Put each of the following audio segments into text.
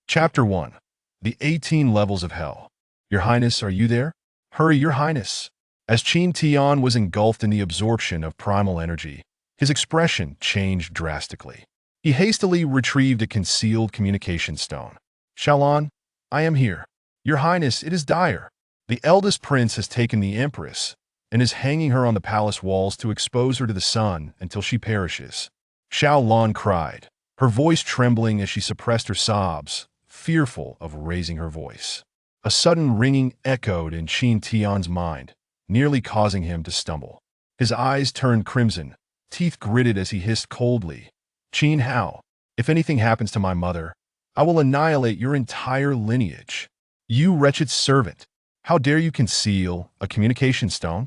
Chapter 1. The 18 Levels of Hell. Your Highness, are you there? Hurry, Your Highness. As Qin Tian was engulfed in the absorption of primal energy, his expression changed drastically. He hastily retrieved a concealed communication stone. Xiaolan, I am here. Your Highness, it is dire. The eldest prince has taken the Empress and is hanging her on the palace walls to expose her to the sun until she perishes. Xiaolan cried, her voice trembling as she suppressed her sobs, fearful of raising her voice. A sudden ringing echoed in Qin Tian's mind, nearly causing him to stumble. His eyes turned crimson, teeth gritted as he hissed coldly, Qin Hao, if anything happens to my mother, I will annihilate your entire lineage. You wretched servant, how dare you conceal a communication stone?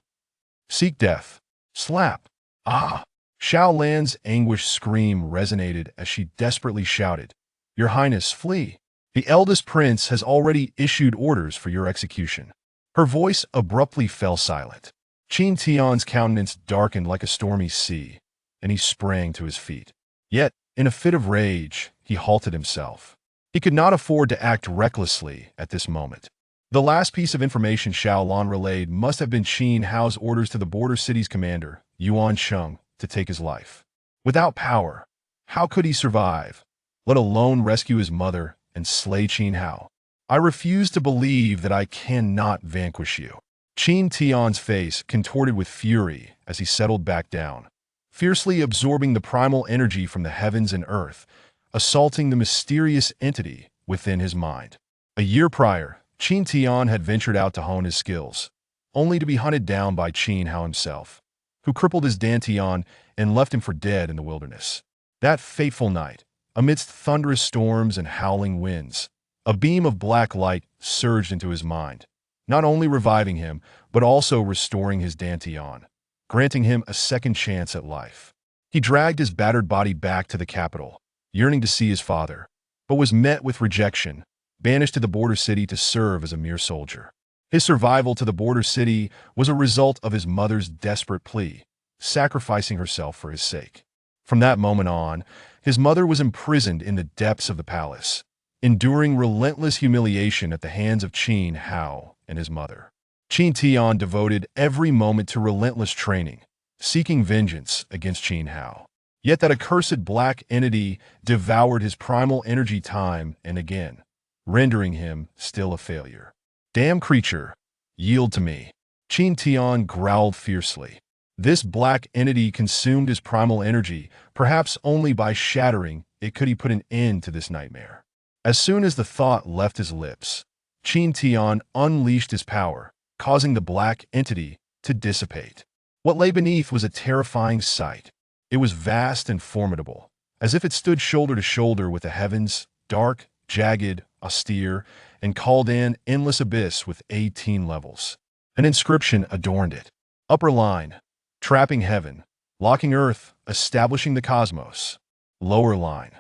Seek death. Slap. Ah! Xiaolan's anguished scream resonated as she desperately shouted, Your Highness, flee. The eldest prince has already issued orders for your execution. Her voice abruptly fell silent. Qin Tian's countenance darkened like a stormy sea, and he sprang to his feet. Yet, in a fit of rage, he halted himself. He could not afford to act recklessly at this moment. The last piece of information Xiaolan relayed must have been Qin Hao's orders to the border city's commander, Yuan Sheng, to take his life. Without power, how could he survive, let alone rescue his mother and slay Qin Hao? I refuse to believe that I cannot vanquish you. Qin Tian's face contorted with fury as he settled back down, fiercely absorbing the primal energy from the heavens and earth, assaulting the mysterious entity within his mind. A year prior, Qin Tian had ventured out to hone his skills, only to be hunted down by Qin Hao himself, who crippled his Dantian and left him for dead in the wilderness. That fateful night, amidst thunderous storms and howling winds, a beam of black light surged into his mind, not only reviving him, but also restoring his Dantian, granting him a second chance at life. He dragged his battered body back to the capital, yearning to see his father, but was met with rejection, banished to the border city to serve as a mere soldier. His survival to the border city was a result of his mother's desperate plea, sacrificing herself for his sake. From that moment on, his mother was imprisoned in the depths of the palace, enduring relentless humiliation at the hands of Qin Hao and his mother. Qin Tian devoted every moment to relentless training, seeking vengeance against Qin Hao. Yet that accursed black entity devoured his primal energy time and again, rendering him still a failure. Damn creature, yield to me. Qin Tian growled fiercely. This black entity consumed his primal energy, perhaps only by shattering it could he put an end to this nightmare. As soon as the thought left his lips, Qin Tian unleashed his power, causing the black entity to dissipate. What lay beneath was a terrifying sight. It was vast and formidable, as if it stood shoulder to shoulder with the heavens, dark, jagged, austere, and called an endless abyss with 18 levels. An inscription adorned it. Upper line, trapping heaven, locking earth, establishing the cosmos. Lower line,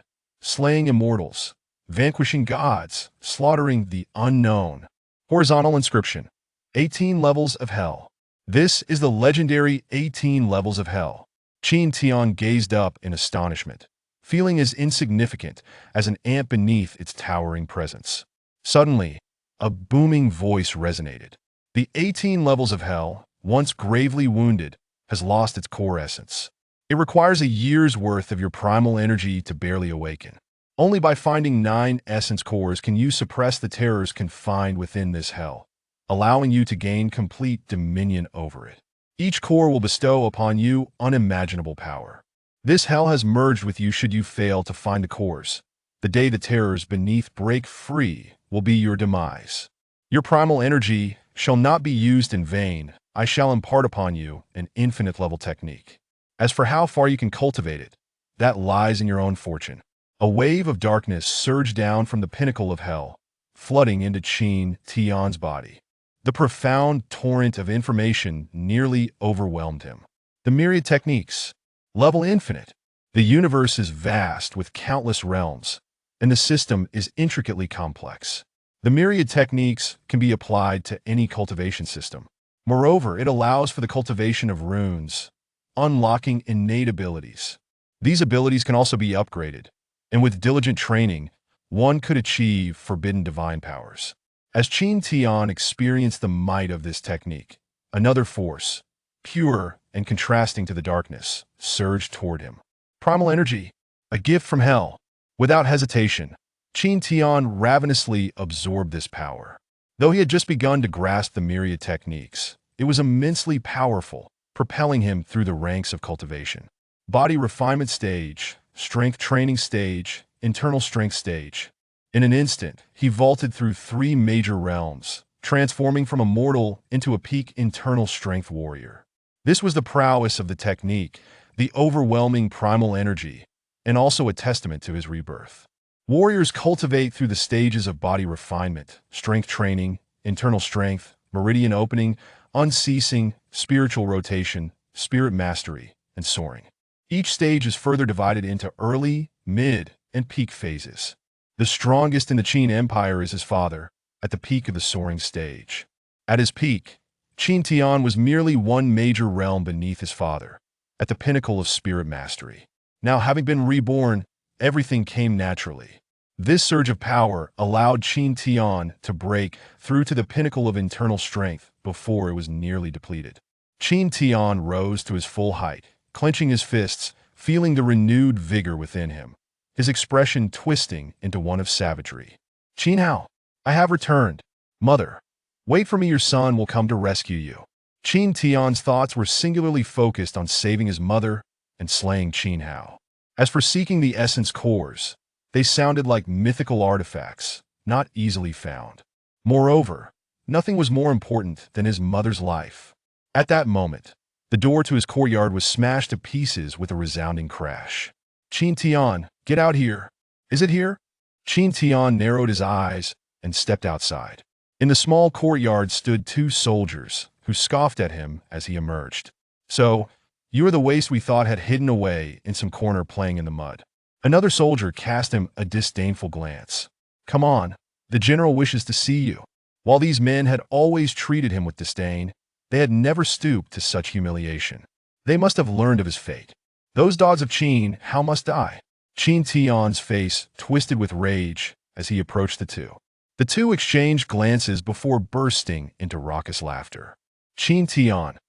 slaying immortals, vanquishing gods, slaughtering the unknown. Horizontal inscription, 18 levels of hell. This is the legendary 18 levels of hell. Qin Tian gazed up in astonishment, feeling as insignificant as an ant beneath its towering presence. Suddenly, a booming voice resonated. The 18 levels of hell, once gravely wounded, has lost its core essence. It requires a year's worth of your primal energy to barely awaken. Only by finding 9 essence cores can you suppress the terrors confined within this hell, allowing you to gain complete dominion over it. Each core will bestow upon you unimaginable power. This hell has merged with you should you fail to find the cores. The day the terrors beneath break free will be your demise. Your primal energy shall not be used in vain. I shall impart upon you an infinite level technique. As for how far you can cultivate it, that lies in your own fortune. A wave of darkness surged down from the pinnacle of hell, flooding into Qin Tian's body. The profound torrent of information nearly overwhelmed him. The myriad techniques, level infinite. The universe is vast with countless realms, and the system is intricately complex. The myriad techniques can be applied to any cultivation system. Moreover, it allows for the cultivation of runes, unlocking innate abilities. These abilities can also be upgraded, and with diligent training, one could achieve forbidden divine powers. As Qin Tian experienced the might of this technique, another force, pure and contrasting to the darkness, surged toward him. Primal energy, a gift from hell. Without hesitation, Qin Tian ravenously absorbed this power. Though he had just begun to grasp the myriad techniques, it was immensely powerful, propelling him through the ranks of cultivation. Body refinement stage, strength training stage, internal strength stage. In an instant, he vaulted through 3 major realms, transforming from a mortal into a peak internal strength warrior. This was the prowess of the technique, the overwhelming primal energy, and also a testament to his rebirth. Warriors cultivate through the stages of body refinement, strength training, internal strength, meridian opening, unceasing, spiritual rotation, spirit mastery, and soaring. Each stage is further divided into early, mid, and peak phases. The strongest in the Qin Empire is his father, at the peak of the soaring stage. At his peak, Qin Tian was merely one major realm beneath his father, at the pinnacle of spirit mastery. Now, having been reborn, everything came naturally. This surge of power allowed Qin Tian to break through to the pinnacle of internal strength before it was nearly depleted. Qin Tian rose to his full height, clenching his fists, feeling the renewed vigor within him, his expression twisting into one of savagery. "Qin Hao, I have returned. Mother, wait for me, your son will come to rescue you." Qin Tian's thoughts were singularly focused on saving his mother and slaying Qin Hao. As for seeking the essence cores, they sounded like mythical artifacts, not easily found. Moreover, nothing was more important than his mother's life. At that moment, the door to his courtyard was smashed to pieces with a resounding crash. "Qin Tian, get out here. Is it here?" Qin Tian narrowed his eyes and stepped outside. In the small courtyard stood 2 soldiers, who scoffed at him as he emerged. "So, you are the waste we thought had hidden away in some corner playing in the mud." Another soldier cast him a disdainful glance. "Come on, the general wishes to see you." While these men had always treated him with disdain, they had never stooped to such humiliation. They must have learned of his fate. Those dogs of Qin Hao must die. Qin Tian's face twisted with rage as he approached the two. The two exchanged glances before bursting into raucous laughter. "Qin Tian,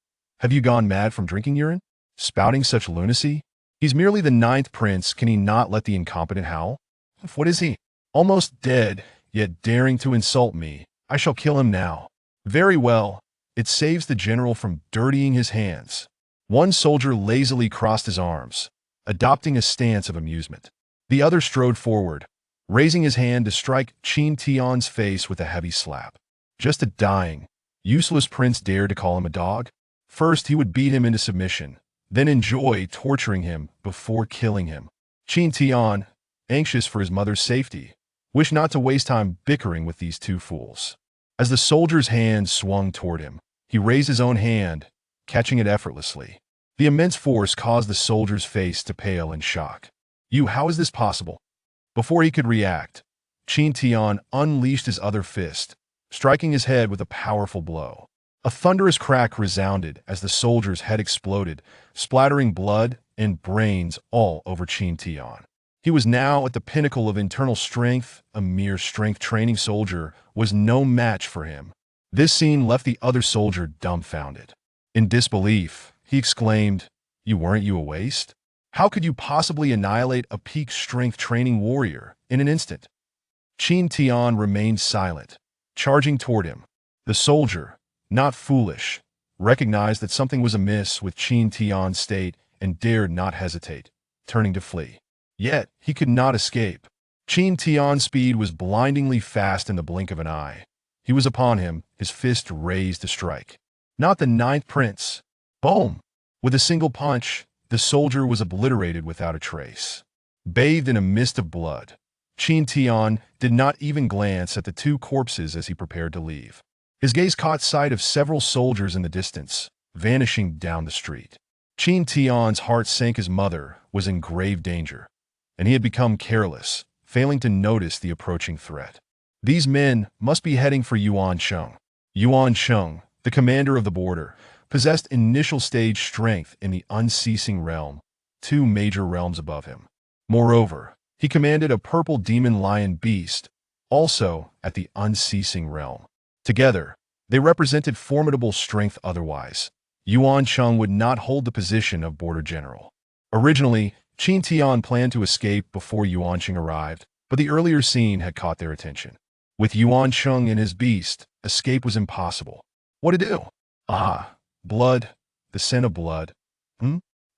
have you gone mad from drinking urine? Spouting such lunacy? He's merely the 9th prince, can he not let the incompetent howl? What is he? Almost dead, yet daring to insult me. I shall kill him now." "Very well, it saves the general from dirtying his hands." One soldier lazily crossed his arms, adopting a stance of amusement. The other strode forward, raising his hand to strike Qin Tian's face with a heavy slap. Just a dying, useless prince dared to call him a dog? First, he would beat him into submission, then enjoy torturing him before killing him. Qin Tian, anxious for his mother's safety, wished not to waste time bickering with these 2 fools. As the soldier's hand swung toward him, he raised his own hand, catching it effortlessly. The immense force caused the soldier's face to pale in shock. "You, how is this possible?" Before he could react, Qin Tian unleashed his other fist, striking his head with a powerful blow. A thunderous crack resounded as the soldier's head exploded, splattering blood and brains all over Qin Tian. He was now at the pinnacle of internal strength. A mere strength training soldier was no match for him. This scene left the other soldier dumbfounded. In disbelief, he exclaimed, Weren't you a waste? How could you possibly annihilate a peak strength training warrior in an instant?" Qin Tian remained silent, charging toward him. The soldier, not foolish, recognized that something was amiss with Qin Tian's state and dared not hesitate, turning to flee. Yet, he could not escape. Qin Tian's speed was blindingly fast in the blink of an eye. He was upon him, his fist raised to strike. Not the 9th prince. Boom! With a single punch, the soldier was obliterated without a trace. Bathed in a mist of blood, Qin Tian did not even glance at the 2 corpses as he prepared to leave. His gaze caught sight of several soldiers in the distance, vanishing down the street. Qin Tian's heart sank. His mother was in grave danger, and he had become careless, failing to notice the approaching threat. These men must be heading for Yuan Sheng. Yuan Sheng, the commander of the border, possessed initial stage strength in the unceasing realm, 2 major realms above him. Moreover, He commanded a purple demon lion beast, also at the unceasing realm. Together, they represented formidable strength otherwise. Yuan Cheng would not hold the position of border general. Originally, Qin Tian planned to escape before Yuan Cheng arrived, but the earlier scene had caught their attention. With Yuan Cheng and his beast, escape was impossible. What to do? Ah, blood, the scent of blood.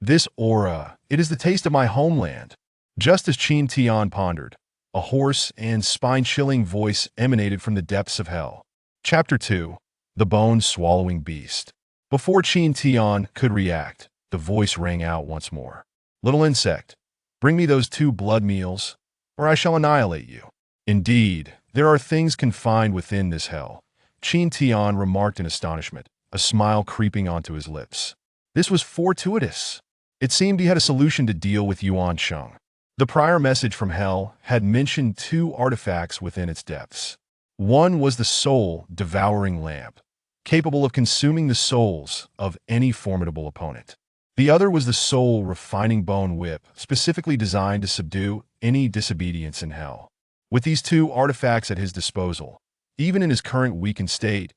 This aura, it is the taste of my homeland. Just as Qin Tian pondered, a hoarse and spine-chilling voice emanated from the depths of hell. Chapter 2. The Bone-Swallowing Beast. Before Qin Tian could react, the voice rang out once more. Little insect, bring me those 2 blood meals, or I shall annihilate you. Indeed, there are things confined within this hell, Qin Tian remarked in astonishment, a smile creeping onto his lips. This was fortuitous. It seemed he had a solution to deal with Yuan Cheng. The prior message from hell had mentioned 2 artifacts within its depths. One was the soul-devouring lamp, capable of consuming the souls of any formidable opponent. The other was the soul-refining bone whip, specifically designed to subdue any disobedience in hell. With these 2 artifacts at his disposal, even in his current weakened state,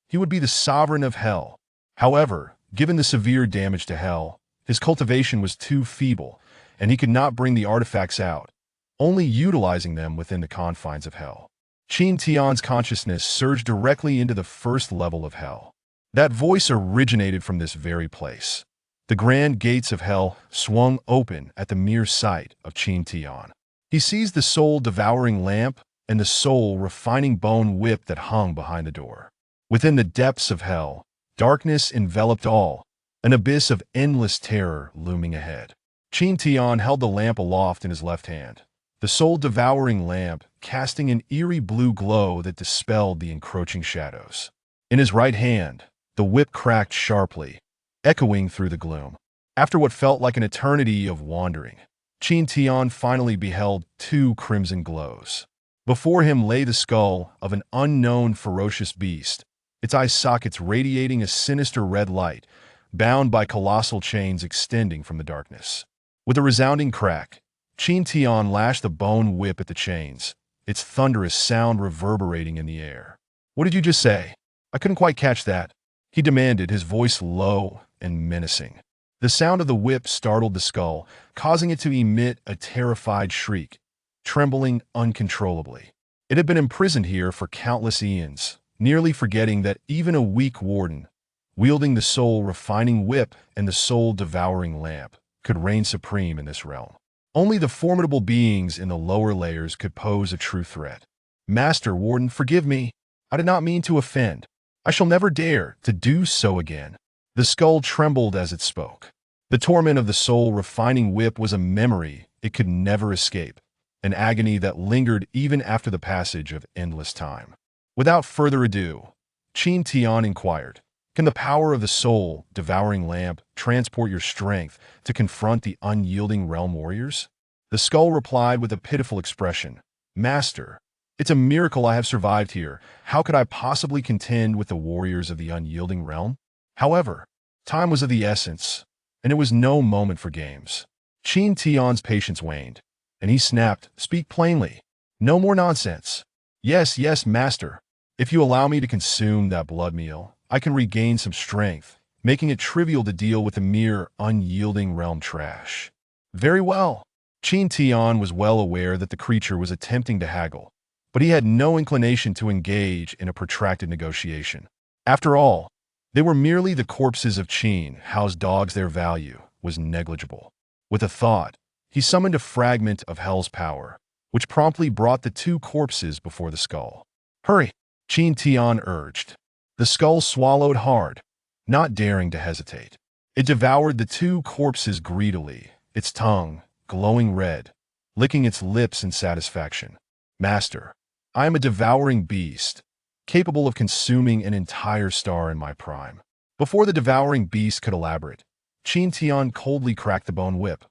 he would be the sovereign of hell. However, given the severe damage to hell, his cultivation was too feeble, and he could not bring the artifacts out, only utilizing them within the confines of hell. Qin Tian's consciousness surged directly into the first level of hell. That voice originated from this very place. The grand gates of hell swung open at the mere sight of Qin Tian. He seized the soul-devouring lamp and the soul-refining bone whip that hung behind the door. Within the depths of hell, darkness enveloped all, an abyss of endless terror looming ahead. Qin Tian held the lamp aloft in his left hand, the soul-devouring lamp casting an eerie blue glow that dispelled the encroaching shadows. In his right hand, the whip cracked sharply, echoing through the gloom. After what felt like an eternity of wandering, Qin Tian finally beheld 2 crimson glows. Before him lay the skull of an unknown ferocious beast, its eye sockets radiating a sinister red light, bound by colossal chains extending from the darkness. With a resounding crack, Qin Tian lashed the bone whip at the chains, its thunderous sound reverberating in the air. What did you just say? I couldn't quite catch that, he demanded, his voice low and menacing. The sound of the whip startled the skull, causing it to emit a terrified shriek, trembling uncontrollably. It had been imprisoned here for countless eons, nearly forgetting that even a weak warden, wielding the soul-refining whip and the soul-devouring lamp, could reign supreme in this realm. Only the formidable beings in the lower layers could pose a true threat. Master Warden, forgive me. I did not mean to offend. I shall never dare to do so again. The skull trembled as it spoke. The torment of the soul-refining whip was a memory it could never escape, an agony that lingered even after the passage of endless time. Without further ado, Qin Tian inquired, can the power of the soul-devouring lamp transport your strength to confront the unyielding realm warriors? The skull replied with a pitiful expression, Master, it's a miracle I have survived here. How could I possibly contend with the warriors of the unyielding realm? However, time was of the essence, and it was no moment for games. Qin Tian's patience waned, and he snapped, speak plainly. No more nonsense. Yes, yes, master. If you allow me to consume that blood meal, I can regain some strength, making it trivial to deal with the mere unyielding realm trash. Very well. Qin Tian was well aware that the creature was attempting to haggle, but he had no inclination to engage in a protracted negotiation. After all, they were merely the corpses of Qin. How's dogs their value was negligible. With a thought, he summoned a fragment of hell's power, which promptly brought the 2 corpses before the skull. Hurry, Qin Tian urged. The skull swallowed hard, not daring to hesitate. It devoured the 2 corpses greedily, its tongue glowing red, licking its lips in satisfaction. Master, I am a devouring beast, capable of consuming an entire star in my prime. Before the devouring beast could elaborate, Qin Tian coldly cracked the bone whip.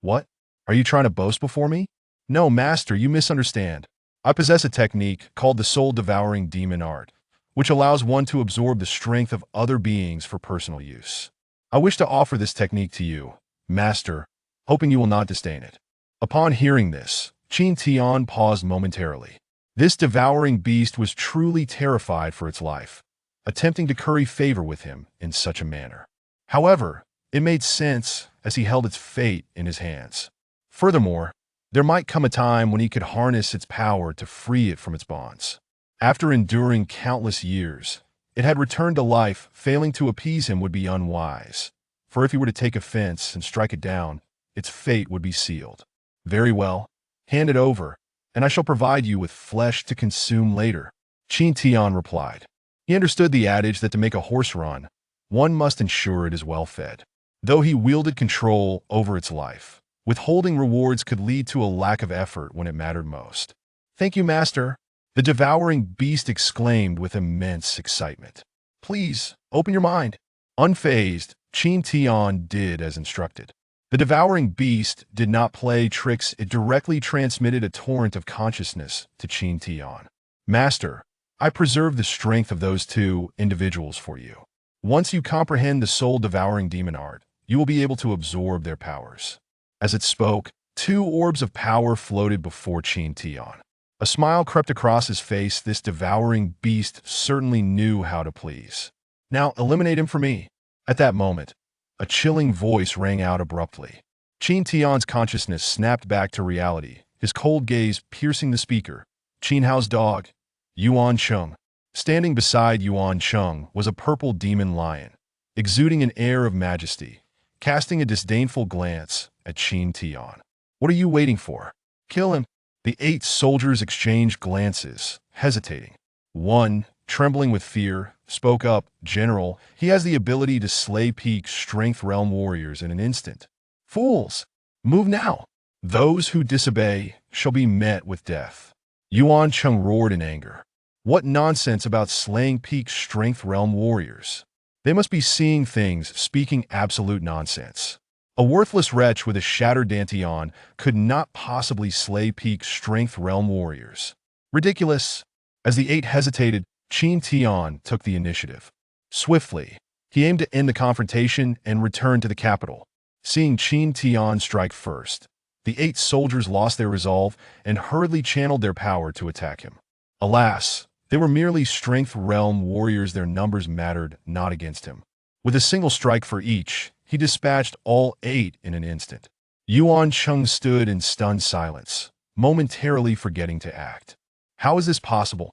What? Are you trying to boast before me? No, master, you misunderstand. I possess a technique called the soul-devouring demon art, which allows one to absorb the strength of other beings for personal use. I wish to offer this technique to you, master, hoping you will not disdain it. Upon hearing this, Qin Tian paused momentarily. This devouring beast was truly terrified for its life, attempting to curry favor with him in such a manner. However, it made sense as he held its fate in his hands. Furthermore, there might come a time when he could harness its power to free it from its bonds. After enduring countless years, it had returned to life. Failing to appease him would be unwise, for if he were to take offense and strike it down, its fate would be sealed. Very well, hand it over, and I shall provide you with flesh to consume later, Qin Tian replied. He understood the adage that to make a horse run, one must ensure it is well fed. Though he wielded control over its life, withholding rewards could lead to a lack of effort when it mattered most. Thank you, master, the devouring beast exclaimed with immense excitement. Please, open your mind. Unfazed, Qin Tian did as instructed. The devouring beast did not play tricks. It directly transmitted a torrent of consciousness to Qin Tian. Master, I preserve the strength of those two individuals for you. Once you comprehend the soul-devouring demon art, you will be able to absorb their powers. As it spoke, two orbs of power floated before Qin Tian. A smile crept across his face. This devouring beast certainly knew how to please. Now eliminate him for me. At that moment, a chilling voice rang out abruptly. Qin Tian's consciousness snapped back to reality, his cold gaze piercing the speaker. Qin Hao's dog, Yuan Cheng. Standing beside Yuan Cheng was a purple demon lion, exuding an air of majesty, casting a disdainful glance at Qin Tian. What are you waiting for? Kill him. The 8 soldiers exchanged glances, hesitating. One, trembling with fear, spoke up, General, he has the ability to slay peak strength realm warriors in an instant. Fools! Move now! Those who disobey shall be met with death. Yuan Cheng roared in anger. What nonsense about slaying peak strength realm warriors? They must be seeing things, speaking absolute nonsense. A worthless wretch with a shattered dantian could not possibly slay peak strength realm warriors. Ridiculous! As the 8 hesitated, Qin Tian took the initiative. Swiftly, he aimed to end the confrontation and return to the capital. Seeing Qin Tian strike first, the 8 soldiers lost their resolve and hurriedly channeled their power to attack him. Alas, they were merely strength realm warriors. Their numbers mattered not against him. With a single strike for each, he dispatched all 8 in an instant. Yuan Cheng stood in stunned silence, momentarily forgetting to act. How is this possible?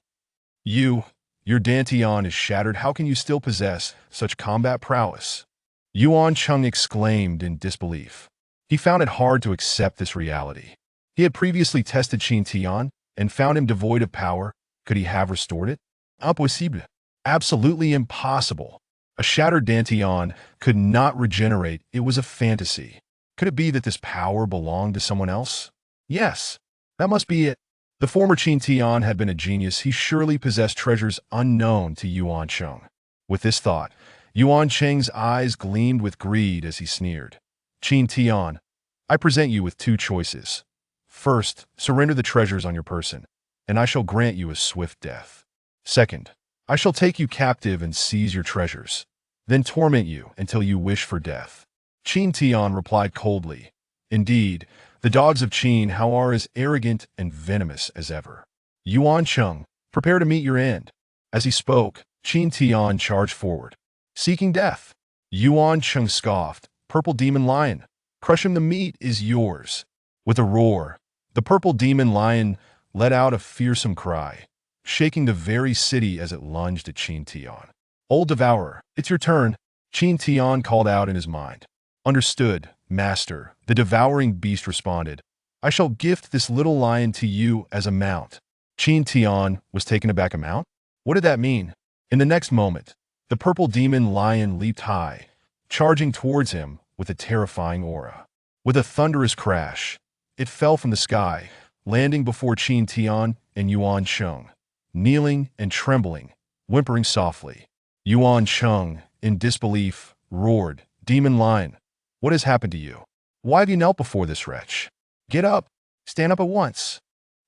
Your dantian is shattered. How can you still possess such combat prowess? Yuan Cheng exclaimed in disbelief. He found it hard to accept this reality. He had previously tested Qin Tian and found him devoid of power. Could he have restored it? Impossible. Absolutely impossible. A shattered dantian could not regenerate. It was a fantasy. Could it be that this power belonged to someone else? Yes, that must be it. The former Qin Tian had been a genius. He surely possessed treasures unknown to Yuan Cheng. With this thought, Yuan Cheng's eyes gleamed with greed as he sneered. Qin Tian, I present you with 2 choices. First, surrender the treasures on your person, and I shall grant you a swift death. Second, I shall take you captive and seize your treasures, then torment you until you wish for death. Qin Tian replied coldly. Indeed, the dogs of Qin Hao are as arrogant and venomous as ever. Yuan Cheng, prepare to meet your end. As he spoke, Qin Tian charged forward, seeking death. Yuan Cheng scoffed, Purple Demon Lion, crush him, the meat is yours. With a roar, the purple demon lion let out a fearsome cry, shaking the very city as it lunged at Qin Tian. Old Devourer, it's your turn, Qin Tian called out in his mind. Understood, master, the devouring beast responded. I shall gift this little lion to you as a mount. Qin Tian was taken aback. A mount? What did that mean? In the next moment, the purple demon lion leaped high, charging towards him with a terrifying aura. With a thunderous crash, it fell from the sky, landing before Qin Tian and Yuan Cheng, kneeling and trembling, whimpering softly. Yuan Cheng, in disbelief, roared, Demon Lion, what has happened to you? Why have you knelt before this wretch? Get up! Stand up at once!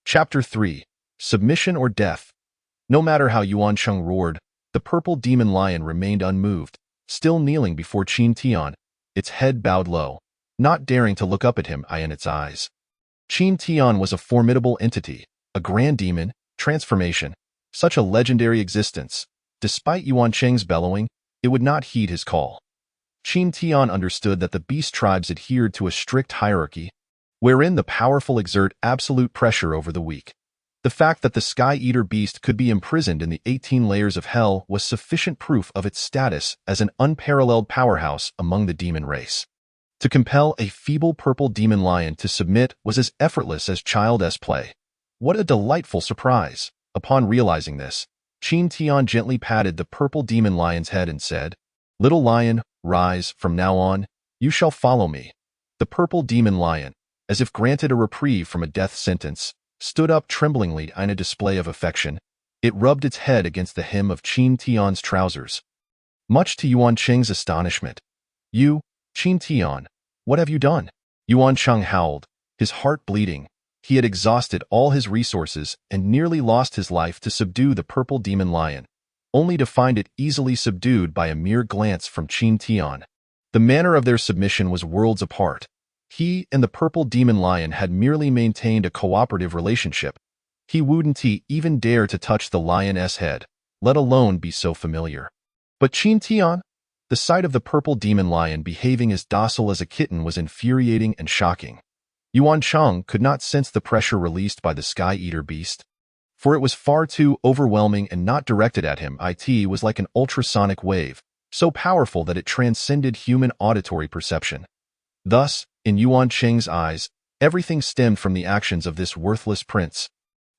Chapter 3. Submission or Death. No matter how Yuan Cheng roared, the purple demon lion remained unmoved, still kneeling before Qin Tian, its head bowed low, not daring to look up at him in its eyes. Qin Tian was a formidable entity, a grand demon, transformation, such a legendary existence. Despite Yuan Cheng's bellowing, it would not heed his call. Qin Tian understood that the beast tribes adhered to a strict hierarchy, wherein the powerful exert absolute pressure over the weak. The fact that the Sky Eater beast could be imprisoned in the 18 layers of hell was sufficient proof of its status as an unparalleled powerhouse among the demon race. To compel a feeble purple demon lion to submit was as effortless as child's play. What a delightful surprise! Upon realizing this, Qin Tian gently patted the purple demon lion's head and said, "Little lion, rise, from now on, you shall follow me." The purple demon lion, as if granted a reprieve from a death sentence, stood up tremblingly in a display of affection. It rubbed its head against the hem of Qin Tian's trousers. Much to Yuan Cheng's astonishment. "You, Qin Tian, what have you done?" Yuan Cheng howled, his heart bleeding. He had exhausted all his resources and nearly lost his life to subdue the purple demon lion, only to find it easily subdued by a mere glance from Qin Tian. The manner of their submission was worlds apart. He and the purple demon lion had merely maintained a cooperative relationship. He wouldn't even dare to touch the lion's head, let alone be so familiar. But Qin Tian, the sight of the purple demon lion behaving as docile as a kitten was infuriating and shocking. Yuan Cheng could not sense the pressure released by the Sky Eater beast, for it was far too overwhelming and not directed at him. It was like an ultrasonic wave, so powerful that it transcended human auditory perception. Thus, in Yuan Cheng's eyes, everything stemmed from the actions of this worthless prince.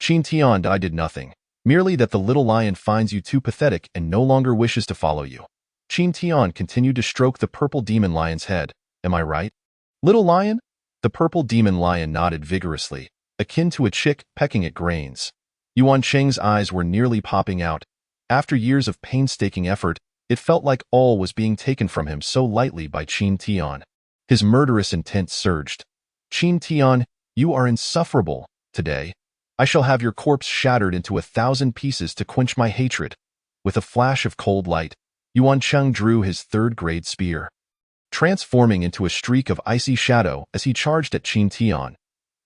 Qin Tian did nothing, merely that the little lion finds you too pathetic and no longer wishes to follow you. Qin Tian continued to stroke the purple demon lion's head. "Am I right, little lion?" The purple demon lion nodded vigorously, akin to a chick pecking at grains. Yuan Cheng's eyes were nearly popping out. After years of painstaking effort, it felt like all was being taken from him so lightly by Qin Tian. His murderous intent surged. "Qin Tian, you are insufferable. Today, I shall have your corpse shattered into 1,000 pieces to quench my hatred." With a flash of cold light, Yuan Cheng drew his third-grade spear, transforming into a streak of icy shadow as he charged at Qin Tian.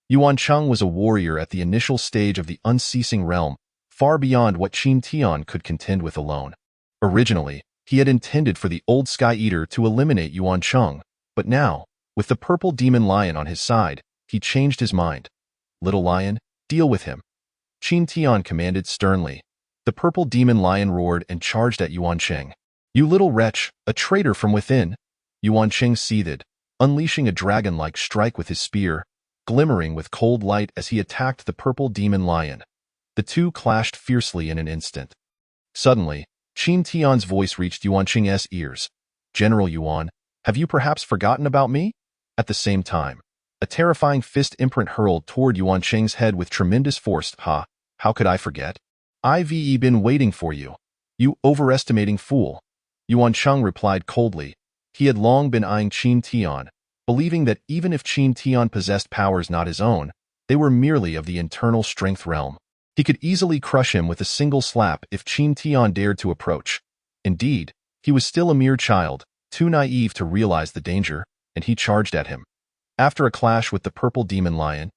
Yuan Cheng was a warrior at the initial stage of the unceasing realm, far beyond what Qin Tian could contend with alone. Originally, he had intended for the old Sky Eater to eliminate Yuan Cheng, but now, with the purple demon lion on his side, he changed his mind. "Little lion, deal with him," Qin Tian commanded sternly. The purple demon lion roared and charged at Yuan Cheng. "You little wretch, a traitor from within!" Yuan Cheng seethed, unleashing a dragon-like strike with his spear, glimmering with cold light as he attacked the purple demon lion. The two clashed fiercely in an instant. Suddenly, Qin Tian's voice reached Yuan Cheng's ears. "General Yuan, have you perhaps forgotten about me?" At the same time, a terrifying fist imprint hurled toward Yuan Cheng's head with tremendous force. "Ha, how could I forget? I've been waiting for you, you overestimating fool." Yuan Cheng replied coldly. He had long been eyeing Qin Tian, believing that even if Qin Tian possessed powers not his own, they were merely of the internal strength realm. He could easily crush him with a single slap if Qin Tian dared to approach. Indeed, he was still a mere child, too naive to realize the danger, and he charged at him. After a clash with the purple demon lion,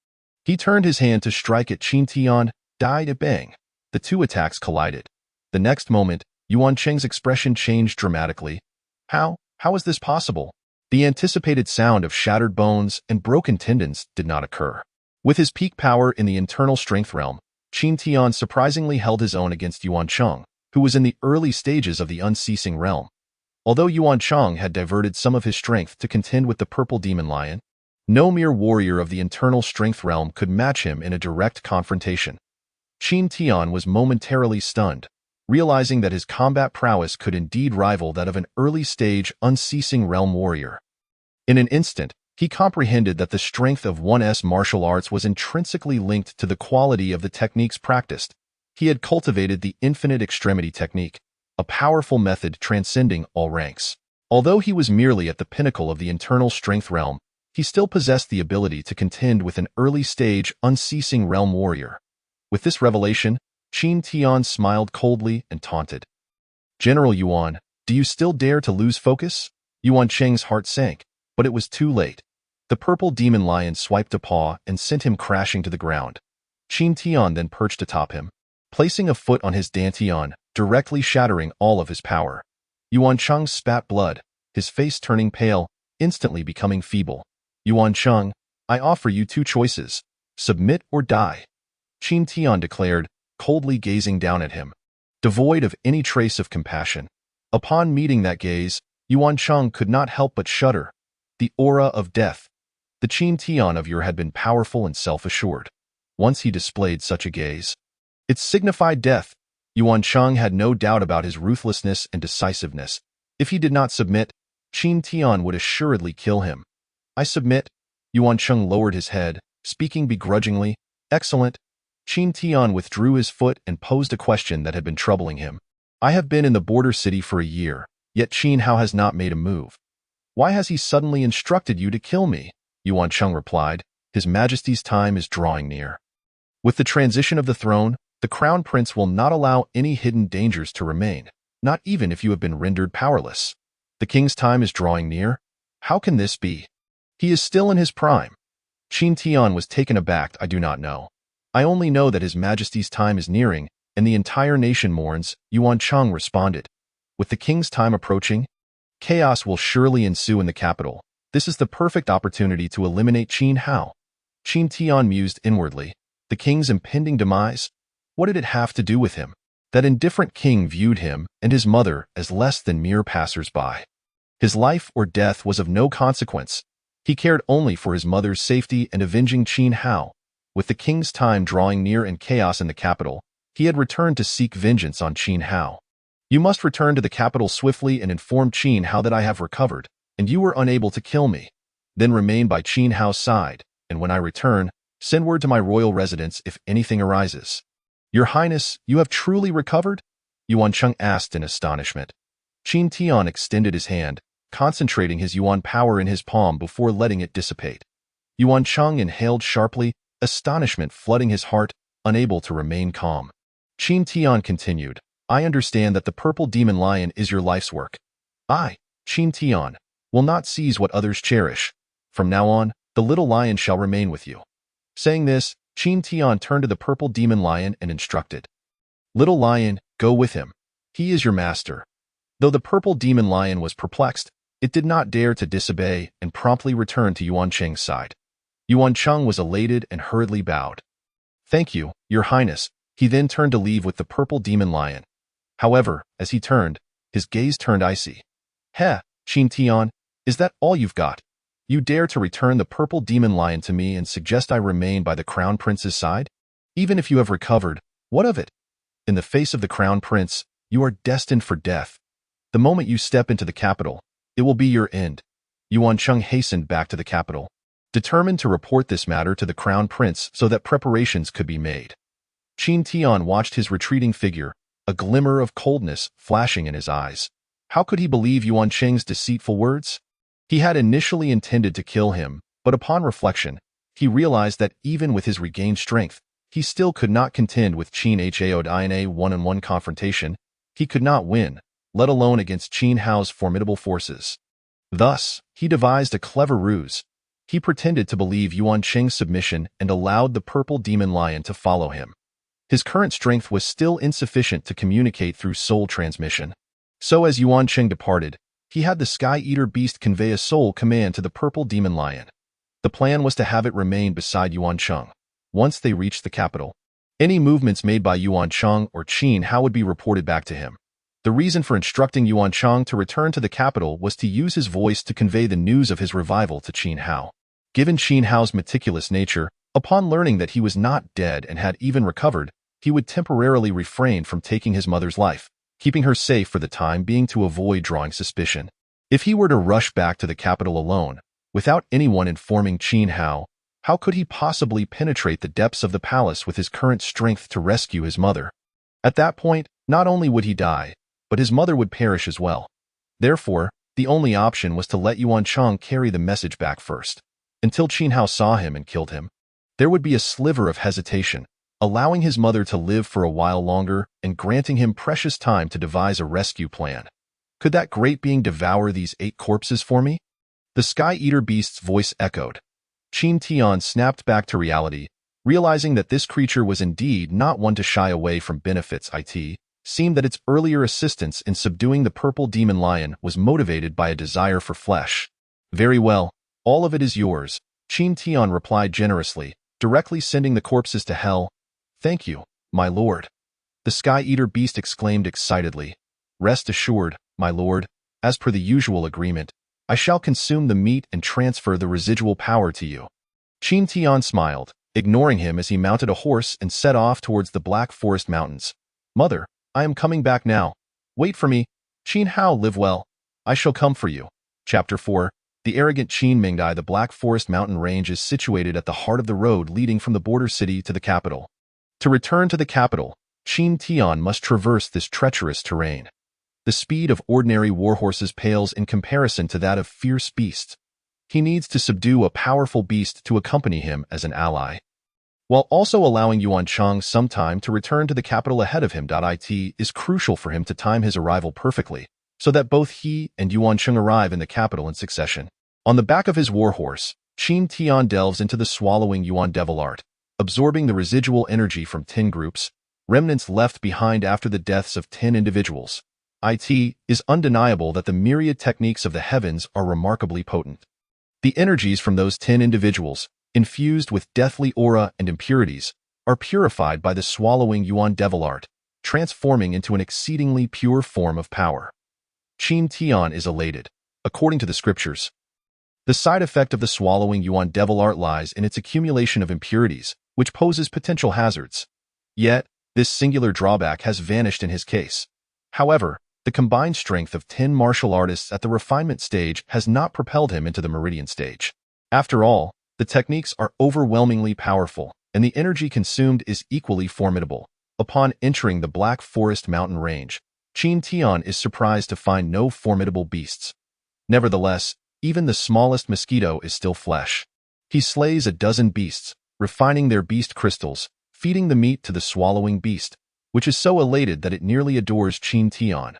he turned his hand to strike at Qin Tian. Died a bang. The two attacks collided. The next moment, Yuan Cheng's expression changed dramatically. How is this possible? The anticipated sound of shattered bones and broken tendons did not occur. With his peak power in the internal strength realm, Qin Tian surprisingly held his own against Yuan Cheng, who was in the early stages of the unceasing realm. Although Yuan Cheng had diverted some of his strength to contend with the purple demon lion, no mere warrior of the internal strength realm could match him in a direct confrontation. Qin Tian was momentarily stunned, realizing that his combat prowess could indeed rival that of an early-stage, unceasing realm warrior. In an instant, he comprehended that the strength of one's martial arts was intrinsically linked to the quality of the techniques practiced. He had cultivated the infinite extremity technique, a powerful method transcending all ranks. Although he was merely at the pinnacle of the internal strength realm, he still possessed the ability to contend with an early-stage, unceasing realm warrior. With this revelation, Qin Tian smiled coldly and taunted. "General Yuan, do you still dare to lose focus?" Yuan Cheng's heart sank, but it was too late. The purple demon lion swiped a paw and sent him crashing to the ground. Qin Tian then perched atop him, placing a foot on his dantian, directly shattering all of his power. Yuan Cheng spat blood, his face turning pale, instantly becoming feeble. Yuan Cheng, I offer you two choices. Submit or die. Qin Tian declared, coldly gazing down at him, devoid of any trace of compassion. Upon meeting that gaze, Yuan Cheng could not help but shudder. The aura of death. The Qin Tian of yore had been powerful and self-assured. Once he displayed such a gaze, it signified death. Yuan Cheng had no doubt about his ruthlessness and decisiveness. If he did not submit, Qin Tian would assuredly kill him. I submit. Yuan Cheng lowered his head, speaking begrudgingly. Excellent. Qin Tian withdrew his foot and posed a question that had been troubling him. I have been in the border city for a year, yet Qin Hao has not made a move. Why has he suddenly instructed you to kill me? Yuan Cheng replied, His Majesty's time is drawing near. With the transition of the throne, the Crown Prince will not allow any hidden dangers to remain, not even if you have been rendered powerless. The king's time is drawing near? How can this be? He is still in his prime. Qin Tian was taken aback. I do not know. I only know that His Majesty's time is nearing, and the entire nation mourns, Yuan Cheng responded. With the king's time approaching, chaos will surely ensue in the capital. This is the perfect opportunity to eliminate Qin Hao. Qin Tian mused inwardly. The king's impending demise? What did it have to do with him? That indifferent king viewed him and his mother as less than mere passers-by. His life or death was of no consequence. He cared only for his mother's safety and avenging Qin Hao. With the king's time drawing near and chaos in the capital, he had returned to seek vengeance on Qin Hao. You must return to the capital swiftly and inform Qin Hao that I have recovered, and you were unable to kill me. Then remain by Qin Hao's side, and when I return, send word to my royal residence if anything arises. Your Highness, you have truly recovered? Yuan Cheng asked in astonishment. Qin Tian extended his hand, concentrating his yuan power in his palm before letting it dissipate. Yuan Cheng inhaled sharply, astonishment flooding his heart, unable to remain calm. Qin Tian continued, I understand that the purple demon lion is your life's work. I, Qin Tian, will not seize what others cherish. From now on, the little lion shall remain with you. Saying this, Qin Tian turned to the purple demon lion and instructed. Little lion, go with him. He is your master. Though the purple demon lion was perplexed, it did not dare to disobey and promptly returned to Yuan Cheng's side. Yuan Cheng was elated and hurriedly bowed. Thank you, Your Highness. He then turned to leave with the purple demon lion. However, as he turned, his gaze turned icy. Heh, Qin Tian, is that all you've got? You dare to return the purple demon lion to me and suggest I remain by the Crown Prince's side? Even if you have recovered, what of it? In the face of the Crown Prince, you are destined for death. The moment you step into the capital, it will be your end. Yuan Cheng hastened back to the capital, determined to report this matter to the Crown Prince so that preparations could be made. Qin Tian watched his retreating figure, a glimmer of coldness flashing in his eyes. How could he believe Yuan Cheng's deceitful words? He had initially intended to kill him, but upon reflection, he realized that even with his regained strength, he still could not contend with Qin Hao in a one-on-one confrontation. He could not win, let alone against Qin Hao's formidable forces. Thus, he devised a clever ruse. He pretended to believe Yuan Cheng's submission and allowed the purple demon lion to follow him. His current strength was still insufficient to communicate through soul transmission. So as Yuan Cheng departed, he had the Sky Eater beast convey a soul command to the purple demon lion. The plan was to have it remain beside Yuan Cheng. Once they reached the capital, any movements made by Yuan Cheng or Qin Hao would be reported back to him. The reason for instructing Yuan Cheng to return to the capital was to use his voice to convey the news of his revival to Qin Hao. Given Qin Hao's meticulous nature, upon learning that he was not dead and had even recovered, he would temporarily refrain from taking his mother's life, keeping her safe for the time being to avoid drawing suspicion. If he were to rush back to the capital alone, without anyone informing Qin Hao, how could he possibly penetrate the depths of the palace with his current strength to rescue his mother? At that point, not only would he die, but his mother would perish as well. Therefore, the only option was to let Yuan Cheng carry the message back first. Until Qin Hao saw him and killed him, there would be a sliver of hesitation, allowing his mother to live for a while longer and granting him precious time to devise a rescue plan. Could that great being devour these 8 corpses for me? The Sky Eater beast's voice echoed. Qin Tian snapped back to reality, realizing that this creature was indeed not one to shy away from benefits. It seemed that its earlier assistance in subduing the purple demon lion was motivated by a desire for flesh. Very well, all of it is yours, Qin Tian replied generously, directly sending the corpses to hell. Thank you, my lord. The Sky Eater beast exclaimed excitedly. Rest assured, my lord, as per the usual agreement, I shall consume the meat and transfer the residual power to you. Qin Tian smiled, ignoring him as he mounted a horse and set off towards the Black Forest Mountains. Mother, I am coming back now. Wait for me. Qin Hao, live well. I shall come for you. Chapter 4. The arrogant Qin Mingdai. The Black Forest Mountain Range is situated at the heart of the road leading from the border city to the capital. To return to the capital, Qin Tian must traverse this treacherous terrain. The speed of ordinary warhorses pales in comparison to that of fierce beasts. He needs to subdue a powerful beast to accompany him as an ally, while also allowing Yuan Cheng some time to return to the capital ahead of him. It is crucial for him to time his arrival perfectly, so that both he and Yuan Cheng arrive in the capital in succession. On the back of his warhorse, Qin Tian delves into the swallowing Yuan devil art, absorbing the residual energy from 10 groups, remnants left behind after the deaths of 10 individuals. It is undeniable that the myriad techniques of the heavens are remarkably potent. The energies from those 10 individuals, infused with deathly aura and impurities, are purified by the swallowing Yuan devil art, transforming into an exceedingly pure form of power. Qin Tian is elated. According to the scriptures, the side effect of the swallowing Yuan devil art lies in its accumulation of impurities, which poses potential hazards. Yet, this singular drawback has vanished in his case. However, the combined strength of 10 martial artists at the refinement stage has not propelled him into the meridian stage. After all, the techniques are overwhelmingly powerful, and the energy consumed is equally formidable. Upon entering the Black Forest Mountain Range, Qin Tian is surprised to find no formidable beasts. Nevertheless, even the smallest mosquito is still flesh. He slays a dozen beasts, refining their beast crystals, feeding the meat to the swallowing beast, which is so elated that it nearly adores Qin Tian.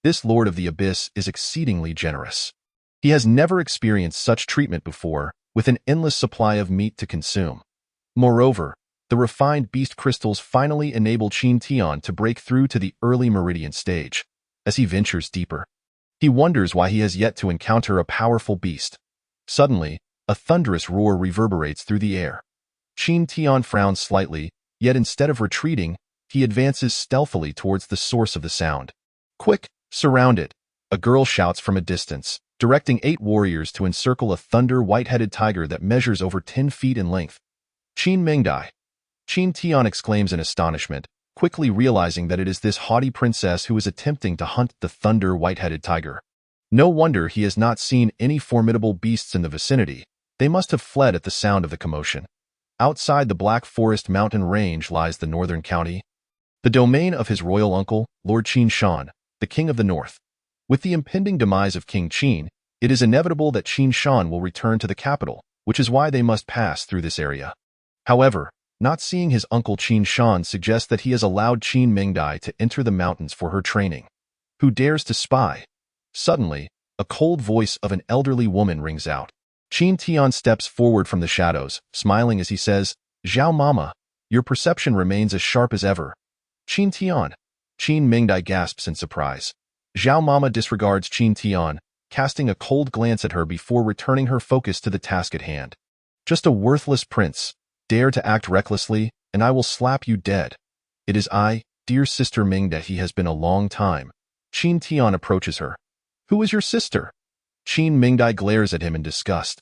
This Lord of the Abyss is exceedingly generous. He has never experienced such treatment before, with an endless supply of meat to consume. Moreover, the refined beast crystals finally enable Qin Tian to break through to the early meridian stage. As he ventures deeper, he wonders why he has yet to encounter a powerful beast. Suddenly, a thunderous roar reverberates through the air. Qin Tian frowns slightly, yet instead of retreating, he advances stealthily towards the source of the sound. Quick! Surround it, a girl shouts from a distance, directing 8 warriors to encircle a thunder white-headed tiger that measures over 10 feet in length. Qin Mingdai. Qin Tian exclaims in astonishment, quickly realizing that it is this haughty princess who is attempting to hunt the thunder white-headed tiger. No wonder he has not seen any formidable beasts in the vicinity. They must have fled at the sound of the commotion. Outside the Black Forest Mountain Range lies the northern county, the domain of his royal uncle, Lord Qin Shan, the King of the North. With the impending demise of King Qin, it is inevitable that Qin Shan will return to the capital, which is why they must pass through this area. However, not seeing his uncle Qin Shan suggests that he has allowed Qin Mingdai to enter the mountains for her training. Who dares to spy? Suddenly, a cold voice of an elderly woman rings out. Qin Tian steps forward from the shadows, smiling as he says, Zhao Mama, your perception remains as sharp as ever. Qin Tian. Qin Mingdai gasps in surprise. Zhao Mama disregards Qin Tian, casting a cold glance at her before returning her focus to the task at hand. Just a worthless prince. Dare to act recklessly, and I will slap you dead. It is I, dear sister Mingdai. He has been a long time. Qin Tian approaches her. Who is your sister? Qin Mingdai glares at him in disgust.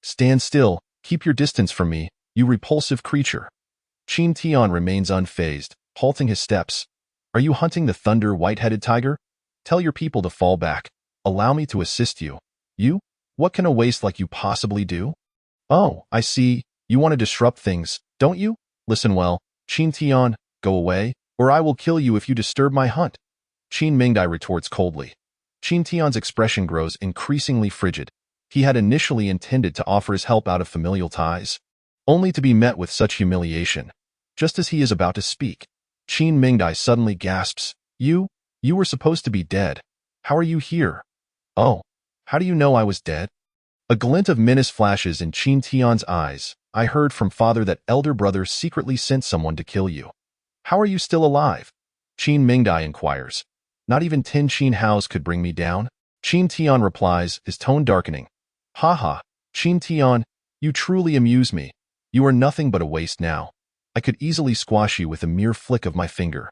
Stand still, keep your distance from me, you repulsive creature. Qin Tian remains unfazed, halting his steps. Are you hunting the thunder white-headed tiger? Tell your people to fall back. Allow me to assist you. You? What can a waste like you possibly do? Oh, I see. You want to disrupt things, don't you? Listen well, Qin Tian, go away, or I will kill you if you disturb my hunt. Qin Mingdai retorts coldly. Qin Tian's expression grows increasingly frigid. He had initially intended to offer his help out of familial ties, only to be met with such humiliation. Just as he is about to speak, Qin Mingdai suddenly gasps, You were supposed to be dead. How are you here? Oh, how do you know I was dead? A glint of menace flashes in Qin Tian's eyes. I heard from father that elder brother secretly sent someone to kill you. How are you still alive? Qin Mingdai inquires. Not even 10 Qin Haos could bring me down? Qin Tian replies, his tone darkening. Ha, Qin Tian, you truly amuse me. You are nothing but a waste now. I could easily squash you with a mere flick of my finger.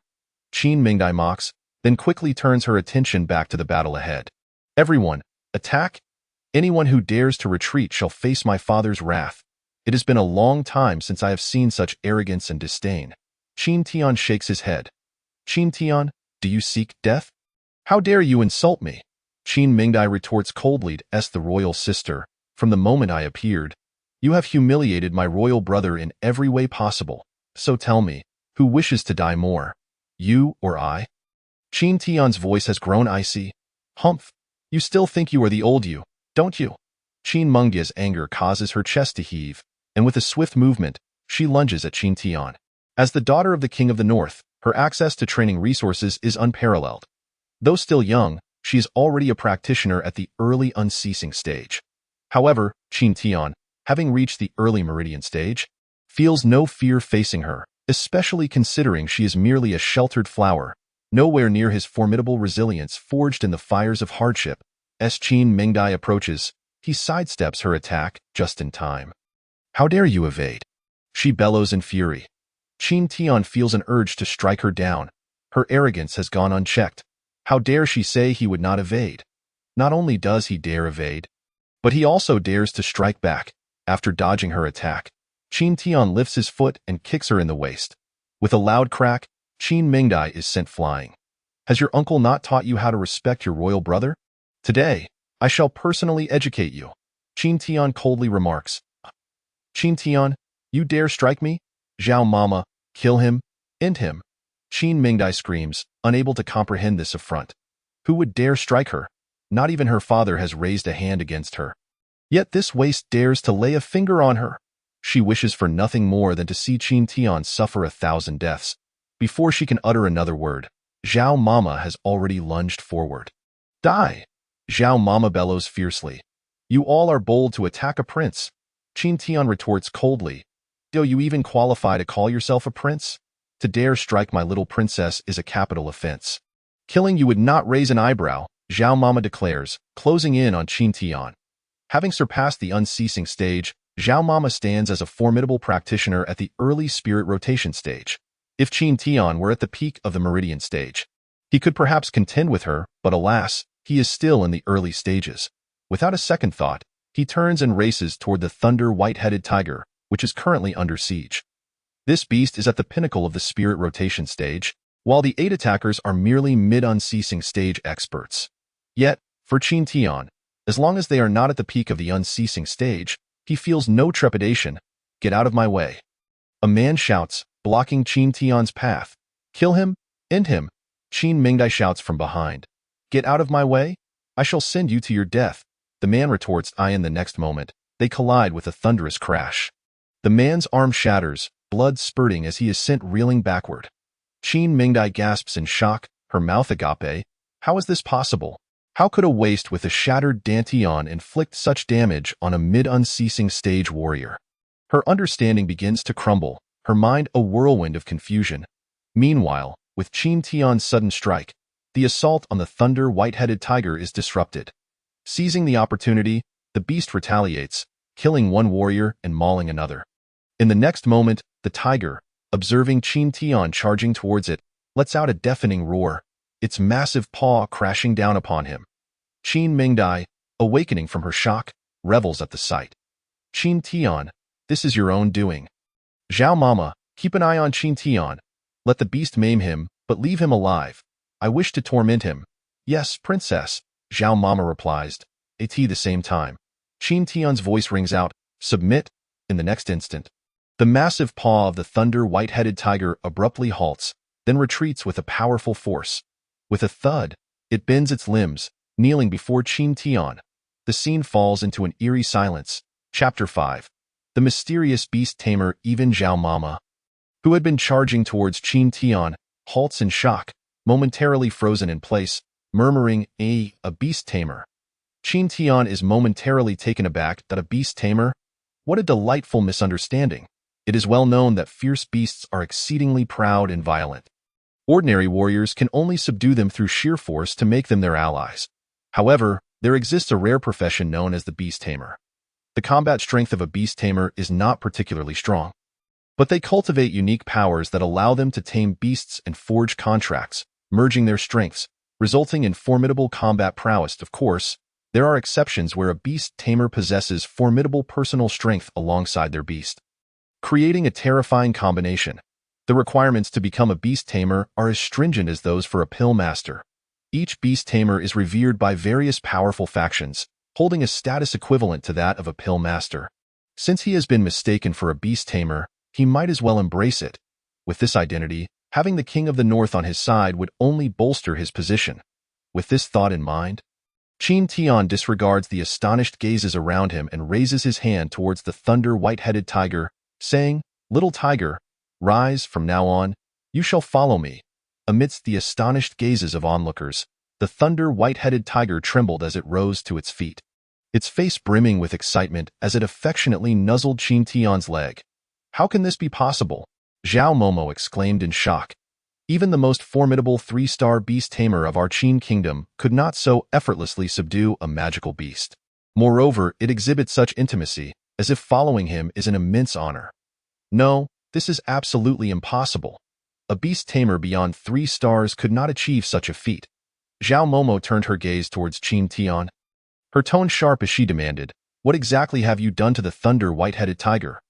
Qin Mingdai mocks, then quickly turns her attention back to the battle ahead. Everyone, attack! Anyone who dares to retreat shall face my father's wrath. It has been a long time since I have seen such arrogance and disdain. Qin Tian shakes his head. Qin Tian, do you seek death? How dare you insult me? Qin Mingdai retorts coldly, as the royal sister. From the moment I appeared, you have humiliated my royal brother in every way possible. So tell me, who wishes to die more? You or I? Qin Tian's voice has grown icy. Humph, you still think you are the old you, don't you? Qin Mengdia's anger causes her chest to heave, and with a swift movement, she lunges at Qin Tian. As the daughter of the King of the North, her access to training resources is unparalleled. Though still young, she is already a practitioner at the early unceasing stage. However, Qin Tian, having reached the early meridian stage, feels no fear facing her, especially considering she is merely a sheltered flower, nowhere near his formidable resilience forged in the fires of hardship. As Qin Mingdai approaches, he sidesteps her attack just in time. How dare you evade? She bellows in fury. Qin Tian feels an urge to strike her down. Her arrogance has gone unchecked. How dare she say he would not evade? Not only does he dare evade, but he also dares to strike back. After dodging her attack, Qin Tian lifts his foot and kicks her in the waist. With a loud crack, Qin Mingdai is sent flying. Has your uncle not taught you how to respect your royal brother? Today, I shall personally educate you. Qin Tian coldly remarks. Qin Tian, you dare strike me? Zhao Mama, kill him, end him. Qin Mingdai screams, unable to comprehend this affront. Who would dare strike her? Not even her father has raised a hand against her. Yet this waste dares to lay a finger on her. She wishes for nothing more than to see Qin Tian suffer 1,000 deaths. Before she can utter another word, Zhao Mama has already lunged forward. Die! Zhao Mama bellows fiercely. You all are bold to attack a prince. Qin Tian retorts coldly. Do you even qualify to call yourself a prince? To dare strike my little princess is a capital offense. Killing you would not raise an eyebrow, Zhao Mama declares, closing in on Qin Tian. Having surpassed the unceasing stage, Zhao Mama stands as a formidable practitioner at the early spirit rotation stage. If Qin Tian were at the peak of the meridian stage, he could perhaps contend with her, but alas, he is still in the early stages. Without a second thought, he turns and races toward the thunder white-headed tiger, which is currently under siege. This beast is at the pinnacle of the spirit rotation stage, while the 8 attackers are merely mid-unceasing stage experts. Yet, for Qin Tian, as long as they are not at the peak of the unceasing stage, he feels no trepidation. Get out of my way. A man shouts, blocking Qin Tian's path. Kill him, end him. Qin Mingdai shouts from behind. Get out of my way? I shall send you to your death. The man retorts, in the next moment, they collide with a thunderous crash. The man's arm shatters, blood spurting as he is sent reeling backward. Qin Mingdai gasps in shock, her mouth agape. How is this possible? How could a waste with a shattered dantian inflict such damage on a mid-unceasing stage warrior? Her understanding begins to crumble, her mind a whirlwind of confusion. Meanwhile, with Qin Tian's sudden strike, the assault on the thunder white-headed tiger is disrupted. Seizing the opportunity, the beast retaliates, killing one warrior and mauling another. In the next moment, the tiger, observing Qin Tian charging towards it, lets out a deafening roar, its massive paw crashing down upon him. Qin Mingdai, awakening from her shock, revels at the sight. Qin Tian, this is your own doing. Zhao Mama, keep an eye on Qin Tian. Let the beast maim him, but leave him alive. I wish to torment him. Yes, princess, Zhao Mama replies. At the same time, Qin Tian's voice rings out, submit. In the next instant, the massive paw of the thunder white-headed tiger abruptly halts, then retreats with a powerful force. With a thud, it bends its limbs, kneeling before Qin Tian. The scene falls into an eerie silence. Chapter 5. The mysterious beast tamer even Zhao Mama, who had been charging towards Qin Tian, halts in shock, momentarily frozen in place, murmuring, a beast tamer. Qin Tian is momentarily taken aback that a beast tamer? What a delightful misunderstanding. It is well known that fierce beasts are exceedingly proud and violent. Ordinary warriors can only subdue them through sheer force to make them their allies. However, there exists a rare profession known as the beast tamer. The combat strength of a beast tamer is not particularly strong, but they cultivate unique powers that allow them to tame beasts and forge contracts, merging their strengths, resulting in formidable combat prowess. Of course, there are exceptions where a beast tamer possesses formidable personal strength alongside their beast, creating a terrifying combination. The requirements to become a beast tamer are as stringent as those for a pill master. Each beast tamer is revered by various powerful factions, holding a status equivalent to that of a pill master. Since he has been mistaken for a beast tamer, he might as well embrace it. With this identity, having the King of the North on his side would only bolster his position. With this thought in mind, Qin Tian disregards the astonished gazes around him and raises his hand towards the thunder white-headed tiger, saying, "Little tiger, rise. From now on, you shall follow me." Amidst the astonished gazes of onlookers, the thunder white-headed tiger trembled as it rose to its feet, its face brimming with excitement as it affectionately nuzzled Qin Tian's leg. "How can this be possible?" Zhao Momo exclaimed in shock. Even the most formidable three-star beast tamer of our Qin kingdom could not so effortlessly subdue a magical beast. Moreover, it exhibits such intimacy, as if following him is an immense honor. No, this is absolutely impossible. A beast tamer beyond 3 stars could not achieve such a feat. Zhao Momo turned her gaze towards Qin Tian, her tone sharp as she demanded, "What exactly have you done to the thunder white-headed tiger?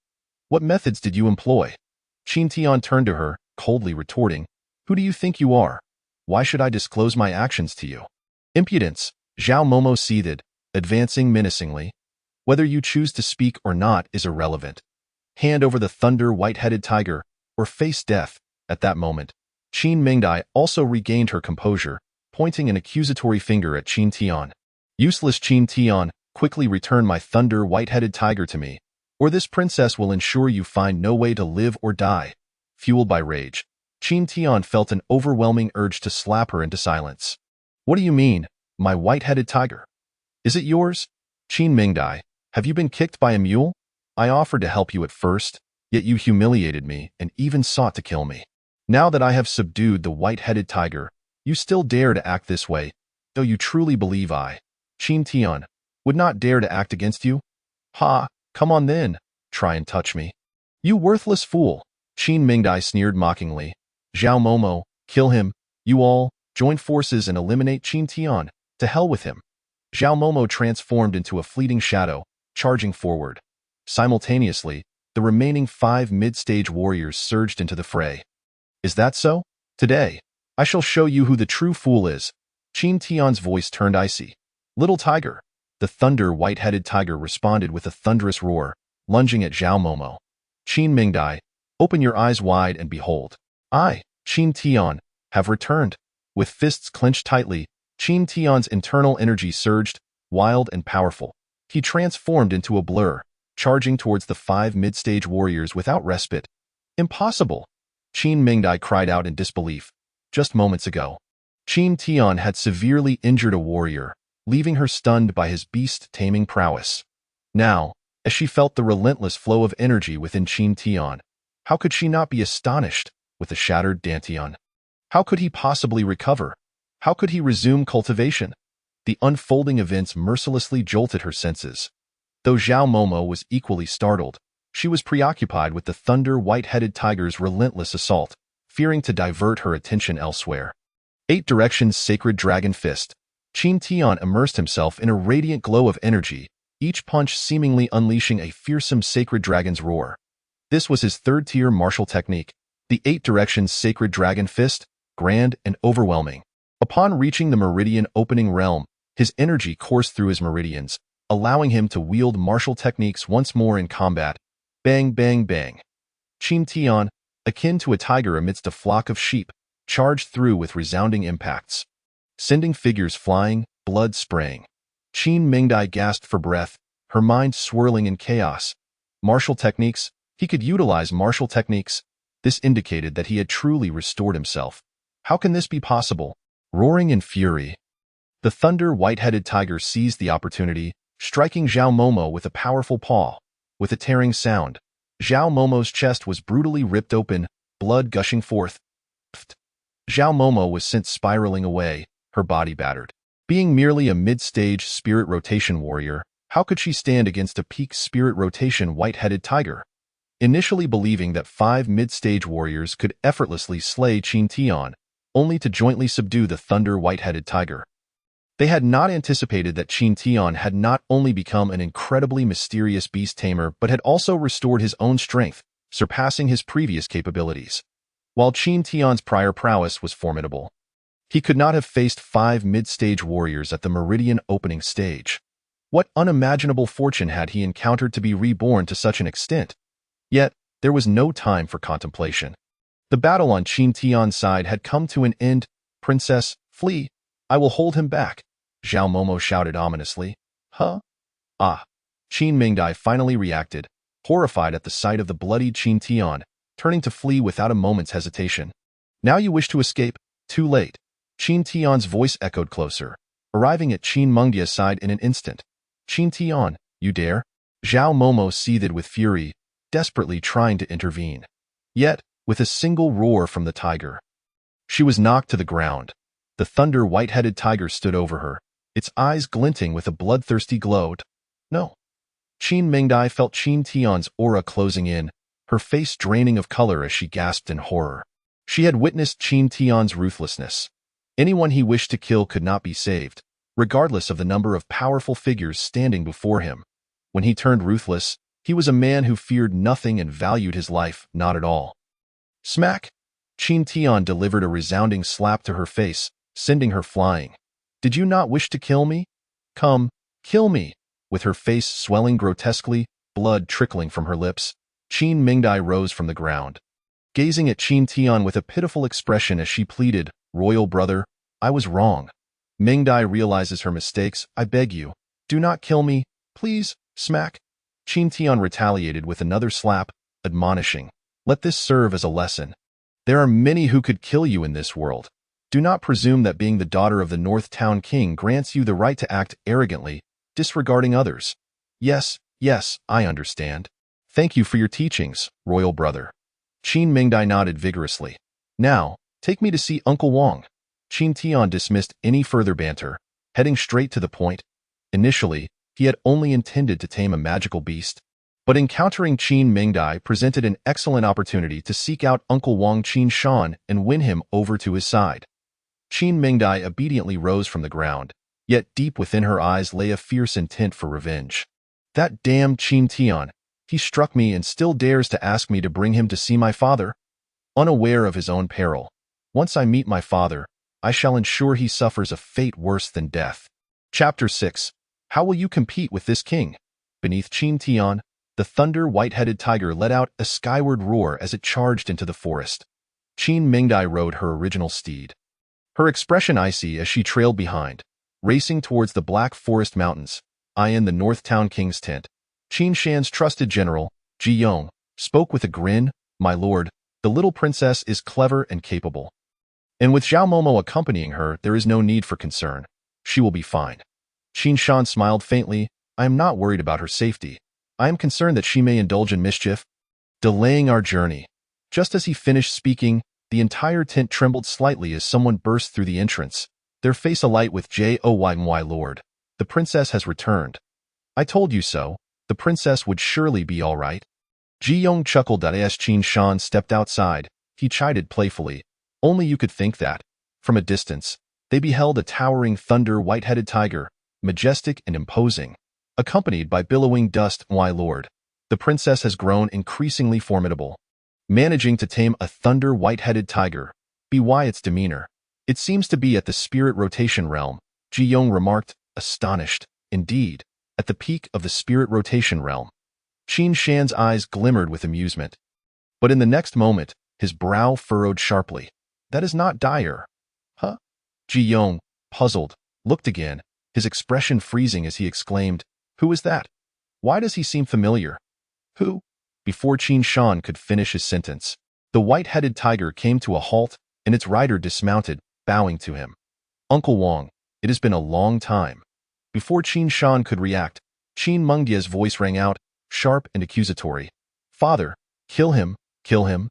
What methods did you employ?" Qin Tian turned to her, coldly retorting, "Who do you think you are? Why should I disclose my actions to you?" "Impudence," Zhao Momo seethed, advancing menacingly. "Whether you choose to speak or not is irrelevant. Hand over the thunder white-headed tiger, or face death." At that moment, Qin Mingdai also regained her composure, pointing an accusatory finger at Qin Tian. "Useless Qin Tian, quickly return my thunder white-headed tiger to me, or this princess will ensure you find no way to live or die." Fueled by rage, Qin Tian felt an overwhelming urge to slap her into silence. "What do you mean, my white-headed tiger? Is it yours? Qin Mingdai, have you been kicked by a mule? I offered to help you at first, yet you humiliated me and even sought to kill me. Now that I have subdued the white-headed tiger, you still dare to act this way, though you truly believe I, Qin Tian, would not dare to act against you? Ha, come on then, try and touch me. You worthless fool." Qin Mingdai sneered mockingly. "Zhao Momo, kill him. You all, join forces and eliminate Qin Tian. To hell with him." Zhao Momo transformed into a fleeting shadow, charging forward. Simultaneously, the remaining 5 mid-stage warriors surged into the fray. "Is that so? Today, I shall show you who the true fool is." Qin Tian's voice turned icy. "Little tiger." The thunder white-headed tiger responded with a thunderous roar, lunging at Zhao Momo. "Qin Mingdai, open your eyes wide and behold. I, Qin Tian, have returned." With fists clenched tightly, Qin Tian's internal energy surged, wild and powerful. He transformed into a blur, charging towards the 5 mid-stage warriors without respite. "Impossible!" Qin Mingdai cried out in disbelief. Just moments ago, Qin Tian had severely injured a warrior, leaving her stunned by his beast-taming prowess. Now, as she felt the relentless flow of energy within Qin Tian, how could she not be astonished with the shattered Dantian? How could he possibly recover? How could he resume cultivation? The unfolding events mercilessly jolted her senses. Though Zhao Momo was equally startled, she was preoccupied with the thunder white-headed tiger's relentless assault, fearing to divert her attention elsewhere. 8 Directions Sacred Dragon Fist. Qin Tian immersed himself in a radiant glow of energy, each punch seemingly unleashing a fearsome sacred dragon's roar. This was his 3rd-tier martial technique, the 8 Directions Sacred Dragon Fist, grand and overwhelming. Upon reaching the meridian opening realm, his energy coursed through his meridians, allowing him to wield martial techniques once more in combat. Bang, bang, bang. Qin Tian, akin to a tiger amidst a flock of sheep, charged through with resounding impacts, sending figures flying, blood spraying. Qin Mingdai gasped for breath, her mind swirling in chaos. Martial techniques? He could utilize martial techniques. This indicated that he had truly restored himself. How can this be possible? Roaring in fury, The thunder white-headed tiger seized the opportunity, striking Zhao Momo with a powerful paw. With a tearing sound, Zhao Momo's chest was brutally ripped open, blood gushing forth. Zhao Momo was sent spiraling away, her body battered. Being merely a mid-stage spirit rotation warrior, how could she stand against a peak spirit rotation white-headed tiger? Initially believing that 5 mid-stage warriors could effortlessly slay Qin Tian, only to jointly subdue the thunder white-headed tiger. They had not anticipated that Qin Tian had not only become an incredibly mysterious beast tamer but had also restored his own strength, surpassing his previous capabilities. While Qin Tian's prior prowess was formidable, he could not have faced 5 mid-stage warriors at the Meridian opening stage. What unimaginable fortune had he encountered to be reborn to such an extent? Yet, there was no time for contemplation. The battle on Qin Tian's side had come to an end. "Princess, flee! I will hold him back," Zhao Momo shouted ominously. "Huh? Ah." Qin Mingdai finally reacted, horrified at the sight of the bloodied Qin Tian, turning to flee without a moment's hesitation. "Now you wish to escape? Too late." Qin Tian's voice echoed closer, arriving at Qin Mengdia's side in an instant. "Qin Tian, you dare?" Zhao Momo seethed with fury, desperately trying to intervene. Yet, with a single roar from the tiger, she was knocked to the ground. The thunder white-headed tiger stood over her, its eyes glinting with a bloodthirsty glow. "No." Qin Mingdai felt Qin Tian's aura closing in, her face draining of color as she gasped in horror. She had witnessed Qin Tian's ruthlessness. Anyone he wished to kill could not be saved, regardless of the number of powerful figures standing before him. When he turned ruthless, he was a man who feared nothing and valued his life not at all. Smack! Qin Tian delivered a resounding slap to her face, sending her flying. "Did you not wish to kill me? Come, kill me!" With her face swelling grotesquely, blood trickling from her lips, Qin Mingdai rose from the ground, gazing at Qin Tian with a pitiful expression as she pleaded, "Royal brother, I was wrong." Mingdai realizes her mistakes. "I beg you, do not kill me, please." Smack! Qin Tian retaliated with another slap, admonishing, "Let this serve as a lesson. There are many who could kill you in this world. Do not presume that being the daughter of the North Town King grants you the right to act arrogantly, disregarding others." Yes, I understand. Thank you for your teachings, royal brother." Qin Mingdai nodded vigorously. "Now, take me to see Uncle Wang." Qin Tian dismissed any further banter, heading straight to the point. Initially, he had only intended to tame a magical beast, but encountering Qin Mingdai presented an excellent opportunity to seek out Uncle Wang Qin Shan and win him over to his side. Qin Mingdai obediently rose from the ground, yet deep within her eyes lay a fierce intent for revenge. "That damned Qin Tian, he struck me and still dares to ask me to bring him to see my father? Unaware of his own peril, once I meet my father, I shall ensure he suffers a fate worse than death." Chapter 6. How will you compete with this king? Beneath Qin Tian, the thunder white-headed tiger let out a skyward roar as it charged into the forest. Qin Mingdai rode her original steed, her expression icy as she trailed behind, racing towards the Black Forest Mountains. Eyeing the North Town King's tent, Qin Shan's trusted general, Ji Yong, spoke with a grin, "My lord, the little princess is clever and capable. And with Zhao Momo accompanying her, there is no need for concern. She will be fine." Qin Shan smiled faintly. "I am not worried about her safety. I am concerned that she may indulge in mischief, delaying our journey." Just as he finished speaking, the entire tent trembled slightly as someone burst through the entrance, their face alight with "Joy, my lord. The princess has returned. I told you so. The princess would surely be all right." Ji Yong chuckled as Qin Shan stepped outside. He chided playfully, "Only you could think that." From a distance, they beheld a towering thunder white-headed tiger, majestic and imposing, accompanied by billowing dust. "My lord, the princess has grown increasingly formidable. Managing to tame a thunder white-headed tiger, be why its demeanor. It seems to be at the spirit rotation realm," Ji Yong remarked, astonished. Indeed, at the peak of the spirit rotation realm. Qin Shan's eyes glimmered with amusement. But in the next moment, his brow furrowed sharply. "That is not dire." "Huh?" Ji Yong, puzzled, looked again, his expression freezing as he exclaimed, "Who is that? Why does he seem familiar?" "Who?" Before Qin Shan could finish his sentence, the white-headed tiger came to a halt, and its rider dismounted, bowing to him. "Uncle Wang, It has been a long time. Before Qin Shan could react, Qin Mengdia's voice rang out, sharp and accusatory. Father, kill him, kill him.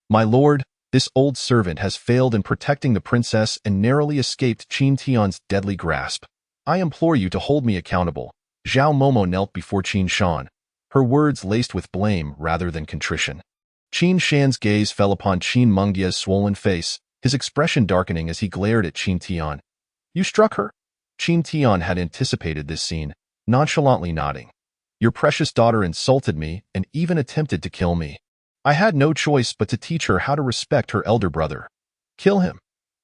My lord, this old servant has failed in protecting the princess and narrowly escaped Qin Tian's deadly grasp. I implore you to hold me accountable. Zhao Momo knelt before Qin Shan, her words laced with blame rather than contrition. Qin Shan's gaze fell upon Qin Mengdia's swollen face, his expression darkening as he glared at Qin Tian. You struck her? Qin Tian had anticipated this scene, nonchalantly nodding. Your precious daughter insulted me and even attempted to kill me. I had no choice but to teach her how to respect her elder brother. Kill him.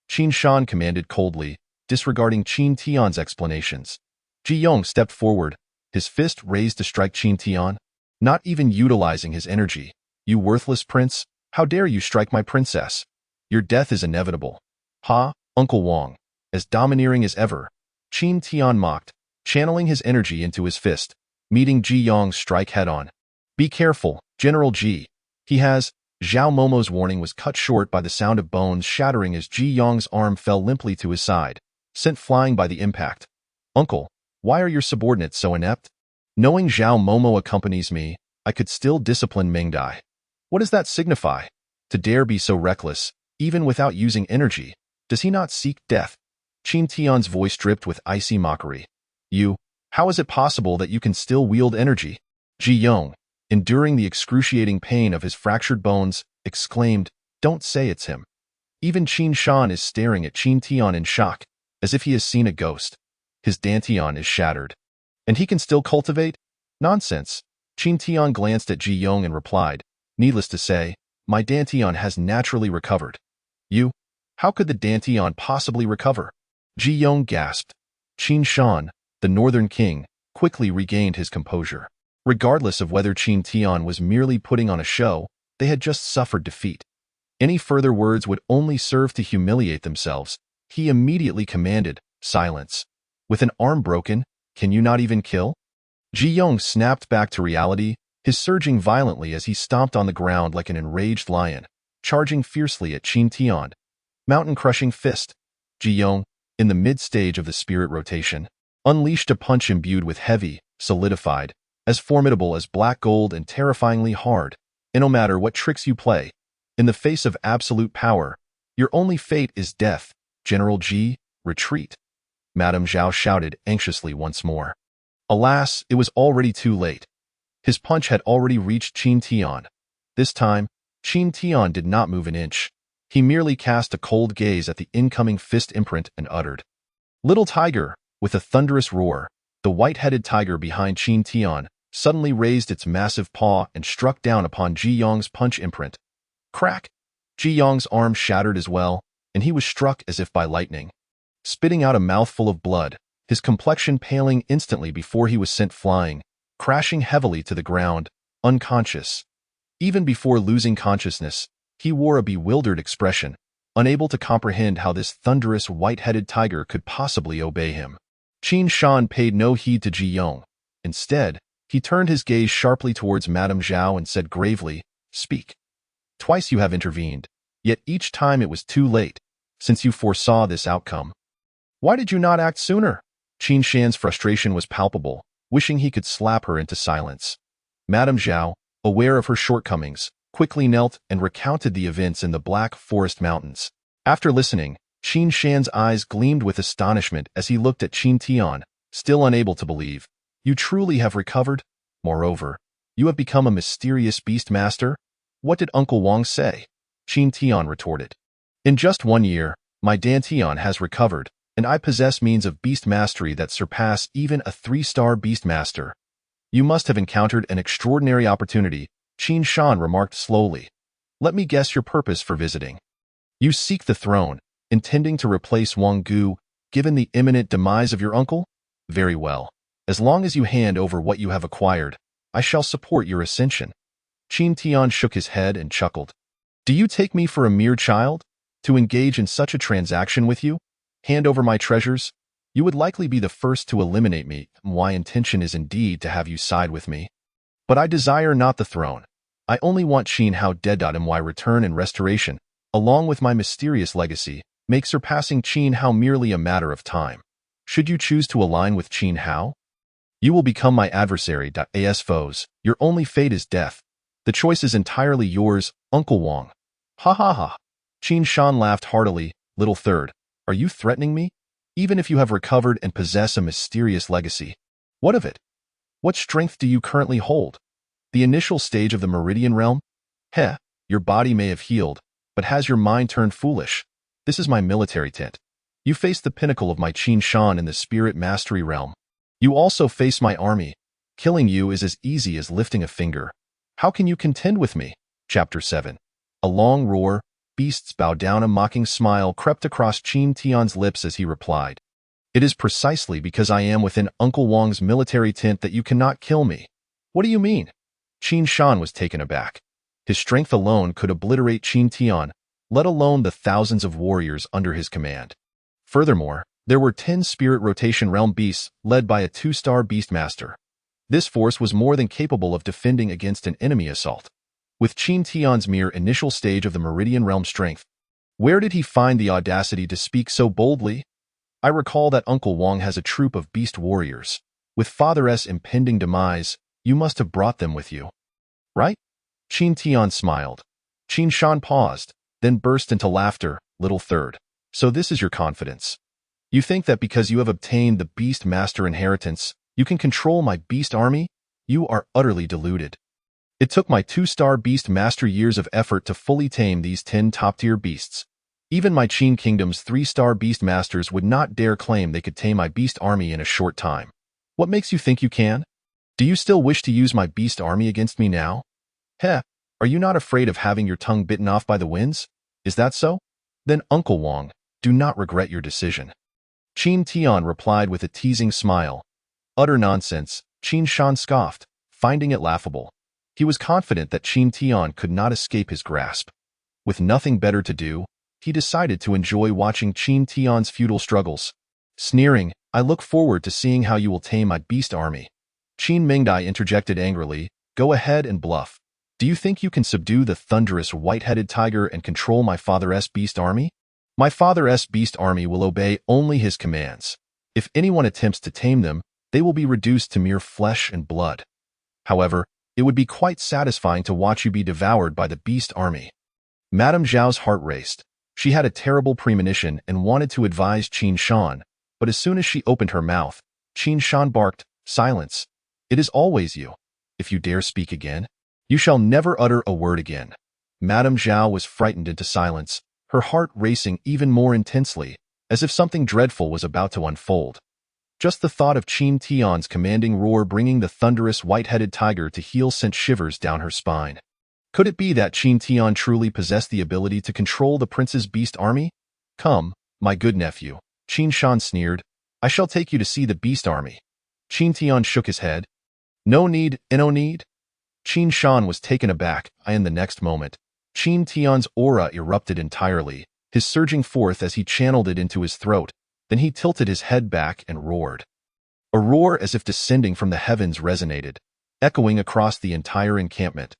Qin Shan commanded coldly, disregarding Qin Tian's explanations. Ji Yong stepped forward, his fist raised to strike Qin Tian, not even utilizing his energy. You worthless prince, how dare you strike my princess? Your death is inevitable. Ha, Uncle Wang. As domineering as ever, Qin Tian mocked, channeling his energy into his fist, meeting Ji Yong's strike head-on. Be careful, General Ji. He has. Zhao Momo's warning was cut short by the sound of bones shattering as Ji Yong's arm fell limply to his side, sent flying by the impact. Uncle, why are your subordinates so inept? Knowing Zhao Momo accompanies me, I could still discipline Meng Dai. What does that signify? To dare be so reckless, even without using energy, does he not seek death? Qin Tian's voice dripped with icy mockery. How is it possible that you can still wield energy? Ji Yong, enduring the excruciating pain of his fractured bones, exclaimed, Don't say it's him. Even Qin Shan is staring at Qin Tian in shock, as if he has seen a ghost. His dantian is shattered. And he can still cultivate? Nonsense. Qin Tian glanced at Ji Yong and replied, Needless to say, my dantian has naturally recovered. How could the dantian possibly recover? Ji Yong gasped. Qin Shan, the Northern King, quickly regained his composure. Regardless of whether Qin Tian was merely putting on a show, they had just suffered defeat. Any further words would only serve to humiliate themselves. He immediately commanded, Silence. With an arm broken, can you not even kill? Ji Yong snapped back to reality, his surging violently as he stomped on the ground like an enraged lion, charging fiercely at Qin Tian. Mountain-crushing fist. Ji Yong, in the mid-stage of the spirit rotation, unleashed a punch imbued with heavy, solidified, as formidable as black gold and terrifyingly hard. And no matter what tricks you play, in the face of absolute power, your only fate is death. General Ji, retreat. Madame Zhao shouted anxiously once more. Alas, it was already too late. His punch had already reached Qin Tian. This time, Qin Tian did not move an inch. He merely cast a cold gaze at the incoming fist imprint and uttered, Little tiger, with a thunderous roar. The white-headed tiger behind Qin Tian suddenly raised its massive paw and struck down upon Ji Yong's punch imprint. Crack! Ji Yong's arm shattered as well, and he was struck as if by lightning. Spitting out a mouthful of blood, his complexion paling instantly before he was sent flying, crashing heavily to the ground, unconscious. Even before losing consciousness, he wore a bewildered expression, unable to comprehend how this thunderous white-headed tiger could possibly obey him. Qin Shan paid no heed to Ji Yong. Instead, he turned his gaze sharply towards Madame Zhao and said gravely, Speak. Twice you have intervened, yet each time it was too late, since you foresaw this outcome. Why did you not act sooner? Qin Shan's frustration was palpable, wishing he could slap her into silence. Madame Zhao, aware of her shortcomings, quickly knelt and recounted the events in the Black Forest Mountains. After listening, Qin Shan's eyes gleamed with astonishment as he looked at Qin Tian, still unable to believe. You truly have recovered? Moreover, you have become a mysterious beast master? What did Uncle Wang say? Qin Tian retorted. In just 1 year, my dantian has recovered, and I possess means of beast mastery that surpass even a 3-star beast master. You must have encountered an extraordinary opportunity, Qin Shan remarked slowly. Let me guess your purpose for visiting. You seek the throne, intending to replace Wang Gu, given the imminent demise of your uncle? Very well. As long as you hand over what you have acquired, I shall support your ascension. Qin Tian shook his head and chuckled. Do you take me for a mere child? To engage in such a transaction with you? Hand over my treasures? You would likely be the first to eliminate me. My intention is indeed to have you side with me. But I desire not the throne. I only want Qin Hao Dead.My return and restoration, along with my mysterious legacy, make surpassing Qin Hao merely a matter of time. Should you choose to align with Qin Hao, you will become my adversary. As foes, your only fate is death. The choice is entirely yours, Uncle Wang. Ha ha ha. Qin Shan laughed heartily. Little third, are you threatening me? Even if you have recovered and possess a mysterious legacy. What of it? What strength do you currently hold? The initial stage of the Meridian Realm? Heh, your body may have healed, but has your mind turned foolish? This is my military tent. You face the pinnacle of my Qin Shan in the Spirit Mastery Realm. You also face my army. Killing you is as easy as lifting a finger. How can you contend with me? Chapter 7. A long roar, beasts bow down. A mocking smile crept across Qin Tian's lips as he replied. It is precisely because I am within Uncle Wang's military tent that you cannot kill me. What do you mean? Qin Shan was taken aback. His strength alone could obliterate Qin Tian, let alone the thousands of warriors under his command. Furthermore, there were 10 Spirit Rotation Realm beasts led by a 2-star Beastmaster. This force was more than capable of defending against an enemy assault. With Qin Tian's mere initial stage of the Meridian Realm strength, where did he find the audacity to speak so boldly? I recall that Uncle Wang has a troop of beast warriors. With Father's impending demise, you must have brought them with you. Right? Qin Tian smiled. Qin Shan paused, then burst into laughter. Little third. So this is your confidence. You think that because you have obtained the Beast Master inheritance, you can control my beast army? You are utterly deluded. It took my 2-star Beast Master years of effort to fully tame these 10 top-tier beasts. Even my Qin Kingdom's 3-star Beast Masters would not dare claim they could tame my beast army in a short time. What makes you think you can? Do you still wish to use my beast army against me now? Heh, are you not afraid of having your tongue bitten off by the winds? Is that so? Then, Uncle Wang, do not regret your decision. Qin Tian replied with a teasing smile. Utter nonsense, Qin Shan scoffed, finding it laughable. He was confident that Qin Tian could not escape his grasp. With nothing better to do, he decided to enjoy watching Qin Tian's futile struggles. Sneering, I look forward to seeing how you will tame my beast army. Qin Mingdai interjected angrily, go ahead and bluff. Do you think you can subdue the thunderous white-headed tiger and control my father's beast army? My father's beast army will obey only his commands. If anyone attempts to tame them, they will be reduced to mere flesh and blood. However, it would be quite satisfying to watch you be devoured by the beast army. Madame Zhao's heart raced. She had a terrible premonition and wanted to advise Qin Shan, but as soon as she opened her mouth, Qin Shan barked, silence. It is always you. If you dare speak again, you shall never utter a word again. Madame Zhao was frightened into silence, her heart racing even more intensely, as if something dreadful was about to unfold. Just the thought of Qin Tian's commanding roar bringing the thunderous white-headed tiger to heel sent shivers down her spine. Could it be that Qin Tian truly possessed the ability to control the prince's beast army? Come, my good nephew, Qin Shan sneered. I shall take you to see the beast army. Qin Tian shook his head. No need, no need. Qin Shan was taken aback, and in the next moment, Qin Tian's aura erupted entirely, his surging forth as he channeled it into his throat. Then he tilted his head back and roared. A roar as if descending from the heavens resonated, echoing across the entire encampment.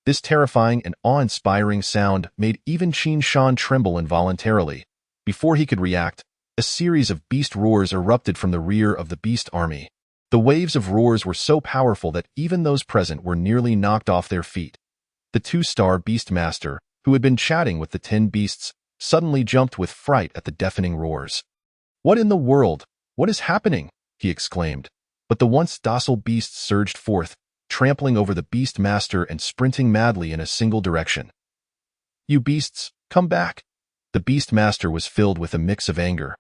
This terrifying and awe-inspiring sound made even Qin Shan tremble involuntarily. Before he could react, a series of beast roars erupted from the rear of the beast army. The waves of roars were so powerful that even those present were nearly knocked off their feet. The 2-star Beastmaster, who had been chatting with the 10 beasts, suddenly jumped with fright at the deafening roars. What in the world? What is happening? He exclaimed. But the once docile beasts surged forth, trampling over the Beastmaster and sprinting madly in a single direction. You beasts, come back! The Beastmaster was filled with a mix of anger,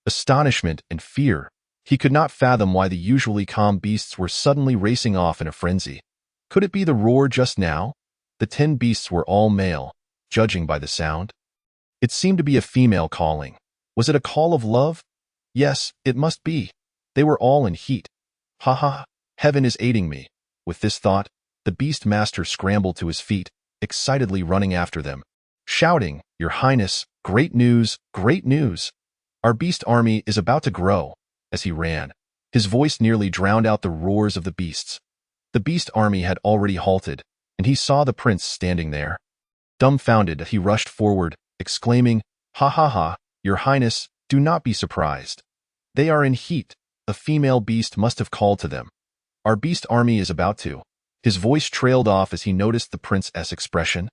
astonishment, and fear. He could not fathom why the usually calm beasts were suddenly racing off in a frenzy. Could it be the roar just now? The 10 beasts were all male, judging by the sound. It seemed to be a female calling. Was it a call of love? Yes, it must be. They were all in heat. Ha ha, heaven is aiding me. With this thought, the Beastmaster scrambled to his feet, excitedly running after them, shouting, Your Highness, great news, great news. Our beast army is about to grow. As he ran, his voice nearly drowned out the roars of the beasts. The beast army had already halted, and he saw the prince standing there. Dumbfounded, he rushed forward, exclaiming, Ha ha ha, Your Highness, do not be surprised. They are in heat. A female beast must have called to them. Our beast army is about to. His voice trailed off as he noticed the prince's expression,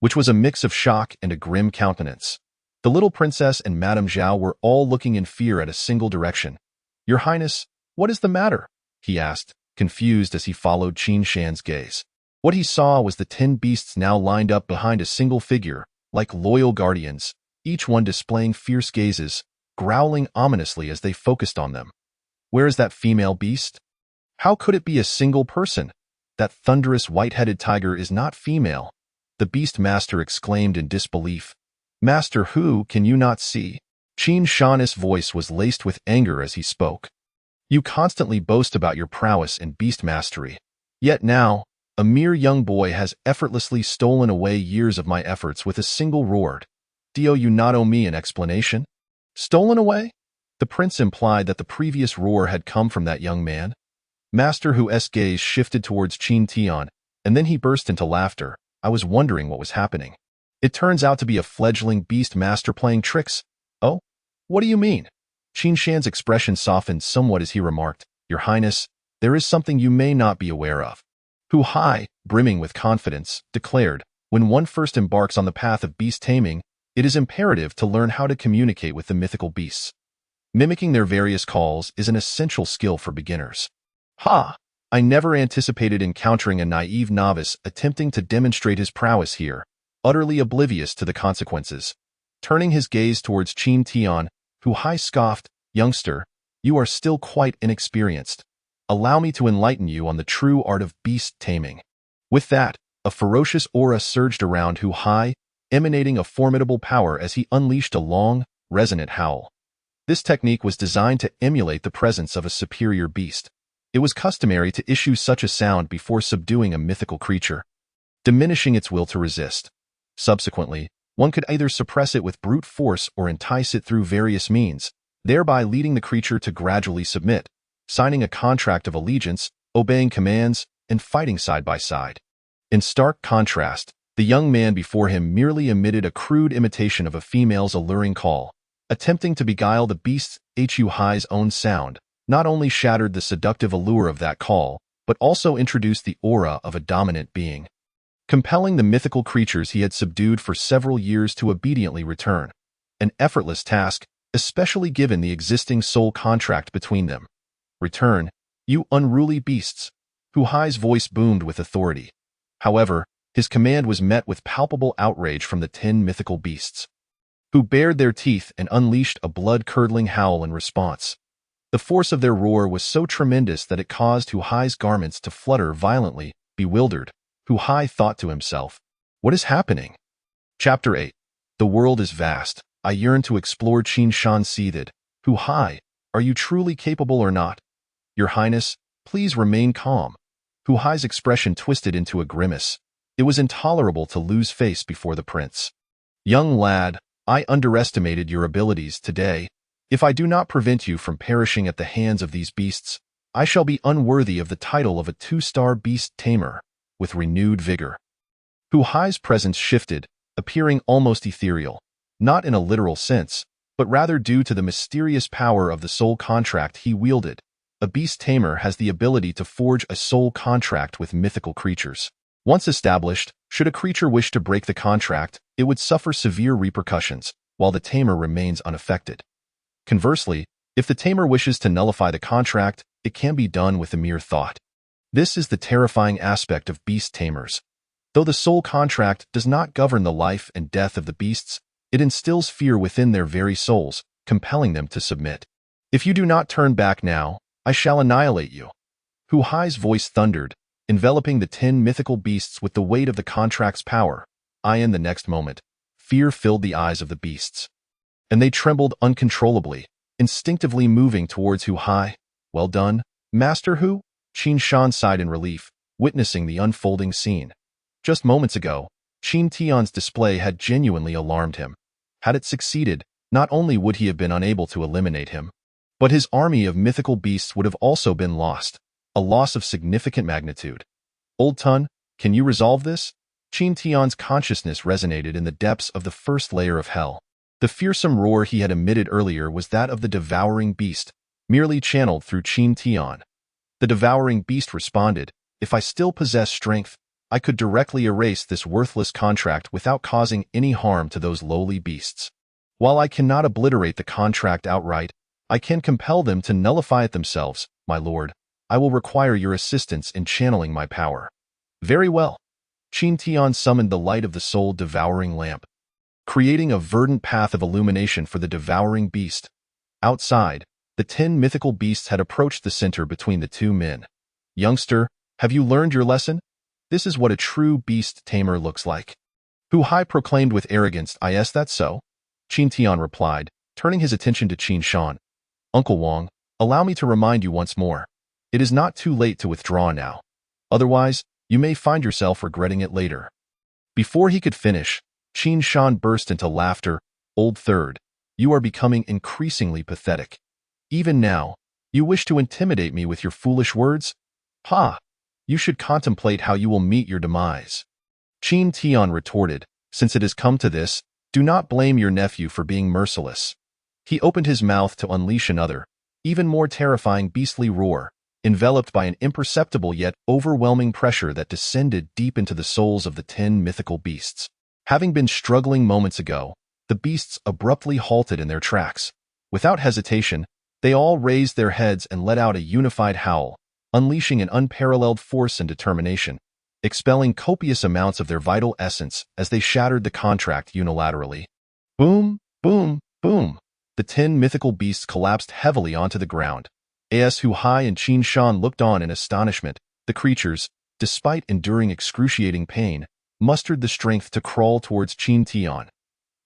which was a mix of shock and a grim countenance. The little princess and Madame Zhao were all looking in fear at a single direction. "Your Highness, what is the matter?" he asked, confused as he followed Qin Shan's gaze. What he saw was the 10 beasts now lined up behind a single figure, like loyal guardians, each one displaying fierce gazes, growling ominously as they focused on them. Where is that female beast? How could it be a single person? That thunderous white-headed tiger is not female. The beast master exclaimed in disbelief. "Master Hu, can you not see?" Qin Shan's voice was laced with anger as he spoke. "You constantly boast about your prowess and beast mastery. Yet now, a mere young boy has effortlessly stolen away years of my efforts with a single roar. Do you not owe me an explanation?" "Stolen away?" The prince implied that the previous roar had come from that young man. Master Hu's gaze shifted towards Qin Tian, and then he burst into laughter. "I was wondering what was happening. It turns out to be a fledgling beast master playing tricks." "Oh? What do you mean?" Qin Shan's expression softened somewhat as he remarked, "Your Highness, there is something you may not be aware of." Hu Hai, brimming with confidence, declared, "When one first embarks on the path of beast taming, it is imperative to learn how to communicate with the mythical beasts. Mimicking their various calls is an essential skill for beginners." "Ha! I never anticipated encountering a naive novice attempting to demonstrate his prowess here, utterly oblivious to the consequences." Turning his gaze towards Qin Tian, Hu Hai scoffed, "Youngster, you are still quite inexperienced. Allow me to enlighten you on the true art of beast taming." With that, a ferocious aura surged around Hu Hai, emanating a formidable power as he unleashed a long, resonant howl. This technique was designed to emulate the presence of a superior beast. It was customary to issue such a sound before subduing a mythical creature, diminishing its will to resist. Subsequently, one could either suppress it with brute force or entice it through various means, thereby leading the creature to gradually submit, signing a contract of allegiance, obeying commands, and fighting side by side. In stark contrast, the young man before him merely emitted a crude imitation of a female's alluring call. Attempting to beguile the beast's Hu Hai's own sound not only shattered the seductive allure of that call, but also introduced the aura of a dominant being, compelling the mythical creatures he had subdued for several years to obediently return. An effortless task, especially given the existing soul contract between them. "Return, you unruly beasts." Hu Hai's voice boomed with authority. However, his command was met with palpable outrage from the 10 mythical beasts, who bared their teeth and unleashed a blood-curdling howl in response. The force of their roar was so tremendous that it caused Hu Hai's garments to flutter violently. Bewildered, Hu Hai thought to himself, "What is happening?" Chapter 8. The world is vast. I yearn to explore. Qin Shan seethed. "Hu Hai, are you truly capable or not?" "Your Highness, please remain calm." Hu Hai's expression twisted into a grimace. It was intolerable to lose face before the prince. "Young lad, I underestimated your abilities today. If I do not prevent you from perishing at the hands of these beasts, I shall be unworthy of the title of a 2-star beast tamer." With renewed vigor, Hu Hai's presence shifted, appearing almost ethereal, not in a literal sense, but rather due to the mysterious power of the soul contract he wielded. A beast tamer has the ability to forge a soul contract with mythical creatures. Once established, should a creature wish to break the contract, it would suffer severe repercussions, while the tamer remains unaffected. Conversely, if the tamer wishes to nullify the contract, it can be done with a mere thought. This is the terrifying aspect of beast tamers. Though the soul contract does not govern the life and death of the beasts, it instills fear within their very souls, compelling them to submit. "If you do not turn back now, I shall annihilate you." Hu Hai's voice thundered, enveloping the 10 mythical beasts with the weight of the contract's power. In the next moment, fear filled the eyes of the beasts, and they trembled uncontrollably, instinctively moving towards Hu Hai. "Well done, Master Hu," Qin Shan sighed in relief, witnessing the unfolding scene. Just moments ago, Qin Tian's display had genuinely alarmed him. Had it succeeded, not only would he have been unable to eliminate him, but his army of mythical beasts would have also been lost, a loss of significant magnitude. "Old Tun, can you resolve this?" Qin Tian's consciousness resonated in the depths of the first layer of hell. The fearsome roar he had emitted earlier was that of the devouring beast, merely channeled through Qin Tian. The devouring beast responded, "If I still possess strength, I could directly erase this worthless contract without causing any harm to those lowly beasts. While I cannot obliterate the contract outright, I can compel them to nullify it themselves, my lord. I will require your assistance in channeling my power." Very well. Qin Tian summoned the light of the soul-devouring lamp, creating a verdant path of illumination for the devouring beast. Outside, the 10 mythical beasts had approached the center between the two men. "Youngster, have you learned your lesson? This is what a true beast tamer looks like." Hu Hai proclaimed with arrogance, "Yes, that's so." Qin Tian replied, turning his attention to Qin Shan. "Uncle Wang, allow me to remind you once more. It is not too late to withdraw now. Otherwise, you may find yourself regretting it later." Before he could finish, Qin Shan burst into laughter. "Old third, you are becoming increasingly pathetic. Even now, you wish to intimidate me with your foolish words? Ha! You should contemplate how you will meet your demise." Qin Tian retorted, "Since it has come to this, do not blame your nephew for being merciless." He opened his mouth to unleash another, even more terrifying beastly roar, enveloped by an imperceptible yet overwhelming pressure that descended deep into the souls of the 10 mythical beasts. Having been struggling moments ago, the beasts abruptly halted in their tracks. Without hesitation, they all raised their heads and let out a unified howl, unleashing an unparalleled force and determination, expelling copious amounts of their vital essence as they shattered the contract unilaterally. Boom, boom, boom. The 10 mythical beasts collapsed heavily onto the ground. As Hu Hai and Qin Shan looked on in astonishment, the creatures, despite enduring excruciating pain, mustered the strength to crawl towards Qin Tian.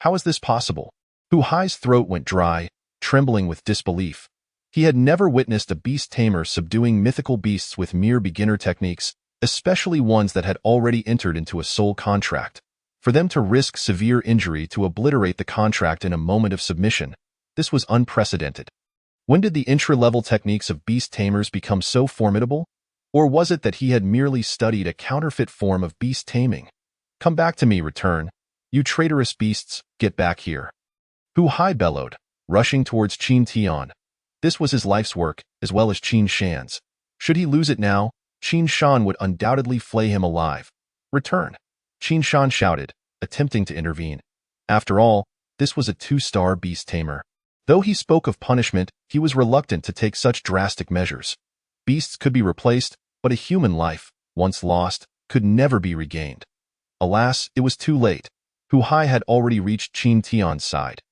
How is this possible? Hu Hai's throat went dry, trembling with disbelief. He had never witnessed a beast tamer subduing mythical beasts with mere beginner techniques, especially ones that had already entered into a soul contract. For them to risk severe injury to obliterate the contract in a moment of submission, this was unprecedented. When did the intra-level techniques of beast tamers become so formidable? Or was it that he had merely studied a counterfeit form of beast taming? "Come back to me, return. You traitorous beasts, get back here." Hu Hai bellowed, rushing towards Qin Tian. This was his life's work, as well as Qin Shan's. Should he lose it now, Qin Shan would undoubtedly flay him alive. "Return," Qin Shan shouted, attempting to intervene. After all, this was a 2-star beast tamer. Though he spoke of punishment, he was reluctant to take such drastic measures. Beasts could be replaced, but a human life, once lost, could never be regained. Alas, it was too late. Hu Hai had already reached Qin Tian's side.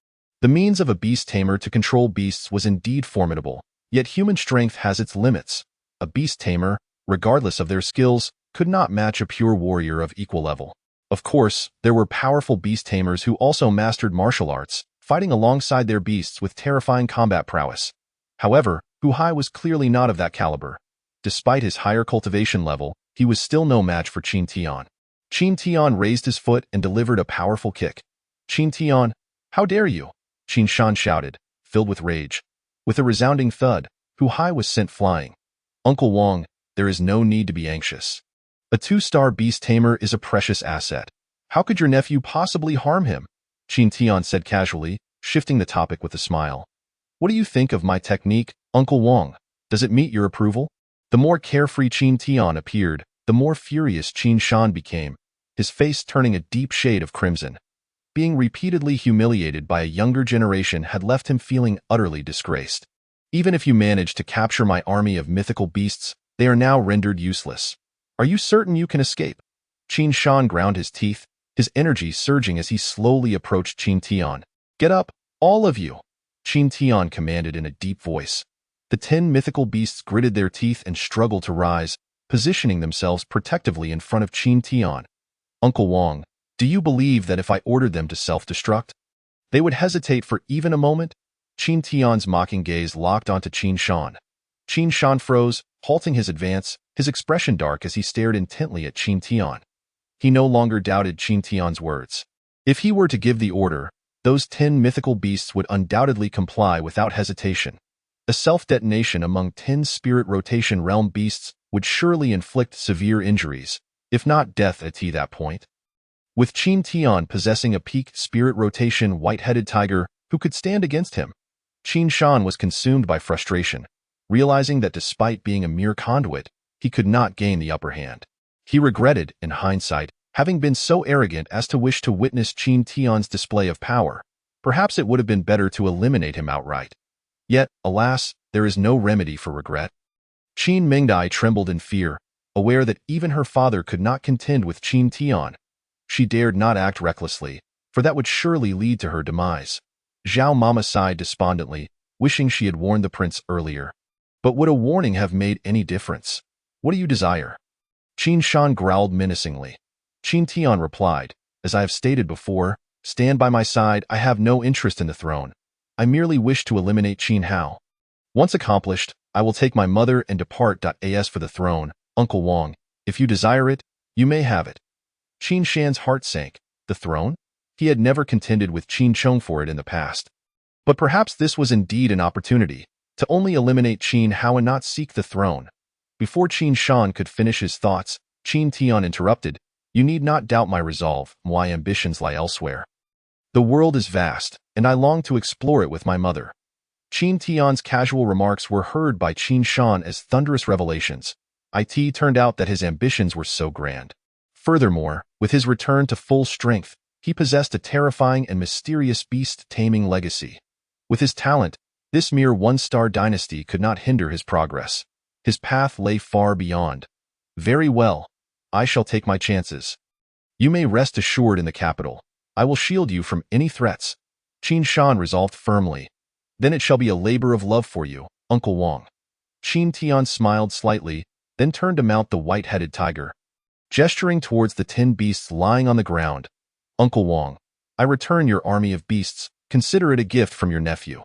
The means of a beast tamer to control beasts was indeed formidable, yet human strength has its limits. A beast tamer, regardless of their skills, could not match a pure warrior of equal level. Of course, there were powerful beast tamers who also mastered martial arts, fighting alongside their beasts with terrifying combat prowess. However, Hu Hai was clearly not of that caliber. Despite his higher cultivation level, he was still no match for Qin Tian. Qin Tian raised his foot and delivered a powerful kick. "Qin Tian, how dare you?" Qin Shan shouted, filled with rage. With a resounding thud, Hu Hai was sent flying. "Uncle Wang, there is no need to be anxious. A 2-star beast tamer is a precious asset. How could your nephew possibly harm him?" Qin Tian said casually, shifting the topic with a smile. "What do you think of my technique, Uncle Wang? Does it meet your approval?" The more carefree Qin Tian appeared, the more furious Qin Shan became, his face turning a deep shade of crimson. Being repeatedly humiliated by a younger generation had left him feeling utterly disgraced. "Even if you manage to capture my army of mythical beasts, they are now rendered useless. Are you certain you can escape?" Qin Shan ground his teeth, his energy surging as he slowly approached Qin Tian. "Get up, all of you!" Qin Tian commanded in a deep voice. The 10 mythical beasts gritted their teeth and struggled to rise, positioning themselves protectively in front of Qin Tian. "Uncle Wang, do you believe that if I ordered them to self-destruct, they would hesitate for even a moment?" Qin Tian's mocking gaze locked onto Qin Shan. Qin Shan froze, halting his advance, his expression dark as he stared intently at Qin Tian. He no longer doubted Qin Tian's words. If he were to give the order, those 10 mythical beasts would undoubtedly comply without hesitation. A self-detonation among 10 spirit rotation realm beasts would surely inflict severe injuries, if not death at that point. with Qin Tian possessing a peak spirit rotation white-headed tiger who could stand against him. Qin Shan was consumed by frustration, realizing that despite being a mere conduit, he could not gain the upper hand. He regretted, in hindsight, having been so arrogant as to wish to witness Qin Tian's display of power. Perhaps it would have been better to eliminate him outright. Yet, alas, there is no remedy for regret. Qin Mingdai trembled in fear, aware that even her father could not contend with Qin Tian. She dared not act recklessly, for that would surely lead to her demise. Zhao Mama sighed despondently, wishing she had warned the prince earlier. But would a warning have made any difference? What do you desire? Qin Shan growled menacingly. Qin Tian replied, as I have stated before, stand by my side. I have no interest in the throne. I merely wish to eliminate Qin Hao. Once accomplished, I will take my mother and depart. As for the throne, Uncle Wang, if you desire it, you may have it. Qin Shan's heart sank. The throne? He had never contended with Qin Chong for it in the past. But perhaps this was indeed an opportunity, to only eliminate Qin Hao and not seek the throne. Before Qin Shan could finish his thoughts, Qin Tian interrupted, you need not doubt my resolve. My ambitions lie elsewhere. The world is vast, and I long to explore it with my mother. Qin Tian's casual remarks were heard by Qin Shan as thunderous revelations. It turned out that his ambitions were so grand. Furthermore, with his return to full strength, he possessed a terrifying and mysterious beast-taming legacy. With his talent, this mere one-star dynasty could not hinder his progress. His path lay far beyond. Very well. I shall take my chances. You may rest assured in the capital. I will shield you from any threats. Qin Shan resolved firmly. Then it shall be a labor of love for you, Uncle Wang. Qin Tian smiled slightly, then turned to mount the white-headed tiger. Gesturing towards the 10 beasts lying on the ground, Uncle Wang, I return your army of beasts. Consider it a gift from your nephew.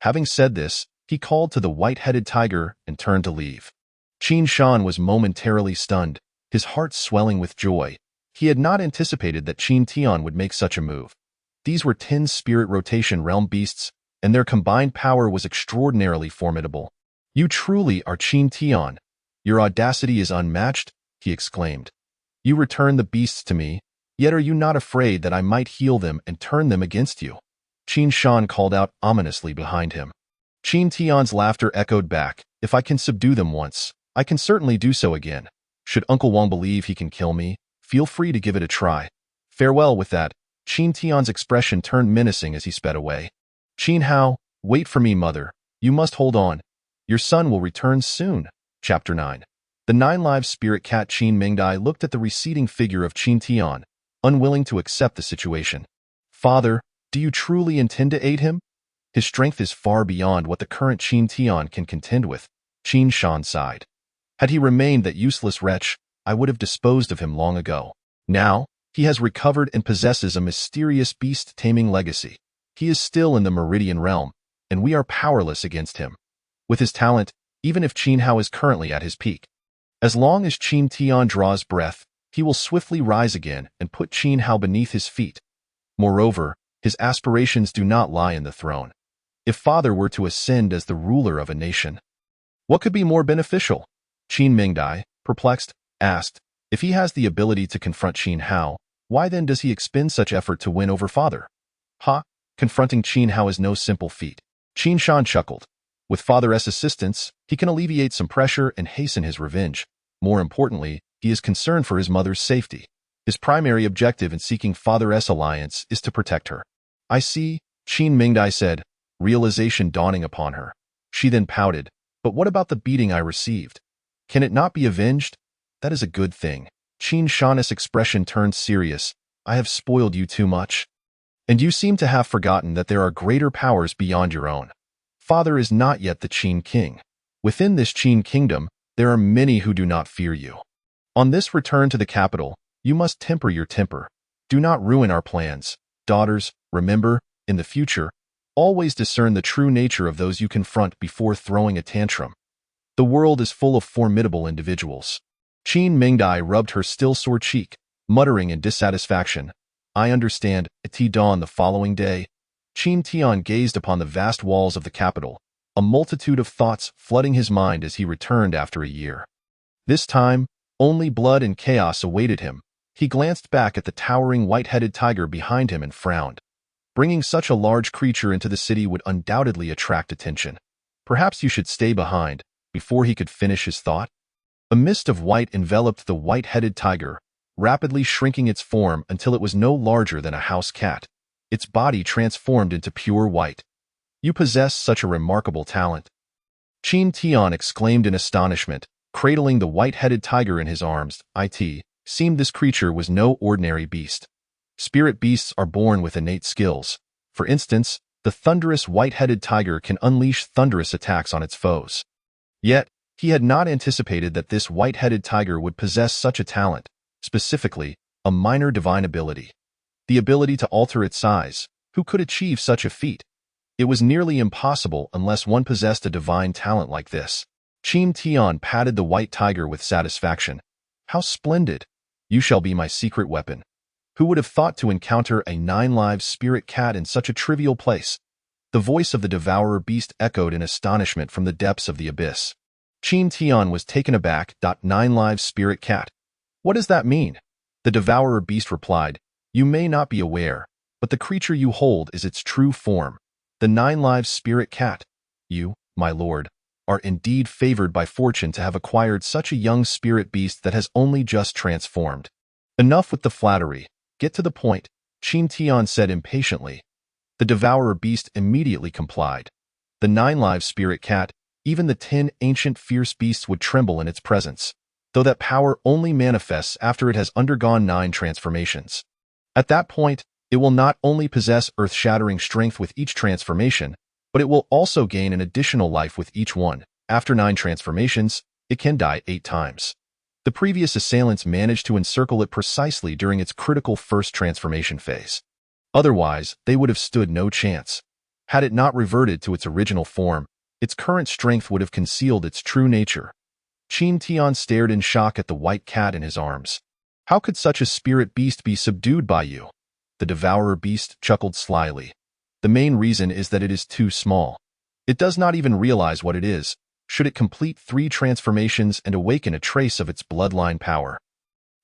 Having said this, he called to the white-headed tiger and turned to leave. Qin Shan was momentarily stunned, his heart swelling with joy. He had not anticipated that Qin Tian would make such a move. These were 10 spirit rotation realm beasts, and their combined power was extraordinarily formidable. You truly are Qin Tian. Your audacity is unmatched, he exclaimed. You return the beasts to me, yet are you not afraid that I might heal them and turn them against you? Qin Shan called out ominously behind him. Qin Tian's laughter echoed back. If I can subdue them once, I can certainly do so again. Should Uncle Wang believe he can kill me, feel free to give it a try. Farewell. With that, Qin Tian's expression turned menacing as he sped away. Qin Hao, wait for me, mother. You must hold on. Your son will return soon. Chapter 9. The 9-live spirit cat Qin Mingdai looked at the receding figure of Qin Tian, unwilling to accept the situation. Father, do you truly intend to aid him? His strength is far beyond what the current Qin Tian can contend with. Qin Shan sighed. Had he remained that useless wretch, I would have disposed of him long ago. Now, he has recovered and possesses a mysterious beast-taming legacy. He is still in the Meridian realm, and we are powerless against him. With his talent, even if Qin Hao is currently at his peak. As long as Qin Tian draws breath, he will swiftly rise again and put Qin Hao beneath his feet. Moreover, his aspirations do not lie in the throne. If father were to ascend as the ruler of a nation, what could be more beneficial? Qin Mingdai, perplexed, asked, if he has the ability to confront Qin Hao, why then does he expend such effort to win over father? Confronting Qin Hao is no simple feat. Qin Shan chuckled. With father's assistance, he can alleviate some pressure and hasten his revenge. More importantly, he is concerned for his mother's safety. His primary objective in seeking father's alliance is to protect her. I see, Qin Mingdai said, realization dawning upon her. She then pouted, but what about the beating I received? Can it not be avenged? That is a good thing. Qin Shan's expression turned serious. I have spoiled you too much. And you seem to have forgotten that there are greater powers beyond your own. Father is not yet the Qin king. Within this Qin kingdom, there are many who do not fear you. On this return to the capital, you must temper your temper. Do not ruin our plans. Daughters, remember, in the future, always discern the true nature of those you confront before throwing a tantrum. The world is full of formidable individuals. Qin Mingdai rubbed her still sore cheek, muttering in dissatisfaction. I understand. At dawn the following day, Qin Tian gazed upon the vast walls of the capital, a multitude of thoughts flooding his mind as he returned after a year. This time, only blood and chaos awaited him. He glanced back at the towering white-headed tiger behind him and frowned. Bringing such a large creature into the city would undoubtedly attract attention. Perhaps you should stay behind. Before he could finish his thought, a mist of white enveloped the white-headed tiger, rapidly shrinking its form until it was no larger than a house cat. Its body transformed into pure white. You possess such a remarkable talent. Qin Tian exclaimed in astonishment, cradling the white-headed tiger in his arms. It seemed this creature was no ordinary beast. Spirit beasts are born with innate skills. For instance, the thunderous white-headed tiger can unleash thunderous attacks on its foes. Yet, he had not anticipated that this white-headed tiger would possess such a talent, specifically, a minor divine ability. The ability to alter its size. Who could achieve such a feat? It was nearly impossible unless one possessed a divine talent like this. Qin Tian patted the white tiger with satisfaction. How splendid! You shall be my secret weapon. Who would have thought to encounter a 9-live spirit cat in such a trivial place? The voice of the devourer beast echoed in astonishment from the depths of the abyss. Qin Tian was taken aback. 9-live spirit cat. What does that mean? The devourer beast replied, You may not be aware, but the creature you hold is its true form. The 9-live spirit cat. You, my lord, are indeed favored by fortune to have acquired such a young spirit beast that has only just transformed. Enough with the flattery. Get to the point, Qin Tian said impatiently. The devourer beast immediately complied. The 9-live spirit cat, even the 10 ancient fierce beasts would tremble in its presence, though that power only manifests after it has undergone 9 transformations. At that point, it will not only possess earth-shattering strength with each transformation, but it will also gain an additional life with each one. After 9 transformations, it can die 8 times. The previous assailants managed to encircle it precisely during its critical first transformation phase. Otherwise, they would have stood no chance. Had it not reverted to its original form, its current strength would have concealed its true nature. Qin Tian stared in shock at the white cat in his arms. How could such a spirit beast be subdued by you? The devourer beast chuckled slyly. The main reason is that it is too small. It does not even realize what it is, should it complete 3 transformations and awaken a trace of its bloodline power.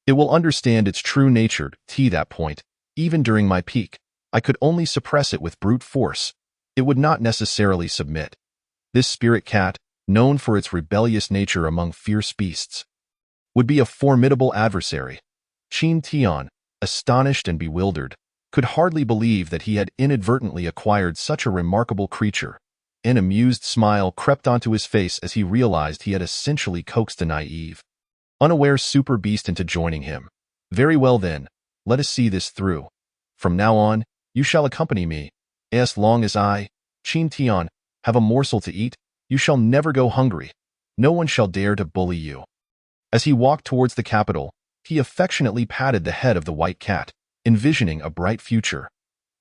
It will understand its true nature. To that point, even during my peak, I could only suppress it with brute force. It would not necessarily submit. This spirit cat, known for its rebellious nature among fierce beasts, would be a formidable adversary. Qin Tian, astonished and bewildered, could hardly believe that he had inadvertently acquired such a remarkable creature. An amused smile crept onto his face as he realized he had essentially coaxed a naive, unaware super beast into joining him. Very well then, let us see this through. From now on, you shall accompany me. As long as I, Qin Tian, have a morsel to eat, you shall never go hungry. No one shall dare to bully you. As he walked towards the capital, he affectionately patted the head of the white cat, envisioning a bright future.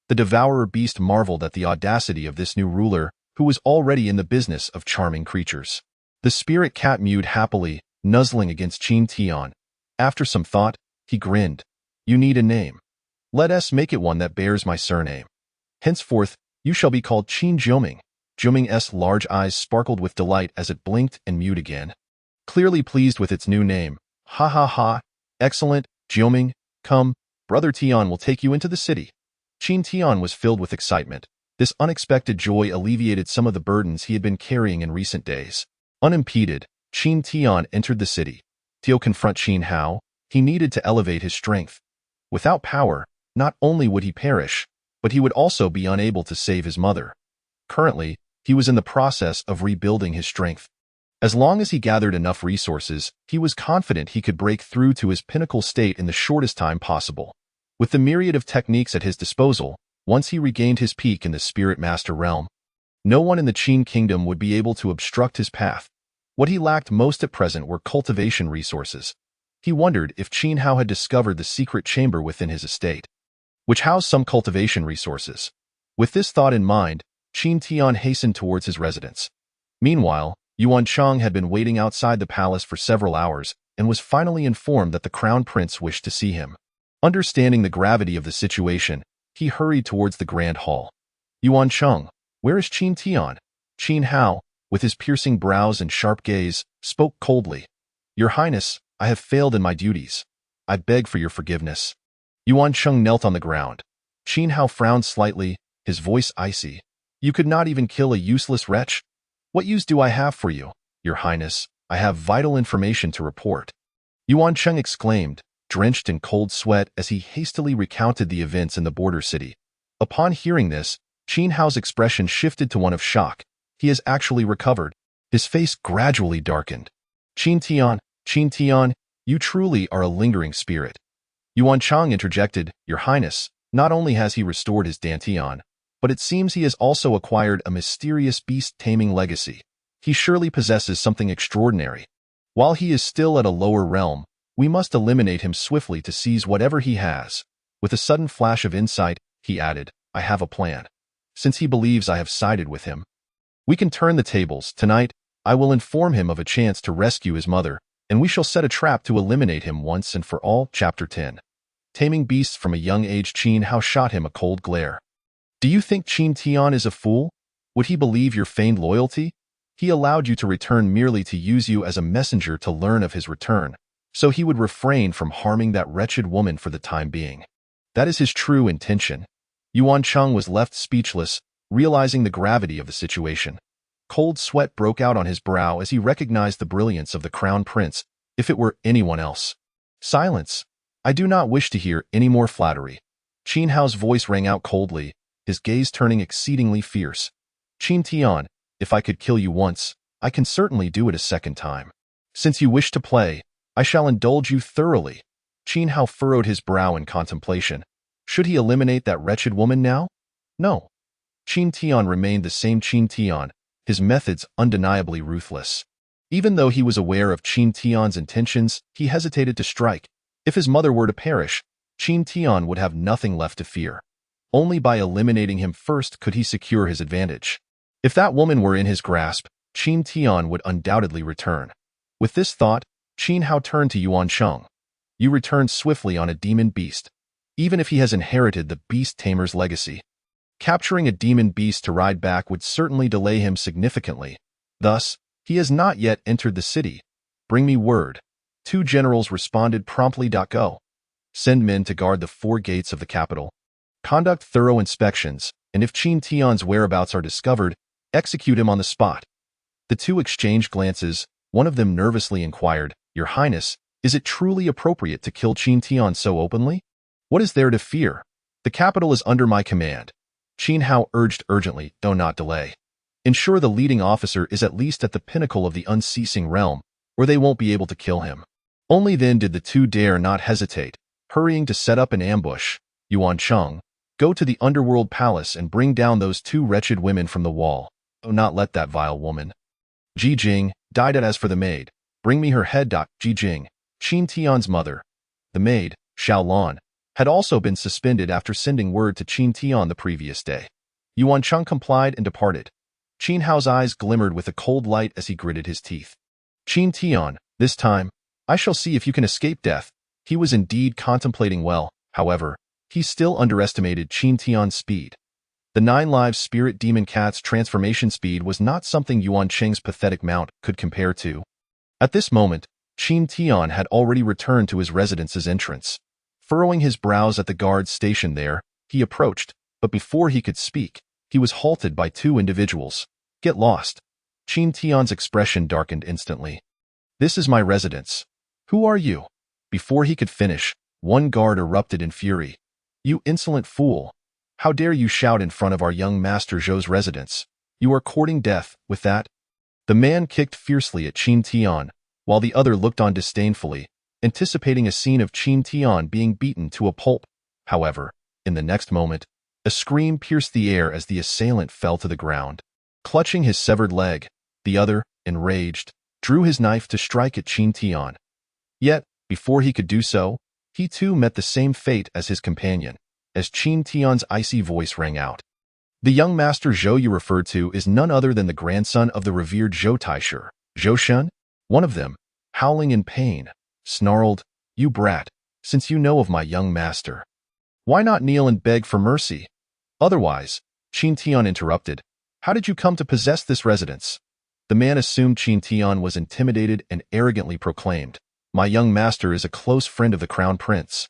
The devourer beast marveled at the audacity of this new ruler, who was already in the business of charming creatures. The spirit cat mewed happily, nuzzling against Qin Tian. After some thought, he grinned. You need a name. Let us make it one that bears my surname. Henceforth, you shall be called Qin Jiuming. Jiuming's large eyes sparkled with delight as it blinked and mewed again. Clearly pleased with its new name. Ha ha ha. Excellent, Jiuming. Come, Brother Tian will take you into the city. Qin Tian was filled with excitement. This unexpected joy alleviated some of the burdens he had been carrying in recent days. Unimpeded, Qin Tian entered the city. To confront Qin Hao, he needed to elevate his strength. Without power, not only would he perish, but he would also be unable to save his mother. Currently, he was in the process of rebuilding his strength. As long as he gathered enough resources, he was confident he could break through to his pinnacle state in the shortest time possible. With the myriad of techniques at his disposal, once he regained his peak in the Spirit Master realm, no one in the Qin Kingdom would be able to obstruct his path. What he lacked most at present were cultivation resources. He wondered if Qin Hao had discovered the secret chamber within his estate, which housed some cultivation resources. With this thought in mind, Qin Tian hastened towards his residence. Meanwhile, Yuan Chang had been waiting outside the palace for several hours and was finally informed that the crown prince wished to see him. Understanding the gravity of the situation, he hurried towards the grand hall. Yuan Chang, where is Qin Tian? Qin Hao, with his piercing brows and sharp gaze, spoke coldly. Your Highness, I have failed in my duties. I beg for your forgiveness. Yuan Cheng knelt on the ground. Qin Hao frowned slightly, his voice icy. You could not even kill a useless wretch? What use do I have for you, Your Highness? I have vital information to report. Yuan Cheng exclaimed, drenched in cold sweat as he hastily recounted the events in the border city. Upon hearing this, Qin Hao's expression shifted to one of shock. He has actually recovered. His face gradually darkened. Qin Tian, you truly are a lingering spirit. Yuan Cheng interjected, Your Highness, not only has he restored his Dantian, but it seems he has also acquired a mysterious beast-taming legacy. He surely possesses something extraordinary. While he is still at a lower realm, we must eliminate him swiftly to seize whatever he has. With a sudden flash of insight, he added, I have a plan. Since he believes I have sided with him, we can turn the tables. Tonight, I will inform him of a chance to rescue his mother, and we shall set a trap to eliminate him once and for all. Chapter 10. Taming beasts from a young age. Qin Hao shot him a cold glare. Do you think Qin Tian is a fool? Would he believe your feigned loyalty? He allowed you to return merely to use you as a messenger to learn of his return, so he would refrain from harming that wretched woman for the time being. That is his true intention. Yuan Cheng was left speechless, realizing the gravity of the situation. Cold sweat broke out on his brow as he recognized the brilliance of the crown prince, if it were anyone else. Silence. I do not wish to hear any more flattery. Qin Hao's voice rang out coldly, his gaze turning exceedingly fierce. Qin Tian, if I could kill you once, I can certainly do it a second time. Since you wish to play, I shall indulge you thoroughly. Qin Hao furrowed his brow in contemplation. Should he eliminate that wretched woman now? No. Qin Tian remained the same Qin Tian, his methods undeniably ruthless. Even though he was aware of Qin Tian's intentions, he hesitated to strike. If his mother were to perish, Qin Tian would have nothing left to fear. Only by eliminating him first could he secure his advantage. If that woman were in his grasp, Qin Tian would undoubtedly return. With this thought, Qin Hao turned to Yuan Cheng. You returned swiftly on a demon beast, even if he has inherited the beast tamer's legacy. Capturing a demon beast to ride back would certainly delay him significantly. Thus, he has not yet entered the city. Bring me word. 2 generals responded promptly. Go. Send men to guard the 4 gates of the capital. Conduct thorough inspections, and if Qin Tian's whereabouts are discovered, execute him on the spot. The 2 exchanged glances. One of them nervously inquired, Your Highness, is it truly appropriate to kill Qin Tian so openly? What is there to fear? The capital is under my command. Qin Hao urged urgently, do not delay. Ensure the leading officer is at least at the pinnacle of the unceasing realm, or they won't be able to kill him. Only then did the 2 dare not hesitate, hurrying to set up an ambush. Yuan Cheng, go to the underworld palace and bring down those 2 wretched women from the wall. Do not let that vile woman. Ji Jing, died as for the maid. Bring me her head. Ji Jing, Qin Tian's mother. The maid, Xiao Lan, had also been suspended after sending word to Qin Tian the previous day. Yuan Cheng complied and departed. Qin Hao's eyes glimmered with a cold light as he gritted his teeth. Qin Tian, this time, I shall see if you can escape death. He was indeed contemplating well, however, he still underestimated Qin Tian's speed. The 9 lives spirit demon cat's transformation speed was not something Yuan Cheng's pathetic mount could compare to. At this moment, Qin Tian had already returned to his residence's entrance. Furrowing his brows at the guards stationed there, he approached, but before he could speak, he was halted by 2 individuals. Get lost. Qin Tian's expression darkened instantly. This is my residence. Who are you? Before he could finish, one guard erupted in fury. You insolent fool! How dare you shout in front of our young master Zhou's residence? You are courting death, with that? The man kicked fiercely at Qin Tian, while the other looked on disdainfully, anticipating a scene of Qin Tian being beaten to a pulp. However, in the next moment, a scream pierced the air as the assailant fell to the ground. Clutching his severed leg, the other, enraged, drew his knife to strike at Qin Tian. Yet, before he could do so, he too met the same fate as his companion, as Qin Tian's icy voice rang out. The young master Zhou you referred to is none other than the grandson of the revered Zhou Taishu. Zhou Shun? One of them, howling in pain, snarled, You brat, since you know of my young master, why not kneel and beg for mercy? Otherwise, Qin Tian interrupted, how did you come to possess this residence? The man assumed Qin Tian was intimidated and arrogantly proclaimed, My young master is a close friend of the crown prince.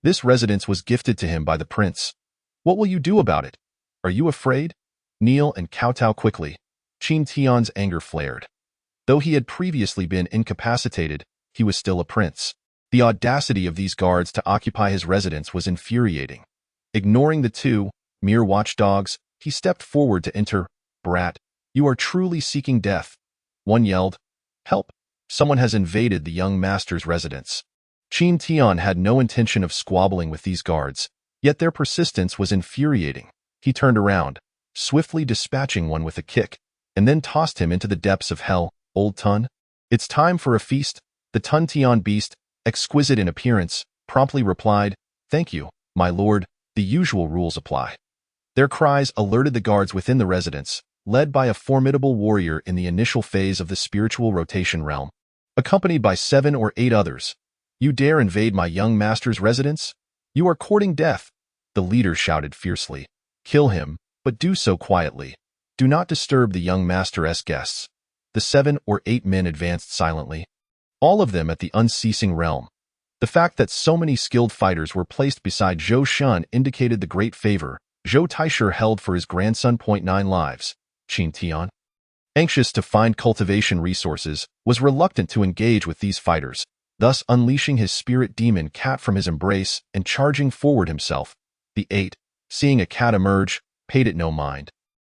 This residence was gifted to him by the prince. What will you do about it? Are you afraid? Kneel and kowtow quickly. Qin Tian's anger flared. Though he had previously been incapacitated, he was still a prince. The audacity of these guards to occupy his residence was infuriating. Ignoring the two, mere watchdogs, he stepped forward to enter. Brat, you are truly seeking death. One yelled. Help! Someone has invaded the young master's residence. Qin Tian had no intention of squabbling with these guards, yet their persistence was infuriating. He turned around, swiftly dispatching one with a kick, and then tossed him into the depths of hell. Old Tun? It's time for a feast. The Tun Tian beast, exquisite in appearance, promptly replied, Thank you, my lord, the usual rules apply. Their cries alerted the guards within the residence, led by a formidable warrior in the initial phase of the spiritual rotation realm, accompanied by 7 or 8 others. You dare invade my young master's residence? You are courting death, the leader shouted fiercely. Kill him, but do so quietly. Do not disturb the young master's guests. The 7 or 8 men advanced silently, all of them at the unceasing realm. The fact that so many skilled fighters were placed beside Zhou Shun indicated the great favor Zhou Taisher held for his grandson. 9 lives. Qin Tian, anxious to find cultivation resources, was reluctant to engage with these fighters, thus unleashing his spirit demon cat from his embrace and charging forward himself. The 8, seeing a cat emerge, paid it no mind.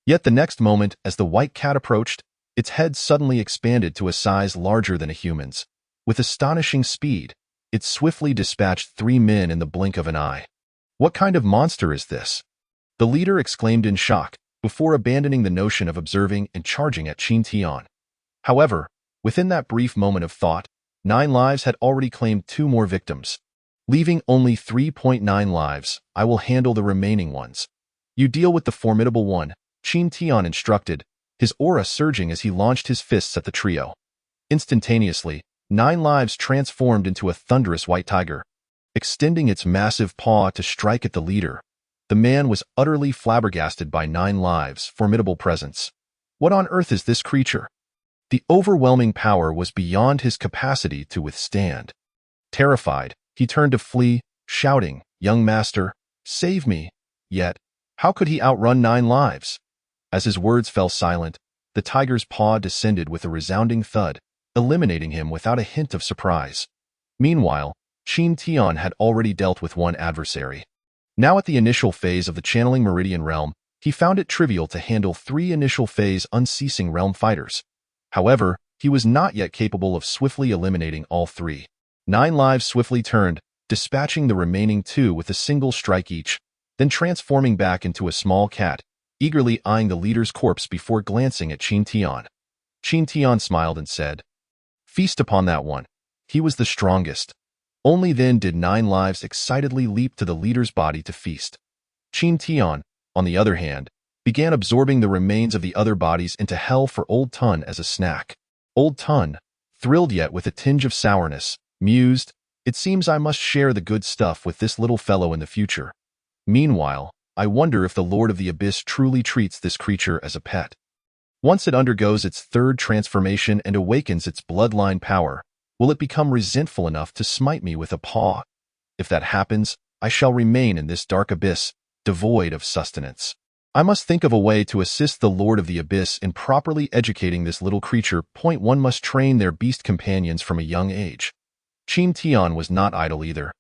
Yet the next moment, as the white cat approached, its head suddenly expanded to a size larger than a human's. With astonishing speed, it swiftly dispatched 3 men in the blink of an eye. What kind of monster is this? The leader exclaimed in shock, before abandoning the notion of observing and charging at Qin Tian. However, within that brief moment of thought, 9 lives had already claimed 2 more victims. Leaving only 3.9 lives, I will handle the remaining ones. You deal with the formidable one, Qin Tian instructed, his aura surging as he launched his fists at the trio. Instantaneously, 9 lives transformed into a thunderous white tiger, extending its massive paw to strike at the leader. The man was utterly flabbergasted by 9 lives' formidable presence. What on earth is this creature? The overwhelming power was beyond his capacity to withstand. Terrified, he turned to flee, shouting, Young master, save me. Yet, how could he outrun 9 lives? As his words fell silent, the tiger's paw descended with a resounding thud, eliminating him without a hint of surprise. Meanwhile, Qin Tian had already dealt with one adversary. Now at the initial phase of the channeling meridian realm, he found it trivial to handle 3 initial phase unceasing realm fighters. However, he was not yet capable of swiftly eliminating all 3. 9 lives swiftly turned, dispatching the remaining 2 with a single strike each, then transforming back into a small cat, eagerly eyeing the leader's corpse before glancing at Qin Tian. Qin Tian smiled and said, Feast upon that one. He was the strongest. Only then did 9 lives excitedly leap to the leader's body to feast. Qin Tian, on the other hand, began absorbing the remains of the other bodies into hell for Old Tun as a snack. Old Tun, thrilled yet with a tinge of sourness, mused, It seems I must share the good stuff with this little fellow in the future. Meanwhile, I wonder if the Lord of the Abyss truly treats this creature as a pet. Once it undergoes its 3rd transformation and awakens its bloodline power, will it become resentful enough to smite me with a paw? If that happens, I shall remain in this dark abyss, devoid of sustenance. I must think of a way to assist the Lord of the Abyss in properly educating this little creature. One must train their beast companions from a young age. Qin Tian was not idle either.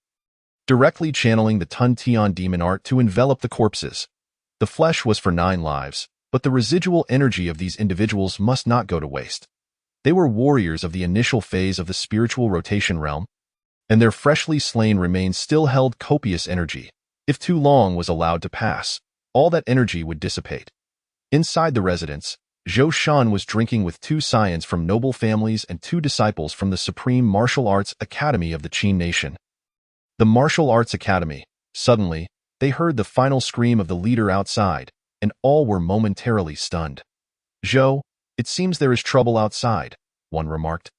Directly channeling the Tun Tian demon art to envelop the corpses. The flesh was for 9 lives, but the residual energy of these individuals must not go to waste. They were warriors of the initial phase of the spiritual rotation realm, and their freshly slain remains still held copious energy. If too long was allowed to pass, all that energy would dissipate. Inside the residence, Zhou Shun was drinking with 2 scions from noble families and 2 disciples from the Supreme Martial Arts Academy of the Qin Nation. The Martial Arts Academy. Suddenly, they heard the final scream of the leader outside, and all were momentarily stunned. Zhou, it seems there is trouble outside, one remarked.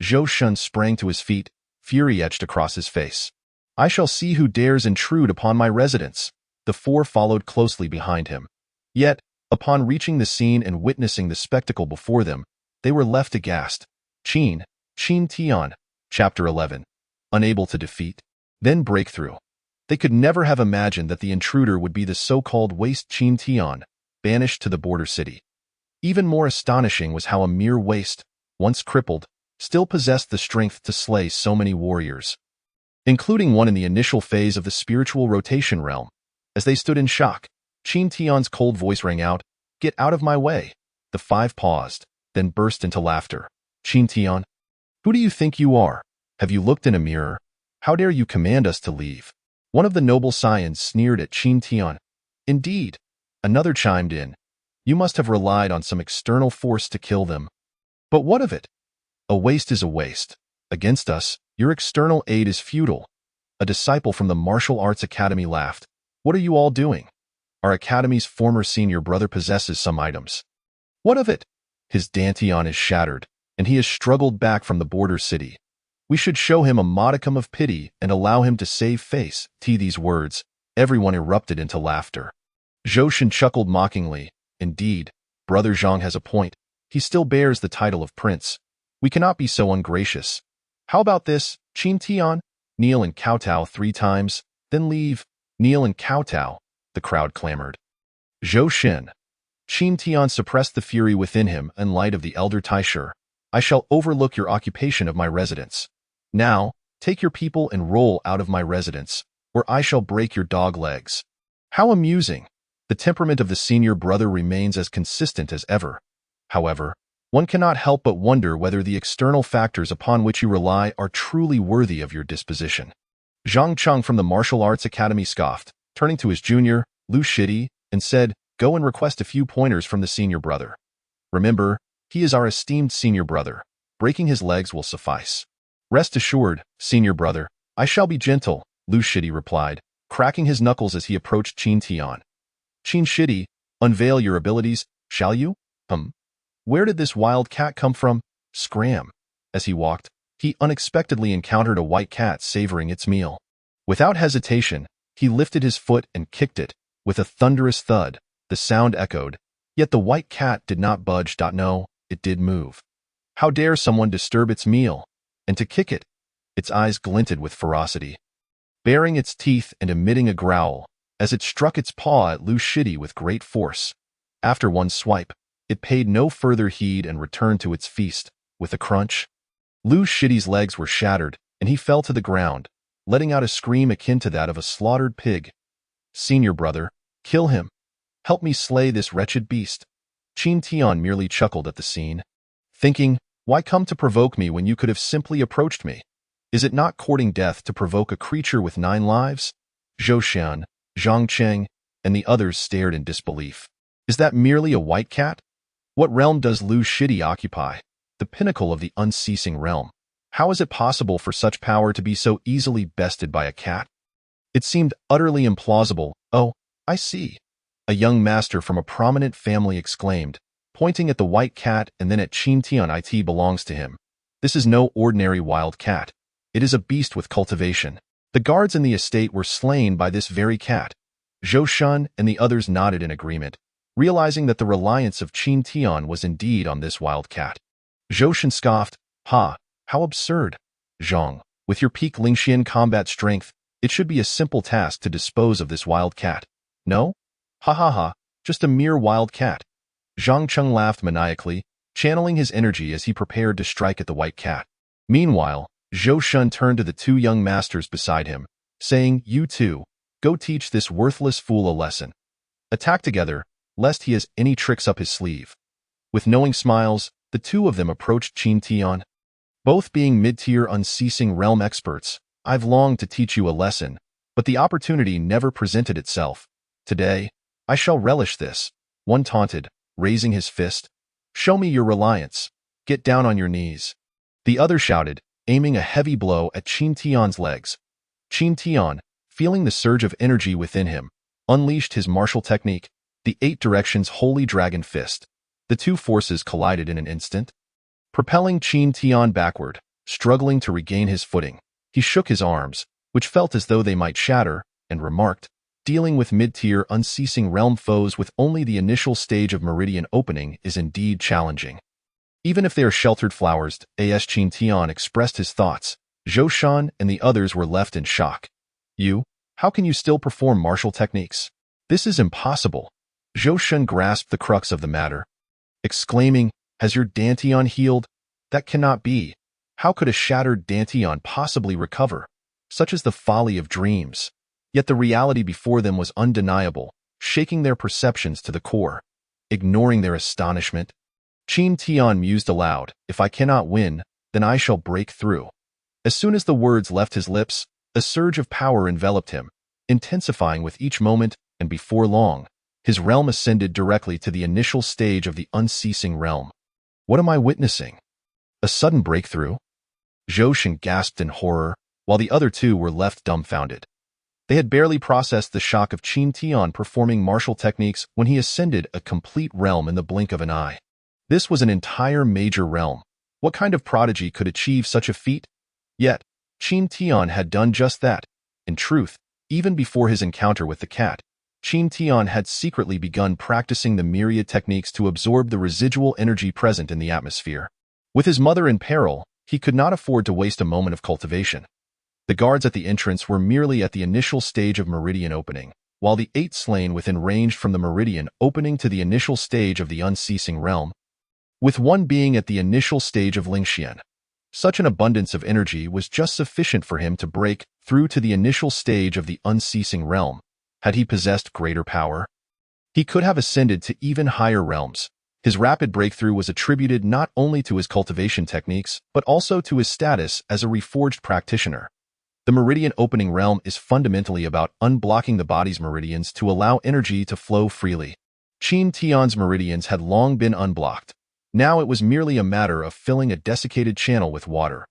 Zhou Shun sprang to his feet, fury etched across his face. I shall see who dares intrude upon my residence. The 4 followed closely behind him. Yet, upon reaching the scene and witnessing the spectacle before them, they were left aghast. Qin Tian, Chapter 11. Unable to defeat. Then breakthrough. They could never have imagined that the intruder would be the so-called waste Qin Tian, banished to the border city. Even more astonishing was how a mere waste, once crippled, still possessed the strength to slay so many warriors, including one in the initial phase of the spiritual rotation realm. As they stood in shock, Qin Tian's cold voice rang out, "Get out of my way." The five paused, then burst into laughter. "Qin Tian, who do you think you are? Have you looked in a mirror? How dare you command us to leave?" One of the noble scions sneered at Qin Tian. "Indeed," another chimed in, "you must have relied on some external force to kill them." "But what of it? A waste is a waste. Against us, your external aid is futile." A disciple from the Martial Arts Academy laughed. "What are you all doing? Our academy's former senior brother possesses some items." "What of it? His dantian is shattered, and he has struggled back from the border city. We should show him a modicum of pity and allow him to save face." To these words, everyone erupted into laughter. Zhou Shen chuckled mockingly. "Indeed, Brother Zhang has a point. He still bears the title of prince. We cannot be so ungracious. How about this, Qin Tian? Kneel and kowtow 3 times, then leave." "Kneel and kowtow," the crowd clamored. Zhou Shen. Qin Tian suppressed the fury within him in light of the elder Taisher. "I shall overlook your occupation of my residence. Now, take your people and roll out of my residence, or I shall break your dog legs." How amusing! The temperament of the senior brother remains as consistent as ever. However, one cannot help but wonder whether the external factors upon which you rely are truly worthy of your disposition. Zhang Cheng from the Martial Arts Academy scoffed, turning to his junior, Lu Shidi, and said, "Go and request a few pointers from the senior brother. Remember, he is our esteemed senior brother. Breaking his legs will suffice." "Rest assured, senior brother, I shall be gentle," Lu Shidi replied, cracking his knuckles as he approached Qin Tian. "Qin Shidi, unveil your abilities, shall you?" Where did this wild cat come from?" Scram. As he walked, he unexpectedly encountered a white cat savoring its meal. Without hesitation, he lifted his foot and kicked it. With a thunderous thud, the sound echoed, yet the white cat did not budge. No, it did move. How dare someone disturb its meal? And to kick it? Its eyes glinted with ferocity, baring its teeth and emitting a growl, as it struck its paw at Lu Shidi with great force. After one swipe, it paid no further heed and returned to its feast. With a crunch, Lu Shidi's legs were shattered, and he fell to the ground, letting out a scream akin to that of a slaughtered pig. "Senior brother, kill him. Help me slay this wretched beast." Qin Tian merely chuckled at the scene, thinking, "Why come to provoke me when you could have simply approached me? Is it not courting death to provoke a creature with 9 lives?" Zhou Shen, Zhang Cheng, and the others stared in disbelief. Is that merely a white cat? What realm does Lu Shidi occupy? The pinnacle of the unceasing realm. How is it possible for such power to be so easily bested by a cat? It seemed utterly implausible. "Oh, I see," a young master from a prominent family exclaimed, pointing at the white cat and then at Qin Tian. "It belongs to him. This is no ordinary wild cat. It is a beast with cultivation. The guards in the estate were slain by this very cat." Zhou Shen and the others nodded in agreement, realizing that the reliance of Qin Tian was indeed on this wild cat. Zhou Shen scoffed, "Ha, how absurd. Zhang, with your peak Lingxian combat strength, it should be a simple task to dispose of this wild cat. No? Ha ha ha, just a mere wild cat." Zhang Cheng laughed maniacally, channeling his energy as he prepared to strike at the white cat. Meanwhile, Zhou Shen turned to the 2 young masters beside him, saying, "You two, go teach this worthless fool a lesson. Attack together, lest he has any tricks up his sleeve." With knowing smiles, the 2 of them approached Qin Tian. Both being mid-tier unceasing realm experts, "I've longed to teach you a lesson, but the opportunity never presented itself. Today, I shall relish this," one taunted, raising his fist. "Show me your reliance. Get down on your knees." The other shouted, aiming a heavy blow at Qin Tian's legs. Qin Tian, feeling the surge of energy within him, unleashed his martial technique, the 8 Directions Holy Dragon Fist. The 2 forces collided in an instant, propelling Qin Tian backward. Struggling to regain his footing, he shook his arms, which felt as though they might shatter, and remarked, "Dealing with mid-tier unceasing realm foes with only the initial stage of meridian opening is indeed challenging. Even if they are sheltered flowers." As Qin Tian expressed his thoughts, Zhou Shan and the others were left in shock. You? How can you still perform martial techniques? This is impossible. Zhou Shan grasped the crux of the matter, exclaiming, "Has your Dantian healed? That cannot be. How could a shattered Dantian possibly recover? Such is the folly of dreams." Yet the reality before them was undeniable, shaking their perceptions to the core. Ignoring their astonishment, Qin Tian mused aloud, "If I cannot win, then I shall break through." As soon as the words left his lips, a surge of power enveloped him, intensifying with each moment, and before long, his realm ascended directly to the initial stage of the unceasing realm. What am I witnessing? A sudden breakthrough? Zhou Shan gasped in horror, while the other two were left dumbfounded. They had barely processed the shock of Qin Tian performing martial techniques when he ascended a complete realm in the blink of an eye. This was an entire major realm. What kind of prodigy could achieve such a feat? Yet, Qin Tian had done just that. In truth, even before his encounter with the cat, Qin Tian had secretly begun practicing the myriad techniques to absorb the residual energy present in the atmosphere. With his mother in peril, he could not afford to waste a moment of cultivation. The guards at the entrance were merely at the initial stage of meridian opening, while the 8 slain within ranged from the meridian opening to the initial stage of the unceasing realm, with one being at the initial stage of Lingxian. Such an abundance of energy was just sufficient for him to break through to the initial stage of the unceasing realm. Had he possessed greater power, he could have ascended to even higher realms. His rapid breakthrough was attributed not only to his cultivation techniques, but also to his status as a reforged practitioner. The meridian opening realm is fundamentally about unblocking the body's meridians to allow energy to flow freely. Qin Tian's meridians had long been unblocked. Now it was merely a matter of filling a desiccated channel with water.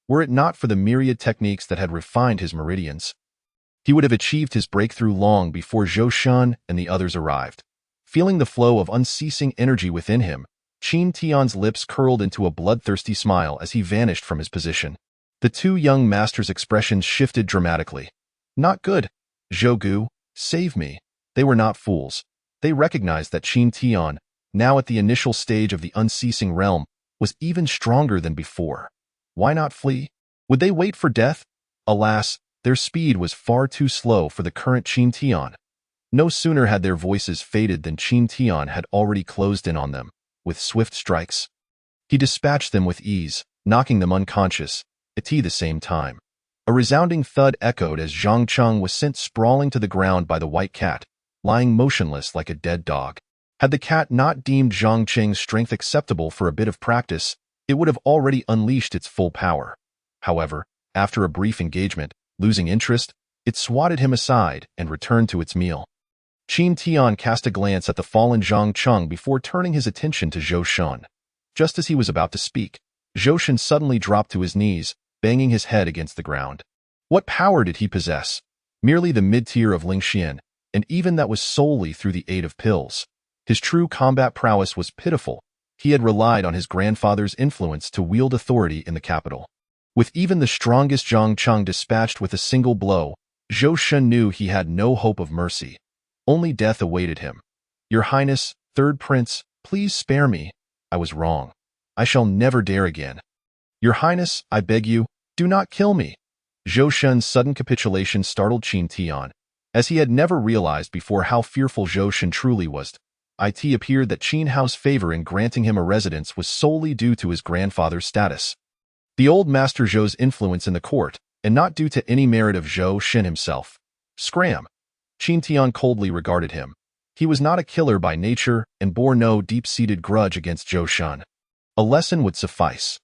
Were it not for the myriad techniques that had refined his meridians, he would have achieved his breakthrough long before Zhou Shan and the others arrived. Feeling the flow of unceasing energy within him, Qin Tian's lips curled into a bloodthirsty smile as he vanished from his position. The two young masters' expressions shifted dramatically. Not good. Zhou Gu, save me. They were not fools. They recognized that Qin Tian, now at the initial stage of the unceasing realm, was even stronger than before. Why not flee? Would they wait for death? Alas, their speed was far too slow for the current Qin Tian. No sooner had their voices faded than Qin Tian had already closed in on them, with swift strikes. He dispatched them with ease, knocking them unconscious, at the same time. A resounding thud echoed as Zhang Cheng was sent sprawling to the ground by the white cat, lying motionless like a dead dog. Had the cat not deemed Zhang Cheng's strength acceptable for a bit of practice, it would have already unleashed its full power. However, after a brief engagement, losing interest, it swatted him aside and returned to its meal. Qin Tian cast a glance at the fallen Zhang Cheng before turning his attention to Zhou Shan. Just as he was about to speak, Zhou Shan suddenly dropped to his knees, banging his head against the ground. What power did he possess? Merely the mid-tier of Lingxian, and even that was solely through the aid of pills. His true combat prowess was pitiful. He had relied on his grandfather's influence to wield authority in the capital. With even the strongest Zhang Cheng dispatched with a single blow, Zhou Shan knew he had no hope of mercy. Only death awaited him. "Your Highness, Third Prince, please spare me. I was wrong. I shall never dare again. Your Highness, I beg you, do not kill me." Zhou Shan's sudden capitulation startled Qin Tian, as he had never realized before how fearful Zhou Shan truly was. It appeared that Qin Hao's favor in granting him a residence was solely due to his grandfather's status. The old Master Zhou's influence in the court, and not due to any merit of Zhou Shan himself. Scram! Qin Tian coldly regarded him. He was not a killer by nature and bore no deep-seated grudge against Zhou Shan. A lesson would suffice.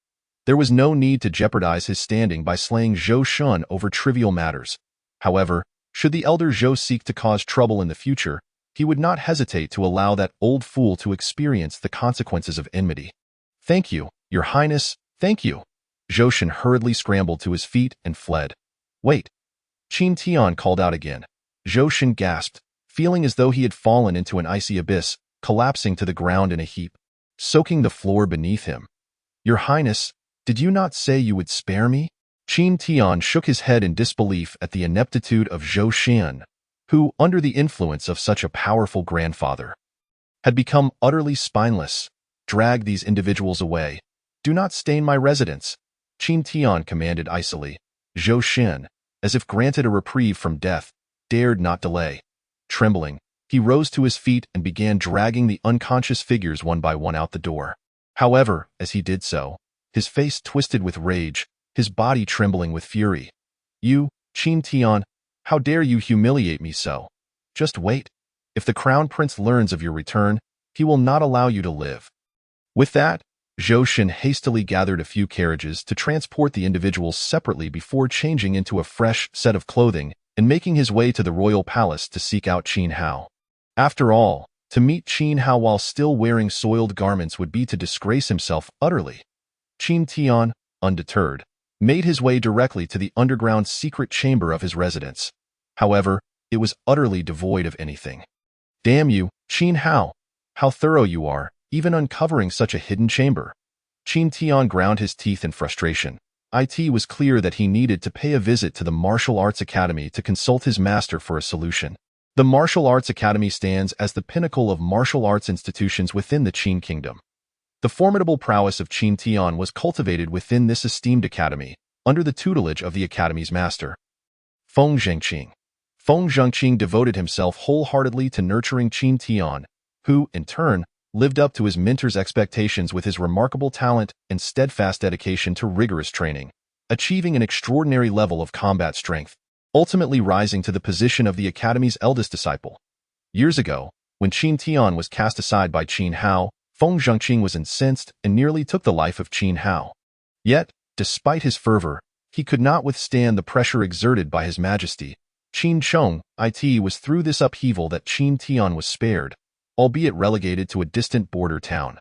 There was no need to jeopardize his standing by slaying Zhou Shan over trivial matters. However, should the elder Zhou seek to cause trouble in the future, he would not hesitate to allow that old fool to experience the consequences of enmity. "Thank you, Your Highness, thank you." Zhou Shan hurriedly scrambled to his feet and fled. "Wait." Qin Tian called out again. Zhou Shan gasped, feeling as though he had fallen into an icy abyss, collapsing to the ground in a heap, soaking the floor beneath him. "Your Highness, did you not say you would spare me?" Qin Tian shook his head in disbelief at the ineptitude of Zhou Shan, who, under the influence of such a powerful grandfather, had become utterly spineless. "Drag these individuals away. Do not stain my residence." Qin Tian commanded icily. Zhou Shen, as if granted a reprieve from death, dared not delay. Trembling, he rose to his feet and began dragging the unconscious figures one by one out the door. However, as he did so, his face twisted with rage, his body trembling with fury. You, Qin Tian, how dare you humiliate me so? Just wait. If the crown prince learns of your return, he will not allow you to live. With that, Zhou Shen hastily gathered a few carriages to transport the individuals separately before changing into a fresh set of clothing and making his way to the royal palace to seek out Qin Hao. After all, to meet Qin Hao while still wearing soiled garments would be to disgrace himself utterly. Qin Tian, undeterred, made his way directly to the underground secret chamber of his residence. However, it was utterly devoid of anything. Damn you, Qin Hao! How thorough you are, even uncovering such a hidden chamber. Qin Tian ground his teeth in frustration. It was clear that he needed to pay a visit to the Martial Arts Academy to consult his master for a solution. The Martial Arts Academy stands as the pinnacle of martial arts institutions within the Qin Kingdom. The formidable prowess of Qin Tian was cultivated within this esteemed academy, under the tutelage of the academy's master, Feng Zhengqing. Feng Zhengqing devoted himself wholeheartedly to nurturing Qin Tian, who, in turn, lived up to his mentor's expectations with his remarkable talent and steadfast dedication to rigorous training, achieving an extraordinary level of combat strength, ultimately rising to the position of the academy's eldest disciple. Years ago, when Qin Tian was cast aside by Qin Hao, Feng Zhengqing was incensed and nearly took the life of Qin Hao. Yet, despite his fervor, he could not withstand the pressure exerted by His Majesty. Qin Chong, it was through this upheaval that Qin Tian was spared, albeit relegated to a distant border town.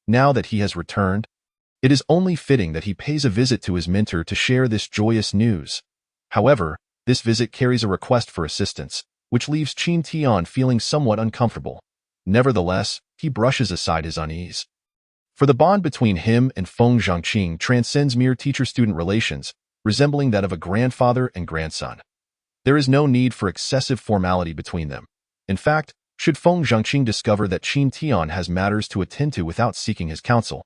Now that he has returned, it is only fitting that he pays a visit to his mentor to share this joyous news. However, this visit carries a request for assistance, which leaves Qin Tian feeling somewhat uncomfortable. Nevertheless, he brushes aside his unease. For the bond between him and Feng Zhengqing transcends mere teacher-student relations, resembling that of a grandfather and grandson. There is no need for excessive formality between them. In fact, should Feng Zhengqing discover that Qin Tian has matters to attend to without seeking his counsel,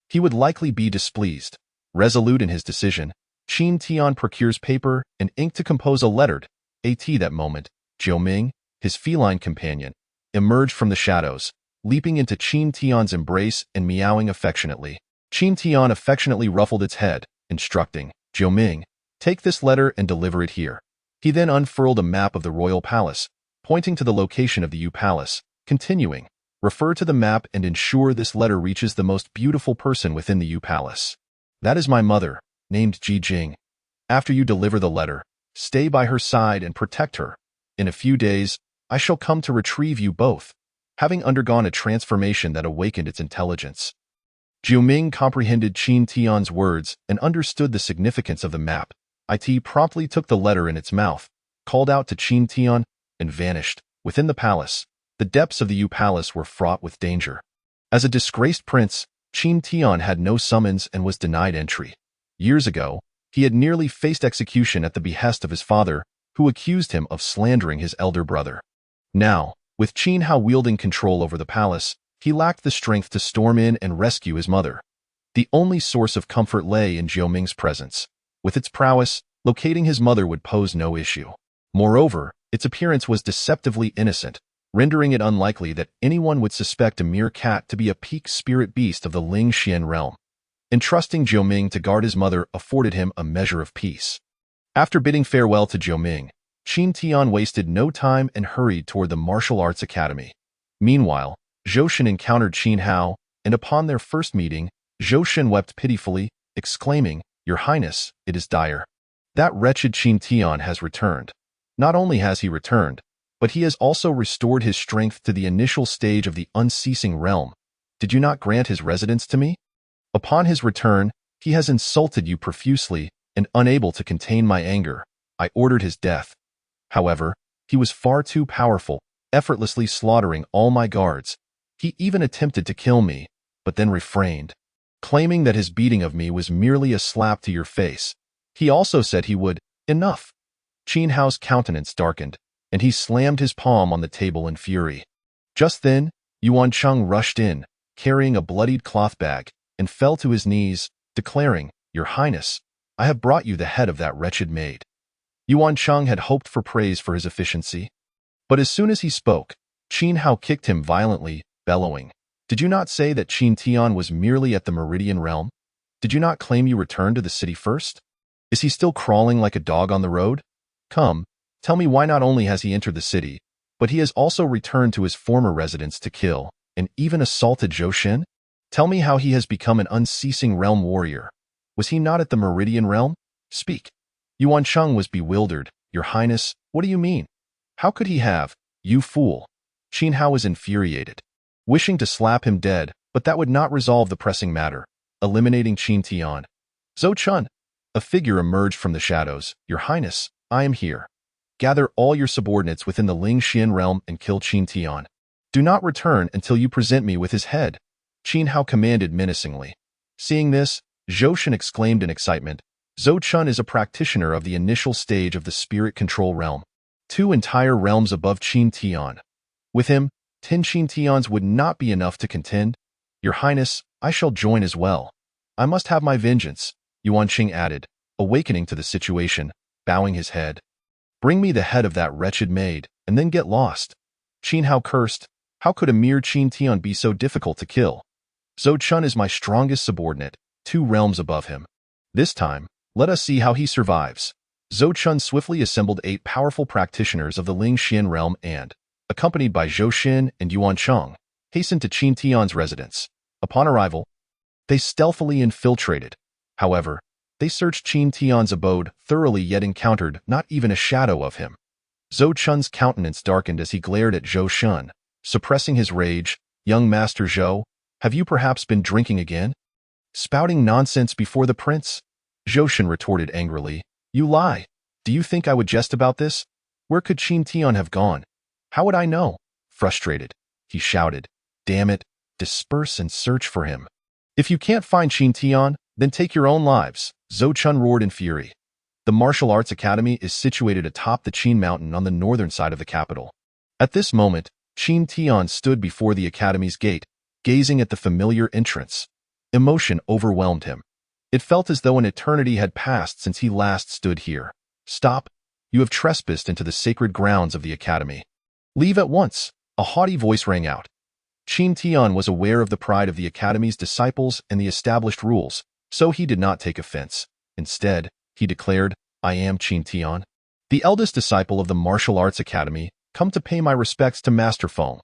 he would likely be displeased. Resolute in his decision, Qin Tian procures paper and ink to compose a letter. At that moment, Jiu Ming, his feline companion, emerged from the shadows, leaping into Qin Tian's embrace and meowing affectionately. Qin Tian affectionately ruffled its head, instructing, Jiu Ming, take this letter and deliver it here. He then unfurled a map of the royal palace, pointing to the location of the Yu Palace, continuing, refer to the map and ensure this letter reaches the most beautiful person within the Yu Palace. That is my mother, named Ji Jing. After you deliver the letter, stay by her side and protect her. In a few days, I shall come to retrieve you both, having undergone a transformation that awakened its intelligence. Jiu Ming comprehended Qin Tian's words and understood the significance of the map. It promptly took the letter in its mouth, called out to Qin Tian, and vanished. Within the palace, the depths of the Yu Palace were fraught with danger. As a disgraced prince, Qin Tian had no summons and was denied entry. Years ago, he had nearly faced execution at the behest of his father, who accused him of slandering his elder brother. Now, with Qin Hao wielding control over the palace, he lacked the strength to storm in and rescue his mother. The only source of comfort lay in Jiu Ming's presence. With its prowess, locating his mother would pose no issue. Moreover, its appearance was deceptively innocent, rendering it unlikely that anyone would suspect a mere cat to be a peak spirit beast of the Ling Xian realm. Entrusting Jiu Ming to guard his mother afforded him a measure of peace. After bidding farewell to Jiu Ming, Qin Tian wasted no time and hurried toward the Martial Arts Academy. Meanwhile, Zhou Shen encountered Qin Hao, and upon their first meeting, Zhou Shen wept pitifully, exclaiming, Your Highness, it is dire. That wretched Qin Tian has returned. Not only has he returned, but he has also restored his strength to the initial stage of the unceasing realm. Did you not grant his residence to me? Upon his return, he has insulted you profusely, and unable to contain my anger, I ordered his death. However, he was far too powerful, effortlessly slaughtering all my guards. He even attempted to kill me, but then refrained, claiming that his beating of me was merely a slap to your face. He also said he would, Enough. Qin Hao's countenance darkened, and he slammed his palm on the table in fury. Just then, Yuan Cheng rushed in, carrying a bloodied cloth bag, and fell to his knees, declaring, "Your Highness, I have brought you the head of that wretched maid." Yuan Cheng had hoped for praise for his efficiency. But as soon as he spoke, Qin Hao kicked him violently, bellowing, "Did you not say that Qin Tian was merely at the Meridian Realm? Did you not claim you returned to the city first? Is he still crawling like a dog on the road? Come, tell me why not only has he entered the city, but he has also returned to his former residence to kill, and even assaulted Zhou Shen? Tell me how he has become an unceasing realm warrior. Was he not at the Meridian Realm? Speak." Yuan Cheng was bewildered. "Your Highness, what do you mean? How could he have? You fool." Qin Hao was infuriated, wishing to slap him dead, but that would not resolve the pressing matter, eliminating Qin Tian. "Zhou Chun," a figure emerged from the shadows. "Your Highness, I am here. Gather all your subordinates within the Ling Xian realm and kill Qin Tian. Do not return until you present me with his head," Qin Hao commanded menacingly. Seeing this, Zhou Shen exclaimed in excitement. Zhou Chun is a practitioner of the initial stage of the spirit control realm, 2 entire realms above Qin Tian. With him, 10 Qin Tians would not be enough to contend. "Your Highness, I shall join as well. I must have my vengeance," Yuan Qing added, awakening to the situation, bowing his head. "Bring me the head of that wretched maid, and then get lost." Qin Hao cursed. How could a mere Qin Tian be so difficult to kill? Zhou Chun is my strongest subordinate, 2 realms above him. This time, let us see how he survives. Zhou Chun swiftly assembled 8 powerful practitioners of the Ling Xian realm and, accompanied by Zhou Shen and Yuan Cheng, hastened to Qin Tian's residence. Upon arrival, they stealthily infiltrated. However, they searched Qin Tian's abode thoroughly yet encountered not even a shadow of him. Zhou Chun's countenance darkened as he glared at Zhou Shen, suppressing his rage. "Young Master Zhou, have you perhaps been drinking again? Spouting nonsense before the prince?" Zhou Shen retorted angrily. "You lie. Do you think I would jest about this? Where could Qin Tian have gone? How would I know?" Frustrated, he shouted, "Damn it, disperse and search for him. If you can't find Qin Tian, then take your own lives." Zhou Chun roared in fury. The Martial Arts Academy is situated atop the Qin Mountain on the northern side of the capital. At this moment, Qin Tian stood before the academy's gate, gazing at the familiar entrance. Emotion overwhelmed him. It felt as though an eternity had passed since he last stood here. "Stop! You have trespassed into the sacred grounds of the academy. Leave at once!" A haughty voice rang out. Qin Tian was aware of the pride of the academy's disciples and the established rules, so he did not take offense. Instead, he declared, "I am Qin Tian, the eldest disciple of the Martial Arts Academy, come to pay my respects to Master Feng.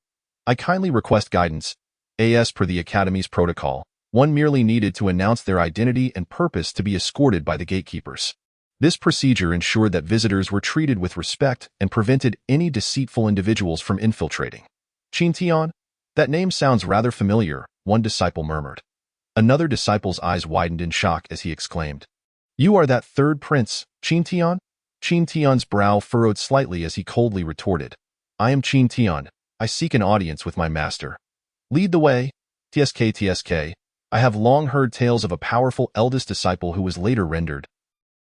I kindly request guidance. As per the academy's protocol, one merely needed to announce their identity and purpose to be escorted by the gatekeepers. This procedure ensured that visitors were treated with respect and prevented any deceitful individuals from infiltrating." "Qin Tian? That name sounds rather familiar," one disciple murmured. Another disciple's eyes widened in shock as he exclaimed, "You are that third prince, Qin Tian?" Qin Tian's brow furrowed slightly as he coldly retorted, "I am Qin Tian. I seek an audience with my master. Lead the way." "TSK. I have long heard tales of a powerful eldest disciple who was later rendered.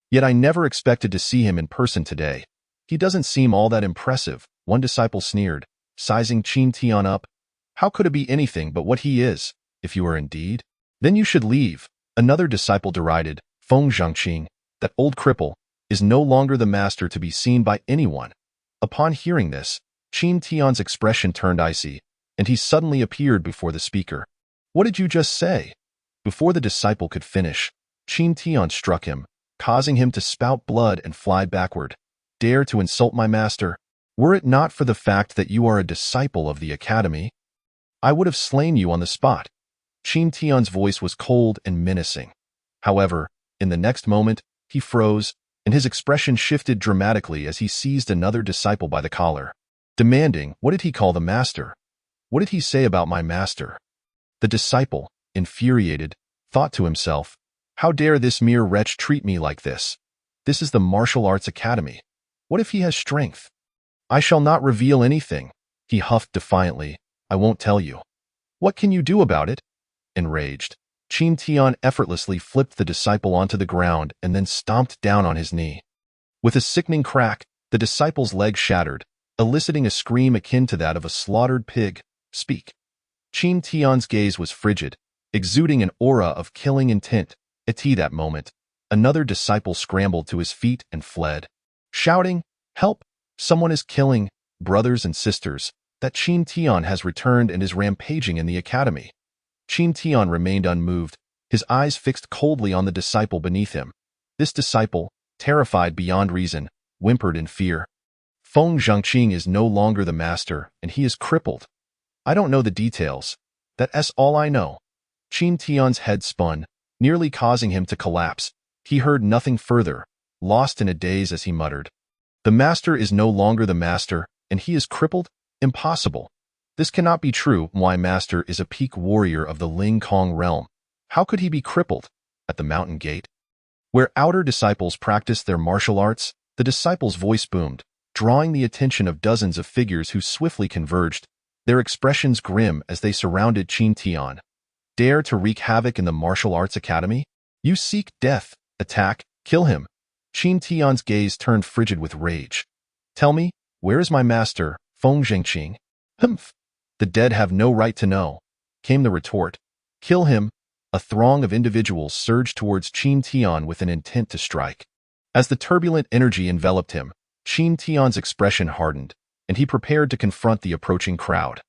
Yet I never expected to see him in person today. He doesn't seem all that impressive," one disciple sneered, sizing Qin Tian up. "How could it be anything but what he is? If you are indeed, then you should leave." Another disciple derided, "Feng Zhangqing, that old cripple, is no longer the master to be seen by anyone." Upon hearing this, Qin Tian's expression turned icy, and he suddenly appeared before the speaker. "What did you just say?" Before the disciple could finish, Qin Tian struck him, causing him to spout blood and fly backward. "Dare to insult my master? Were it not for the fact that you are a disciple of the academy, I would have slain you on the spot." Qin Tian's voice was cold and menacing. However, in the next moment, he froze, and his expression shifted dramatically as he seized another disciple by the collar, demanding, "What did he call the master? What did he say about my master?" The disciple, infuriated, thought to himself, "How dare this mere wretch treat me like this? This is the Martial Arts Academy. What if he has strength? I shall not reveal anything," he huffed defiantly. "I won't tell you." "What can you do about it?" Enraged, Qin Tian effortlessly flipped the disciple onto the ground and then stomped down on his knee. With a sickening crack, the disciple's leg shattered, eliciting a scream akin to that of a slaughtered pig. "Speak." Qin Tian's gaze was frigid, exuding an aura of killing intent. At that moment, another disciple scrambled to his feet and fled, shouting, "Help! Someone is killing brothers and sisters, that Qin Tian has returned and is rampaging in the academy." Qin Tian remained unmoved, his eyes fixed coldly on the disciple beneath him. This disciple, terrified beyond reason, whimpered in fear. "Feng Zhangqing is no longer the master, and he is crippled. I don't know the details. That's all I know." Qin Tian's head spun, nearly causing him to collapse. He heard nothing further, lost in a daze as he muttered, "The master is no longer the master, and he is crippled? Impossible. This cannot be true. My master is a peak warrior of the Ling Kong realm. How could he be crippled?" At the mountain gate, where outer disciples practiced their martial arts, the disciple's voice boomed, drawing the attention of dozens of figures who swiftly converged, their expressions grim as they surrounded Qin Tian. "Dare to wreak havoc in the martial arts academy? You seek death. Attack, kill him." Qin Tian's gaze turned frigid with rage. "Tell me, where is my master, Feng Zhangqing?" "Humph! The dead have no right to know," came the retort. "Kill him." A throng of individuals surged towards Qin Tian with an intent to strike. As the turbulent energy enveloped him, Qin Tian's expression hardened, and he prepared to confront the approaching crowd.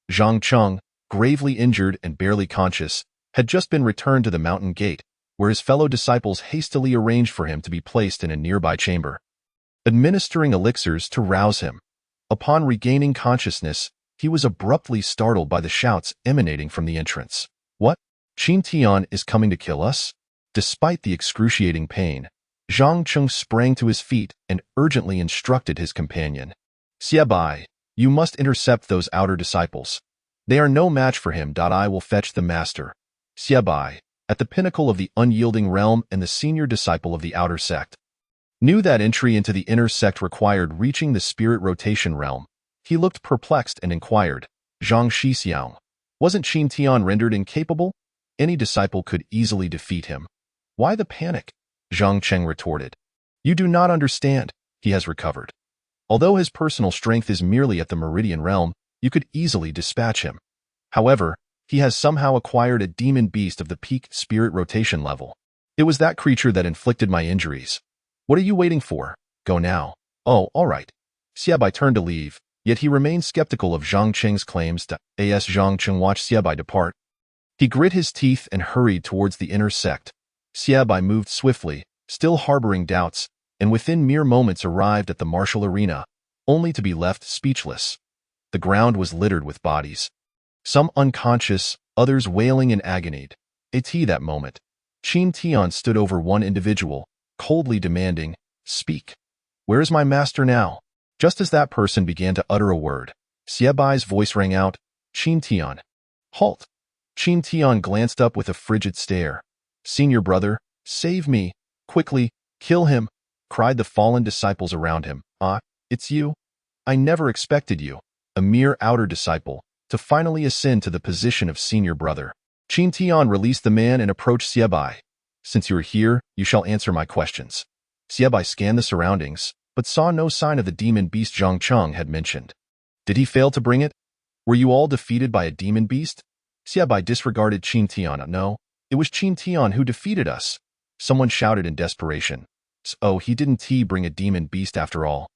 Zhang Cheng, gravely injured and barely conscious, had just been returned to the mountain gate, where his fellow disciples hastily arranged for him to be placed in a nearby chamber, administering elixirs to rouse him. Upon regaining consciousness, he was abruptly startled by the shouts emanating from the entrance. "What? Qin Tian is coming to kill us?" Despite the excruciating pain, Zhang Cheng sprang to his feet and urgently instructed his companion. "Xie Bai, you must intercept those outer disciples. They are no match for him. I will fetch the master." Xie Bai, at the pinnacle of the unyielding realm and the senior disciple of the outer sect, knew that entry into the inner sect required reaching the spirit rotation realm. He looked perplexed and inquired, "Zhang Shixiang, wasn't Qin Tian rendered incapable? Any disciple could easily defeat him. Why the panic?" Zhang Cheng retorted, "You do not understand. He has recovered. Although his personal strength is merely at the Meridian realm, you could easily dispatch him. However, he has somehow acquired a demon beast of the peak spirit rotation level. It was that creature that inflicted my injuries. What are you waiting for? Go now." "Oh, all right." Xie Bai turned to leave, yet he remained skeptical of Zhang Cheng's claims. As Zhang Cheng watched Xie Bai depart, he grit his teeth and hurried towards the inner sect. Xie Bai moved swiftly, still harboring doubts, and within mere moments arrived at the martial arena, only to be left speechless. The ground was littered with bodies, some unconscious, others wailing in agony. At that moment, Qin Tian stood over one individual, coldly demanding, "Speak. Where is my master now?" Just as that person began to utter a word, Xie Bai's voice rang out, "Qin Tian, halt." Qin Tian glanced up with a frigid stare. "Senior brother, save me. Quickly, kill him," cried the fallen disciples around him. "Ah, it's you? I never expected you, a mere outer disciple, to finally ascend to the position of senior brother." Qin Tian released the man and approached Xie Bai. "Since you are here, you shall answer my questions." Xie Bai scanned the surroundings, but saw no sign of the demon beast Zhang Cheng had mentioned. "Did he fail to bring it? Were you all defeated by a demon beast?" Xie Bai disregarded Qin Tian. "No, it was Qin Tian who defeated us," someone shouted in desperation. "Oh, he didn't bring a demon beast after all."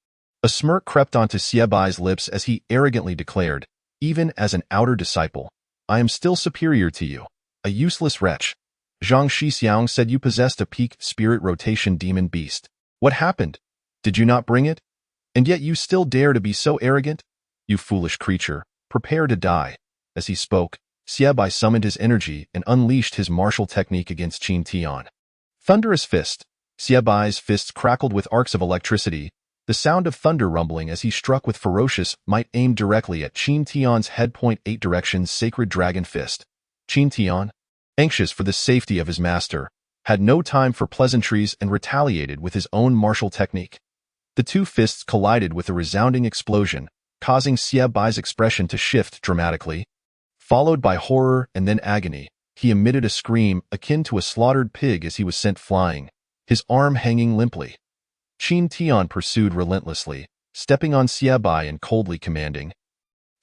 A smirk crept onto Xie Bai's lips as he arrogantly declared, "Even as an outer disciple, I am still superior to you, a useless wretch. Zhang Shixiang said you possessed a peak spirit rotation demon beast. What happened? Did you not bring it? And yet you still dare to be so arrogant? You foolish creature, prepare to die." As he spoke, Xie Bai summoned his energy and unleashed his martial technique against Qin Tian. Thunderous Fist. Xie Bai's fists crackled with arcs of electricity, the sound of thunder rumbling as he struck with ferocious might aimed directly at Qin Tian's head. 8 Directions Sacred Dragon Fist. Qin Tian, anxious for the safety of his master, had no time for pleasantries and retaliated with his own martial technique. The two fists collided with a resounding explosion, causing Xie Bai's expression to shift dramatically. Followed by horror and then agony, he emitted a scream akin to a slaughtered pig as he was sent flying, his arm hanging limply. Qin Tian pursued relentlessly, stepping on Xie Bai and coldly commanding,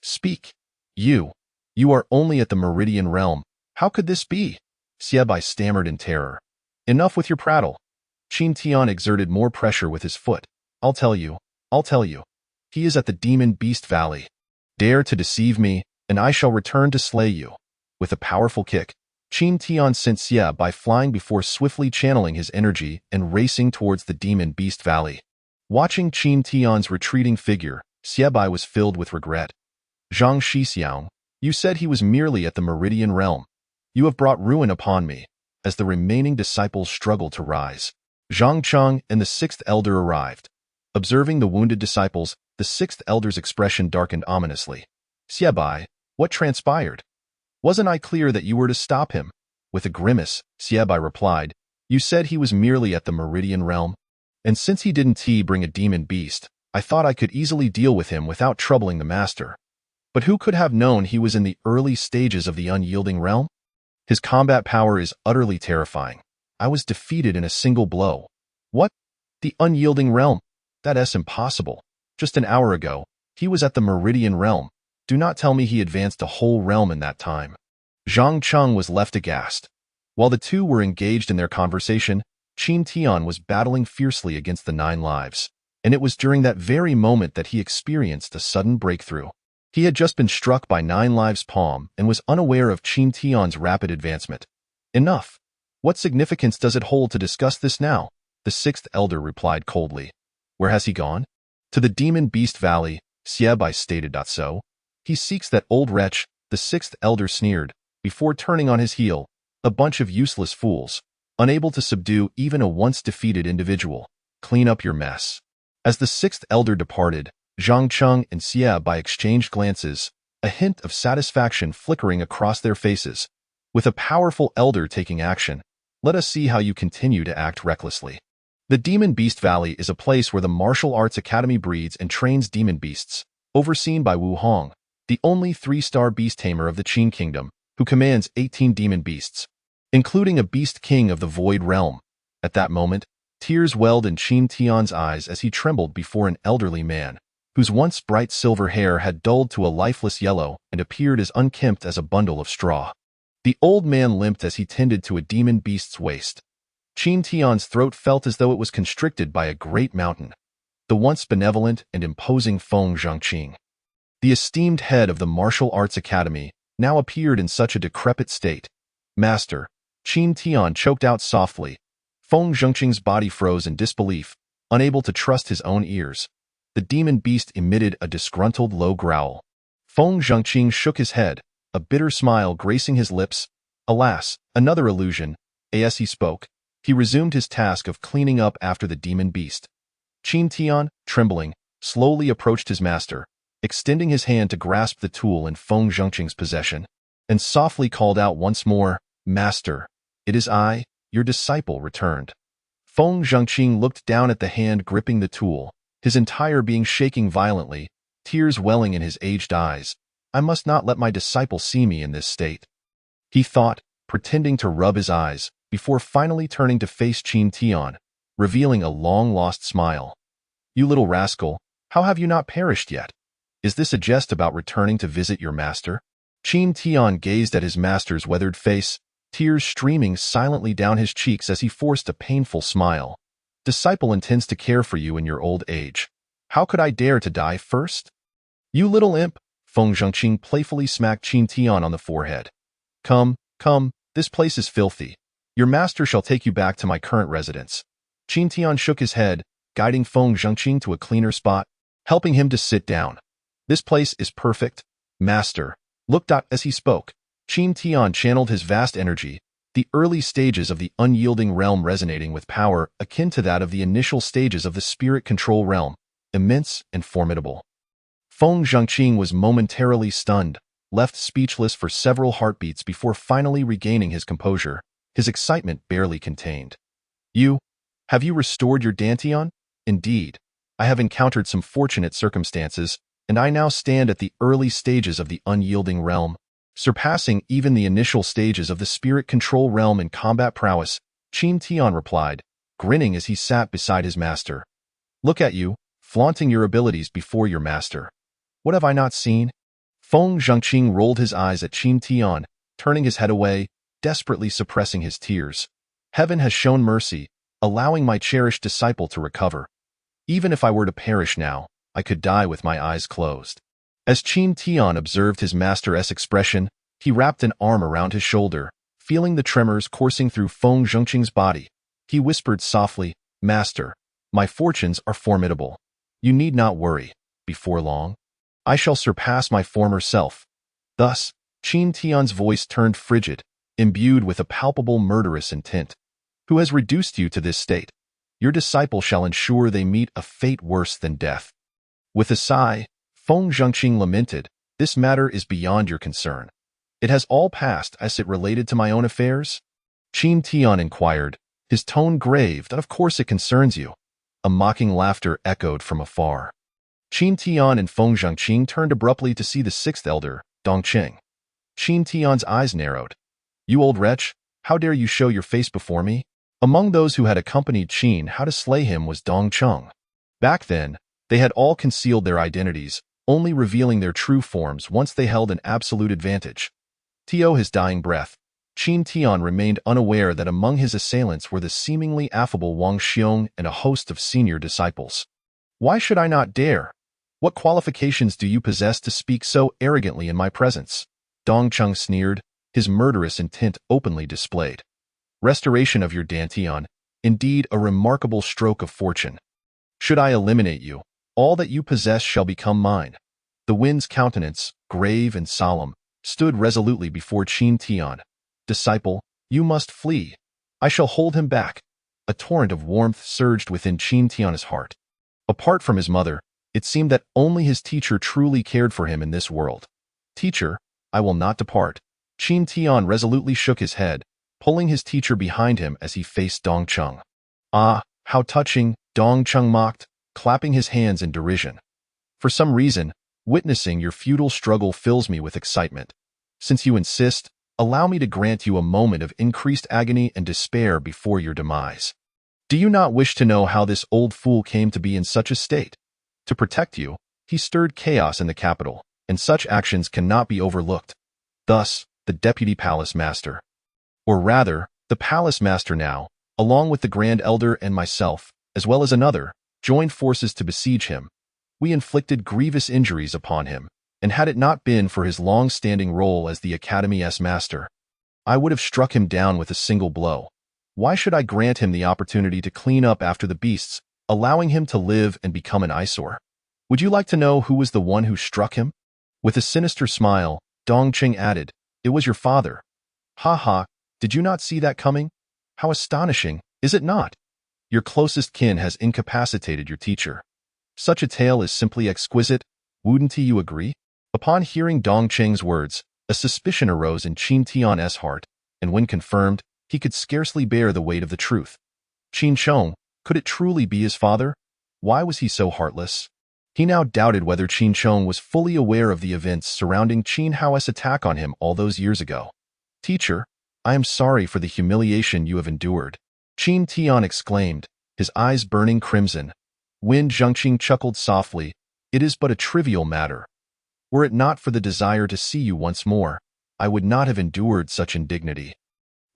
"Speak. You are only at the Meridian realm. How could this be?" Xie Bai stammered in terror. Enough with your prattle. Qin Tian exerted more pressure with his foot. I'll tell you. I'll tell you. He is at the Demon Beast Valley. Dare to deceive me, and I shall return to slay you. With a powerful kick, Qin Tian sent Xie Bai flying before swiftly channeling his energy and racing towards the Demon Beast Valley. Watching Qin Tian's retreating figure, Xie Bai was filled with regret. Zhang Shixiang, you said he was merely at the Meridian Realm. You have brought ruin upon me. As the remaining disciples struggled to rise, Zhang Cheng and the sixth elder arrived. Observing the wounded disciples, the sixth elder's expression darkened ominously. Xie Bai, what transpired? Wasn't I clear that you were to stop him? With a grimace, Xie Bai replied, you said he was merely at the Meridian Realm. And since he didn't bring a demon beast, I thought I could easily deal with him without troubling the master. But who could have known he was in the early stages of the unyielding realm? His combat power is utterly terrifying. I was defeated in a single blow. What? The unyielding realm? That's impossible. Just an hour ago, he was at the Meridian Realm. Do not tell me he advanced a whole realm in that time. Zhang Cheng was left aghast. While the two were engaged in their conversation, Qin Tian was battling fiercely against the 9 lives, and it was during that very moment that he experienced a sudden breakthrough. He had just been struck by 9 lives' palm and was unaware of Qin Tian's rapid advancement. Enough. What significance does it hold to discuss this now? The sixth elder replied coldly. Where has he gone? To the Demon Beast Valley, Xie Bai stated. So. He seeks that old wretch, the sixth elder sneered, before turning on his heel. A bunch of useless fools, unable to subdue even a once-defeated individual. Clean up your mess. As the sixth elder departed, Zhang Cheng and Xie Bai exchanged glances, a hint of satisfaction flickering across their faces. With a powerful elder taking action, let us see how you continue to act recklessly. The Demon Beast Valley is a place where the Martial Arts Academy breeds and trains demon beasts, overseen by Wu Hong, the only 3-star beast tamer of the Qin Kingdom, who commands 18 demon beasts, including a beast king of the Void Realm. At that moment, tears welled in Qin Tian's eyes as he trembled before an elderly man, whose once bright silver hair had dulled to a lifeless yellow and appeared as unkempt as a bundle of straw. The old man limped as he tended to a demon beast's waist. Qin Tian's throat felt as though it was constricted by a great mountain. The once benevolent and imposing Feng Zhangqing, the esteemed head of the Martial Arts Academy, now appeared in such a decrepit state. Master, Qin Tian choked out softly. Feng Zhangqing's body froze in disbelief, unable to trust his own ears. The demon beast emitted a disgruntled low growl. Feng Zhangqing shook his head, a bitter smile gracing his lips. Alas, another illusion. As he spoke, he resumed his task of cleaning up after the demon beast. Qin Tian, trembling, slowly approached his master, extending his hand to grasp the tool in Feng Zhangqing's possession, and softly called out once more, Master, it is I, your disciple, returned. Feng Zhangqing looked down at the hand gripping the tool, his entire being shaking violently, tears welling in his aged eyes. I must not let my disciple see me in this state, he thought, pretending to rub his eyes, before finally turning to face Qin Tian, revealing a long-lost smile. You little rascal, how have you not perished yet? Is this a jest about returning to visit your master? Qin Tian gazed at his master's weathered face, tears streaming silently down his cheeks as he forced a painful smile. Disciple intends to care for you in your old age. How could I dare to die first? You little imp, Feng Zhangqing playfully smacked Qin Tian on the forehead. Come, come, this place is filthy. Your master shall take you back to my current residence. Qin Tian shook his head, guiding Feng Zhangqing to a cleaner spot, helping him to sit down. This place is perfect, master. Looked at as he spoke, Qin Tian channeled his vast energy, the early stages of the unyielding realm resonating with power akin to that of the initial stages of the spirit control realm, immense and formidable. Feng Zhangqing was momentarily stunned, left speechless for several heartbeats before finally regaining his composure, his excitement barely contained. Have you restored your Dantian? Indeed, I have encountered some fortunate circumstances, and I now stand at the early stages of the unyielding realm, surpassing even the initial stages of the spirit control realm in combat prowess, Qin Tian replied, grinning as he sat beside his master. Look at you, flaunting your abilities before your master. What have I not seen? Feng Zhangqing rolled his eyes at Qin Tian, turning his head away, desperately suppressing his tears. Heaven has shown mercy, allowing my cherished disciple to recover. Even if I were to perish now, I could die with my eyes closed. As Qin Tian observed his master's expression, he wrapped an arm around his shoulder, feeling the tremors coursing through Feng Zhengqing's body. He whispered softly, "Master, my fortunes are formidable. You need not worry. Before long, I shall surpass my former self." Thus, Qin Tian's voice turned frigid, imbued with a palpable murderous intent. "Who has reduced you to this state? Your disciple shall ensure they meet a fate worse than death." With a sigh, Feng Zhengqing lamented, "This matter is beyond your concern. It has all passed as it related to my own affairs?" Qin Tian inquired, his tone grave. "Of course it concerns you." A mocking laughter echoed from afar. Qin Tian and Feng Zhengqing turned abruptly to see the sixth elder, Dongqing. Qin Tian's eyes narrowed. "You old wretch, how dare you show your face before me?" Among those who had accompanied Qin how to slay him was Dongcheng. Back then, they had all concealed their identities, only revealing their true forms once they held an absolute advantage. To his dying breath, Qin Tian remained unaware that among his assailants were the seemingly affable Wang Xiong and a host of senior disciples. "Why should I not dare? What qualifications do you possess to speak so arrogantly in my presence?" Dongcheng sneered, his murderous intent openly displayed. "Restoration of your Dantian, indeed a remarkable stroke of fortune. Should I eliminate you, all that you possess shall become mine." The wind's countenance, grave and solemn, stood resolutely before Qin Tian. "Disciple, you must flee. I shall hold him back." A torrent of warmth surged within Qin Tian's heart. Apart from his mother, it seemed that only his teacher truly cared for him in this world. "Teacher, I will not depart." Qin Tian resolutely shook his head, pulling his teacher behind him as he faced Dongcheng. "Ah, how touching," Dongcheng mocked, clapping his hands in derision. "For some reason, witnessing your futile struggle fills me with excitement. Since you insist, allow me to grant you a moment of increased agony and despair before your demise. Do you not wish to know how this old fool came to be in such a state? To protect you, he stirred chaos in the capital, and such actions cannot be overlooked. Thus, the deputy palace master, or rather, the palace master now, along with the Grand Elder and myself, as well as another, joined forces to besiege him. We inflicted grievous injuries upon him, and had it not been for his long-standing role as the Academy's master, I would have struck him down with a single blow. Why should I grant him the opportunity to clean up after the beasts, allowing him to live and become an eyesore? Would you like to know who was the one who struck him?" With a sinister smile, Dongqing added, "It was your father." "Ha ha, did you not see that coming? How astonishing, is it not? Your closest kin has incapacitated your teacher. Such a tale is simply exquisite, wouldn't you agree?" Upon hearing Dongqing's words, a suspicion arose in Qin Tian's heart, and when confirmed, he could scarcely bear the weight of the truth. Qin Chong, could it truly be his father? Why was he so heartless? He now doubted whether Qin Chong was fully aware of the events surrounding Qin Hao's attack on him all those years ago. "Teacher, I am sorry for the humiliation you have endured," Qin Tian exclaimed, his eyes burning crimson. Wen Zhengqing chuckled softly, "It is but a trivial matter. Were it not for the desire to see you once more, I would not have endured such indignity.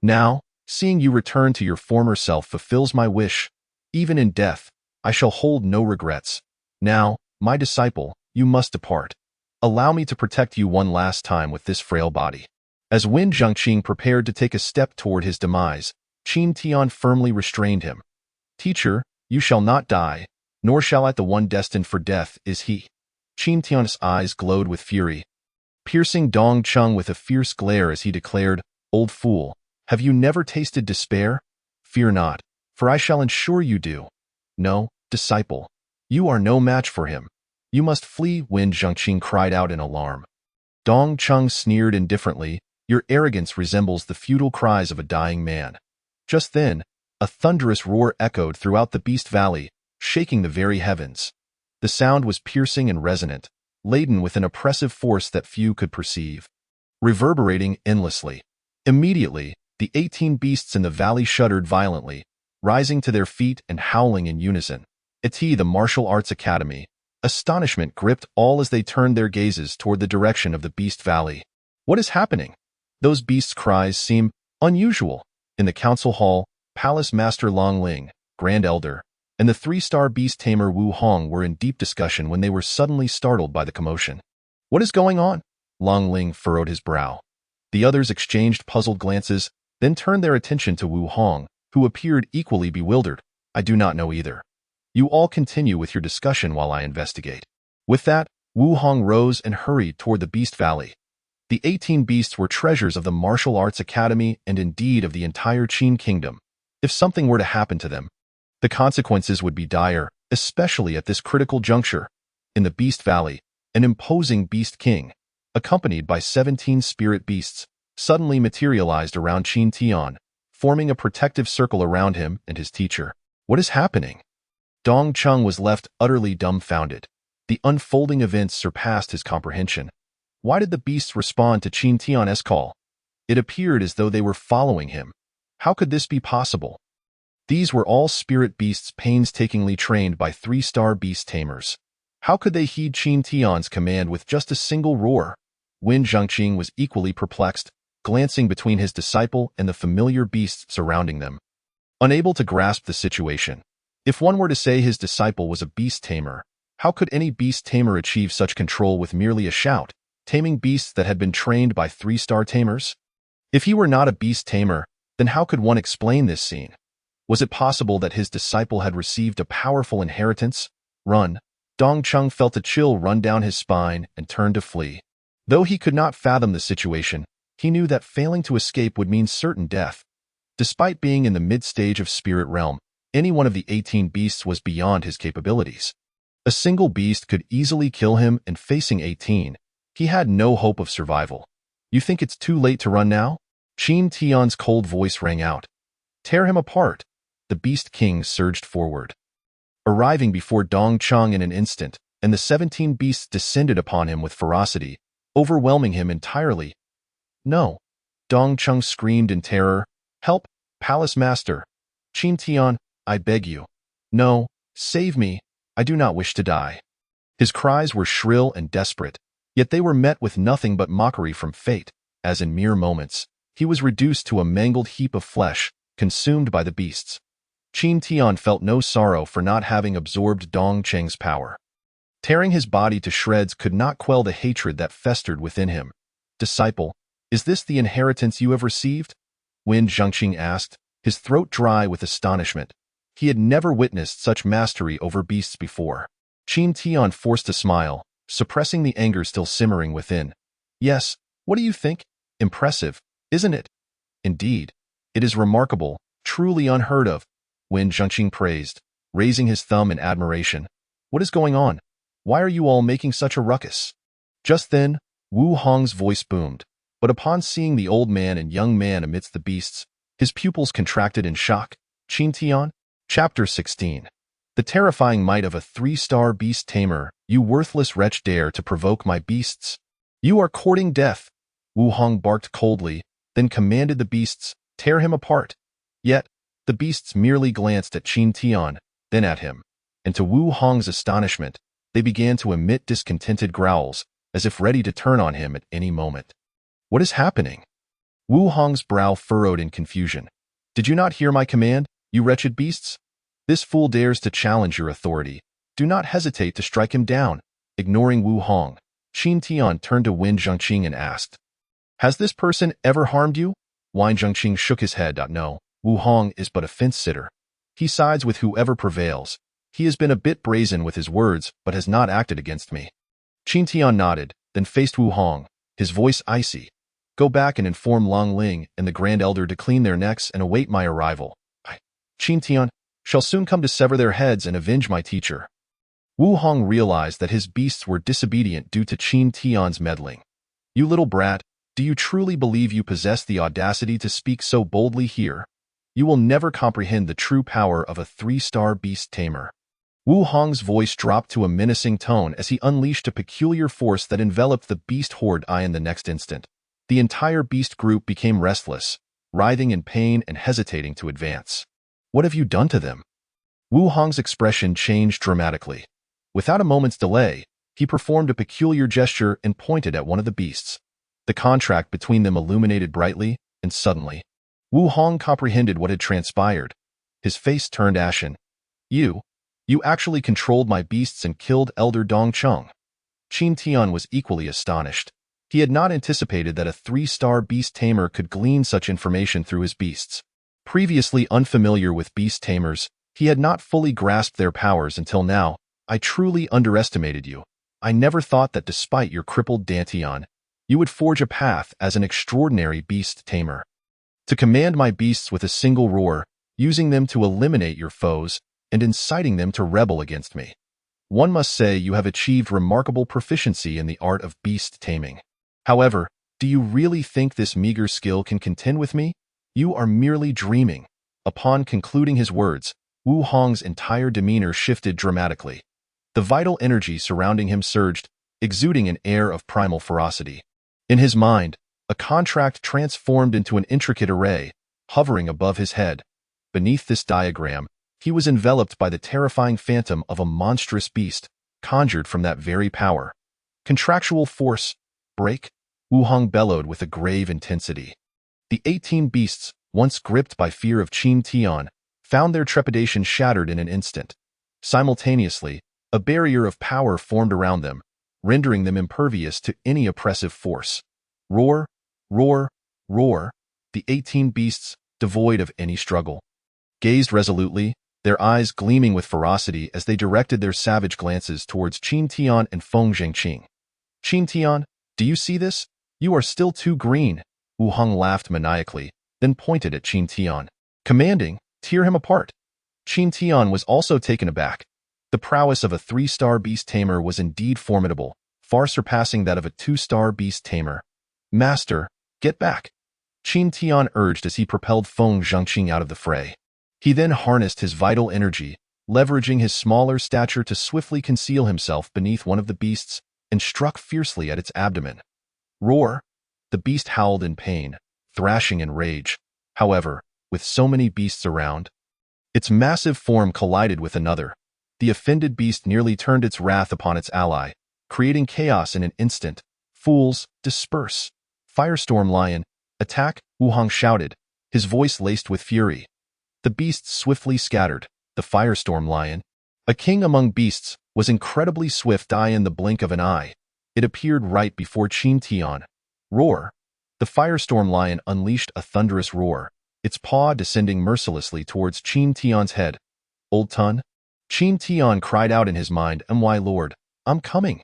Now, seeing you return to your former self fulfills my wish. Even in death, I shall hold no regrets. Now, my disciple, you must depart. Allow me to protect you one last time with this frail body." As Wen Zhengqing prepared to take a step toward his demise, Qin Tian firmly restrained him. "Teacher, you shall not die, nor shall the one destined for death is he." Qin Tian's eyes glowed with fury, piercing Dongcheng with a fierce glare as he declared, "Old fool, have you never tasted despair? Fear not, for I shall ensure you do. No, disciple, you are no match for him. You must flee," Wen Zhengqing cried out in alarm. Dongcheng sneered indifferently, "Your arrogance resembles the futile cries of a dying man." Just then, a thunderous roar echoed throughout the Beast Valley, shaking the very heavens. The sound was piercing and resonant, laden with an oppressive force that few could perceive, reverberating endlessly. Immediately, the 18 beasts in the valley shuddered violently, rising to their feet and howling in unison. At the Martial Arts Academy, astonishment gripped all as they turned their gazes toward the direction of the Beast Valley. "What is happening?" Those beasts' cries seem unusual. In the council hall, Palace Master Long Ling, Grand Elder, and the three-star beast tamer Wu Hong were in deep discussion when they were suddenly startled by the commotion. What is going on? Long Ling furrowed his brow. The others exchanged puzzled glances, then turned their attention to Wu Hong, who appeared equally bewildered. I do not know either. You all continue with your discussion while I investigate. With that, Wu Hong rose and hurried toward the Beast Valley. The 18 beasts were treasures of the Martial Arts Academy and indeed of the entire Qin Kingdom. If something were to happen to them, the consequences would be dire, especially at this critical juncture. In the Beast Valley, an imposing Beast King, accompanied by 17 spirit beasts, suddenly materialized around Qin Tian, forming a protective circle around him and his teacher. What is happening? Dong Chung was left utterly dumbfounded. The unfolding events surpassed his comprehension. Why did the beasts respond to Qin Tian's call? It appeared as though they were following him. How could this be possible? These were all spirit beasts painstakingly trained by three-star beast tamers. How could they heed Qin Tian's command with just a single roar? Wen Zhengqing was equally perplexed, glancing between his disciple and the familiar beasts surrounding them. Unable to grasp the situation, if one were to say his disciple was a beast tamer, how could any beast tamer achieve such control with merely a shout, taming beasts that had been trained by three-star tamers? If he were not a beast tamer, then how could one explain this scene? Was it possible that his disciple had received a powerful inheritance? Run! Dong Chung felt a chill run down his spine and turned to flee. Though he could not fathom the situation, he knew that failing to escape would mean certain death. Despite being in the mid-stage of spirit realm, any one of the 18 beasts was beyond his capabilities. A single beast could easily kill him, and facing 18, he had no hope of survival. You think it's too late to run now? Qin Tian's cold voice rang out. Tear him apart. The Beast King surged forward, arriving before Dong Chung in an instant, and the 17 beasts descended upon him with ferocity, overwhelming him entirely. No! Dong Chung screamed in terror. Help, Palace Master! Qin Tian, I beg you. No, save me. I do not wish to die. His cries were shrill and desperate, yet they were met with nothing but mockery from fate, as in mere moments, he was reduced to a mangled heap of flesh, consumed by the beasts. Qin Tian felt no sorrow for not having absorbed Dong Cheng's power. Tearing his body to shreds could not quell the hatred that festered within him. Disciple, is this the inheritance you have received? Wen Zhengqing asked, his throat dry with astonishment. He had never witnessed such mastery over beasts before. Qin Tian forced a smile, suppressing the anger still simmering within. Yes, what do you think? Impressive, isn't it? Indeed, it is remarkable, truly unheard of, Wen Zhengqing praised, raising his thumb in admiration. What is going on? Why are you all making such a ruckus? Just then, Wu Hong's voice boomed, but upon seeing the old man and young man amidst the beasts, his pupils contracted in shock. Qin Tian? Chapter 16. The terrifying might of a three-star beast tamer, you worthless wretch dare to provoke my beasts. You are courting death. Wu Hong barked coldly, then commanded the beasts, tear him apart. Yet, the beasts merely glanced at Qin Tian, then at him, and to Wu Hong's astonishment, they began to emit discontented growls, as if ready to turn on him at any moment. What is happening? Wu Hong's brow furrowed in confusion. Did you not hear my command, you wretched beasts? This fool dares to challenge your authority. Do not hesitate to strike him down. Ignoring Wu Hong, Qin Tian turned to Wen Zhengqing and asked, Has this person ever harmed you? Wen Zhengqing shook his head. No, Wu Hong is but a fence-sitter. He sides with whoever prevails. He has been a bit brazen with his words, but has not acted against me. Qin Tian nodded, then faced Wu Hong, his voice icy. Go back and inform Long Ling and the Grand Elder to clean their necks and await my arrival. I, Qin Tian, shall soon come to sever their heads and avenge my teacher. Wu Hong realized that his beasts were disobedient due to Qin Tian's meddling. You little brat, do you truly believe you possess the audacity to speak so boldly here? You will never comprehend the true power of a three-star beast tamer. Wu Hong's voice dropped to a menacing tone as he unleashed a peculiar force that enveloped the beast horde in the next instant. The entire beast group became restless, writhing in pain and hesitating to advance. What have you done to them? Wu Hong's expression changed dramatically. Without a moment's delay, he performed a peculiar gesture and pointed at one of the beasts. The contract between them illuminated brightly, and suddenly, Wu Hong comprehended what had transpired. His face turned ashen. You actually controlled my beasts and killed Elder Dong Chung. Qin Tian was equally astonished. He had not anticipated that a 3-star beast tamer could glean such information through his beasts. Previously unfamiliar with beast tamers, he had not fully grasped their powers until now. I truly underestimated you. I never thought that despite your crippled Dantian, you would forge a path as an extraordinary beast tamer. To command my beasts with a single roar, using them to eliminate your foes, and inciting them to rebel against me. One must say you have achieved remarkable proficiency in the art of beast taming. However, do you really think this meager skill can contend with me? You are merely dreaming. Upon concluding his words, Wu Hong's entire demeanor shifted dramatically. The vital energy surrounding him surged, exuding an air of primal ferocity. In his mind, a contract transformed into an intricate array, hovering above his head. Beneath this diagram, he was enveloped by the terrifying phantom of a monstrous beast, conjured from that very power. Contractual force, break, Wu Hong bellowed with a grave intensity. The 18 beasts, once gripped by fear of Qin Tian, found their trepidation shattered in an instant. Simultaneously, a barrier of power formed around them, rendering them impervious to any oppressive force. Roar, roar, roar, the 18 beasts, devoid of any struggle, gazed resolutely, their eyes gleaming with ferocity as they directed their savage glances towards Qin Tian and Feng Zhengqing. Qin Tian, do you see this? You are still too green. Wu Hong laughed maniacally, then pointed at Qin Tian, commanding, tear him apart. Qin Tian was also taken aback. The prowess of a 3-star beast tamer was indeed formidable, far surpassing that of a 2-star beast tamer. Master, get back, Qin Tian urged as he propelled Feng Zhengqing out of the fray. He then harnessed his vital energy, leveraging his smaller stature to swiftly conceal himself beneath one of the beasts, and struck fiercely at its abdomen. Roar! The beast howled in pain, thrashing in rage. However, with so many beasts around, its massive form collided with another. The offended beast nearly turned its wrath upon its ally, creating chaos in an instant. Fools, disperse! Firestorm Lion, attack! Wu Hong shouted, his voice laced with fury. The beasts swiftly scattered. The Firestorm Lion, a king among beasts, was incredibly swift in the blink of an eye. It appeared right before Qin Tian. Roar! The Firestorm Lion unleashed a thunderous roar, its paw descending mercilessly towards Qin Tian's head. Old Tun? Qin Tian cried out in his mind, "My lord, I'm coming."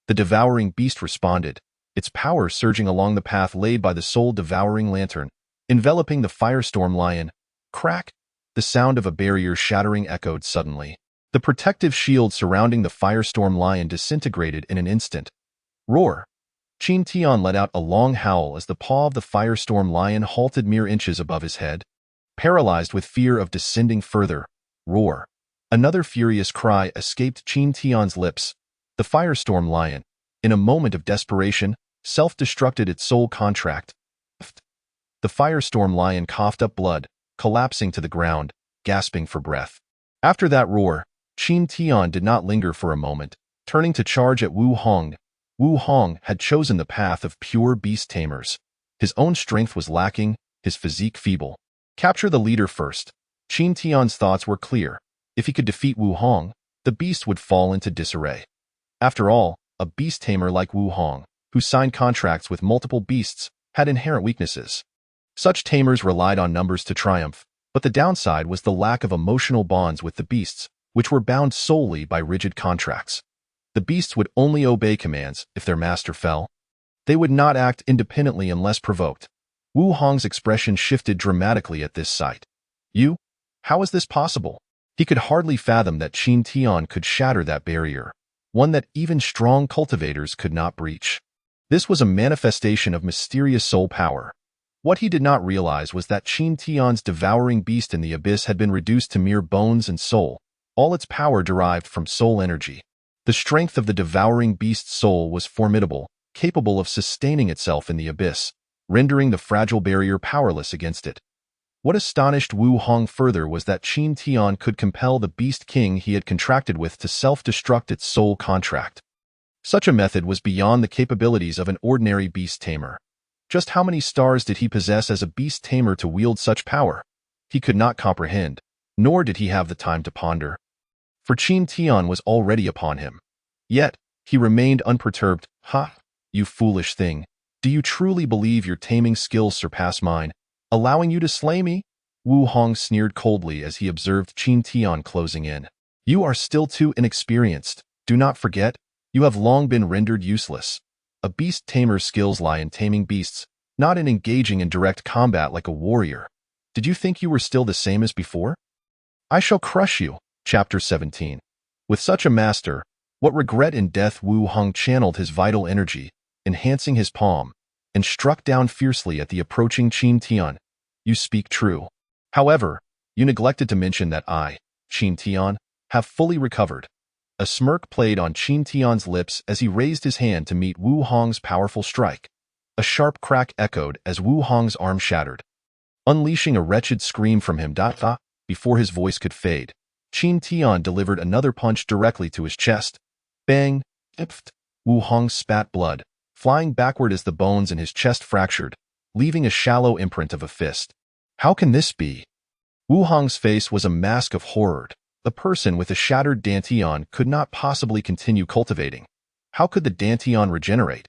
The devouring beast responded, its power surging along the path laid by the soul-devouring lantern, enveloping the Firestorm Lion. Crack! The sound of a barrier shattering echoed suddenly. The protective shield surrounding the Firestorm Lion disintegrated in an instant. Roar! Qin Tian let out a long howl as the paw of the Firestorm Lion halted mere inches above his head. Paralyzed with fear of descending further, roar! Another furious cry escaped Qin Tian's lips. The Firestorm Lion, in a moment of desperation, self-destructed its soul contract. The Firestorm Lion coughed up blood, collapsing to the ground, gasping for breath. After that roar, Qin Tian did not linger for a moment, turning to charge at Wu Hong. Wu Hong had chosen the path of pure beast tamers. His own strength was lacking, his physique feeble. Capture the leader first. Qin Tian's thoughts were clear. If he could defeat Wu Hong, the beast would fall into disarray. After all, a beast tamer like Wu Hong, who signed contracts with multiple beasts, had inherent weaknesses. Such tamers relied on numbers to triumph, but the downside was the lack of emotional bonds with the beasts, which were bound solely by rigid contracts. The beasts would only obey commands if their master fell. They would not act independently unless provoked. Wu Hong's expression shifted dramatically at this sight. You? How is this possible? He could hardly fathom that Qin Tian could shatter that barrier, one that even strong cultivators could not breach. This was a manifestation of mysterious soul power. What he did not realize was that Qin Tian's devouring beast in the abyss had been reduced to mere bones and soul, all its power derived from soul energy. The strength of the devouring beast's soul was formidable, capable of sustaining itself in the abyss, rendering the fragile barrier powerless against it. What astonished Wu Hong further was that Qin Tian could compel the beast king he had contracted with to self-destruct its soul contract. Such a method was beyond the capabilities of an ordinary beast tamer. Just how many stars did he possess as a beast tamer to wield such power? He could not comprehend, nor did he have the time to ponder. For Qin Tian was already upon him. Yet, he remained unperturbed. Ha! You foolish thing. Do you truly believe your taming skills surpass mine, allowing you to slay me? Wu Hong sneered coldly as he observed Qin Tian closing in. You are still too inexperienced. Do not forget, you have long been rendered useless. A beast tamer's skills lie in taming beasts, not in engaging in direct combat like a warrior. Did you think you were still the same as before? I shall crush you. Chapter 17. With such a master, what regret in death? Wu Hong channeled his vital energy, enhancing his palm, and struck down fiercely at the approaching Qin Tian. You speak true. However, you neglected to mention that I, Qin Tian, have fully recovered. A smirk played on Qin Tian's lips as he raised his hand to meet Wu Hong's powerful strike. A sharp crack echoed as Wu Hong's arm shattered. Unleashing a wretched scream from him, before his voice could fade, Qin Tian delivered another punch directly to his chest. Bang! Pft! Wu Hong spat blood, flying backward as the bones in his chest fractured, leaving a shallow imprint of a fist. How can this be? Wu Hong's face was a mask of horror. A person with a shattered Dantian could not possibly continue cultivating. How could the Dantian regenerate?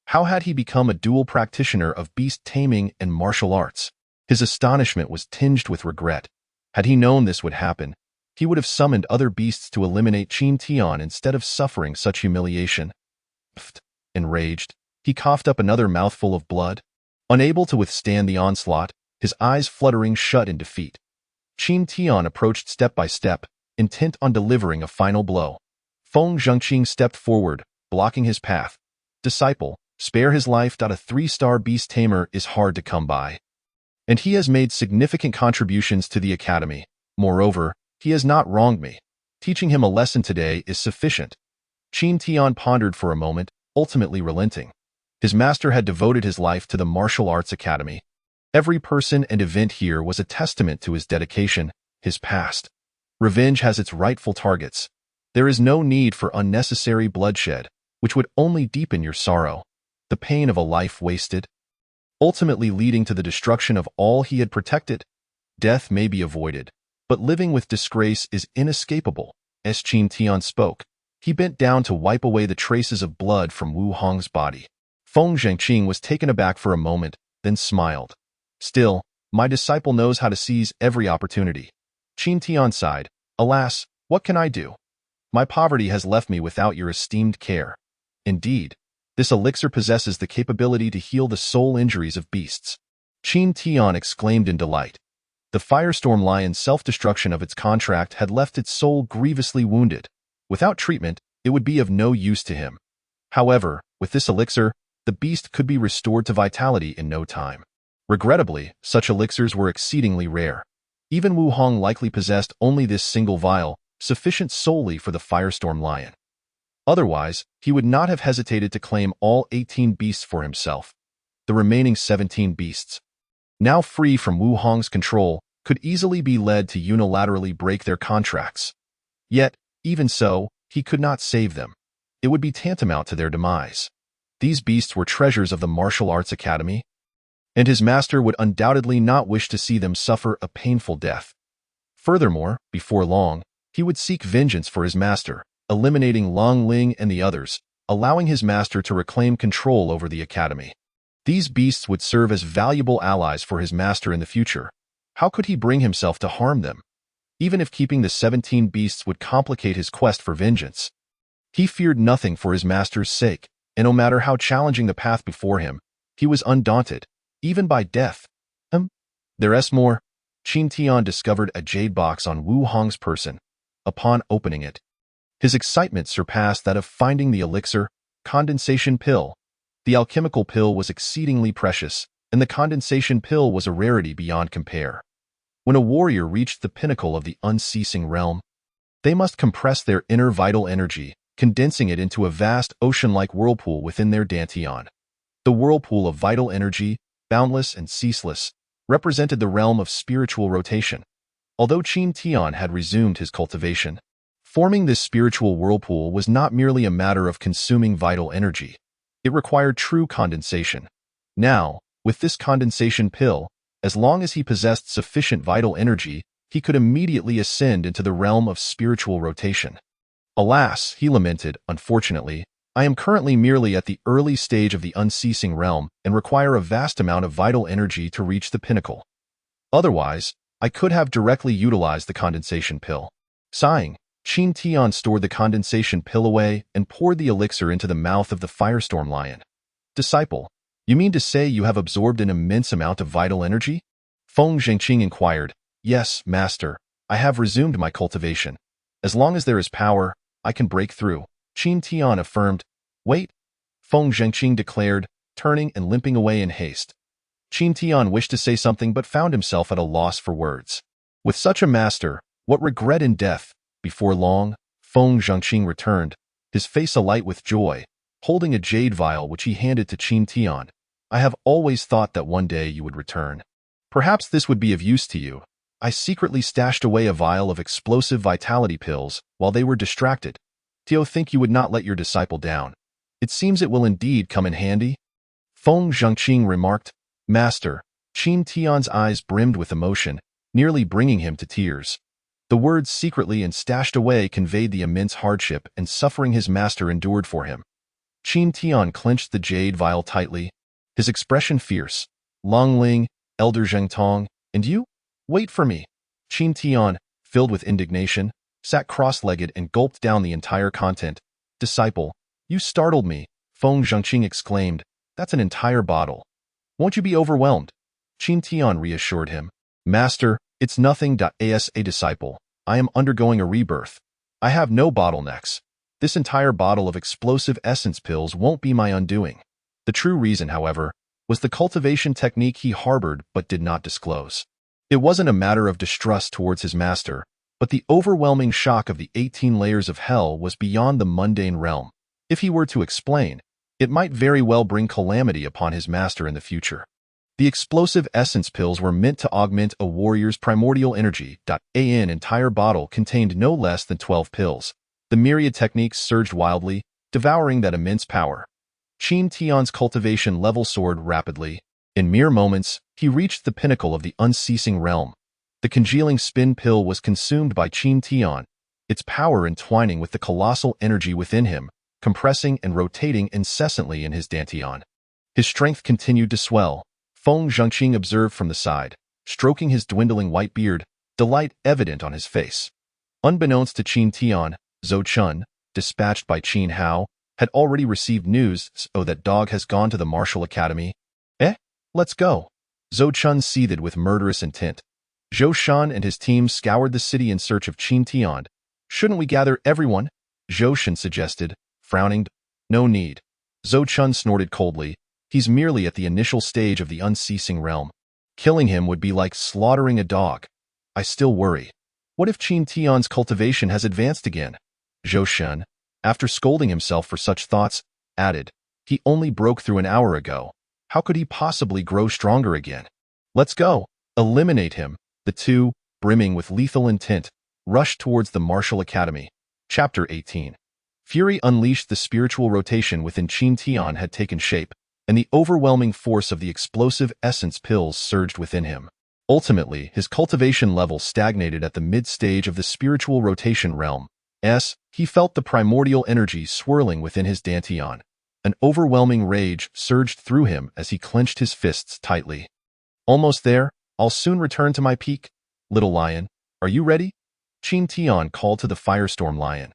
How had he become a dual practitioner of beast taming and martial arts? His astonishment was tinged with regret. Had he known this would happen, he would have summoned other beasts to eliminate Qin Tian instead of suffering such humiliation. Pfft! Enraged, he coughed up another mouthful of blood. Unable to withstand the onslaught, his eyes fluttering shut in defeat, Qin Tian approached step by step, intent on delivering a final blow. Feng Zhengqing stepped forward, blocking his path. Disciple, spare his life. A 3-star beast tamer is hard to come by, and he has made significant contributions to the academy. Moreover, he has not wronged me. Teaching him a lesson today is sufficient. Qin Tian pondered for a moment, ultimately relenting. His master had devoted his life to the martial arts academy. Every person and event here was a testament to his dedication, his past. Revenge has its rightful targets. There is no need for unnecessary bloodshed, which would only deepen your sorrow, the pain of a life wasted, ultimately leading to the destruction of all he had protected. Death may be avoided, but living with disgrace is inescapable. As Qin Tian spoke, he bent down to wipe away the traces of blood from Wu Hong's body. Feng Zhengqing was taken aback for a moment, then smiled. Still, my disciple knows how to seize every opportunity. Qin Tian sighed. Alas, what can I do? My poverty has left me without your esteemed care. Indeed, this elixir possesses the capability to heal the soul injuries of beasts. Qin Tian exclaimed in delight. The firestorm lion's self-destruction of its contract had left its soul grievously wounded. Without treatment, it would be of no use to him. However, with this elixir, the beast could be restored to vitality in no time. Regrettably, such elixirs were exceedingly rare. Even Wu Hong likely possessed only this single vial, sufficient solely for the firestorm lion. Otherwise, he would not have hesitated to claim all 18 beasts for himself. The remaining 17 beasts, now free from Wu Hong's control, could easily be led to unilaterally break their contracts. Yet, even so, he could not save them. It would be tantamount to their demise. These beasts were treasures of the Martial Arts Academy, and his master would undoubtedly not wish to see them suffer a painful death. Furthermore, before long, he would seek vengeance for his master, eliminating Long Ling and the others, allowing his master to reclaim control over the academy. These beasts would serve as valuable allies for his master in the future. How could he bring himself to harm them? Even if keeping the 17 beasts would complicate his quest for vengeance. He feared nothing for his master's sake, and no matter how challenging the path before him, he was undaunted, even by death. There's more. Qin Tian discovered a jade box on Wu Hong's person. Upon opening it, his excitement surpassed that of finding the elixir, condensation pill. The alchemical pill was exceedingly precious, and the condensation pill was a rarity beyond compare. When a warrior reached the pinnacle of the unceasing realm, they must compress their inner vital energy, condensing it into a vast ocean-like whirlpool within their Dantian. The whirlpool of vital energy, boundless and ceaseless, represented the realm of spiritual rotation. Although Qin Tian had resumed his cultivation, forming this spiritual whirlpool was not merely a matter of consuming vital energy. It required true condensation. Now, With this condensation pill, as long as he possessed sufficient vital energy, he could immediately ascend into the realm of spiritual rotation. Alas, he lamented, unfortunately, I am currently merely at the early stage of the unceasing realm and require a vast amount of vital energy to reach the pinnacle. Otherwise, I could have directly utilized the condensation pill. Sighing, Qin Tian stored the condensation pill away and poured the elixir into the mouth of the firestorm lion. Disciple, you mean to say you have absorbed an immense amount of vital energy? Feng Zhengqing inquired. Yes, master, I have resumed my cultivation. As long as there is power, I can break through, Qin Tian affirmed. Wait, Feng Zhengqing declared, turning and limping away in haste. Qin Tian wished to say something but found himself at a loss for words. With such a master, what regret in death? Before long, Feng Zhengqing returned, his face alight with joy, holding a jade vial which he handed to Qin Tian. I have always thought that one day you would return. Perhaps this would be of use to you. I secretly stashed away a vial of explosive vitality pills while they were distracted. Do you think you would not let your disciple down? It seems it will indeed come in handy. Feng Zhengqing remarked. Master, Qin Tian's eyes brimmed with emotion, nearly bringing him to tears. The words secretly and stashed away conveyed the immense hardship and suffering his master endured for him. Qin Tian clenched the jade vial tightly, his expression fierce. Long Ling, Elder Zheng Tong, and you? Wait for me. Qin Tian, filled with indignation, sat cross-legged and gulped down the entire content. Disciple, you startled me, Feng Zhengqing exclaimed. That's an entire bottle. Won't you be overwhelmed? Qin Tian reassured him. Master, it's nothing. As a disciple, I am undergoing a rebirth. I have no bottlenecks. This entire bottle of explosive essence pills won't be my undoing. The true reason, however, was the cultivation technique he harbored but did not disclose. It wasn't a matter of distrust towards his master, but the overwhelming shock of the 18 layers of hell was beyond the mundane realm. If he were to explain, it might very well bring calamity upon his master in the future. The explosive essence pills were meant to augment a warrior's primordial energy. An entire bottle contained no less than 12 pills. The myriad techniques surged wildly, devouring that immense power. Qin Tian's cultivation level soared rapidly. In mere moments, he reached the pinnacle of the unceasing realm. The congealing spin pill was consumed by Qin Tian, its power entwining with the colossal energy within him, compressing and rotating incessantly in his dantian. His strength continued to swell. Feng Zhengqing observed from the side, stroking his dwindling white beard, delight evident on his face. Unbeknownst to Qin Tian, Zhou Chun, dispatched by Qin Hao, had already received news, so that dog has gone to the martial academy. Let's go. Zhou Chun seethed with murderous intent. Zhou Shan and his team scoured the city in search of Qin Tian. Shouldn't we gather everyone? Zhou Shan suggested, frowning. No need. Zhou Chun snorted coldly. He's merely at the initial stage of the unceasing realm. Killing him would be like slaughtering a dog. I still worry. What if Qin Tian's cultivation has advanced again? Zhou Shan, after scolding himself for such thoughts, added, he only broke through an hour ago. How could he possibly grow stronger again? Let's go. Eliminate him. The two, brimming with lethal intent, rushed towards the martial academy. Chapter 18. Fury unleashed. The spiritual rotation within Qin Tian had taken shape, and the overwhelming force of the explosive essence pills surged within him. Ultimately, his cultivation level stagnated at the mid-stage of the spiritual rotation realm. He felt the primordial energy swirling within his dantian. An overwhelming rage surged through him as he clenched his fists tightly. Almost there, I'll soon return to my peak. Little lion, are you ready? Qin Tian called to the firestorm lion.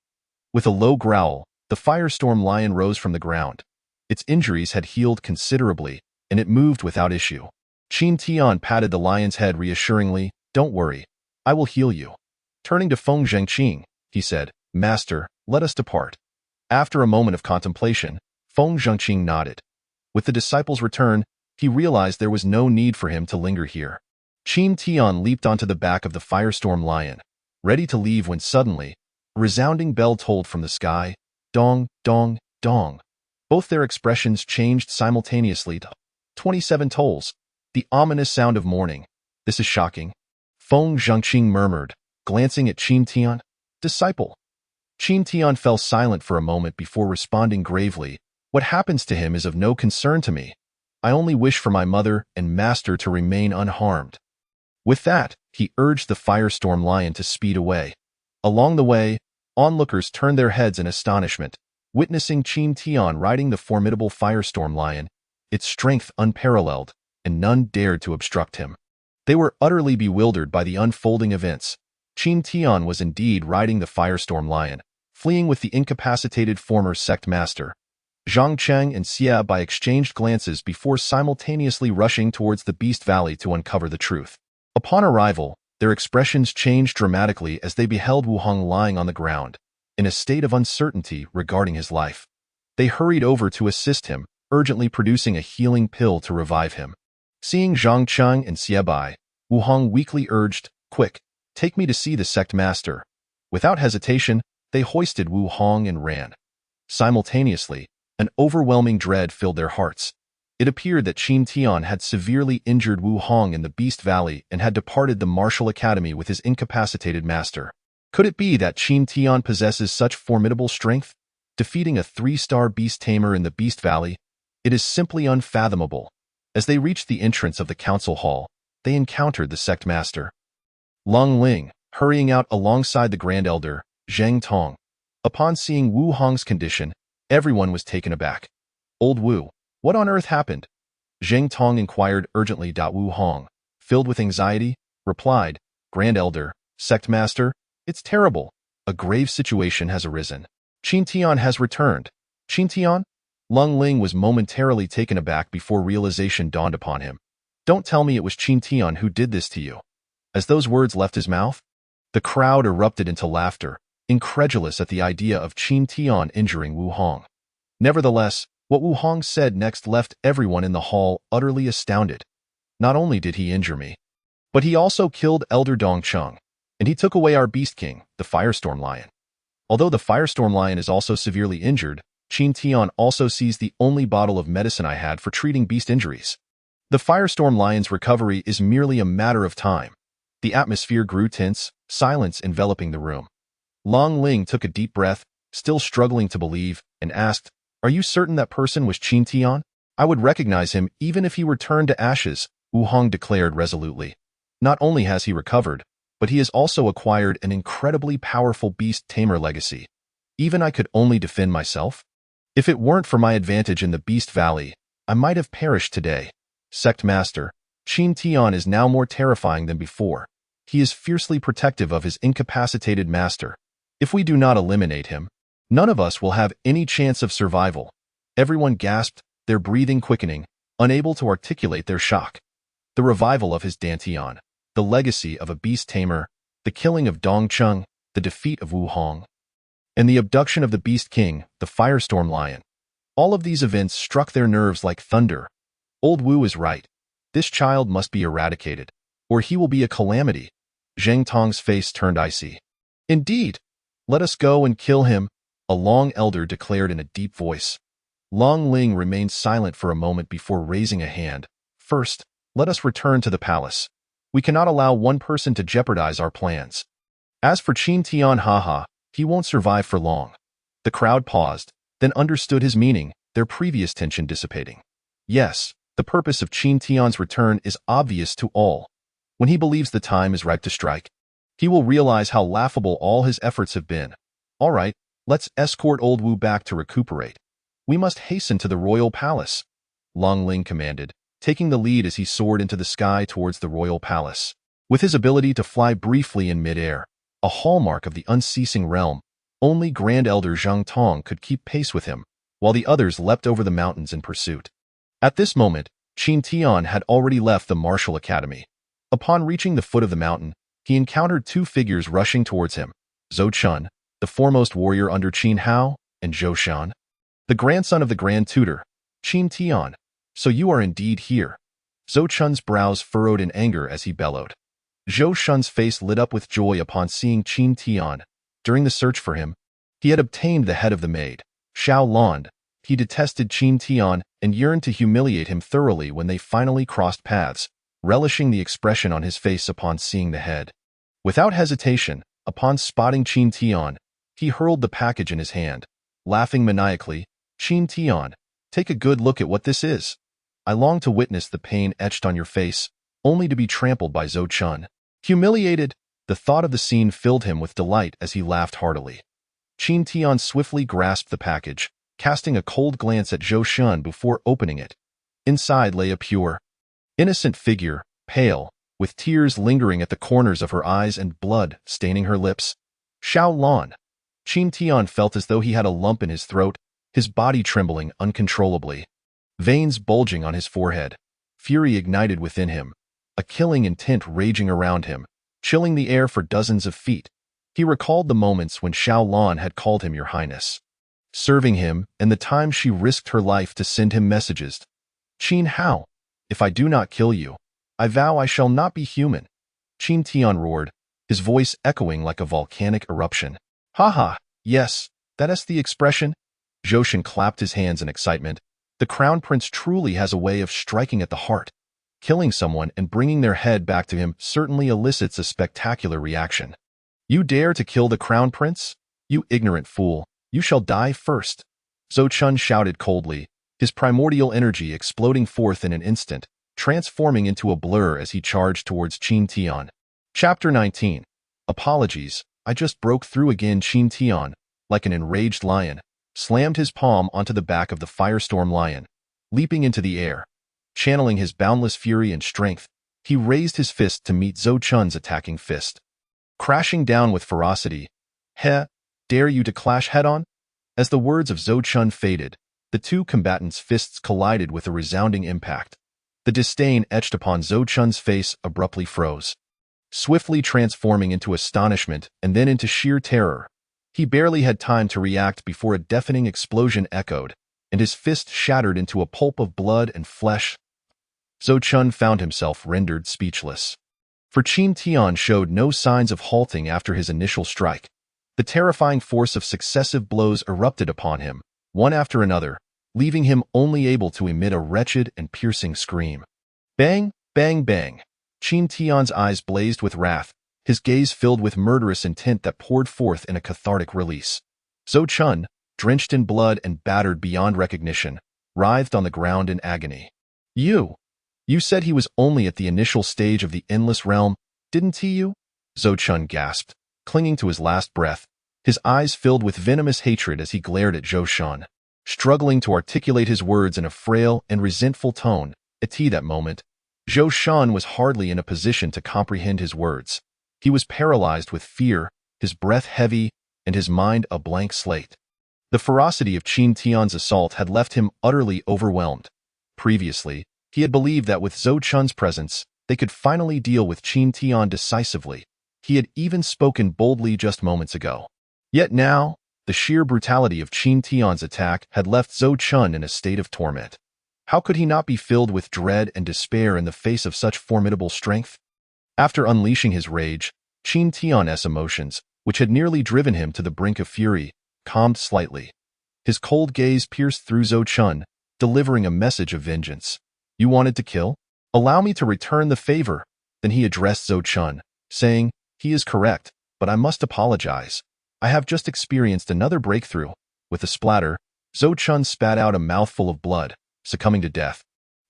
With a low growl, the firestorm lion rose from the ground. Its injuries had healed considerably, and it moved without issue. Qin Tian patted the lion's head reassuringly. Don't worry, I will heal you. Turning to Feng Zhengqing, he said, Master, let us depart. After a moment of contemplation, Feng Zhengqing nodded. With the disciple's return, he realized there was no need for him to linger here. Qin Tian leaped onto the back of the firestorm lion, ready to leave when suddenly, a resounding bell tolled from the sky. Dong, dong, dong. Both their expressions changed simultaneously to 27 tolls, the ominous sound of mourning. This is shocking. Feng Zhengqing murmured, glancing at Qin Tian. Disciple. Qin Tian fell silent for a moment before responding gravely. What happens to him is of no concern to me. I only wish for my mother and master to remain unharmed." With that, he urged the Firestorm Lion to speed away. Along the way, onlookers turned their heads in astonishment, witnessing Qin Tian riding the formidable Firestorm Lion, its strength unparalleled, and none dared to obstruct him. They were utterly bewildered by the unfolding events. Qin Tian was indeed riding the Firestorm Lion, fleeing with the incapacitated former sect master. Zhang Cheng and Xia Bai exchanged glances before simultaneously rushing towards the Beast Valley to uncover the truth. Upon arrival, their expressions changed dramatically as they beheld Wu Hong lying on the ground, in a state of uncertainty regarding his life. They hurried over to assist him, urgently producing a healing pill to revive him. Seeing Zhang Cheng and Xia Bai, Wu Hong weakly urged, "Quick, take me to see the sect master." Without hesitation, they hoisted Wu Hong and ran. Simultaneously, an overwhelming dread filled their hearts. It appeared that Qin Tian had severely injured Wu Hong in the Beast Valley and had departed the martial academy with his incapacitated master. Could it be that Qin Tian possesses such formidable strength? Defeating a 3-star beast tamer in the Beast Valley? It is simply unfathomable. As they reached the entrance of the council hall, they encountered the sect master, Lung Ling, hurrying out alongside the Grand Elder, Zheng Tong. Upon seeing Wu Hong's condition, everyone was taken aback. "Old Wu, what on earth happened?" Zheng Tong inquired urgently. Wu Hong, filled with anxiety, replied, "Grand Elder, Sect Master, it's terrible. A grave situation has arisen. Qin Tian has returned." "Qin Tian?" Lung Ling was momentarily taken aback before realization dawned upon him. "Don't tell me it was Qin Tian who did this to you." As those words left his mouth, the crowd erupted into laughter, incredulous at the idea of Qin Tian injuring Wu Hong. Nevertheless, what Wu Hong said next left everyone in the hall utterly astounded. "Not only did he injure me, but he also killed Elder Dong Cheng, and he took away our Beast King, the Firestorm Lion. Although the Firestorm Lion is also severely injured, Qin Tian also seized the only bottle of medicine I had for treating beast injuries. The Firestorm Lion's recovery is merely a matter of time." The atmosphere grew tense, silence enveloping the room. Lung Ling took a deep breath, still struggling to believe, and asked, "Are you certain that person was Qin Tian?" "I would recognize him even if he were turned to ashes," Wu Hong declared resolutely. "Not only has he recovered, but he has also acquired an incredibly powerful beast tamer legacy. Even I could only defend myself. If it weren't for my advantage in the Beast Valley, I might have perished today. Sect Master, Qin Tian is now more terrifying than before. He is fiercely protective of his incapacitated master. If we do not eliminate him, none of us will have any chance of survival." Everyone gasped, their breathing quickening, unable to articulate their shock. The revival of his Dantian, the legacy of a beast tamer, the killing of Dong Cheng, the defeat of Wu Hong, and the abduction of the Beast King, the Firestorm Lion. All of these events struck their nerves like thunder. Old Wu is right. This child must be eradicated, or he will be a calamity. Zheng Tong's face turned icy. "Indeed. Let us go and kill him," a Long Elder declared in a deep voice. Lung Ling remained silent for a moment before raising a hand. "First, let us return to the palace. We cannot allow one person to jeopardize our plans. As for Qin Tian, he won't survive for long." The crowd paused, then understood his meaning, their previous tension dissipating. Yes, the purpose of Qin Tian's return is obvious to all. When he believes the time is ripe to strike, he will realize how laughable all his efforts have been. "All right, let's escort old Wu back to recuperate. We must hasten to the royal palace," Lung Ling commanded, taking the lead as he soared into the sky towards the royal palace. With his ability to fly briefly in midair, a hallmark of the unceasing realm, only Grand Elder Zheng Tong could keep pace with him, while the others leapt over the mountains in pursuit. At this moment, Qin Tian had already left the martial academy. Upon reaching the foot of the mountain, he encountered two figures rushing towards him, Zhou Chun, the foremost warrior under Qin Hao, and Zhou Shan, the grandson of the Grand Tutor. "Qin Tian, so you are indeed here." Zhou Chun's brows furrowed in anger as he bellowed. Zhou Shan's face lit up with joy upon seeing Qin Tian. During the search for him, he had obtained the head of the maid, Xiao Lan. He detested Qin Tian and yearned to humiliate him thoroughly when they finally crossed paths, relishing the expression on his face upon seeing the head. Without hesitation, upon spotting Qin Tian, he hurled the package in his hand. Laughing maniacally, "Qin Tian, take a good look at what this is." I long to witness the pain etched on your face, only to be trampled by Zhou Chun. Humiliated, the thought of the scene filled him with delight as he laughed heartily. Qin Tian swiftly grasped the package, casting a cold glance at Zhou Shun before opening it. Inside lay a pure, innocent figure, pale, with tears lingering at the corners of her eyes and blood staining her lips. Xiao Lan. Qin Tian felt as though he had a lump in his throat, his body trembling uncontrollably. Veins bulging on his forehead. Fury ignited within him, a killing intent raging around him, chilling the air for dozens of feet. He recalled the moments when Xiao Lan had called him Your Highness, serving him, and the time she risked her life to send him messages. Qin Hao, if I do not kill you, I vow I shall not be human. Qin Tian roared, his voice echoing like a volcanic eruption. Ha, yes, that is the expression. Zhou Shun clapped his hands in excitement. The Crown Prince truly has a way of striking at the heart. Killing someone and bringing their head back to him certainly elicits a spectacular reaction. You dare to kill the Crown Prince? You ignorant fool, you shall die first. Zhou Chun shouted coldly, his primordial energy exploding forth in an instant, transforming into a blur as he charged towards Qin Tian. Chapter 19. Apologies, I just broke through again. Qin Tian, like an enraged lion, slammed his palm onto the back of the firestorm lion. Leaping into the air, channeling his boundless fury and strength, he raised his fist to meet Zhou Chun's attacking fist. Crashing down with ferocity, dare you to clash head-on? As the words of Zhou Chun faded, the two combatants' fists collided with a resounding impact. The disdain etched upon Zhou Chun's face abruptly froze, swiftly transforming into astonishment and then into sheer terror. He barely had time to react before a deafening explosion echoed, and his fist shattered into a pulp of blood and flesh. Zhou Chun found himself rendered speechless. For Qin Tian showed no signs of halting after his initial strike. The terrifying force of successive blows erupted upon him, one after another, leaving him only able to emit a wretched and piercing scream. Bang, bang, bang. Qin Tian's eyes blazed with wrath, his gaze filled with murderous intent that poured forth in a cathartic release. Zhou Chun, drenched in blood and battered beyond recognition, writhed on the ground in agony. You said he was only at the initial stage of the Endless Realm, didn't you? Zhou Chun gasped, clinging to his last breath, his eyes filled with venomous hatred as he glared at Zhou Shun. Struggling to articulate his words in a frail and resentful tone, at that moment, Zhou Shun was hardly in a position to comprehend his words. He was paralyzed with fear, his breath heavy, and his mind a blank slate. The ferocity of Qin Tian's assault had left him utterly overwhelmed. Previously, he had believed that with Zhou Chun's presence, they could finally deal with Qin Tian decisively. He had even spoken boldly just moments ago. Yet now, the sheer brutality of Qin Tian's attack had left Zhou Chun in a state of torment. How could he not be filled with dread and despair in the face of such formidable strength? After unleashing his rage, Qin Tian's emotions, which had nearly driven him to the brink of fury, calmed slightly. His cold gaze pierced through Zhou Chun, delivering a message of vengeance. You wanted to kill? Allow me to return the favor. Then he addressed Zhou Chun, saying, he is correct, but I must apologize. I have just experienced another breakthrough. With a splatter, Zhou Chun spat out a mouthful of blood, succumbing to death.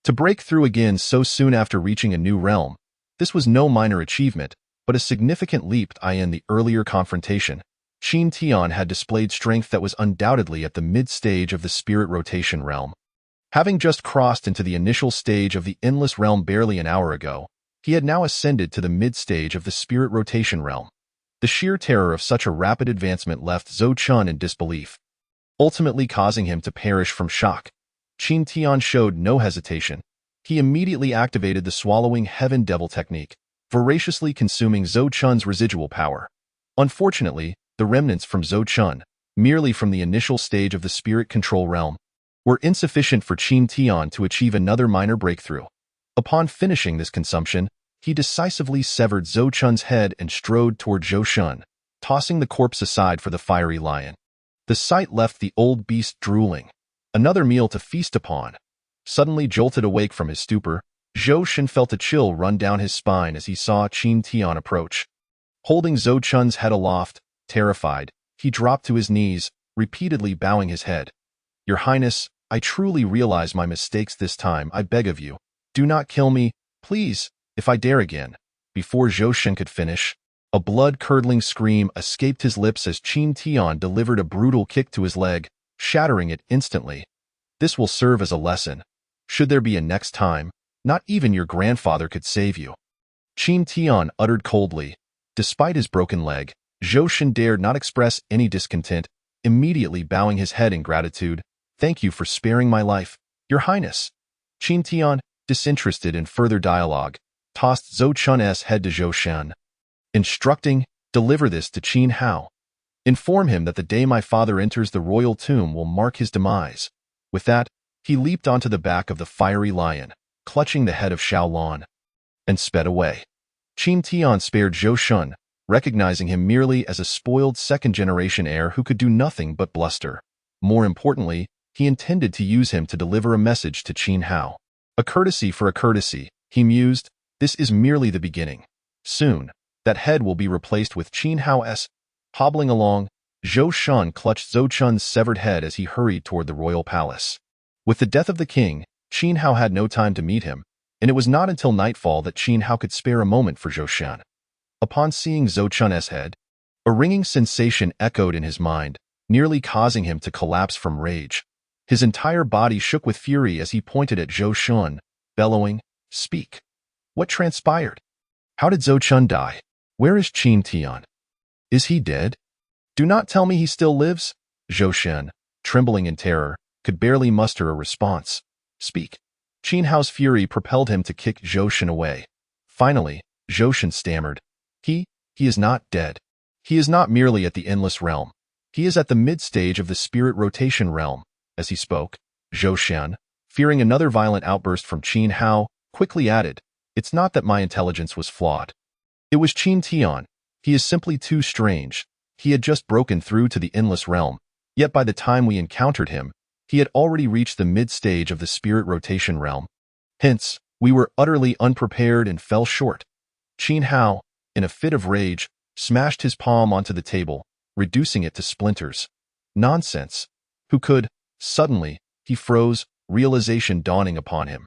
To break through again so soon after reaching a new realm, this was no minor achievement, but a significant leap in the earlier confrontation. Qin Tian had displayed strength that was undoubtedly at the mid-stage of the spirit rotation realm. Having just crossed into the initial stage of the Endless Realm barely an hour ago, he had now ascended to the mid-stage of the spirit rotation realm. The sheer terror of such a rapid advancement left Zhou Chun in disbelief, ultimately causing him to perish from shock. Qin Tian showed no hesitation. He immediately activated the Swallowing Heaven Devil technique, voraciously consuming Zhou Chun's residual power. Unfortunately, the remnants from Zhou Chun, merely from the initial stage of the spirit control realm, were insufficient for Qin Tian to achieve another minor breakthrough. Upon finishing this consumption, he decisively severed Zhou Chun's head and strode toward Zhou Shun, tossing the corpse aside for the fiery lion. The sight left the old beast drooling. Another meal to feast upon. Suddenly jolted awake from his stupor, Zhou Shun felt a chill run down his spine as he saw Qin Tian approach. Holding Zhou Chun's head aloft, terrified, he dropped to his knees, repeatedly bowing his head. Your Highness, I truly realize my mistakes this time. I beg of you. Do not kill me, please, if I dare again. Before Zhou Shen could finish, a blood-curdling scream escaped his lips as Qin Tian delivered a brutal kick to his leg, shattering it instantly. This will serve as a lesson. Should there be a next time, not even your grandfather could save you. Qin Tian uttered coldly. Despite his broken leg, Zhou Shen dared not express any discontent, immediately bowing his head in gratitude. Thank you for sparing my life, Your Highness. Qin Tian, disinterested in further dialogue, tossed Zhou Chun's head to Zhou Shen, instructing, deliver this to Qin Hao. Inform him that the day my father enters the royal tomb will mark his demise. With that, he leaped onto the back of the fiery lion, clutching the head of Xiaolan, and sped away. Qin Tian spared Zhou Shen, recognizing him merely as a spoiled second-generation heir who could do nothing but bluster. More importantly, he intended to use him to deliver a message to Qin Hao. A courtesy for a courtesy, he mused. This is merely the beginning. Soon, that head will be replaced with Qin Hao's. Hobbling along, Zhou Shen clutched Zhou Chun's severed head as he hurried toward the royal palace. With the death of the king, Qin Hao had no time to meet him, and it was not until nightfall that Qin Hao could spare a moment for Zhou Shen. Upon seeing Zhou Chun's head, a ringing sensation echoed in his mind, nearly causing him to collapse from rage. His entire body shook with fury as he pointed at Zhou Shen, bellowing, "Speak! What transpired? How did Zhou Chun die? Where is Qin Tian? Is he dead? Do not tell me he still lives?" Zhou Shen, trembling in terror, could barely muster a response. "Speak." Qin Hao's fury propelled him to kick Zhou Shen away. Finally, Zhou Shen stammered. He is not dead. He is not merely at the Endless Realm. He is at the mid-stage of the Spirit Rotation Realm." As he spoke, Zhou Shen, fearing another violent outburst from Qin Hao, quickly added, "It's not that my intelligence was flawed. It was Qin Tian. He is simply too strange. He had just broken through to the Endless Realm, yet by the time we encountered him, he had already reached the mid-stage of the Spirit Rotation Realm. Hence, we were utterly unprepared and fell short." Qin Hao, in a fit of rage, smashed his palm onto the table, reducing it to splinters. Nonsense. Who could? Suddenly, he froze, realization dawning upon him.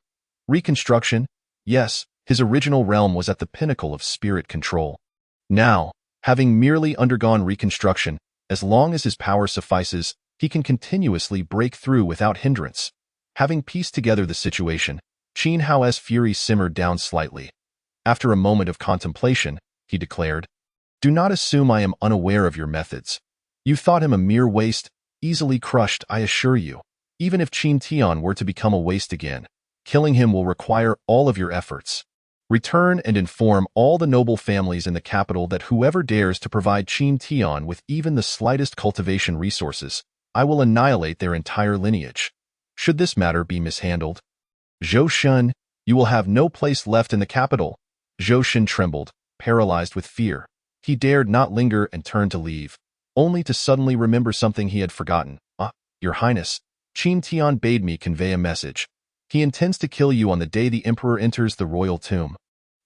Reconstruction? Yes, his original realm was at the pinnacle of spirit control. Now, having merely undergone reconstruction, as long as his power suffices, he can continuously break through without hindrance. Having pieced together the situation, Qin Hao's fury simmered down slightly. After a moment of contemplation, he declared, "Do not assume I am unaware of your methods. You thought him a mere waste, easily crushed, I assure you. Even if Qin Tian were to become a waste again, killing him will require all of your efforts. Return and inform all the noble families in the capital that whoever dares to provide Qin Tian with even the slightest cultivation resources, I will annihilate their entire lineage. Should this matter be mishandled, Zhou Shen, you will have no place left in the capital." Zhou Shen trembled, paralyzed with fear. He dared not linger and turned to leave, only to suddenly remember something he had forgotten. Your Highness, Qin Tian bade me convey a message. He intends to kill you on the day the Emperor enters the royal tomb.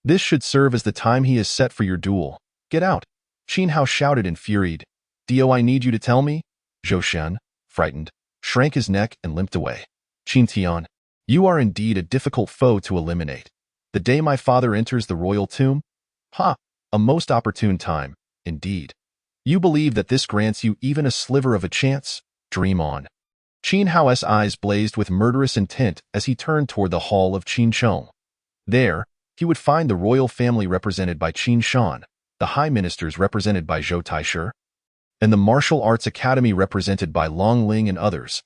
This should serve as the time he has set for your duel. Get out." Qin Hao shouted infuriated. "Do I need you to tell me?" Zhou Shen, frightened, shrank his neck and limped away. "Qin Tian, you are indeed a difficult foe to eliminate. The day my father enters the royal tomb? Ha! A most opportune time, indeed. You believe that this grants you even a sliver of a chance? Dream on." Qin Hao's eyes blazed with murderous intent as he turned toward the hall of Qin Chong. There, he would find the royal family represented by Qin Shan, the high ministers represented by Zhou Taishe, and the martial arts academy represented by Long Ling and others.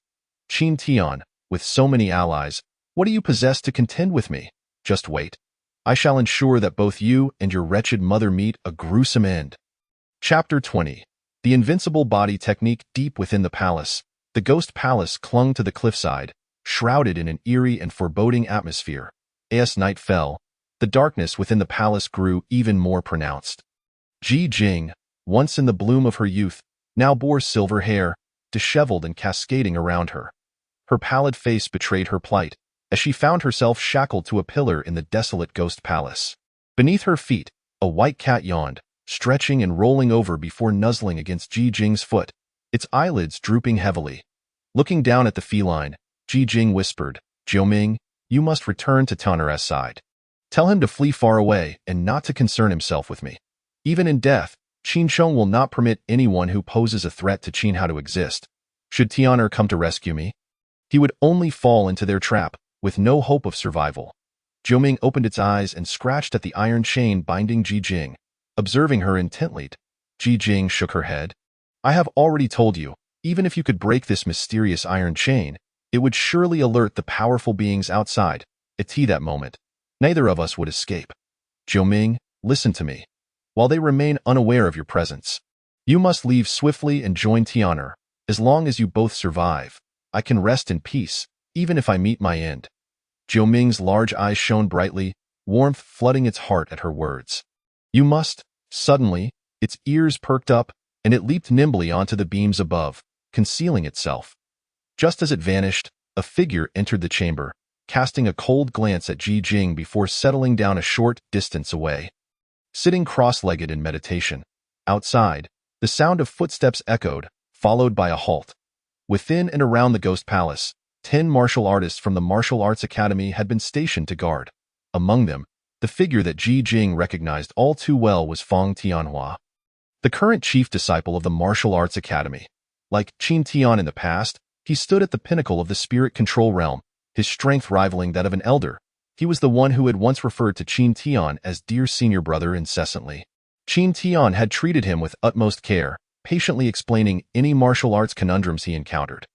"Qin Tian, with so many allies, what do you possess to contend with me? Just wait. I shall ensure that both you and your wretched mother meet a gruesome end." Chapter 20. The invincible body technique. Deep within the palace, the ghost palace clung to the cliffside, shrouded in an eerie and foreboding atmosphere. As night fell, the darkness within the palace grew even more pronounced. Ji Jing, once in the bloom of her youth, now bore silver hair, disheveled and cascading around her. Her pallid face betrayed her plight, as she found herself shackled to a pillar in the desolate ghost palace. Beneath her feet, a white cat yawned, stretching and rolling over before nuzzling against Ji Jing's foot, its eyelids drooping heavily. Looking down at the feline, Ji Jing whispered, Jiuming, you must return to Tanner's side. Tell him to flee far away and not to concern himself with me. Even in death, Qin Sheng will not permit anyone who poses a threat to Qin Hao to exist. Should Tian'er come to rescue me, he would only fall into their trap, with no hope of survival. Jiuming opened its eyes and scratched at the iron chain binding Ji Jing. Observing her intently, Ji Jing shook her head. I have already told you, even if you could break this mysterious iron chain, it would surely alert the powerful beings outside. At that moment, neither of us would escape. Jiuming, listen to me. While they remain unaware of your presence, you must leave swiftly and join Tian'er. As long as you both survive, I can rest in peace, even if I meet my end. Jiuming's large eyes shone brightly, warmth flooding its heart at her words. You must. Suddenly, its ears perked up, and it leaped nimbly onto the beams above, concealing itself. Just as it vanished, a figure entered the chamber, casting a cold glance at Ji Jing before settling down a short distance away. Sitting cross-legged in meditation, outside, the sound of footsteps echoed, followed by a halt. Within and around the Ghost Palace, 10 martial artists from the Martial Arts Academy had been stationed to guard. Among them, the figure that Ji Jing recognized all too well was Feng Tianhua, the current chief disciple of the Martial Arts Academy. Like Qin Tian in the past, he stood at the pinnacle of the spirit control realm, his strength rivaling that of an elder. He was the one who had once referred to Qin Tian as dear senior brother incessantly. Qin Tian had treated him with utmost care, patiently explaining any martial arts conundrums he encountered.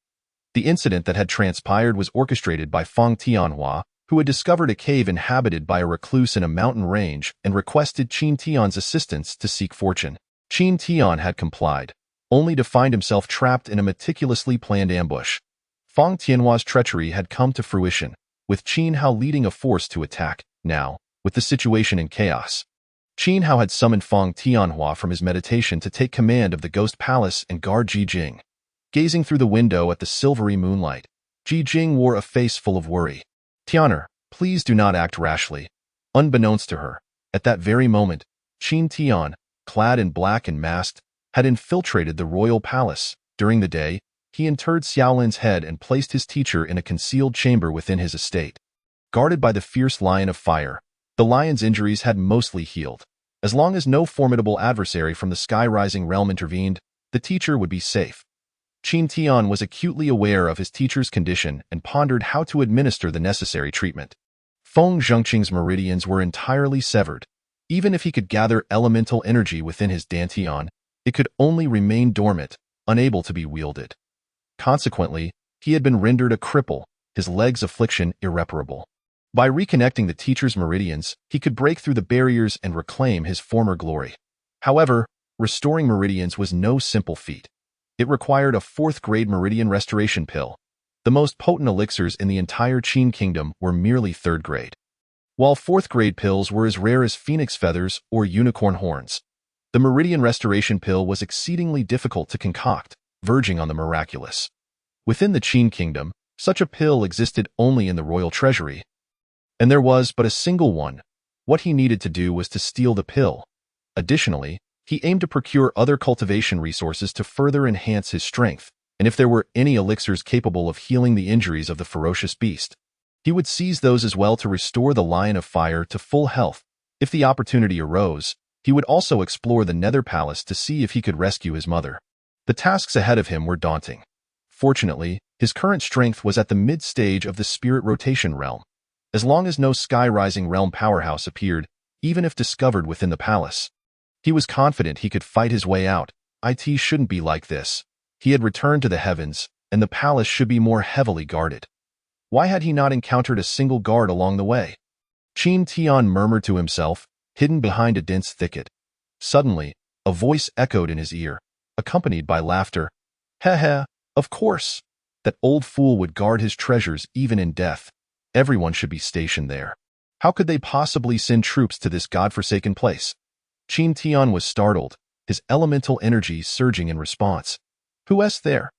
The incident that had transpired was orchestrated by Feng Tianhua, who had discovered a cave inhabited by a recluse in a mountain range and requested Qin Tian's assistance to seek fortune. Qin Tian had complied, only to find himself trapped in a meticulously planned ambush. Feng Tianhua's treachery had come to fruition, with Qin Hao leading a force to attack. Now, with the situation in chaos, Qin Hao had summoned Feng Tianhua from his meditation to take command of the Ghost Palace and guard Ji Jing. Gazing through the window at the silvery moonlight, Ji Jing wore a face full of worry. Tian'er, please do not act rashly. Unbeknownst to her, at that very moment, Qin Tian, clad in black and masked, had infiltrated the royal palace. During the day, he interred Xiaolin's head and placed his teacher in a concealed chamber within his estate. Guarded by the fierce lion of fire, the lion's injuries had mostly healed. As long as no formidable adversary from the sky-rising realm intervened, the teacher would be safe. Qin Tian was acutely aware of his teacher's condition and pondered how to administer the necessary treatment. Feng Zhengqing's meridians were entirely severed. Even if he could gather elemental energy within his dantian, it could only remain dormant, unable to be wielded. Consequently, he had been rendered a cripple, his leg's affliction irreparable. By reconnecting the teacher's meridians, he could break through the barriers and reclaim his former glory. However, restoring meridians was no simple feat. It required a 4th-grade meridian restoration pill. The most potent elixirs in the entire Qin kingdom were merely 3rd grade, while 4th-grade pills were as rare as phoenix feathers or unicorn horns. The meridian restoration pill was exceedingly difficult to concoct, verging on the miraculous. Within the Qin kingdom, such a pill existed only in the royal treasury, and there was but a single one. What he needed to do was to steal the pill. Additionally, he aimed to procure other cultivation resources to further enhance his strength, and if there were any elixirs capable of healing the injuries of the ferocious beast, he would seize those as well to restore the Lion of Fire to full health. If the opportunity arose, he would also explore the Nether Palace to see if he could rescue his mother. The tasks ahead of him were daunting. Fortunately, his current strength was at the mid-stage of the spirit rotation realm. As long as no sky-rising realm powerhouse appeared, even if discovered within the palace, he was confident he could fight his way out. It shouldn't be like this. He had returned to the heavens, and the palace should be more heavily guarded. Why had he not encountered a single guard along the way? Qin Tian murmured to himself, hidden behind a dense thicket. Suddenly, a voice echoed in his ear, accompanied by laughter. Heh, of course. That old fool would guard his treasures even in death. Everyone should be stationed there. How could they possibly send troops to this godforsaken place? Qin Tian was startled, his elemental energy surging in response. Who's there?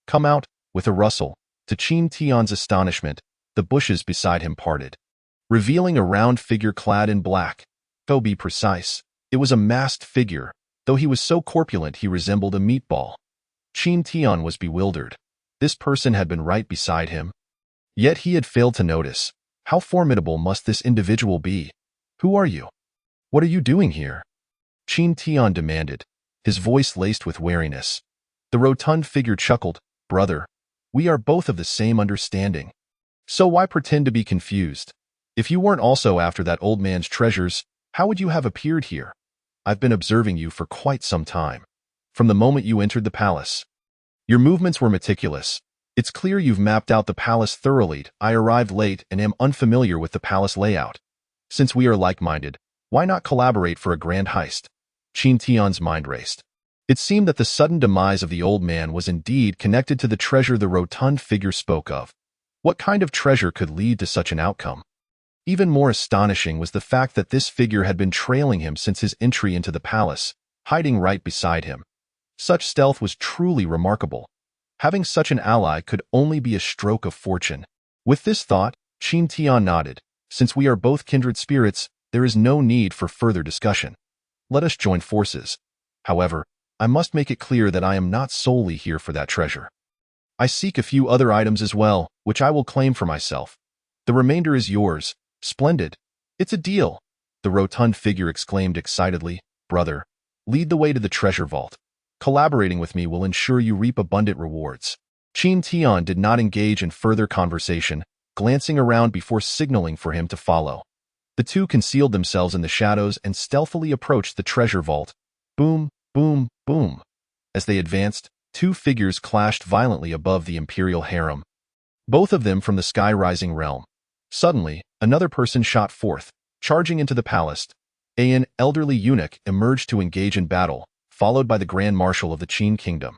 Come out. With a rustle, to Qin Tian's astonishment, the bushes beside him parted, revealing a round figure clad in black. To be precise, it was a masked figure. Though he was so corpulent he resembled a meatball. Qin Tian was bewildered. This person had been right beside him. Yet he had failed to notice. How formidable must this individual be? Who are you? What are you doing here? Qin Tian demanded, his voice laced with wariness. The rotund figure chuckled. Brother, we are both of the same understanding. So why pretend to be confused? If you weren't also after that old man's treasures, how would you have appeared here? I've been observing you for quite some time. From the moment you entered the palace. Your movements were meticulous. It's clear you've mapped out the palace thoroughly. I arrived late and am unfamiliar with the palace layout. Since we are like-minded, why not collaborate for a grand heist? Qin Tian's mind raced. It seemed that the sudden demise of the old man was indeed connected to the treasure the rotund figure spoke of. What kind of treasure could lead to such an outcome? Even more astonishing was the fact that this figure had been trailing him since his entry into the palace, hiding right beside him. Such stealth was truly remarkable. Having such an ally could only be a stroke of fortune. With this thought, Qin Tian nodded. Since we are both kindred spirits, there is no need for further discussion. Let us join forces. However, I must make it clear that I am not solely here for that treasure. I seek a few other items as well, which I will claim for myself. The remainder is yours. Splendid. It's a deal. The rotund figure exclaimed excitedly. Brother, lead the way to the treasure vault. Collaborating with me will ensure you reap abundant rewards. Qin Tian did not engage in further conversation, glancing around before signaling for him to follow. The two concealed themselves in the shadows and stealthily approached the treasure vault. Boom, boom, boom. As they advanced, two figures clashed violently above the imperial harem, both of them from the sky-rising realm. Suddenly, another person shot forth, charging into the palace. An elderly eunuch emerged to engage in battle, followed by the Grand Marshal of the Qin Kingdom.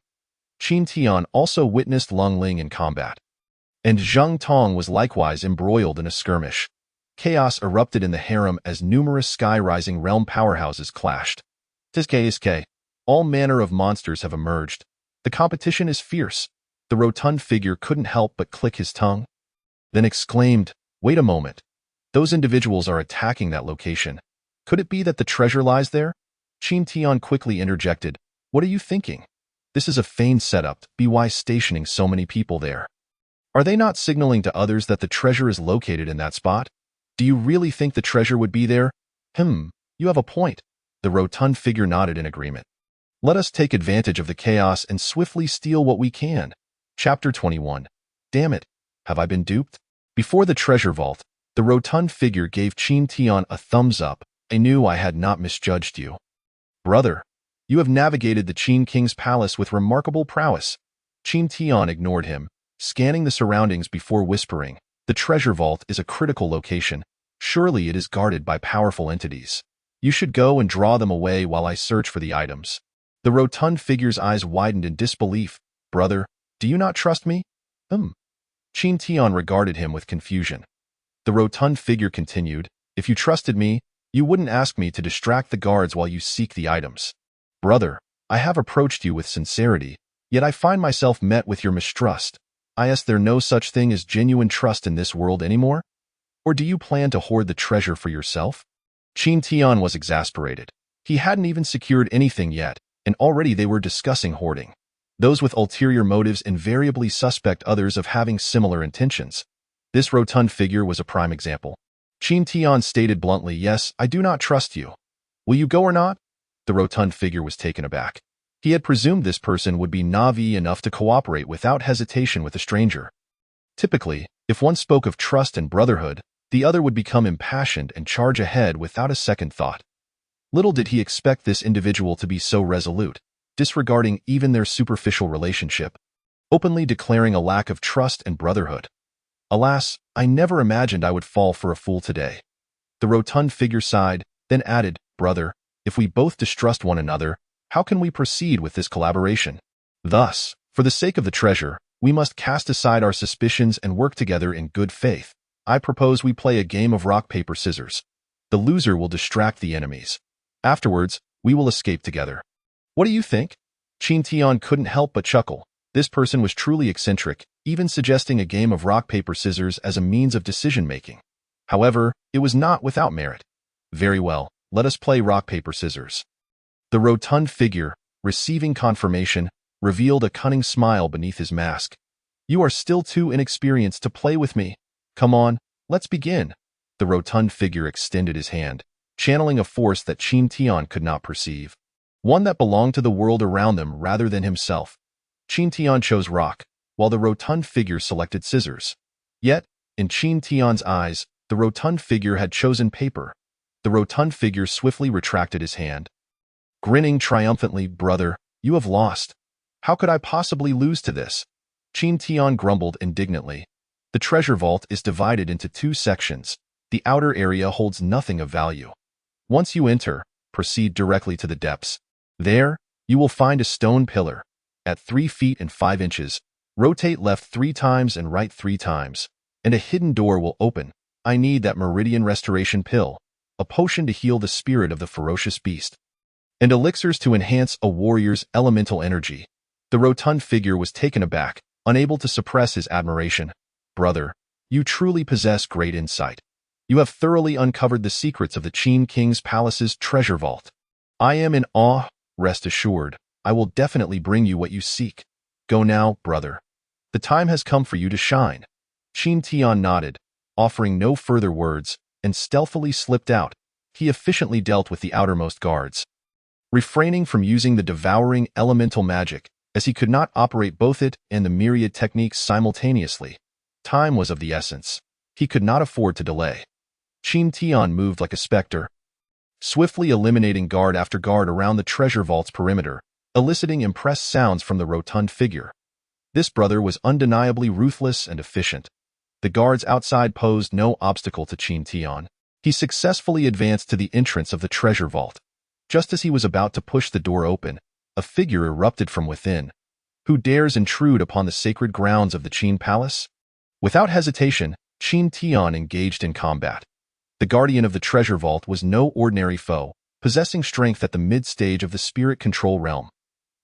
Qin Tian also witnessed Lung Ling in combat, and Zheng Tong was likewise embroiled in a skirmish. Chaos erupted in the harem as numerous sky-rising realm powerhouses clashed. Tzk, all manner of monsters have emerged. The competition is fierce. The rotund figure couldn't help but click his tongue, then exclaimed, Wait a moment. Those individuals are attacking that location. Could it be that the treasure lies there? Qin Tian quickly interjected. What are you thinking? This is a feigned setup. Why stationing so many people there? Are they not signaling to others that the treasure is located in that spot? Do you really think the treasure would be there? You have a point. The rotund figure nodded in agreement. Let us take advantage of the chaos and swiftly steal what we can. Chapter 21. Damn it. Have I been duped? Before the treasure vault, the rotund figure gave Qin Tian a thumbs up. I knew I had not misjudged you. Brother, you have navigated the Qin King's palace with remarkable prowess. Qin Tian ignored him, scanning the surroundings before whispering. The treasure vault is a critical location. Surely it is guarded by powerful entities. You should go and draw them away while I search for the items. The rotund figure's eyes widened in disbelief. Brother, do you not trust me? Qin Tian regarded him with confusion. The rotund figure continued, If you trusted me, you wouldn't ask me to distract the guards while you seek the items. Brother, I have approached you with sincerity, yet I find myself met with your mistrust. Is there no such thing as genuine trust in this world anymore? Or do you plan to hoard the treasure for yourself? Qin Tian was exasperated. He hadn't even secured anything yet, and already they were discussing hoarding. Those with ulterior motives invariably suspect others of having similar intentions. This rotund figure was a prime example. Qin Tian stated bluntly, Yes, I do not trust you. Will you go or not? The rotund figure was taken aback. He had presumed this person would be naive enough to cooperate without hesitation with a stranger. Typically, if one spoke of trust and brotherhood, the other would become impassioned and charge ahead without a second thought. Little did he expect this individual to be so resolute, disregarding even their superficial relationship, openly declaring a lack of trust and brotherhood. Alas, I never imagined I would fall for a fool today. The rotund figure sighed, then added, Brother, if we both distrust one another, how can we proceed with this collaboration? Thus, for the sake of the treasure, we must cast aside our suspicions and work together in good faith. I propose we play a game of rock, paper, scissors. The loser will distract the enemies. Afterwards, we will escape together. What do you think? Qin Tian couldn't help but chuckle. This person was truly eccentric, even suggesting a game of rock, paper, scissors as a means of decision-making. However, it was not without merit. Very well, let us play rock, paper, scissors. The rotund figure, receiving confirmation, revealed a cunning smile beneath his mask. You are still too inexperienced to play with me. Come on, let's begin. The rotund figure extended his hand, channeling a force that Qin Tian could not perceive, one that belonged to the world around them rather than himself. Qin Tian chose rock, while the rotund figure selected scissors. Yet, in Qin Tian's eyes, the rotund figure had chosen paper. The rotund figure swiftly retracted his hand. Grinning triumphantly, brother, you have lost. How could I possibly lose to this? Qin Tian grumbled indignantly. The treasure vault is divided into two sections. The outer area holds nothing of value. Once you enter, proceed directly to the depths. There, you will find a stone pillar. At 3 feet and 5 inches, rotate left 3 times and right 3 times, and a hidden door will open. I need that Meridian Restoration Pill, a potion to heal the spirit of the ferocious beast, and elixirs to enhance a warrior's elemental energy. The rotund figure was taken aback, unable to suppress his admiration. Brother, you truly possess great insight. You have thoroughly uncovered the secrets of the Qin King's palace's treasure vault. I am in awe. Rest assured, I will definitely bring you what you seek. Go now, brother. The time has come for you to shine. Qin Tian nodded, offering no further words, and stealthily slipped out. He efficiently dealt with the outermost guards, refraining from using the devouring elemental magic, as he could not operate both it and the myriad techniques simultaneously. Time was of the essence. He could not afford to delay. Qin Tian moved like a specter, swiftly eliminating guard after guard around the treasure vault's perimeter, eliciting impressed sounds from the rotund figure. This brother was undeniably ruthless and efficient. The guards outside posed no obstacle to Qin Tian. He successfully advanced to the entrance of the treasure vault. Just as he was about to push the door open, a figure erupted from within. Who dares intrude upon the sacred grounds of the Qin Palace? Without hesitation, Qin Tian engaged in combat. The guardian of the treasure vault was no ordinary foe, possessing strength at the mid-stage of the spirit control realm.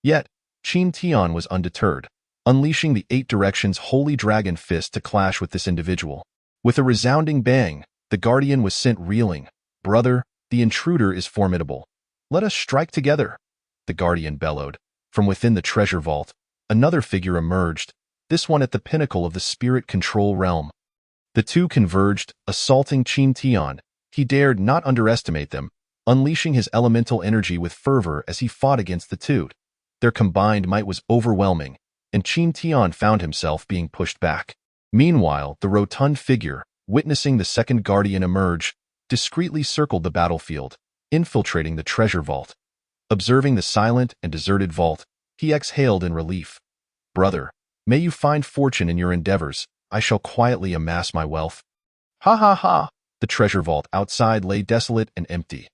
Yet, Qin Tian was undeterred, unleashing the 8 Directions' Holy Dragon Fist to clash with this individual. With a resounding bang, the guardian was sent reeling. Brother, the intruder is formidable. Let us strike together, the guardian bellowed. From within the treasure vault, another figure emerged, this one at the pinnacle of the spirit control realm. The two converged, assaulting Qin Tian. He dared not underestimate them, unleashing his elemental energy with fervor as he fought against the two. Their combined might was overwhelming, and Qin Tian found himself being pushed back. Meanwhile, the rotund figure, witnessing the second guardian emerge, discreetly circled the battlefield, infiltrating the treasure vault. Observing the silent and deserted vault, he exhaled in relief. Brother, may you find fortune in your endeavors. I shall quietly amass my wealth. Ha ha ha! The treasure vault outside lay desolate and empty.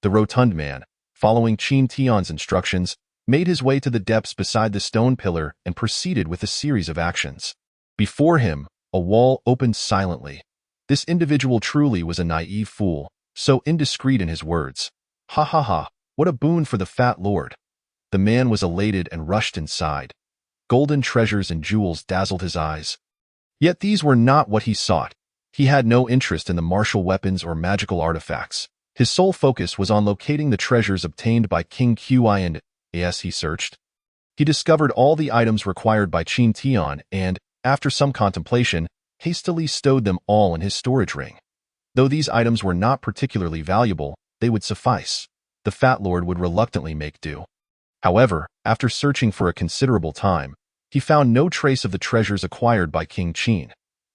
The rotund man, following Qin Tian's instructions, made his way to the depths beside the stone pillar and proceeded with a series of actions. Before him, a wall opened silently. This individual truly was a naive fool, so indiscreet in his words. Ha ha ha, what a boon for the fat lord. The man was elated and rushed inside. Golden treasures and jewels dazzled his eyes. Yet these were not what he sought. He had no interest in the martial weapons or magical artifacts. His sole focus was on locating the treasures obtained by King Qi and, as he searched, he discovered all the items required by Qin Tian and, after some contemplation, hastily stowed them all in his storage ring. Though these items were not particularly valuable, they would suffice. The fat lord would reluctantly make do. However, after searching for a considerable time, he found no trace of the treasures acquired by King Qin.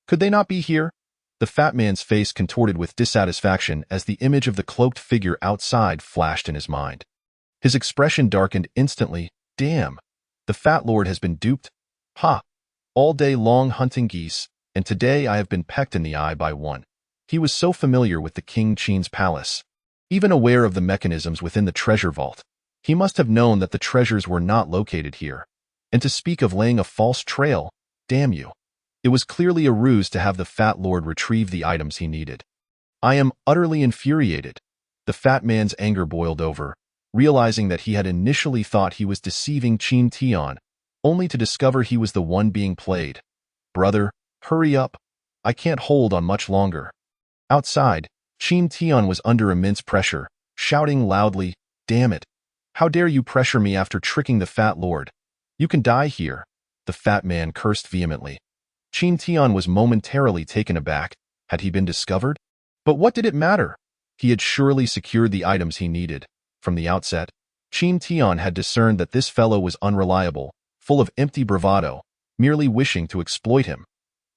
Could they not be here? The fat man's face contorted with dissatisfaction as the image of the cloaked figure outside flashed in his mind. His expression darkened instantly. Damn! The fat lord has been duped. Ha! All day long hunting geese, and today I have been pecked in the eye by one. He was so familiar with the King Qin's palace. Even aware of the mechanisms within the treasure vault, he must have known that the treasures were not located here. And to speak of laying a false trail, damn you. It was clearly a ruse to have the fat lord retrieve the items he needed. I am utterly infuriated. The fat man's anger boiled over, realizing that he had initially thought he was deceiving Qin Tian, only to discover he was the one being played. Brother, hurry up. I can't hold on much longer. Outside, Qin Tian was under immense pressure, shouting loudly, damn it. How dare you pressure me after tricking the fat lord? You can die here. The fat man cursed vehemently. Qin Tian was momentarily taken aback. Had he been discovered? But what did it matter? He had surely secured the items he needed. From the outset, Qin Tian had discerned that this fellow was unreliable, full of empty bravado, merely wishing to exploit him.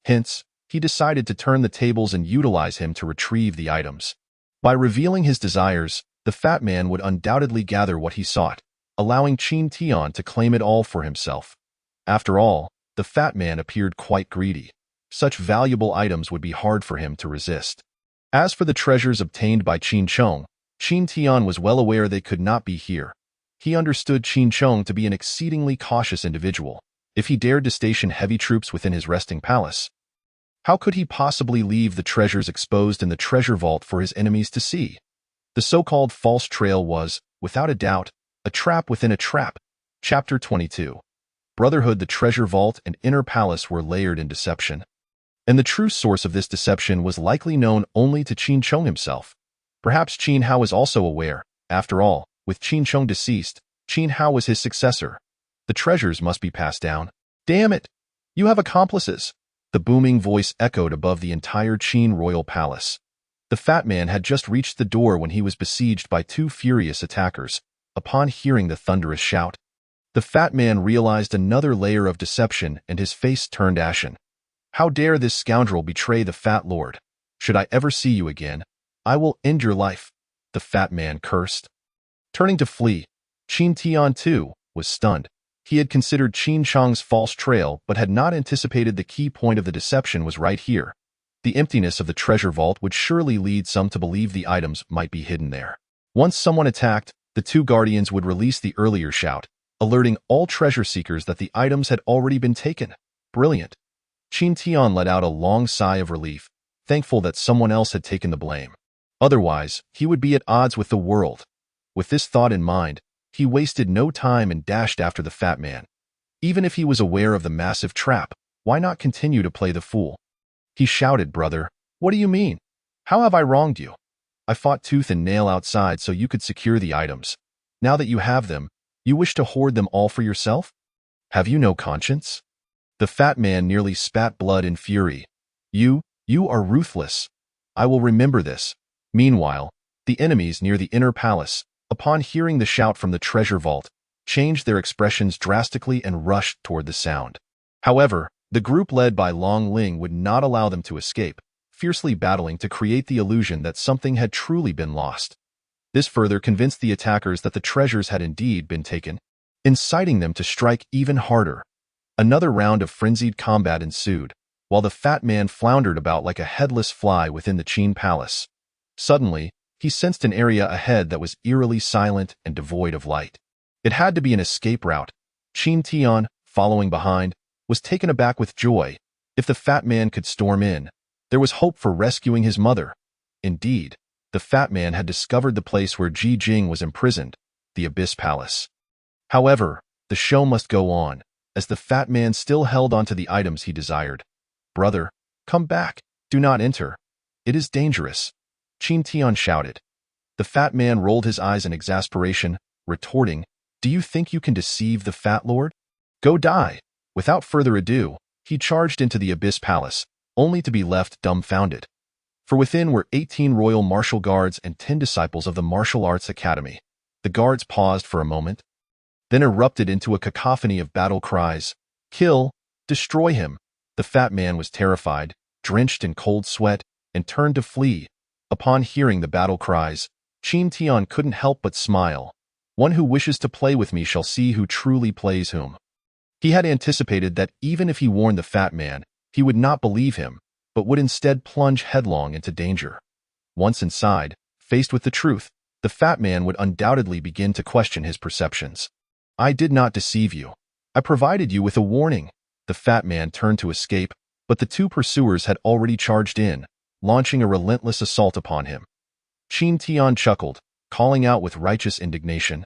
Hence, he decided to turn the tables and utilize him to retrieve the items. By revealing his desires, the fat man would undoubtedly gather what he sought, allowing Qin Tian to claim it all for himself. After all, the fat man appeared quite greedy. Such valuable items would be hard for him to resist. As for the treasures obtained by Qin Chong, Qin Tian was well aware they could not be here. He understood Qin Chong to be an exceedingly cautious individual. If he dared to station heavy troops within his resting palace, how could he possibly leave the treasures exposed in the treasure vault for his enemies to see? The so-called false trail was, without a doubt, a trap within a trap. Chapter 22. Brotherhood. The treasure vault and inner palace were layered in deception. And the true source of this deception was likely known only to Qin Chong himself. Perhaps Qin Hao was also aware. After all, with Qin Chong deceased, Qin Hao was his successor. The treasures must be passed down. Damn it! You have accomplices! The booming voice echoed above the entire Qin royal palace. The fat man had just reached the door when he was besieged by two furious attackers. Upon hearing the thunderous shout, the fat man realized another layer of deception and his face turned ashen. How dare this scoundrel betray the fat lord? Should I ever see you again, I will end your life, the fat man cursed. Turning to flee, Qin Tian too was stunned. He had considered Qin Chong's false trail but had not anticipated the key point of the deception was right here. The emptiness of the treasure vault would surely lead some to believe the items might be hidden there. Once someone attacked, the two guardians would release the earlier shout, alerting all treasure seekers that the items had already been taken. Brilliant. Qin Tian let out a long sigh of relief, thankful that someone else had taken the blame. Otherwise, he would be at odds with the world. With this thought in mind, he wasted no time and dashed after the fat man. Even if he was aware of the massive trap, why not continue to play the fool? He shouted, "Brother, what do you mean? How have I wronged you? I fought tooth and nail outside so you could secure the items. Now that you have them, you wish to hoard them all for yourself? Have you no conscience?" The fat man nearly spat blood in fury. You are ruthless. I will remember this." Meanwhile, the enemies near the inner palace, upon hearing the shout from the treasure vault, changed their expressions drastically and rushed toward the sound. However, the group led by Long Ling would not allow them to escape, fiercely battling to create the illusion that something had truly been lost. This further convinced the attackers that the treasures had indeed been taken, inciting them to strike even harder. Another round of frenzied combat ensued, while the fat man floundered about like a headless fly within the Qin palace. Suddenly, he sensed an area ahead that was eerily silent and devoid of light. It had to be an escape route. Qin Tian, following behind, was taken aback with joy. If the fat man could storm in, there was hope for rescuing his mother. Indeed, the fat man had discovered the place where Ji Jing was imprisoned, the Abyss Palace. However, the show must go on, as the fat man still held onto the items he desired. "Brother, come back. Do not enter. It is dangerous," Qin Tian shouted. The fat man rolled his eyes in exasperation, retorting, "Do you think you can deceive the fat lord? Go die." Without further ado, he charged into the Abyss Palace, only to be left dumbfounded. For within were 18 royal martial guards and 10 disciples of the Martial Arts Academy. The guards paused for a moment, then erupted into a cacophony of battle cries. "Kill! Destroy him!" The fat man was terrified, drenched in cold sweat, and turned to flee. Upon hearing the battle cries, Qin Tian couldn't help but smile. One who wishes to play with me shall see who truly plays whom. He had anticipated that even if he warned the fat man, he would not believe him, but would instead plunge headlong into danger. Once inside, faced with the truth, the fat man would undoubtedly begin to question his perceptions. "I did not deceive you. I provided you with a warning." The fat man turned to escape, but the two pursuers had already charged in, launching a relentless assault upon him. Qin Tian chuckled, calling out with righteous indignation,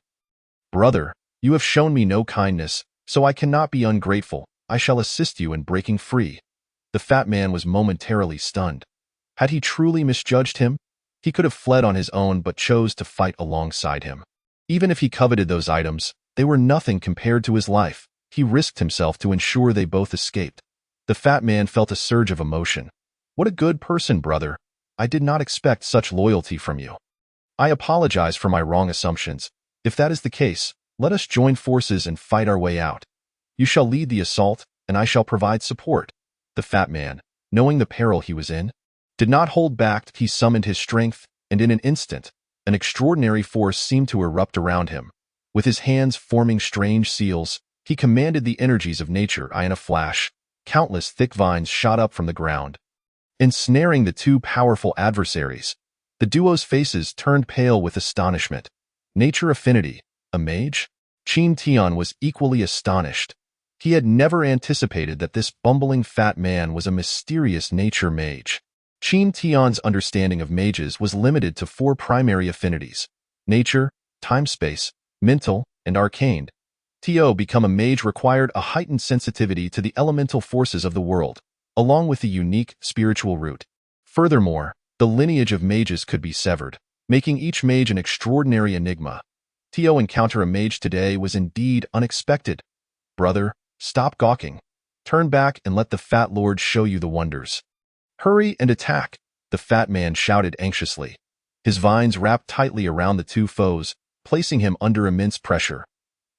"Brother, you have shown me no kindness, so I cannot be ungrateful. I shall assist you in breaking free." The fat man was momentarily stunned. Had he truly misjudged him? He could have fled on his own but chose to fight alongside him. Even if he coveted those items, they were nothing compared to his life. he risked himself to ensure they both escaped. The fat man felt a surge of emotion. What a good person, brother. I did not expect such loyalty from you. I apologize for my wrong assumptions. If that is the case, let us join forces and fight our way out. You shall lead the assault, and I shall provide support. The fat man, knowing the peril he was in, did not hold back. He summoned his strength, and in an instant, an extraordinary force seemed to erupt around him. With his hands forming strange seals, he commanded the energies of nature. In a flash, countless thick vines shot up from the ground, ensnaring the two powerful adversaries. The duo's faces turned pale with astonishment. Nature affinity, a mage? Qin Tian was equally astonished. He had never anticipated that this bumbling fat man was a mysterious nature mage. Qin Tian's understanding of mages was limited to 4 primary affinities: nature, time-space, mental, and arcane. To become a mage required a heightened sensitivity to the elemental forces of the world, along with a unique spiritual root. Furthermore, the lineage of mages could be severed, making each mage an extraordinary enigma. To encounter a mage today was indeed unexpected. Brother, stop gawking. Turn back and let the fat lord show you the wonders. Hurry and attack, the fat man shouted anxiously. His vines wrapped tightly around the two foes, placing him under immense pressure.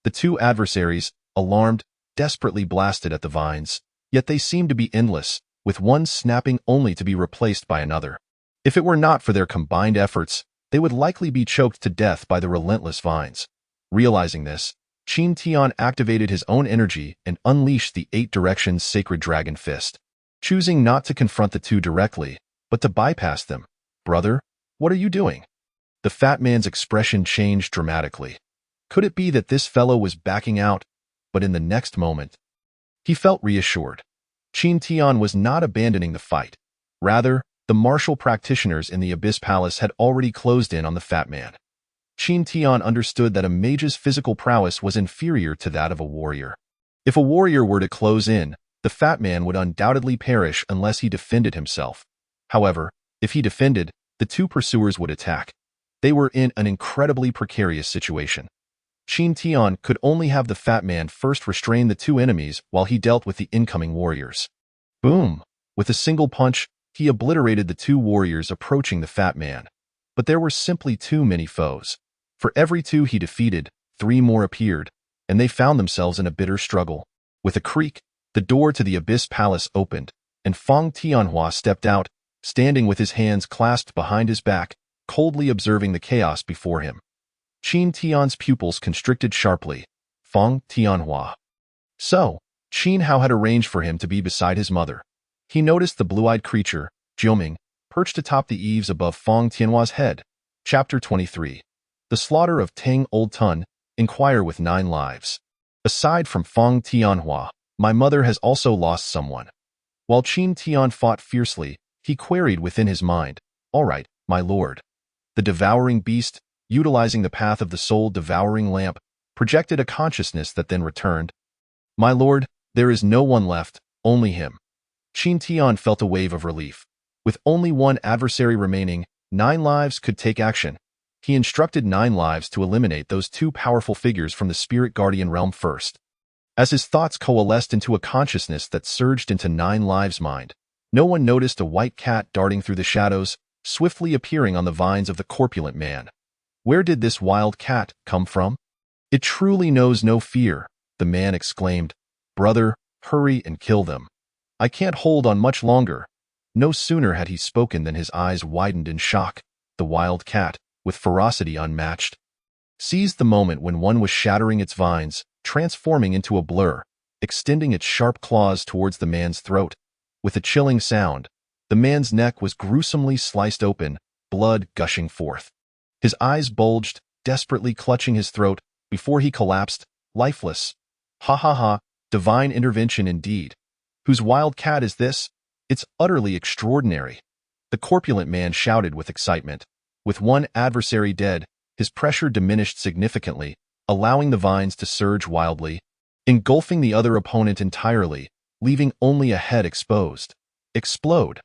The two adversaries, alarmed, desperately blasted at the vines, yet they seemed to be endless, with one snapping only to be replaced by another. If it were not for their combined efforts, they would likely be choked to death by the relentless vines. Realizing this, Qin Tian activated his own energy and unleashed the 8 Directions Sacred Dragon Fist, choosing not to confront the two directly, but to bypass them. Brother, what are you doing? The fat man's expression changed dramatically. Could it be that this fellow was backing out? But in the next moment, he felt reassured. Qin Tian was not abandoning the fight. Rather, the martial practitioners in the Abyss Palace had already closed in on the fat man. Qin Tian understood that a mage's physical prowess was inferior to that of a warrior. If a warrior were to close in, the fat man would undoubtedly perish unless he defended himself. However, if he defended, the two pursuers would attack. They were in an incredibly precarious situation. Qin Tian could only have the fat man first restrain the two enemies while he dealt with the incoming warriors. Boom! With a single punch, he obliterated the two warriors approaching the fat man. But there were simply too many foes. For every 2 he defeated, 3 more appeared, and they found themselves in a bitter struggle. With a creak, the door to the Abyss Palace opened, and Feng Tianhua stepped out, standing with his hands clasped behind his back, coldly observing the chaos before him. Qin Tian's pupils constricted sharply. Feng Tianhua. So, Qin Hao had arranged for him to be beside his mother. He noticed the blue-eyed creature, Jiuming, perched atop the eaves above Feng Tianhua's head. Chapter 23. The Slaughter of Tang Old Tun, Inquire with 9 Lives. Aside from Feng Tianhua, my mother has also lost someone. While Qin Tian fought fiercely, he queried within his mind, "All right, my lord." The devouring beast, utilizing the path of the soul-devouring lamp, projected a consciousness that then returned. "My lord, there is no one left, only him." Qin Tian felt a wave of relief. With only one adversary remaining, 9 lives could take action. He instructed 9 lives to eliminate those 2 powerful figures from the spirit guardian realm first. As his thoughts coalesced into a consciousness that surged into 9 lives' mind, no one noticed a white cat darting through the shadows, swiftly appearing on the vines of the corpulent man. Where did this wild cat come from? "It truly knows no fear," the man exclaimed. "Brother, hurry and kill them. I can't hold on much longer." No sooner had he spoken than his eyes widened in shock. The wild cat, with ferocity unmatched, seized the moment when one was shattering its vines, transforming into a blur, extending its sharp claws towards the man's throat. With a chilling sound, the man's neck was gruesomely sliced open, blood gushing forth. His eyes bulged, desperately clutching his throat, before he collapsed, lifeless. "Ha ha ha, divine intervention indeed. Whose wild cat is this? It's utterly extraordinary." The corpulent man shouted with excitement. With one adversary dead, his pressure diminished significantly, allowing the vines to surge wildly, engulfing the other opponent entirely, leaving only a head exposed. Explode.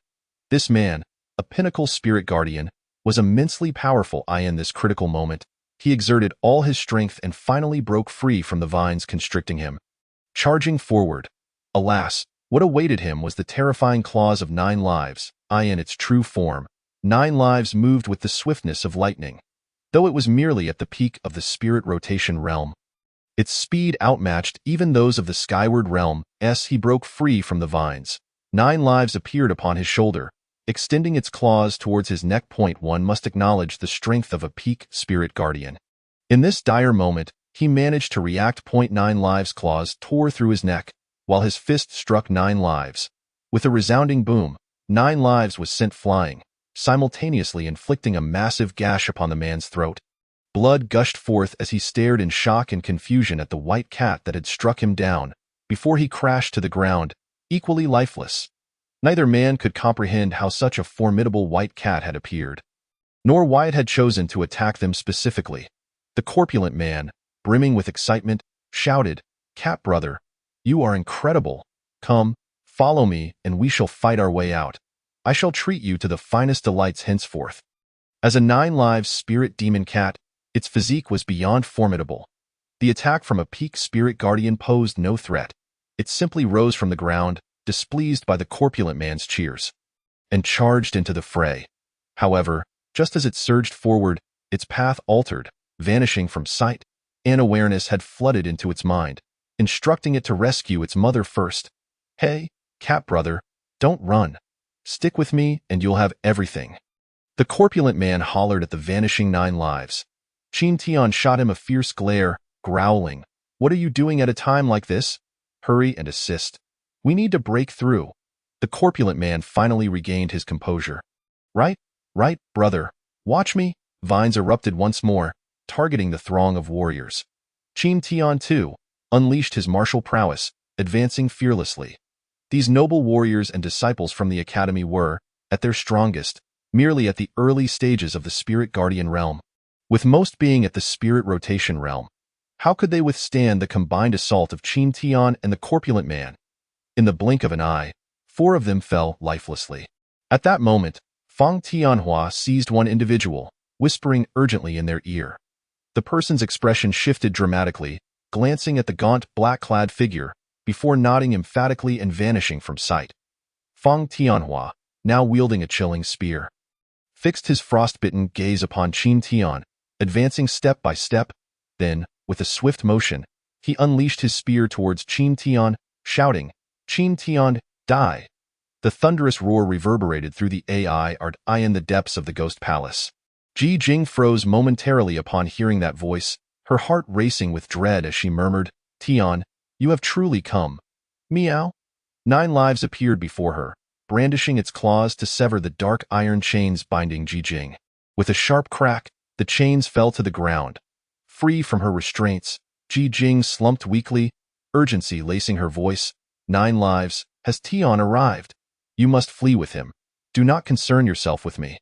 This man, a pinnacle spirit guardian, was immensely powerful. In this critical moment, he exerted all his strength and finally broke free from the vines constricting him. charging forward. Alas, what awaited him was the terrifying claws of Nine Lives, in its true form. Nine Lives moved with the swiftness of lightning. Though it was merely at the peak of the spirit rotation realm, its speed outmatched even those of the skyward realm. As he broke free from the vines, Nine Lives appeared upon his shoulder, extending its claws towards his neck. One must acknowledge the strength of a peak spirit guardian. In this dire moment, he managed to react. Nine Lives' claws tore through his neck, while his fist struck Nine Lives. With a resounding boom, Nine Lives was sent flying, simultaneously inflicting a massive gash upon the man's throat. Blood gushed forth as he stared in shock and confusion at the white cat that had struck him down, before he crashed to the ground, equally lifeless. Neither man could comprehend how such a formidable white cat had appeared, nor why it had chosen to attack them specifically. The corpulent man, brimming with excitement, shouted, "Cat brother, you are incredible. Come, follow me, and we shall fight our way out. I shall treat you to the finest delights henceforth." As a Nine Lives spirit demon cat, its physique was beyond formidable. The attack from a peak spirit guardian posed no threat. It simply rose from the ground, displeased by the corpulent man's cheers, and charged into the fray. However, just as it surged forward, its path altered, vanishing from sight. An awareness had flooded into its mind, instructing it to rescue its mother first. "Hey, cat brother, don't run. Stick with me and you'll have everything." The corpulent man hollered at the vanishing Nine Lives. Qin Tian shot him a fierce glare, growling, "What are you doing at a time like this? Hurry and assist. We need to break through." The corpulent man finally regained his composure. Right, brother. Watch me." Vines erupted once more, targeting the throng of warriors. Qin Tian, too, unleashed his martial prowess, advancing fearlessly. These noble warriors and disciples from the academy were, at their strongest, merely at the early stages of the spirit guardian realm. With most being at the spirit rotation realm, how could they withstand the combined assault of Qin Tian and the corpulent man? In the blink of an eye, 4 of them fell lifelessly. At that moment, Fang Tianhua seized one individual, whispering urgently in their ear. The person's expression shifted dramatically, glancing at the gaunt, black-clad figure, before nodding emphatically and vanishing from sight. Fang Tianhua, now wielding a chilling spear, fixed his frostbitten gaze upon Qin Tian, advancing step by step. Then, with a swift motion, he unleashed his spear towards Qin Tian, shouting, "Qin Tian, die!" The thunderous roar reverberated through the AI in the depths of the ghost palace. Ji Jing froze momentarily upon hearing that voice, her heart racing with dread as she murmured, "Tian, you have truly come." Meow. Nine Lives appeared before her, brandishing its claws to sever the dark iron chains binding Ji Jing. With a sharp crack, the chains fell to the ground. Free from her restraints, Ji Jing slumped weakly, urgency lacing her voice. "Nine Lives, has Tian arrived? You must flee with him. Do not concern yourself with me."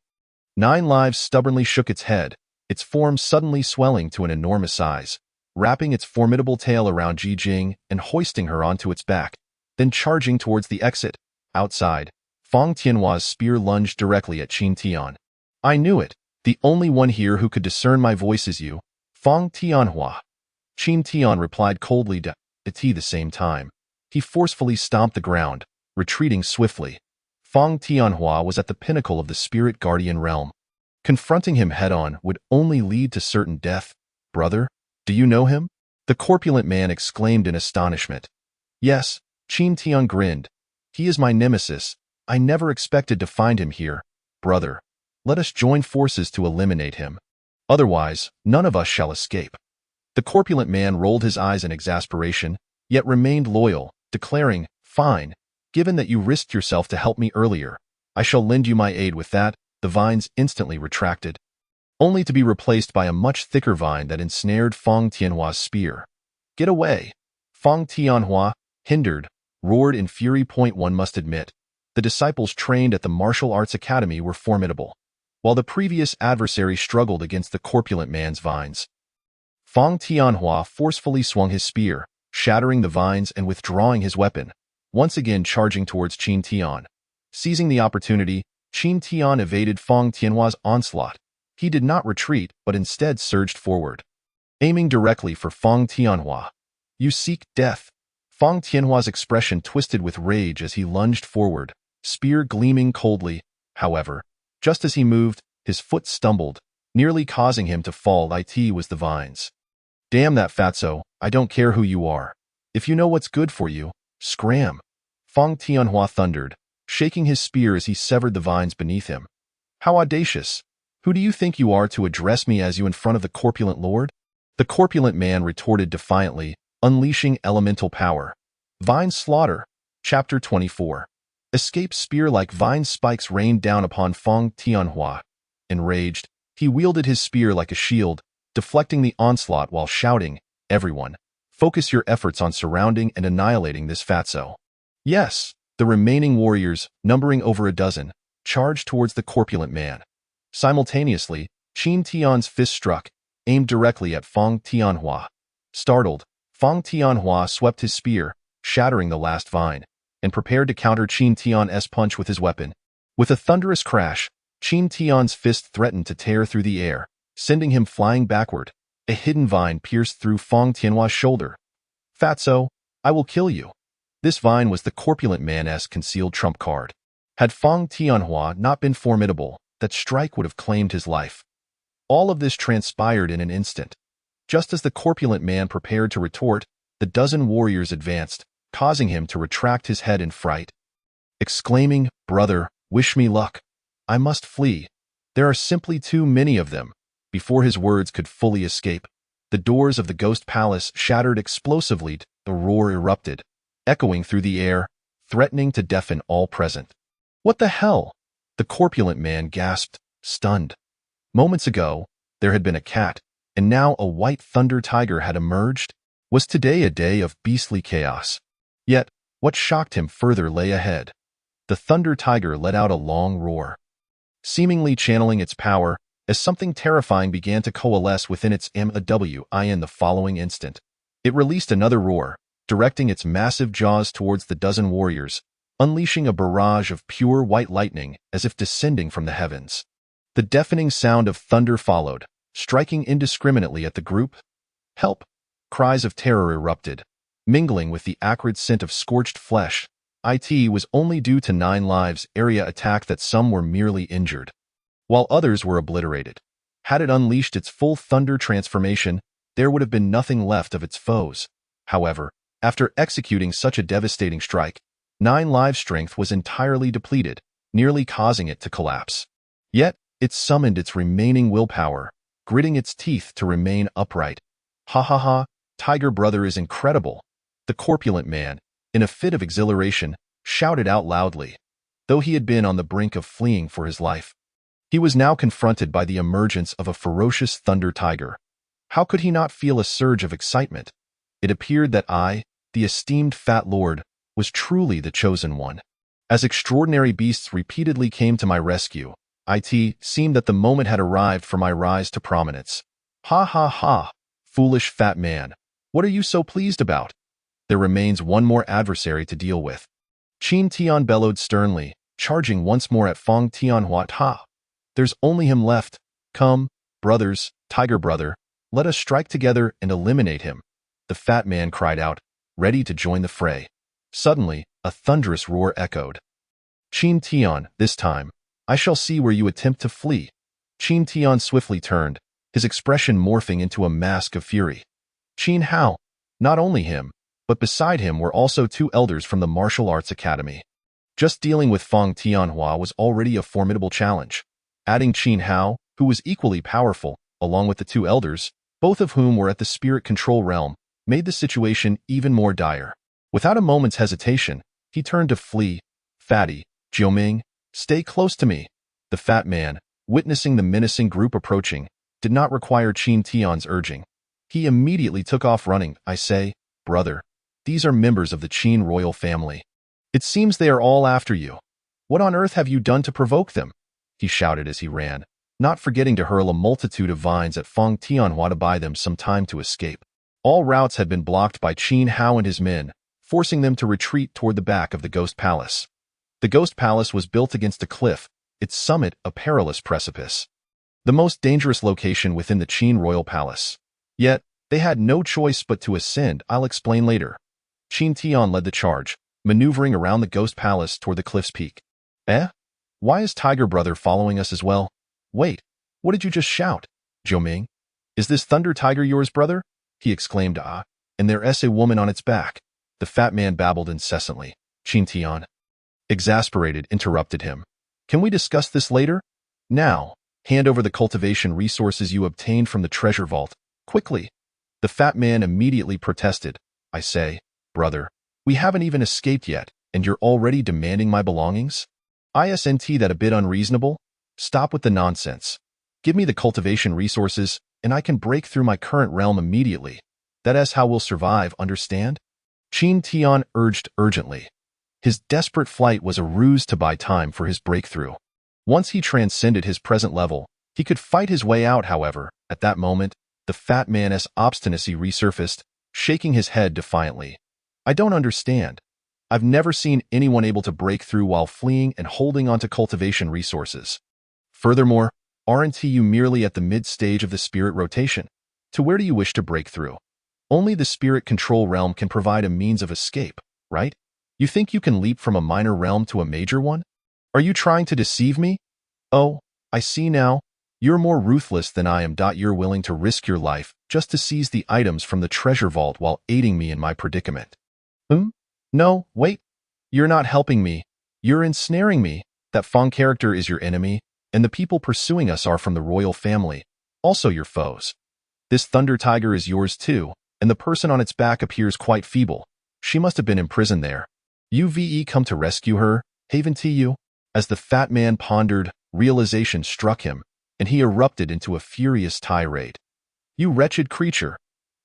Nine Lives stubbornly shook its head, its form suddenly swelling to an enormous size, wrapping its formidable tail around Ji Jing and hoisting her onto its back, then charging towards the exit. Outside, Fang Tianhua's spear lunged directly at Qin Tian. "I knew it. The only one here who could discern my voice is you, Fang Tianhua." Qin Tian replied coldly at the same time. He forcefully stomped the ground, retreating swiftly. Fang Tianhua was at the pinnacle of the spirit guardian realm. Confronting him head-on would only lead to certain death. "Brother, do you know him?" the corpulent man exclaimed in astonishment. "Yes," Qin Tian grinned. "He is my nemesis. I never expected to find him here. Brother, let us join forces to eliminate him. Otherwise, none of us shall escape." The corpulent man rolled his eyes in exasperation, yet remained loyal, declaring, "Fine. Given that you risked yourself to help me earlier, I shall lend you my aid." With that, the vines instantly retracted, only to be replaced by a much thicker vine that ensnared Fang Tianhua's spear. "Get away!" Fang Tianhua, hindered, roared in fury. One must admit, the disciples trained at the Martial Arts Academy were formidable, while the previous adversary struggled against the corpulent man's vines. Fang Tianhua forcefully swung his spear, shattering the vines and withdrawing his weapon, once again charging towards Qin Tian. Seizing the opportunity, Qin Tian evaded Fang Tianhua's onslaught. He did not retreat, but instead surged forward, aiming directly for Fang Tianhua. "You seek death." Fang Tianhua's expression twisted with rage as he lunged forward, spear gleaming coldly. However, just as he moved, his foot stumbled, nearly causing him to fall. It was the vines. Damn that fatso, I don't care who you are. If you know what's good for you, scram. Fang Tianhua thundered, shaking his spear as he severed the vines beneath him. How audacious! Who do you think you are to address me as you in front of the corpulent lord? The corpulent man retorted defiantly, unleashing elemental power. Vine Slaughter, Chapter 24. Escape spear like vine spikes rained down upon Fang Tianhua. Enraged, he wielded his spear like a shield, deflecting the onslaught while shouting, "Everyone, focus your efforts on surrounding and annihilating this fatso." Yes, the remaining warriors, numbering over a dozen, charged towards the corpulent man. Simultaneously, Qin Tian's fist struck, aimed directly at Fang Tianhua. Startled, Fang Tianhua swept his spear, shattering the last vine, and prepared to counter Qin Tian's punch with his weapon. With a thunderous crash, Qin Tian's fist threatened to tear through the air, sending him flying backward. A hidden vine pierced through Fang Tianhua's shoulder. "Fatso, I will kill you." This vine was the corpulent man's concealed trump card. Had Fang Tianhua not been formidable, that strike would have claimed his life. All of this transpired in an instant. Just as the corpulent man prepared to retort, the dozen warriors advanced, causing him to retract his head in fright. Exclaiming, "Brother, wish me luck. I must flee. There are simply too many of them." Before his words could fully escape, the doors of the ghost palace shattered explosively. The roar erupted, echoing through the air, threatening to deafen all present. "What the hell?" The corpulent man gasped, stunned. Moments ago, there had been a cat, and now a white thunder tiger had emerged. Was today a day of beastly chaos? Yet, what shocked him further lay ahead. The thunder tiger let out a long roar, seemingly channeling its power, as something terrifying began to coalesce within its MAW in the following instant. It released another roar, directing its massive jaws towards the dozen warriors, unleashing a barrage of pure white lightning as if descending from the heavens. The deafening sound of thunder followed, striking indiscriminately at the group. "Help!" Cries of terror erupted, mingling with the acrid scent of scorched flesh. It was only due to 9 lives area attack that some were merely injured, while others were obliterated. Had it unleashed its full thunder transformation, there would have been nothing left of its foes. However, after executing such a devastating strike, 9 lives strength was entirely depleted, nearly causing it to collapse. Yet, it summoned its remaining willpower, gritting its teeth to remain upright. "Ha ha ha, Tiger Brother is incredible." The corpulent man, in a fit of exhilaration, shouted out loudly. Though he had been on the brink of fleeing for his life, he was now confronted by the emergence of a ferocious thunder tiger. How could he not feel a surge of excitement? It appeared that I, the esteemed Fat Lord, was truly the chosen one. As extraordinary beasts repeatedly came to my rescue, it seemed that the moment had arrived for my rise to prominence. "Ha ha ha, foolish fat man. What are you so pleased about? There remains one more adversary to deal with." Qin Tian bellowed sternly, charging once more at Fang Tianhua. "Ha! There's only him left. Come, brothers, Tiger Brother, let us strike together and eliminate him." The fat man cried out, ready to join the fray. Suddenly, a thunderous roar echoed. "Qin Tian, this time, I shall see where you attempt to flee." Qin Tian swiftly turned, his expression morphing into a mask of fury. Qin Hao, not only him, but beside him were also 2 elders from the Martial Arts Academy. Just dealing with Fang Tianhua was already a formidable challenge. Adding Qin Hao, who was equally powerful, along with the 2 elders, both of whom were at the spirit control realm, made the situation even more dire. Without a moment's hesitation, he turned to flee. "Fatty, Jiuming, stay close to me." The fat man, witnessing the menacing group approaching, did not require Qin Tian's urging. He immediately took off running. "I say, brother, these are members of the Qin royal family. It seems they are all after you. What on earth have you done to provoke them?" he shouted as he ran, not forgetting to hurl a multitude of vines at Fang Tianhua to buy them some time to escape. All routes had been blocked by Qin Hao and his men, forcing them to retreat toward the back of the Ghost Palace. The Ghost Palace was built against a cliff, its summit a perilous precipice. The most dangerous location within the Qin royal palace. Yet, they had no choice but to ascend. I'll explain later. Qin Tian led the charge, maneuvering around the ghost palace toward the cliff's peak. Eh? Why is Tiger Brother following us as well? Wait, what did you just shout? Zhou Ming? Is this Thunder Tiger yours, brother? He exclaimed, and there's a woman on its back. The fat man babbled incessantly. Qin Tian, exasperated, interrupted him. Can we discuss this later? Now, hand over the cultivation resources you obtained from the treasure vault, quickly. The fat man immediately protested. I say, brother, we haven't even escaped yet, and you're already demanding my belongings? Isn't that a bit unreasonable? Stop with the nonsense. Give me the cultivation resources, and I can break through my current realm immediately. That is how we'll survive, understand? Qin Tian urged urgently. His desperate flight was a ruse to buy time for his breakthrough. Once he transcended his present level, he could fight his way out, however. At that moment, the fat man's obstinacy resurfaced, shaking his head defiantly. I don't understand. I've never seen anyone able to break through while fleeing and holding onto cultivation resources. Furthermore, aren't you merely at the mid-stage of the spirit rotation? To where do you wish to break through? Only the spirit control realm can provide a means of escape, right? You think you can leap from a minor realm to a major one? Are you trying to deceive me? Oh, I see now. You're more ruthless than I am. You're willing to risk your life just to seize the items from the treasure vault while aiding me in my predicament. No, wait. You're not helping me. You're ensnaring me. That Feng character is your enemy, and the people pursuing us are from the royal family, also your foes. This Thunder Tiger is yours too, and the person on its back appears quite feeble. She must have been imprisoned there. You've come to rescue her, haven't you? As the fat man pondered, realization struck him, and he erupted into a furious tirade. You wretched creature!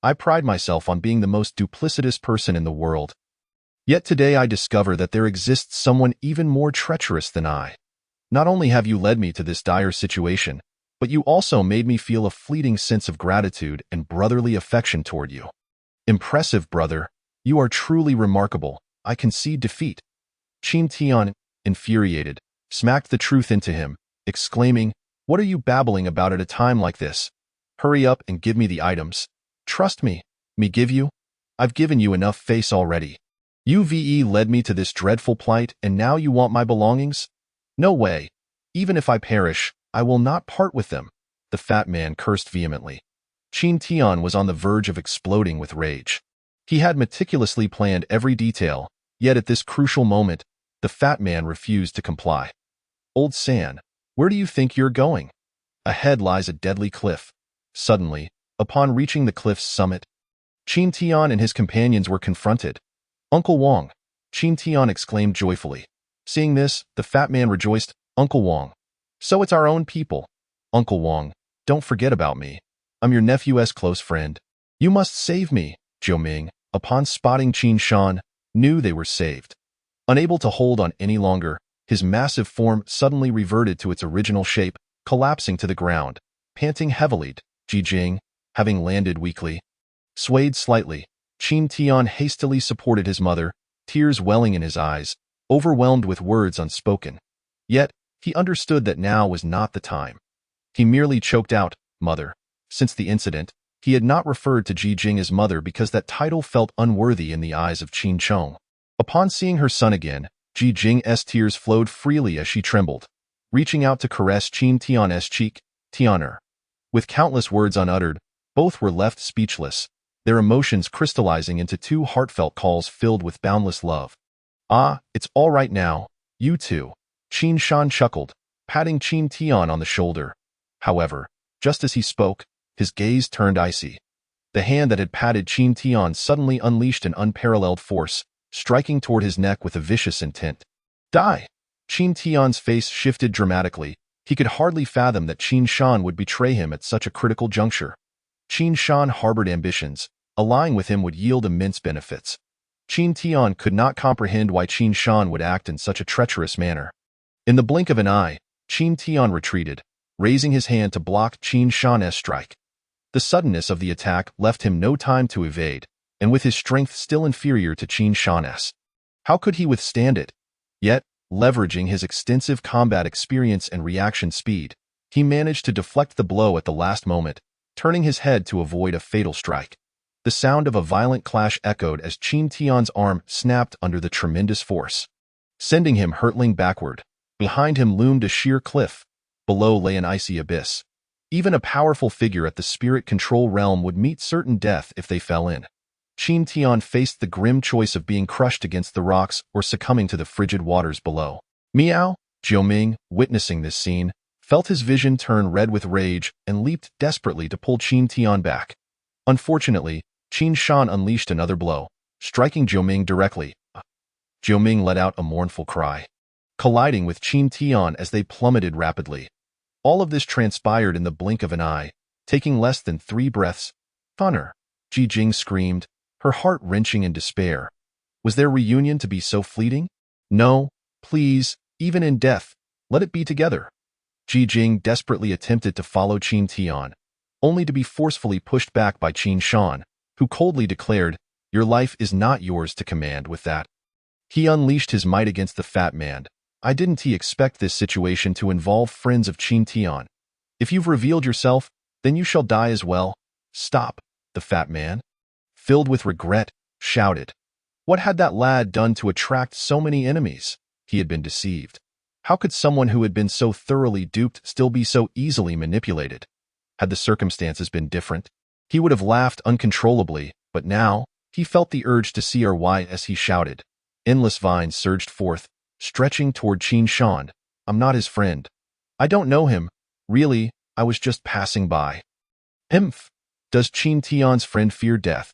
I pride myself on being the most duplicitous person in the world. Yet today I discover that there exists someone even more treacherous than I. Not only have you led me to this dire situation, but you also made me feel a fleeting sense of gratitude and brotherly affection toward you. Impressive, brother. You are truly remarkable. I concede defeat. Qin Tian, infuriated, smacked the truth into him, exclaiming, What are you babbling about at a time like this? Hurry up and give me the items. Trust me. Me give you? I've given you enough face already. You've led me to this dreadful plight, and now you want my belongings? No way. Even if I perish, I will not part with them. The fat man cursed vehemently. Qin Tian was on the verge of exploding with rage. He had meticulously planned every detail, yet at this crucial moment, the fat man refused to comply. Old San, where do you think you're going? Ahead lies a deadly cliff. Suddenly, upon reaching the cliff's summit, Qin Tian and his companions were confronted. Uncle Wang, Qin Tian exclaimed joyfully. Seeing this, the fat man rejoiced. Uncle Wang. So it's our own people. Uncle Wang, don't forget about me. I'm your nephew's close friend. You must save me. Zhou Ming, upon spotting Qin Shan, knew they were saved. Unable to hold on any longer, his massive form suddenly reverted to its original shape, collapsing to the ground. Panting heavily, Ji Jing, having landed weakly, swayed slightly. Qin Tian hastily supported his mother, tears welling in his eyes, overwhelmed with words unspoken. Yet, he understood that now was not the time. He merely choked out, Mother. Since the incident, he had not referred to Ji Jing as mother because that title felt unworthy in the eyes of Qin Chong. Upon seeing her son again, Ji Jing's tears flowed freely as she trembled, reaching out to caress Qin Tian's cheek. Tianer. With countless words unuttered, both were left speechless, their emotions crystallizing into two heartfelt calls filled with boundless love. Ah, it's all right now, you two. Qin Shan chuckled, patting Qin Tian on the shoulder. However, just as he spoke, his gaze turned icy. The hand that had patted Qin Tian suddenly unleashed an unparalleled force, striking toward his neck with a vicious intent. Die! Qin Tian's face shifted dramatically. He could hardly fathom that Qin Shan would betray him at such a critical juncture. Qin Shan harbored ambitions. Allying with him would yield immense benefits. Qin Tian could not comprehend why Qin Shan would act in such a treacherous manner. In the blink of an eye, Qin Tian retreated, raising his hand to block Qin Shan's strike. The suddenness of the attack left him no time to evade, and with his strength still inferior to Qin Shan's, how could he withstand it? Yet, leveraging his extensive combat experience and reaction speed, he managed to deflect the blow at the last moment, turning his head to avoid a fatal strike. The The sound of a violent clash echoed as Qin Tian's arm snapped under the tremendous force, sending him hurtling backward. Behind him loomed a sheer cliff. Below lay an icy abyss. Even a powerful figure at the spirit control realm would meet certain death if they fell in. Qin Tian faced the grim choice of being crushed against the rocks or succumbing to the frigid waters below. Miao, Jiuming, witnessing this scene, felt his vision turn red with rage and leaped desperately to pull Qin Tian back. Unfortunately, Qin Shan unleashed another blow, striking Jiuming directly. Jiuming let out a mournful cry, colliding with Qin Tian as they plummeted rapidly. All of this transpired in the blink of an eye, taking less than 3 breaths. Honor, Ji Jing screamed, her heart wrenching in despair. Was their reunion to be so fleeting? No, please, even in death, let it be together. Ji Jing desperately attempted to follow Qin Tian, only to be forcefully pushed back by Qin Shan, who coldly declared, "Your life is not yours to command with that." He unleashed his might against the fat man. Didn't he expect this situation to involve friends of Qin Tian? If you've revealed yourself, then you shall die as well. Stop, the fat man, filled with regret, shouted. What had that lad done to attract so many enemies? He had been deceived. How could someone who had been so thoroughly duped still be so easily manipulated? Had the circumstances been different, he would have laughed uncontrollably, but now, he felt the urge to CRY as he shouted. Endless vines surged forth, stretching toward Qin Shan. I'm not his friend. I don't know him. Really, I was just passing by. Humph! Does Qin Tian's friend fear death?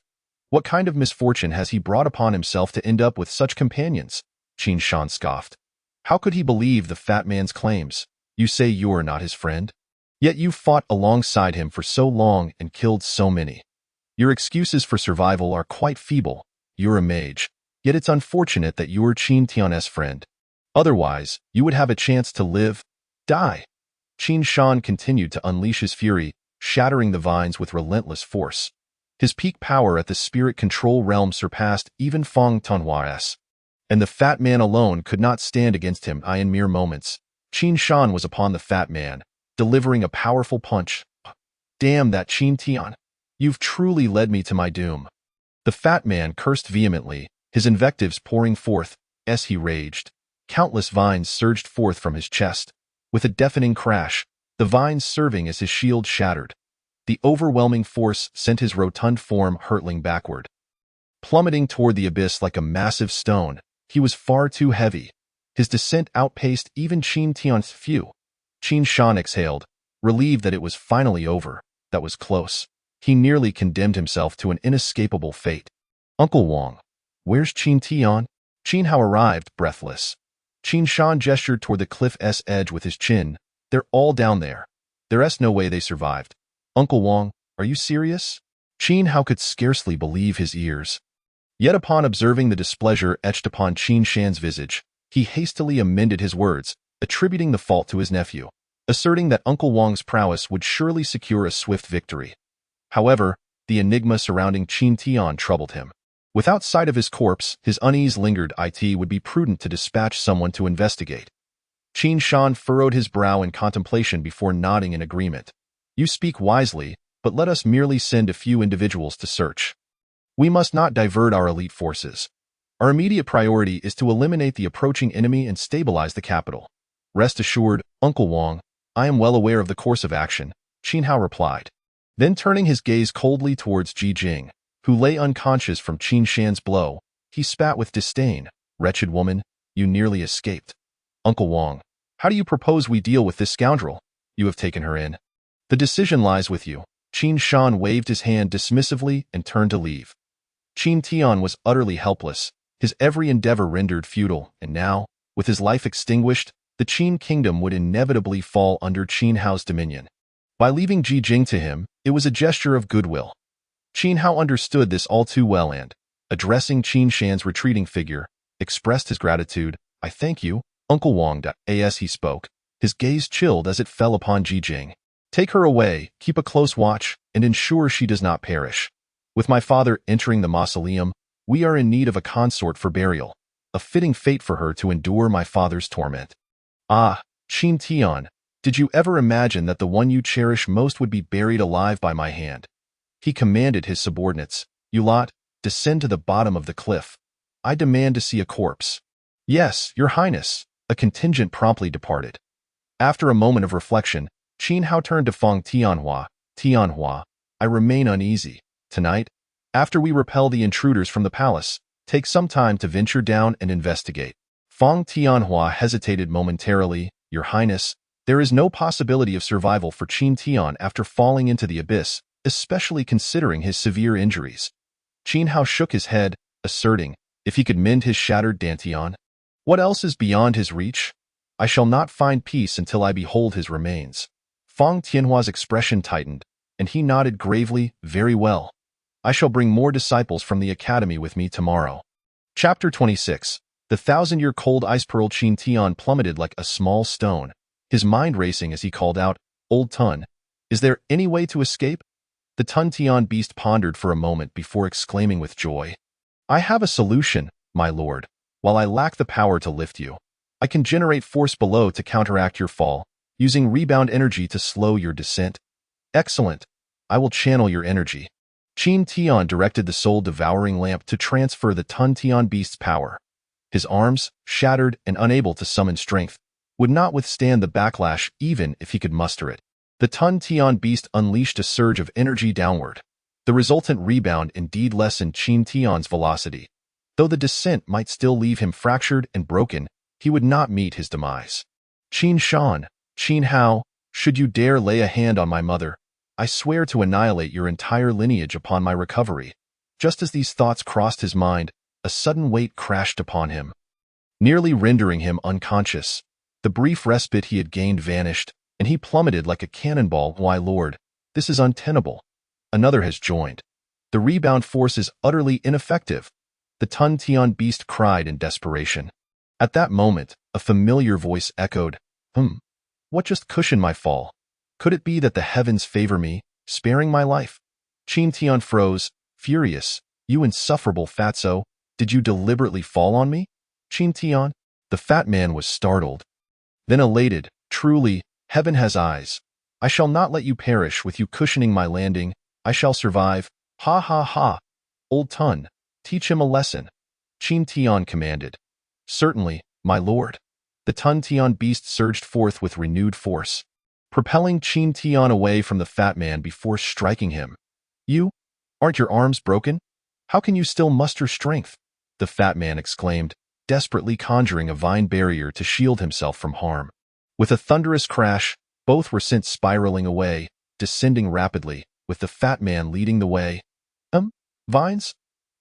What kind of misfortune has he brought upon himself to end up with such companions? Qin Shan scoffed. How could he believe the fat man's claims? You say you are not his friend? Yet you fought alongside him for so long and killed so many. Your excuses for survival are quite feeble. You're a mage. Yet it's unfortunate that you're Qin Tian's friend. Otherwise, you would have a chance to live, die. Qin Shan continued to unleash his fury, shattering the vines with relentless force. His peak power at the spirit control realm surpassed even Feng Tanhua's, and the fat man alone could not stand against him. In mere moments, Qin Shan was upon the fat man, delivering a powerful punch. Damn that Qin Tian! You've truly led me to my doom. The fat man cursed vehemently, his invectives pouring forth. As he raged, countless vines surged forth from his chest. With a deafening crash, the vines serving as his shield shattered. The overwhelming force sent his rotund form hurtling backward. Plummeting toward the abyss like a massive stone, he was far too heavy. His descent outpaced even Qin Tian's few. Qin Shan exhaled, relieved that it was finally over. That was close. He nearly condemned himself to an inescapable fate. Uncle Wang, where's Qin Tian? Qin Hao arrived, breathless. Qin Shan gestured toward the cliff's edge with his chin. They're all down there. There's no way they survived. Uncle Wang, are you serious? Qin Hao could scarcely believe his ears. Yet upon observing the displeasure etched upon Qin Shan's visage, he hastily amended his words, attributing the fault to his nephew, asserting that Uncle Wang's prowess would surely secure a swift victory. However, the enigma surrounding Qin Tian troubled him. Without sight of his corpse, his unease lingered. It would be prudent to dispatch someone to investigate. Qin Shan furrowed his brow in contemplation before nodding in agreement. You speak wisely, but let us merely send a few individuals to search. We must not divert our elite forces. Our immediate priority is to eliminate the approaching enemy and stabilize the capital. Rest assured, Uncle Wang, I am well aware of the course of action, Qin Hao replied. Then turning his gaze coldly towards Ji Jing, who lay unconscious from Qin Shan's blow, he spat with disdain. Wretched woman, you nearly escaped. Uncle Wang, how do you propose we deal with this scoundrel? You have taken her in. The decision lies with you. Qin Shan waved his hand dismissively and turned to leave. Qin Tian was utterly helpless, his every endeavor rendered futile, and now, with his life extinguished, the Qin kingdom would inevitably fall under Qin Hao's dominion. By leaving Ji Jing to him, it was a gesture of goodwill. Qin Hao understood this all too well and, addressing Qin Shan's retreating figure, expressed his gratitude. I thank you, Uncle Wang. As he spoke, his gaze chilled as it fell upon Ji Jing. Take her away, keep a close watch, and ensure she does not perish. With my father entering the mausoleum, we are in need of a consort for burial, a fitting fate for her to endure my father's torment. Ah, Qin Tian, did you ever imagine that the one you cherish most would be buried alive by my hand? He commanded his subordinates. You lot, descend to the bottom of the cliff. I demand to see a corpse. Yes, Your Highness. A contingent promptly departed. After a moment of reflection, Qin Hao turned to Feng Tianhua. Tianhua, I remain uneasy. Tonight, after we repel the intruders from the palace, take some time to venture down and investigate. Feng Tianhua hesitated momentarily. Your Highness, there is no possibility of survival for Qin Tian after falling into the abyss, especially considering his severe injuries. Qin Hao shook his head, asserting, if he could mend his shattered dantian. What else is beyond his reach? I shall not find peace until I behold his remains. Feng Tianhua's expression tightened, and he nodded gravely. Very well. I shall bring more disciples from the academy with me tomorrow. Chapter 26. The 1,000-year cold ice pearl. Qin Tian plummeted like a small stone, his mind racing as he called out, Old Tun, is there any way to escape? The Tun Tian beast pondered for a moment before exclaiming with joy, I have a solution, my lord. While I lack the power to lift you, I can generate force below to counteract your fall, using rebound energy to slow your descent. Excellent. I will channel your energy. Qin Tian directed the soul-devouring lamp to transfer the Tun Tian beast's power. His arms, shattered and unable to summon strength, would not withstand the backlash even if he could muster it. The Tun Tian beast unleashed a surge of energy downward. The resultant rebound indeed lessened Qin Tian's velocity. Though the descent might still leave him fractured and broken, he would not meet his demise. Qin Shan, Qin Hao, should you dare lay a hand on my mother, I swear to annihilate your entire lineage upon my recovery. Just as these thoughts crossed his mind, a sudden weight crashed upon him, nearly rendering him unconscious. The brief respite he had gained vanished, and he plummeted like a cannonball. Why, Lord, this is untenable. Another has joined. The rebound force is utterly ineffective. The Tun Tian beast cried in desperation. At that moment, a familiar voice echoed, what just cushioned my fall? Could it be that the heavens favor me, sparing my life? Qin Tian froze, furious. You insufferable fatso, did you deliberately fall on me? Qin Tian? The fat man was startled. Then elated, truly, heaven has eyes. I shall not let you perish with you cushioning my landing. I shall survive. Ha ha ha. Old Tun, teach him a lesson. Qin Tian commanded. Certainly, my lord. The Tun Tian beast surged forth with renewed force, propelling Qin Tian away from the fat man before striking him. You? Aren't your arms broken? How can you still muster strength? The fat man exclaimed, desperately conjuring a vine barrier to shield himself from harm. With a thunderous crash, both were sent spiraling away, descending rapidly, with the fat man leading the way. Vines?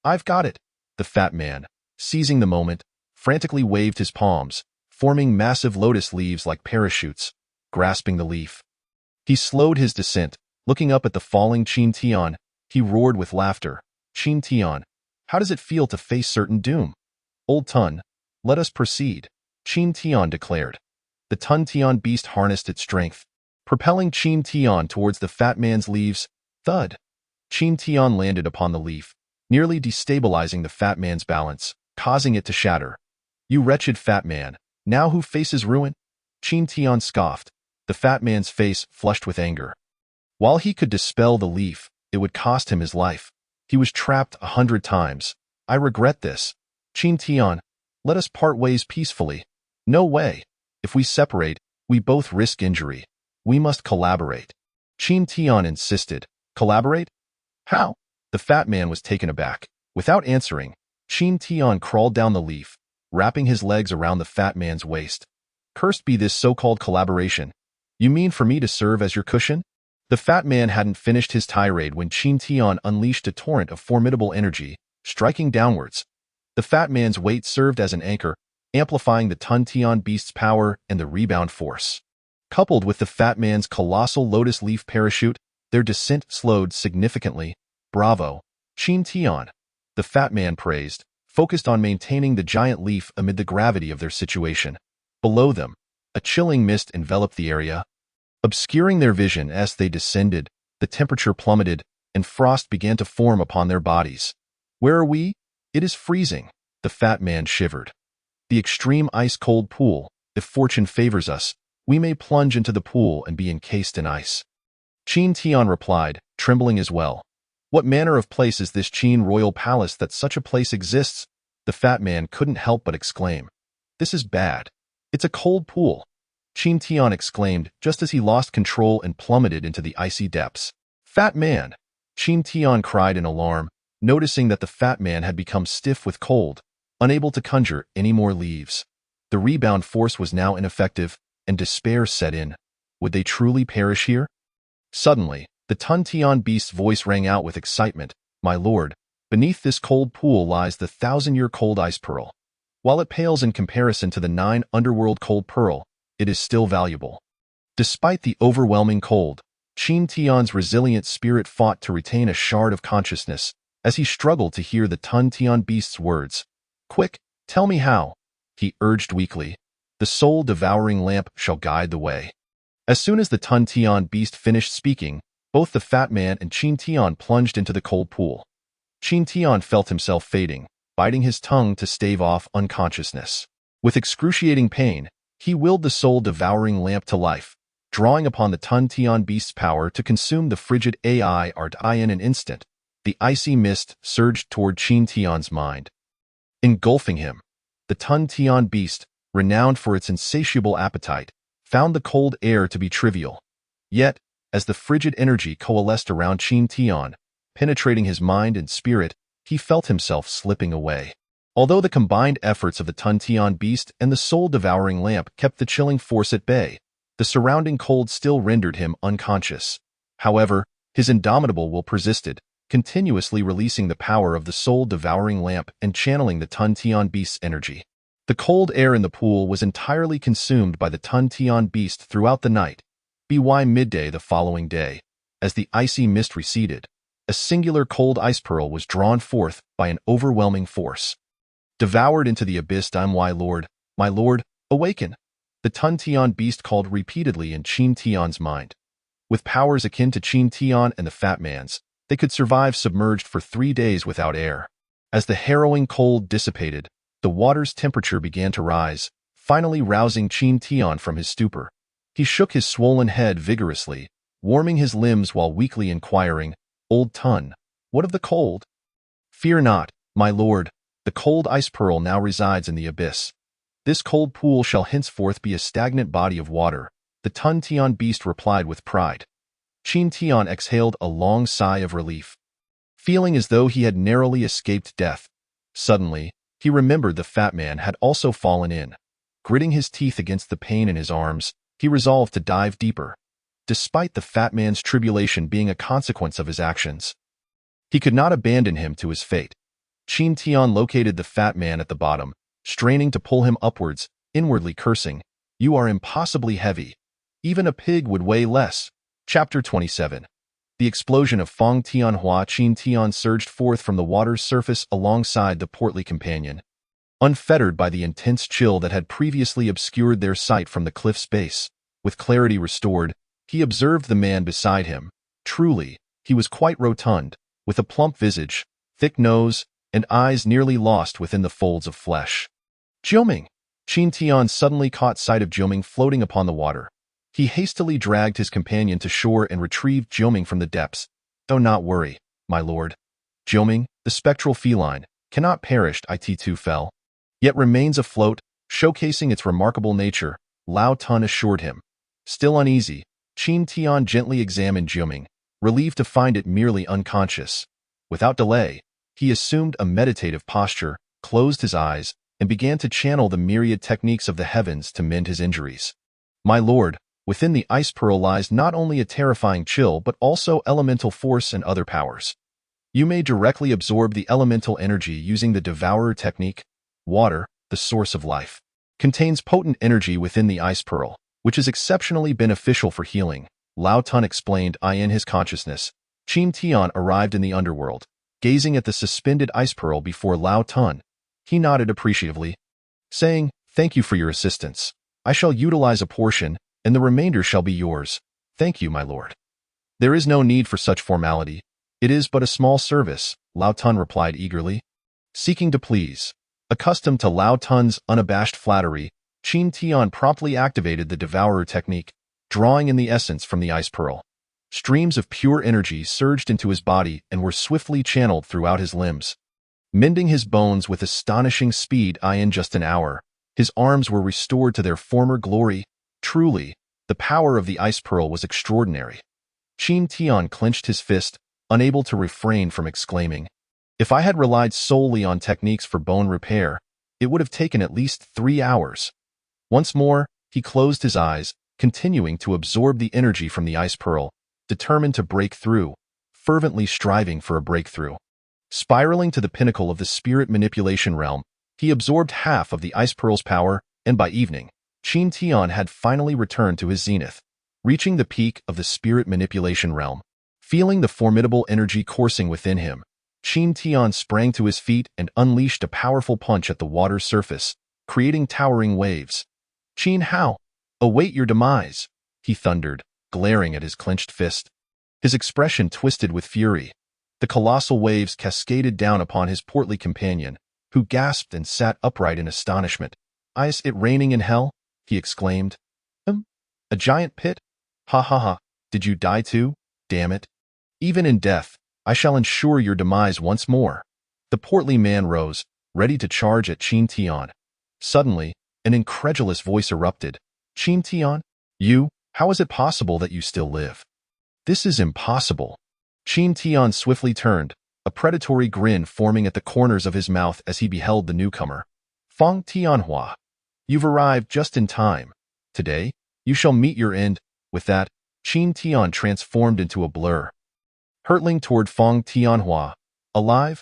I've got it. The fat man, seizing the moment, frantically waved his palms, forming massive lotus leaves like parachutes, grasping the leaf. He slowed his descent, looking up at the falling Qin Tian. He roared with laughter. Qin Tian, how does it feel to face certain doom? Old Tun, let us proceed, Qin Tian declared. The Tun Tian beast harnessed its strength, propelling Qin Tian towards the fat man's leaves. Thud! Qin Tian landed upon the leaf, nearly destabilizing the fat man's balance, causing it to shatter. You wretched fat man, now who faces ruin? Qin Tian scoffed, the fat man's face flushed with anger. While he could dispel the leaf, it would cost him his life. He was trapped 100 times. I regret this. Qin Tian, let us part ways peacefully. No way. If we separate, we both risk injury. We must collaborate. Qin Tian insisted. Collaborate? How? The fat man was taken aback. Without answering, Qin Tian crawled down the leaf, wrapping his legs around the fat man's waist. Cursed be this so-called collaboration. You mean for me to serve as your cushion? The fat man hadn't finished his tirade when Qin Tian unleashed a torrent of formidable energy, striking downwards. The fat man's weight served as an anchor, amplifying the Tun Tian beast's power and the rebound force. Coupled with the fat man's colossal lotus leaf parachute, their descent slowed significantly. Bravo, Qin Tian, the fat man praised, focused on maintaining the giant leaf amid the gravity of their situation. Below them, a chilling mist enveloped the area, obscuring their vision. As they descended, the temperature plummeted, and frost began to form upon their bodies. Where are we? It is freezing. The fat man shivered. The extreme ice-cold pool. If fortune favors us, we may plunge into the pool and be encased in ice. Qin Tian replied, trembling as well. What manner of place is this Qin royal palace that such a place exists? The fat man couldn't help but exclaim. This is bad. It's a cold pool. Qin Tian exclaimed just as he lost control and plummeted into the icy depths. Fat man! Qin Tian cried in alarm, noticing that the fat man had become stiff with cold, unable to conjure any more leaves. The rebound force was now ineffective, and despair set in. Would they truly perish here? Suddenly, the Tun Tian beast's voice rang out with excitement. My lord, beneath this cold pool lies the 1,000-year cold ice pearl. While it pales in comparison to the 9 underworld cold pearl, it is still valuable. Despite the overwhelming cold, Qin Tian's resilient spirit fought to retain a shard of consciousness as he struggled to hear the Tun Tian beast's words. Quick, tell me how, he urged weakly. The soul-devouring lamp shall guide the way. As soon as the Tun Tian beast finished speaking, both the fat man and Qin Tian plunged into the cold pool. Qin Tian felt himself fading, biting his tongue to stave off unconsciousness. With excruciating pain, he willed the soul-devouring lamp to life, drawing upon the Tun Tian beast's power to consume the frigid AI art. In an instant, the icy mist surged toward Qin Tian's mind. Engulfing him, the Tun Tian beast, renowned for its insatiable appetite, found the cold air to be trivial. Yet, as the frigid energy coalesced around Qin Tian, penetrating his mind and spirit, he felt himself slipping away. Although the combined efforts of the Tun Tian beast and the soul-devouring lamp kept the chilling force at bay, the surrounding cold still rendered him unconscious. However, his indomitable will persisted, continuously releasing the power of the soul-devouring lamp and channeling the Tun Tian beast's energy. The cold air in the pool was entirely consumed by the Tun Tian beast throughout the night. By midday the following day, as the icy mist receded, a singular cold ice pearl was drawn forth by an overwhelming force. Devoured into the abyss, my lord, awaken! The Tun Tian beast called repeatedly in Qin Tian's mind. With powers akin to Qin Tian and the fat man's, they could survive submerged for 3 days without air. As the harrowing cold dissipated, the water's temperature began to rise, finally rousing Qin Tian from his stupor. He shook his swollen head vigorously, warming his limbs while weakly inquiring, Old Tun, what of the cold? Fear not, my lord, the cold ice pearl now resides in the abyss. This cold pool shall henceforth be a stagnant body of water, the Tun Tian beast replied with pride. Qin Tian exhaled a long sigh of relief, feeling as though he had narrowly escaped death. Suddenly, he remembered the fat man had also fallen in. Gritting his teeth against the pain in his arms, he resolved to dive deeper. Despite the fat man's tribulation being a consequence of his actions, he could not abandon him to his fate. Qin Tian located the fat man at the bottom, straining to pull him upwards, inwardly cursing, You are impossibly heavy. Even a pig would weigh less. Chapter 27. The explosion of Feng Tianhua. Qin Tian surged forth from the water's surface alongside the portly companion. Unfettered by the intense chill that had previously obscured their sight from the cliff's base, with clarity restored, he observed the man beside him. Truly, he was quite rotund, with a plump visage, thick nose, and eyes nearly lost within the folds of flesh. Jiuming! Qin Tian suddenly caught sight of Jiuming floating upon the water. He hastily dragged his companion to shore and retrieved Jiuming from the depths. Do not worry, my lord. Jiuming, the spectral feline, cannot perish. It too fell, yet remains afloat, showcasing its remarkable nature, Lao Tun assured him. Still uneasy, Qin Tian gently examined Jiuming, relieved to find it merely unconscious. Without delay, he assumed a meditative posture, closed his eyes, and began to channel the myriad techniques of the heavens to mend his injuries. My lord, within the ice pearl lies not only a terrifying chill but also elemental force and other powers. You may directly absorb the elemental energy using the Devourer technique. Water, the source of life, contains potent energy within the ice pearl, which is exceptionally beneficial for healing, Lao Tun explained. In his consciousness, Qin Tian arrived in the underworld. Gazing at the suspended ice pearl before Lao Tun, he nodded appreciatively, saying, Thank you for your assistance. I shall utilize a portion, and the remainder shall be yours. Thank you, my lord. There is no need for such formality. It is but a small service, Lao Tun replied eagerly. Seeking to please. Accustomed to Lao Tun's unabashed flattery, Qin Tian promptly activated the Devourer technique, drawing in the essence from the ice pearl. Streams of pure energy surged into his body and were swiftly channeled throughout his limbs, mending his bones with astonishing speed. In just an hour, his arms were restored to their former glory. Truly, the power of the Ice Pearl was extraordinary. Qin Tian clenched his fist, unable to refrain from exclaiming, "If I had relied solely on techniques for bone repair, it would have taken at least 3 hours." Once more, he closed his eyes, continuing to absorb the energy from the Ice Pearl, determined to break through, fervently striving for a breakthrough. Spiraling to the pinnacle of the spirit manipulation realm, he absorbed half of the Ice Pearl's power, and by evening, Qin Tian had finally returned to his zenith, reaching the peak of the spirit manipulation realm. Feeling the formidable energy coursing within him, Qin Tian sprang to his feet and unleashed a powerful punch at the water's surface, creating towering waves. "Qin Hao, await your demise," he thundered, glaring at his clenched fist. His expression twisted with fury. The colossal waves cascaded down upon his portly companion, who gasped and sat upright in astonishment. "Is it raining in hell?" he exclaimed. A giant pit? Ha ha ha, did you die too? Damn it. Even in death, I shall ensure your demise once more." The portly man rose, ready to charge at Qin Tian. Suddenly, an incredulous voice erupted. "Qin Tian? You? How is it possible that you still live?" "This is impossible." Qin Tian swiftly turned, a predatory grin forming at the corners of his mouth as he beheld the newcomer. "Feng Tianhua, you've arrived just in time. Today, you shall meet your end." With that, Qin Tian transformed into a blur, hurtling toward Feng Tianhua. "Alive?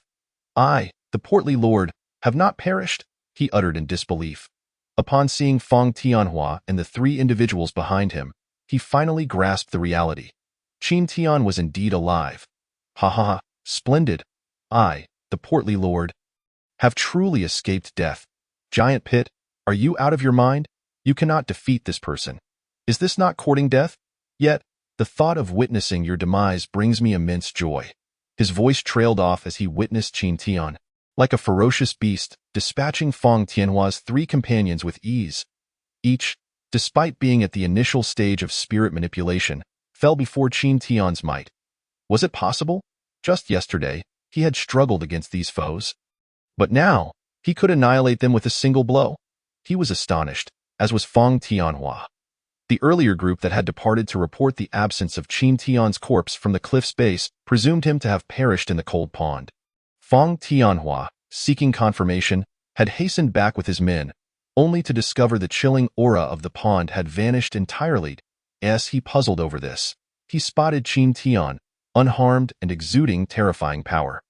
I, the portly lord, have not perished," he uttered in disbelief. Upon seeing Feng Tianhua and the 3 individuals behind him, he finally grasped the reality. Qin Tian was indeed alive. "Ha ha ha, splendid. I, the portly lord, have truly escaped death. Giant pit, are you out of your mind? You cannot defeat this person. Is this not courting death? Yet, the thought of witnessing your demise brings me immense joy." His voice trailed off as he witnessed Qin Tian, like a ferocious beast, dispatching Feng Tianhua's 3 companions with ease. Each, despite being at the initial stage of spirit manipulation, fell before Qin Tian's might. Was it possible? Just yesterday, he had struggled against these foes. But now, he could annihilate them with a single blow. He was astonished, as was Feng Tianhua. The earlier group that had departed to report the absence of Qin Tian's corpse from the cliff's base presumed him to have perished in the cold pond. Feng Tianhua, seeking confirmation, had hastened back with his men, only to discover the chilling aura of the pond had vanished entirely. As he puzzled over this, he spotted Qin Tian, unharmed and exuding terrifying power.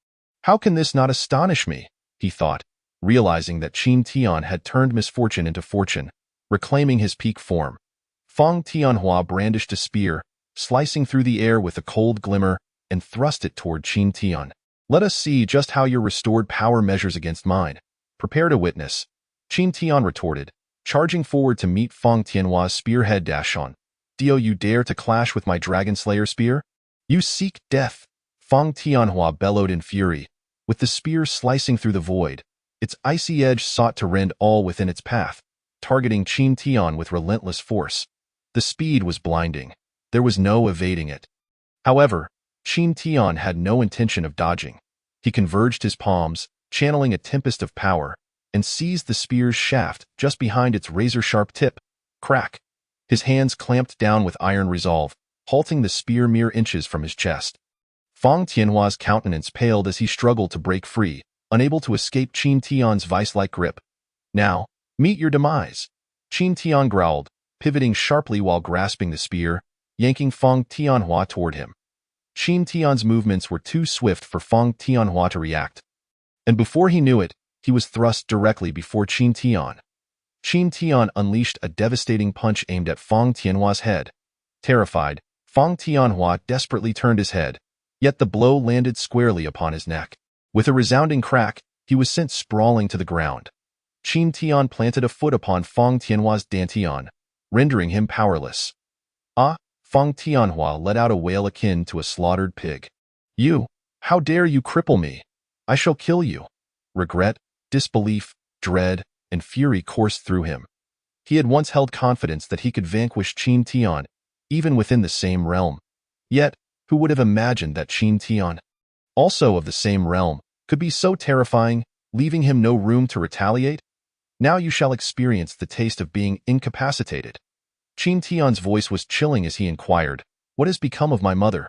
"How can this not astonish me?" he thought, realizing that Qin Tian had turned misfortune into fortune, reclaiming his peak form. Feng Tianhua brandished a spear, slicing through the air with a cold glimmer, and thrust it toward Qin Tian. "Let us see just how your restored power measures against mine. Prepare to witness," Qin Tian retorted, charging forward to meet Feng Tianhua's spearhead dash-on. "Do you dare to clash with my Dragon Slayer spear? You seek death!" Feng Tianhua bellowed in fury, with the spear slicing through the void. Its icy edge sought to rend all within its path, targeting Qin Tian with relentless force. The speed was blinding. There was no evading it. However, Qin Tian had no intention of dodging. He converged his palms, channeling a tempest of power, and seized the spear's shaft just behind its razor-sharp tip. Crack! His hands clamped down with iron resolve, halting the spear mere inches from his chest. Feng Tianhua's countenance paled as he struggled to break free, unable to escape Qin Tian's vice-like grip. "Now, meet your demise," Qin Tian growled, pivoting sharply while grasping the spear, yanking Feng Tianhua toward him. Qin Tian's movements were too swift for Feng Tianhua to react, and before he knew it, he was thrust directly before Qin Tian. Qin Tian unleashed a devastating punch aimed at Feng Tianhua's head. Terrified, Feng Tianhua desperately turned his head, yet the blow landed squarely upon his neck. With a resounding crack, he was sent sprawling to the ground. Qin Tian planted a foot upon Feng Tianhua's dantian, rendering him powerless. "Ah!" Feng Tianhua let out a wail akin to a slaughtered pig. "You! How dare you cripple me? I shall kill you!" Regret, disbelief, dread, and fury coursed through him. He had once held confidence that he could vanquish Qin Tian, even within the same realm. Yet, who would have imagined that Qin Tian, also of the same realm, could be so terrifying, leaving him no room to retaliate? Now you shall experience the taste of being incapacitated. Qin Tian's voice was chilling as he inquired, "What has become of my mother?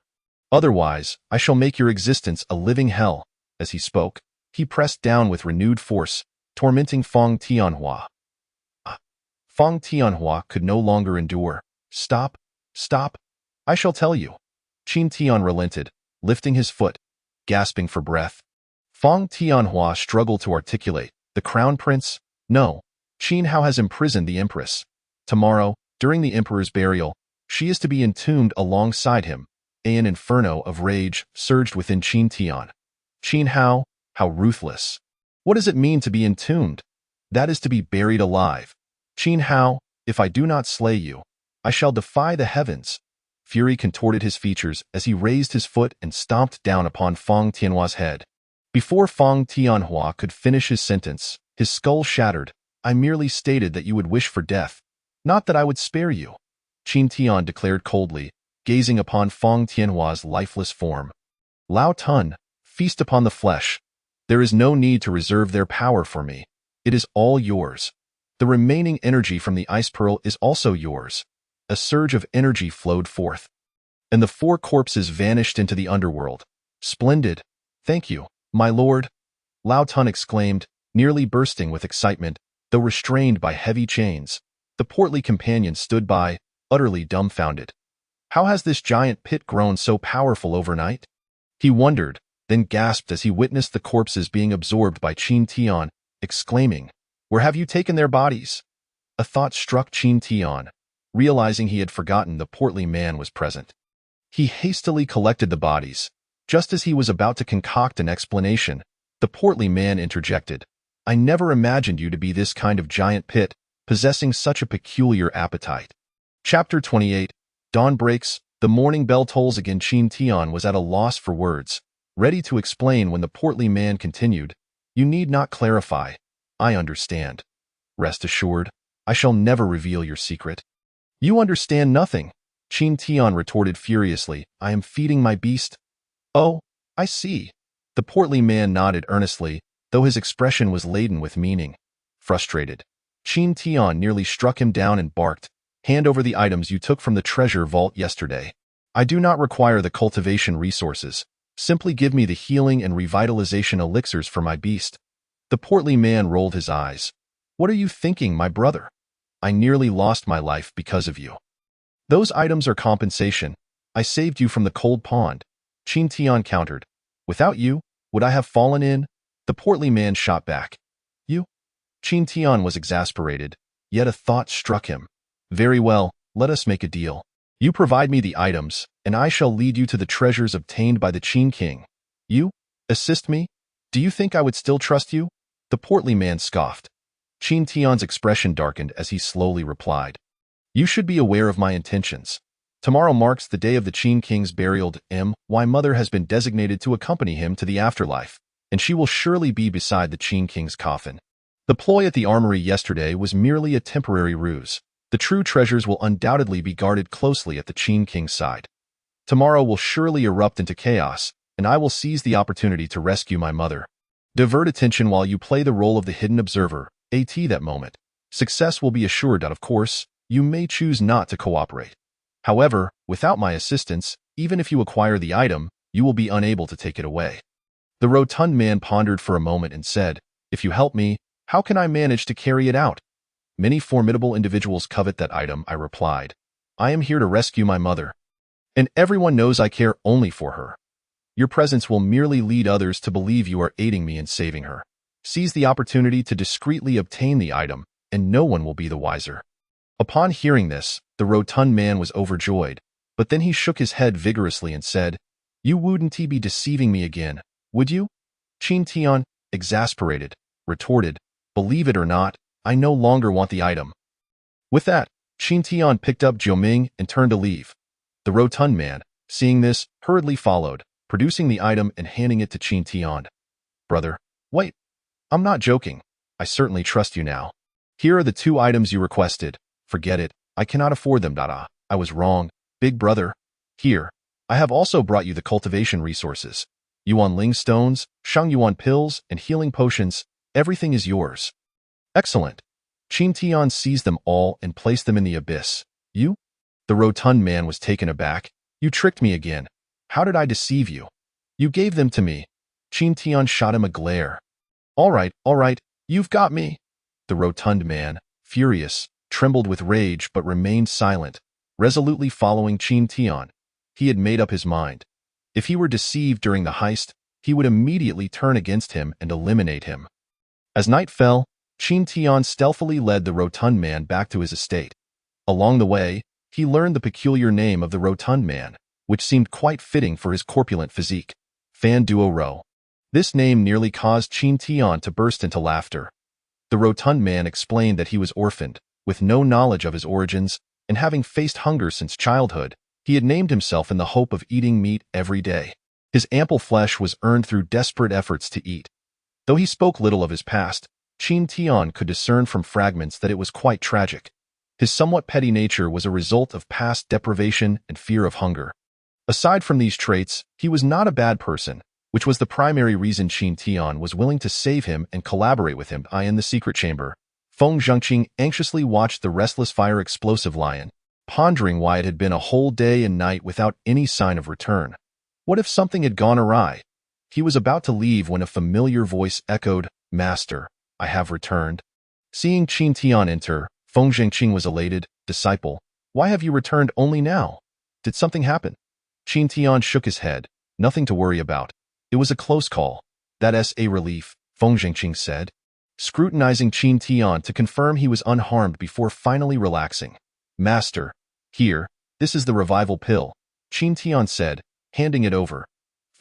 Otherwise, I shall make your existence a living hell." As he spoke, he pressed down with renewed force, tormenting Feng Tianhua. Feng Tianhua could no longer endure. "Stop, stop. I shall tell you." Qin Tian relented, lifting his foot, gasping for breath. Feng Tianhua struggled to articulate, "The crown prince? No. Qin Hao has imprisoned the empress. Tomorrow, during the emperor's burial, she is to be entombed alongside him." An inferno of rage surged within Qin Tian. "Qin Hao, how ruthless. What does it mean to be entombed? That is to be buried alive. Qin Hao, if I do not slay you, I shall defy the heavens." Fury contorted his features as he raised his foot and stomped down upon Feng Tianhua's head. Before Feng Tianhua could finish his sentence, his skull shattered. "I merely stated that you would wish for death, not that I would spare you," Qin Tian declared coldly, gazing upon Feng Tianhua's lifeless form. "Lao Tun, feast upon the flesh. There is no need to reserve their power for me. It is all yours. The remaining energy from the ice pearl is also yours." A surge of energy flowed forth, and the four corpses vanished into the underworld. "Splendid. Thank you, my lord," Lao Tun exclaimed, nearly bursting with excitement, though restrained by heavy chains. The portly companion stood by, utterly dumbfounded. How has this giant pit grown so powerful overnight? He wondered, then gasped as he witnessed the corpses being absorbed by Qin Tian, exclaiming, "Where have you taken their bodies?" A thought struck Qin Tian, realizing he had forgotten the portly man was present. He hastily collected the bodies. Just as he was about to concoct an explanation, the portly man interjected, "I never imagined you to be this kind of giant pit, possessing such a peculiar appetite." Chapter 28. Dawn breaks. The morning bell tolls again. Qin Tian was at a loss for words, ready to explain when the portly man continued, "You need not clarify. I understand. Rest assured, I shall never reveal your secret." "You understand nothing," Qin Tian retorted furiously. "I am feeding my beast." "Oh, I see." The portly man nodded earnestly, though his expression was laden with meaning. Frustrated, Qin Tian nearly struck him down and barked, "Hand over the items you took from the treasure vault yesterday. I do not require the cultivation resources. Simply give me the healing and revitalization elixirs for my beast." The portly man rolled his eyes. "What are you thinking, my brother? I nearly lost my life because of you. Those items are compensation. I saved you from the cold pond," Qin Tian countered. "Without you, would I have fallen in?" The portly man shot back. "You?" Qin Tian was exasperated, yet a thought struck him. "Very well, let us make a deal. You provide me the items, and I shall lead you to the treasures obtained by the Qin King. You? Assist me? Do you think I would still trust you?" The portly man scoffed. Qin Tian's expression darkened as he slowly replied, "You should be aware of my intentions. Tomorrow marks the day of the Qin King's burial. My mother has been designated to accompany him to the afterlife, and she will surely be beside the Qin King's coffin. The ploy at the armory yesterday was merely a temporary ruse. The true treasures will undoubtedly be guarded closely at the Qin King's side. Tomorrow will surely erupt into chaos, and I will seize the opportunity to rescue my mother. Divert attention while you play the role of the hidden observer. At that moment, success will be assured. Of course, you may choose not to cooperate. However, without my assistance, even if you acquire the item, you will be unable to take it away." The rotund man pondered for a moment and said, "If you help me, how can I manage to carry it out?" "Many formidable individuals covet that item," I replied. "I am here to rescue my mother, and everyone knows I care only for her. Your presence will merely lead others to believe you are aiding me in saving her. Seize the opportunity to discreetly obtain the item, and no one will be the wiser." Upon hearing this, the rotund man was overjoyed, but then he shook his head vigorously and said, "You wouldn't be deceiving me again, would you?" Qin Tian, exasperated, retorted, "Believe it or not, I no longer want the item." With that, Qin Tian picked up Jiuming and turned to leave. The rotund man, seeing this, hurriedly followed, producing the item and handing it to Qin Tian. "Brother, wait. I'm not joking. I certainly trust you now. Here are the 2 items you requested. Forget it. I cannot afford them. I was wrong. Big brother. Here. I have also brought you the cultivation resources. Yuan Ling stones, Shang Yuan pills, and healing potions. Everything is yours. Excellent. Qin Tian seized them all and placed them in the abyss. You? The rotund man was taken aback. You tricked me again. How did I deceive you? You gave them to me. Qin Tian shot him a glare. All right, you've got me. The rotund man, furious, trembled with rage but remained silent, resolutely following Qin Tian. He had made up his mind. If he were deceived during the heist, he would immediately turn against him and eliminate him. As night fell, Qin Tian stealthily led the rotund man back to his estate. Along the way, he learned the peculiar name of the rotund man, which seemed quite fitting for his corpulent physique, Fan Duo Ro. This name nearly caused Qin Tian to burst into laughter. The rotund man explained that he was orphaned, with no knowledge of his origins, and having faced hunger since childhood, he had named himself in the hope of eating meat every day. His ample flesh was earned through desperate efforts to eat. Though he spoke little of his past, Qin Tian could discern from fragments that it was quite tragic. His somewhat petty nature was a result of past deprivation and fear of hunger. Aside from these traits, he was not a bad person, which was the primary reason Qin Tian was willing to save him and collaborate with him. In the secret chamber, Feng Zhengqing anxiously watched the restless fire explosive lion, pondering why it had been a whole day and night without any sign of return. What if something had gone awry? He was about to leave when a familiar voice echoed, "Master, I have returned." Seeing Qin Tian enter, Feng Zhengqing was elated. "Disciple, why have you returned only now? Did something happen?" Qin Tian shook his head. "Nothing to worry about. It was a close call. That's a relief," Feng Zhengqing said, scrutinizing Qin Tian to confirm he was unharmed before finally relaxing. "Master, here, this is the revival pill," Qin Tian said, handing it over.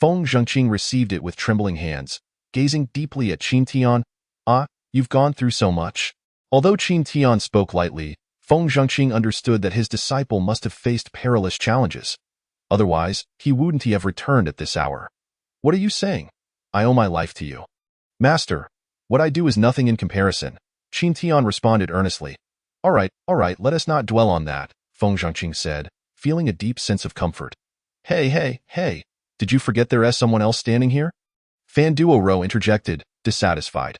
Feng Zhengqing received it with trembling hands, gazing deeply at Qin Tian. "Ah, you've gone through so much." Although Qin Tian spoke lightly, Feng Zhengqing understood that his disciple must have faced perilous challenges. Otherwise, he wouldn't have returned at this hour. "What are you saying? I owe my life to you." "Master, what I do is nothing in comparison," Qin Tian responded earnestly. All right, let us not dwell on that," Feng Zhengqing said, feeling a deep sense of comfort. Hey, did you forget there is someone else standing here?" Fan Duo Ro interjected, dissatisfied.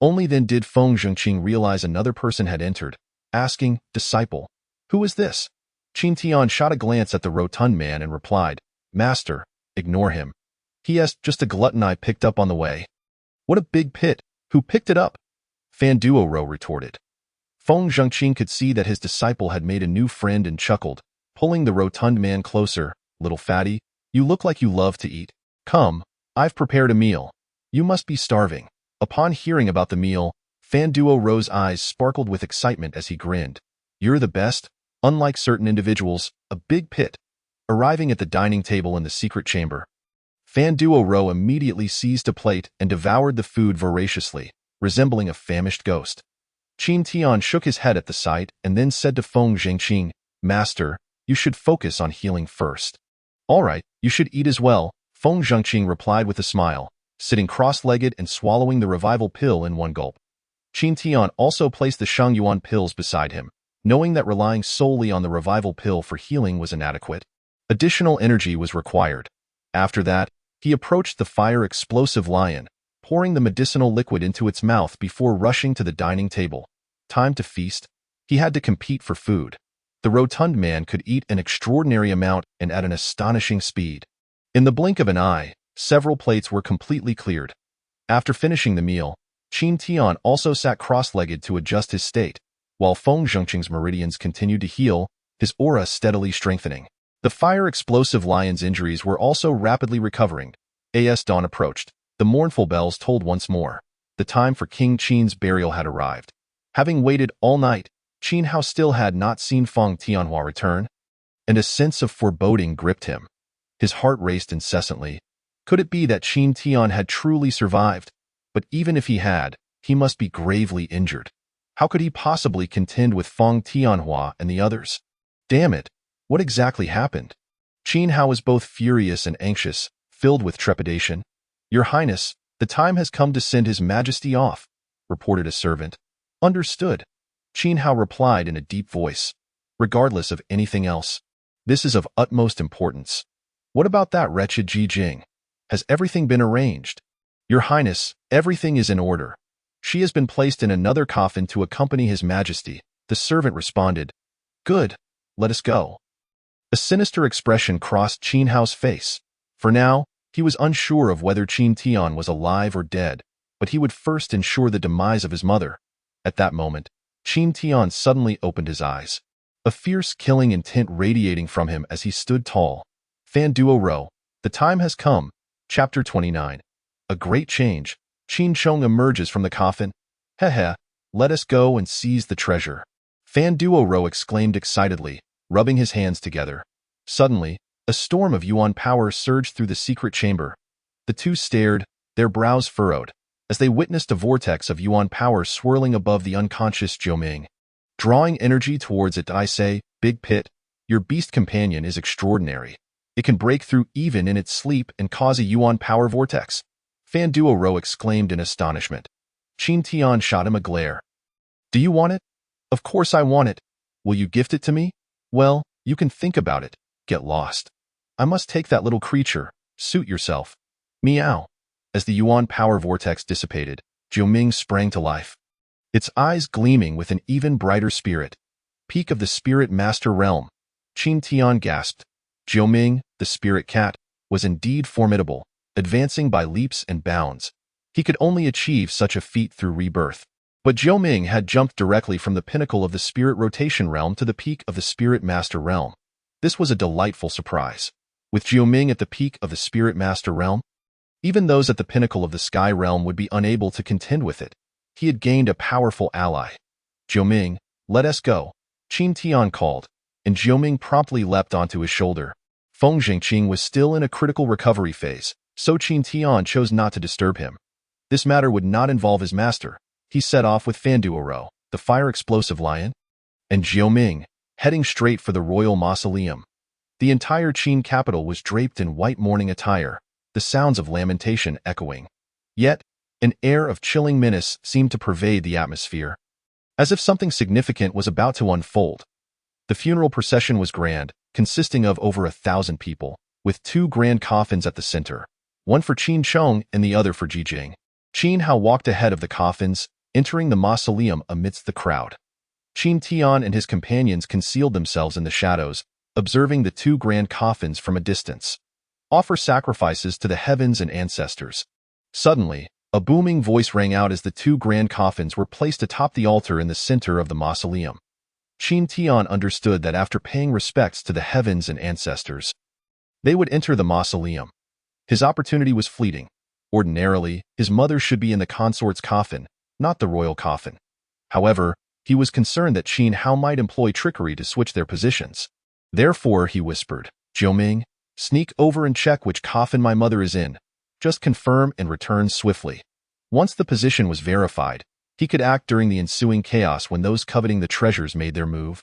Only then did Feng Zhengqing realize another person had entered, asking, "Disciple, who is this?" Qin Tian shot a glance at the rotund man and replied, "Master, ignore him. He is just a glutton I picked up on the way." "What a big pit! Who picked it up?" Fan Duo Ro retorted. Feng Zhengqing could see that his disciple had made a new friend and chuckled, pulling the rotund man closer. "Little fatty, you look like you love to eat. Come, I've prepared a meal. You must be starving." Upon hearing about the meal, Fan Duo Ro's eyes sparkled with excitement as he grinned. "You're the best." Unlike certain individuals, a big pit. Arriving at the dining table in the secret chamber, Fan Duo Ro immediately seized a plate and devoured the food voraciously, resembling a famished ghost. Qin Tian shook his head at the sight and then said to Feng Zhengqing, "Master, you should focus on healing first." "All right, you should eat as well," Feng Zhengqing replied with a smile, sitting cross-legged and swallowing the revival pill in one gulp. Qin Tian also placed the Shang Yuan pills beside him, knowing that relying solely on the revival pill for healing was inadequate. Additional energy was required. After that, he approached the fire explosive lion, pouring the medicinal liquid into its mouth before rushing to the dining table. Time to feast. He had to compete for food. The rotund man could eat an extraordinary amount and at an astonishing speed. In the blink of an eye, several plates were completely cleared. After finishing the meal, Qin Tian also sat cross-legged to adjust his state, while Feng Zhengqing's meridians continued to heal, his aura steadily strengthening. The fire explosive lion's injuries were also rapidly recovering. As dawn approached, the mournful bells tolled once more. The time for King Qin's burial had arrived. Having waited all night, Qin Hao still had not seen Feng Tianhua return, and a sense of foreboding gripped him. His heart raced incessantly. Could it be that Qin Tian had truly survived? But even if he had, he must be gravely injured. How could he possibly contend with Feng Tianhua and the others? Damn it! What exactly happened? Qin Hao was both furious and anxious, filled with trepidation. "Your Highness, the time has come to send His Majesty off," reported a servant. "Understood," Qin Hao replied in a deep voice. "Regardless of anything else, this is of utmost importance." What about that wretched Ji Jing? Has everything been arranged? Your Highness, everything is in order. She has been placed in another coffin to accompany His Majesty. The servant responded. Good. Let us go. A sinister expression crossed Qin Hao's face. For now, he was unsure of whether Qin Tian was alive or dead, but he would first ensure the demise of his mother. At that moment, Qin Tian suddenly opened his eyes, a fierce killing intent radiating from him as he stood tall. Fan Duo Ro, the time has come. Chapter 29. A great change. Qin Chong emerges from the coffin. Heh, let us go and seize the treasure. Fan Duo Ro exclaimed excitedly, rubbing his hands together. Suddenly, a storm of Yuan power surged through the secret chamber. The two stared, their brows furrowed, as they witnessed a vortex of Yuan power swirling above the unconscious Zhou Ming. Drawing energy towards it, I say, Big Pit, your beast companion is extraordinary. It can break through even in its sleep and cause a Yuan power vortex. Fan Duo Ro exclaimed in astonishment. Qin Tian shot him a glare. Do you want it? Of course I want it. Will you gift it to me? Well, you can think about it. Get lost. I must take that little creature. Suit yourself. Meow. As the Yuan power vortex dissipated, Zhou Ming sprang to life, its eyes gleaming with an even brighter spirit. Peak of the Spirit Master Realm. Qin Tian gasped. Zhou Ming, the spirit cat, was indeed formidable, advancing by leaps and bounds. He could only achieve such a feat through rebirth. But Zhou Ming had jumped directly from the pinnacle of the Spirit Rotation Realm to the peak of the Spirit Master Realm. This was a delightful surprise. With Zhou Ming at the peak of the Spirit Master Realm, even those at the pinnacle of the Sky Realm would be unable to contend with it. He had gained a powerful ally. Zhou Ming, let us go, Qin Tian called, and Zhou Ming promptly leapt onto his shoulder. Feng Zhengqing was still in a critical recovery phase, so Qin Tian chose not to disturb him. This matter would not involve his master. He set off with Fan Duo Ro, the fire-explosive lion, and Zhou Ming, heading straight for the royal mausoleum. The entire Qin capital was draped in white mourning attire, the sounds of lamentation echoing. Yet, an air of chilling menace seemed to pervade the atmosphere, as if something significant was about to unfold. The funeral procession was grand, consisting of over 1,000 people, with two grand coffins at the center, one for Qin Chong and the other for Ji Jing. Qin Hao walked ahead of the coffins, entering the mausoleum amidst the crowd. Qin Tian and his companions concealed themselves in the shadows, observing the two grand coffins from a distance. Offer sacrifices to the heavens and ancestors. Suddenly, a booming voice rang out as the two grand coffins were placed atop the altar in the center of the mausoleum. Qin Tian understood that after paying respects to the heavens and ancestors, they would enter the mausoleum. His opportunity was fleeting. Ordinarily, his mother should be in the consort's coffin, not the royal coffin. However, he was concerned that Qin Hao might employ trickery to switch their positions. Therefore, he whispered, Zhou Ming, sneak over and check which coffin my mother is in. Just confirm and return swiftly. Once the position was verified, he could act during the ensuing chaos when those coveting the treasures made their move.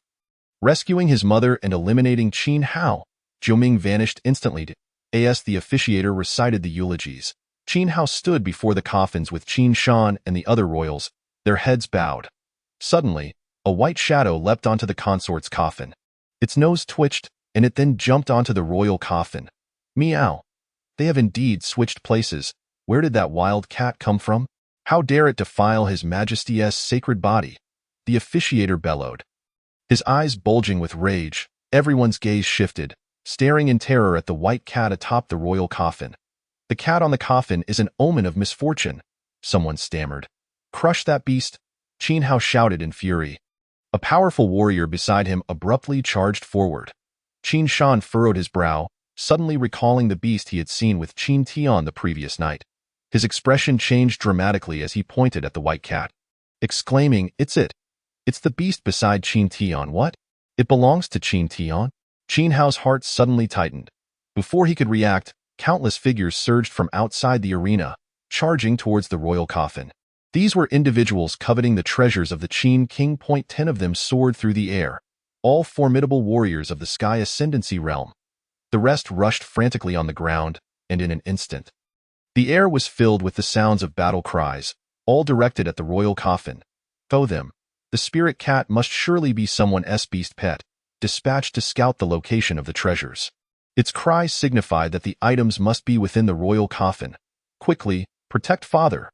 Rescuing his mother and eliminating Qin Hao, Zhou Ming vanished instantly. As the officiator recited the eulogies, Qin Hao stood before the coffins with Qin Shan and the other royals, their heads bowed. Suddenly, a white shadow leapt onto the consort's coffin. Its nose twitched, and it then jumped onto the royal coffin. Meow. They have indeed switched places. Where did that wild cat come from? How dare it defile His Majesty's sacred body? The officiator bellowed. His eyes bulging with rage, everyone's gaze shifted, staring in terror at the white cat atop the royal coffin. The cat on the coffin is an omen of misfortune, someone stammered. Crush that beast, Qin Hao shouted in fury. A powerful warrior beside him abruptly charged forward. Qin Shan furrowed his brow, suddenly recalling the beast he had seen with Qin Tian the previous night. His expression changed dramatically as he pointed at the white cat, exclaiming, It's it. It's the beast beside Qin Tian. What? It belongs to Qin Tian? Qin Hao's heart suddenly tightened. Before he could react, countless figures surged from outside the arena, charging towards the royal coffin. These were individuals coveting the treasures of the Qin King. 10 of them soared through the air, all formidable warriors of the Sky Ascendancy realm. The rest rushed frantically on the ground, and in an instant, the air was filled with the sounds of battle cries, all directed at the royal coffin. Throw them. The spirit cat must surely be someone's beast pet, dispatched to scout the location of the treasures. Its cry signified that the items must be within the royal coffin. Quickly, protect father!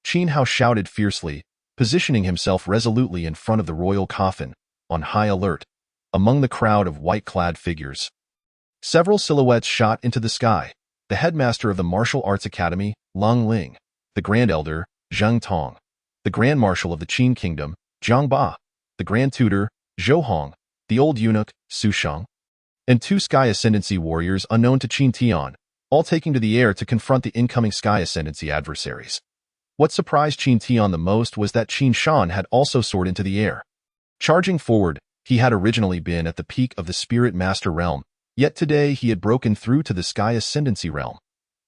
Qin Hao shouted fiercely, positioning himself resolutely in front of the royal coffin, on high alert, among the crowd of white-clad figures. Several silhouettes shot into the sky. The headmaster of the martial arts academy, Lung Ling, the Grand Elder, Zheng Tong, the Grand Marshal of the Qin Kingdom, Zhang Ba, the Grand Tutor, Zhou Hong, the old eunuch, Su Sheng, and two Sky Ascendancy warriors unknown to Qin Tian, all taking to the air to confront the incoming Sky Ascendancy adversaries. What surprised Qin Tian the most was that Qin Shan had also soared into the air. Charging forward, he had originally been at the peak of the Spirit Master realm, yet today he had broken through to the Sky Ascendancy realm.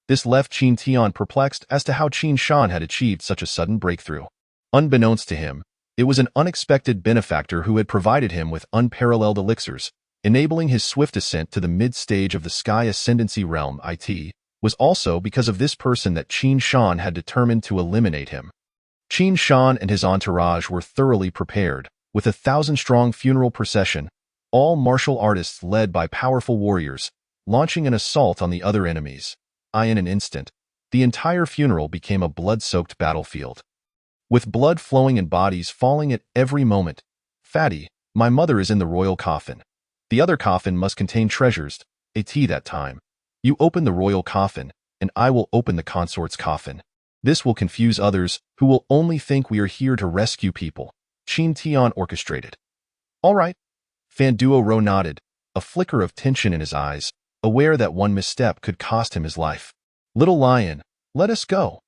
This left Qin Tian perplexed as to how Qin Shan had achieved such a sudden breakthrough. Unbeknownst to him, it was an unexpected benefactor who had provided him with unparalleled elixirs, enabling his swift ascent to the mid-stage of the Sky Ascendancy realm. It was also because of this person that Qin Shan had determined to eliminate him. Qin Shan and his entourage were thoroughly prepared, with a 1,000-strong funeral procession, all martial artists led by powerful warriors, launching an assault on the other enemies. In an instant, the entire funeral became a blood-soaked battlefield. With blood flowing and bodies falling at every moment. Fatty, my mother is in the royal coffin. The other coffin must contain treasures. That time. You open the royal coffin, and I will open the consort's coffin. This will confuse others, who will only think we are here to rescue people. Qin Tian orchestrated. All right. Fan Duo nodded, a flicker of tension in his eyes, aware that one misstep could cost him his life. Little lion, let us go.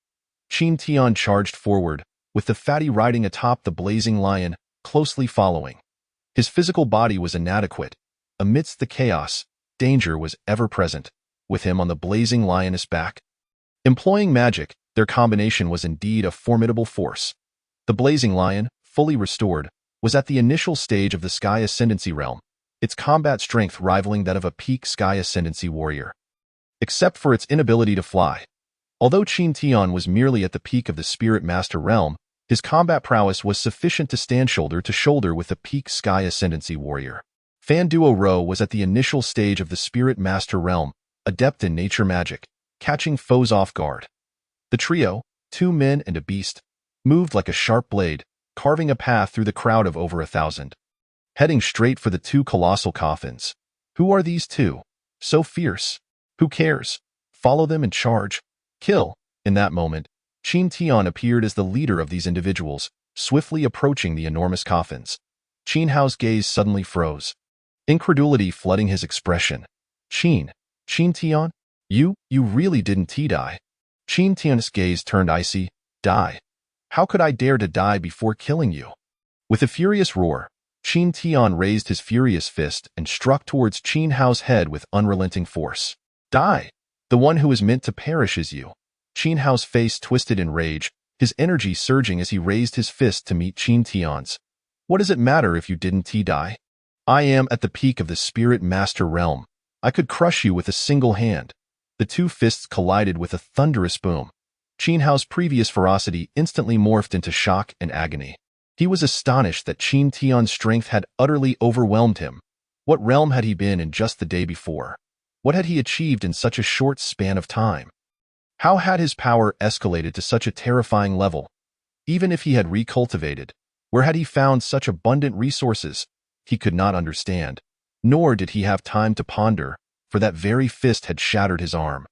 Qin Tian charged forward, with the fatty riding atop the blazing lion, closely following. His physical body was inadequate. Amidst the chaos, danger was ever present, with him on the blazing lioness back. Employing magic, their combination was indeed a formidable force. The blazing lion, fully restored, was at the initial stage of the Sky Ascendancy realm, its combat strength rivaling that of a peak Sky Ascendancy warrior. Except for its inability to fly. Although Qin Tian was merely at the peak of the Spirit Master realm, his combat prowess was sufficient to stand shoulder to shoulder with the peak Sky Ascendancy warrior. Fan Duo was at the initial stage of the Spirit Master realm, adept in nature magic, catching foes off guard. The trio, 2 men and a beast, moved like a sharp blade, carving a path through the crowd of over 1,000. Heading straight for the 2 colossal coffins. Who are these 2? So fierce. Who cares? Follow them and charge. Kill. In that moment, Qin Tian appeared as the leader of these individuals, swiftly approaching the enormous coffins. Qin Hao's gaze suddenly froze. Incredulity flooding his expression. Qin Tian? You really didn't die? Qin Tian's gaze turned icy. Die? How could I dare to die before killing you? With a furious roar, Qin Tian raised his furious fist and struck towards Qin Hao's head with unrelenting force. Die! The one who is meant to perish is you. Qin Hao's face twisted in rage, his energy surging as he raised his fist to meet Qin Tian's. What does it matter if you didn't die? I am at the peak of the Spirit Master realm. I could crush you with a single hand. The 2 fists collided with a thunderous boom. Qin Hao's previous ferocity instantly morphed into shock and agony. He was astonished that Qin Tian's strength had utterly overwhelmed him. What realm had he been in just the day before? What had he achieved in such a short span of time? How had his power escalated to such a terrifying level? Even if he had recultivated, where had he found such abundant resources? He could not understand, nor did he have time to ponder, for that very fist had shattered his arm.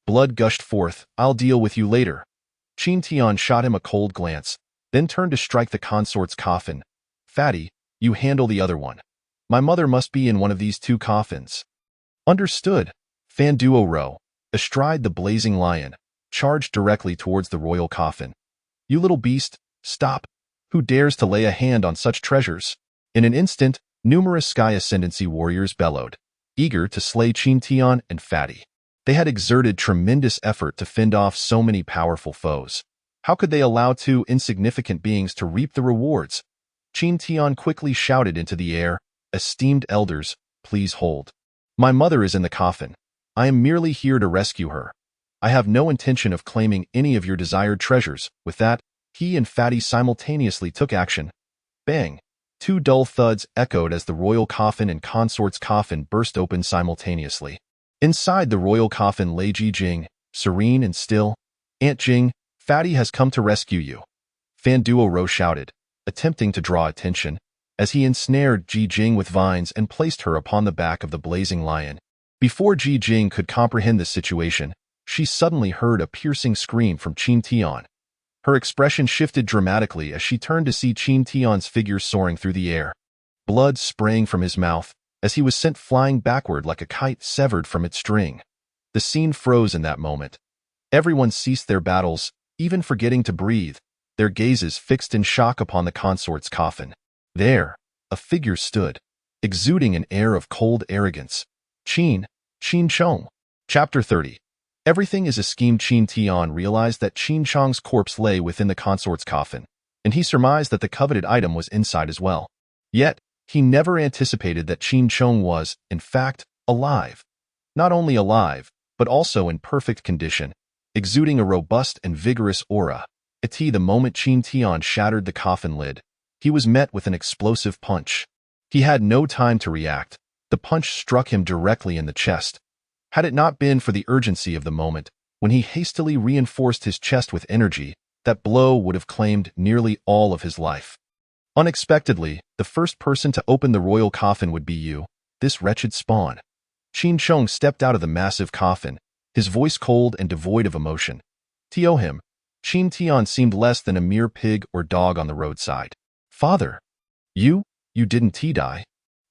Blood gushed forth. I'll deal with you later. Qin Tian shot him a cold glance, then turned to strike the consort's coffin. Fatty, you handle the other one. My mother must be in one of these 2 coffins. Understood. Fan Duo, astride the blazing lion, charged directly towards the royal coffin. You little beast, stop. Who dares to lay a hand on such treasures? In an instant, numerous Sky Ascendancy warriors bellowed, eager to slay Qin Tian and Fatty. They had exerted tremendous effort to fend off so many powerful foes. How could they allow 2 insignificant beings to reap the rewards? Qin Tian quickly shouted into the air, Esteemed elders, please hold. My mother is in the coffin. I am merely here to rescue her. I have no intention of claiming any of your desired treasures. With that, he and Fatty simultaneously took action. Bang! 2 dull thuds echoed as the royal coffin and consort's coffin burst open simultaneously. Inside the royal coffin lay Ji Jing, serene and still. "Aunt Jing, Fatty has come to rescue you," Fan Duo shouted, attempting to draw attention, as he ensnared Ji Jing with vines and placed her upon the back of the blazing lion. Before Ji Jing could comprehend the situation, she suddenly heard a piercing scream from Qin Tian. Her expression shifted dramatically as she turned to see Qin Tian's figure soaring through the air. Blood sprang from his mouth as he was sent flying backward like a kite severed from its string. The scene froze in that moment. Everyone ceased their battles, even forgetting to breathe, their gazes fixed in shock upon the consort's coffin. There, a figure stood, exuding an air of cold arrogance. Qin Chong. Chapter 30. Everything is a scheme. Qin Tian realized that Qin Chong's corpse lay within the consort's coffin, and he surmised that the coveted item was inside as well. Yet, he never anticipated that Qin Chong was, in fact, alive. Not only alive, but also in perfect condition, exuding a robust and vigorous aura. The moment Qin Tian shattered the coffin lid, he was met with an explosive punch. He had no time to react. The punch struck him directly in the chest. Had it not been for the urgency of the moment, when he hastily reinforced his chest with energy, that blow would have claimed nearly all of his life. Unexpectedly, the first person to open the royal coffin would be you, this wretched spawn. Qin Chong stepped out of the massive coffin, his voice cold and devoid of emotion. To him, Qin Tian seemed less than a mere pig or dog on the roadside. "Father, you didn't die?"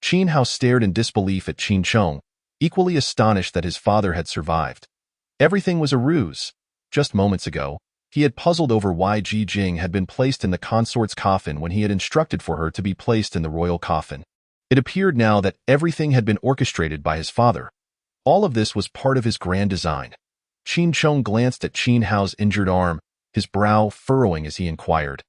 Qin Hao stared in disbelief at Qin Chong, equally astonished that his father had survived. Everything was a ruse. Just moments ago, he had puzzled over why Ji Jing had been placed in the consort's coffin when he had instructed for her to be placed in the royal coffin. It appeared now that everything had been orchestrated by his father. All of this was part of his grand design. Qin Chong glanced at Qin Hao's injured arm, his brow furrowing as he inquired,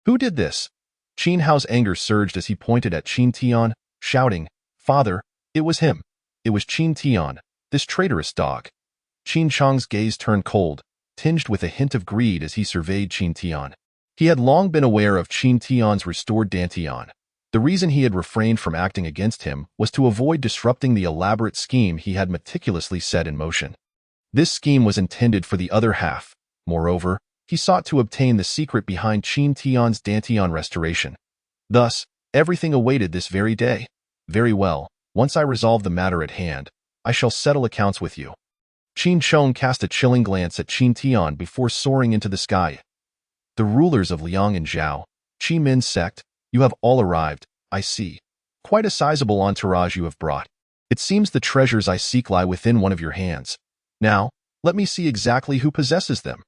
"Who did this?" Qin Hao's anger surged as he pointed at Qin Tian, shouting, "Father, it was him. It was Qin Tian, this traitorous dog." Qin Chong's gaze turned cold, tinged with a hint of greed as he surveyed Qin Tian. He had long been aware of Qin Tian's restored Dantian. The reason he had refrained from acting against him was to avoid disrupting the elaborate scheme he had meticulously set in motion. This scheme was intended for the other half. Moreover, he sought to obtain the secret behind Qin Tian's Dantian restoration. Thus, everything awaited this very day. "Very well, once I resolve the matter at hand, I shall settle accounts with you." Qin Chong cast a chilling glance at Qin Tian before soaring into the sky. "The rulers of Liang and Zhao, Qi Min's sect, you have all arrived, I see. Quite a sizable entourage you have brought. It seems the treasures I seek lie within one of your hands. Now, let me see exactly who possesses them."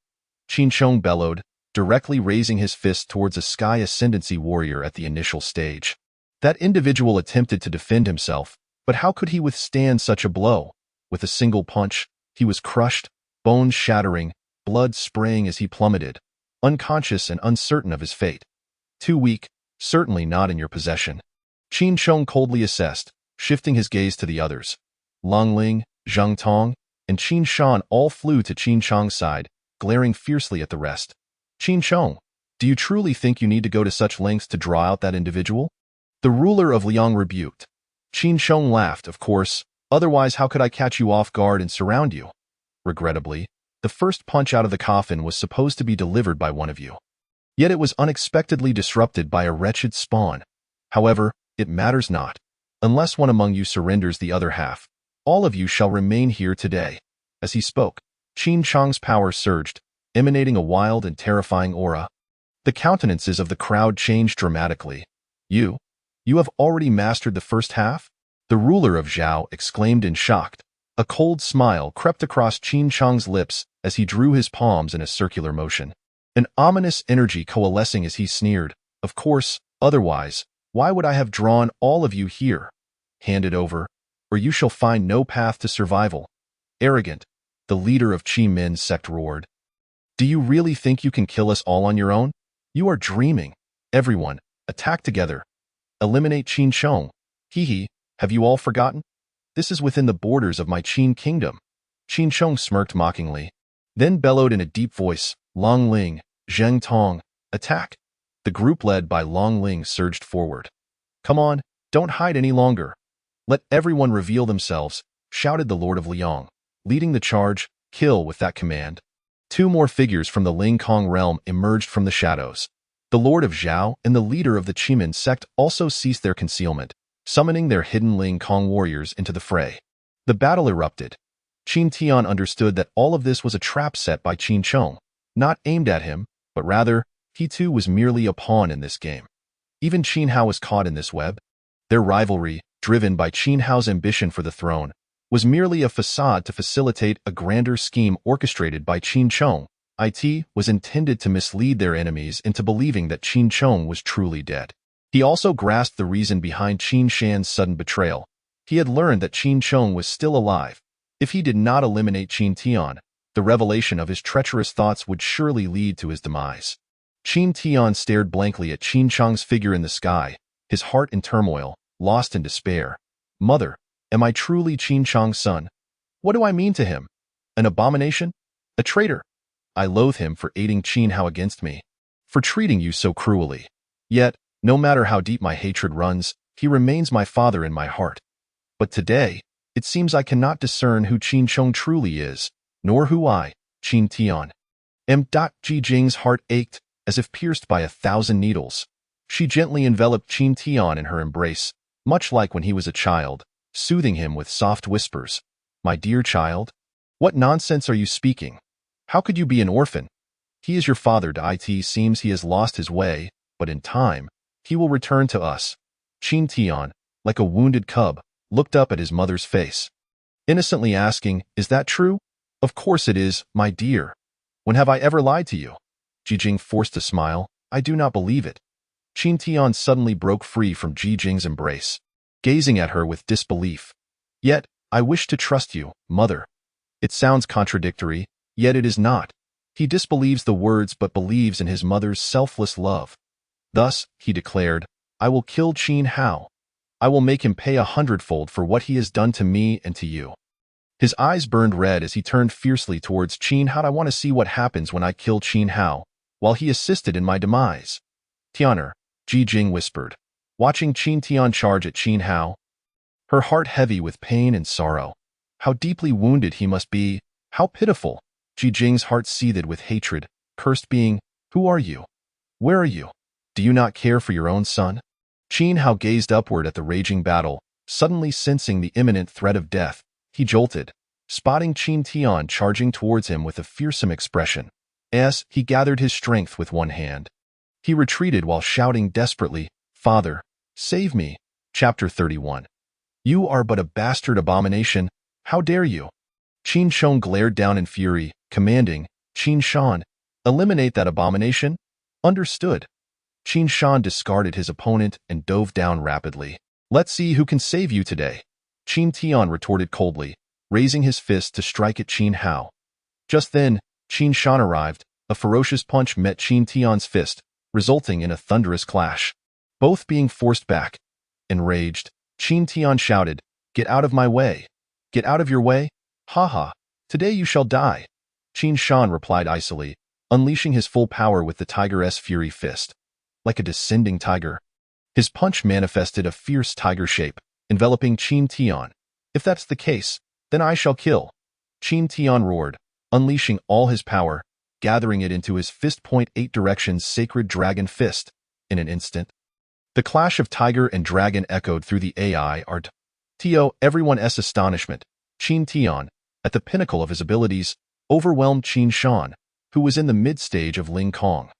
Qin Chong bellowed, directly raising his fist towards a Sky Ascendancy warrior at the initial stage. That individual attempted to defend himself, but how could he withstand such a blow? With a single punch, he was crushed, bones shattering, blood spraying as he plummeted, unconscious and uncertain of his fate. "Too weak, certainly not in your possession," Qin Chong coldly assessed, shifting his gaze to the others. Long Ling, Zhang Tong, and Qin Shan all flew to Qin Chong's side, glaring fiercely at the rest. "Qin Chong, do you truly think you need to go to such lengths to draw out that individual?" The ruler of Liang rebuked. Qin Chong laughed, "Of course, otherwise how could I catch you off guard and surround you?" Regrettably, the first punch out of the coffin was supposed to be delivered by one of you. Yet it was unexpectedly disrupted by a wretched spawn. However, it matters not. Unless one among you surrenders the other half, all of you shall remain here today. As he spoke, Qin Chong's power surged, emanating a wild and terrifying aura. The countenances of the crowd changed dramatically. You have already mastered the first half?" The ruler of Zhao exclaimed in shock. A cold smile crept across Qin Chong's lips as he drew his palms in a circular motion. An ominous energy coalescing as he sneered, "Of course, otherwise, why would I have drawn all of you here? Hand it over, or you shall find no path to survival." "Arrogant," the leader of Qi Min's sect roared. "Do you really think you can kill us all on your own? You are dreaming. Everyone, attack together. Eliminate Qin Chong. Have you all forgotten? This is within the borders of my Qin kingdom." Qin Chong smirked mockingly, then bellowed in a deep voice, "Long Ling, Zheng Tong, attack." The group led by Long Ling surged forward. "Come on, don't hide any longer. Let everyone reveal themselves, shouted the Lord of Liang, leading the charge. Kill with that command. Two more figures from the Ling Kong realm emerged from the shadows. The Lord of Zhao and the leader of the Qimen sect also ceased their concealment, summoning their hidden Ling Kong warriors into the fray. The battle erupted. Qin Tian understood that all of this was a trap set by Qin Chong, not aimed at him, but rather, he too was merely a pawn in this game. Even Qin Hao was caught in this web. Their rivalry, driven by Qin Hao's ambition for the throne, was merely a facade to facilitate a grander scheme orchestrated by Qin Chong. It was intended to mislead their enemies into believing that Qin Chong was truly dead. He also grasped the reason behind Qin Shan's sudden betrayal. He had learned that Qin Chong was still alive. If he did not eliminate Qin Tian, the revelation of his treacherous thoughts would surely lead to his demise. Qin Tian stared blankly at Qin Chong's figure in the sky, his heart in turmoil, lost in despair. Mother, am I truly Qin Chong's son? What do I mean to him? An abomination? A traitor? I loathe him for aiding Qin Hao against me, for treating you so cruelly. Yet, no matter how deep my hatred runs, he remains my father in my heart. But today, it seems I cannot discern who Qin Chong truly is, nor who I, Qin Tian, am. Ji Jing's heart ached, as if pierced by 1,000 needles. She gently enveloped Qin Tian in her embrace, much like when he was a child, soothing him with soft whispers. My dear child, what nonsense are you speaking? How could you be an orphan? He is your father. It seems he has lost his way, but in time, he will return to us. Qin Tian, like a wounded cub, looked up at his mother's face, innocently asking, is that true? Of course it is, my dear. When have I ever lied to you? Ji Jing forced a smile. I do not believe it. Qin Tian suddenly broke free from Ji Jing's embrace, gazing at her with disbelief. Yet, I wish to trust you, mother. It sounds contradictory, yet it is not. He disbelieves the words but believes in his mother's selfless love. Thus, he declared, I will kill Qin Hao. I will make him pay 100-fold for what he has done to me and to you. His eyes burned red as he turned fiercely towards Qin Hao. I want to see what happens when I kill Qin Hao, while he assisted in my demise. Tianer, Ji Jing whispered, watching Qin Tian charge at Qin Hao, her heart heavy with pain and sorrow. How deeply wounded he must be, how pitiful. Ji Jing's heart seethed with hatred, cursed being, who are you? Where are you? Do you not care for your own son? Qin Hao gazed upward at the raging battle, suddenly sensing the imminent threat of death. He jolted, spotting Qin Tian charging towards him with a fearsome expression. As he gathered his strength with one hand, he retreated while shouting desperately, Father, save me. Chapter 31. You are but a bastard abomination. How dare you? Qin Chong glared down in fury, commanding, Qin Shan, eliminate that abomination? Understood. Qin Shan discarded his opponent and dove down rapidly. Let's see who can save you today. Qin Tian retorted coldly, raising his fist to strike at Qin Hao. Just then, Qin Shan arrived. A ferocious punch met Qin Tian's fist, resulting in a thunderous clash. Both being forced back. Enraged, Qin Tian shouted, Get out of my way. Get out of your way? Ha ha. Today you shall die. Qin Shan replied icily, unleashing his full power with the Tiger-S Fury Fist. Like a descending tiger, his punch manifested a fierce tiger shape, enveloping Qin Tian. If that's the case, then I shall kill. Qin Tian roared, unleashing all his power, gathering it into his fist. 8 directions sacred dragon fist. In an instant, the clash of tiger and dragon echoed through the AI art. To everyone's astonishment, Qin Tian, at the pinnacle of his abilities, overwhelmed Qin Shan, who was in the mid-stage of Ling Kong.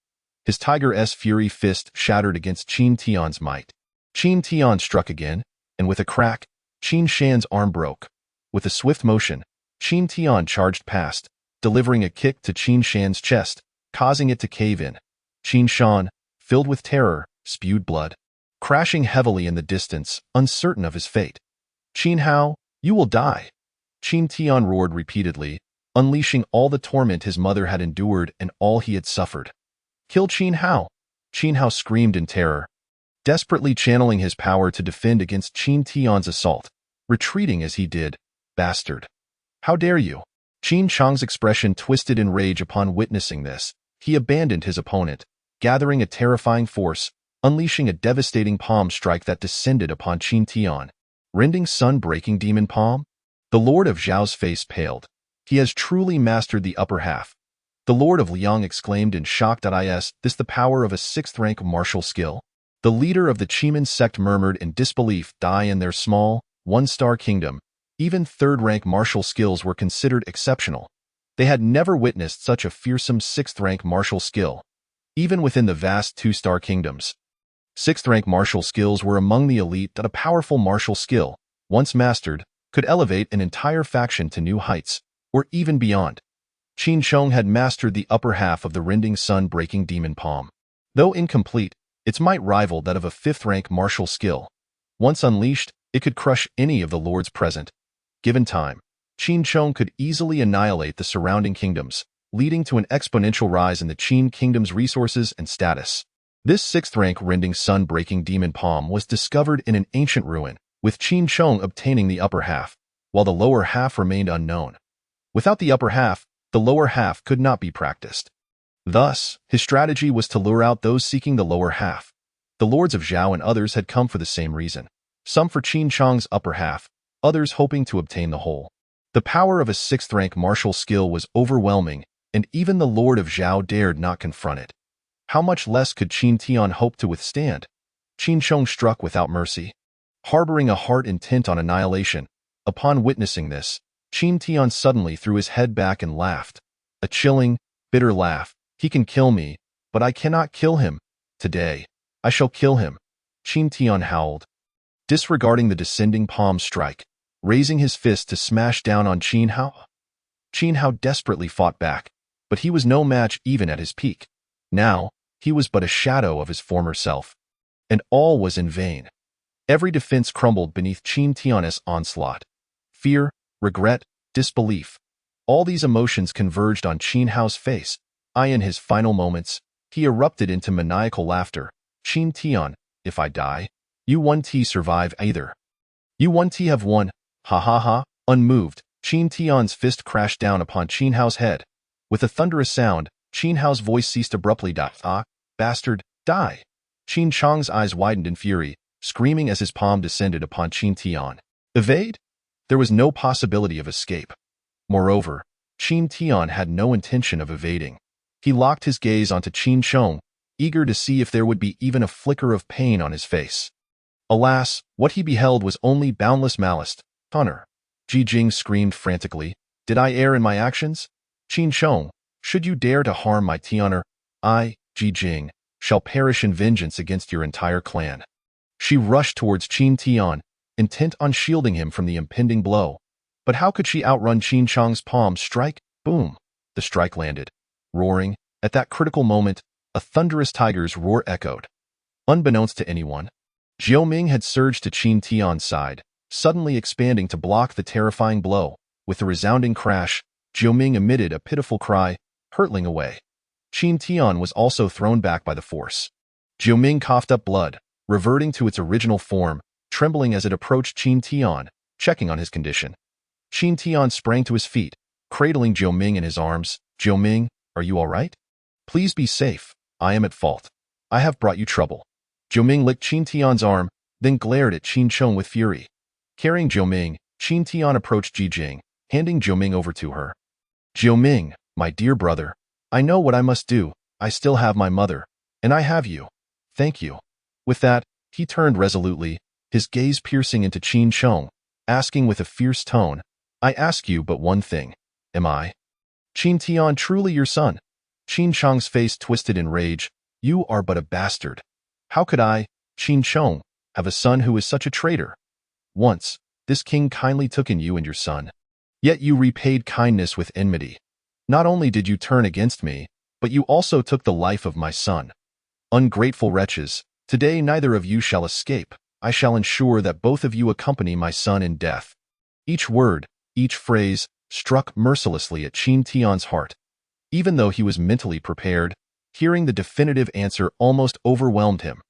His Tiger-S Fury Fist shattered against Qin Tian's might. Qin Tian struck again, and with a crack, Qin Shan's arm broke. With a swift motion, Qin Tian charged past, delivering a kick to Qin Shan's chest, causing it to cave in. Qin Shan, filled with terror, spewed blood, crashing heavily in the distance, uncertain of his fate. Qin Hao, you will die. Qin Tian roared repeatedly, unleashing all the torment his mother had endured and all he had suffered. Kill Qin Hao. Qin Hao screamed in terror, desperately channeling his power to defend against Qin Tian's assault, retreating as he did. Bastard. How dare you? Qin Chong's expression twisted in rage upon witnessing this. He abandoned his opponent, gathering a terrifying force, unleashing a devastating palm strike that descended upon Qin Tian. Rending sun-breaking demon palm? The Lord of Zhao's face paled. He has truly mastered the upper half. The Lord of Liang exclaimed in shock. Is this the power of a sixth-rank martial skill? The leader of the Chiman sect murmured in disbelief. In their small, one-star kingdom, even third-rank martial skills were considered exceptional. They had never witnessed such a fearsome sixth-rank martial skill, even within the vast two-star kingdoms. Sixth-rank martial skills were among the elite. A powerful martial skill, once mastered, could elevate an entire faction to new heights, or even beyond. Qin Sheng had mastered the upper half of the Rending Sun-breaking demon palm. Though incomplete, its might rivaled that of a fifth-rank martial skill. Once unleashed, it could crush any of the lords present. Given time, Qin Sheng could easily annihilate the surrounding kingdoms, leading to an exponential rise in the Qin kingdom's resources and status. This sixth-rank Rending Sun-breaking demon palm was discovered in an ancient ruin, with Qin Sheng obtaining the upper half, while the lower half remained unknown. Without the upper half, the lower half could not be practiced. Thus, his strategy was to lure out those seeking the lower half. The lords of Zhao and others had come for the same reason. Some for Qin Sheng's upper half, others hoping to obtain the whole. The power of a sixth-rank martial skill was overwhelming, and even the Lord of Zhao dared not confront it. How much less could Qin Tian hope to withstand? Qin Sheng struck without mercy, harboring a heart intent on annihilation. Upon witnessing this, Qin Tian suddenly threw his head back and laughed. A chilling, bitter laugh. He can kill me, but I cannot kill him. Today, I shall kill him. Qin Tian howled, disregarding the descending palm strike, raising his fist to smash down on Qin Hao. Qin Hao desperately fought back, but he was no match even at his peak. Now, he was but a shadow of his former self. And all was in vain. Every defense crumbled beneath Qin Tian's onslaught. Fear, regret, disbelief. All these emotions converged on Qin Hao's face. In his final moments, he erupted into maniacal laughter. Qin Tian, if I die, you 1T survive either. You 1T have won. Ha ha ha. Unmoved, Qin Tian's fist crashed down upon Qin Hao's head. With a thunderous sound, Qin Hao's voice ceased abruptly. Bastard, die. Qin Sheng's eyes widened in fury, screaming as his palm descended upon Qin Tian. Evade? There was no possibility of escape. Moreover, Qin Tian had no intention of evading. He locked his gaze onto Qin Sheng, eager to see if there would be even a flicker of pain on his face. Alas, what he beheld was only boundless malice. Honor. Ji Jing screamed frantically. Did I err in my actions? Qin Sheng, should you dare to harm my Tian'er, I, Ji Jing, shall perish in vengeance against your entire clan. She rushed towards Qin Tian, intent on shielding him from the impending blow. But how could she outrun Qin Sheng's palm strike? Boom! The strike landed. Roaring, at that critical moment, a thunderous tiger's roar echoed. Unbeknownst to anyone, Jiao Ming had surged to Qin Tian's side, suddenly expanding to block the terrifying blow. With a resounding crash, Jiao Ming emitted a pitiful cry, hurtling away. Qin Tian was also thrown back by the force. Jiao Ming coughed up blood, reverting to its original form, trembling as it approached Qin Tian, checking on his condition. Qin Tian sprang to his feet, cradling Jiao Ming in his arms. Jiao Ming, are you all right? Please be safe. I am at fault. I have brought you trouble. Jiao Ming licked Qin Tian's arm, then glared at Qin Sheng with fury. Carrying Jiao Ming, Qin Tian approached Ji Jing, handing Jiao Ming over to her. Jiao Ming, my dear brother, I know what I must do. I still have my mother, and I have you. Thank you. With that, he turned resolutely, his gaze piercing into Qin Sheng, asking with a fierce tone, I ask you but one thing. Am I, Qin Tian, truly your son? Qin Sheng's face twisted in rage. You are but a bastard. How could I, Qin Sheng, have a son who is such a traitor? Once, this king kindly took in you and your son. Yet you repaid kindness with enmity. Not only did you turn against me, but you also took the life of my son. Ungrateful wretches, today neither of you shall escape. I shall ensure that both of you accompany my son in death. Each word, each phrase, struck mercilessly at Qin Tian's heart. Even though he was mentally prepared, hearing the definitive answer almost overwhelmed him.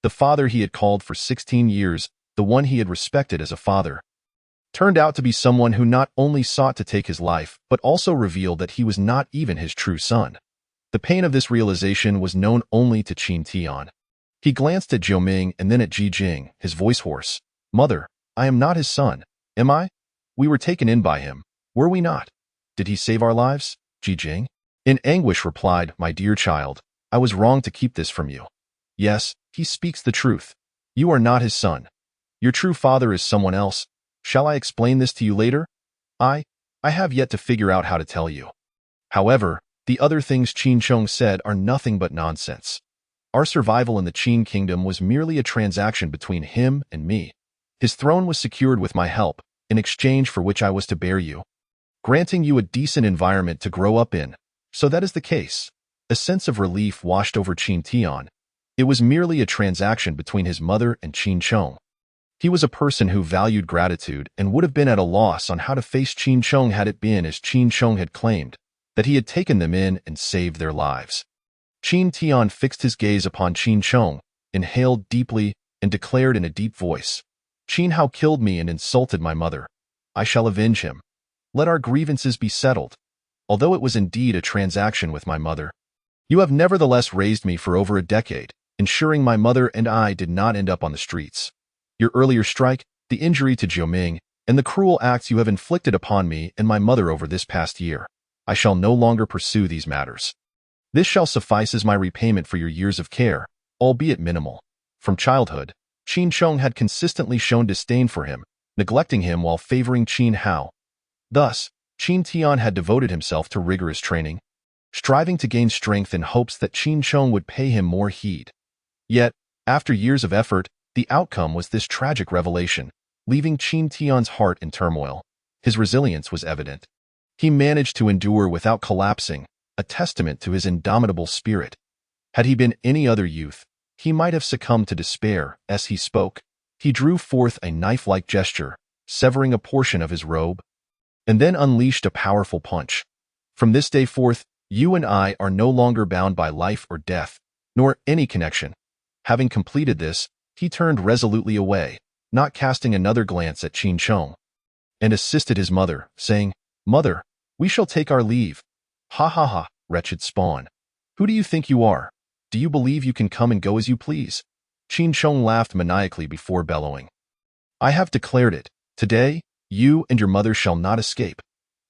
The father he had called for 16 years, the one he had respected as a father, turned out to be someone who not only sought to take his life, but also revealed that he was not even his true son. The pain of this realization was known only to Qin Tian. He glanced at Jiao Ming and then at Ji Jing, his voice hoarse. Mother, I am not his son, am I? We were taken in by him, were we not? Did he save our lives? Ji Jing, in anguish, replied, my dear child, I was wrong to keep this from you. Yes, he speaks the truth. You are not his son. Your true father is someone else. Shall I explain this to you later? I have yet to figure out how to tell you. However, the other things Qin Chong said are nothing but nonsense. Our survival in the Qin kingdom was merely a transaction between him and me. His throne was secured with my help, in exchange for which I was to bear you, granting you a decent environment to grow up in. So that is the case. A sense of relief washed over Qin Tian. It was merely a transaction between his mother and Qin Chong. He was a person who valued gratitude and would have been at a loss on how to face Qin Chong had it been as Qin Chong had claimed, that he had taken them in and saved their lives. Qin Tian fixed his gaze upon Qin Chong, inhaled deeply, and declared in a deep voice, Qin Hao killed me and insulted my mother. I shall avenge him. Let our grievances be settled. Although it was indeed a transaction with my mother, you have nevertheless raised me for over a decade, ensuring my mother and I did not end up on the streets. Your earlier strike, the injury to Jiuming, and the cruel acts you have inflicted upon me and my mother over this past year. I shall no longer pursue these matters. This shall suffice as my repayment for your years of care, albeit minimal. From childhood, Qin Chong had consistently shown disdain for him, neglecting him while favoring Qin Hao. Thus, Qin Tian had devoted himself to rigorous training, striving to gain strength in hopes that Qin Chong would pay him more heed. Yet, after years of effort, the outcome was this tragic revelation, leaving Qin Tian's heart in turmoil. His resilience was evident. He managed to endure without collapsing, a testament to his indomitable spirit. Had he been any other youth, he might have succumbed to despair. As he spoke, he drew forth a knife-like gesture, severing a portion of his robe, and then unleashed a powerful punch. From this day forth, you and I are no longer bound by life or death, nor any connection. Having completed this, he turned resolutely away, not casting another glance at Qin Chong, and assisted his mother, saying, Mother, we shall take our leave. Ha ha ha, wretched spawn. Who do you think you are? Do you believe you can come and go as you please? Qin Chong laughed maniacally before bellowing. I have declared it. Today, you and your mother shall not escape.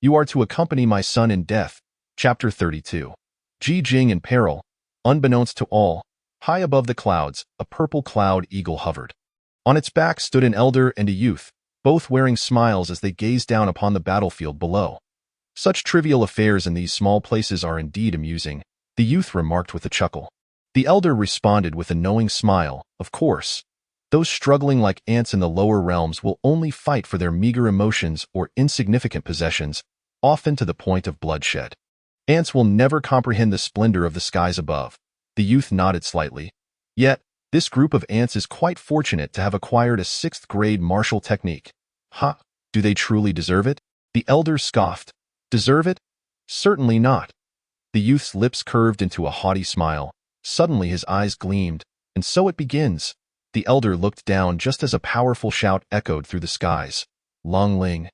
You are to accompany my son in death. Chapter 32. Ji Jing in peril. Unbeknownst to all, high above the clouds, a purple cloud eagle hovered. On its back stood an elder and a youth, both wearing smiles as they gazed down upon the battlefield below. Such trivial affairs in these small places are indeed amusing, the youth remarked with a chuckle. The elder responded with a knowing smile, of course. Those struggling like ants in the lower realms will only fight for their meager emotions or insignificant possessions, often to the point of bloodshed. Ants will never comprehend the splendor of the skies above. The youth nodded slightly. Yet, this group of ants is quite fortunate to have acquired a 6th grade martial technique. Ha! Do they truly deserve it? The elder scoffed. Deserve it? Certainly not. The youth's lips curved into a haughty smile. Suddenly his eyes gleamed. And so it begins. The elder looked down just as a powerful shout echoed through the skies. Long Ling.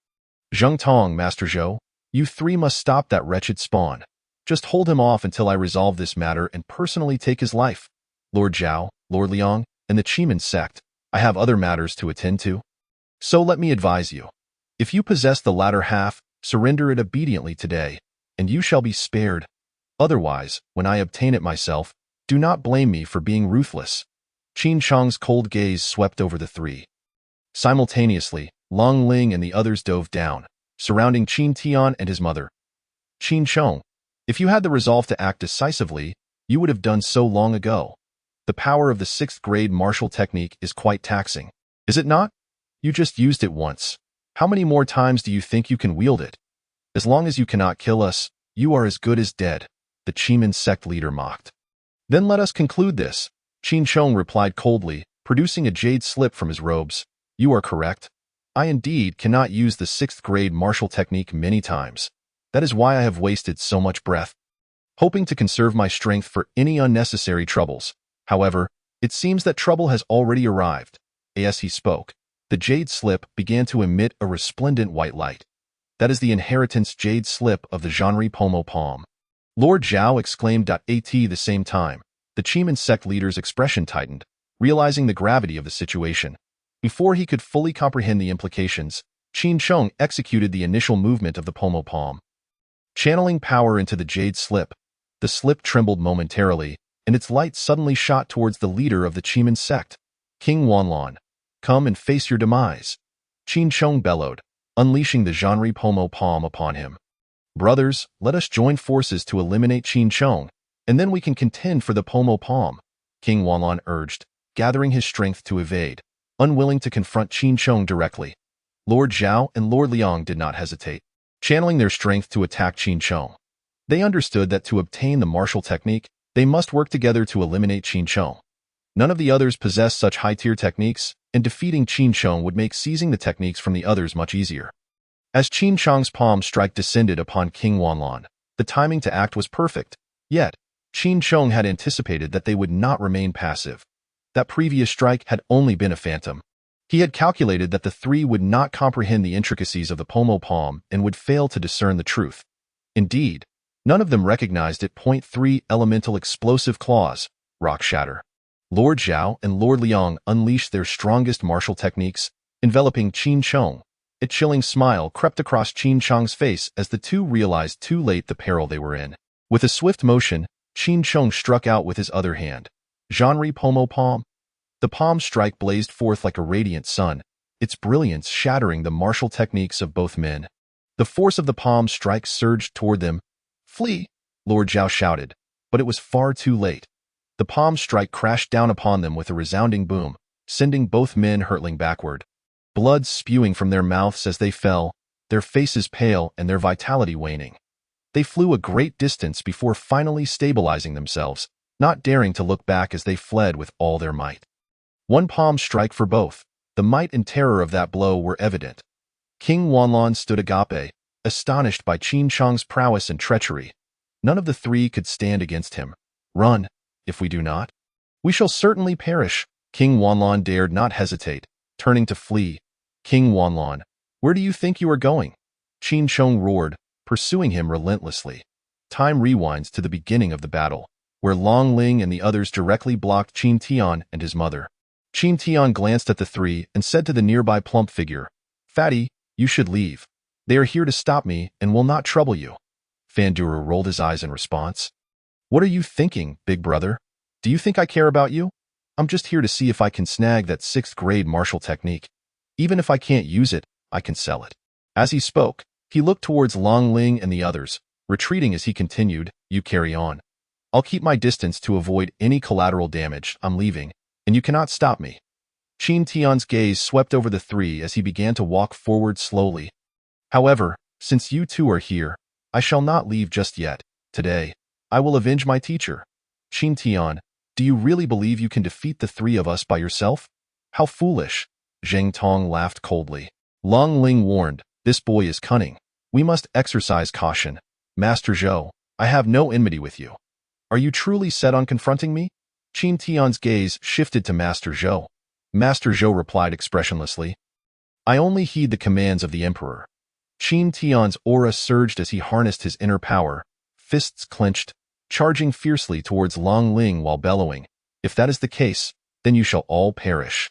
Zheng Tong, Master Zhou, you three must stop that wretched spawn. Just hold him off until I resolve this matter and personally take his life. Lord Zhao, Lord Liang, and the Qimen sect, I have other matters to attend to. So let me advise you. If you possess the latter half, surrender it obediently today, and you shall be spared. Otherwise, when I obtain it myself, do not blame me for being ruthless. Qin Chong's cold gaze swept over the three. Simultaneously, Long Ling and the others dove down, surrounding Qin Tian and his mother. Qin Chong, if you had the resolve to act decisively, you would have done so long ago. The power of the 6th grade martial technique is quite taxing, is it not? You just used it once. How many more times do you think you can wield it? As long as you cannot kill us, you are as good as dead, the Qimen sect leader mocked. Then let us conclude this, Qin Chong replied coldly, producing a jade slip from his robes. You are correct. I indeed cannot use the 6th grade martial technique many times. That is why I have wasted so much breath, hoping to conserve my strength for any unnecessary troubles. However, it seems that trouble has already arrived. As he spoke, the jade slip began to emit a resplendent white light. That is the inheritance jade slip of the Zhanri Pomo Palm. Lord Zhao exclaimed at the same time. The Qimen sect leader's expression tightened, realizing the gravity of the situation. Before he could fully comprehend the implications, Qin Chong executed the initial movement of the pomo palm. Channeling power into the jade slip, the slip trembled momentarily, and its light suddenly shot towards the leader of the Qimen sect. King Wanlon, come and face your demise. Qin Chong bellowed, unleashing the Zhanri pomo palm upon him. Brothers, let us join forces to eliminate Qin Chong, and then we can contend for the pomo palm, King Wanlon urged, gathering his strength to evade, unwilling to confront Qin Chong directly. Lord Zhao and Lord Liang did not hesitate, channeling their strength to attack Qin Chong. They understood that to obtain the martial technique, they must work together to eliminate Qin Chong. None of the others possessed such high-tier techniques, and defeating Qin Chong would make seizing the techniques from the others much easier. As Qin Chong's palm strike descended upon King Wanlon, the timing to act was perfect. Yet, Qin Chong had anticipated that they would not remain passive. That previous strike had only been a phantom. He had calculated that the three would not comprehend the intricacies of the pomo palm and would fail to discern the truth. Indeed, none of them recognized it. 3 Elemental Explosive Claws, Rock Shatter. Lord Zhao and Lord Liang unleashed their strongest martial techniques, enveloping Qin Chong. A chilling smile crept across Qin Chong's face as the two realized too late the peril they were in. With a swift motion, Qin Chong struck out with his other hand. Zhanri pomo palm. The palm strike blazed forth like a radiant sun, its brilliance shattering the martial techniques of both men. The force of the palm strike surged toward them. Flee! Lord Zhao shouted, but it was far too late. The palm strike crashed down upon them with a resounding boom, sending both men hurtling backward. Blood spewing from their mouths as they fell, their faces pale and their vitality waning. They flew a great distance before finally stabilizing themselves, not daring to look back as they fled with all their might. One palm strike for both. The might and terror of that blow were evident. King Wanlon stood agape, astonished by Qin Chong's prowess and treachery. None of the three could stand against him. Run, if we do not. We shall certainly perish. King Wanlon dared not hesitate, turning to flee. King Wanlon, where do you think you are going? Qin Chong roared, pursuing him relentlessly. Time rewinds to the beginning of the battle, where Long Ling and the others directly blocked Qin Tian and his mother. Qin Tian glanced at the three and said to the nearby plump figure, Fatty, you should leave. They are here to stop me and will not trouble you. Fandura rolled his eyes in response. What are you thinking, big brother? Do you think I care about you? I'm just here to see if I can snag that 6th grade martial technique. Even if I can't use it, I can sell it. As he spoke, he looked towards Long Ling and the others, retreating as he continued, you carry on. I'll keep my distance to avoid any collateral damage. I'm leaving, and you cannot stop me. Qin Tian's gaze swept over the three as he began to walk forward slowly. However, since you two are here, I shall not leave just yet. Today, I will avenge my teacher. Qin Tian, do you really believe you can defeat the three of us by yourself? How foolish. Zheng Tong laughed coldly. Long Ling warned, this boy is cunning. We must exercise caution. Master Zhou, I have no enmity with you. Are you truly set on confronting me? Qin Tian's gaze shifted to Master Zhou. Master Zhou replied expressionlessly, I only heed the commands of the Emperor. Qin Tian's aura surged as he harnessed his inner power, fists clenched, charging fiercely towards Long Ling while bellowing, if that is the case, then you shall all perish.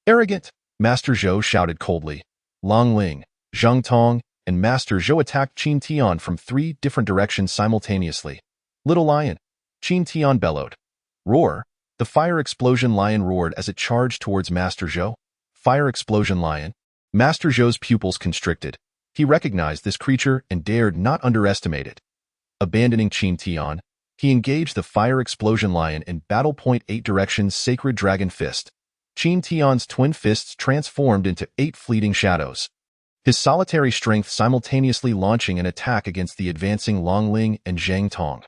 Arrogant! Master Zhou shouted coldly. Long Ling, Zheng Tong, and Master Zhou attacked Qin Tian from 3 different directions simultaneously. Little Lion! Qin Tian bellowed. Roar! The Fire Explosion Lion roared as it charged towards Master Zhou. Fire Explosion Lion. Master Zhou's pupils constricted. He recognized this creature and dared not underestimate it. Abandoning Qin Tian, he engaged the Fire Explosion Lion in Battle Point 8 Directions Sacred Dragon Fist. Qin Tian's twin fists transformed into 8 fleeting shadows. His solitary strength simultaneously launching an attack against the advancing Long Ling and Zheng Tong.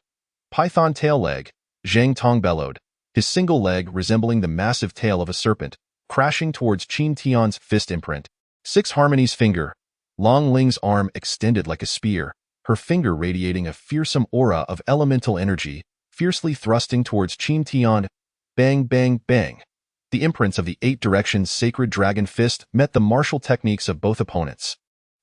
Python Tail Leg, Zheng Tong bellowed, his single leg resembling the massive tail of a serpent, crashing towards Qin Tian's fist imprint. 6 Harmony's Finger, Long Ling's arm extended like a spear, her finger radiating a fearsome aura of elemental energy, fiercely thrusting towards Qin Tian. Bang, bang, bang. The imprints of the 8 Directions Sacred Dragon Fist met the martial techniques of both opponents.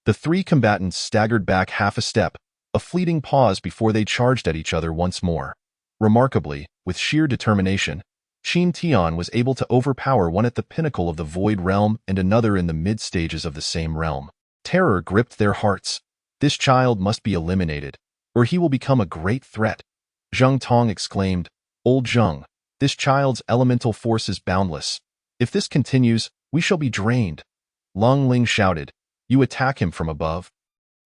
The 3 combatants staggered back half a step, a fleeting pause before they charged at each other once more. Remarkably, with sheer determination, Qin Tian was able to overpower one at the pinnacle of the Void Realm and another in the mid-stages of the same realm. Terror gripped their hearts. This child must be eliminated, or he will become a great threat. Zheng Tong exclaimed, Old Zheng, this child's elemental force is boundless. If this continues, we shall be drained. Long Ling shouted, You attack him from above,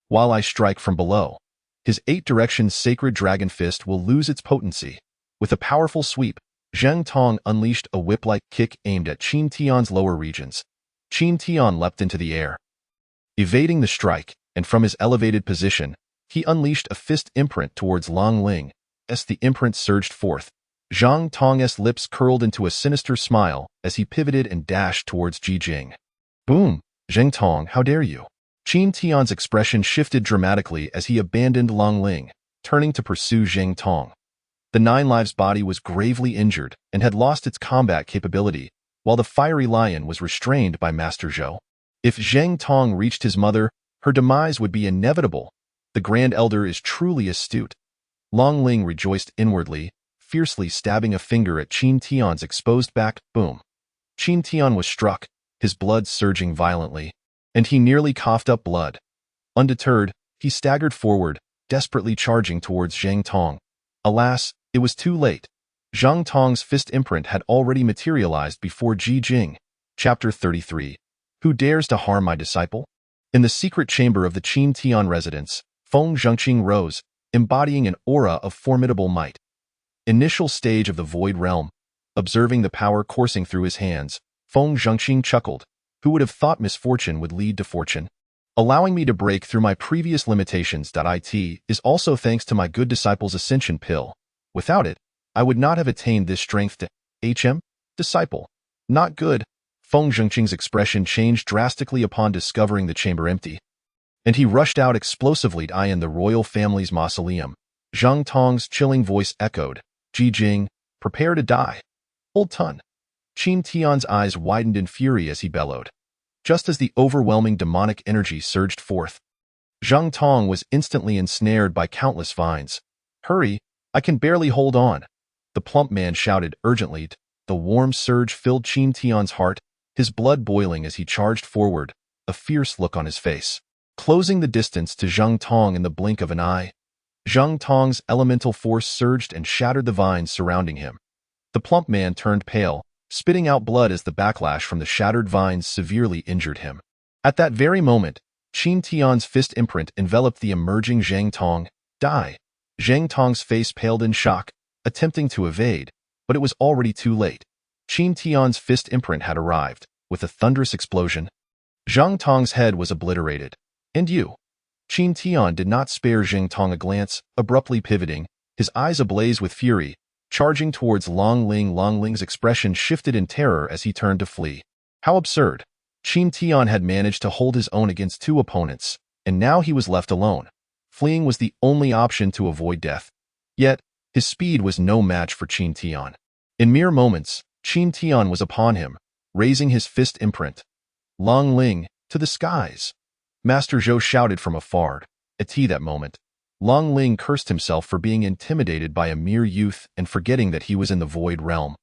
while I strike from below. His 8 directions sacred dragon fist will lose its potency. With a powerful sweep, Zheng Tong unleashed a whip-like kick aimed at Qin Tian's lower regions. Qin Tian leapt into the air, evading the strike, and from his elevated position, he unleashed a fist imprint towards Long Ling. As the imprint surged forth, Zheng Tong's lips curled into a sinister smile as he pivoted and dashed towards Ji Jing. Boom! Zheng Tong, how dare you! Qin Tian's expression shifted dramatically as he abandoned Long Ling, turning to pursue Zheng Tong. The Nine Lives body was gravely injured and had lost its combat capability, while the fiery lion was restrained by Master Zhou. If Zheng Tong reached his mother, her demise would be inevitable. The Grand Elder is truly astute. Long Ling rejoiced inwardly, fiercely stabbing a finger at Qin Tian's exposed back. Boom! Qin Tian was struck, his blood surging violently, and he nearly coughed up blood. Undeterred, he staggered forward, desperately charging towards Zheng Tong. Alas, it was too late. Zheng Tong's fist imprint had already materialized before Ji Jing. Chapter 33. Who dares to harm my disciple? In the secret chamber of the Qin Tian residence, Feng Zhengqing rose, embodying an aura of formidable might. Initial stage of the Void Realm. Observing the power coursing through his hands, Feng Zhengqing chuckled. Who would have thought misfortune would lead to fortune? Allowing me to break through my previous limitations. It is also thanks to my good disciple's ascension pill. Without it, I would not have attained this strength to HM? Disciple. Not good. Feng Zhengqing's expression changed drastically upon discovering the chamber empty, and he rushed out explosively to in the royal family's mausoleum. Zheng Tong's chilling voice echoed, Ji Jing, prepare to die. Old Tun. Qin Tian's eyes widened in fury as he bellowed. Just as the overwhelming demonic energy surged forth, Zheng Tong was instantly ensnared by countless vines. Hurry, I can barely hold on. The plump man shouted urgently. The warm surge filled Qin Tian's heart, his blood boiling as he charged forward, a fierce look on his face, closing the distance to Zheng Tong in the blink of an eye. Zheng Tong's elemental force surged and shattered the vines surrounding him. The plump man turned pale, spitting out blood as the backlash from the shattered vines severely injured him. At that very moment, Qin Tian's fist imprint enveloped the emerging Zheng Tong. Die! Zheng Tong's face paled in shock, attempting to evade, but it was already too late. Qin Tian's fist imprint had arrived. With a thunderous explosion, Zheng Tong's head was obliterated. And you? Qin Tian did not spare Zheng Tong a glance, abruptly pivoting, his eyes ablaze with fury, charging towards Long Ling. Long Ling's expression shifted in terror as he turned to flee. How absurd! Qin Tian had managed to hold his own against 2 opponents, and now he was left alone. Fleeing was the only option to avoid death. Yet, his speed was no match for Qin Tian. In mere moments, Qin Tian was upon him, raising his fist imprint. Long Ling, to the skies! Master Zhou shouted from afar. At that moment, Long Ling cursed himself for being intimidated by a mere youth and forgetting that he was in the Void Realm.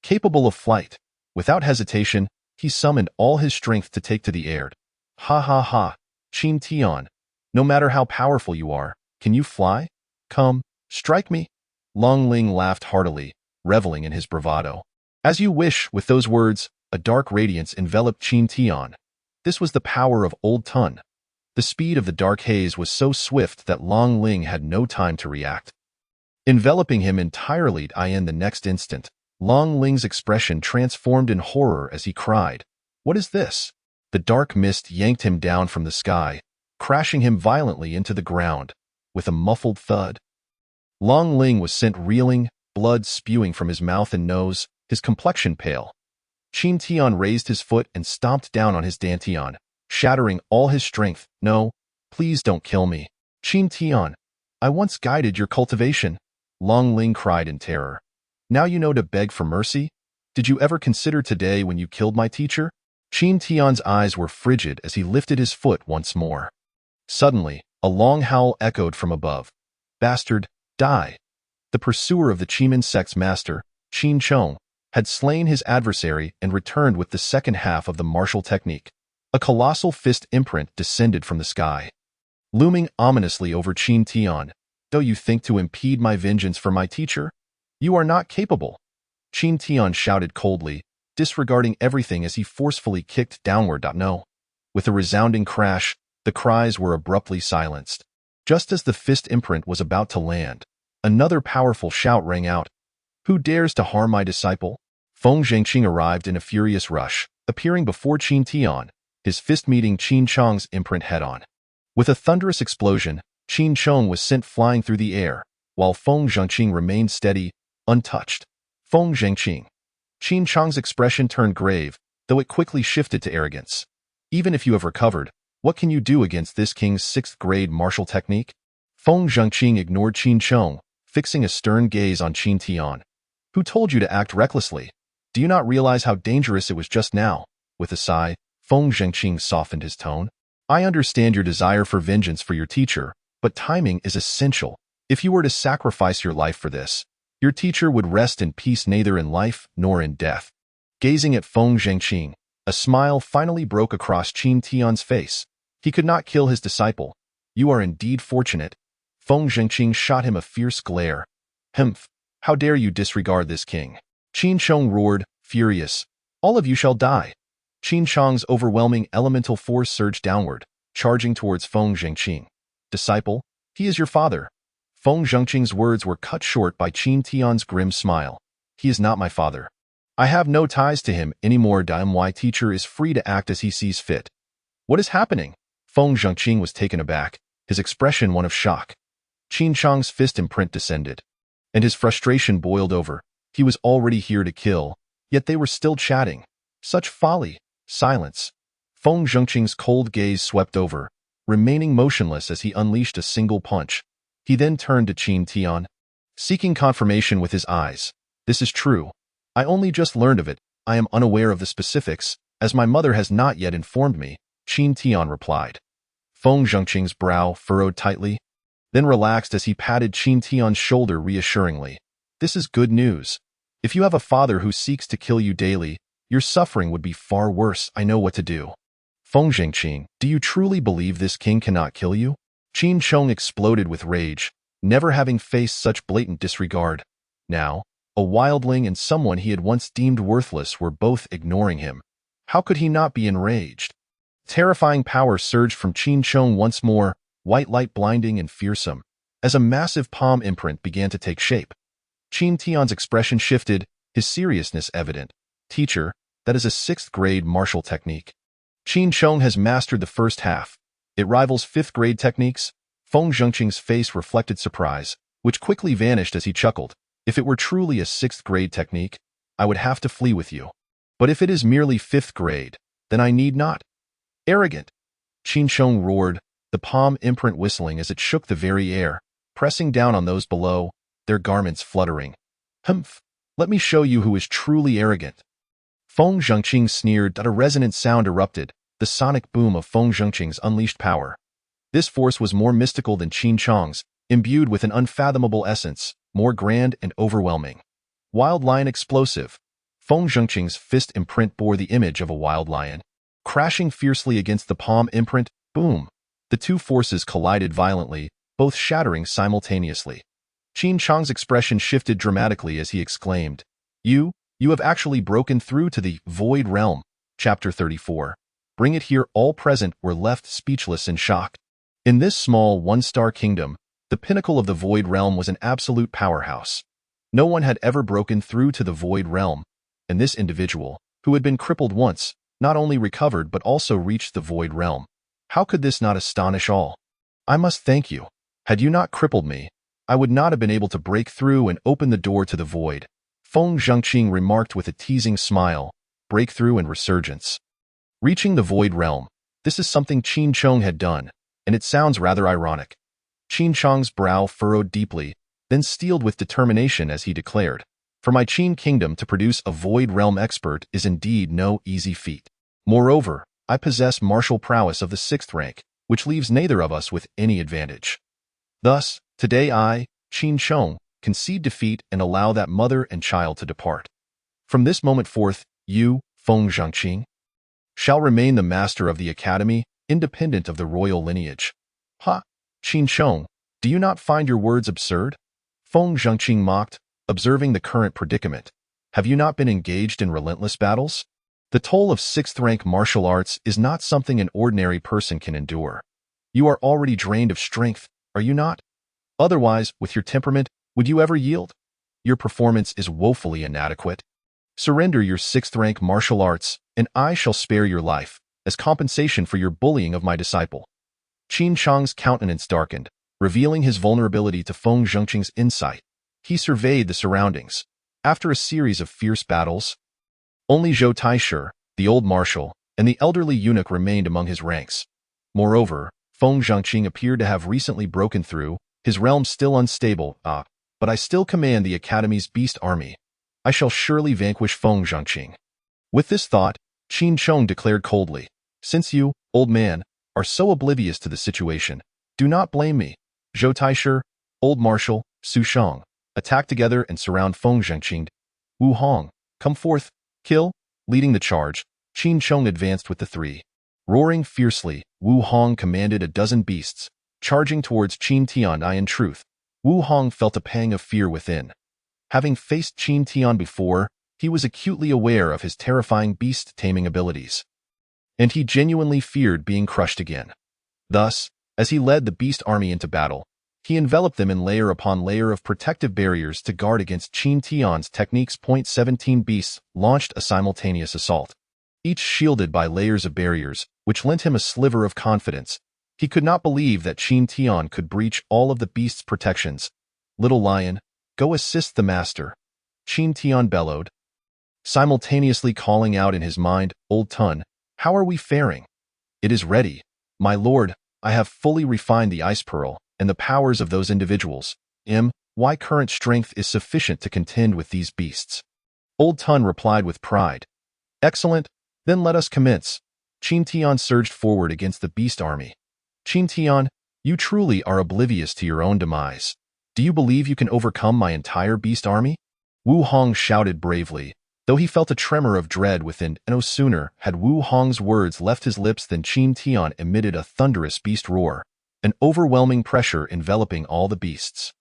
Capable of flight, without hesitation, he summoned all his strength to take to the air. Ha ha ha, Qin Tian, no matter how powerful you are, can you fly? Come, strike me. Long Ling laughed heartily, reveling in his bravado. As you wish. With those words, a dark radiance enveloped Qin Tian. This was the power of Old Tun. The speed of the dark haze was so swift that Long Ling had no time to react, enveloping him entirely. In the next instant, Long Ling's expression transformed in horror as he cried, What is this? The dark mist yanked him down from the sky, crashing him violently into the ground. With a muffled thud, Long Ling was sent reeling, blood spewing from his mouth and nose, his complexion pale. Qin Tian raised his foot and stomped down on his Dantian, shattering all his strength. No, please don't kill me. Qin Tian, I once guided your cultivation. Long Ling cried in terror. Now you know to beg for mercy? Did you ever consider today when you killed my teacher? Qin Tian's eyes were frigid as he lifted his foot once more. Suddenly, a long howl echoed from above. Bastard, die! The pursuer of the Qimen sect's master, Qin Chong, had slain his adversary and returned with the second half of the martial technique. A colossal fist imprint descended from the sky, looming ominously over Qin Tian. "Do you think to impede my vengeance for my teacher? You are not capable." Qin Tian shouted coldly, disregarding everything as he forcefully kicked downward. "No." With a resounding crash, the cries were abruptly silenced. Just as the fist imprint was about to land, another powerful shout rang out. "Who dares to harm my disciple?" Feng Zhengqing arrived in a furious rush, appearing before Qin Tian, his fist meeting Qin Chong's imprint head-on. With a thunderous explosion, Qin Chong was sent flying through the air, while Feng Zhengqing remained steady, untouched. Feng Zhengqing. Qin Chong's expression turned grave, though it quickly shifted to arrogance. "Even if you have recovered, what can you do against this king's 6th-grade martial technique?" Feng Zhengqing ignored Qin Chong, fixing a stern gaze on Qin Tian. "Who told you to act recklessly? Do you not realize how dangerous it was just now?" With a sigh, Feng Zhengqing softened his tone. "I understand your desire for vengeance for your teacher, but timing is essential. If you were to sacrifice your life for this, your teacher would rest in peace neither in life nor in death." Gazing at Feng Zhengqing, a smile finally broke across Qin Tian's face. He could not kill his disciple. "You are indeed fortunate." Feng Zhengqing shot him a fierce glare. "Humph! How dare you disregard this king?" Qin Chong roared, furious. "All of you shall die." Qin Chong's overwhelming elemental force surged downward, charging towards Feng Zhengqing. "Disciple, he is your father." Feng Zhengqing's words were cut short by Qin Tian's grim smile. "He is not my father. I have no ties to him anymore. My teacher is free to act as he sees fit." "What is happening?" Feng Zhengqing was taken aback, his expression one of shock. Qin Chong's fist imprint descended, and his frustration boiled over. He was already here to kill, yet they were still chatting. Such folly. Silence. Feng Zhengqing's cold gaze swept over, remaining motionless as he unleashed a single punch. He then turned to Qin Tian, seeking confirmation with his eyes. "This is true. I only just learned of it. I am unaware of the specifics, as my mother has not yet informed me," Qin Tian replied. Feng Zhengqing's brow furrowed tightly, then relaxed as he patted Qin Tian's shoulder reassuringly. "This is good news. If you have a father who seeks to kill you daily, your suffering would be far worse. I know what to do." "Feng Zhengqing, do you truly believe this king cannot kill you?" Qin Chong exploded with rage, never having faced such blatant disregard. Now, a wildling and someone he had once deemed worthless were both ignoring him. How could he not be enraged? Terrifying power surged from Qin Chong once more, white light blinding and fearsome, as a massive palm imprint began to take shape. Qin Tian's expression shifted, his seriousness evident. "Teacher, that is a 6th-grade martial technique. Qin Chong has mastered the first half. It rivals 5th-grade techniques." Feng Zhengqing's face reflected surprise, which quickly vanished as he chuckled. "If it were truly a 6th-grade technique, I would have to flee with you. But if it is merely 5th grade, then I need not." "Arrogant!" Qin Chong roared, the palm imprint whistling as it shook the very air, pressing down on those below, their garments fluttering. "Humph! Let me show you who is truly arrogant." Feng Zhengqing sneered. A resonant sound erupted, the sonic boom of Feng Zhengqing's unleashed power. This force was more mystical than Qin Chong's, imbued with an unfathomable essence, more grand and overwhelming. Wild lion explosive. Feng Zhengqing's fist imprint bore the image of a wild lion. Crashing fiercely against the palm imprint, boom! The two forces collided violently, both shattering simultaneously. Qin Chong's expression shifted dramatically as he exclaimed, You have actually broken through to the Void Realm." Chapter 34. Bring it here. All present were left speechless in shock. In this small one-star kingdom, the pinnacle of the Void Realm was an absolute powerhouse. No one had ever broken through to the Void Realm, and this individual, who had been crippled once, not only recovered but also reached the Void Realm. How could this not astonish all? "I must thank you. Had you not crippled me, I would not have been able to break through and open the door to the void," Feng Zhengqing remarked with a teasing smile. Breakthrough and resurgence. Reaching the Void Realm. This is something Qin Chong had done, and it sounds rather ironic. Qin Chong's brow furrowed deeply, then steeled with determination as he declared, "For my Qin kingdom to produce a Void Realm expert is indeed no easy feat. Moreover, I possess martial prowess of the 6th rank, which leaves neither of us with any advantage. Thus, today I, Qin Chong, concede defeat and allow that mother and child to depart. From this moment forth, you, Feng Zhengqing, shall remain the master of the academy, independent of the royal lineage. Ha! Qin Sheng, do you not find your words absurd? Feng Zhengqing mocked, observing the current predicament. Have you not been engaged in relentless battles? The toll of sixth-rank martial arts is not something an ordinary person can endure. You are already drained of strength, are you not? Otherwise, with your temperament, would you ever yield? Your performance is woefully inadequate. Surrender your sixth-rank martial arts, and I shall spare your life, as compensation for your bullying of my disciple. Qin Sheng's countenance darkened, revealing his vulnerability to Feng Zhengqing's insight. He surveyed the surroundings. After a series of fierce battles, only Zhou Taishu, the old marshal, and the elderly eunuch remained among his ranks. Moreover, Feng Zhengqing appeared to have recently broken through, his realm still unstable. But I still command the Academy's beast army. I shall surely vanquish Feng Zhengqing. With this thought, Qin Sheng declared coldly, since you, old man, are so oblivious to the situation, do not blame me. Zhou Taishu, old marshal, Su Sheng, attack together and surround Feng Zhengqing. Wu Hong, come forth, kill. Leading the charge, Qin Sheng advanced with the three. Roaring fiercely, Wu Hong commanded a dozen beasts, charging towards Qin Tian. In truth, Wu Hong felt a pang of fear within. Having faced Qin Tian before, he was acutely aware of his terrifying beast-taming abilities. And he genuinely feared being crushed again. Thus, as he led the beast army into battle, he enveloped them in layer upon layer of protective barriers to guard against Qin Tian's techniques. 17 beasts launched a simultaneous assault, each shielded by layers of barriers, which lent him a sliver of confidence. He could not believe that Qin Tian could breach all of the beast's protections. Little lion, go assist the master, Qin Tian bellowed, simultaneously calling out in his mind, Old Tun, how are we faring? It is ready, my lord. I have fully refined the ice pearl and the powers of those individuals. My current strength is sufficient to contend with these beasts. Old Tun replied with pride. Excellent, then let us commence. Qin Tian surged forward against the beast army. Qin Tian, you truly are oblivious to your own demise. Do you believe you can overcome my entire beast army? Wu Hong shouted bravely, though he felt a tremor of dread within. No sooner had Wu Hong's words left his lips than Qin Tian emitted a thunderous beast roar, an overwhelming pressure enveloping all the beasts.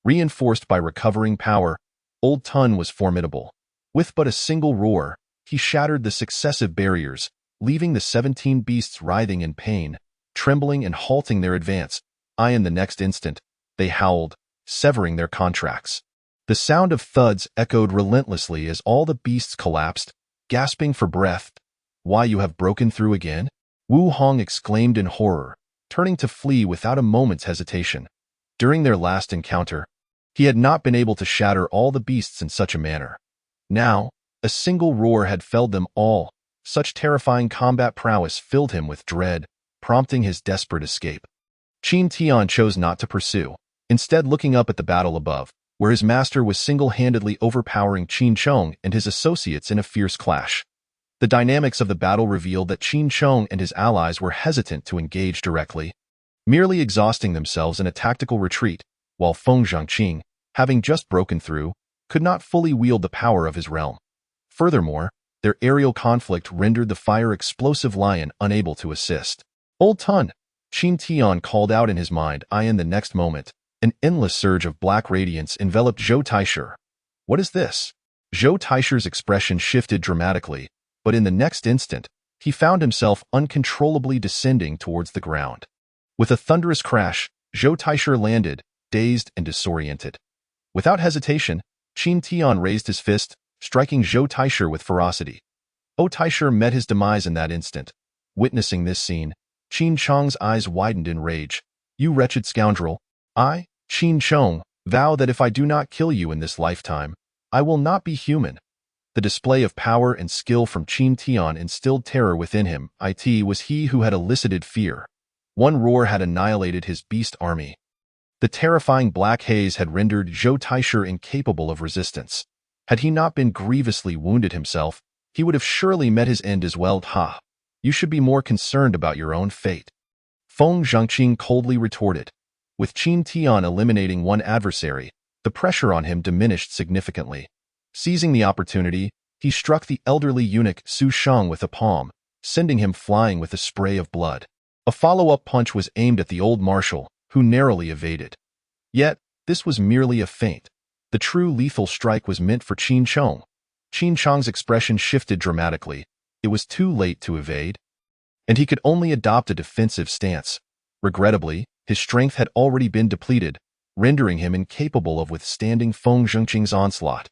Reinforced by recovering power, Old Tun was formidable. With but a single roar, he shattered the successive barriers, leaving the 17 beasts writhing in pain, trembling and halting their advance. In the next instant, they howled, severing their contracts. The sound of thuds echoed relentlessly as all the beasts collapsed, gasping for breath. Why, you have broken through again? Wu Hong exclaimed in horror, turning to flee without a moment's hesitation. During their last encounter, he had not been able to shatter all the beasts in such a manner. Now, a single roar had felled them all. Such terrifying combat prowess filled him with dread, prompting his desperate escape. Qin Tian chose not to pursue, instead looking up at the battle above, where his master was single-handedly overpowering Qin Sheng and his associates in a fierce clash. The dynamics of the battle revealed that Qin Sheng and his allies were hesitant to engage directly, merely exhausting themselves in a tactical retreat, while Feng Zhengqing, having just broken through, could not fully wield the power of his realm. Furthermore, their aerial conflict rendered the fire-explosive lion unable to assist. Old Tun, Qin Tian called out in his mind. In the next moment, an endless surge of black radiance enveloped Zhou Taishu. What is this? Zhou Taishu's expression shifted dramatically, but in the next instant, he found himself uncontrollably descending towards the ground. With a thunderous crash, Zhou Taishu landed, dazed and disoriented. Without hesitation, Qin Tian raised his fist, striking Zhou Taishu with ferocity. Zhou Taishu met his demise in that instant. Witnessing this scene, Qin Sheng's eyes widened in rage. You wretched scoundrel! I, Qin Sheng, vow that if I do not kill you in this lifetime, I will not be human. The display of power and skill from Qin Tian instilled terror within him. It was he who had elicited fear. One roar had annihilated his beast army. The terrifying black haze had rendered Zhou Taishu incapable of resistance. Had he not been grievously wounded himself, he would have surely met his end as well. You should be more concerned about your own fate. Feng Zhengqing coldly retorted. With Qin Tian eliminating one adversary, the pressure on him diminished significantly. Seizing the opportunity, he struck the elderly eunuch Su Sheng with a palm, sending him flying with a spray of blood. A follow-up punch was aimed at the old marshal, who narrowly evaded. Yet, this was merely a feint. The true lethal strike was meant for Qin Chong. Qin Chong's expression shifted dramatically. It was too late to evade, and he could only adopt a defensive stance. Regrettably, his strength had already been depleted, rendering him incapable of withstanding Feng Zhengqing's onslaught.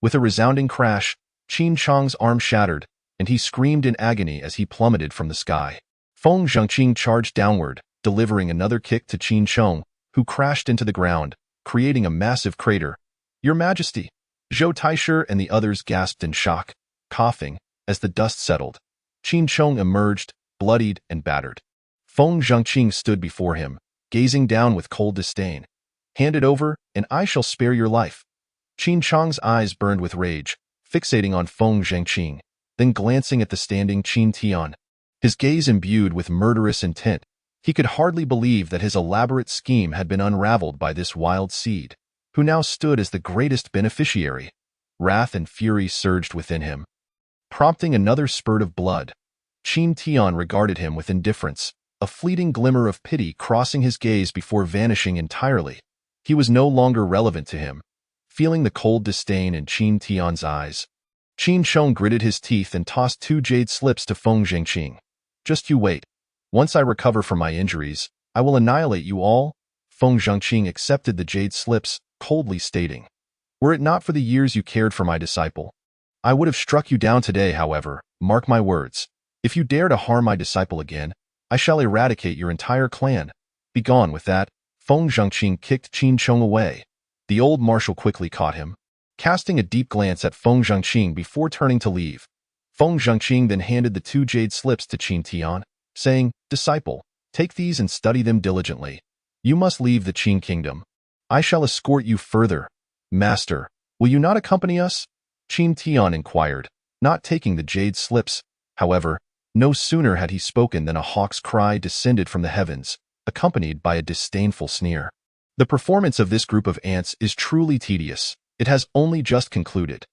With a resounding crash, Qin Chong's arm shattered, and he screamed in agony as he plummeted from the sky. Feng Zhengqing charged downward, delivering another kick to Qin Chong, who crashed into the ground, creating a massive crater. "Your Majesty!" Zhou Taishu and the others gasped in shock, coughing, as the dust settled. Qin Chong emerged, bloodied and battered. Feng Zhengqing stood before him, gazing down with cold disdain. "Hand it over, and I shall spare your life." Qin Chong's eyes burned with rage, fixating on Feng Zhengqing, then glancing at the standing Qin Tian. His gaze imbued with murderous intent. He could hardly believe that his elaborate scheme had been unraveled by this wild seed, who now stood as the greatest beneficiary. Wrath and fury surged within him, prompting another spurt of blood. Qin Tian regarded him with indifference, a fleeting glimmer of pity crossing his gaze before vanishing entirely. He was no longer relevant to him. Feeling the cold disdain in Qin Tian's eyes, Qin Chong gritted his teeth and tossed 2 jade slips to Feng Zhengqing. "Just you wait. Once I recover from my injuries, I will annihilate you all." Feng Zhengqing accepted the jade slips, coldly stating, "Were it not for the years you cared for my disciple, I would have struck you down today. However, mark my words. If you dare to harm my disciple again, I shall eradicate your entire clan. Begone with that." Feng Zhengqing kicked Qin Chong away. The old marshal quickly caught him, casting a deep glance at Feng Zhengqing before turning to leave. Feng Zhengqing then handed the 2 jade slips to Qin Tian, saying, "Disciple, take these and study them diligently. You must leave the Qin kingdom. I shall escort you further." "Master, will you not accompany us?" Qin Tian inquired, not taking the jade slips. However, no sooner had he spoken than a hawk's cry descended from the heavens, accompanied by a disdainful sneer. The performance of this group of ants is truly tedious. It has only just concluded.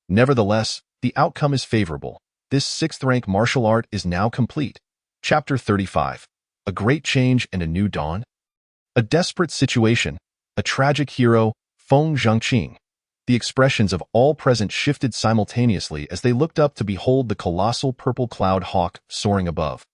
Nevertheless, the outcome is favorable. This 6th-rank martial art is now complete. Chapter 35. A Great Change and a New Dawn. A desperate situation. A tragic hero, Feng Zhengqing. The expressions of all present shifted simultaneously as they looked up to behold the colossal purple cloud hawk soaring above.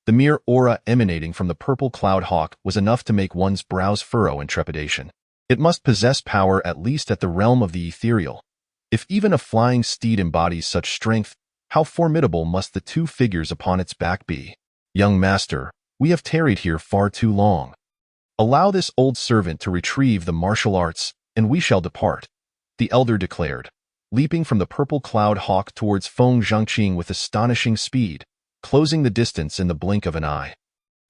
The mere aura emanating from the purple cloud hawk was enough to make one's brows furrow in trepidation. It must possess power at least at the realm of the ethereal. If even a flying steed embodies such strength, how formidable must the 2 figures upon its back be? "Young master, we have tarried here far too long. Allow this old servant to retrieve the martial arts, and we shall depart," the elder declared, leaping from the purple cloud hawk towards Feng Zhengqing with astonishing speed, closing the distance in the blink of an eye.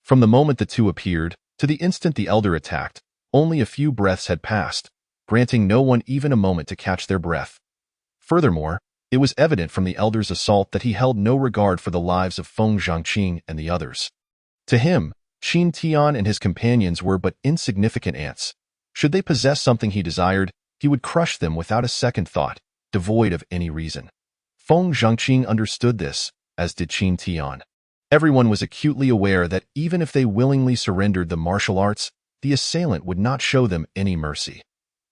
From the moment the two appeared, to the instant the elder attacked, only a few breaths had passed, granting no one even a moment to catch their breath. Furthermore, it was evident from the elder's assault that he held no regard for the lives of Feng Zhengqing and the others. To him, Qin Tian and his companions were but insignificant ants. Should they possess something he desired, he would crush them without a second thought, devoid of any reason. Feng Zhengqing understood this, as did Qin Tian. Everyone was acutely aware that even if they willingly surrendered the martial arts, the assailant would not show them any mercy.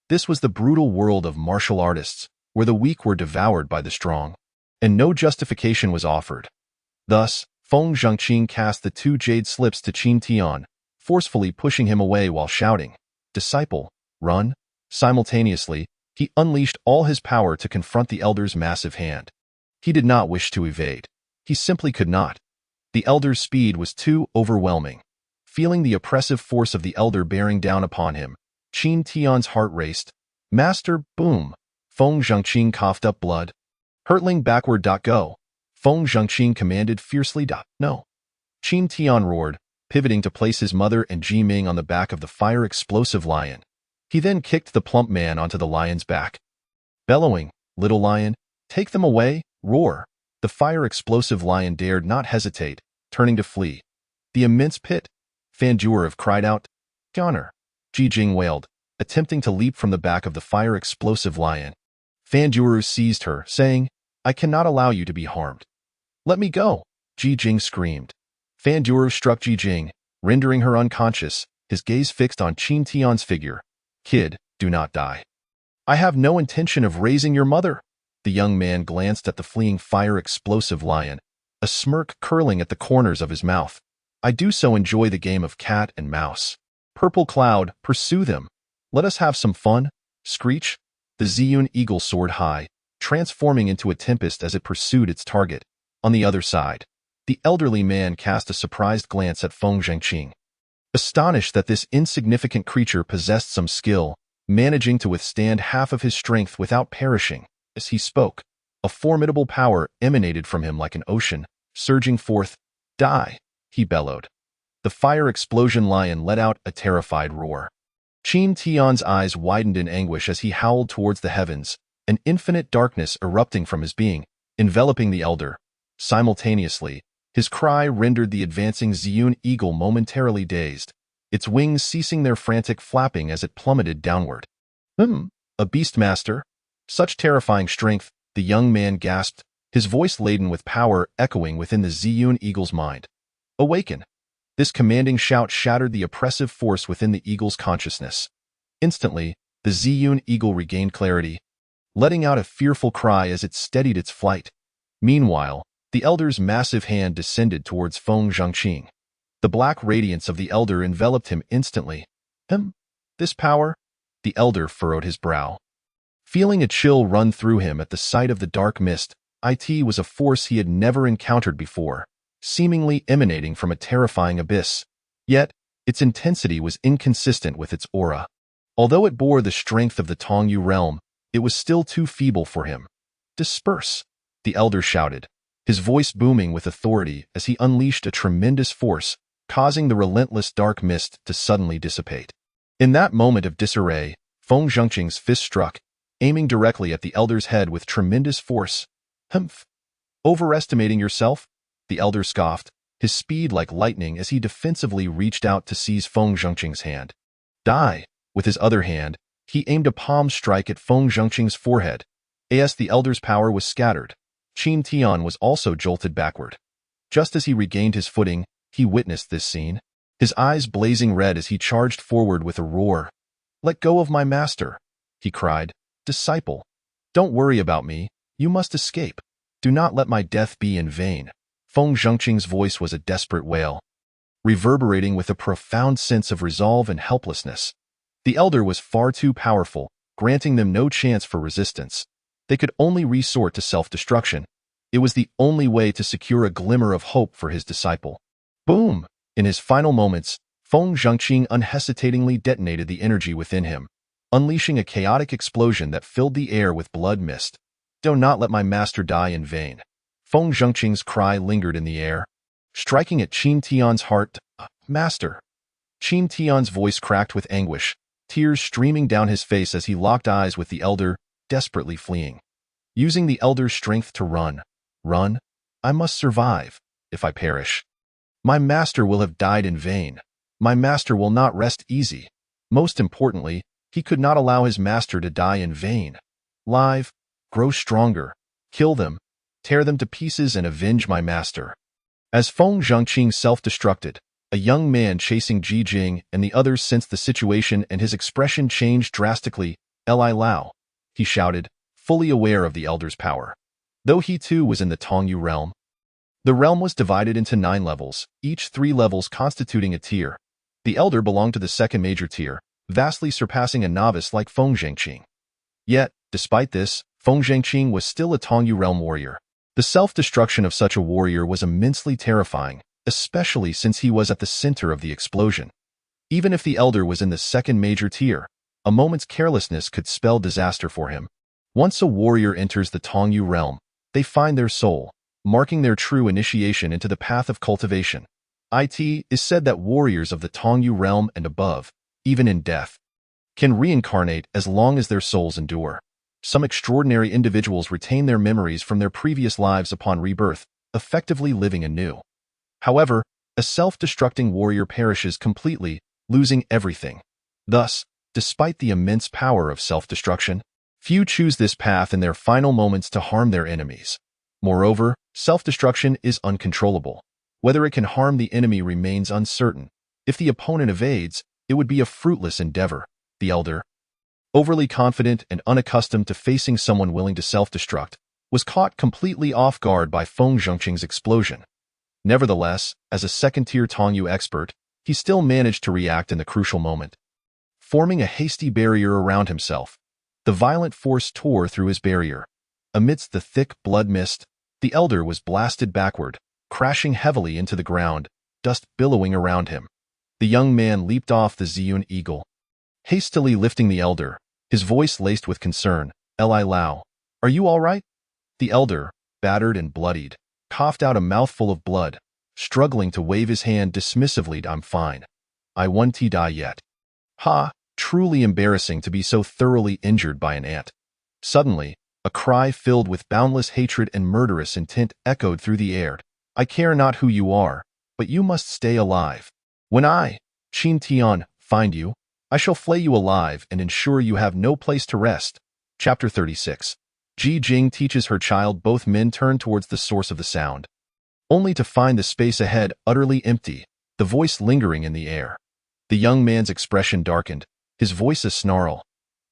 This was the brutal world of martial artists, where the weak were devoured by the strong, and no justification was offered. Thus, Feng Zhengqing cast the 2 jade slips to Qin Tian, forcefully pushing him away while shouting, "Disciple, run!" Simultaneously, he unleashed all his power to confront the elder's massive hand. He did not wish to evade. He simply could not. The elder's speed was too overwhelming. Feeling the oppressive force of the elder bearing down upon him, Qin Tian's heart raced. "Master, boom!" Feng Zhengqing coughed up blood. "Hurtling backward. Go!" Feng Zhengqing commanded fiercely. "No!" Qin Tian roared, pivoting to place his mother and Ji Ming on the back of the fire-explosive lion. He then kicked the plump man onto the lion's back. Bellowing, "Little lion, take them away, roar!" The fire-explosive lion dared not hesitate, turning to flee. "The immense pit!" Fan Duerv cried out. "Honor!" Ji Jing wailed, attempting to leap from the back of the fire-explosive lion. Fan Duerv seized her, saying, "I cannot allow you to be harmed. Let me go." Ji Jing screamed. Fan Duerou struck Ji Jing, rendering her unconscious, his gaze fixed on Qin Tian's figure. Kid, do not die. I have no intention of raising your mother. The young man glanced at the fleeing fire-explosive lion, a smirk curling at the corners of his mouth. I do so enjoy the game of cat and mouse. Purple Cloud, pursue them. Let us have some fun. Screech. The Ziyun eagle soared high, transforming into a tempest as it pursued its target. On the other side, the elderly man cast a surprised glance at Feng Zhengqing. Astonished that this insignificant creature possessed some skill, managing to withstand half of his strength without perishing. As he spoke, a formidable power emanated from him like an ocean, surging forth. Die, he bellowed. The fire explosion lion let out a terrified roar. Qin Tian's eyes widened in anguish as he howled towards the heavens, an infinite darkness erupting from his being, enveloping the elder. Simultaneously, his cry rendered the advancing Ziyun eagle momentarily dazed, its wings ceasing their frantic flapping as it plummeted downward. A beastmaster? Such terrifying strength, the young man gasped, his voice laden with power echoing within the Ziyun eagle's mind. Awaken! This commanding shout shattered the oppressive force within the eagle's consciousness. Instantly, the Ziyun eagle regained clarity, letting out a fearful cry as it steadied its flight. Meanwhile, the elder's massive hand descended towards Feng Zhengqing. The black radiance of the elder enveloped him instantly. This power? The elder furrowed his brow. Feeling a chill run through him at the sight of the dark mist, it was a force he had never encountered before, seemingly emanating from a terrifying abyss. Yet, its intensity was inconsistent with its aura. Although it bore the strength of the Tongyu realm, it was still too feeble for him. Disperse, the elder shouted, his voice booming with authority as he unleashed a tremendous force, causing the relentless dark mist to suddenly dissipate. In that moment of disarray, Feng Zhengqing's fist struck, aiming directly at the elder's head with tremendous force. Overestimating yourself? The elder scoffed, his speed like lightning as he defensively reached out to seize Feng Zhengqing's hand. Die! With his other hand, he aimed a palm strike at Feng Zhengqing's forehead. As the elder's power was scattered, Qin Tian was also jolted backward. Just as he regained his footing, he witnessed this scene, his eyes blazing red as he charged forward with a roar. Let go of my master, he cried. Disciple, don't worry about me, you must escape. Do not let my death be in vain. Feng Zhengqing's voice was a desperate wail, reverberating with a profound sense of resolve and helplessness. The elder was far too powerful, granting them no chance for resistance. They could only resort to self-destruction. It was the only way to secure a glimmer of hope for his disciple. Boom! In his final moments, Feng Zhengqing unhesitatingly detonated the energy within him, unleashing a chaotic explosion that filled the air with blood mist. Do not let my master die in vain. Feng Zhengqing's cry lingered in the air, striking at Qin Tian's heart. Master! Qin Tian's voice cracked with anguish, tears streaming down his face as he locked eyes with the elder, desperately fleeing. Using the elder's strength to run. I must survive. If I perish, my master will have died in vain. My master will not rest easy. Most importantly, he could not allow his master to die in vain. Live, grow stronger, kill them, tear them to pieces and avenge my master. As Feng Zhengqing self-destructed, a young man chasing Ji Jing and the others sensed the situation and his expression changed drastically. Li Lao, he shouted, fully aware of the elder's power. Though he too was in the Tongyu realm, the realm was divided into 9 levels, each 3 levels constituting a tier. The elder belonged to the second major tier, vastly surpassing a novice like Feng Zhengqing. Yet, despite this, Feng Zhengqing was still a Tongyu realm warrior. The self-destruction of such a warrior was immensely terrifying, especially since he was at the center of the explosion. Even if the elder was in the second major tier, a moment's carelessness could spell disaster for him. Once a warrior enters the Tongyu realm, they find their soul, marking their true initiation into the path of cultivation. It is said that warriors of the Tongyu realm and above, even in death, can reincarnate as long as their souls endure. Some extraordinary individuals retain their memories from their previous lives upon rebirth, effectively living anew. However, a self-destructing warrior perishes completely, losing everything. Thus, despite the immense power of self-destruction, few choose this path in their final moments to harm their enemies. Moreover, self-destruction is uncontrollable. Whether it can harm the enemy remains uncertain. If the opponent evades, it would be a fruitless endeavor. The elder, overly confident and unaccustomed to facing someone willing to self-destruct, was caught completely off guard by Feng Zhengqing's explosion. Nevertheless, as a second-tier Tongyu expert, he still managed to react in the crucial moment. Forming a hasty barrier around himself, the violent force tore through his barrier. Amidst the thick blood mist, the elder was blasted backward, crashing heavily into the ground, dust billowing around him. The young man leaped off the Ziyun eagle, hastily lifting the elder, his voice laced with concern. "Li Lao, are you all right?" The elder, battered and bloodied, coughed out a mouthful of blood, struggling to wave his hand dismissively. "I'm fine. I won't die yet." Ha! Truly embarrassing to be so thoroughly injured by an ant. Suddenly, a cry filled with boundless hatred and murderous intent echoed through the air. "I care not who you are, but you must stay alive. When I, Qin Tian, find you, I shall flay you alive and ensure you have no place to rest." Chapter 36. Ji Jing teaches her child. Both men turn towards the source of the sound, only to find the space ahead utterly empty, the voice lingering in the air. The young man's expression darkened, his voice a snarl.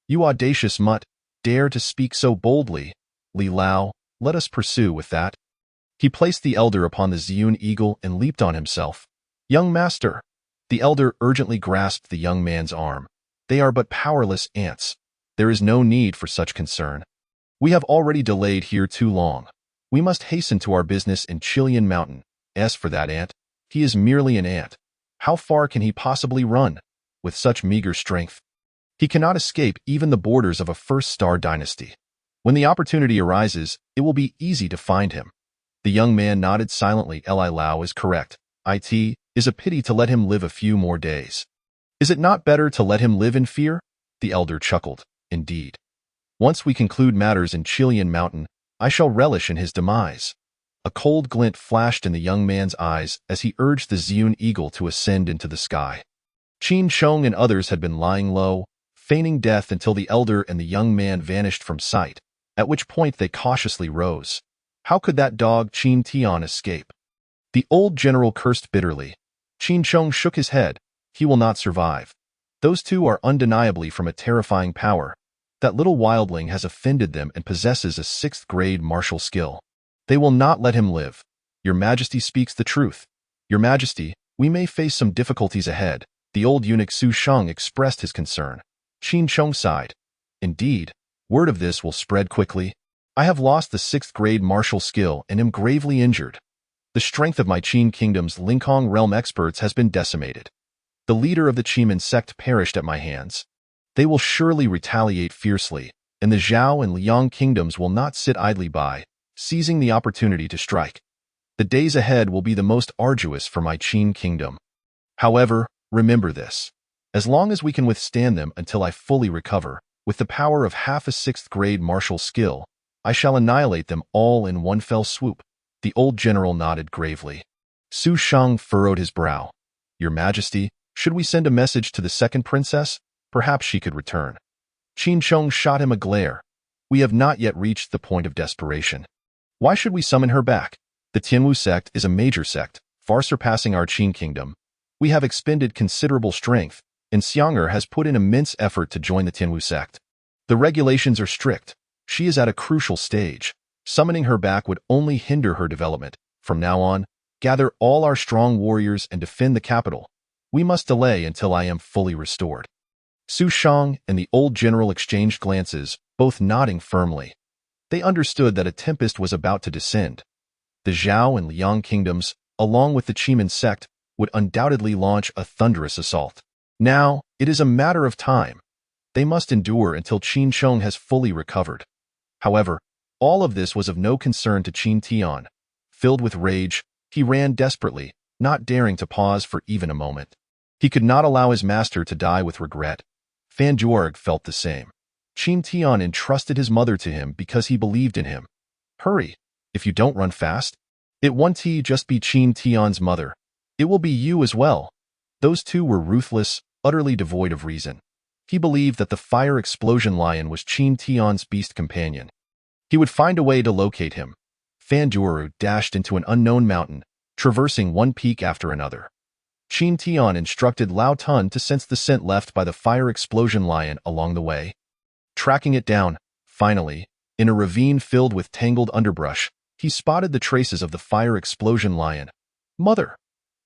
"You audacious mutt, dare to speak so boldly? Li Lao, let us pursue with that." He placed the elder upon the Ziyun eagle and leaped on himself. "Young master!" The elder urgently grasped the young man's arm. "They are but powerless ants. There is no need for such concern. We have already delayed here too long. We must hasten to our business in Qilian Mountain. As for that ant, he is merely an ant. How far can he possibly run? With such meager strength, he cannot escape even the borders of a first-star dynasty. When the opportunity arises, it will be easy to find him." The young man nodded silently. "Li Lao is correct. It is a pity to let him live a few more days. Is it not better to let him live in fear?" The elder chuckled. "Indeed. Once we conclude matters in Qilian Mountain, I shall relish in his demise." A cold glint flashed in the young man's eyes as he urged the Ziyun eagle to ascend into the sky. Qin Chong and others had been lying low, feigning death until the elder and the young man vanished from sight, at which point they cautiously rose. How could that dog Qin Tian escape? The old general cursed bitterly. Qin Chong shook his head. "He will not survive. Those two are undeniably from a terrifying power. That little wildling has offended them and possesses a 6th-grade martial skill. They will not let him live. Your Majesty speaks the truth. Your Majesty, we may face some difficulties ahead." The old eunuch Su Sheng expressed his concern. Qin Chong sighed. "Indeed, word of this will spread quickly. I have lost the 6th-grade martial skill and am gravely injured. The strength of my Qin Kingdom's Lingkong realm experts has been decimated. The leader of the Qimen sect perished at my hands. They will surely retaliate fiercely, and the Zhao and Liang kingdoms will not sit idly by, seizing the opportunity to strike. The days ahead will be the most arduous for my Qin Kingdom. However, remember this. As long as we can withstand them until I fully recover, with the power of half a 6th-grade martial skill, I shall annihilate them all in one fell swoop." The old general nodded gravely. Su Sheng furrowed his brow. "Your Majesty, should we send a message to the second princess? Perhaps she could return." Qin Chong shot him a glare. "We have not yet reached the point of desperation. Why should we summon her back? The Tianwu sect is a major sect, far surpassing our Qin Kingdom. We have expended considerable strength, and Xiang'er has put in immense effort to join the Tianwu sect. The regulations are strict. She is at a crucial stage. Summoning her back would only hinder her development. From now on, gather all our strong warriors and defend the capital. We must delay until I am fully restored." Su Sheng and the old general exchanged glances, both nodding firmly. They understood that a tempest was about to descend. The Zhao and Liang kingdoms, along with the Qimen sect, would undoubtedly launch a thunderous assault. Now, it is a matter of time. They must endure until Qin Chong has fully recovered. However, all of this was of no concern to Qin Tian. Filled with rage, he ran desperately, not daring to pause for even a moment. He could not allow his master to die with regret. Fan Georg felt the same. Qin Tian entrusted his mother to him because he believed in him. "Hurry, if you don't run fast. It won't just be Qin Tian's mother. It will be you as well." Those two were ruthless, utterly devoid of reason. He believed that the fire explosion lion was Qin Tian's beast companion. He would find a way to locate him. Fan Duoru dashed into an unknown mountain, traversing one peak after another. Qin Tian instructed Lao Tun to sense the scent left by the fire explosion lion along the way. Tracking it down, finally, in a ravine filled with tangled underbrush, he spotted the traces of the fire explosion lion. "Mother!"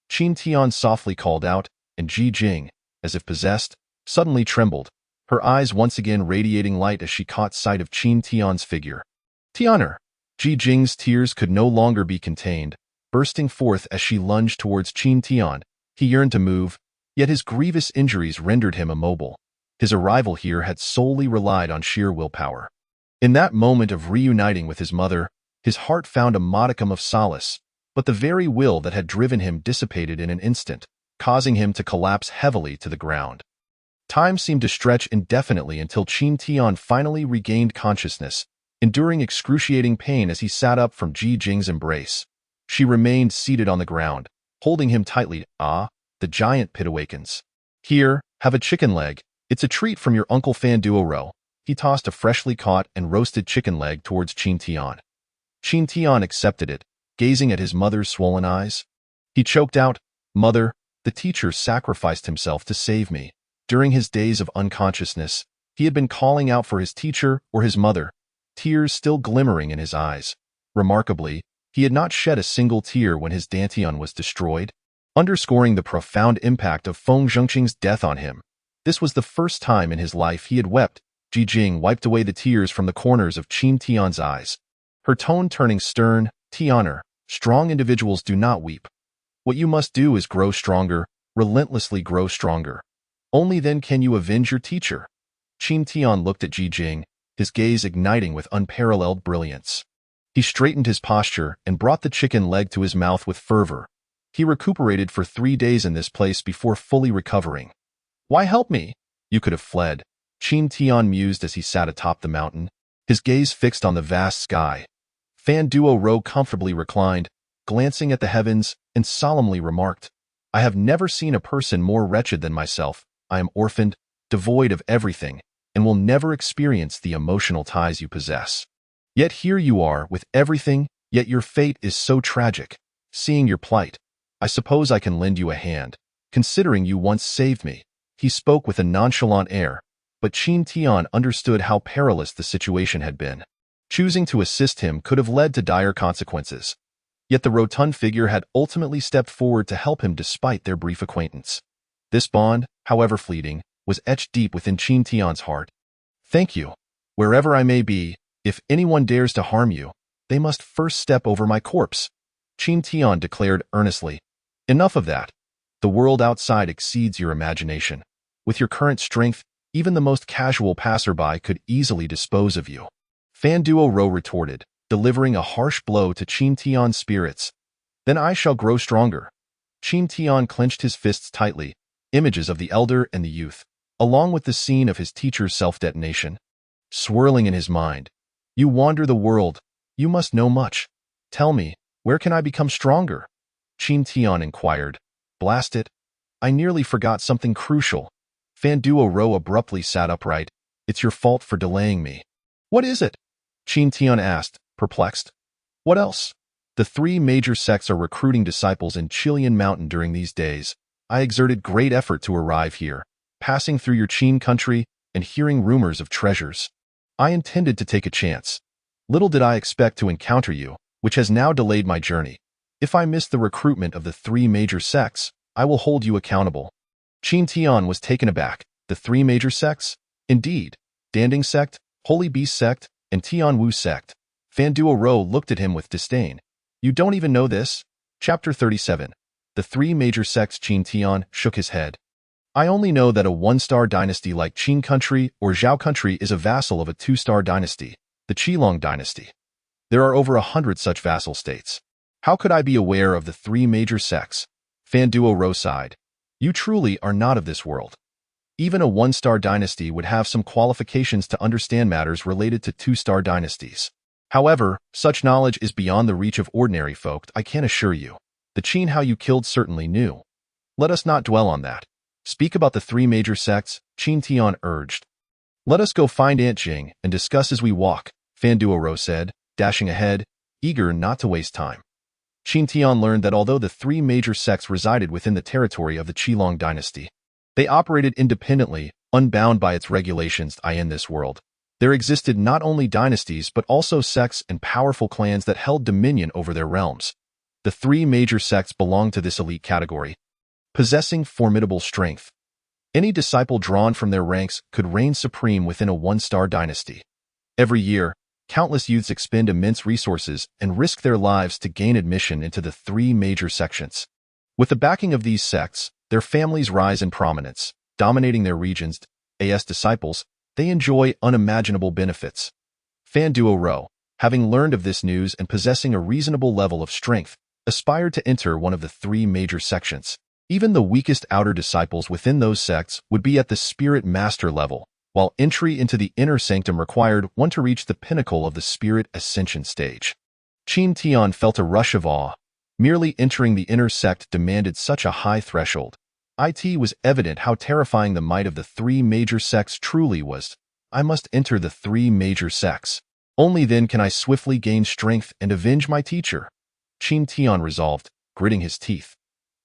Qin Tian softly called out, and Ji Jing, as if possessed, suddenly trembled, her eyes once again radiating light as she caught sight of Qin Tian's figure. "Tianer!" Ji Jing's tears could no longer be contained, bursting forth as she lunged towards Qin Tian. He yearned to move, yet his grievous injuries rendered him immobile. His arrival here had solely relied on sheer willpower. In that moment of reuniting with his mother, his heart found a modicum of solace, but the very will that had driven him dissipated in an instant, causing him to collapse heavily to the ground. Time seemed to stretch indefinitely until Qin Tian finally regained consciousness, enduring excruciating pain as he sat up from Ji Jing's embrace. She remained seated on the ground, holding him tightly. "Ah," the giant pit awakens. "Here, have a chicken leg. It's a treat from your Uncle Fan Duoru." He tossed a freshly caught and roasted chicken leg towards Qin Tian. Qin Tian accepted it, gazing at his mother's swollen eyes. He choked out, "Mother, the teacher sacrificed himself to save me." During his days of unconsciousness, he had been calling out for his teacher or his mother, tears still glimmering in his eyes. Remarkably, he had not shed a single tear when his Dantian was destroyed, underscoring the profound impact of Feng Zhengqing's death on him. This was the first time in his life he had wept. Ji Jing wiped away the tears from the corners of Qin Tian's eyes, her tone turning stern. "Tianer, strong individuals do not weep. What you must do is grow stronger, relentlessly grow stronger. Only then can you avenge your teacher." Qin Tian looked at Ji Jing, his gaze igniting with unparalleled brilliance. He straightened his posture and brought the chicken leg to his mouth with fervor. He recuperated for 3 days in this place before fully recovering. "Why help me? You could have fled," Qin Tian mused as he sat atop the mountain, his gaze fixed on the vast sky. Fan Duoru comfortably reclined, glancing at the heavens, and solemnly remarked, "I have never seen a person more wretched than myself. I am orphaned, devoid of everything, and will never experience the emotional ties you possess. Yet here you are with everything, yet your fate is so tragic. Seeing your plight, I suppose I can lend you a hand, considering you once saved me." He spoke with a nonchalant air, but Qin Tian understood how perilous the situation had been. Choosing to assist him could have led to dire consequences. Yet the rotund figure had ultimately stepped forward to help him despite their brief acquaintance. This bond, however fleeting, was etched deep within Qin Tian's heart. "Thank you. Wherever I may be, if anyone dares to harm you, they must first step over my corpse," Qin Tian declared earnestly. "Enough of that. The world outside exceeds your imagination. With your current strength, even the most casual passerby could easily dispose of you." Fan Duoru retorted, delivering a harsh blow to Qin Tian's spirits. "Then I shall grow stronger." Qin Tian clenched his fists tightly, images of the elder and the youth, along with the scene of his teacher's self-detonation, swirling in his mind. "You wander the world. You must know much. Tell me, where can I become stronger?" Qin Tian inquired. "Blast it. I nearly forgot something crucial." Fan Duoru abruptly sat upright. "It's your fault for delaying me." "What is it?" Qin Tian asked, perplexed. "What else?" "The 3 major sects are recruiting disciples in Qilian Mountain during these days. I exerted great effort to arrive here, passing through your Qin country and hearing rumors of treasures. I intended to take a chance. Little did I expect to encounter you, which has now delayed my journey. If I miss the recruitment of the 3 major sects, I will hold you accountable." Qin Tian was taken aback. The 3 major sects? Indeed. Danding sect, Holy Beast sect, and Tianwu sect. Fan Duoru looked at him with disdain. "You don't even know this?" Chapter 37. The 3 major sects. Qin Tian shook his head. "I only know that a 1-star dynasty like Qin country or Zhao country is a vassal of a 2-star dynasty, the Qilong dynasty. There are over 100 such vassal states. How could I be aware of the 3 major sects?" Fan Duoru sighed. "You truly are not of this world. Even a 1-star dynasty would have some qualifications to understand matters related to 2-star dynasties. However, such knowledge is beyond the reach of ordinary folk, I can assure you. The Qin Hao you killed certainly knew. Let us not dwell on that. Speak about the 3 major sects," Qin Tian urged. "Let us go find Aunt Jing and discuss as we walk," Fan Duoru said, dashing ahead, eager not to waste time. Qin Tian learned that although the three major sects resided within the territory of the Qilong dynasty, they operated independently, unbound by its regulations in this world. There existed not only dynasties but also sects and powerful clans that held dominion over their realms. The three major sects belonged to this elite category, possessing formidable strength. Any disciple drawn from their ranks could reign supreme within a one-star dynasty. Every year, countless youths expend immense resources and risk their lives to gain admission into the three major sections. With the backing of these sects, their families rise in prominence, dominating their regions. As disciples, they enjoy unimaginable benefits. Fan Duo, having learned of this news and possessing a reasonable level of strength, aspired to enter one of the three major sections. Even the weakest outer disciples within those sects would be at the Spirit Master level, while entry into the inner sanctum required one to reach the pinnacle of the Spirit Ascension stage. Qin Tian felt a rush of awe. Merely entering the inner sect demanded such a high threshold. It was evident how terrifying the might of the three major sects truly was. I must enter the three major sects. Only then can I swiftly gain strength and avenge my teacher. Qin Tian resolved, gritting his teeth.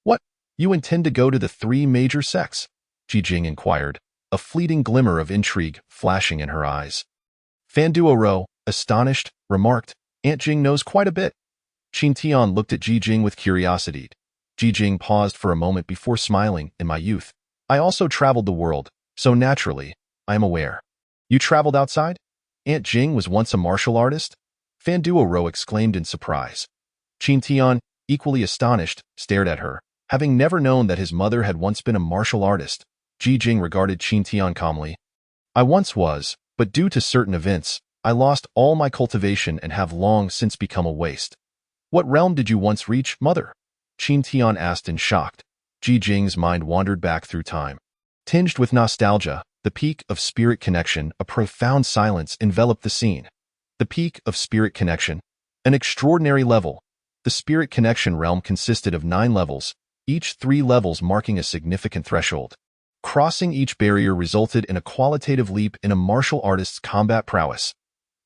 What? You intend to go to the three major sects? Ji Jing inquired, a fleeting glimmer of intrigue flashing in her eyes. Fan Duo, astonished, remarked, Aunt Jing knows quite a bit. Qin Tian looked at Ji Jing with curiosity. Ji Jing paused for a moment before smiling. In my youth, I also traveled the world, so naturally, I am aware. You traveled outside? Aunt Jing was once a martial artist? Fan Duo exclaimed in surprise. Qin Tian, equally astonished, stared at her. Having never known that his mother had once been a martial artist, Ji Jing regarded Qin Tian calmly. I once was, but due to certain events, I lost all my cultivation and have long since become a waste. What realm did you once reach, mother? Qin Tian asked in shock. Ji Jing's mind wandered back through time. Tinged with nostalgia, the peak of spirit connection, a profound silence enveloped the scene. The peak of spirit connection, an extraordinary level. The spirit connection realm consisted of 9 levels, each 3 levels marking a significant threshold. Crossing each barrier resulted in a qualitative leap in a martial artist's combat prowess.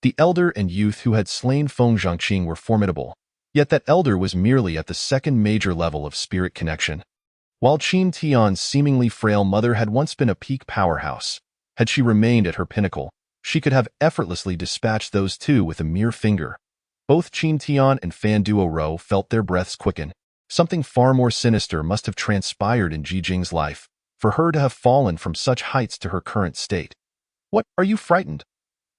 The elder and youth who had slain Feng Zhangqing were formidable, yet that elder was merely at the 2nd major level of spirit connection. While Qin Tian's seemingly frail mother had once been a peak powerhouse, had she remained at her pinnacle, she could have effortlessly dispatched those two with a mere finger. Both Qin Tian and Fan Duo felt their breaths quicken. Something far more sinister must have transpired in Ji Jing's life, for her to have fallen from such heights to her current state. What, are you frightened?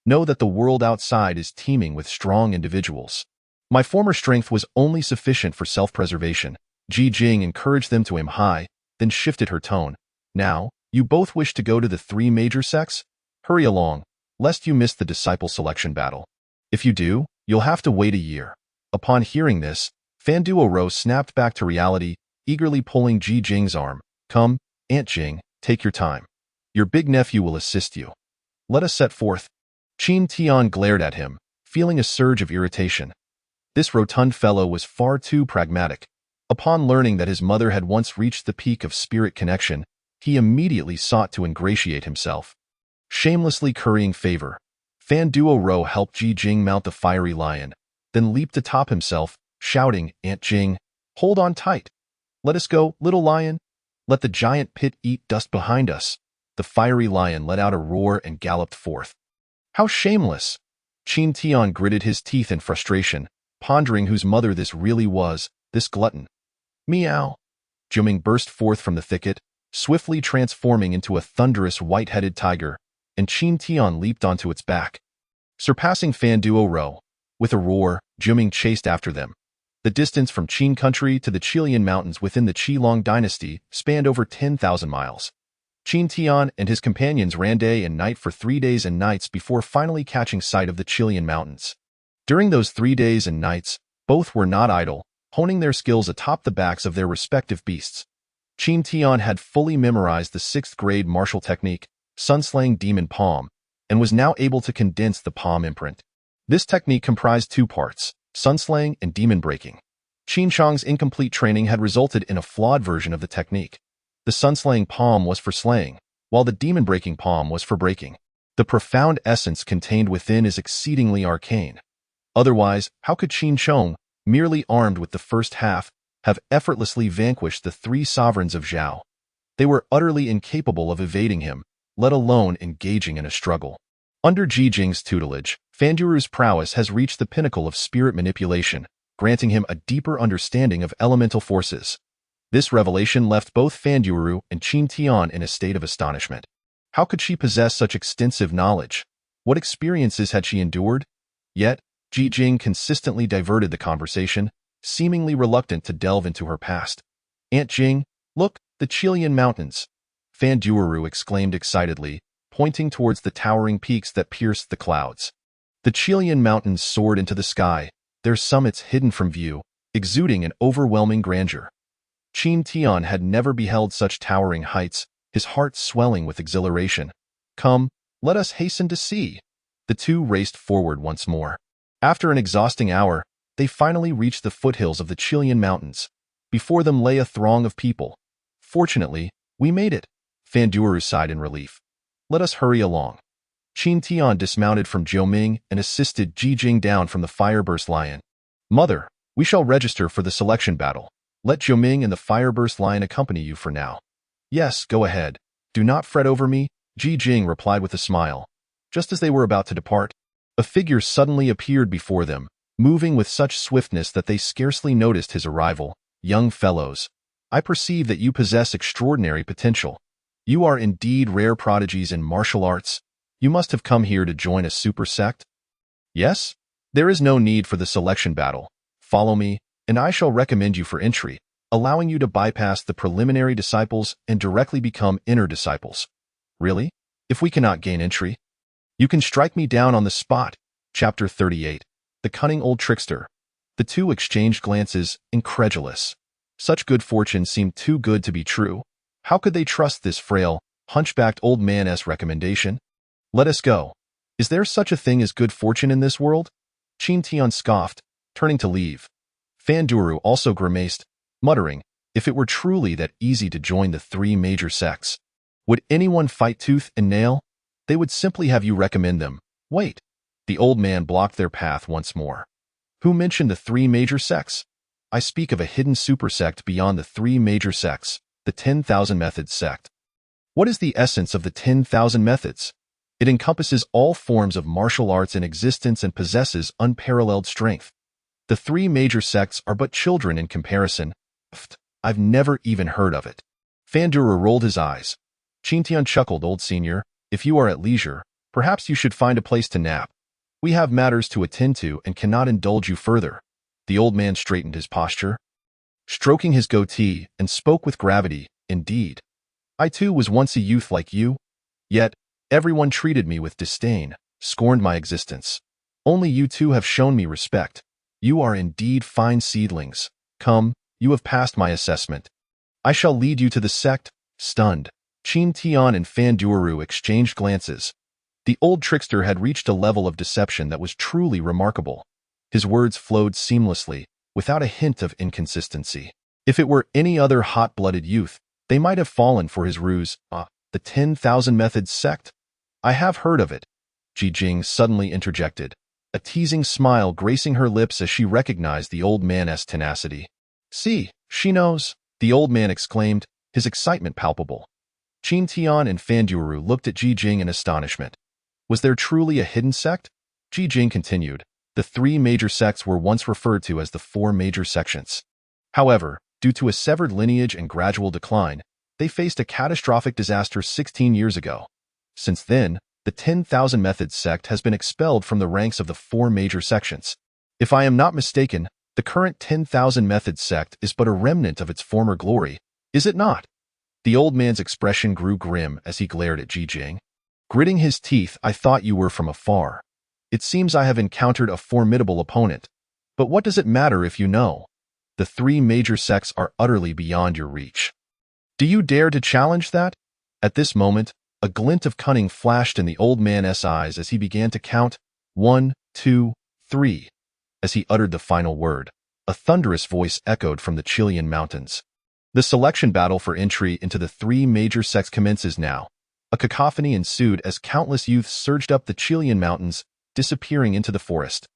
Know that the world outside is teeming with strong individuals. My former strength was only sufficient for self-preservation. Ji Jing encouraged them to aim high, then shifted her tone. Now, you both wish to go to the 3 major sects? Hurry along, lest you miss the disciple selection battle. If you do, you'll have to wait a year. Upon hearing this, Fan Duo snapped back to reality, eagerly pulling Ji Jing's arm. Come, Aunt Jing, take your time. Your big nephew will assist you. Let us set forth. Qin Tian glared at him, feeling a surge of irritation. This rotund fellow was far too pragmatic. Upon learning that his mother had once reached the peak of spirit connection, he immediately sought to ingratiate himself. Shamelessly currying favor, Fan Duo helped Ji Jing mount the fiery lion, then leaped atop himself, shouting, Aunt Jing, hold on tight. Let us go, little lion. Let the giant pit eat dust behind us. The fiery lion let out a roar and galloped forth. How shameless! Qin Tian gritted his teeth in frustration, pondering whose mother this really was, this glutton. Meow! Juming burst forth from the thicket, swiftly transforming into a thunderous white-headed tiger, and Qin Tian leaped onto its back. Surpassing Fan Duo, with a roar, Juming chased after them. The distance from Qin country to the Qilian mountains within the Qilong dynasty spanned over 10,000 miles. Qin Tian and his companions ran day and night for 3 days and nights before finally catching sight of the Qilian mountains. During those 3 days and nights, both were not idle, honing their skills atop the backs of their respective beasts. Qin Tian had fully memorized the 6th grade martial technique, Sunslaying Demon Palm, and was now able to condense the palm imprint. This technique comprised 2 parts, sunslaying and demon breaking. Qin Shang's incomplete training had resulted in a flawed version of the technique. The sunslaying palm was for slaying, while the demon-breaking palm was for breaking. The profound essence contained within is exceedingly arcane. Otherwise, how could Qin Chong, merely armed with the first half, have effortlessly vanquished the three sovereigns of Zhao? They were utterly incapable of evading him, let alone engaging in a struggle. Under Ji Jing's tutelage, Fan Duru's prowess has reached the pinnacle of spirit manipulation, granting him a deeper understanding of elemental forces. This revelation left both Fan Duru and Qin Tian in a state of astonishment. How could she possess such extensive knowledge? What experiences had she endured? Yet, Ji Jing consistently diverted the conversation, seemingly reluctant to delve into her past. "Aunt Jing, look, the Qilian Mountains!" Fan Duru exclaimed excitedly, pointing towards the towering peaks that pierced the clouds. The Qilian Mountains soared into the sky, their summits hidden from view, exuding an overwhelming grandeur. Qin Tian had never beheld such towering heights, his heart swelling with exhilaration. "Come, let us hasten to see." The two raced forward once more. After an exhausting hour, they finally reached the foothills of the Qilian Mountains. Before them lay a throng of people. "Fortunately, we made it," Fan Duru sighed in relief. "Let us hurry along." Qin Tian dismounted from Jiuming and assisted Ji Jing down from the Fireburst Lion. "Mother, we shall register for the selection battle. Let Jiuming and the Fireburst Lion accompany you for now." "Yes, go ahead. Do not fret over me," Ji Jing replied with a smile. Just as they were about to depart, a figure suddenly appeared before them, moving with such swiftness that they scarcely noticed his arrival. "Young fellows, I perceive that you possess extraordinary potential. You are indeed rare prodigies in martial arts. You must have come here to join a super sect?" "Yes? There is no need for the selection battle. Follow me, and I shall recommend you for entry, allowing you to bypass the preliminary disciples and directly become inner disciples." "Really? If we cannot gain entry?" "You can strike me down on the spot." Chapter 38. The Cunning Old Trickster. The two exchanged glances, incredulous. Such good fortune seemed too good to be true. How could they trust this frail, hunchbacked old man's recommendation? "Let us go. Is there such a thing as good fortune in this world?" Qin Tian scoffed, turning to leave. Fan Duru also grimaced, muttering, "If it were truly that easy to join the three major sects, would anyone fight tooth and nail? They would simply have you recommend them." "Wait." The old man blocked their path once more. "Who mentioned the three major sects? I speak of a hidden super sect beyond the three major sects, the 10,000 Methods sect." "What is the essence of the 10,000 Methods?" "It encompasses all forms of martial arts in existence and possesses unparalleled strength. The three major sects are but children in comparison." "I've never even heard of it." Fan Duru rolled his eyes. Qin Tian chuckled, "Old senior, if you are at leisure, perhaps you should find a place to nap. We have matters to attend to and cannot indulge you further." The old man straightened his posture, stroking his goatee, and spoke with gravity. "Indeed. I too was once a youth like you. Yet, everyone treated me with disdain, scorned my existence. Only you two have shown me respect. You are indeed fine seedlings. Come, you have passed my assessment. I shall lead you to the sect." Stunned, Qin Tian and Fan Duru exchanged glances. The old trickster had reached a level of deception that was truly remarkable. His words flowed seamlessly, without a hint of inconsistency. If it were any other hot-blooded youth, they might have fallen for his ruse. The 10,000 Methods sect? I have heard of it." Ji Jing suddenly interjected, a teasing smile gracing her lips as she recognized the old man's tenacity. "See, she knows," the old man exclaimed, his excitement palpable. Qin Tian and Fan Duru looked at Ji Jing in astonishment. Was there truly a hidden sect? Ji Jing continued. The three major sects were once referred to as the four major sections. However, due to a severed lineage and gradual decline, they faced a catastrophic disaster 16 years ago. Since then, the 10,000 Methods sect has been expelled from the ranks of the four major sections. If I am not mistaken, the current 10,000 Methods sect is but a remnant of its former glory, is it not? The old man's expression grew grim as he glared at Ji Jing. Gritting his teeth, "I thought you were from afar. It seems I have encountered a formidable opponent. But what does it matter if you know? The three major sects are utterly beyond your reach. Do you dare to challenge that?" At this moment, a glint of cunning flashed in the old man's eyes as he began to count 1, 2, 3. As he uttered the final word, a thunderous voice echoed from the Qilian Mountains. "The selection battle for entry into the three major sects commences now." A cacophony ensued as countless youths surged up the Qilian Mountains, disappearing into the forest.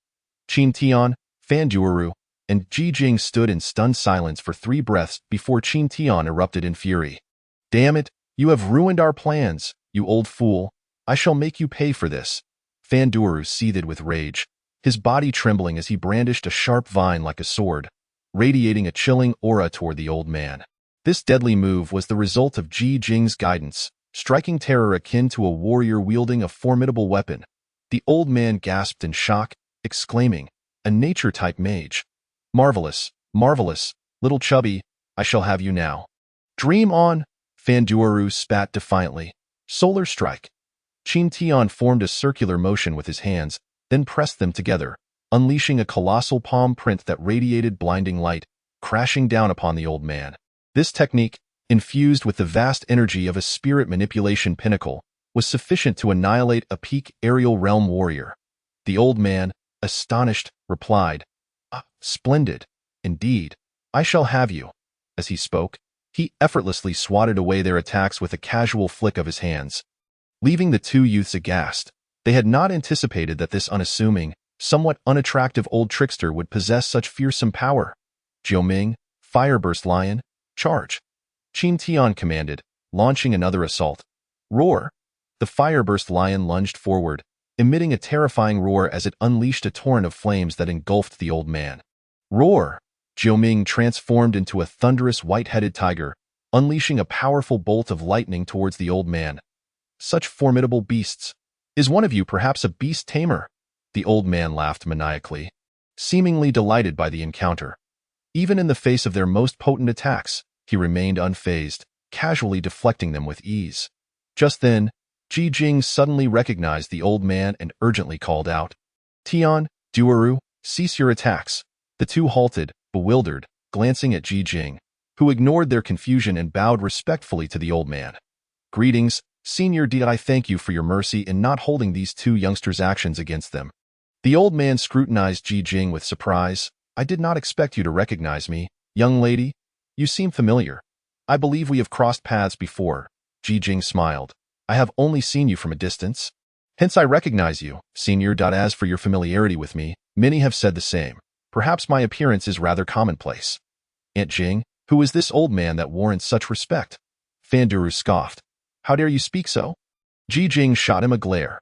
Qin Tian, Fan Duoru, and Ji Jing stood in stunned silence for 3 breaths before Qin Tian erupted in fury. Damn it, you have ruined our plans, you old fool. I shall make you pay for this. Fan Duoru seethed with rage, his body trembling as he brandished a sharp vine like a sword, radiating a chilling aura toward the old man. This deadly move was the result of Ji Jing's guidance, striking terror akin to a warrior wielding a formidable weapon. The old man gasped in shock, exclaiming, "A nature-type mage. Marvelous, marvelous, little chubby, I shall have you now." "Dream on!" Fan Duoru spat defiantly. "Solar strike." Qin Tian formed a circular motion with his hands, then pressed them together, unleashing a colossal palm print that radiated blinding light, crashing down upon the old man. This technique, infused with the vast energy of a spirit manipulation pinnacle, was sufficient to annihilate a peak aerial realm warrior. The old man, astonished, replied, "Ah, splendid. Indeed, I shall have you." As he spoke, he effortlessly swatted away their attacks with a casual flick of his hands. Leaving the 2 youths aghast, they had not anticipated that this unassuming, somewhat unattractive old trickster would possess such fearsome power. "Jiuming, Fireburst Lion, charge!" Qin Tian commanded, launching another assault. "Roar!" The Fireburst Lion lunged forward, emitting a terrifying roar as it unleashed a torrent of flames that engulfed the old man. "Roar!" Jiuming transformed into a thunderous white-headed tiger, unleashing a powerful bolt of lightning towards the old man. "Such formidable beasts! Is one of you perhaps a beast tamer?" The old man laughed maniacally, seemingly delighted by the encounter. Even in the face of their most potent attacks, he remained unfazed, casually deflecting them with ease. Just then, Ji Jing suddenly recognized the old man and urgently called out, "Tian, Duoru, cease your attacks." The 2 halted, bewildered, glancing at Ji Jing, who ignored their confusion and bowed respectfully to the old man. "Greetings, Senior D. I thank you for your mercy in not holding these 2 youngsters' actions against them." The old man scrutinized Ji Jing with surprise. "I did not expect you to recognize me, young lady. You seem familiar. I believe we have crossed paths before." Ji Jing smiled. "I have only seen you from a distance. Hence I recognize you, Senior. As for your familiarity with me, many have said the same. Perhaps my appearance is rather commonplace." "Aunt Jing, who is this old man that warrants such respect?" Fan Duoru scoffed. "How dare you speak so?" Ji Jing shot him a glare.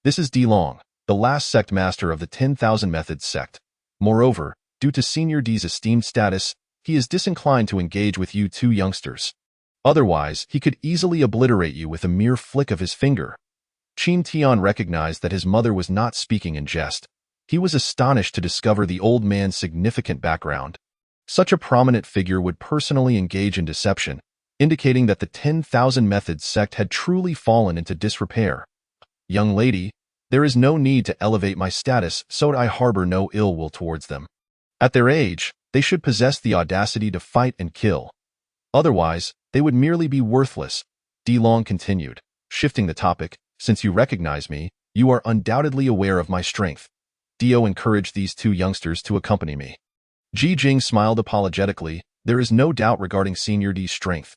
"This is Di Long, the last sect master of the 10,000 Methods sect. Moreover, due to Senior D's esteemed status, he is disinclined to engage with you 2 youngsters. Otherwise, he could easily obliterate you with a mere flick of his finger." Qin Tian recognized that his mother was not speaking in jest. He was astonished to discover the old man's significant background. Such a prominent figure would personally engage in deception, indicating that the 10,000 Methods sect had truly fallen into disrepair. "Young lady, there is no need to elevate my status, so I harbor no ill will towards them. At their age, they should possess the audacity to fight and kill. Otherwise, they would merely be worthless." Di Long continued, shifting the topic. "Since you recognize me, you are undoubtedly aware of my strength. Dio encouraged these 2 youngsters to accompany me." Ji Jing smiled apologetically. "There is no doubt regarding Senior D's strength.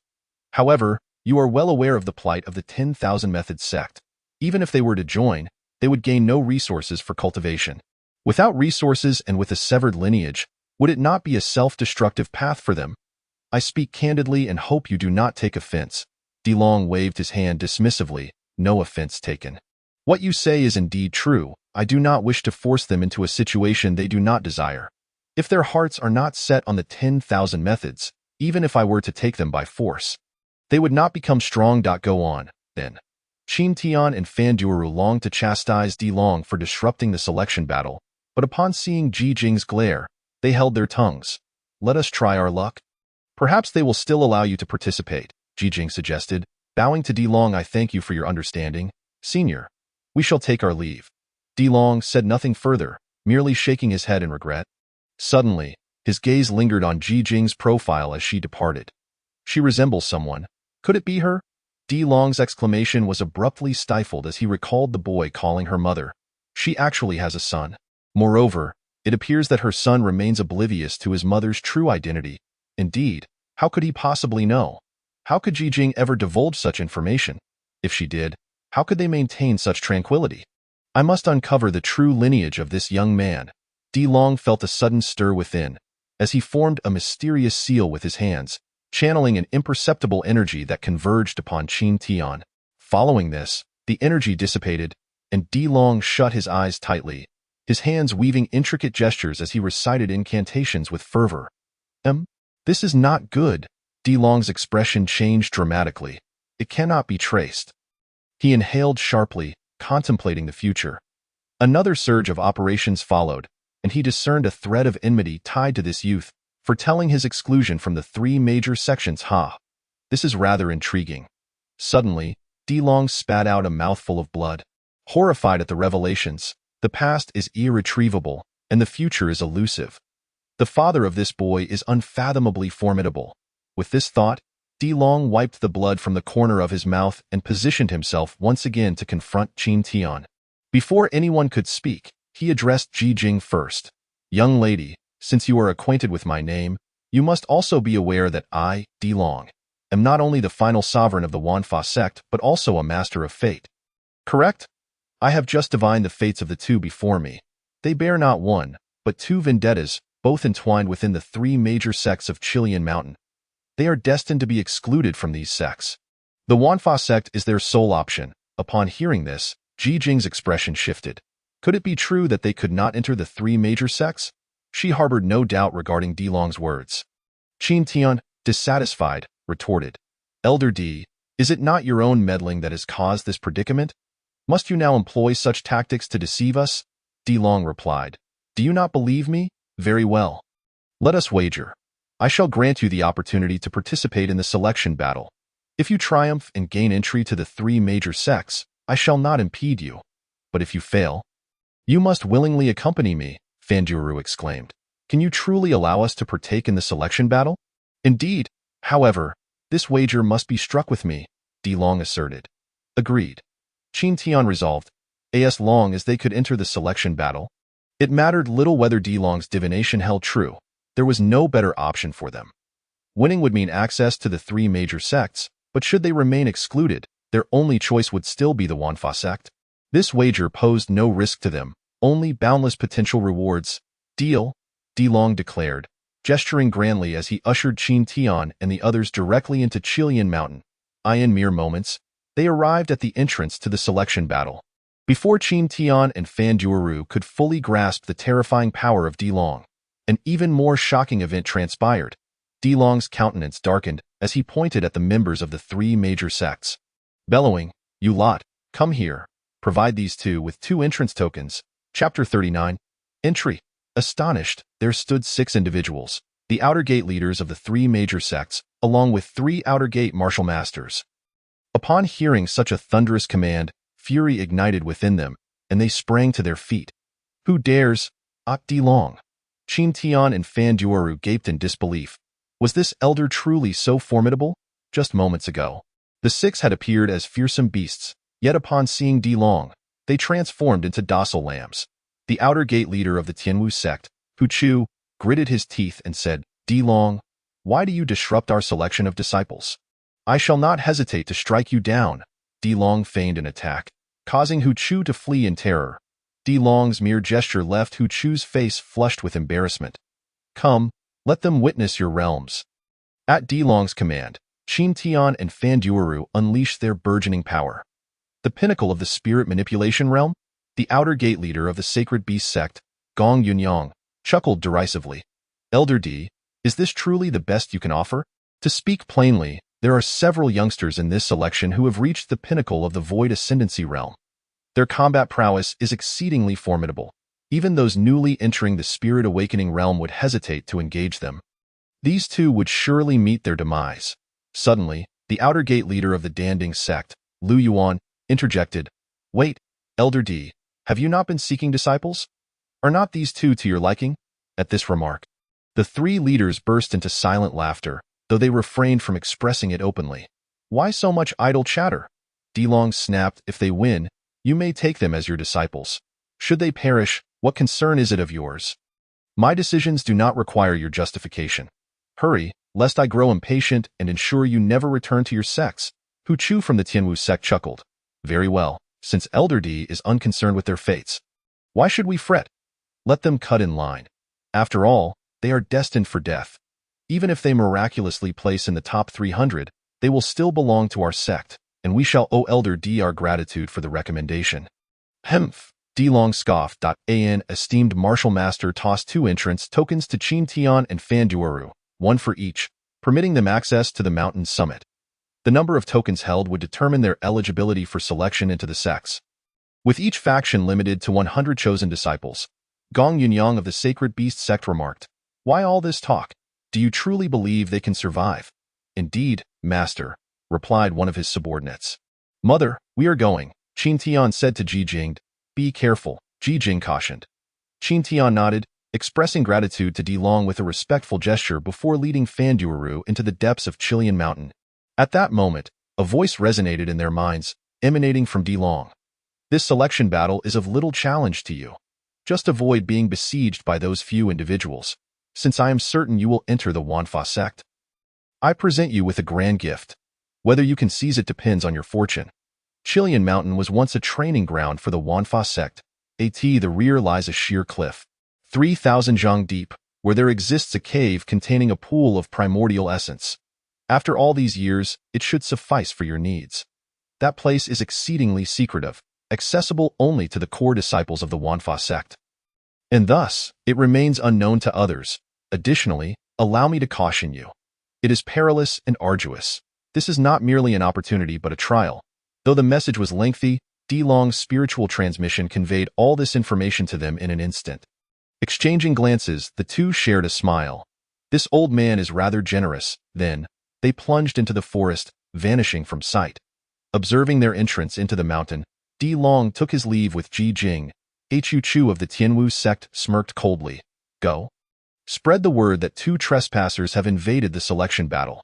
However, you are well aware of the plight of the 10,000 Methods sect. Even if they were to join, they would gain no resources for cultivation. Without resources and with a severed lineage, would it not be a self-destructive path for them? I speak candidly and hope you do not take offense." Di Long waved his hand dismissively. "No offense taken. What you say is indeed true. I do not wish to force them into a situation they do not desire. If their hearts are not set on the 10,000 Methods, even if I were to take them by force, they would not become strong. Go on, then." Qin Tian and Fan Duoru longed to chastise Di Long for disrupting the selection battle, but upon seeing Ji Jing's glare, they held their tongues. "Let us try our luck. Perhaps they will still allow you to participate," Ji Jing suggested, bowing to Di Long. "I thank you for your understanding, Senior. We shall take our leave." Di Long said nothing further, merely shaking his head in regret. Suddenly, his gaze lingered on Ji Jing's profile as she departed. "She resembles someone. Could it be her?" Di Long's exclamation was abruptly stifled as he recalled the boy calling her mother. She actually has a son. Moreover, it appears that her son remains oblivious to his mother's true identity. Indeed, how could he possibly know? How could Ji Jing ever divulge such information? If she did, how could they maintain such tranquility? "I must uncover the true lineage of this young man." Di Long felt a sudden stir within, as he formed a mysterious seal with his hands, channeling an imperceptible energy that converged upon Qin Tian. Following this, the energy dissipated, and Di Long shut his eyes tightly, his hands weaving intricate gestures as he recited incantations with fervor. This is not good. Di Long's expression changed dramatically. It cannot be traced. He inhaled sharply, contemplating the future. Another surge of operations followed, and he discerned a thread of enmity tied to this youth, foretelling his exclusion from the three major sections. This is rather intriguing. Suddenly, Di Long spat out a mouthful of blood. Horrified at the revelations, the past is irretrievable, and the future is elusive. The father of this boy is unfathomably formidable. With this thought, Di Long wiped the blood from the corner of his mouth and positioned himself once again to confront Qin Tian. Before anyone could speak, he addressed Ji Jing first. Young lady, since you are acquainted with my name, you must also be aware that I, Di Long, am not only the final sovereign of the Wanfa sect but also a master of fate. Correct? I have just divined the fates of the two before me. They bear not one, but two vendettas, both entwined within the three major sects of Qilian Mountain. They are destined to be excluded from these sects. The Wanfa sect is their sole option. Upon hearing this, Ji Jing's expression shifted. Could it be true that they could not enter the three major sects? She harbored no doubt regarding Di Long's words. Qin Tian, dissatisfied, retorted. Elder Di, is it not your own meddling that has caused this predicament? Must you now employ such tactics to deceive us? Di Long replied. Do you not believe me? Very well. Let us wager. I shall grant you the opportunity to participate in the selection battle. If you triumph and gain entry to the three major sects, I shall not impede you. But if you fail, you must willingly accompany me, Fan Jiuru exclaimed. Can you truly allow us to partake in the selection battle? Indeed. However, this wager must be struck with me, Di Long asserted. Agreed. Qin Tian resolved, as long as they could enter the selection battle. It mattered little whether Di Long's divination held true. There was no better option for them. Winning would mean access to the three major sects, but should they remain excluded, their only choice would still be the Wanfa sect. This wager posed no risk to them, only boundless potential rewards. Deal, Di Long declared, gesturing grandly as he ushered Qin Tian and the others directly into Qilian Mountain. In mere moments, they arrived at the entrance to the selection battle. Before Qin Tian and Fan Jiuru could fully grasp the terrifying power of Di Long, an even more shocking event transpired. Di Long's countenance darkened as he pointed at the members of the three major sects. Bellowing, you lot, come here. Provide these two with 2 entrance tokens. Chapter 39. Entry. Astonished, there stood 6 individuals, the outer gate leaders of the 3 major sects, along with 3 outer gate martial masters. Upon hearing such a thunderous command, fury ignited within them, and they sprang to their feet. Who dares? Di Long. Qin Tian and Fan Jiuru gaped in disbelief. Was this elder truly so formidable? Just moments ago, the 6 had appeared as fearsome beasts, yet upon seeing Di Long, they transformed into docile lambs. The outer gate leader of the Tianwu sect, Hu Chu, gritted his teeth and said, Di Long, why do you disrupt our selection of disciples? I shall not hesitate to strike you down. Di Long feigned an attack, causing Hu Chu to flee in terror. Di Long's mere gesture left Hu Chu's face flushed with embarrassment. Come, let them witness your realms. At Di Long's command, Qin Tian and Fan Jiuru unleashed their burgeoning power. The pinnacle of the spirit manipulation realm, the outer gate leader of the Sacred Beast sect, Gong Yunyang, chuckled derisively. Elder Di, is this truly the best you can offer? To speak plainly, there are several youngsters in this selection who have reached the pinnacle of the Void Ascendancy realm. Their combat prowess is exceedingly formidable. Even those newly entering the Spirit Awakening realm would hesitate to engage them. These two would surely meet their demise. Suddenly, the outer gate leader of the Danding sect, Lu Yuan, interjected. Wait, Elder Di, have you not been seeking disciples? Are not these two to your liking? At this remark, the 3 leaders burst into silent laughter, though they refrained from expressing it openly. Why so much idle chatter? Di Long snapped, if they win, you may take them as your disciples. Should they perish, what concern is it of yours? My decisions do not require your justification. Hurry, lest I grow impatient and ensure you never return to your sects. Hu Chu from the Tianwu sect chuckled. Very well, since Elder Di is unconcerned with their fates. Why should we fret? Let them cut in line. After all, they are destined for death. Even if they miraculously place in the top 300, they will still belong to our sect, and we shall owe Elder D our gratitude for the recommendation. Hemph. D Long scoffed. An esteemed martial master tossed 2 entrance tokens to Qin Tian and Fan Duoru, 1 for each, permitting them access to the mountain's summit. The number of tokens held would determine their eligibility for selection into the sects. With each faction limited to 100 chosen disciples, Gong Yunyang of the Sacred Beast sect remarked, "Why all this talk? Do you truly believe they can survive?" "Indeed, master," replied one of his subordinates. "Mother, we are going," Qin Tian said to Ji Jing. "Be careful," Ji Jing cautioned. Qin Tian nodded, expressing gratitude to Di Long with a respectful gesture before leading Fan Duoru into the depths of Chilean Mountain. At that moment, a voice resonated in their minds, emanating from Di Long. "This selection battle is of little challenge to you. Just avoid being besieged by those few individuals, since I am certain you will enter the Wanfa sect. I present you with a grand gift. Whether you can seize it depends on your fortune." Chilean Mountain was once a training ground for the Wanfa sect. At the rear lies a sheer cliff, 3,000 zhang deep, where there exists a cave containing a pool of primordial essence. After all these years, it should suffice for your needs. That place is exceedingly secretive, accessible only to the core disciples of the Wanfa sect. And thus, it remains unknown to others. Additionally, allow me to caution you. It is perilous and arduous. This is not merely an opportunity but a trial. Though the message was lengthy, Di Long's spiritual transmission conveyed all this information to them in an instant. Exchanging glances, the two shared a smile. This old man is rather generous. Then, they plunged into the forest, vanishing from sight. Observing their entrance into the mountain, Di Long took his leave with Ji Jing. Hu Chu of the Tianwu sect smirked coldly. "Go. Spread the word that 2 trespassers have invaded the selection battle.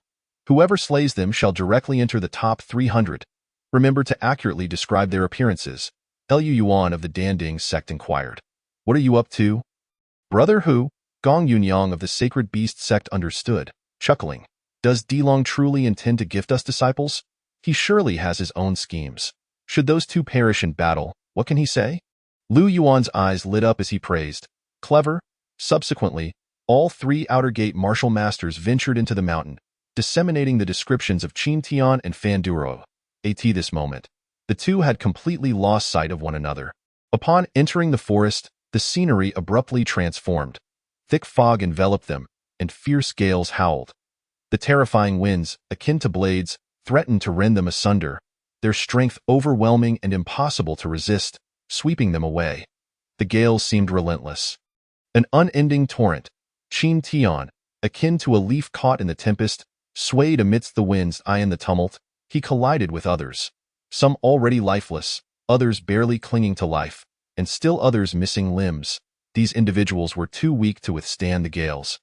Whoever slays them shall directly enter the top 300. Remember to accurately describe their appearances." Lu Yuan of the Danding sect inquired. "What are you up to?" "Brother Hu," Gong Yunyang of the Sacred Beast sect understood, chuckling. "Does Di Long truly intend to gift us disciples? He surely has his own schemes. Should those 2 perish in battle, what can he say?" Lu Yuan's eyes lit up as he praised. "Clever." Subsequently, all 3 outer gate martial masters ventured into the mountain, disseminating the descriptions of Qin Tian and Fan Duoru. At this moment, the two had completely lost sight of one another. Upon entering the forest, the scenery abruptly transformed. Thick fog enveloped them, and fierce gales howled. The terrifying winds, akin to blades, threatened to rend them asunder, their strength overwhelming and impossible to resist, sweeping them away. The gales seemed relentless. An unending torrent, Qin Tian, akin to a leaf caught in the tempest, swayed amidst the winds. In the tumult, he collided with others, some already lifeless, others barely clinging to life, and still others missing limbs. These individuals were too weak to withstand the gales,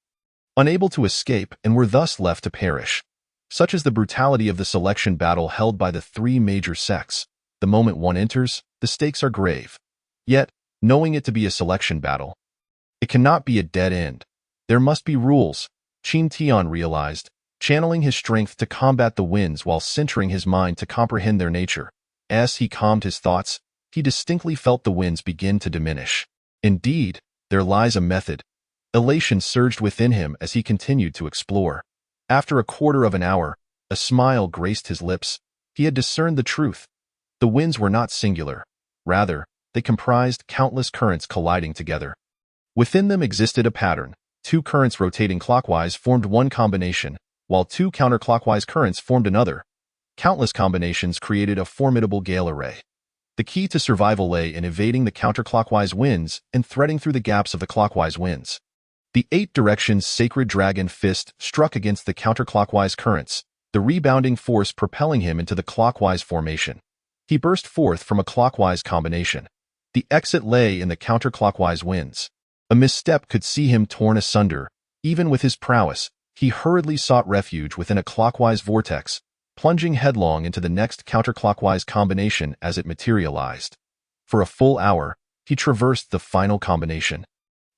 unable to escape, and were thus left to perish. Such is the brutality of the selection battle held by the 3 major sects. The moment one enters, the stakes are grave. Yet, knowing it to be a selection battle, it cannot be a dead end. There must be rules, Qin Tian realized, channeling his strength to combat the winds while centering his mind to comprehend their nature. As he calmed his thoughts, he distinctly felt the winds begin to diminish. Indeed, there lies a method. Elation surged within him as he continued to explore. After a quarter of an hour, a smile graced his lips. He had discerned the truth. The winds were not singular. Rather, they comprised countless currents colliding together. Within them existed a pattern. 2 currents rotating clockwise formed one combination, while 2 counterclockwise currents formed another. Countless combinations created a formidable gale array. The key to survival lay in evading the counterclockwise winds and threading through the gaps of the clockwise winds. The 8 directions Sacred Dragon Fist struck against the counterclockwise currents, the rebounding force propelling him into the clockwise formation. He burst forth from a clockwise combination. The exit lay in the counterclockwise winds. A misstep could see him torn asunder. Even with his prowess, he hurriedly sought refuge within a clockwise vortex, plunging headlong into the next counterclockwise combination as it materialized. For a full hour, he traversed the final combination,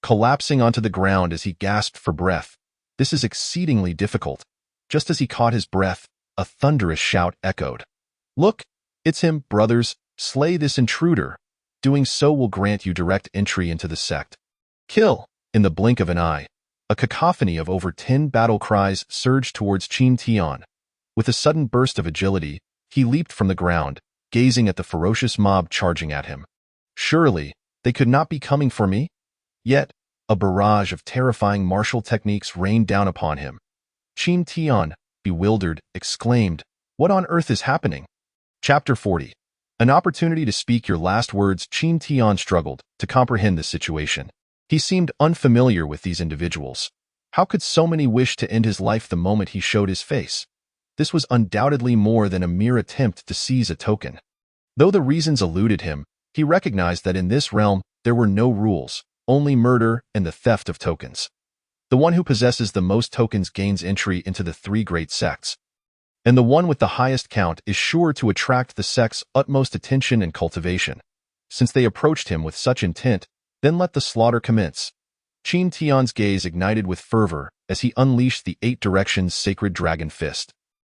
collapsing onto the ground as he gasped for breath. This is exceedingly difficult. Just as he caught his breath, a thunderous shout echoed. "Look, it's him, brothers! Slay this intruder! Doing so will grant you direct entry into the sect." Kill! In the blink of an eye, a cacophony of over 10 battle cries surged towards Qin Tian. With a sudden burst of agility, he leaped from the ground, gazing at the ferocious mob charging at him. Surely, they could not be coming for me? Yet, a barrage of terrifying martial techniques rained down upon him. Qin Tian, bewildered, exclaimed, "What on earth is happening?" Chapter 40. An opportunity to speak your last words. Qin Tian struggled to comprehend the situation. He seemed unfamiliar with these individuals. How could so many wish to end his life the moment he showed his face? This was undoubtedly more than a mere attempt to seize a token. Though the reasons eluded him, he recognized that in this realm there were no rules, only murder and the theft of tokens. The one who possesses the most tokens gains entry into the three great sects, and the one with the highest count is sure to attract the sect's utmost attention and cultivation. Since they approached him with such intent, then let the slaughter commence. Qin Tian's gaze ignited with fervor as he unleashed the 8 Directions Sacred Dragon Fist,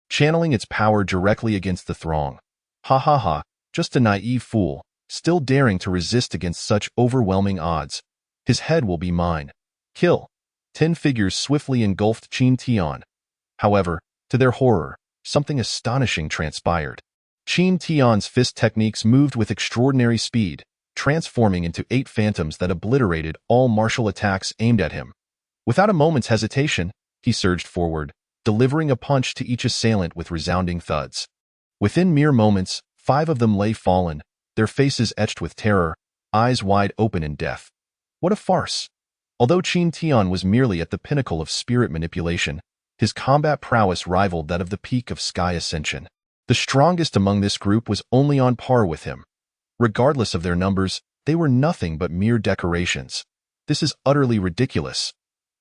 channeling its power directly against the throng. Ha ha ha, just a naive fool, still daring to resist against such overwhelming odds. His head will be mine. Kill. 10 figures swiftly engulfed Qin Tian. However, to their horror, something astonishing transpired. Qin Tian's fist techniques moved with extraordinary speed, transforming into 8 phantoms that obliterated all martial attacks aimed at him. Without a moment's hesitation, he surged forward, delivering a punch to each assailant with resounding thuds. Within mere moments, 5 of them lay fallen, their faces etched with terror, eyes wide open in death. What a farce! Although Qin Tian was merely at the pinnacle of spirit manipulation, his combat prowess rivaled that of the peak of Sky Ascension. The strongest among this group was only on par with him. Regardless of their numbers, they were nothing but mere decorations. This is utterly ridiculous.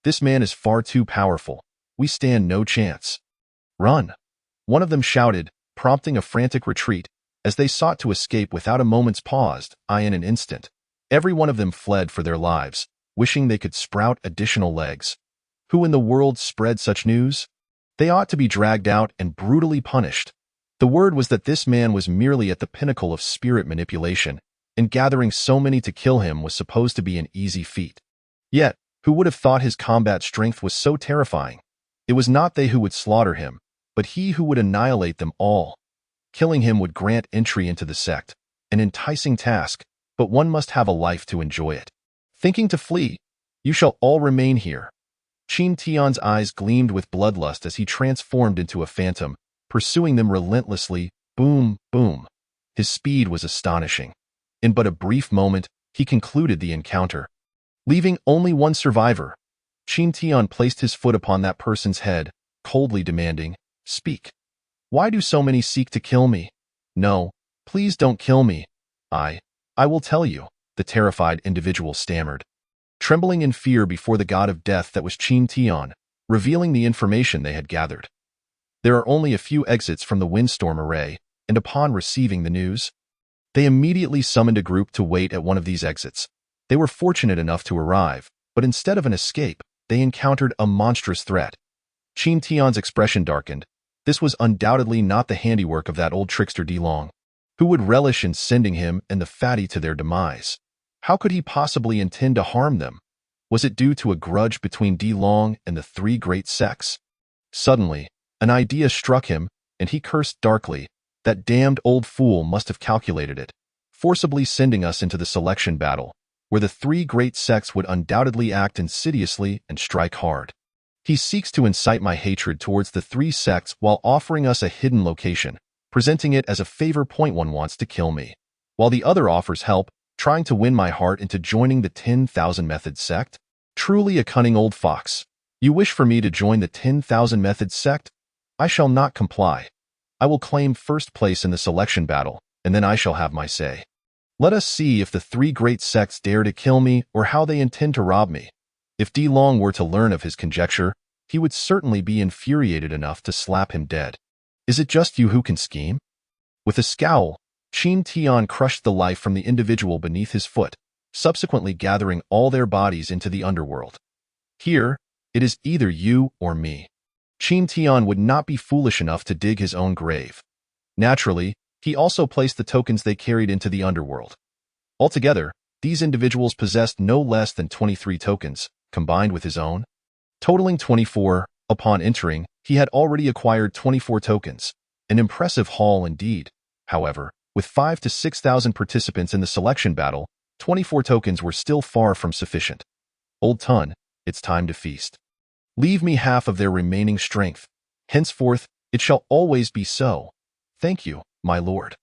This man is far too powerful. We stand no chance. Run! One of them shouted, prompting a frantic retreat, as they sought to escape without a moment's pause. In an instant, every one of them fled for their lives, wishing they could sprout additional legs. Who in the world spread such news? They ought to be dragged out and brutally punished. The word was that this man was merely at the pinnacle of spirit manipulation, and gathering so many to kill him was supposed to be an easy feat. Yet, who would have thought his combat strength was so terrifying? It was not they who would slaughter him, but he who would annihilate them all. Killing him would grant entry into the sect, an enticing task, but one must have a life to enjoy it. Thinking to flee? You shall all remain here. Qin Tian's eyes gleamed with bloodlust as he transformed into a phantom, pursuing them relentlessly. Boom, boom. His speed was astonishing. In but a brief moment, he concluded the encounter, leaving only one survivor. Qin Tian placed his foot upon that person's head, coldly demanding, "Speak. Why do so many seek to kill me? No, please don't kill me. I will tell you," the terrified individual stammered, trembling in fear before the god of death that was Qin Tian, revealing the information they had gathered. There are only a few exits from the windstorm array, and upon receiving the news, they immediately summoned a group to wait at one of these exits. They were fortunate enough to arrive, but instead of an escape, they encountered a monstrous threat. Qin Tian's expression darkened. This was undoubtedly not the handiwork of that old trickster De Long. Who would relish in sending him and the fatty to their demise? How could he possibly intend to harm them? Was it due to a grudge between De Long and the 3 great sects? Suddenly, an idea struck him, and he cursed darkly. That damned old fool must have calculated it, forcibly sending us into the selection battle, where the 3 great sects would undoubtedly act insidiously and strike hard. He seeks to incite my hatred towards the 3 sects while offering us a hidden location, presenting it as a favor. One wants to kill me, while the other offers help, trying to win my heart into joining the 10,000 Methods sect? Truly a cunning old fox. You wish for me to join the 10,000 Methods sect? I shall not comply. I will claim first place in the selection battle, and then I shall have my say. Let us see if the 3 great sects dare to kill me or how they intend to rob me. If De Long were to learn of his conjecture, he would certainly be infuriated enough to slap him dead. Is it just you who can scheme? With a scowl, Qin Tian crushed the life from the individual beneath his foot, subsequently gathering all their bodies into the underworld. Here, it is either you or me. Qin Tian would not be foolish enough to dig his own grave. Naturally, he also placed the tokens they carried into the underworld. Altogether, these individuals possessed no less than 23 tokens, combined with his own, totaling 24. Upon entering, he had already acquired 24 tokens, an impressive haul indeed. However, with 5,000 to 6,000 participants in the selection battle, 24 tokens were still far from sufficient. Old Tun, it's time to feast. Leave me half of their remaining strength. Henceforth, it shall always be so. Thank you, my lord.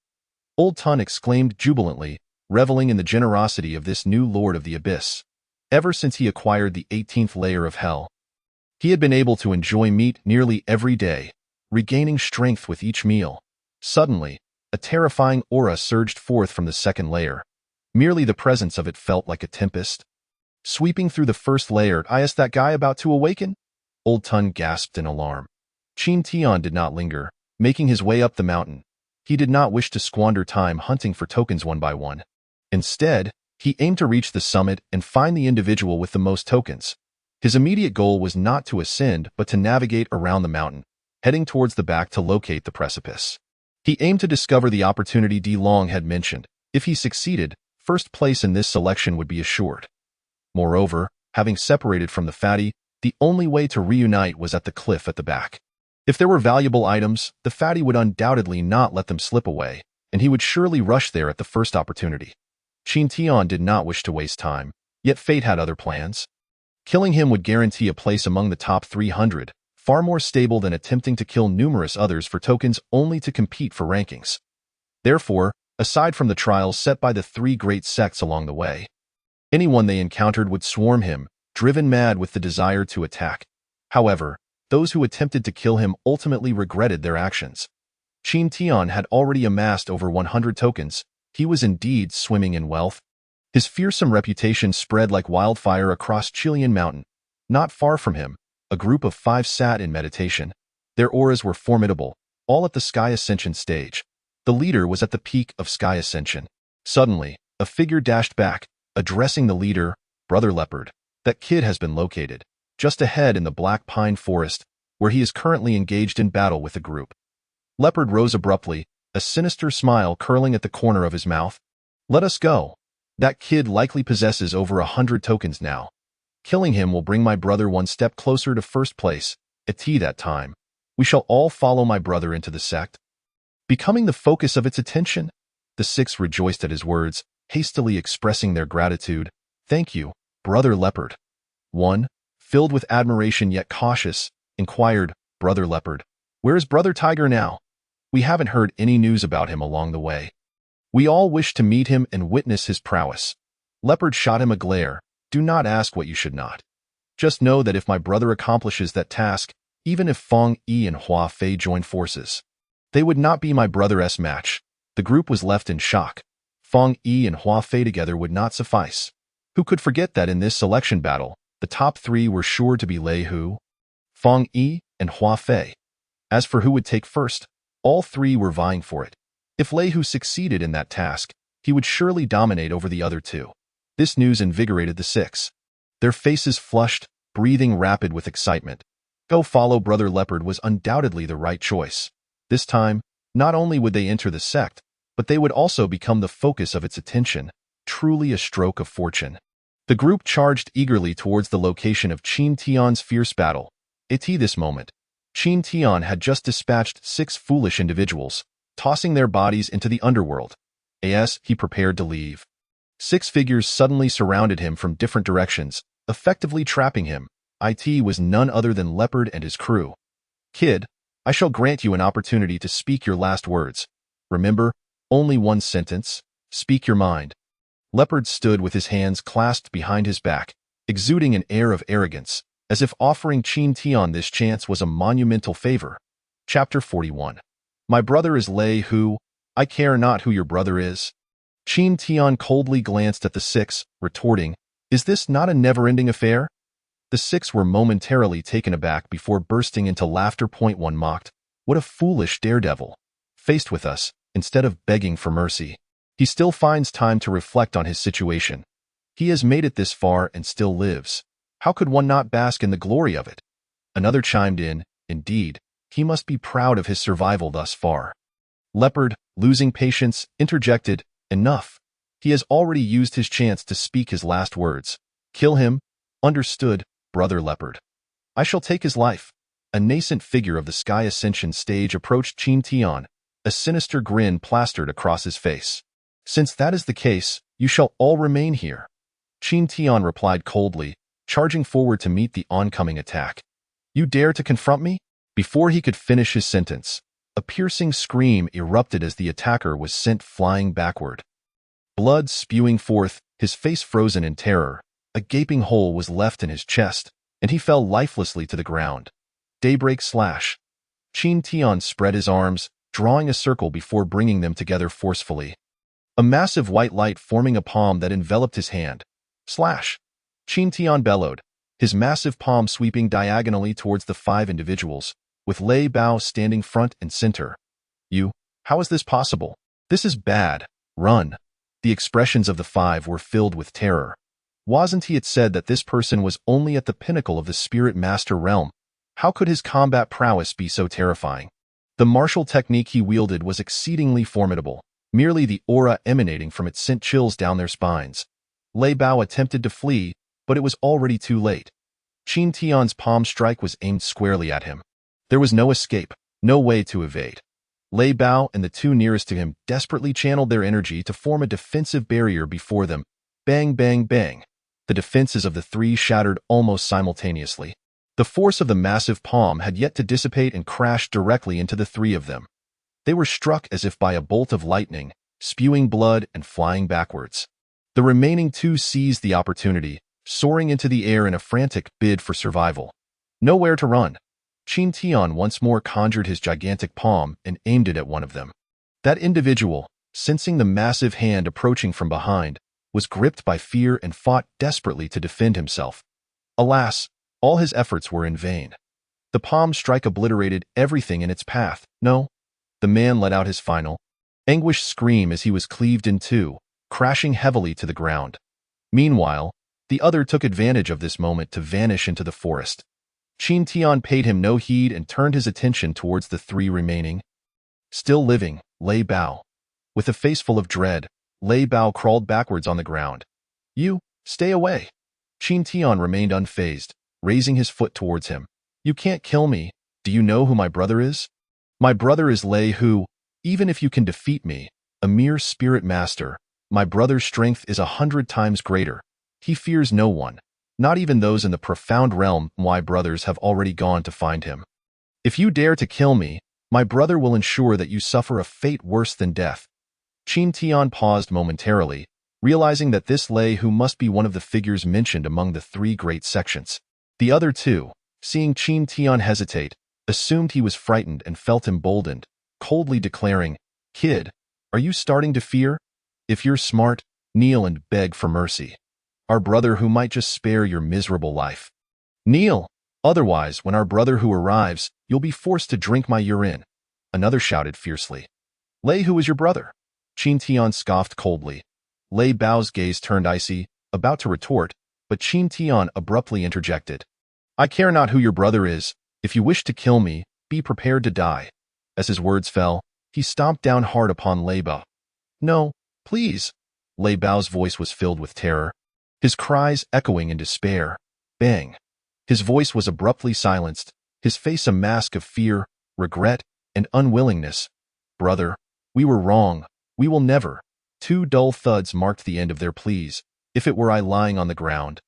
Old Tun exclaimed jubilantly, reveling in the generosity of this new lord of the abyss. Ever since he acquired the 18th layer of hell, he had been able to enjoy meat nearly every day, regaining strength with each meal. Suddenly, a terrifying aura surged forth from the second layer. Merely the presence of it felt like a tempest. Sweeping through the first layer, is that guy about to awaken? Old Tun gasped in alarm. Qin Tian did not linger, making his way up the mountain. He did not wish to squander time hunting for tokens one by one. Instead, he aimed to reach the summit and find the individual with the most tokens. His immediate goal was not to ascend but to navigate around the mountain, heading towards the back to locate the precipice. He aimed to discover the opportunity Di Long had mentioned. If he succeeded, first place in this selection would be assured. Moreover, having separated from the fatty, the only way to reunite was at the cliff at the back. If there were valuable items, the fatty would undoubtedly not let them slip away, and he would surely rush there at the first opportunity. Qin Tian did not wish to waste time, yet fate had other plans. Killing him would guarantee a place among the top 300, far more stable than attempting to kill numerous others for tokens only to compete for rankings. Therefore, aside from the trials set by the 3 great sects along the way, anyone they encountered would swarm him, driven mad with the desire to attack. However, those who attempted to kill him ultimately regretted their actions. Qin Tian had already amassed over 100 tokens. He was indeed swimming in wealth. His fearsome reputation spread like wildfire across Qilian Mountain. Not far from him, a group of 5 sat in meditation. Their auras were formidable, all at the Sky Ascension stage. The leader was at the peak of Sky Ascension. Suddenly, a figure dashed back, addressing the leader, Brother Leopard. That kid has been located, just ahead in the Black Pine Forest, where he is currently engaged in battle with the group. Leopard rose abruptly, a sinister smile curling at the corner of his mouth. Let us go. That kid likely possesses over 100 tokens now. Killing him will bring my brother one step closer to first place. At that time, we shall all follow my brother into the sect, becoming the focus of its attention. The 6 rejoiced at his words, hastily expressing their gratitude. Thank you, Brother Leopard. One, filled with admiration yet cautious, inquired, Brother Leopard, where is Brother Tiger now? We haven't heard any news about him along the way. We all wish to meet him and witness his prowess. Leopard shot him a glare. Do not ask what you should not. Just know that if my brother accomplishes that task, even if Feng Yi and Hua Fei join forces, they would not be my brother's match. The group was left in shock. Feng Yi and Hua Fei together would not suffice. Who could forget that in this selection battle, the top 3 were sure to be Lei Hu, Feng Yi, and Hua Fei. As for who would take first, all 3 were vying for it. If Lei Hu succeeded in that task, he would surely dominate over the other 2. This news invigorated the 6. Their faces flushed, breathing rapid with excitement. Go follow Brother Leopard was undoubtedly the right choice. This time, not only would they enter the sect, but they would also become the focus of its attention, truly a stroke of fortune. The group charged eagerly towards the location of Qin Tian's fierce battle. At this moment, Qin Tian had just dispatched 6 foolish individuals, tossing their bodies into the underworld. As he prepared to leave, 6 figures suddenly surrounded him from different directions, effectively trapping him. It was none other than Leopard and his crew. Kid, I shall grant you an opportunity to speak your last words. Remember, only one sentence. Speak your mind. Leopard stood with his hands clasped behind his back, exuding an air of arrogance, as if offering Qin Tian this chance was a monumental favor. Chapter 41. My brother is Lei Hu. I care not who your brother is. Qin Tian coldly glanced at the 6, retorting, Is this not a never-ending affair? The 6 were momentarily taken aback before bursting into laughter. One mocked, What a foolish daredevil. Faced with us, instead of begging for mercy, he still finds time to reflect on his situation. He has made it this far and still lives. How could one not bask in the glory of it? Another chimed in, Indeed, he must be proud of his survival thus far. Leopard, losing patience, interjected, Enough. He has already used his chance to speak his last words. Kill him. Understood, Brother Leopard. I shall take his life. A nascent figure of the Sky Ascension stage approached Qin Tian, a sinister grin plastered across his face. Since that is the case, you shall all remain here. Qin Tian replied coldly, charging forward to meet the oncoming attack. You dare to confront me? Before he could finish his sentence, a piercing scream erupted as the attacker was sent flying backward. Blood spewing forth, his face frozen in terror, a gaping hole was left in his chest, and he fell lifelessly to the ground. Daybreak slash. Qin Tian spread his arms, drawing a circle before bringing them together forcefully. A massive white light forming a palm that enveloped his hand. Slash. Qin Tian bellowed, his massive palm sweeping diagonally towards the 5 individuals, with Lei Bao standing front and center. How is this possible? This is bad. Run. The expressions of the 5 were filled with terror. Wasn't he said that this person was only at the pinnacle of the Spirit Master realm? How could his combat prowess be so terrifying? The martial technique he wielded was exceedingly formidable. Merely the aura emanating from it sent chills down their spines. Lei Bao attempted to flee, but it was already too late. Qin Tian's palm strike was aimed squarely at him. There was no escape, no way to evade. Lei Bao and the 2 nearest to him desperately channeled their energy to form a defensive barrier before them. Bang, bang, bang. The defenses of the 3 shattered almost simultaneously. The force of the massive palm had yet to dissipate and crashed directly into the 3 of them. They were struck as if by a bolt of lightning, spewing blood and flying backwards. The remaining 2 seized the opportunity, soaring into the air in a frantic bid for survival. Nowhere to run. Qin Tian once more conjured his gigantic palm and aimed it at one of them. That individual, sensing the massive hand approaching from behind, was gripped by fear and fought desperately to defend himself. Alas, all his efforts were in vain. The palm strike obliterated everything in its path. No. The man let out his final, anguished scream as he was cleaved in 2, crashing heavily to the ground. Meanwhile, the other took advantage of this moment to vanish into the forest. Qin Tian paid him no heed and turned his attention towards the 3 remaining. Still living, Lei Bao. With a face full of dread, Lei Bao crawled backwards on the ground. You, stay away. Qin Tian remained unfazed, raising his foot towards him. You can't kill me. Do you know who my brother is? My brother is Lei Hu. Even if you can defeat me, a mere spirit master, my brother's strength is 100 times greater. He fears no one, not even those in the profound realm. My brothers have already gone to find him. If you dare to kill me, my brother will ensure that you suffer a fate worse than death. Qin Tian paused momentarily, realizing that this Lei Hu must be one of the figures mentioned among the 3 great sections. The other 2, seeing Qin Tian hesitate, assumed he was frightened and felt emboldened, coldly declaring, Kid, are you starting to fear? If you're smart, kneel and beg for mercy. Our brother who might just spare your miserable life. Kneel, otherwise when our brother who arrives, you'll be forced to drink my urine. Another shouted fiercely. Lei Hu is your brother. Qin Tian scoffed coldly. Lei Bao's gaze turned icy, about to retort, but Qin Tian abruptly interjected. I care not who your brother is. If you wish to kill me, be prepared to die. As his words fell, he stomped down hard upon Lei Bao. No, please. Lei Bao's voice was filled with terror, his cries echoing in despair. Bang. His voice was abruptly silenced, his face a mask of fear, regret, and unwillingness. Brother, we were wrong. We will never. 2 dull thuds marked the end of their pleas. If it were I lying on the ground,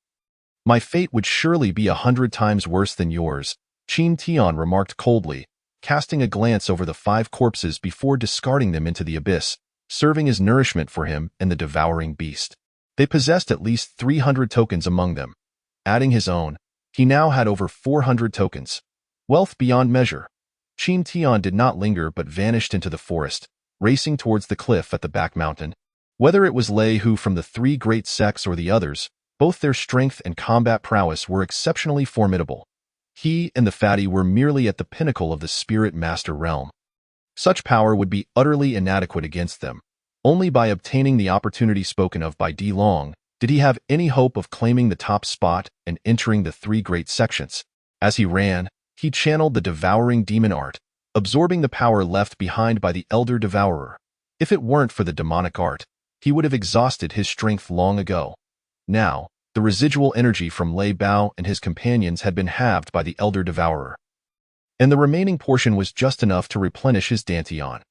my fate would surely be 100 times worse than yours, Qin Tian remarked coldly, casting a glance over the 5 corpses before discarding them into the abyss, serving as nourishment for him and the devouring beast. They possessed at least 300 tokens among them. Adding his own, he now had over 400 tokens. Wealth beyond measure. Qin Tian did not linger but vanished into the forest, racing towards the cliff at the back mountain. Whether it was Lei Hu from the 3 great sects or the others, both their strength and combat prowess were exceptionally formidable. He and the fatty were merely at the pinnacle of the Spirit Master realm. Such power would be utterly inadequate against them. Only by obtaining the opportunity spoken of by Di Long did he have any hope of claiming the top spot and entering the 3 great sections. As he ran, he channeled the devouring demon art, absorbing the power left behind by the Elder Devourer. If it weren't for the demonic art, he would have exhausted his strength long ago. Now, the residual energy from Lei Bao and his companions had been halved by the Elder Devourer, and the remaining portion was just enough to replenish his Dantian.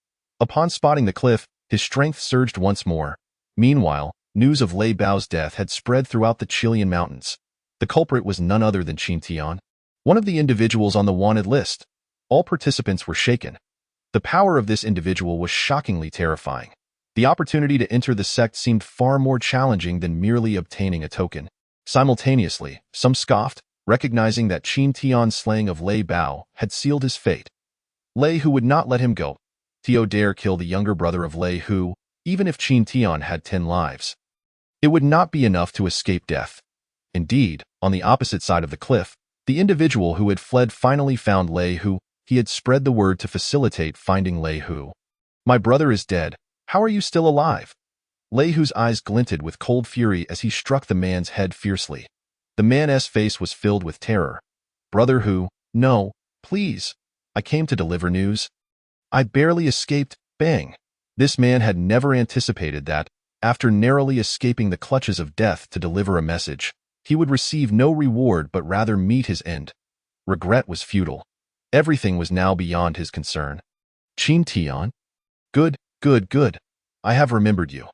Upon spotting the cliff, his strength surged once more. Meanwhile, news of Lei Bao's death had spread throughout the Chilean mountains. The culprit was none other than Qin Tian, one of the individuals on the wanted list. All participants were shaken. The power of this individual was shockingly terrifying. The opportunity to enter the sect seemed far more challenging than merely obtaining a token. Simultaneously, some scoffed, recognizing that Qin Tian's slaying of Lei Bao had sealed his fate. Lei Hu would not let him go. Tio dare kill the younger brother of Lei Hu, even if Qin Tian had 10 lives. It would not be enough to escape death. Indeed, on the opposite side of the cliff, the individual who had fled finally found Lei Hu. He had spread the word to facilitate finding Lei Hu. My brother is dead. How are you still alive? Lei Hu's eyes glinted with cold fury as he struck the man's head fiercely. The man's face was filled with terror. Brother Hu, no, please. I came to deliver news. I barely escaped, bang. This man had never anticipated that, after narrowly escaping the clutches of death to deliver a message, he would receive no reward but rather meet his end. Regret was futile. Everything was now beyond his concern. Qin Tian? Good. I have remembered you.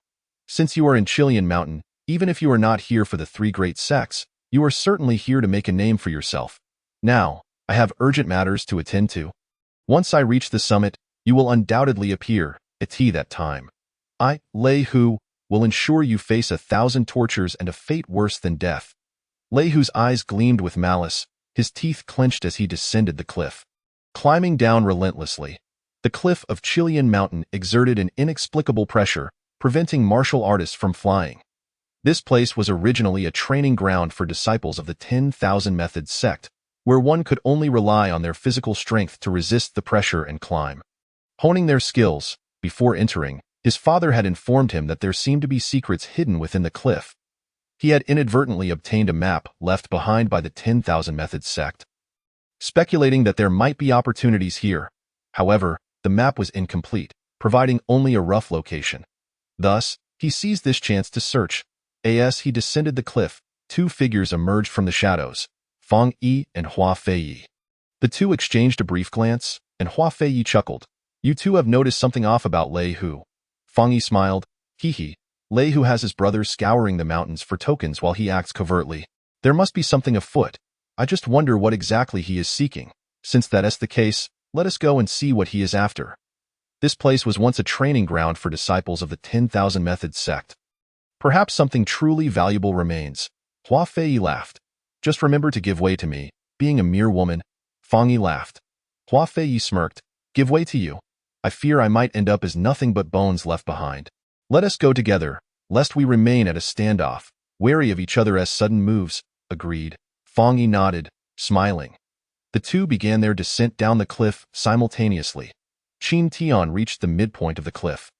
Since you are in Chilean Mountain, even if you are not here for the 3 great sects, you are certainly here to make a name for yourself. Now, I have urgent matters to attend to. Once I reach the summit, you will undoubtedly appear, at that time. I, Lei Hu, will ensure you face 1,000 tortures and a fate worse than death. Lei Hu's eyes gleamed with malice, his teeth clenched as he descended the cliff. Climbing down relentlessly, the cliff of Chilean Mountain exerted an inexplicable pressure, preventing martial artists from flying. This place was originally a training ground for disciples of the 10,000 Methods sect, where one could only rely on their physical strength to resist the pressure and climb. Honing their skills, before entering, his father had informed him that there seemed to be secrets hidden within the cliff. He had inadvertently obtained a map left behind by the 10,000 Methods sect, speculating that there might be opportunities here. However, the map was incomplete, providing only a rough location. Thus, he seized this chance to search. As he descended the cliff, 2 figures emerged from the shadows, Fang Yi and Hua Feiyi. The two exchanged a brief glance, and Hua Feiyi chuckled. You two have noticed something off about Lei Hu. Fang Yi smiled. Hee. Lei Hu has his brothers scouring the mountains for tokens while he acts covertly. There must be something afoot. I just wonder what exactly he is seeking. Since that is the case, let us go and see what he is after. This place was once a training ground for disciples of the 10,000 Methods sect. Perhaps something truly valuable remains. Hua Feiyi laughed. Just remember to give way to me, being a mere woman. Fang Yi laughed. Hua Feiyi smirked. Give way to you? I fear I might end up as nothing but bones left behind. Let us go together, lest we remain at a standoff, wary of each other as sudden moves. Agreed. Fang Yi nodded, smiling. The two began their descent down the cliff simultaneously. Qin Tian reached the midpoint of the cliff.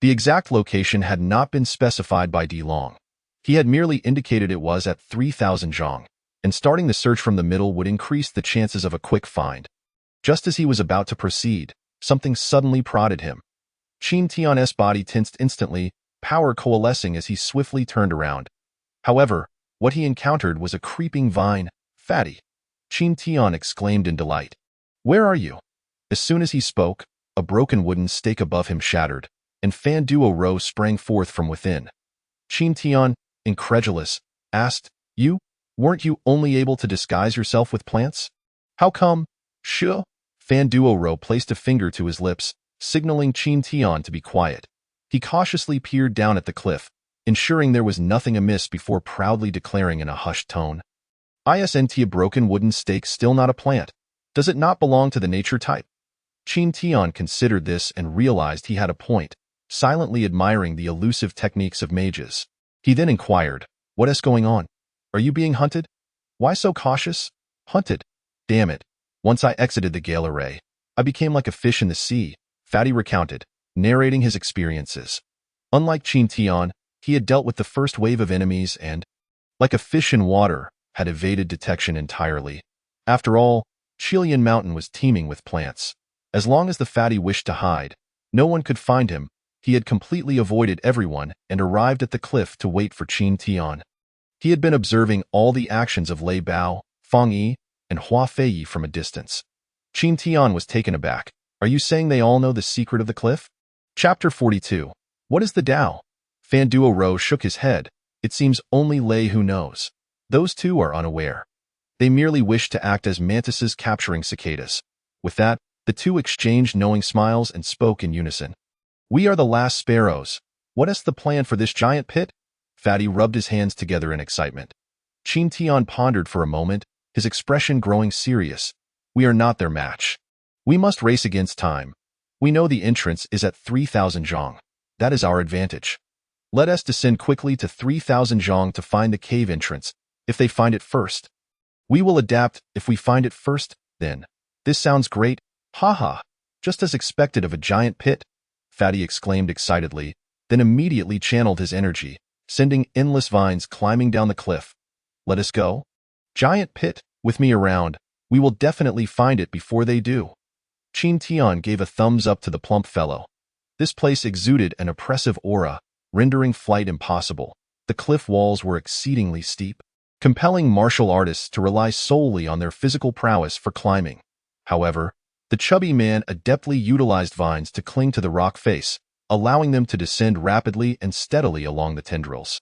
The exact location had not been specified by Di Long. He had merely indicated it was at 3,000 zhong, and starting the search from the middle would increase the chances of a quick find. Just as he was about to proceed, something suddenly prodded him. Qin Tian's body tensed instantly, power coalescing as he swiftly turned around. However, what he encountered was a creeping vine. Fatty! Qin Tian exclaimed in delight. Where are you? As soon as he spoke, a broken wooden stake above him shattered, and Fan Duo Ro sprang forth from within. Qin Tian, incredulous, asked, weren't you only able to disguise yourself with plants? How come? Sure. Fan Duo Ro placed a finger to his lips, signaling Qin Tian to be quiet. He cautiously peered down at the cliff, ensuring there was nothing amiss before proudly declaring in a hushed tone. Isn't a broken wooden stake still not a plant? Does it not belong to the nature type? Qin Tian considered this and realized he had a point, silently admiring the elusive techniques of mages. He then inquired, what is going on? Are you being hunted? Why so cautious? Hunted? Damn it. Once I exited the gale array, I became like a fish in the sea, Fatty recounted, narrating his experiences. Unlike Qin Tian, he had dealt with the first wave of enemies and, like a fish in water, had evaded detection entirely. After all, Chilean Mountain was teeming with plants. As long as the fatty wished to hide, no one could find him. he had completely avoided everyone and arrived at the cliff to wait for Qin Tian. He had been observing all the actions of Lei Bao, Fang Yi, and Hua Feiyi from a distance. Qin Tian was taken aback. Are you saying they all know the secret of the cliff? Chapter 42. What is the Tao? Fan Duo shook his head. It seems only Lei who knows. Those two are unaware. They merely wish to act as mantises capturing cicadas. With that, the two exchanged knowing smiles and spoke in unison. We are the last sparrows. What is the plan for this giant pit? Fatty rubbed his hands together in excitement. Qin Tian pondered for a moment, his expression growing serious. We are not their match. We must race against time. We know the entrance is at 3,000 zhong. That is our advantage. Let us descend quickly to 3,000 zhong to find the cave entrance, if they find it first. We will adapt if we find it first, then. This sounds great. Ha, just as expected of a giant pit, Fatty exclaimed excitedly, then immediately channeled his energy, sending endless vines climbing down the cliff. Let us go. Giant pit, with me around, we will definitely find it before they do. Qin Tian gave a thumbs up to the plump fellow. This place exuded an oppressive aura, rendering flight impossible. The cliff walls were exceedingly steep, compelling martial artists to rely solely on their physical prowess for climbing. However, the chubby man adeptly utilized vines to cling to the rock face, allowing them to descend rapidly and steadily along the tendrils.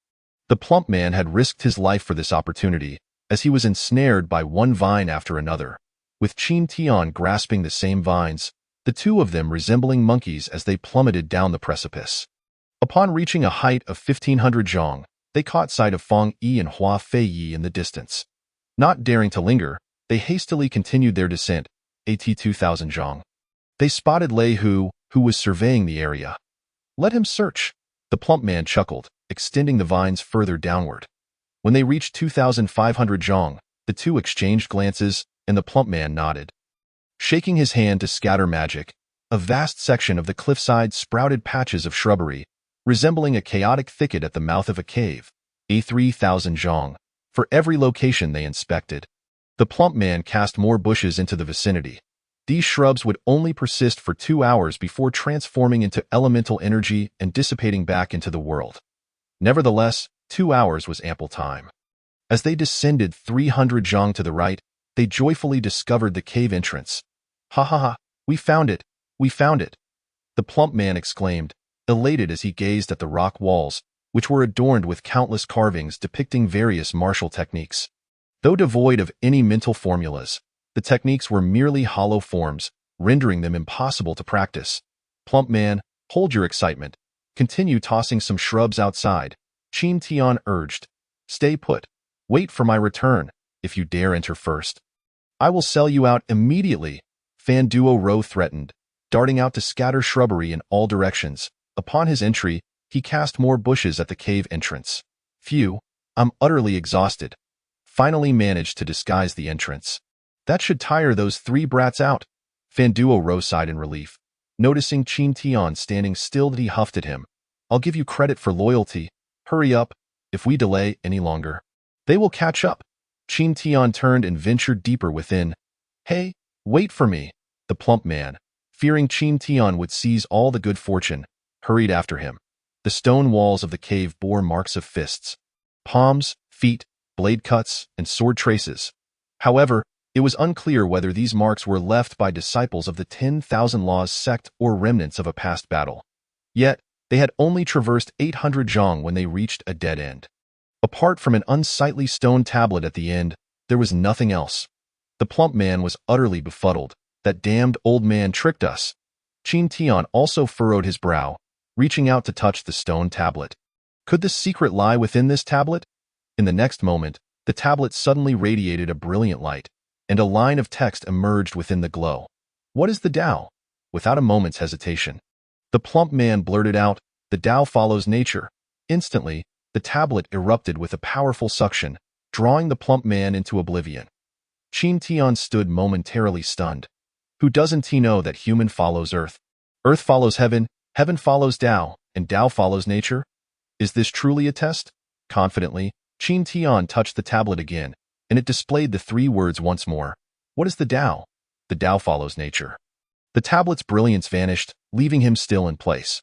The plump man had risked his life for this opportunity, as he was ensnared by one vine after another. With Qin Tian grasping the same vines, the two of them resembling monkeys as they plummeted down the precipice. Upon reaching a height of 1,500 zhong, they caught sight of Fang Yi and Hua Feiyi in the distance. Not daring to linger, they hastily continued their descent, at 2,000 zhong. They spotted Lei Hu, who was surveying the area. Let him search, the plump man chuckled, extending the vines further downward. When they reached 2,500 zhong, the two exchanged glances, and the plump man nodded. Shaking his hand to scatter magic, a vast section of the cliffside sprouted patches of shrubbery, resembling a chaotic thicket at the mouth of a cave, a 3,000 zhong, for every location they inspected. The plump man cast more bushes into the vicinity. These shrubs would only persist for 2 hours before transforming into elemental energy and dissipating back into the world. Nevertheless, 2 hours was ample time. As they descended 300 zhong to the right, they joyfully discovered the cave entrance. Ha, we found it, we found it, the plump man exclaimed, elated as he gazed at the rock walls, which were adorned with countless carvings depicting various martial techniques. Though devoid of any mental formulas, the techniques were merely hollow forms, rendering them impossible to practice. Plump man, hold your excitement. Continue tossing some shrubs outside, Qin Tian urged. Stay put. Wait for my return, if you dare enter first. I will sell you out immediately, Fan Duo threatened, darting out to scatter shrubbery in all directions. Upon his entry, he cast more bushes at the cave entrance. Phew, I'm utterly exhausted. Finally managed to disguise the entrance. That should tire those 3 brats out. Fan Duo sighed in relief. Noticing Qin Tian standing still, that he huffed at him. I'll give you credit for loyalty. Hurry up. If we delay any longer, they will catch up. Qin Tian turned and ventured deeper within. Hey, wait for me. The plump man, fearing Qin Tian would seize all the good fortune, hurried after him. The stone walls of the cave bore marks of fists, palms, feet, blade cuts, and sword traces. However, it was unclear whether these marks were left by disciples of the 10,000 Laws sect or remnants of a past battle. Yet, they had only traversed 800 zhong when they reached a dead end. Apart from an unsightly stone tablet at the end, there was nothing else. The plump man was utterly befuddled. That damned old man tricked us. Qin Tian also furrowed his brow, reaching out to touch the stone tablet. Could the secret lie within this tablet? In the next moment, the tablet suddenly radiated a brilliant light, and a line of text emerged within the glow. What is the Tao? Without a moment's hesitation, the plump man blurted out, the Tao follows nature. Instantly, the tablet erupted with a powerful suction, drawing the plump man into oblivion. Qin Tian stood momentarily stunned. Who doesn't he know that human follows earth? Earth follows heaven, heaven follows Tao, and Tao follows nature? Is this truly a test? Confidently, Qin Tian touched the tablet again, and it displayed the 3 words once more. What is the Tao? The Tao follows nature. The tablet's brilliance vanished, leaving him still in place.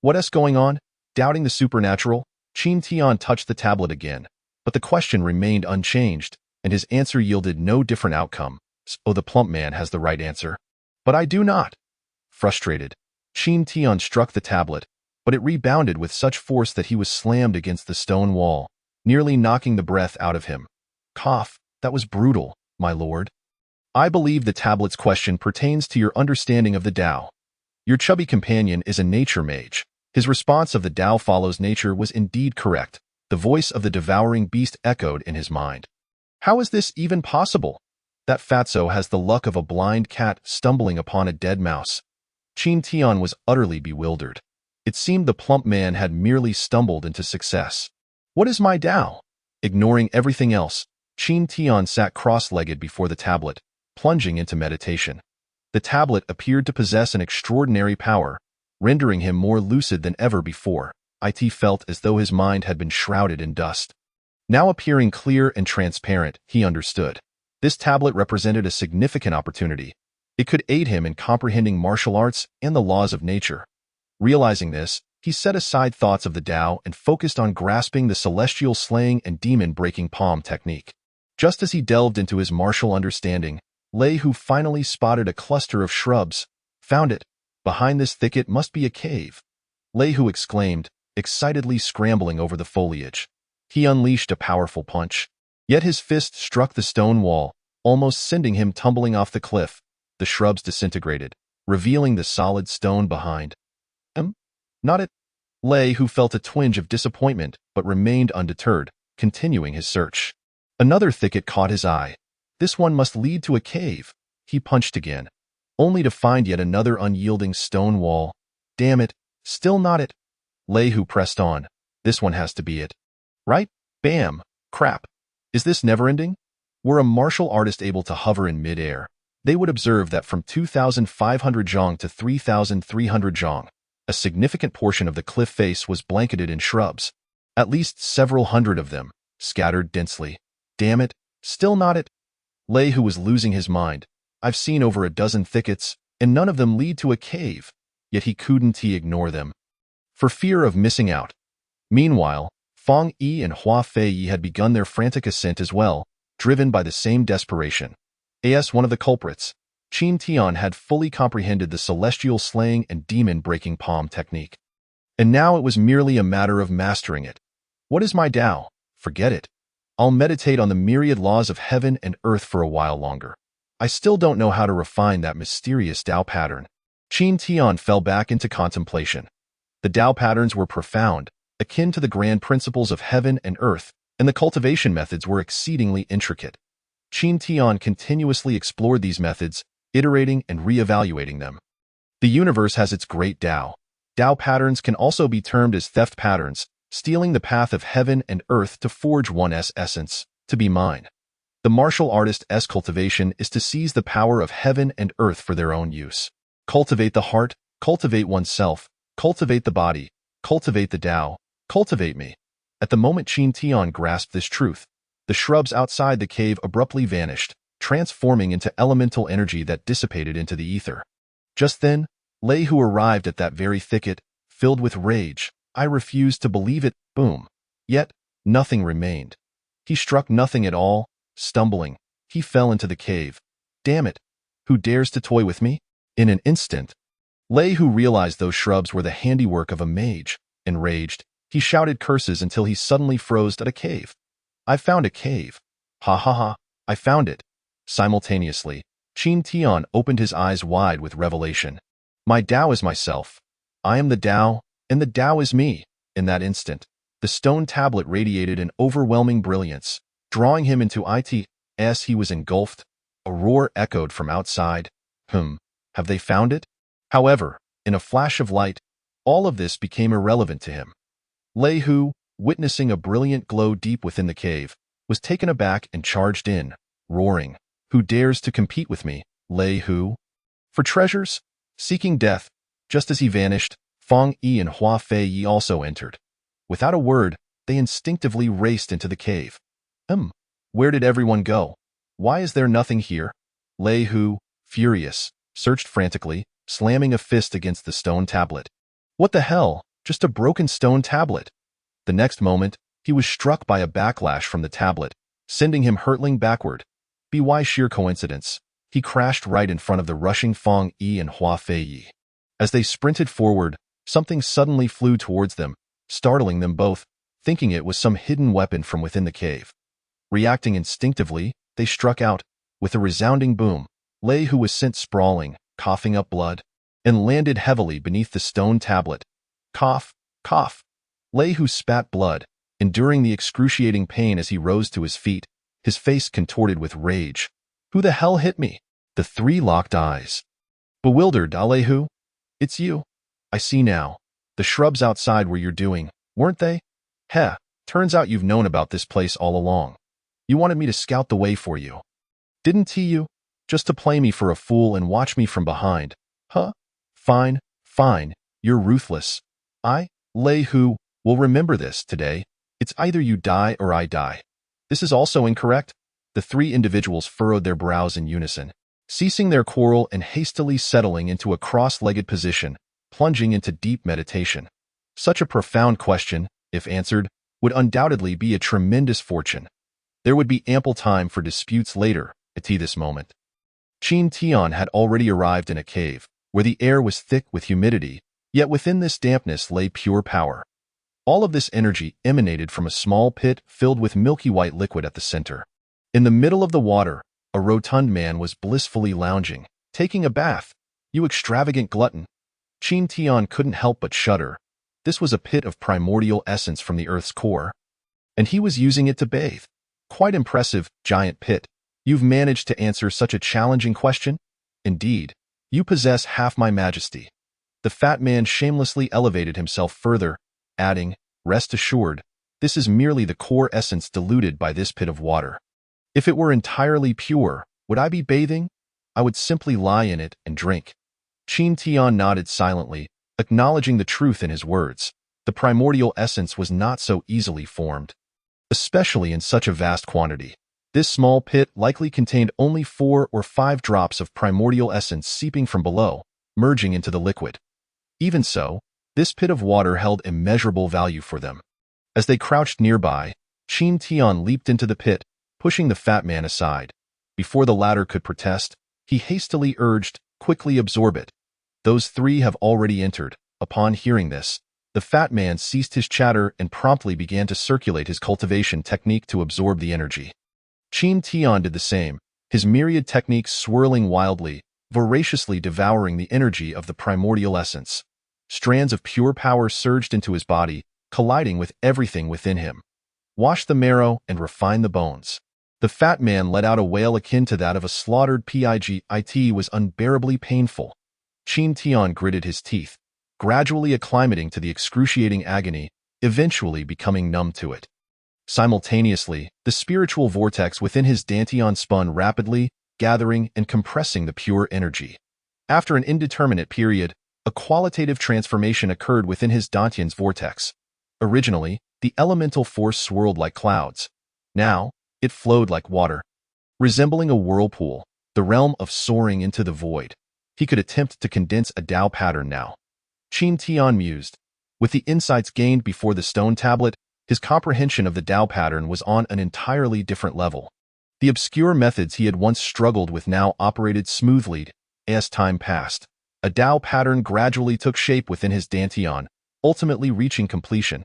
What's going on? Doubting the supernatural, Qin Tian touched the tablet again, but the question remained unchanged, and his answer yielded no different outcome. So the plump man has the right answer. But I do not. Frustrated, Qin Tian struck the tablet, but it rebounded with such force that he was slammed against the stone wall, nearly knocking the breath out of him. Cough, that was brutal, my lord. I believe the tablet's question pertains to your understanding of the Tao. Your chubby companion is a nature mage. His response of the Tao follows nature was indeed correct. The voice of the devouring beast echoed in his mind. How is this even possible? That fatso has the luck of a blind cat stumbling upon a dead mouse. Qin Tian was utterly bewildered. It seemed the plump man had merely stumbled into success. What is my Tao? Ignoring everything else, Qin Tian sat cross-legged before the tablet, plunging into meditation. The tablet appeared to possess an extraordinary power, rendering him more lucid than ever before. It felt as though his mind had been shrouded in dust. Now appearing clear and transparent, he understood. This tablet represented a significant opportunity. It could aid him in comprehending martial arts and the laws of nature. Realizing this, he set aside thoughts of the Tao and focused on grasping the celestial slaying and demon-breaking palm technique. Just as he delved into his martial understanding, Lei Hu finally spotted a cluster of shrubs. Found it. Behind this thicket must be a cave. Lei Hu exclaimed, excitedly scrambling over the foliage. He unleashed a powerful punch. Yet his fist struck the stone wall, almost sending him tumbling off the cliff. The shrubs disintegrated, revealing the solid stone behind. Not it. Lei Hu felt a twinge of disappointment, but remained undeterred, continuing his search. Another thicket caught his eye. This one must lead to a cave. He punched again, only to find yet another unyielding stone wall. Damn it, still not it. Lei Hu pressed on. This one has to be it. Right? Bam. Crap. Is this never-ending? Were a martial artist able to hover in mid-air, they would observe that from 2,500 zhong to 3,300 zhong, a significant portion of the cliff face was blanketed in shrubs, at least several hundred of them, scattered densely. Damn it, still not it. Lei Hu was losing his mind. I've seen over a dozen thickets, and none of them lead to a cave, yet he couldn't ignore them, for fear of missing out. Meanwhile, Fang Yi and Hua Fei had begun their frantic ascent as well, driven by the same desperation. As one of the culprits, Qin Tian had fully comprehended the celestial slaying and demon-breaking palm technique. And now it was merely a matter of mastering it. What is my Tao? Forget it. I'll meditate on the myriad laws of heaven and earth for a while longer. I still don't know how to refine that mysterious Tao pattern. Qin Tian fell back into contemplation. The Tao patterns were profound, akin to the grand principles of heaven and earth, and the cultivation methods were exceedingly intricate. Qin Tian continuously explored these methods, iterating and re-evaluating them. The universe has its great Tao. Tao patterns can also be termed as theft patterns, stealing the path of heaven and earth to forge one's essence, to be mine. The martial artist's cultivation is to seize the power of heaven and earth for their own use. Cultivate the heart, cultivate oneself, cultivate the body, cultivate the Tao, cultivate me. At the moment Qin Tian grasped this truth, the shrubs outside the cave abruptly vanished, transforming into elemental energy that dissipated into the ether. Just then, Lei Hu arrived at that very thicket, filled with rage. I refused to believe it. Boom. Yet, nothing remained. He struck nothing at all. Stumbling, he fell into the cave. Damn it. Who dares to toy with me? In an instant, Lei Hu realized those shrubs were the handiwork of a mage. Enraged, he shouted curses until he suddenly froze at a cave. I found a cave. Ha ha ha, I found it. Simultaneously, Qin Tian opened his eyes wide with revelation. My Tao is myself. I am the Tao, and the Tao is me. In that instant, the stone tablet radiated an overwhelming brilliance, drawing him into it. As he was engulfed, a roar echoed from outside. Have they found it? However, in a flash of light, all of this became irrelevant to him. Lei Hu, witnessing a brilliant glow deep within the cave, was taken aback and charged in, roaring. Who dares to compete with me, Lei Hu? For treasures? Seeking death. Just as he vanished, Fang Yi and Hua Fei also entered. Without a word, they instinctively raced into the cave. Where did everyone go? Why is there nothing here? Lei Hu, furious, searched frantically, slamming a fist against the stone tablet. What the hell? just a broken stone tablet. The next moment, he was struck by a backlash from the tablet, sending him hurtling backward. By sheer coincidence, he crashed right in front of the rushing Feng Yi and Hua Feiyi. As they sprinted forward, something suddenly flew towards them, startling them both, thinking it was some hidden weapon from within the cave. Reacting instinctively, they struck out. With a resounding boom, Lei Hu was sent sprawling, coughing up blood, and landed heavily beneath the stone tablet. Cough, cough. Lei Hu spat blood, enduring the excruciating pain as he rose to his feet, his face contorted with rage. Who the hell hit me? The three locked eyes. Bewildered, Lei Hu? It's you. I see now. The shrubs outside were your doing, weren't they? Heh, turns out you've known about this place all along. You wanted me to scout the way for you. Didn't you? Just to play me for a fool and watch me from behind. Huh? Fine, fine, you're ruthless. Lei Hu, will remember this today. It's either you die or I die. This is also incorrect. The three individuals furrowed their brows in unison, ceasing their quarrel and hastily settling into a cross-legged position, plunging into deep meditation. Such a profound question, if answered, would undoubtedly be a tremendous fortune. There would be ample time for disputes later, at this moment. Qin Tian had already arrived in a cave, where the air was thick with humidity, yet within this dampness lay pure power. All of this energy emanated from a small pit filled with milky white liquid at the center. In the middle of the water, a rotund man was blissfully lounging, taking a bath. You extravagant glutton. Qin Tian couldn't help but shudder. This was a pit of primordial essence from the earth's core, and he was using it to bathe. Quite impressive, giant pit. You've managed to answer such a challenging question? Indeed, you possess half my majesty. The fat man shamelessly elevated himself further, adding, rest assured, this is merely the core essence diluted by this pit of water. If it were entirely pure, would I be bathing? I would simply lie in it and drink. Qin Tian nodded silently, acknowledging the truth in his words. The primordial essence was not so easily formed, especially in such a vast quantity. This small pit likely contained only 4 or 5 drops of primordial essence seeping from below, merging into the liquid. Even so, this pit of water held immeasurable value for them. As they crouched nearby, Qin Tian leaped into the pit, pushing the fat man aside. Before the latter could protest, he hastily urged, quickly absorb it. Those three have already entered. Upon hearing this, the fat man ceased his chatter and promptly began to circulate his cultivation technique to absorb the energy. Qin Tian did the same, his myriad techniques swirling wildly, voraciously devouring the energy of the primordial essence. Strands of pure power surged into his body, colliding with everything within him. Wash the marrow and refine the bones. The fat man let out a wail akin to that of a slaughtered pig. It was unbearably painful. Qin Tian gritted his teeth, gradually acclimating to the excruciating agony, eventually becoming numb to it. Simultaneously, the spiritual vortex within his dantian spun rapidly, gathering and compressing the pure energy. After an indeterminate period, a qualitative transformation occurred within his dantian's vortex. Originally, the elemental force swirled like clouds. Now, it flowed like water. Resembling a whirlpool, the realm of soaring into the void. He could attempt to condense a Tao pattern now. Qin Tian mused. With the insights gained before the stone tablet, his comprehension of the Tao pattern was on an entirely different level. The obscure methods he had once struggled with now operated smoothly. As time passed, a Tao pattern gradually took shape within his dantian, ultimately reaching completion.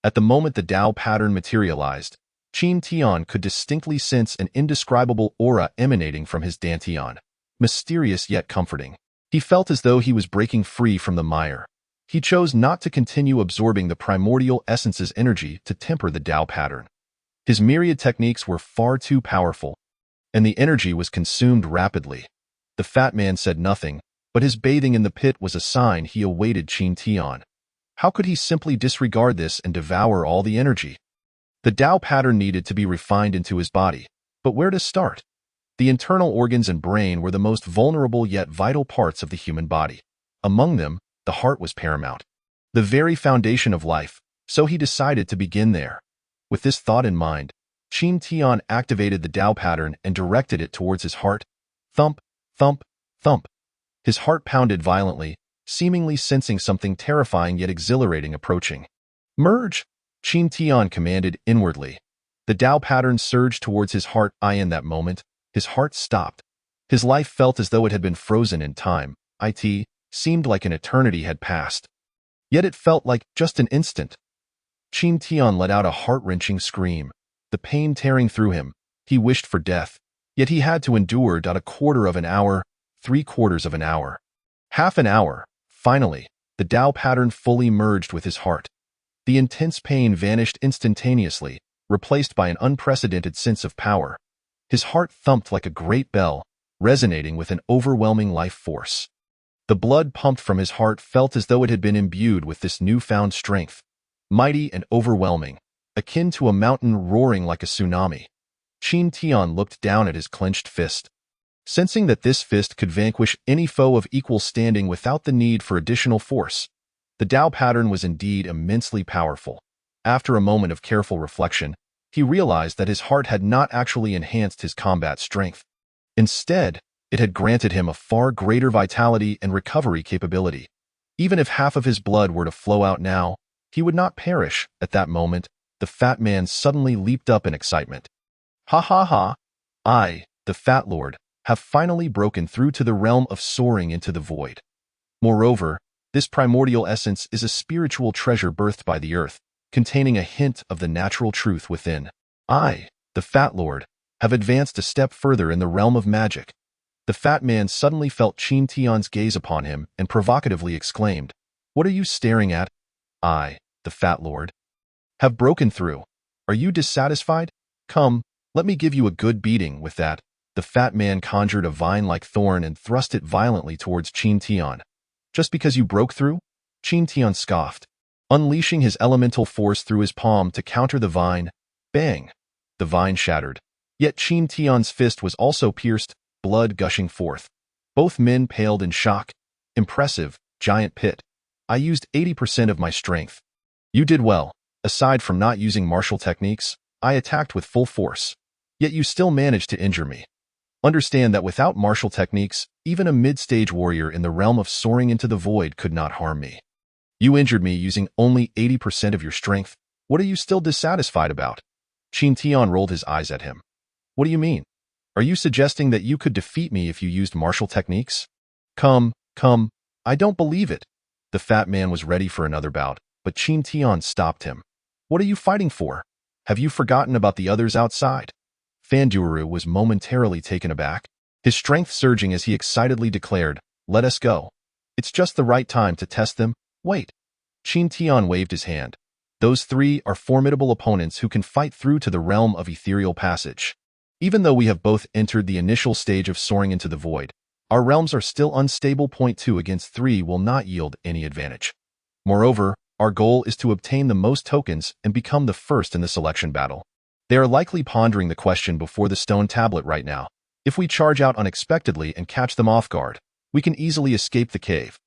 At the moment the Tao pattern materialized, Qin Tian could distinctly sense an indescribable aura emanating from his dantian. Mysterious yet comforting. He felt as though he was breaking free from the mire. He chose not to continue absorbing the primordial essence's energy to temper the Tao pattern. His myriad techniques were far too powerful, and the energy was consumed rapidly. The fat man said nothing, but his bathing in the pit was a sign he awaited Qin Tian. How could he simply disregard this and devour all the energy? The Tao pattern needed to be refined into his body, but where to start? The internal organs and brain were the most vulnerable yet vital parts of the human body. Among them, the heart was paramount, the very foundation of life, so he decided to begin there. With this thought in mind, Qin Tian activated the Tao pattern and directed it towards his heart. Thump, thump, thump. His heart pounded violently, seemingly sensing something terrifying yet exhilarating approaching. Merge! Qin Tian commanded inwardly. The Tao pattern surged towards his heart. In that moment, his heart stopped. His life felt as though it had been frozen in time. It seemed like an eternity had passed. Yet it felt like just an instant. Qin Tian let out a heart-wrenching scream. The pain tearing through him, he wished for death. Yet he had to endure a quarter of an hour, 3/4 of an hour. Half an hour. Finally, the Tao pattern fully merged with his heart. The intense pain vanished instantaneously, replaced by an unprecedented sense of power. His heart thumped like a great bell, resonating with an overwhelming life force. The blood pumped from his heart felt as though it had been imbued with this newfound strength, mighty and overwhelming, akin to a mountain roaring like a tsunami. Qin Tian looked down at his clenched fist. Sensing that this fist could vanquish any foe of equal standing without the need for additional force, the Tao pattern was indeed immensely powerful. After a moment of careful reflection, he realized that his heart had not actually enhanced his combat strength. Instead, it had granted him a far greater vitality and recovery capability. Even if half of his blood were to flow out now, he would not perish. At that moment, the fat man suddenly leaped up in excitement. Ha ha ha! I, the Fat Lord, have finally broken through to the realm of soaring into the void. Moreover, this primordial essence is a spiritual treasure birthed by the earth, containing a hint of the natural truth within. I, the Fat Lord, have advanced a step further in the realm of magic. The fat man suddenly felt Qin Tian's gaze upon him and provocatively exclaimed, "What are you staring at? I, the Fat Lord, have broken through. Are you dissatisfied? Come, let me give you a good beating." With that, the fat man conjured a vine-like thorn and thrust it violently towards Qin Tian. "Just because you broke through?" Qin Tian scoffed. Unleashing his elemental force through his palm to counter the vine, bang! The vine shattered. Yet Qin Tian's fist was also pierced, blood gushing forth. Both men paled in shock. "Impressive, giant pit. I used 80% of my strength." "You did well. Aside from not using martial techniques, I attacked with full force. Yet you still managed to injure me. Understand that without martial techniques, even a mid-stage warrior in the realm of soaring into the void could not harm me. You injured me using only 80% of your strength. What are you still dissatisfied about?" Qin Tian rolled his eyes at him. "What do you mean? Are you suggesting that you could defeat me if you used martial techniques?" Come, I don't believe it." The fat man was ready for another bout, but Qin Tian stopped him. "What are you fighting for? Have you forgotten about the others outside?" Fan Duoru was momentarily taken aback, his strength surging as he excitedly declared, "Let us go. It's just the right time to test them. Wait." Qin Tian waved his hand. "Those three are formidable opponents who can fight through to the realm of ethereal passage. Even though we have both entered the initial stage of soaring into the void, our realms are still unstable. 2 against 3 will not yield any advantage. Moreover, our goal is to obtain the most tokens and become the first in the selection battle. They are likely pondering the question before the stone tablet right now. If we charge out unexpectedly and catch them off guard, we can easily escape the cave.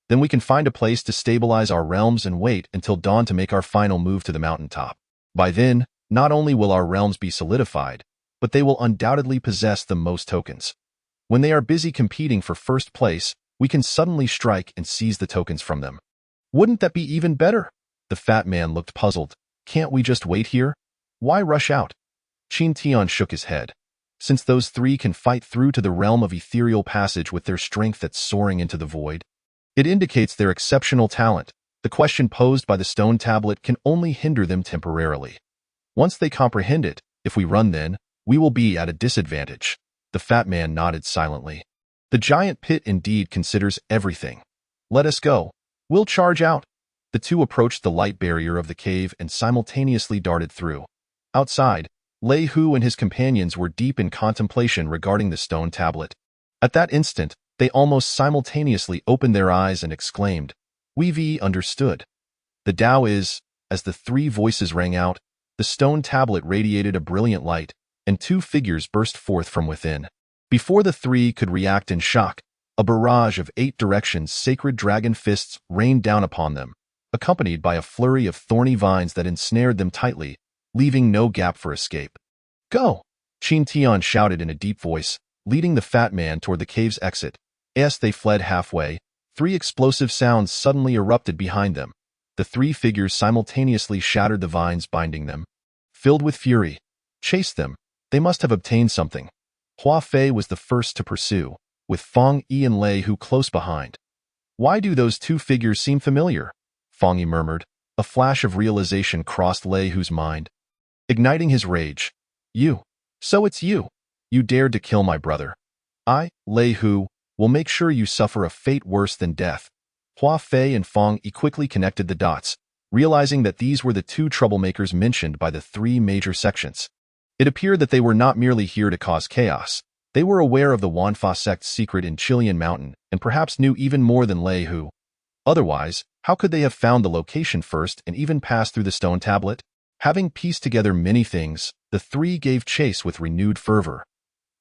Then we can find a place to stabilize our realms and wait until dawn to make our final move to the mountaintop. By then, not only will our realms be solidified, but they will undoubtedly possess the most tokens. When they are busy competing for first place, we can suddenly strike and seize the tokens from them. Wouldn't that be even better?" The fat man looked puzzled. "Can't we just wait here? Why rush out?" Qin Tian shook his head. "Since those three can fight through to the realm of ethereal passage with their strength that's soaring into the void, it indicates their exceptional talent. The question posed by the stone tablet can only hinder them temporarily. Once they comprehend it, if we run then, we will be at a disadvantage." The fat man nodded silently. "The giant pit indeed considers everything. Let us go. We'll charge out." The two approached the light barrier of the cave and simultaneously darted through. Outside, Lei Hu and his companions were deep in contemplation regarding the stone tablet. At that instant, they almost simultaneously opened their eyes and exclaimed, "We've understood. The Tao is..." As the three voices rang out, the stone tablet radiated a brilliant light, and two figures burst forth from within. Before the three could react in shock, a barrage of 8 directions sacred dragon fists rained down upon them, accompanied by a flurry of thorny vines that ensnared them tightly, leaving no gap for escape. "Go!" Qin Tian shouted in a deep voice, leading the fat man toward the cave's exit. As they fled halfway, Three explosive sounds suddenly erupted behind them. The three figures simultaneously shattered the vines binding them. Filled with fury, chase them. They must have obtained something. Hua Fei was the first to pursue, with Fang Yi and Lei Hu close behind. Why do those two figures seem familiar? Fang Yi murmured. A flash of realization crossed Lei Hu's mind, igniting his rage. You. So it's you. You dared to kill my brother. I, Lei Hu, will make sure you suffer a fate worse than death. Hua Fei and Fang Yi quickly connected the dots, realizing that these were the two troublemakers mentioned by the three major sections. It appeared that they were not merely here to cause chaos. They were aware of the Wanfa sect's secret in Qilian Mountain and perhaps knew even more than Lei Hu. Otherwise, how could they have found the location first and even passed through the stone tablet? Having pieced together many things, the three gave chase with renewed fervor.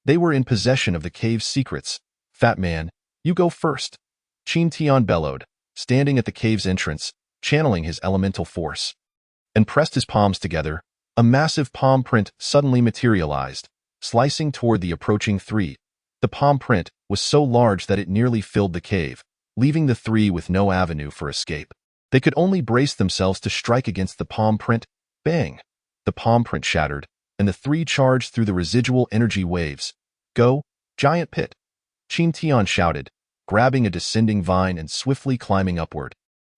They were in possession of the cave's secrets. Fat man, you go first. Qin Tian bellowed, standing at the cave's entrance, channeling his elemental force, and pressed his palms together. A massive palm print suddenly materialized, slicing toward the approaching three. The palm print was so large that it nearly filled the cave, leaving the three with no avenue for escape. They could only brace themselves to strike against the palm print. Bang! The palm print shattered, and the three charged through the residual energy waves. Go, giant pit! Qin Tian shouted, grabbing a descending vine and swiftly climbing upward.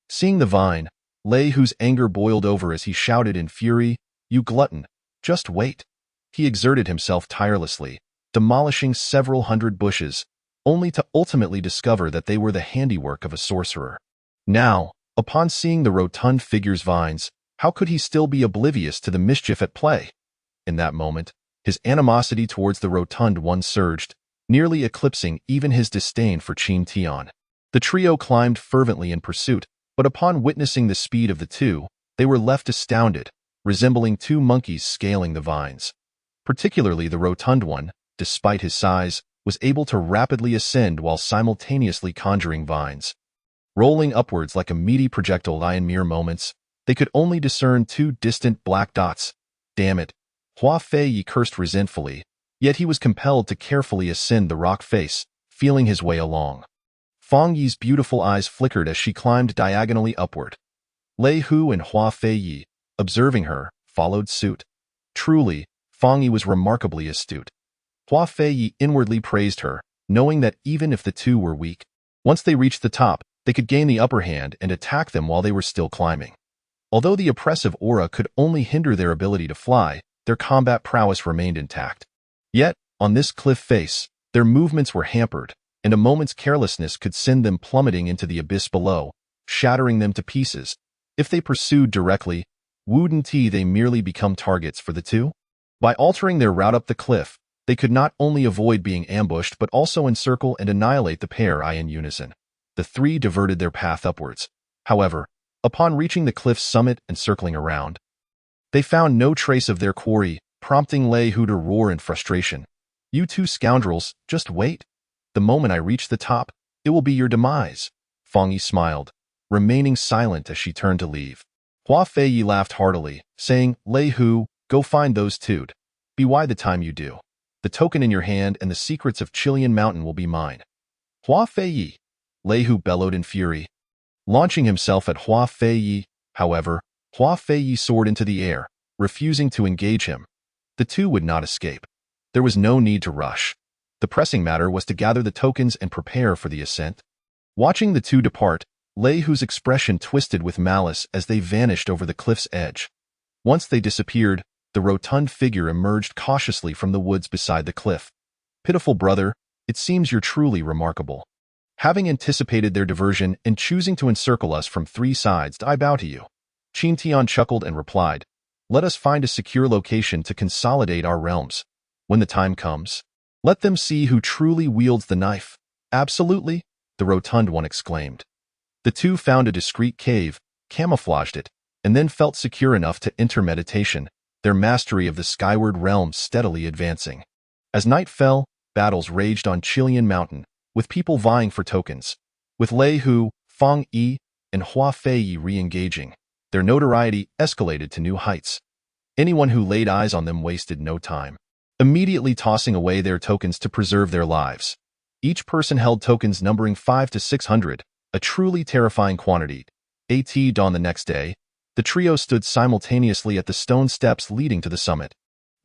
Seeing the vine, Lei Hu's anger boiled over as he shouted in fury, You glutton! Just wait! He exerted himself tirelessly, demolishing several hundred bushes, only to ultimately discover that they were the handiwork of a sorcerer. Now, upon seeing the rotund figure's vines, how could he still be oblivious to the mischief at play? In that moment, his animosity towards the rotund one surged, nearly eclipsing even his disdain for Qin Tian. The trio climbed fervently in pursuit, but upon witnessing the speed of the two, they were left astounded, resembling two monkeys scaling the vines. Particularly the rotund one, despite his size, was able to rapidly ascend while simultaneously conjuring vines. Rolling upwards like a meaty projectile in mere moments, they could only discern two distant black dots. Damn it! Hua Fei cursed resentfully, yet he was compelled to carefully ascend the rock face, feeling his way along. Fang Yi's beautiful eyes flickered as she climbed diagonally upward. Lei Hu and Hua Fei, observing her, followed suit. Truly, Fang Yi was remarkably astute. Hua Fei inwardly praised her, knowing that even if the two were weak, once they reached the top, they could gain the upper hand and attack them while they were still climbing. Although the oppressive aura could only hinder their ability to fly, their combat prowess remained intact. Yet, on this cliff face, their movements were hampered, and a moment's carelessness could send them plummeting into the abyss below, shattering them to pieces. If they pursued directly, wouldn't they merely become targets for the two? By altering their route up the cliff, they could not only avoid being ambushed but also encircle and annihilate the pair in unison. The three diverted their path upwards. However, upon reaching the cliff's summit and circling around, they found no trace of their quarry, prompting Lei Hu to roar in frustration. You two scoundrels, just wait. The moment I reach the top, it will be your demise. Fang Yi smiled, remaining silent as she turned to leave. Hua Fei laughed heartily, saying, Lei Hu, go find those two. Be why the time you do. The token in your hand and the secrets of Qilian Mountain will be mine. Hua Fei! Lei Hu bellowed in fury. Launching himself at Hua Fei, however, Hua Fei soared into the air, refusing to engage him. The two would not escape. There was no need to rush. The pressing matter was to gather the tokens and prepare for the ascent. Watching the two depart, Lei Hu's expression twisted with malice as they vanished over the cliff's edge. Once they disappeared, the rotund figure emerged cautiously from the woods beside the cliff. Pitiful brother, it seems you're truly remarkable. Having anticipated their diversion and choosing to encircle us from three sides, I bow to you. Qin Tian chuckled and replied, Let us find a secure location to consolidate our realms. When the time comes, let them see who truly wields the knife. Absolutely, the rotund one exclaimed. The two found a discreet cave, camouflaged it, and then felt secure enough to enter meditation, their mastery of the skyward realm steadily advancing. As night fell, battles raged on Qilian Mountain, with people vying for tokens. With Lei Hu, Fang Yi, and Hua Fei re-engaging, their notoriety escalated to new heights. Anyone who laid eyes on them wasted no time, immediately tossing away their tokens to preserve their lives. Each person held tokens numbering 500 to 600, a truly terrifying quantity. At dawn the next day, the trio stood simultaneously at the stone steps leading to the summit.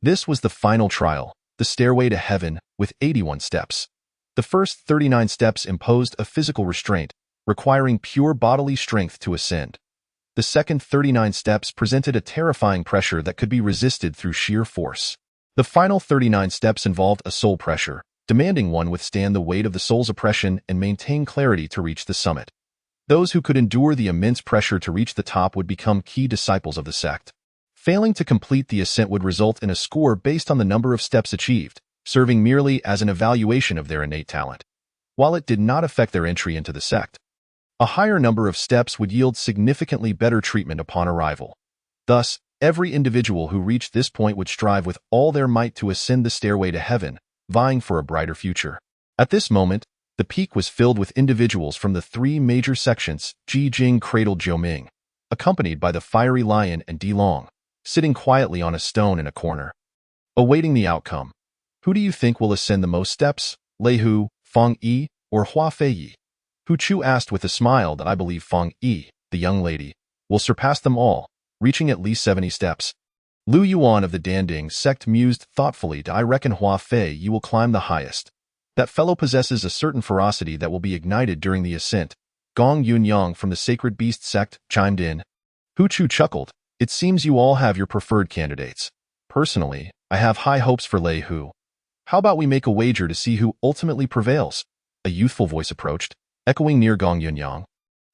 This was the final trial, the stairway to heaven, with 81 steps. The first 39 steps imposed a physical restraint, requiring pure bodily strength to ascend. The second 39 steps presented a terrifying pressure that could be resisted through sheer force. The final 39 steps involved a soul pressure, demanding one withstand the weight of the soul's oppression and maintain clarity to reach the summit. Those who could endure the immense pressure to reach the top would become key disciples of the sect. Failing to complete the ascent would result in a score based on the number of steps achieved, serving merely as an evaluation of their innate talent. While it did not affect their entry into the sect, a higher number of steps would yield significantly better treatment upon arrival. Thus, every individual who reached this point would strive with all their might to ascend the stairway to heaven, vying for a brighter future. At this moment, the peak was filled with individuals from the three major sections. Ji Jing cradled Zhou Ming, accompanied by the fiery lion and Di Long, sitting quietly on a stone in a corner, awaiting the outcome. Who do you think will ascend the most steps? Lei Hu, Feng Yi, or Hua Feiyi? Hu Chu asked with a smile that I believe Feng Yi, the young lady, will surpass them all, reaching at least 70 steps. Lu Yuan of the Danding sect mused thoughtfully. I reckon Hua Fei you will climb the highest. That fellow possesses a certain ferocity that will be ignited during the ascent. Gong Yunyang from the Sacred Beast sect chimed in. Hu Chu chuckled. It seems you all have your preferred candidates. Personally, I have high hopes for Lei Hu. How about we make a wager to see who ultimately prevails? A youthful voice approached, echoing near Gong Yunyang,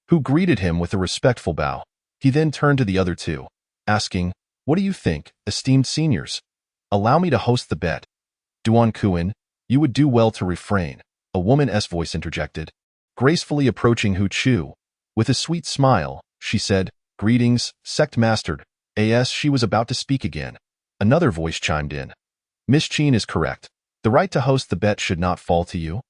who greeted him with a respectful bow. He then turned to the other two, asking, What do you think, esteemed seniors? Allow me to host the bet. Duan Kuan, you would do well to refrain, a woman's voice interjected. Gracefully approaching Hu Chu, with a sweet smile, she said, Greetings, sect mastered. As she was about to speak again, another voice chimed in. Miss Qin is correct. The right to host the bet should not fall to you,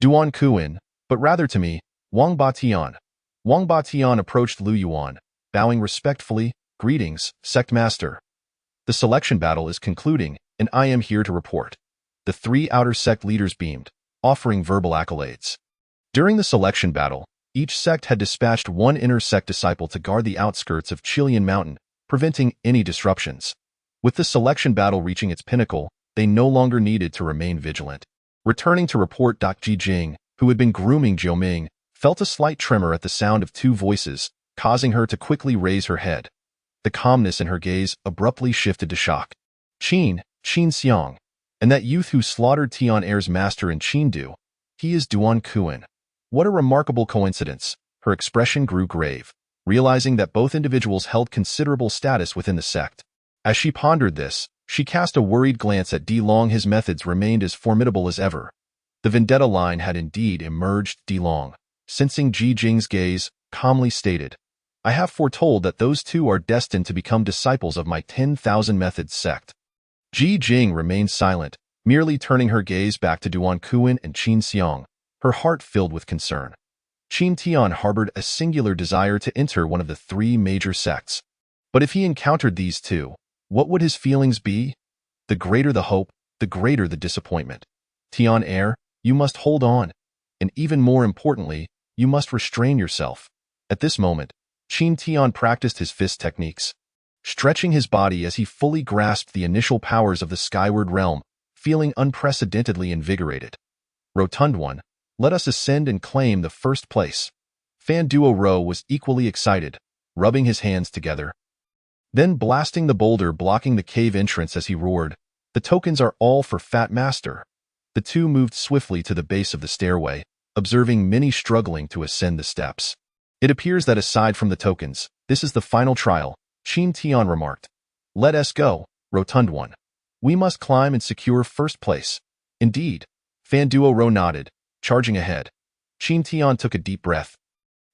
Duan Kuan, but rather to me, Wang Batian. Wang Batian approached Lu Yuan, bowing respectfully. Greetings, sect master. The selection battle is concluding, and I am here to report. The three outer sect leaders beamed, offering verbal accolades. During the selection battle, each sect had dispatched one inner sect disciple to guard the outskirts of Qilian Mountain, preventing any disruptions. With the selection battle reaching its pinnacle, they no longer needed to remain vigilant. Returning to report, Ji Jing, who had been grooming Zhou Ming, felt a slight tremor at the sound of two voices, causing her to quickly raise her head. The calmness in her gaze abruptly shifted to shock. Qin Xiang, and that youth who slaughtered Tian Air's master in Qindu. He is Duan Kuan. What a remarkable coincidence. Her expression grew grave, realizing that both individuals held considerable status within the sect. As she pondered this, she cast a worried glance at Di Long. His methods remained as formidable as ever. The vendetta line had indeed emerged. Di Long, sensing Ji Jing's gaze, calmly stated, I have foretold that those two are destined to become disciples of my 10,000 Methods sect. Ji Jing remained silent, merely turning her gaze back to Duan Kuan and Qin Xiang, her heart filled with concern. Qin Tian harbored a singular desire to enter one of the three major sects. But if he encountered these two, what would his feelings be? The greater the hope, the greater the disappointment. Tian Air, you must hold on. And even more importantly, you must restrain yourself. At this moment, Qin Tian practiced his fist techniques, stretching his body as he fully grasped the initial powers of the skyward realm, feeling unprecedentedly invigorated. Rotund One, let us ascend and claim the first place. Fan Duo Ro was equally excited, rubbing his hands together, then blasting the boulder blocking the cave entrance as he roared, The tokens are all for Fat Master. The two moved swiftly to the base of the stairway, observing many struggling to ascend the steps. It appears that aside from the tokens, this is the final trial, Qin Tian remarked. Let us go, Rotund One. We must climb and secure first place. Indeed. Fan Duo Ro nodded, charging ahead. Qin Tian took a deep breath.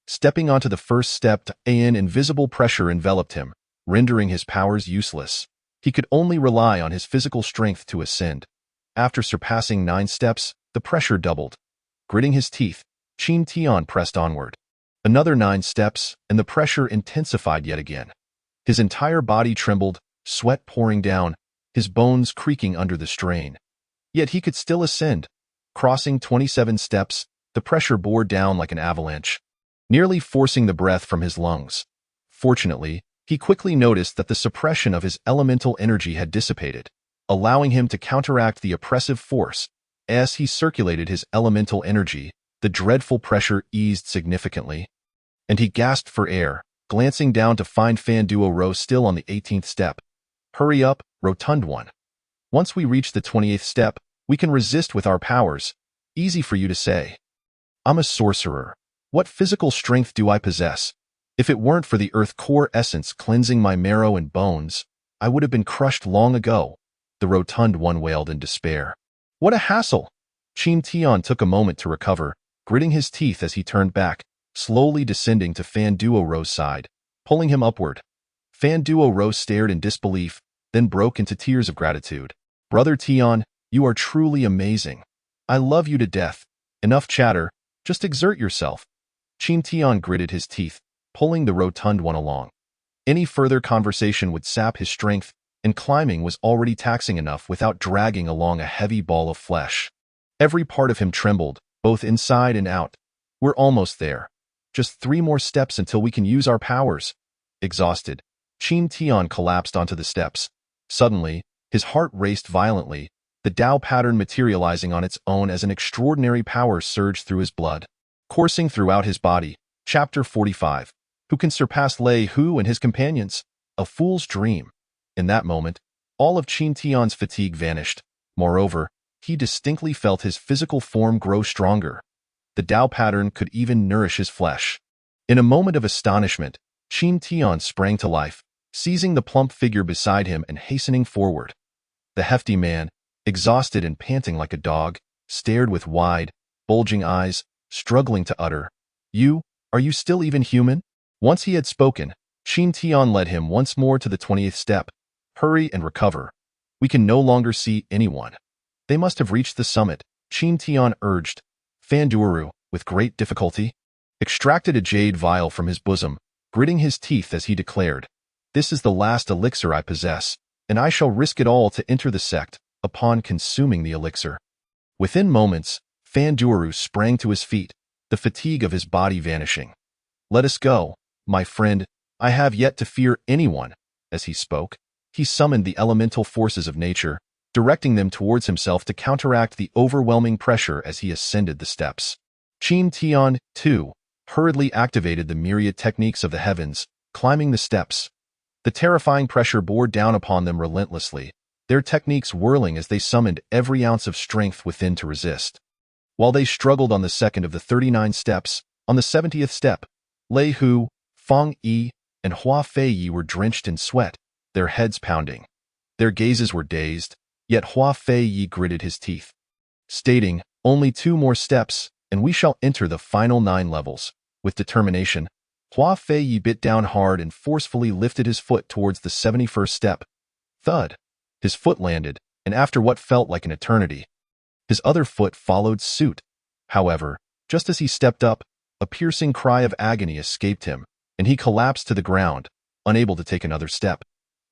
Stepping onto the first step, an invisible pressure enveloped him, rendering his powers useless. He could only rely on his physical strength to ascend. After surpassing 9 steps, the pressure doubled. Gritting his teeth, Qin Tian pressed onward. Another 9 steps, and the pressure intensified yet again. His entire body trembled, sweat pouring down, his bones creaking under the strain. Yet he could still ascend. Crossing 27 steps, the pressure bore down like an avalanche. nearly forcing the breath from his lungs. Fortunately, he quickly noticed that the suppression of his elemental energy had dissipated, allowing him to counteract the oppressive force. As he circulated his elemental energy, the dreadful pressure eased significantly, and he gasped for air, glancing down to find Fanduo still on the 18th step. Hurry up, Rotund One. Once we reach the 28th step, we can resist with our powers. Easy for you to say. I'm a sorcerer. What physical strength do I possess? If it weren't for the earth core essence cleansing my marrow and bones, I would have been crushed long ago, the Rotund One wailed in despair. What a hassle! Qin Tian took a moment to recover, gritting his teeth as he turned back, slowly descending to Fanduo's side, pulling him upward. Fanduo stared in disbelief, then broke into tears of gratitude. Brother Tian, you are truly amazing. I love you to death. Enough chatter, just exert yourself. Qin Tian gritted his teeth, pulling the Rotund One along. Any further conversation would sap his strength, and climbing was already taxing enough without dragging along a heavy ball of flesh. Every part of him trembled, both inside and out. We're almost there. Just 3 more steps until we can use our powers. Exhausted, Qin Tian collapsed onto the steps. Suddenly, his heart raced violently, the Tao pattern materializing on its own as an extraordinary power surged through his blood, coursing throughout his body. Chapter 45. Who can surpass Lei Hu and his companions? A fool's dream. In that moment, all of Qin Tian's fatigue vanished. Moreover, he distinctly felt his physical form grow stronger. The Tao pattern could even nourish his flesh. In a moment of astonishment, Qin Tian sprang to life, seizing the plump figure beside him and hastening forward. The hefty man, exhausted and panting like a dog, stared with wide, bulging eyes, struggling to utter, Are you still even human? Once he had spoken, Qin Tian led him once more to the 20th step. Hurry and recover. We can no longer see anyone. They must have reached the summit, Qin Tian urged. Fanduo, with great difficulty, extracted a jade vial from his bosom, gritting his teeth as he declared, This is the last elixir I possess, and I shall risk it all to enter the sect, upon consuming the elixir. Within moments, Fanduo sprang to his feet, the fatigue of his body vanishing. Let us go, my friend, I have yet to fear anyone. As he spoke, he summoned the elemental forces of nature, directing them towards himself to counteract the overwhelming pressure as he ascended the steps. Qin Tian, too, hurriedly activated the myriad techniques of the heavens, climbing the steps. The terrifying pressure bore down upon them relentlessly, their techniques whirling as they summoned every ounce of strength within to resist. While they struggled on the second of the 39 steps, on the 70th step, Lei Hu, Feng Yi, and Hua Feiyi were drenched in sweat, their heads pounding. Their gazes were dazed, yet Hua Feiyi gritted his teeth, stating, Only 2 more steps, and we shall enter the final 9 levels. With determination, Hua Feiyi bit down hard and forcefully lifted his foot towards the 71st step. Thud. His foot landed, and after what felt like an eternity, his other foot followed suit. However, just as he stepped up, a piercing cry of agony escaped him, and he collapsed to the ground, unable to take another step.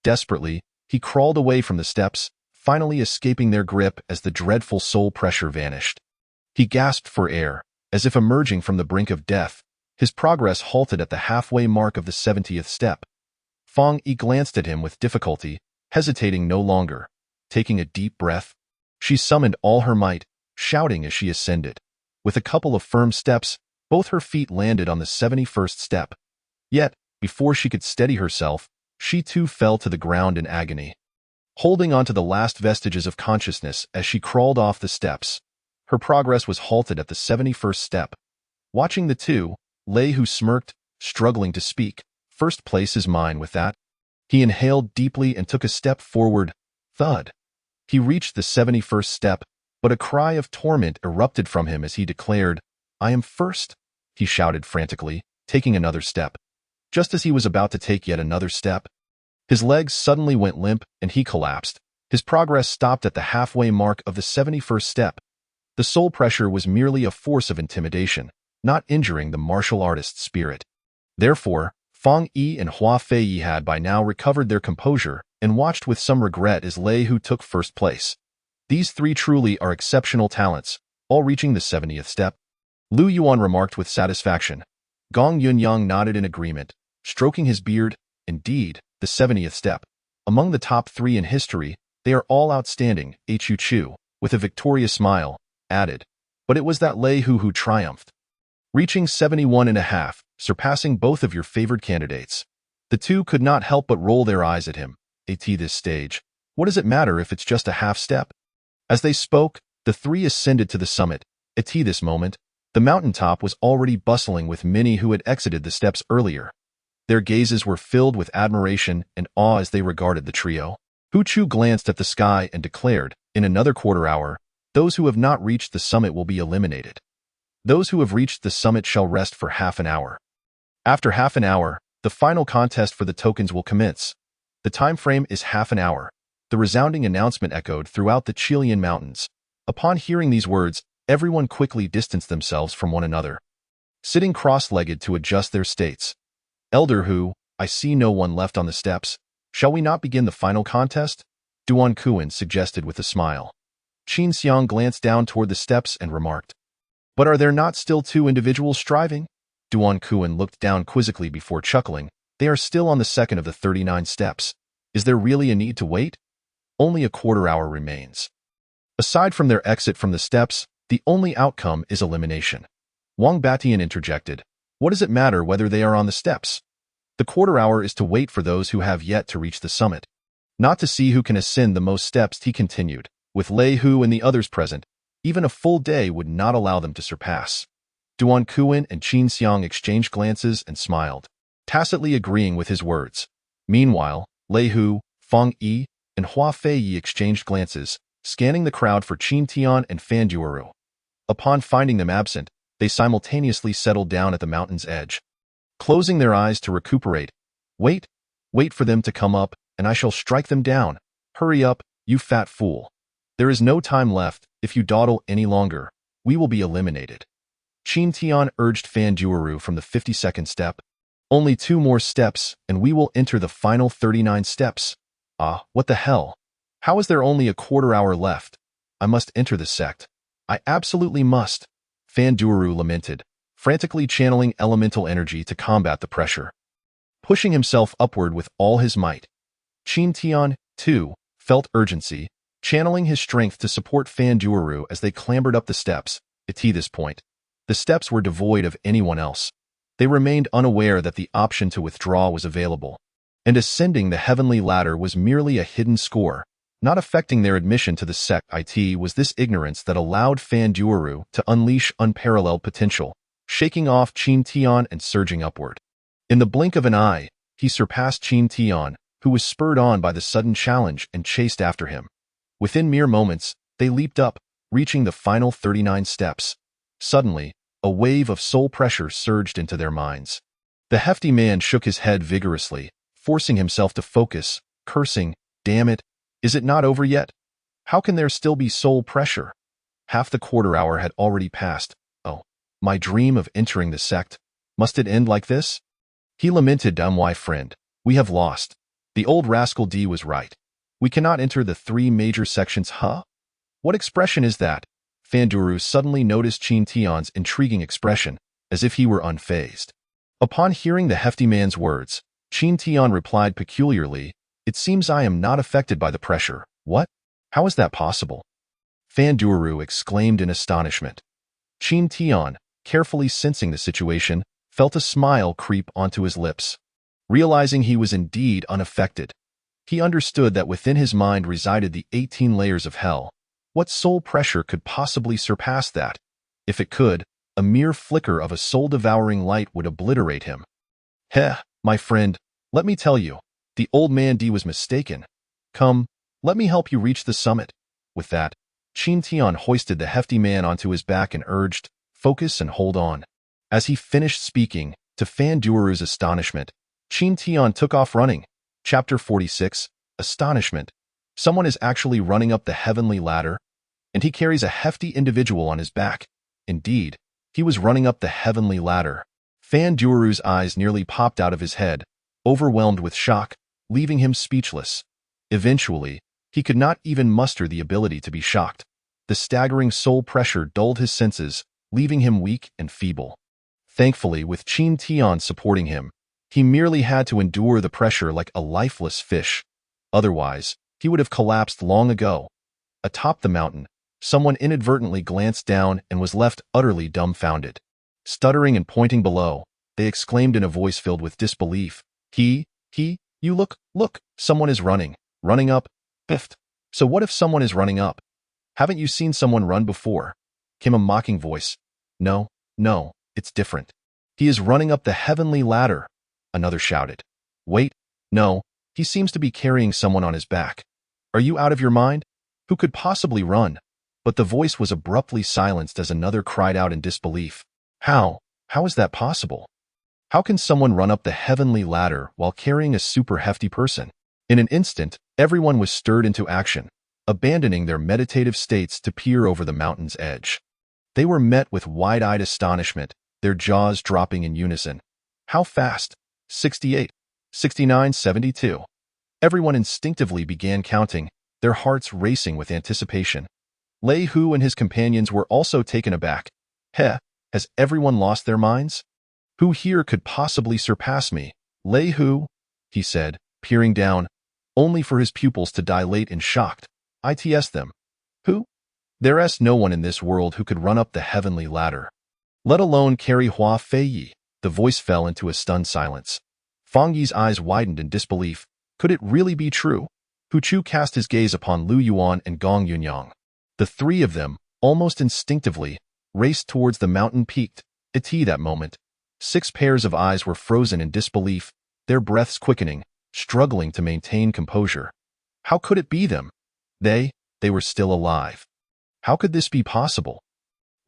Desperately, he crawled away from the steps, finally escaping their grip as the dreadful soul pressure vanished. He gasped for air, as if emerging from the brink of death. His progress halted at the halfway mark of the 70th step. Feng Yi glanced at him with difficulty, hesitating no longer. Taking a deep breath, she summoned all her might, shouting as she ascended. With a couple of firm steps, both her feet landed on the 71st step. Yet, before she could steady herself, she too fell to the ground in agony. Holding on to the last vestiges of consciousness as she crawled off the steps, her progress was halted at the 71st step. Watching the two, Lei Hu smirked, struggling to speak. First place is mine with that. He inhaled deeply and took a step forward. Thud. He reached the 71st step, but a cry of torment erupted from him as he declared, I am first, he shouted frantically, taking another step. Just as he was about to take yet another step, his legs suddenly went limp and he collapsed. His progress stopped at the halfway mark of the 71st step. The soul pressure was merely a force of intimidation, not injuring the martial artist's spirit. Therefore, Feng Yi and Hua Feiyi had by now recovered their composure and watched with some regret as Lei Hu took first place. These 3 truly are exceptional talents, all reaching the 70th step. Lu Yuan remarked with satisfaction. Gong Yunyang nodded in agreement, stroking his beard. Indeed, the 70th step. Among the top 3 in history, they are all outstanding, Hu Chu, with a victorious smile, added. But it was that Lei Hu who triumphed. Reaching 71.5, surpassing both of your favored candidates. The two could not help but roll their eyes at him. At this stage, what does it matter if it's just a half step? As they spoke, the 3 ascended to the summit. At this moment, the mountaintop was already bustling with many who had exited the steps earlier. Their gazes were filled with admiration and awe as they regarded the trio. Hu Chu glanced at the sky and declared, in another quarter hour, those who have not reached the summit will be eliminated. Those who have reached the summit shall rest for half an hour. After half an hour, the final contest for the tokens will commence. The time frame is half an hour. The resounding announcement echoed throughout the Chilean mountains. Upon hearing these words, everyone quickly distanced themselves from one another, sitting cross-legged to adjust their states. Elder Hu, I see no one left on the steps. Shall we not begin the final contest? Duan Kuan suggested with a smile. Qin Xiang glanced down toward the steps and remarked. But are there not still 2 individuals striving? Duan Kuan looked down quizzically before chuckling. They are still on the second of the 39 steps. Is there really a need to wait? Only a quarter hour remains. Aside from their exit from the steps, the only outcome is elimination. Wang Batian interjected. What does it matter whether they are on the steps? The quarter hour is to wait for those who have yet to reach the summit. Not to see who can ascend the most steps, he continued. With Lei Hu and the others present, even a full day would not allow them to surpass. Duan Kuan and Qin Xiang exchanged glances and smiled, tacitly agreeing with his words. Meanwhile, Lei Hu, Feng Yi, and Hua Feiyi exchanged glances, scanning the crowd for Qin Tian and Fan Duoru. Upon finding them absent, they simultaneously settled down at the mountain's edge, closing their eyes to recuperate. Wait for them to come up, and I shall strike them down. Hurry up, you fat fool. There is no time left. If you dawdle any longer, we will be eliminated. Qin Tian urged Fan Duoru from the 52nd step. Only 2 more steps, and we will enter the final 39 steps. Ah, what the hell? How is there only a quarter hour left? I must enter the sect. I absolutely must. Fan Duoru lamented, frantically channeling elemental energy to combat the pressure, pushing himself upward with all his might. Qin Tian, too, felt urgency, channeling his strength to support Fan Duoru as they clambered up the steps. At this point, the steps were devoid of anyone else. They remained unaware that the option to withdraw was available, and ascending the heavenly ladder was merely a hidden score, not affecting their admission to the sect. It was this ignorance that allowed Fan Duoru to unleash unparalleled potential, shaking off Qin Tian and surging upward. In the blink of an eye, he surpassed Qin Tian, who was spurred on by the sudden challenge and chased after him. Within mere moments, they leaped up, reaching the final 39 steps. Suddenly, a wave of soul pressure surged into their minds. The hefty man shook his head vigorously, forcing himself to focus, cursing, "Damn it, is it not over yet? How can there still be soul pressure? Half the quarter hour had already passed. Oh, my dream of entering the sect. Must it end like this?" He lamented. "My friend, we have lost. The old rascal D was right. We cannot enter the 3 major sections, huh? What expression is that?" Fan Duoru suddenly noticed Qin Tian's intriguing expression, as if he were unfazed. Upon hearing the hefty man's words, Qin Tian replied peculiarly, "It seems I am not affected by the pressure." "What? How is that possible?" Fan Duoru exclaimed in astonishment. Qin Tian, carefully sensing the situation, felt a smile creep onto his lips. Realizing he was indeed unaffected, he understood that within his mind resided the 18 layers of hell. What soul pressure could possibly surpass that? If it could, a mere flicker of a soul-devouring light would obliterate him. "Heh, my friend, let me tell you, the old man D was mistaken. Come, let me help you reach the summit." With that, Qin Tian hoisted the hefty man onto his back and urged, "Focus and hold on." As he finished speaking, to Fan Duoru's astonishment, Qin Tian took off running. Chapter 46, Astonishment. Someone is actually running up the heavenly ladder, and he carries a hefty individual on his back. Indeed, he was running up the heavenly ladder. Fan Duoru's eyes nearly popped out of his head, overwhelmed with shock, leaving him speechless. Eventually, he could not even muster the ability to be shocked. The staggering soul pressure dulled his senses, leaving him weak and feeble. Thankfully, with Qin Tian supporting him, he merely had to endure the pressure like a lifeless fish. Otherwise, he would have collapsed long ago. Atop the mountain, someone inadvertently glanced down and was left utterly dumbfounded. Stuttering and pointing below, they exclaimed in a voice filled with disbelief, you look, someone is running up, biffed. So what if someone is running up? Haven't you seen someone run before? Came a mocking voice. No, it's different. He is running up the heavenly ladder, another shouted. Wait, no, he seems to be carrying someone on his back. Are you out of your mind? Who could possibly run? But the voice was abruptly silenced as another cried out in disbelief. How is that possible? How can someone run up the heavenly ladder while carrying a super hefty person? In an instant, everyone was stirred into action, abandoning their meditative states to peer over the mountain's edge. They were met with wide-eyed astonishment, their jaws dropping in unison. How fast? 68, 69, 72. Everyone instinctively began counting, their hearts racing with anticipation. Lei Hu and his companions were also taken aback. Has everyone lost their minds? Who here could possibly surpass me? Lei Hu, he said, peering down, only for his pupils to dilate in shocked. Its them. Who? There's no one in this world who could run up the heavenly ladder. Let alone carry Hua Feiyi. The voice fell into a stunned silence. Fang Yi's eyes widened in disbelief. Could it really be true? Hu Chu cast his gaze upon Lu Yuan and Gong Yunyang. The three of them, almost instinctively, raced towards the mountain peaked. At that moment, 6 pairs of eyes were frozen in disbelief, their breaths quickening, struggling to maintain composure. How could it be them? They were still alive. How could this be possible?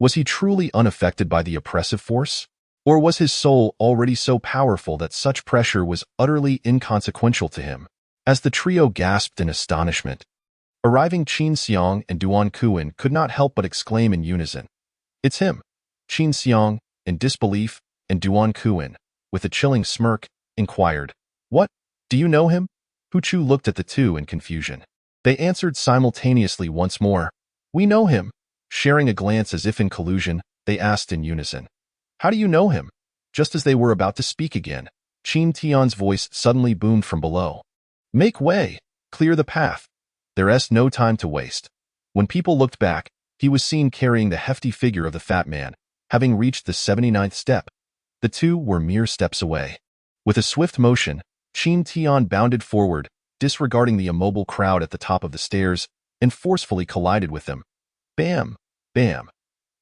Was he truly unaffected by the oppressive force? Or was his soul already so powerful that such pressure was utterly inconsequential to him? As the trio gasped in astonishment, arriving Qin Xiang and Duan Kuan could not help but exclaim in unison. It's him! Qin Xiang, in disbelief, and Duan Kuan, with a chilling smirk, inquired, What? Do you know him? Hu Chu looked at the two in confusion. They answered simultaneously once more, We know him. Sharing a glance as if in collusion, they asked in unison. How do you know him? Just as they were about to speak again, Qin Tian's voice suddenly boomed from below. Make way! Clear the path! There's no time to waste. When people looked back, he was seen carrying the hefty figure of the fat man, having reached the 79th step. The two were mere steps away. With a swift motion, Qin Tian bounded forward, disregarding the immobile crowd at the top of the stairs, and forcefully collided with them. Bam! Bam!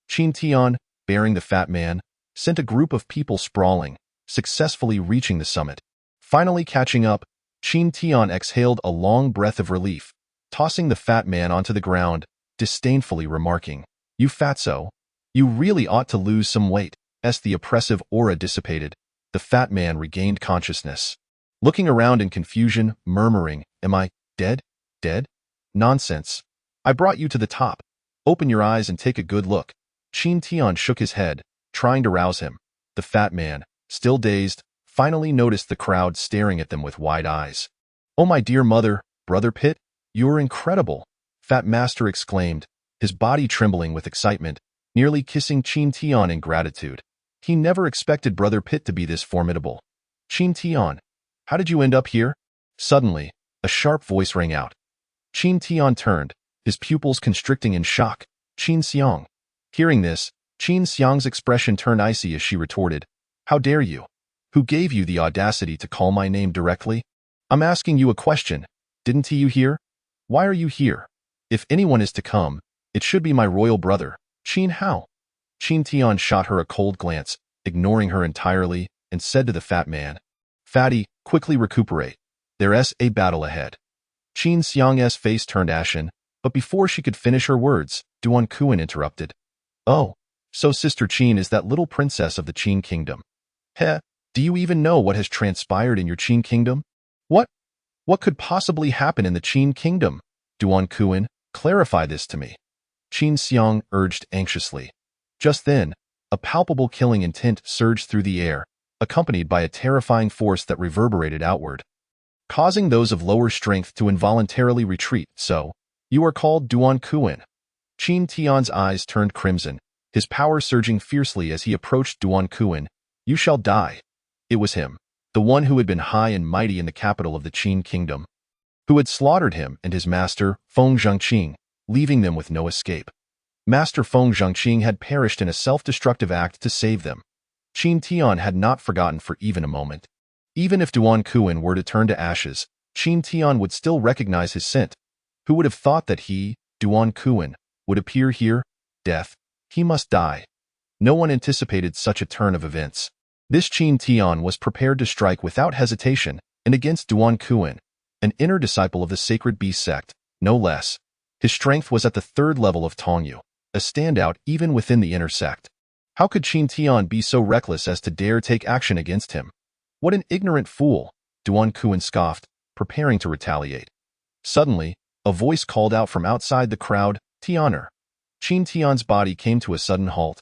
Qin Tian, bearing the fat man, sent a group of people sprawling, successfully reaching the summit. Finally catching up, Qin Tian exhaled a long breath of relief, tossing the fat man onto the ground, disdainfully remarking, You fatso! You really ought to lose some weight. As the oppressive aura dissipated, the fat man regained consciousness. Looking around in confusion, murmuring, Am I dead? Dead? Nonsense. I brought you to the top. Open your eyes and take a good look. Qin Tian shook his head, trying to rouse him. The fat man, still dazed, finally noticed the crowd staring at them with wide eyes. Oh my dear mother, Brother Pitt, you're incredible, Fat Master exclaimed, his body trembling with excitement, nearly kissing Qin Tian in gratitude. He never expected Brother Pitt to be this formidable. Qin Tian, how did you end up here? Suddenly, a sharp voice rang out. Qin Tian turned, his pupils constricting in shock. Qin Xiang. Hearing this, Qin Xiang's expression turned icy as she retorted, How dare you? Who gave you the audacity to call my name directly? I'm asking you a question. Didn't you hear? Why are you here? If anyone is to come, it should be my royal brother, Qin Hao. Qin Tian shot her a cold glance, ignoring her entirely, and said to the fat man, Fatty, quickly recuperate. There's a battle ahead. Qin Xiang's face turned ashen, but before she could finish her words, Duan Kuan interrupted. Oh, so Sister Qin is that little princess of the Qin kingdom. Do you even know what has transpired in your Qin kingdom? What could possibly happen in the Qin kingdom? Duan Kuan, clarify this to me. Qin Xiang urged anxiously. Just then, a palpable killing intent surged through the air, accompanied by a terrifying force that reverberated outward, causing those of lower strength to involuntarily retreat. So, you are called Duan Kuan. Qin Tian's eyes turned crimson, his power surging fiercely as he approached Duan Kuan, You shall die. It was him, the one who had been high and mighty in the capital of the Qin kingdom, who had slaughtered him and his master, Feng Zhengqing, leaving them with no escape. Master Feng Zhengqing had perished in a self-destructive act to save them. Qin Tian had not forgotten for even a moment. Even if Duan Kuan were to turn to ashes, Qin Tian would still recognize his scent. Who would have thought that he, Duan Kuan, would appear here? Death. He must die. No one anticipated such a turn of events. This Qin Tian was prepared to strike without hesitation and against Duan Kuan, an inner disciple of the Sacred Beast sect, no less. His strength was at the third level of Tongyu, a standout even within the inner sect. How could Qin Tian be so reckless as to dare take action against him? What an ignorant fool, Duan Kuan scoffed, preparing to retaliate. Suddenly, a voice called out from outside the crowd, Tianer. Qin Tian's body came to a sudden halt.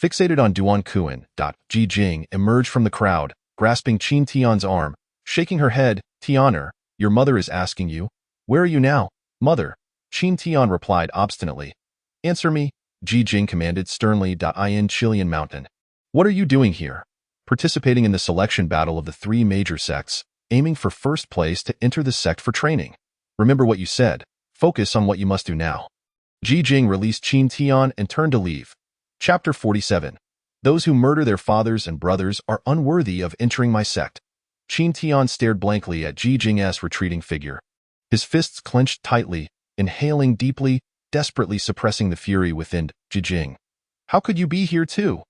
Fixated on Duan Kuan, Ji Jing emerged from the crowd, grasping Qin Tian's arm, shaking her head. Tianer, your mother is asking you. Where are you now, mother? Qin Tian replied obstinately. Answer me, Ji Jing commanded sternly. In Chilean Mountain. What are you doing here? Participating in the selection battle of the three major sects, aiming for first place to enter the sect for training. Remember what you said. Focus on what you must do now. Ji Jing released Qin Tian and turned to leave. Chapter 47. Those who murder their fathers and brothers are unworthy of entering my sect. Qin Tian stared blankly at Ji Jing's retreating figure. His fists clenched tightly, inhaling deeply, desperately suppressing the fury within Ji Jing. How could you be here too?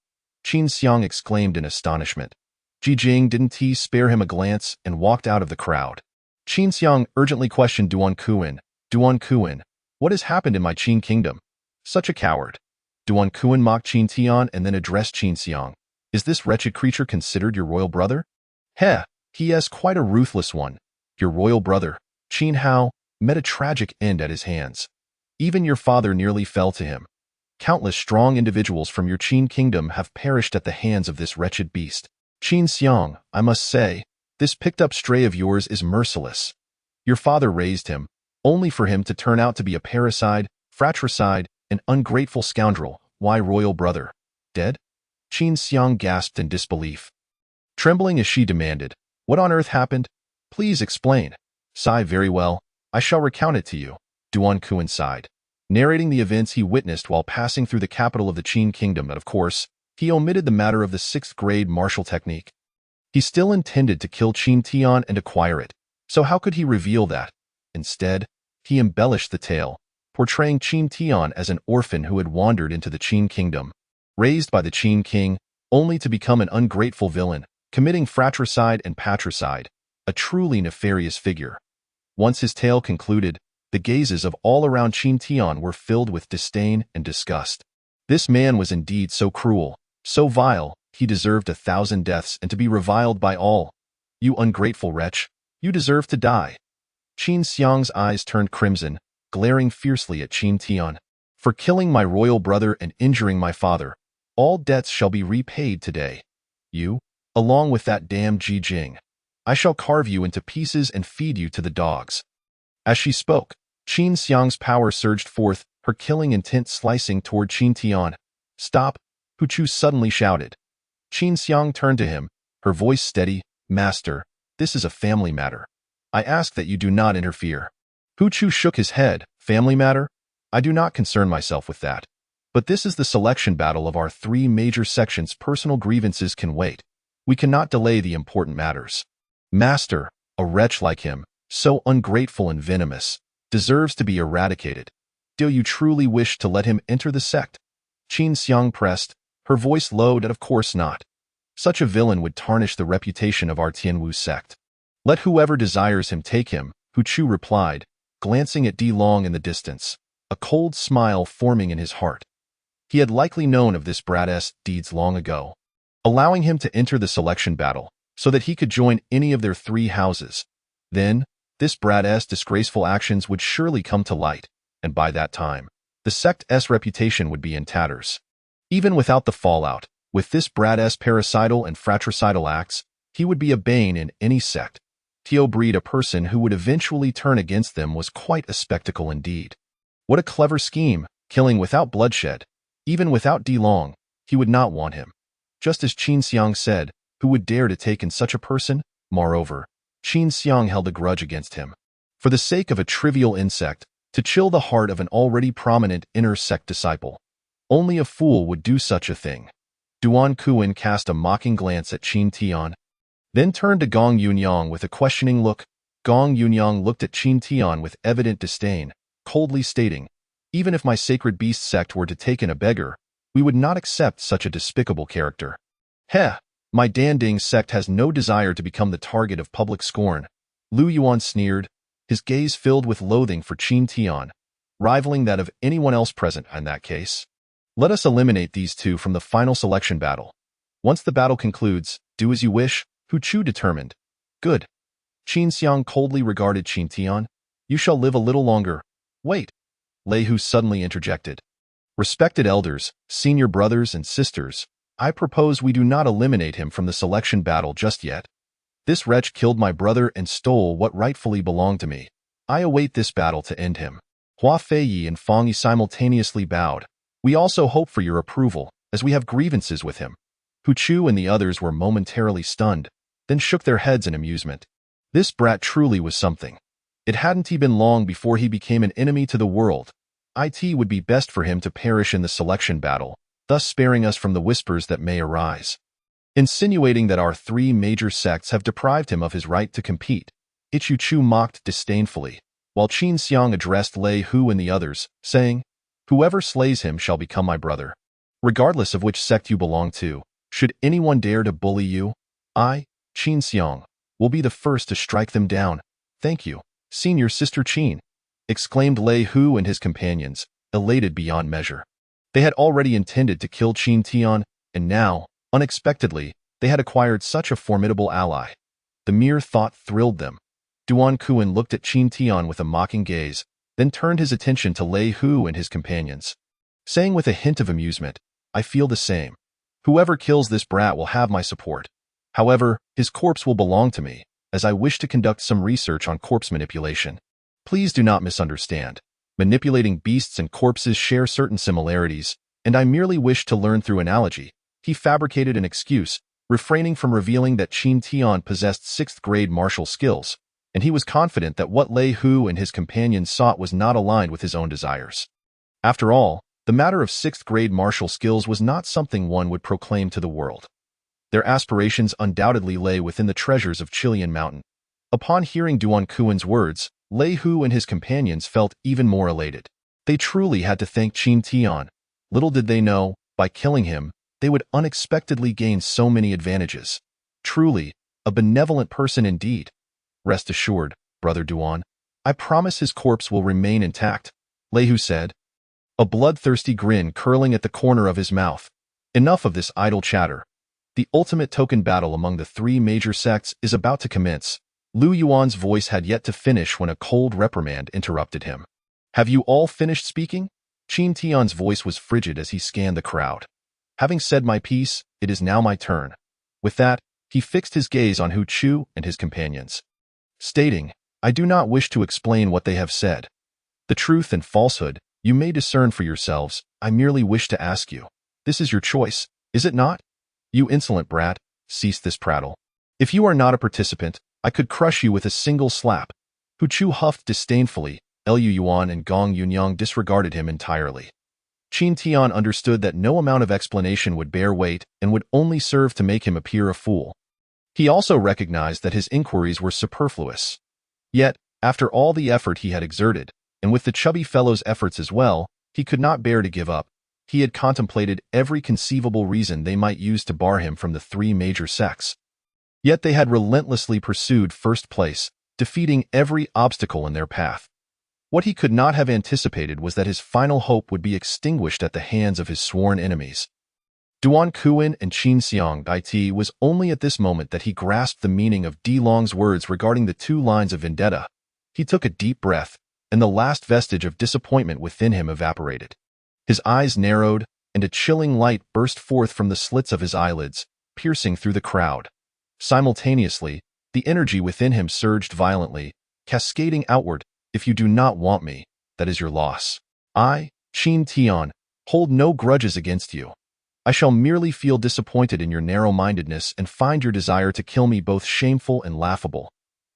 Qin Xiang exclaimed in astonishment. Ji Jing didn't spare him a glance and walked out of the crowd. Qin Xiang urgently questioned Duan Kuan. Duan Kuan, what has happened in my Qin kingdom? Such a coward. Duan Kuan mocked Qin Tian and then addressed Qin Xiang. Is this wretched creature considered your royal brother? Heh, he is quite a ruthless one. Your royal brother, Qin Hao, met a tragic end at his hands. Even your father nearly fell to him. Countless strong individuals from your Qin kingdom have perished at the hands of this wretched beast. Qin Xiang, I must say, this picked-up stray of yours is merciless. Your father raised him, only for him to turn out to be a parricide, fratricide, an ungrateful scoundrel. Why royal brother? Dead? Qin Xiang gasped in disbelief. Trembling as she demanded, what on earth happened? Please explain. Sigh very well, I shall recount it to you. Duan Kuan sighed, narrating the events he witnessed while passing through the capital of the Qin kingdom, but of course, he omitted the matter of the 6th grade martial technique. He still intended to kill Qin Tian and acquire it, so how could he reveal that? Instead, he embellished the tale, portraying Qin Tian as an orphan who had wandered into the Qin kingdom, raised by the Qin king, only to become an ungrateful villain, committing fratricide and patricide, a truly nefarious figure. Once his tale concluded, the gazes of all around Qin Tian were filled with disdain and disgust. This man was indeed so cruel, so vile, he deserved 1,000 deaths and to be reviled by all. You ungrateful wretch, you deserve to die. Qin Xiang's eyes turned crimson, glaring fiercely at Qin Tian. For killing my royal brother and injuring my father, all debts shall be repaid today. You, along with that damned Ji Jing. I shall carve you into pieces and feed you to the dogs. As she spoke, Qin Xiang's power surged forth, her killing intent slicing toward Qin Tian. Stop, Hu Chu suddenly shouted. Qin Xiang turned to him, her voice steady. Master, this is a family matter. I ask that you do not interfere. Hu Chu shook his head. Family matter? I do not concern myself with that. But this is the selection battle of our 3 major sections. Personal grievances can wait. We cannot delay the important matters. Master, a wretch like him, so ungrateful and venomous, deserves to be eradicated. Do you truly wish to let him enter the sect? Qin Xiang pressed, her voice low. Of course not. Such a villain would tarnish the reputation of our Tianwu sect. Let whoever desires him take him, Hu Chu replied, glancing at Di Long in the distance, a cold smile forming in his heart. He had likely known of this brat's deeds long ago, allowing him to enter the selection battle so that he could join any of their 3 houses. Then, this brat's disgraceful actions would surely come to light, and by that time, the sect's reputation would be in tatters. Even without the fallout, with this brat's parricidal and fratricidal acts, he would be a bane in any sect. Tio breed a person who would eventually turn against them was quite a spectacle indeed. What a clever scheme, killing without bloodshed. Even without Di Long, he would not want him. Just as Qin Xiang said, who would dare to take in such a person? Moreover, Qin Xiang held a grudge against him. For the sake of a trivial insect, to chill the heart of an already prominent inner sect disciple. Only a fool would do such a thing. Duan Kuan cast a mocking glance at Qin Tian, then turned to Gong Yunyang with a questioning look. Gong Yunyang looked at Qin Tian with evident disdain, coldly stating, even if my sacred beast sect were to take in a beggar, we would not accept such a despicable character. Heh, my Danding sect has no desire to become the target of public scorn. Lu Yuan sneered, his gaze filled with loathing for Qin Tian, rivaling that of anyone else present in that case. Let us eliminate these two from the final selection battle. Once the battle concludes, do as you wish, Hu Chu determined. Good. Qin Xiang coldly regarded Qin Tian. You shall live a little longer. Wait. Lei Hu suddenly interjected. Respected elders, senior brothers and sisters, I propose we do not eliminate him from the selection battle just yet. This wretch killed my brother and stole what rightfully belonged to me. I await this battle to end him. Hua Feiyi and Fang Yi simultaneously bowed. We also hope for your approval, as we have grievances with him. Hu Chu and the others were momentarily stunned, then shook their heads in amusement. This brat truly was something. It hadn't he been long before he became an enemy to the world. It would be best for him to perish in the selection battle, thus sparing us from the whispers that may arise, insinuating that our three major sects have deprived him of his right to compete. Hu Chu mocked disdainfully, while Qin Xiang addressed Lei Hu and the others, saying, whoever slays him shall become my brother. Regardless of which sect you belong to, should anyone dare to bully you, I, Qin Xiang, will be the first to strike them down. Thank you, senior sister Qin, exclaimed Lei Hu and his companions, elated beyond measure. They had already intended to kill Qin Tian, and now, unexpectedly, they had acquired such a formidable ally. The mere thought thrilled them. Duan Kuan looked at Qin Tian with a mocking gaze, then turned his attention to Lei Hu and his companions, saying with a hint of amusement, I feel the same. Whoever kills this brat will have my support. However, his corpse will belong to me, as I wish to conduct some research on corpse manipulation. Please do not misunderstand. Manipulating beasts and corpses share certain similarities, and I merely wish to learn through analogy. He fabricated an excuse, refraining from revealing that Qin Tian possessed 6th grade martial skills, and he was confident that what Lei Hu and his companions sought was not aligned with his own desires. After all, the matter of 6th grade martial skills was not something one would proclaim to the world. Their aspirations undoubtedly lay within the treasures of Chilean Mountain. Upon hearing Duan Kuan's words, Lei Hu and his companions felt even more elated. They truly had to thank Qin Tian. Little did they know, by killing him, they would unexpectedly gain so many advantages. Truly, a benevolent person indeed. Rest assured, Brother Duan. I promise his corpse will remain intact, Lei Hu said, a bloodthirsty grin curling at the corner of his mouth. Enough of this idle chatter. The ultimate token battle among the three major sects is about to commence. Lu Yuan's voice had yet to finish when a cold reprimand interrupted him. Have you all finished speaking? Qin Tian's voice was frigid as he scanned the crowd. Having said my piece, it is now my turn. With that, he fixed his gaze on Hu Chu and his companions, stating, I do not wish to explain what they have said. The truth and falsehood, you may discern for yourselves. I merely wish to ask you. This is your choice, is it not? You insolent brat, cease this prattle. If you are not a participant, I could crush you with a single slap. Hu Chu huffed disdainfully. Lu Yuan and Gong Yunyang disregarded him entirely. Qin Tian understood that no amount of explanation would bear weight and would only serve to make him appear a fool. He also recognized that his inquiries were superfluous. Yet, after all the effort he had exerted, and with the chubby fellow's efforts as well, he could not bear to give up. He had contemplated every conceivable reason they might use to bar him from the three major sects. Yet they had relentlessly pursued first place, defeating every obstacle in their path. What he could not have anticipated was that his final hope would be extinguished at the hands of his sworn enemies. Duan Kuan and Qin Xiang. It was only at this moment that he grasped the meaning of Di Long's words regarding the two lines of vendetta. He took a deep breath, and the last vestige of disappointment within him evaporated. His eyes narrowed, and a chilling light burst forth from the slits of his eyelids, piercing through the crowd. Simultaneously, the energy within him surged violently, cascading outward. If you do not want me, that is your loss. I, Qin Tian, hold no grudges against you. I shall merely feel disappointed in your narrow-mindedness and find your desire to kill me both shameful and laughable.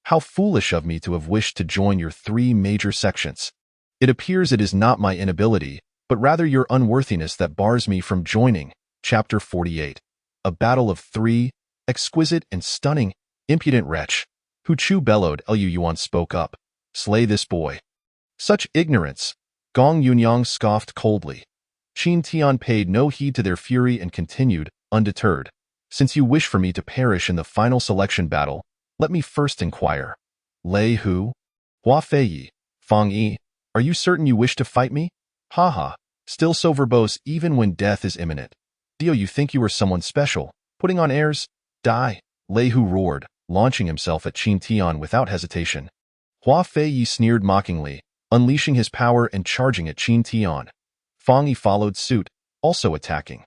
How foolish of me to have wished to join your three major sections. It appears it is not my inability, but rather your unworthiness that bars me from joining. Chapter 48. A battle of three, exquisite and stunning, impudent wretch. Hu Chu bellowed. Lu Yuan spoke up. Slay this boy. Such ignorance. Gong Yunyang scoffed coldly. Qin Tian paid no heed to their fury and continued, undeterred. Since you wish for me to perish in the final selection battle, let me first inquire. Lei Hu? Hua Feiyi? Fang Yi? Are you certain you wish to fight me? Ha ha. Still so verbose even when death is imminent. Dio, you think you are someone special, putting on airs? Die. Lei Hu roared, launching himself at Qin Tian without hesitation. Hua Feiyi sneered mockingly, unleashing his power and charging at Qin Tian. Fang Yi followed suit, also attacking.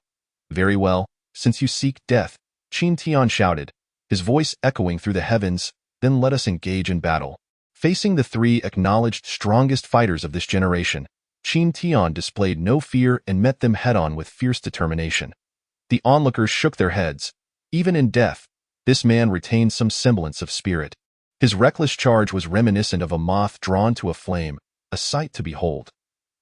Very well, since you seek death, Qin Tian shouted, his voice echoing through the heavens, then let us engage in battle. Facing the three acknowledged strongest fighters of this generation, Qin Tian displayed no fear and met them head-on with fierce determination. The onlookers shook their heads. Even in death, this man retained some semblance of spirit. His reckless charge was reminiscent of a moth drawn to a flame, a sight to behold.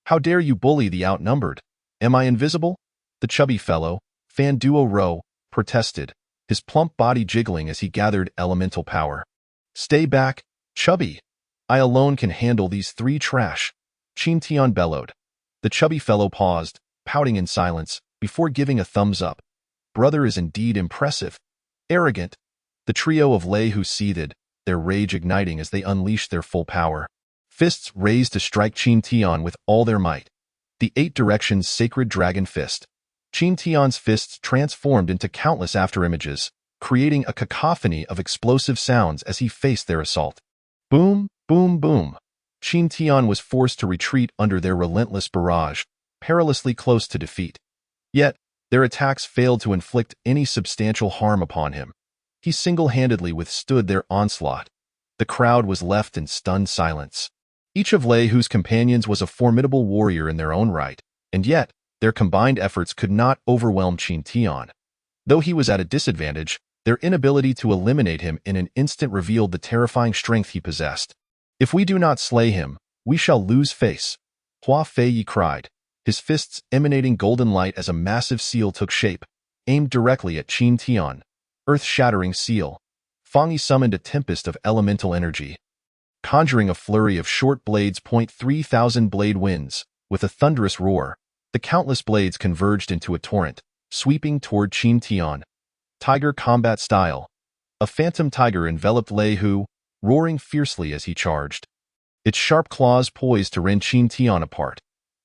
How dare you bully the outnumbered? Am I invisible? The chubby fellow, Fan Duo Ro, protested, his plump body jiggling as he gathered elemental power. Stay back, chubby. I alone can handle these three trash. Qin Tian bellowed. The chubby fellow paused, pouting in silence, before giving a thumbs up. Brother is indeed impressive. Arrogant. The trio of Lei Hu seethed, their rage igniting as they unleashed their full power. Fists raised to strike Qin Tian with all their might. The Eight Directions Sacred Dragon Fist. Qin Tian's fists transformed into countless afterimages, creating a cacophony of explosive sounds as he faced their assault. Boom, boom, boom. Qin Tian was forced to retreat under their relentless barrage, perilously close to defeat. Yet, their attacks failed to inflict any substantial harm upon him. He single-handedly withstood their onslaught. The crowd was left in stunned silence. Each of Lei Hu's companions was a formidable warrior in their own right, and yet, their combined efforts could not overwhelm Qin Tian. Though he was at a disadvantage, their inability to eliminate him in an instant revealed the terrifying strength he possessed. If we do not slay him, we shall lose face. Hua Feiyi cried, his fists emanating golden light as a massive seal took shape, aimed directly at Qin Tian. Earth-shattering seal. Fang Yi summoned a tempest of elemental energy, conjuring a flurry of short blades. 3,000 blade winds. With a thunderous roar, the countless blades converged into a torrent, sweeping toward Qin Tian. Tiger combat style. A phantom tiger enveloped Lei Hu, roaring fiercely as he charged. Its sharp claws poised to rend Qin Tian apart.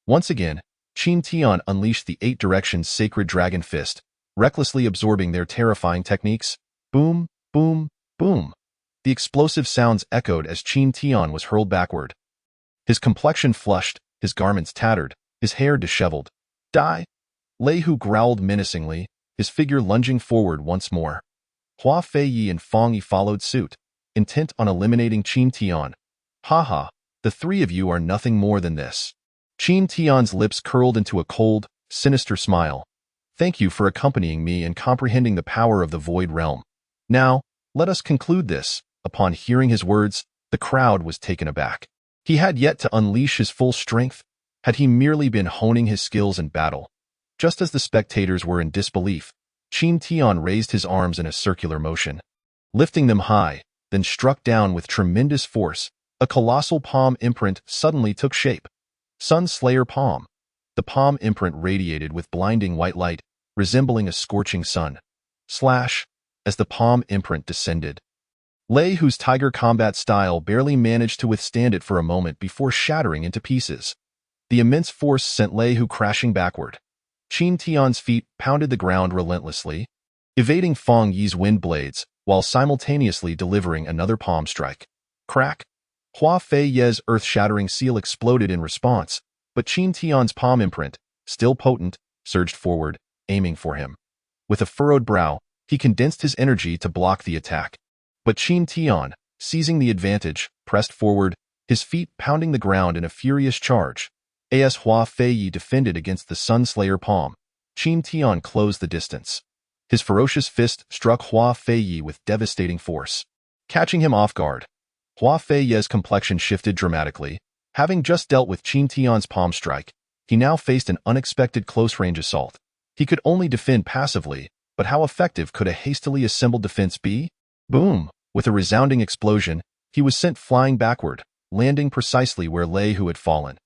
Once again, Qin Tian unleashed the Eight Directions Sacred Dragon Fist, recklessly absorbing their terrifying techniques. Boom, boom, boom. The explosive sounds echoed as Qin Tian was hurled backward. His complexion flushed, his garments tattered, his hair disheveled. Die! Lei Hu growled menacingly, his figure lunging forward once more. Hua Feiyi and Fang Yi followed suit, intent on eliminating Qin Tian. Ha ha, the three of you are nothing more than this. Qin Tian's lips curled into a cold, sinister smile. Thank you for accompanying me and comprehending the power of the Void Realm. Now, let us conclude this. Upon hearing his words, the crowd was taken aback. He had yet to unleash his full strength. Had he merely been honing his skills in battle? Just as the spectators were in disbelief, Qin Tian raised his arms in a circular motion. Lifting them high, then struck down with tremendous force, a colossal palm imprint suddenly took shape. Sun Slayer Palm. The palm imprint radiated with blinding white light, resembling a scorching sun. Slash, as the palm imprint descended. Lei Hu's tiger combat style barely managed to withstand it for a moment before shattering into pieces. The immense force sent Lei Hu crashing backward. Qin Tian's feet pounded the ground relentlessly, evading Fang Yi's wind blades, while simultaneously delivering another palm strike. Crack! Hua Feiyi's earth-shattering seal exploded in response, but Qin Tian's palm imprint, still potent, surged forward, aiming for him. With a furrowed brow, he condensed his energy to block the attack. But Qin Tian, seizing the advantage, pressed forward, his feet pounding the ground in a furious charge. As Hua Feiyi defended against the Sun Slayer palm, Qin Tian closed the distance. His ferocious fist struck Hua Feiyi with devastating force. Catching him off guard, Hua Feiyi's complexion shifted dramatically. Having just dealt with Qin Tian's palm strike, he now faced an unexpected close-range assault. He could only defend passively, but how effective could a hastily assembled defense be? Boom! With a resounding explosion, he was sent flying backward, landing precisely where Lei Hu had fallen.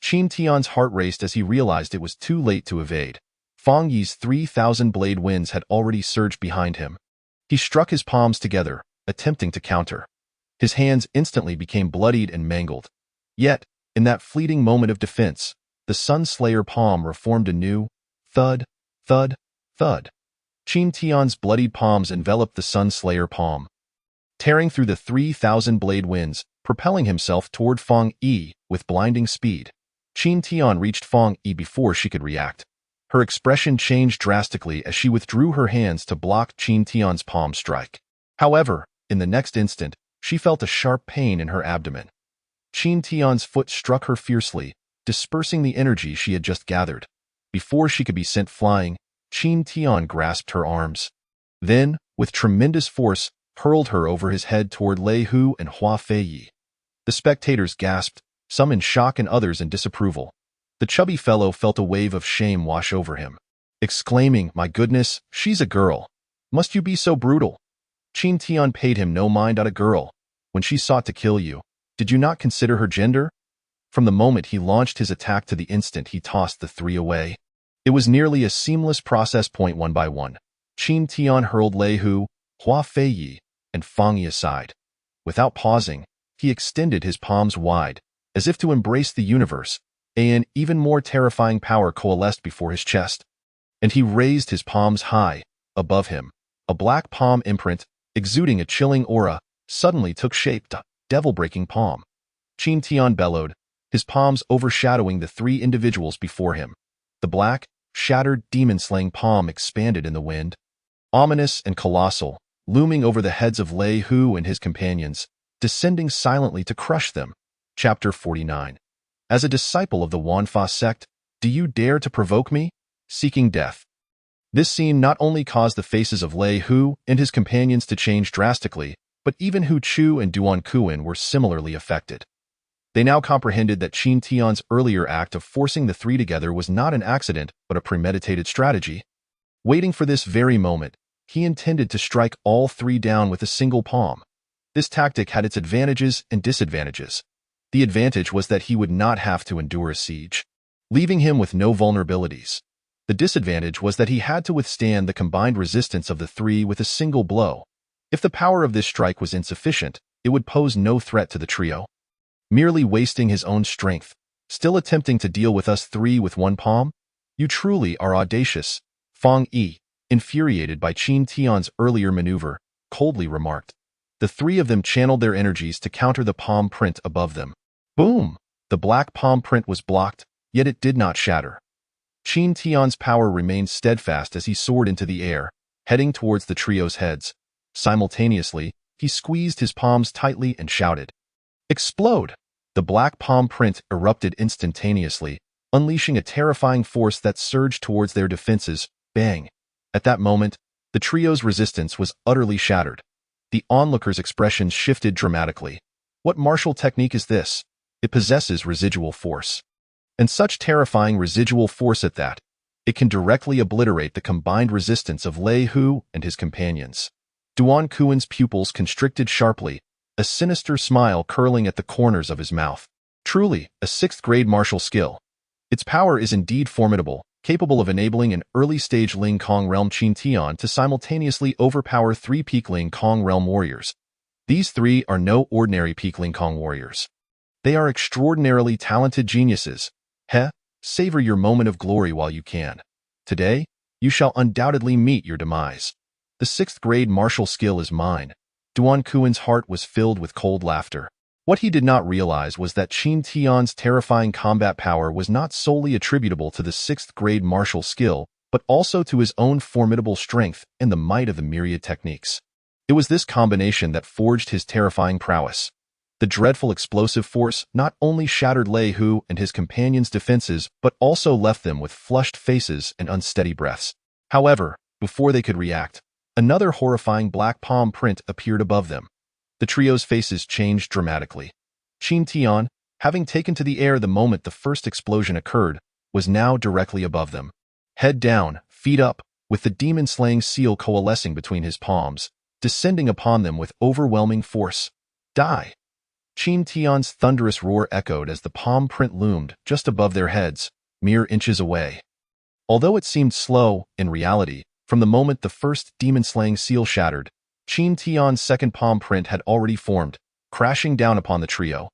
Qin Tian's heart raced as he realized it was too late to evade. Fang Yi's 3,000 blade winds had already surged behind him. He struck his palms together, attempting to counter. His hands instantly became bloodied and mangled. Yet, in that fleeting moment of defense, the Sun Slayer palm reformed anew. Thud, thud, thud. Qin Tian's bloodied palms enveloped the Sun Slayer palm, tearing through the 3,000 blade winds, propelling himself toward Fang Yi with blinding speed. Qin Tian reached Fang Yi before she could react. Her expression changed drastically as she withdrew her hands to block Qin Tian's palm strike. However, in the next instant, she felt a sharp pain in her abdomen. Qin Tian's foot struck her fiercely, dispersing the energy she had just gathered. Before she could be sent flying, Qin Tian grasped her arms. Then, with tremendous force, hurled her over his head toward Lei Hu and Hua Feiyi. The spectators gasped, some in shock and others in disapproval. The chubby fellow felt a wave of shame wash over him, exclaiming, "My goodness, she's a girl. Must you be so brutal?" Qin Tian paid him no mind. "A girl. When she sought to kill you, did you not consider her gender?" From the moment he launched his attack to the instant he tossed the three away, it was nearly a seamless process. One by one, Qin Tian hurled Lei Hu, Hua Feiyi, and Fang Yi aside. Without pausing, he extended his palms wide, as if to embrace the universe. An even more terrifying power coalesced before his chest, and he raised his palms high, above him. A black palm imprint, exuding a chilling aura, suddenly took shape. Devil-breaking palm. Qin Tian bellowed, his palms overshadowing the three individuals before him. The black, shattered, demon-slaying palm expanded in the wind, ominous and colossal, looming over the heads of Lei Hu and his companions, descending silently to crush them. Chapter 49. As a disciple of the Wanfa sect, do you dare to provoke me? Seeking death. This scene not only caused the faces of Lei Hu and his companions to change drastically, but even Hu Chu and Duan Kuan were similarly affected. They now comprehended that Qin Tian's earlier act of forcing the three together was not an accident, but a premeditated strategy. Waiting for this very moment, he intended to strike all three down with a single palm. This tactic had its advantages and disadvantages. The advantage was that he would not have to endure a siege, leaving him with no vulnerabilities. The disadvantage was that he had to withstand the combined resistance of the three with a single blow. If the power of this strike was insufficient, it would pose no threat to the trio. Merely wasting his own strength, still attempting to deal with us three with one palm? You truly are audacious, Fang Yi, infuriated by Qin Tian's earlier maneuver, coldly remarked. The three of them channeled their energies to counter the palm print above them. Boom! The black palm print was blocked, yet it did not shatter. Qin Tian's power remained steadfast as he soared into the air, heading towards the trio's heads. Simultaneously, he squeezed his palms tightly and shouted, "Explode!" The black palm print erupted instantaneously, unleashing a terrifying force that surged towards their defenses. Bang! At that moment, the trio's resistance was utterly shattered. The onlookers' expressions shifted dramatically. What martial technique is this? It possesses residual force. And such terrifying residual force at that. It can directly obliterate the combined resistance of Lei Hu and his companions. Duan Kuan's pupils constricted sharply, a sinister smile curling at the corners of his mouth. Truly, a sixth-grade martial skill. Its power is indeed formidable, capable of enabling an early-stage Ling Kong realm Qin Tian to simultaneously overpower three peak Ling Kong realm warriors. These three are no ordinary peak Ling Kong warriors. They are extraordinarily talented geniuses. Savor your moment of glory while you can. Today, you shall undoubtedly meet your demise. The sixth-grade martial skill is mine. Duan Kuan's heart was filled with cold laughter. What he did not realize was that Qin Tian's terrifying combat power was not solely attributable to the sixth-grade martial skill, but also to his own formidable strength and the might of the myriad techniques. It was this combination that forged his terrifying prowess. The dreadful explosive force not only shattered Lei Hu and his companions' defenses, but also left them with flushed faces and unsteady breaths. However, before they could react, another horrifying black palm print appeared above them. The trio's faces changed dramatically. Qin Tian, having taken to the air the moment the first explosion occurred, was now directly above them. Head down, feet up, with the demon-slaying seal coalescing between his palms, descending upon them with overwhelming force. Die! Qin Tian's thunderous roar echoed as the palm print loomed just above their heads, mere inches away. Although it seemed slow, in reality, from the moment the first demon-slaying seal shattered, Qin Tian's second palm print had already formed, crashing down upon the trio.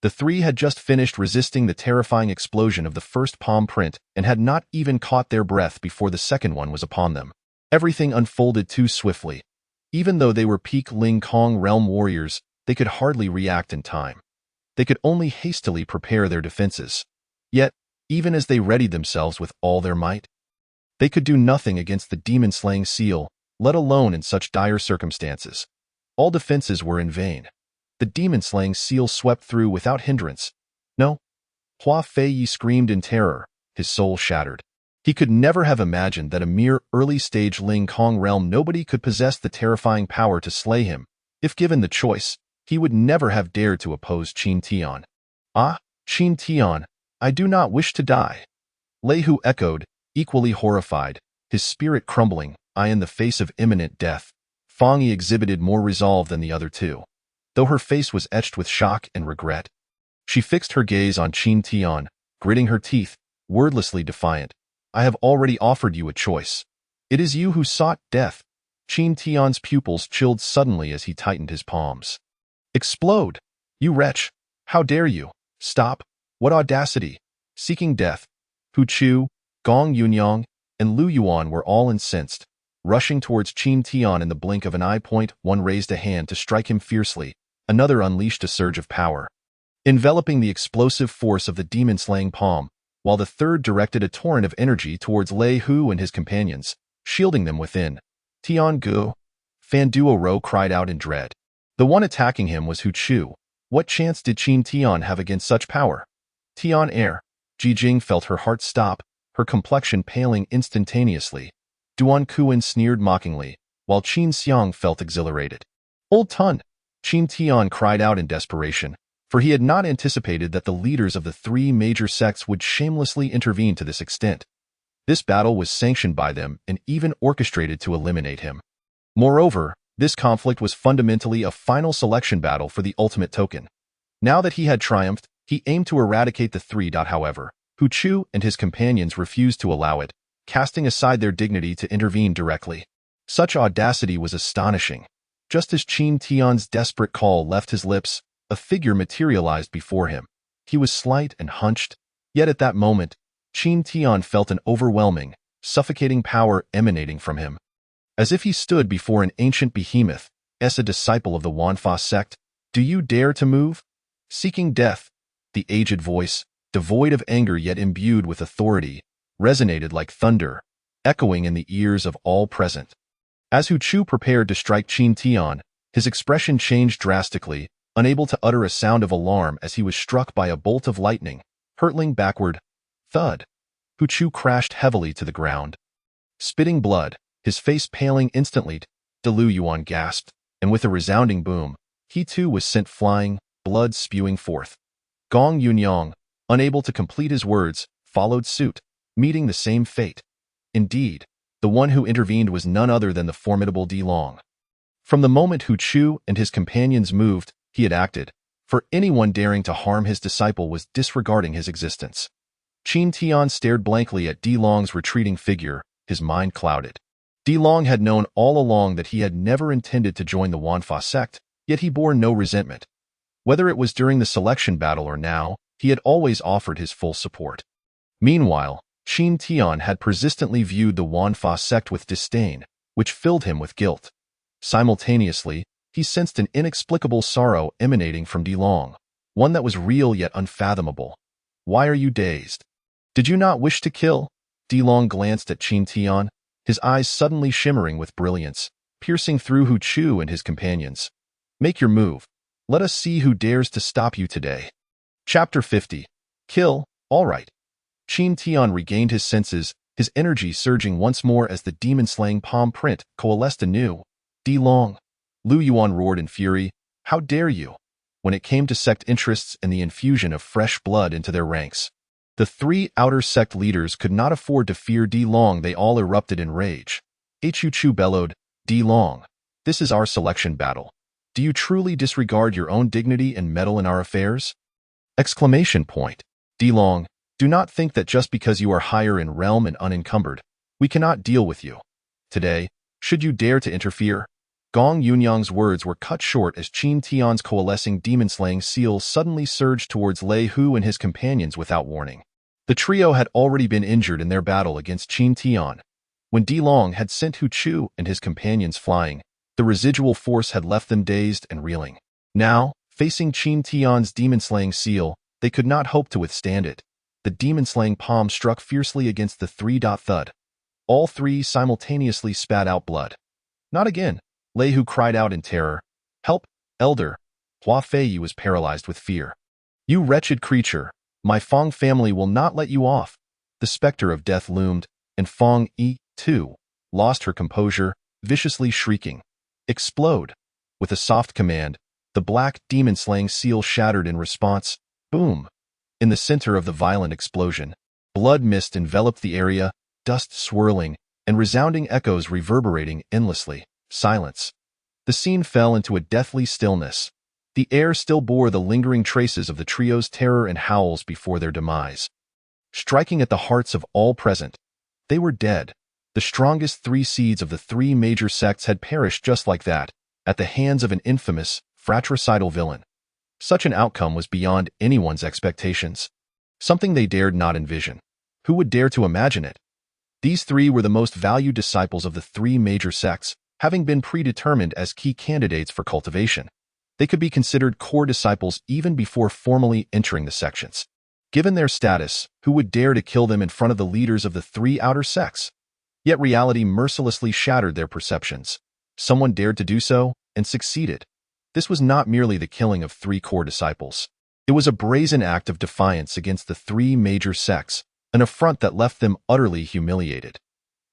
The three had just finished resisting the terrifying explosion of the first palm print and had not even caught their breath before the second one was upon them. Everything unfolded too swiftly. Even though they were peak Ling Kong realm warriors, they could hardly react in time. They could only hastily prepare their defenses. Yet, even as they readied themselves with all their might, they could do nothing against the demon-slaying seal, let alone in such dire circumstances. All defenses were in vain. The demon-slaying seal swept through without hindrance. No. Hua Feiyi screamed in terror, his soul shattered. He could never have imagined that a mere early-stage Ling Kong realm nobody could possess the terrifying power to slay him. If given the choice, he would never have dared to oppose Qin Tian. Ah, Qin Tian, I do not wish to die. Lei Hu echoed, equally horrified, his spirit crumbling. In the face of imminent death, Fang Yi exhibited more resolve than the other two. Though her face was etched with shock and regret, she fixed her gaze on Qin Tian, gritting her teeth, wordlessly defiant. I have already offered you a choice. It is you who sought death. Qin Tian's pupils chilled suddenly as he tightened his palms. Explode! You wretch! How dare you? Stop! What audacity! Seeking death. Hu Chu, Gong Yunyang, and Lu Yuan were all incensed. Rushing towards Qin Tian in the blink of an eye, one raised a hand to strike him fiercely, another unleashed a surge of power, enveloping the explosive force of the demon-slaying palm, while the third directed a torrent of energy towards Lei Hu and his companions, shielding them within. Tian Gu! Fan Duo cried out in dread. The one attacking him was Hu Chu. What chance did Qin Tian have against such power? Tian Ji Jing felt her heart stop, her complexion paling instantaneously. Duan Kuan sneered mockingly, while Qin Xiang felt exhilarated. Old Tun! Qin Tian cried out in desperation, for he had not anticipated that the leaders of the three major sects would shamelessly intervene to this extent. This battle was sanctioned by them and even orchestrated to eliminate him. Moreover, this conflict was fundamentally a final selection battle for the ultimate token. Now that he had triumphed, he aimed to eradicate the three. However, Hu Chu and his companions refused to allow it, casting aside their dignity to intervene directly. Such audacity was astonishing. Just as Qin Tian's desperate call left his lips, a figure materialized before him. He was slight and hunched, yet at that moment, Qin Tian felt an overwhelming, suffocating power emanating from him. As if he stood before an ancient behemoth, as a disciple of the Wanfa sect. Do you dare to move? Seeking death, the aged voice, devoid of anger yet imbued with authority, resonated like thunder, echoing in the ears of all present. As Hu Chu prepared to strike Qin Tian, his expression changed drastically, unable to utter a sound of alarm as he was struck by a bolt of lightning, hurtling backward. Thud! Hu Chu crashed heavily to the ground. Spitting blood, his face paling instantly, Lu Yuan gasped, and with a resounding boom, he too was sent flying, blood spewing forth. Gong Yunyang, unable to complete his words, followed suit, meeting the same fate. Indeed, the one who intervened was none other than the formidable Di Long. From the moment Hu Chu and his companions moved, he had acted, for anyone daring to harm his disciple was disregarding his existence. Qin Tian stared blankly at Di Long's retreating figure, his mind clouded. Di Long had known all along that he had never intended to join the Wanfa sect, yet he bore no resentment. Whether it was during the selection battle or now, he had always offered his full support. Meanwhile, Qin Tian had persistently viewed the Wanfa sect with disdain, which filled him with guilt. Simultaneously, he sensed an inexplicable sorrow emanating from Di Long, one that was real yet unfathomable. Why are you dazed? Did you not wish to kill? Di Long glanced at Qin Tian, his eyes suddenly shimmering with brilliance, piercing through Hu Chu and his companions. Make your move. Let us see who dares to stop you today. Chapter 50. Kill, all right. Qin Tian regained his senses, his energy surging once more as the demon-slaying palm print coalesced anew. Di Long. Lu Yuan roared in fury. How dare you? When it came to sect interests and the infusion of fresh blood into their ranks, the three outer sect leaders could not afford to fear Di Long. They all erupted in rage. Hu Chu bellowed, Di Long, this is our selection battle. Do you truly disregard your own dignity and meddle in our affairs? Exclamation point. Di Long, do not think that just because you are higher in realm and unencumbered, we cannot deal with you. Today, should you dare to interfere? Gong Yunyang's words were cut short as Qin Tian's coalescing demon-slaying seal suddenly surged towards Lei Hu and his companions without warning. The trio had already been injured in their battle against Qin Tian. When Di Long had sent Hu Chu and his companions flying, the residual force had left them dazed and reeling. Now, facing Qin Tian's demon-slaying seal, they could not hope to withstand it. The demon-slaying palm struck fiercely against the thud. All three simultaneously spat out blood. Not again. Lei Hu cried out in terror. Help, elder. Hua Feiyi was paralyzed with fear. You wretched creature, my Fong family will not let you off. The specter of death loomed, and Fong Yi, too, lost her composure, viciously shrieking. Explode. With a soft command, the black demon-slaying seal shattered in response. Boom. In the center of the violent explosion, blood mist enveloped the area, dust swirling, and resounding echoes reverberating endlessly. Silence. The scene fell into a deathly stillness. The air still bore the lingering traces of the trio's terror and howls before their demise. Striking at the hearts of all present, they were dead. The strongest three seeds of the three major sects had perished just like that, at the hands of an infamous, fratricidal villain. Such an outcome was beyond anyone's expectations. Something they dared not envision. Who would dare to imagine it? These three were the most valued disciples of the three major sects, having been predetermined as key candidates for cultivation. They could be considered core disciples even before formally entering the sections. Given their status, who would dare to kill them in front of the leaders of the three outer sects? Yet reality mercilessly shattered their perceptions. Someone dared to do so, and succeeded. This was not merely the killing of three core disciples. It was a brazen act of defiance against the three major sects, an affront that left them utterly humiliated.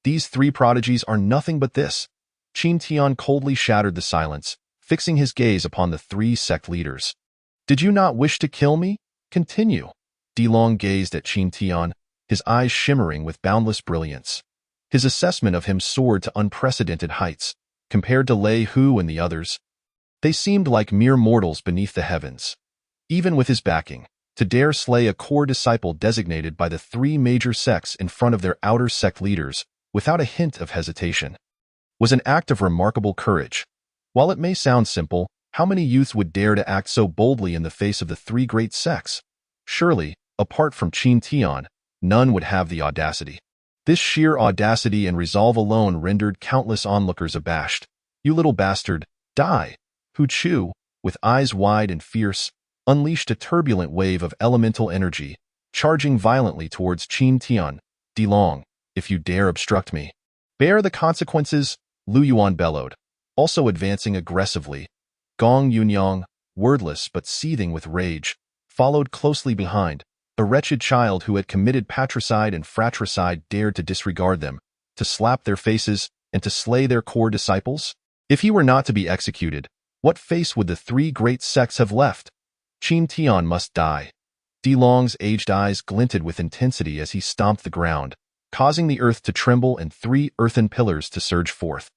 These three prodigies are nothing but this. Qin Tian coldly shattered the silence, fixing his gaze upon the three sect leaders. Did you not wish to kill me? Continue. Di Long gazed at Qin Tian, his eyes shimmering with boundless brilliance. His assessment of him soared to unprecedented heights. Compared to Lei Hu and the others, they seemed like mere mortals beneath the heavens. Even with his backing, to dare slay a core disciple designated by the three major sects in front of their outer sect leaders, without a hint of hesitation, was an act of remarkable courage. While it may sound simple, how many youths would dare to act so boldly in the face of the three great sects? Surely, apart from Qin Tian, none would have the audacity. This sheer audacity and resolve alone rendered countless onlookers abashed. You little bastard, die! Hu Chu, with eyes wide and fierce, unleashed a turbulent wave of elemental energy, charging violently towards Qin Tian. Di Long, if you dare obstruct me, bear the consequences, Lu Yuan bellowed, also advancing aggressively. Gong Yunyang, wordless but seething with rage, followed closely behind. A wretched child who had committed patricide and fratricide dared to disregard them, to slap their faces, and to slay their core disciples? If he were not to be executed, what face would the three great sects have left? Qin Tian must die. Di Long's aged eyes glinted with intensity as he stomped the ground, causing the earth to tremble and three earthen pillars to surge forth.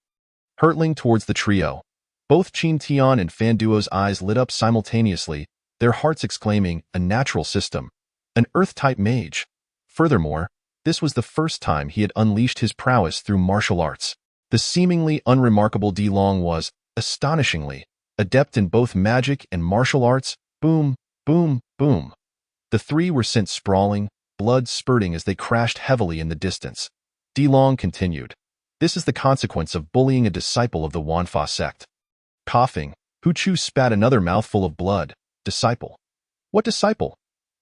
Hurtling towards the trio, both Qin Tian and Fan Duo's eyes lit up simultaneously, their hearts exclaiming, a natural system. An Earth-type mage. Furthermore, this was the first time he had unleashed his prowess through martial arts. The seemingly unremarkable Di Long was, astonishingly, adept in both magic and martial arts. Boom, boom, boom. The three were sent sprawling, blood spurting as they crashed heavily in the distance. Di Long continued. This is the consequence of bullying a disciple of the Wanfa sect. Coughing, Hu Chu spat another mouthful of blood. Disciple? What disciple?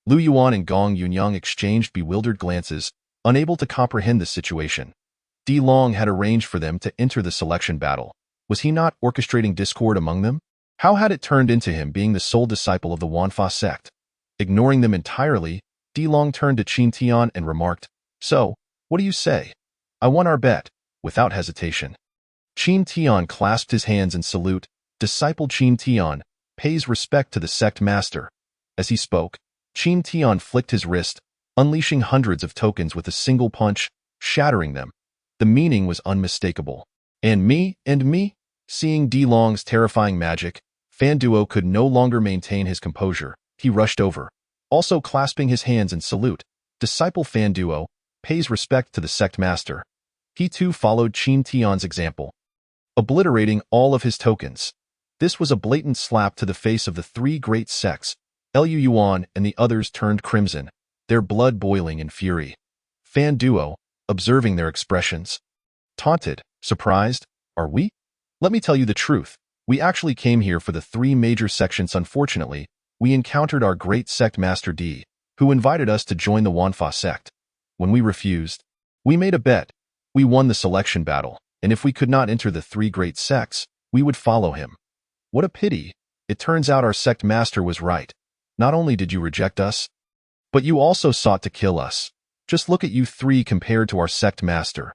Lu Yuan and Gong Yunyang exchanged bewildered glances, unable to comprehend the situation. Di Long had arranged for them to enter the selection battle. Was he not orchestrating discord among them? How had it turned into him being the sole disciple of the Wanfa sect? Ignoring them entirely, Di Long turned to Qin Tian and remarked, "So, what do you say? I won our bet," without hesitation. Qin Tian clasped his hands in salute. Disciple Qin Tian pays respect to the sect master. As he spoke, Qin Tian flicked his wrist, unleashing hundreds of tokens with a single punch, shattering them. The meaning was unmistakable. And me? Seeing Di Long's terrifying magic, Fan Duo could no longer maintain his composure. He rushed over, also clasping his hands in salute. Disciple Fan Duo pays respect to the sect master. He too followed Qin Tian's example, obliterating all of his tokens. This was a blatant slap to the face of the three great sects. Lu Yuan and the others turned crimson, their blood boiling in fury. Fan Duo, observing their expressions, taunted, surprised, "Are we? Let me tell you the truth. We actually came here for the three major sections. Unfortunately, we encountered our great sect master D, who invited us to join the Wanfa sect. When we refused, we made a bet. We won the selection battle, and if we could not enter the three great sects, we would follow him. What a pity. It turns out our sect master was right. Not only did you reject us, but you also sought to kill us. Just look at you three compared to our sect master.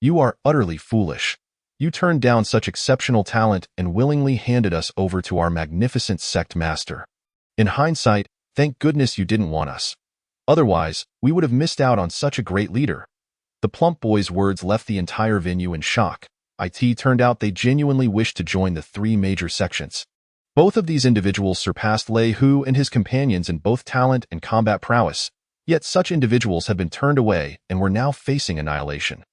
You are utterly foolish. You turned down such exceptional talent and willingly handed us over to our magnificent sect master. In hindsight, thank goodness you didn't want us. Otherwise, we would have missed out on such a great leader." The plump boy's words left the entire venue in shock. It turned out they genuinely wished to join the three major sections. Both of these individuals surpassed Lei Hu and his companions in both talent and combat prowess, yet such individuals had been turned away and were now facing annihilation.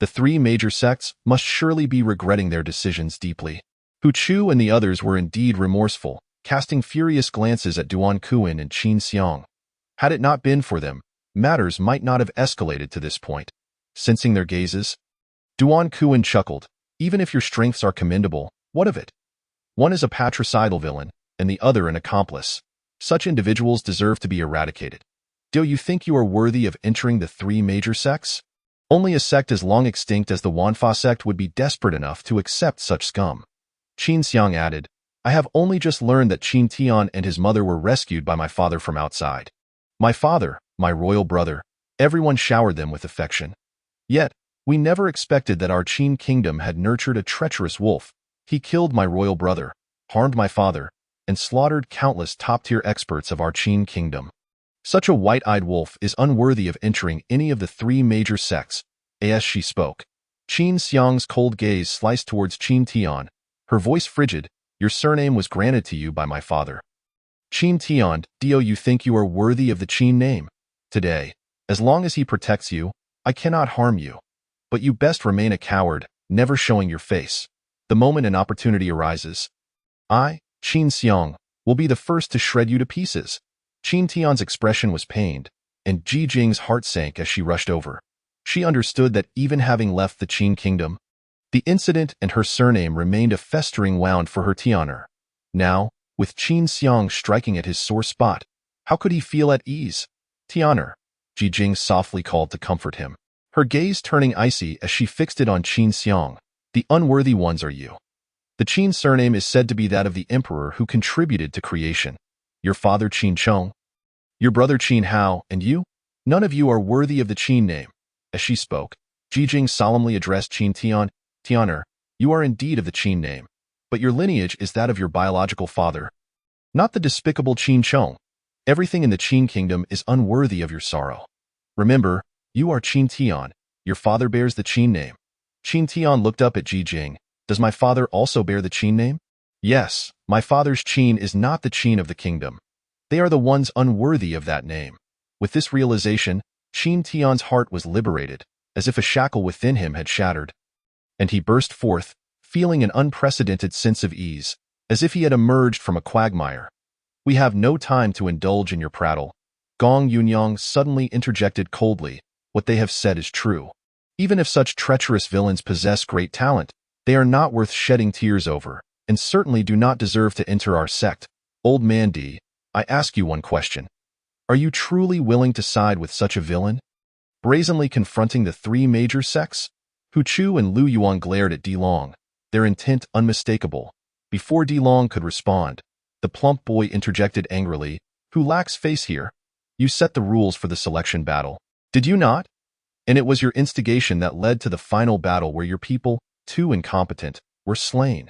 The three major sects must surely be regretting their decisions deeply. Hu Chu and the others were indeed remorseful, casting furious glances at Duan Kuan and Qin Xiang. Had it not been for them, matters might not have escalated to this point. Sensing their gazes, Duan Kuan chuckled. "Even if your strengths are commendable, what of it? One is a patricidal villain, and the other an accomplice. Such individuals deserve to be eradicated. Do you think you are worthy of entering the three major sects? Only a sect as long extinct as the Wanfa sect would be desperate enough to accept such scum." Qin Xiang added, "I have only just learned that Qin Tian and his mother were rescued by my father from outside. My father, my royal brother, everyone showered them with affection. Yet, we never expected that our Qin kingdom had nurtured a treacherous wolf. He killed my royal brother, harmed my father, and slaughtered countless top-tier experts of our Qin kingdom. Such a white-eyed wolf is unworthy of entering any of the three major sects." As she spoke, Qin Xiang's cold gaze sliced towards Qin Tian, her voice frigid. "Your surname was granted to you by my father. Qin Tian, do you think you are worthy of the Qin name? Today, as long as he protects you, I cannot harm you. But you best remain a coward, never showing your face. The moment an opportunity arises, I, Qin Xiang, will be the first to shred you to pieces." Qin Tian's expression was pained, and Ji Jing's heart sank as she rushed over. She understood that even having left the Qin kingdom, the incident and her surname remained a festering wound for her Tianer. Now, with Qin Xiang striking at his sore spot, how could he feel at ease? "Tianer," Ji Jing softly called to comfort him, her gaze turning icy as she fixed it on Qin Xiang. "The unworthy ones are you. The Qin surname is said to be that of the emperor who contributed to creation. Your father Qin Chong, your brother Qin Hao, and you? None of you are worthy of the Qin name." As she spoke, Ji Jing solemnly addressed Qin Tian. "Tianer, you are indeed of the Qin name, but your lineage is that of your biological father, not the despicable Qin Chong. Everything in the Qin kingdom is unworthy of your sorrow. Remember, you are Qin Tian. Your father bears the Qin name." Qin Tian looked up at Ji Jing. "Does my father also bear the Qin name?" "Yes, my father's Qin is not the Qin of the kingdom. They are the ones unworthy of that name." With this realization, Qin Tian's heart was liberated, as if a shackle within him had shattered. And he burst forth, feeling an unprecedented sense of ease, as if he had emerged from a quagmire. "We have no time to indulge in your prattle." Gong Yunyang suddenly interjected coldly. "What they have said is true. Even if such treacherous villains possess great talent, they are not worth shedding tears over, and certainly do not deserve to enter our sect. Old man D, I ask you one question. Are you truly willing to side with such a villain? Brazenly confronting the three major sects?" Hu Chu and Lu Yuan glared at Di Long, their intent unmistakable. Before De Long could respond, the plump boy interjected angrily, "Who lacks face here? You set the rules for the selection battle, did you not? And it was your instigation that led to the final battle where your people, too incompetent, were slain.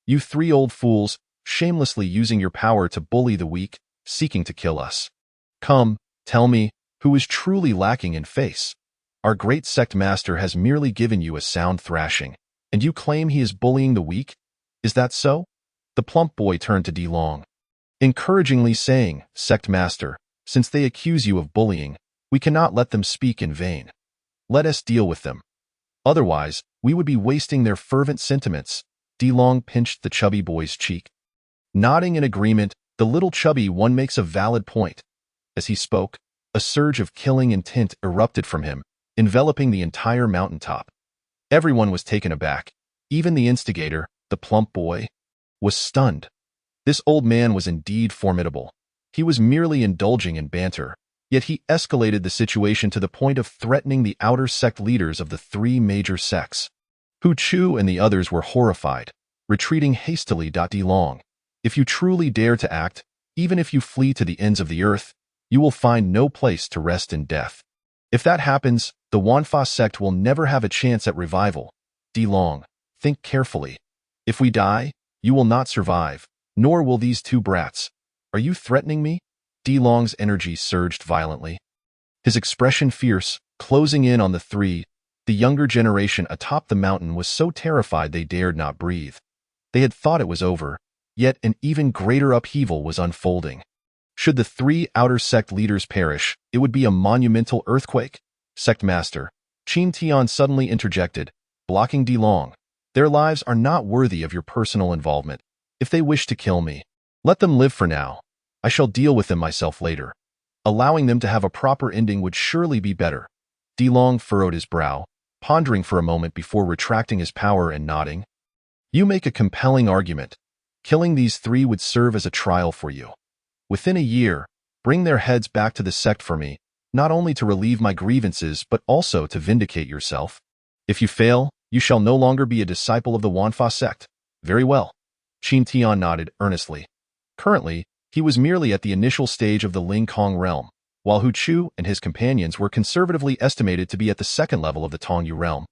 You three old fools, shamelessly using your power to bully the weak, seeking to kill us. Come, tell me, who is truly lacking in face? Our great sect master has merely given you a sound thrashing, and you claim he is bullying the weak? Is that so?" The plump boy turned to De Long, encouragingly saying, "Sect master, since they accuse you of bullying, we cannot let them speak in vain. Let us deal with them. Otherwise, we would be wasting their fervent sentiments." De Long pinched the chubby boy's cheek. Nodding in agreement, the little chubby one makes a valid point. As he spoke, a surge of killing intent erupted from him, enveloping the entire mountaintop. Everyone was taken aback. Even the instigator, the plump boy, was stunned. This old man was indeed formidable. He was merely indulging in banter, yet he escalated the situation to the point of threatening the outer sect leaders of the three major sects. Hu Chu and the others were horrified, retreating hastily. De Long, if you truly dare to act, even if you flee to the ends of the earth, you will find no place to rest in death. If that happens, the Wanfa sect will never have a chance at revival. De Long, think carefully. If we die, you will not survive, nor will these two brats. Are you threatening me? De Long's energy surged violently. His expression fierce, closing in on the three. The younger generation atop the mountain was so terrified they dared not breathe. They had thought it was over, yet an even greater upheaval was unfolding. Should the three outer sect leaders perish, it would be a monumental earthquake. Sect Master Qin Tian suddenly interjected, blocking De Long. Their lives are not worthy of your personal involvement. If they wish to kill me, let them live for now. I shall deal with them myself later. Allowing them to have a proper ending would surely be better. De Long furrowed his brow, pondering for a moment before retracting his power and nodding. You make a compelling argument. Killing these three would serve as a trial for you. Within a year, bring their heads back to the sect for me, not only to relieve my grievances but also to vindicate yourself. If you fail, you shall no longer be a disciple of the Wanfa sect. Very well. Qin Tian nodded earnestly. Currently, he was merely at the initial stage of the Ling Kong realm, while Hu Chu and his companions were conservatively estimated to be at the second level of the Tongyu realm,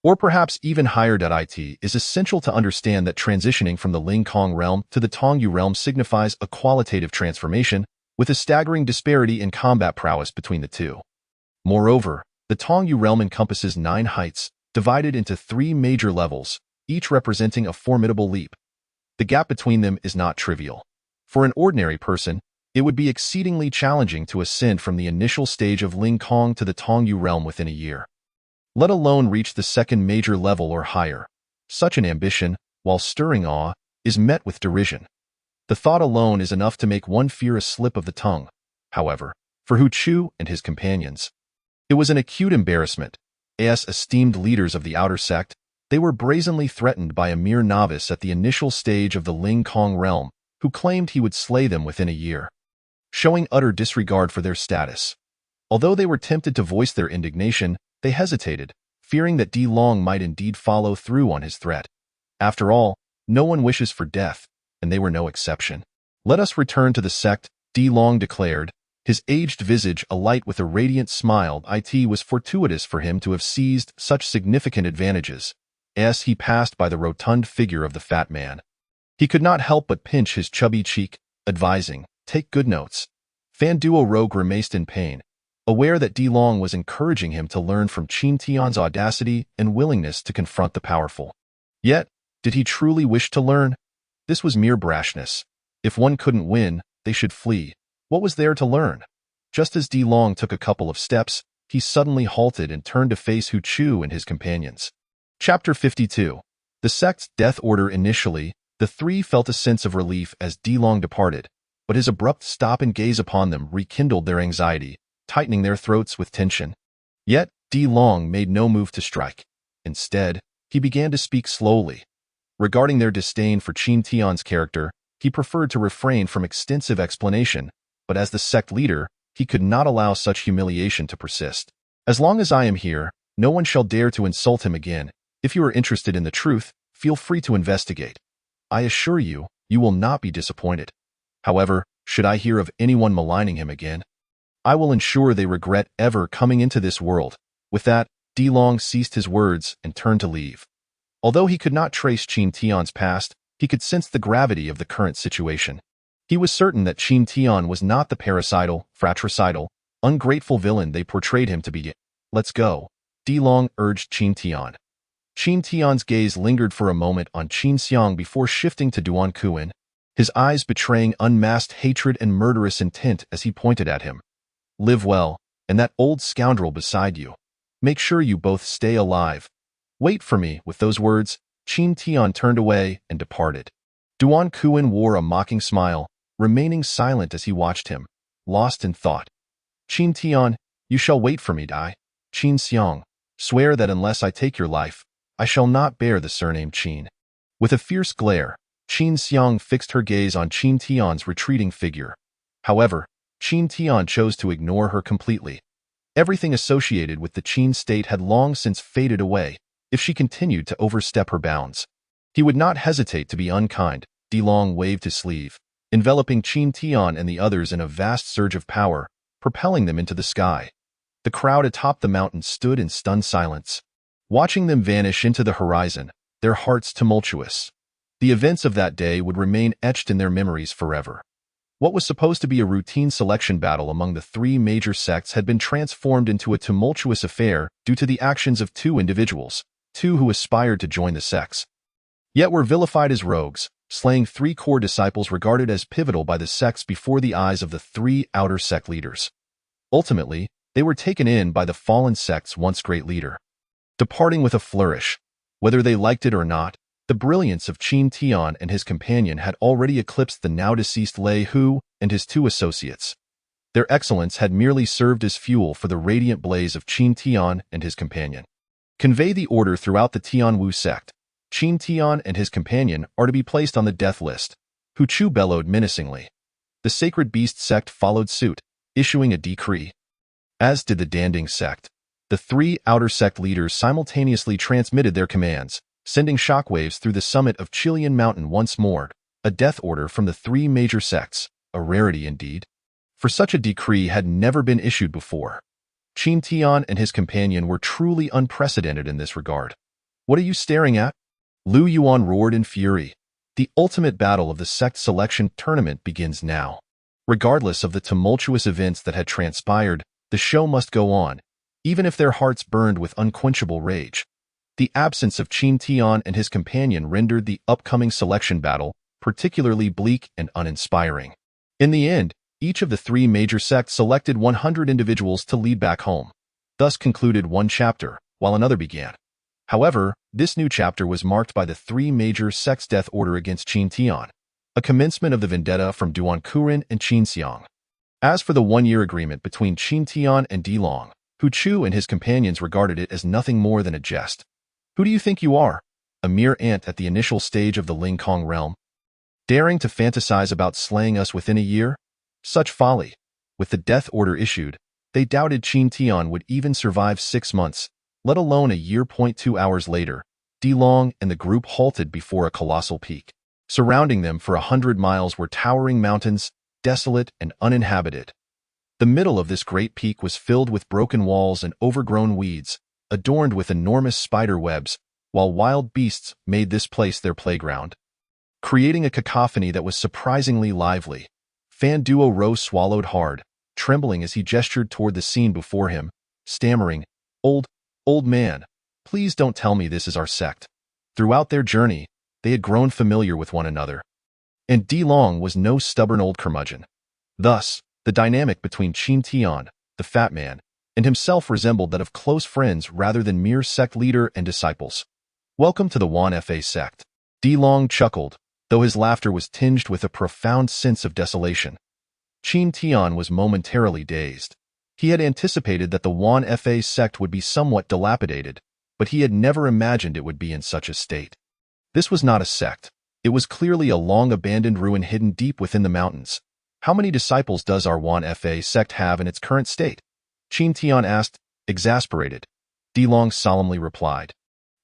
or perhaps even higher. It is essential to understand that transitioning from the Ling Kong realm to the Tongyu realm signifies a qualitative transformation, with a staggering disparity in combat prowess between the two. Moreover, the Tongyu realm encompasses 9 heights, divided into 3 major levels, each representing a formidable leap. The gap between them is not trivial. For an ordinary person, it would be exceedingly challenging to ascend from the initial stage of Ling Kong to the Tongyu realm within a year, let alone reach the second major level or higher. Such an ambition, while stirring awe, is met with derision. The thought alone is enough to make one fear a slip of the tongue. However, for Hu Chu and his companions, it was an acute embarrassment. As esteemed leaders of the outer sect, they were brazenly threatened by a mere novice at the initial stage of the Ling Kong realm, who claimed he would slay them within a year, showing utter disregard for their status. Although they were tempted to voice their indignation, they hesitated, fearing that De Long might indeed follow through on his threat. After all, no one wishes for death, and they were no exception. Let us return to the sect, De Long declared, his aged visage alight with a radiant smile. It was fortuitous for him to have seized such significant advantages, as he passed by the rotund figure of the fat man. He could not help but pinch his chubby cheek, advising, take good notes. Fan Duo Ro grimaced in pain, aware that De Long was encouraging him to learn from Qin Tian's audacity and willingness to confront the powerful. Yet, did he truly wish to learn? This was mere brashness. If one couldn't win, they should flee. What was there to learn? Just as De Long took a couple of steps, he suddenly halted and turned to face Hu Chu and his companions. Chapter 52. The sect's death order. Initially, the three felt a sense of relief as De Long departed, but his abrupt stop and gaze upon them rekindled their anxiety, tightening their throats with tension. Yet, De Long made no move to strike. Instead, he began to speak slowly. Regarding their disdain for Qin Tian's character, he preferred to refrain from extensive explanation, but as the sect leader, he could not allow such humiliation to persist. As long as I am here, no one shall dare to insult him again. If you are interested in the truth, feel free to investigate. I assure you, you will not be disappointed. However, should I hear of anyone maligning him again, I will ensure they regret ever coming into this world." With that, Di Long ceased his words and turned to leave. Although he could not trace Qin Tian's past, he could sense the gravity of the current situation. He was certain that Qin Tian was not the parasital, fratricidal, ungrateful villain they portrayed him to be. "Let's go," Di Long urged Qin Tian. Qin Tian's gaze lingered for a moment on Qin Xiang before shifting to Duan Kuan, his eyes betraying unmasked hatred and murderous intent as he pointed at him. "Live well, and that old scoundrel beside you. Make sure you both stay alive. Wait for me." With those words, Qin Tian turned away and departed. Duan Kuan wore a mocking smile, remaining silent as he watched him, lost in thought. "Qin Tian, you shall wait for me, Dai. Qin Xiang, swear that unless I take your life, I shall not bear the surname Qin." With a fierce glare, Qin Xiang fixed her gaze on Qin Tian's retreating figure. However, Qin Tian chose to ignore her completely. Everything associated with the Qin state had long since faded away if she continued to overstep her bounds. He would not hesitate to be unkind. Di Long waved his sleeve, enveloping Qin Tian and the others in a vast surge of power, propelling them into the sky. The crowd atop the mountain stood in stunned silence, watching them vanish into the horizon, their hearts tumultuous. The events of that day would remain etched in their memories forever. What was supposed to be a routine selection battle among the three major sects had been transformed into a tumultuous affair due to the actions of two individuals, two who aspired to join the sects, yet were vilified as rogues, slaying three core disciples regarded as pivotal by the sects before the eyes of the three outer sect leaders. Ultimately, they were taken in by the fallen sect's once great leader, departing with a flourish. Whether they liked it or not, the brilliance of Qin Tian and his companion had already eclipsed the now-deceased Lei Hu and his two associates. Their excellence had merely served as fuel for the radiant blaze of Qin Tian and his companion. "Convey the order throughout the Tianwu sect. Qin Tian and his companion are to be placed on the death list," Hu Chu bellowed menacingly. The Sacred Beast sect followed suit, issuing a decree. As did the Danding sect. The three outer sect leaders simultaneously transmitted their commands, sending shockwaves through the summit of Qilian Mountain once more. A death order from the three major sects, a rarity indeed. For such a decree had never been issued before. Qin Tian and his companion were truly unprecedented in this regard. "What are you staring at?" Lu Yuan roared in fury. "The ultimate battle of the sect selection tournament begins now." Regardless of the tumultuous events that had transpired, the show must go on, even if their hearts burned with unquenchable rage. The absence of Qin Tian and his companion rendered the upcoming selection battle particularly bleak and uninspiring. In the end, each of the three major sects selected 100 individuals to lead back home. Thus concluded one chapter, while another began. However, this new chapter was marked by the three major sects' death order against Qin Tian, a commencement of the vendetta from Duan Kuan and Qin Xiang. As for the one-year agreement between Qin Tian and Di Long, Hu Chu and his companions regarded it as nothing more than a jest. "Who do you think you are? A mere ant at the initial stage of the Ling Kong realm? Daring to fantasize about slaying us within a year? Such folly." With the death order issued, they doubted Qin Tian would even survive 6 months, let alone a year. 2 hours later, Di Long and the group halted before a colossal peak. Surrounding them for 100 miles were towering mountains, desolate and uninhabited. The middle of this great peak was filled with broken walls and overgrown weeds, adorned with enormous spider webs, while wild beasts made this place their playground, creating a cacophony that was surprisingly lively. Fan Duo Ro swallowed hard, trembling as he gestured toward the scene before him, stammering, Old man, please don't tell me this is our sect." Throughout their journey, they had grown familiar with one another. And Di Long was no stubborn old curmudgeon. Thus, the dynamic between Qin Tian, the fat man, and himself resembled that of close friends rather than mere sect leader and disciples. "Welcome to the Wan Fa sect." Di Long chuckled, though his laughter was tinged with a profound sense of desolation. Qin Tian was momentarily dazed. He had anticipated that the Wan Fa sect would be somewhat dilapidated, but he had never imagined it would be in such a state. This was not a sect. It was clearly a long-abandoned ruin hidden deep within the mountains. "How many disciples does our Wan Fa sect have in its current state?" Qin Tian asked, exasperated. Di Long solemnly replied,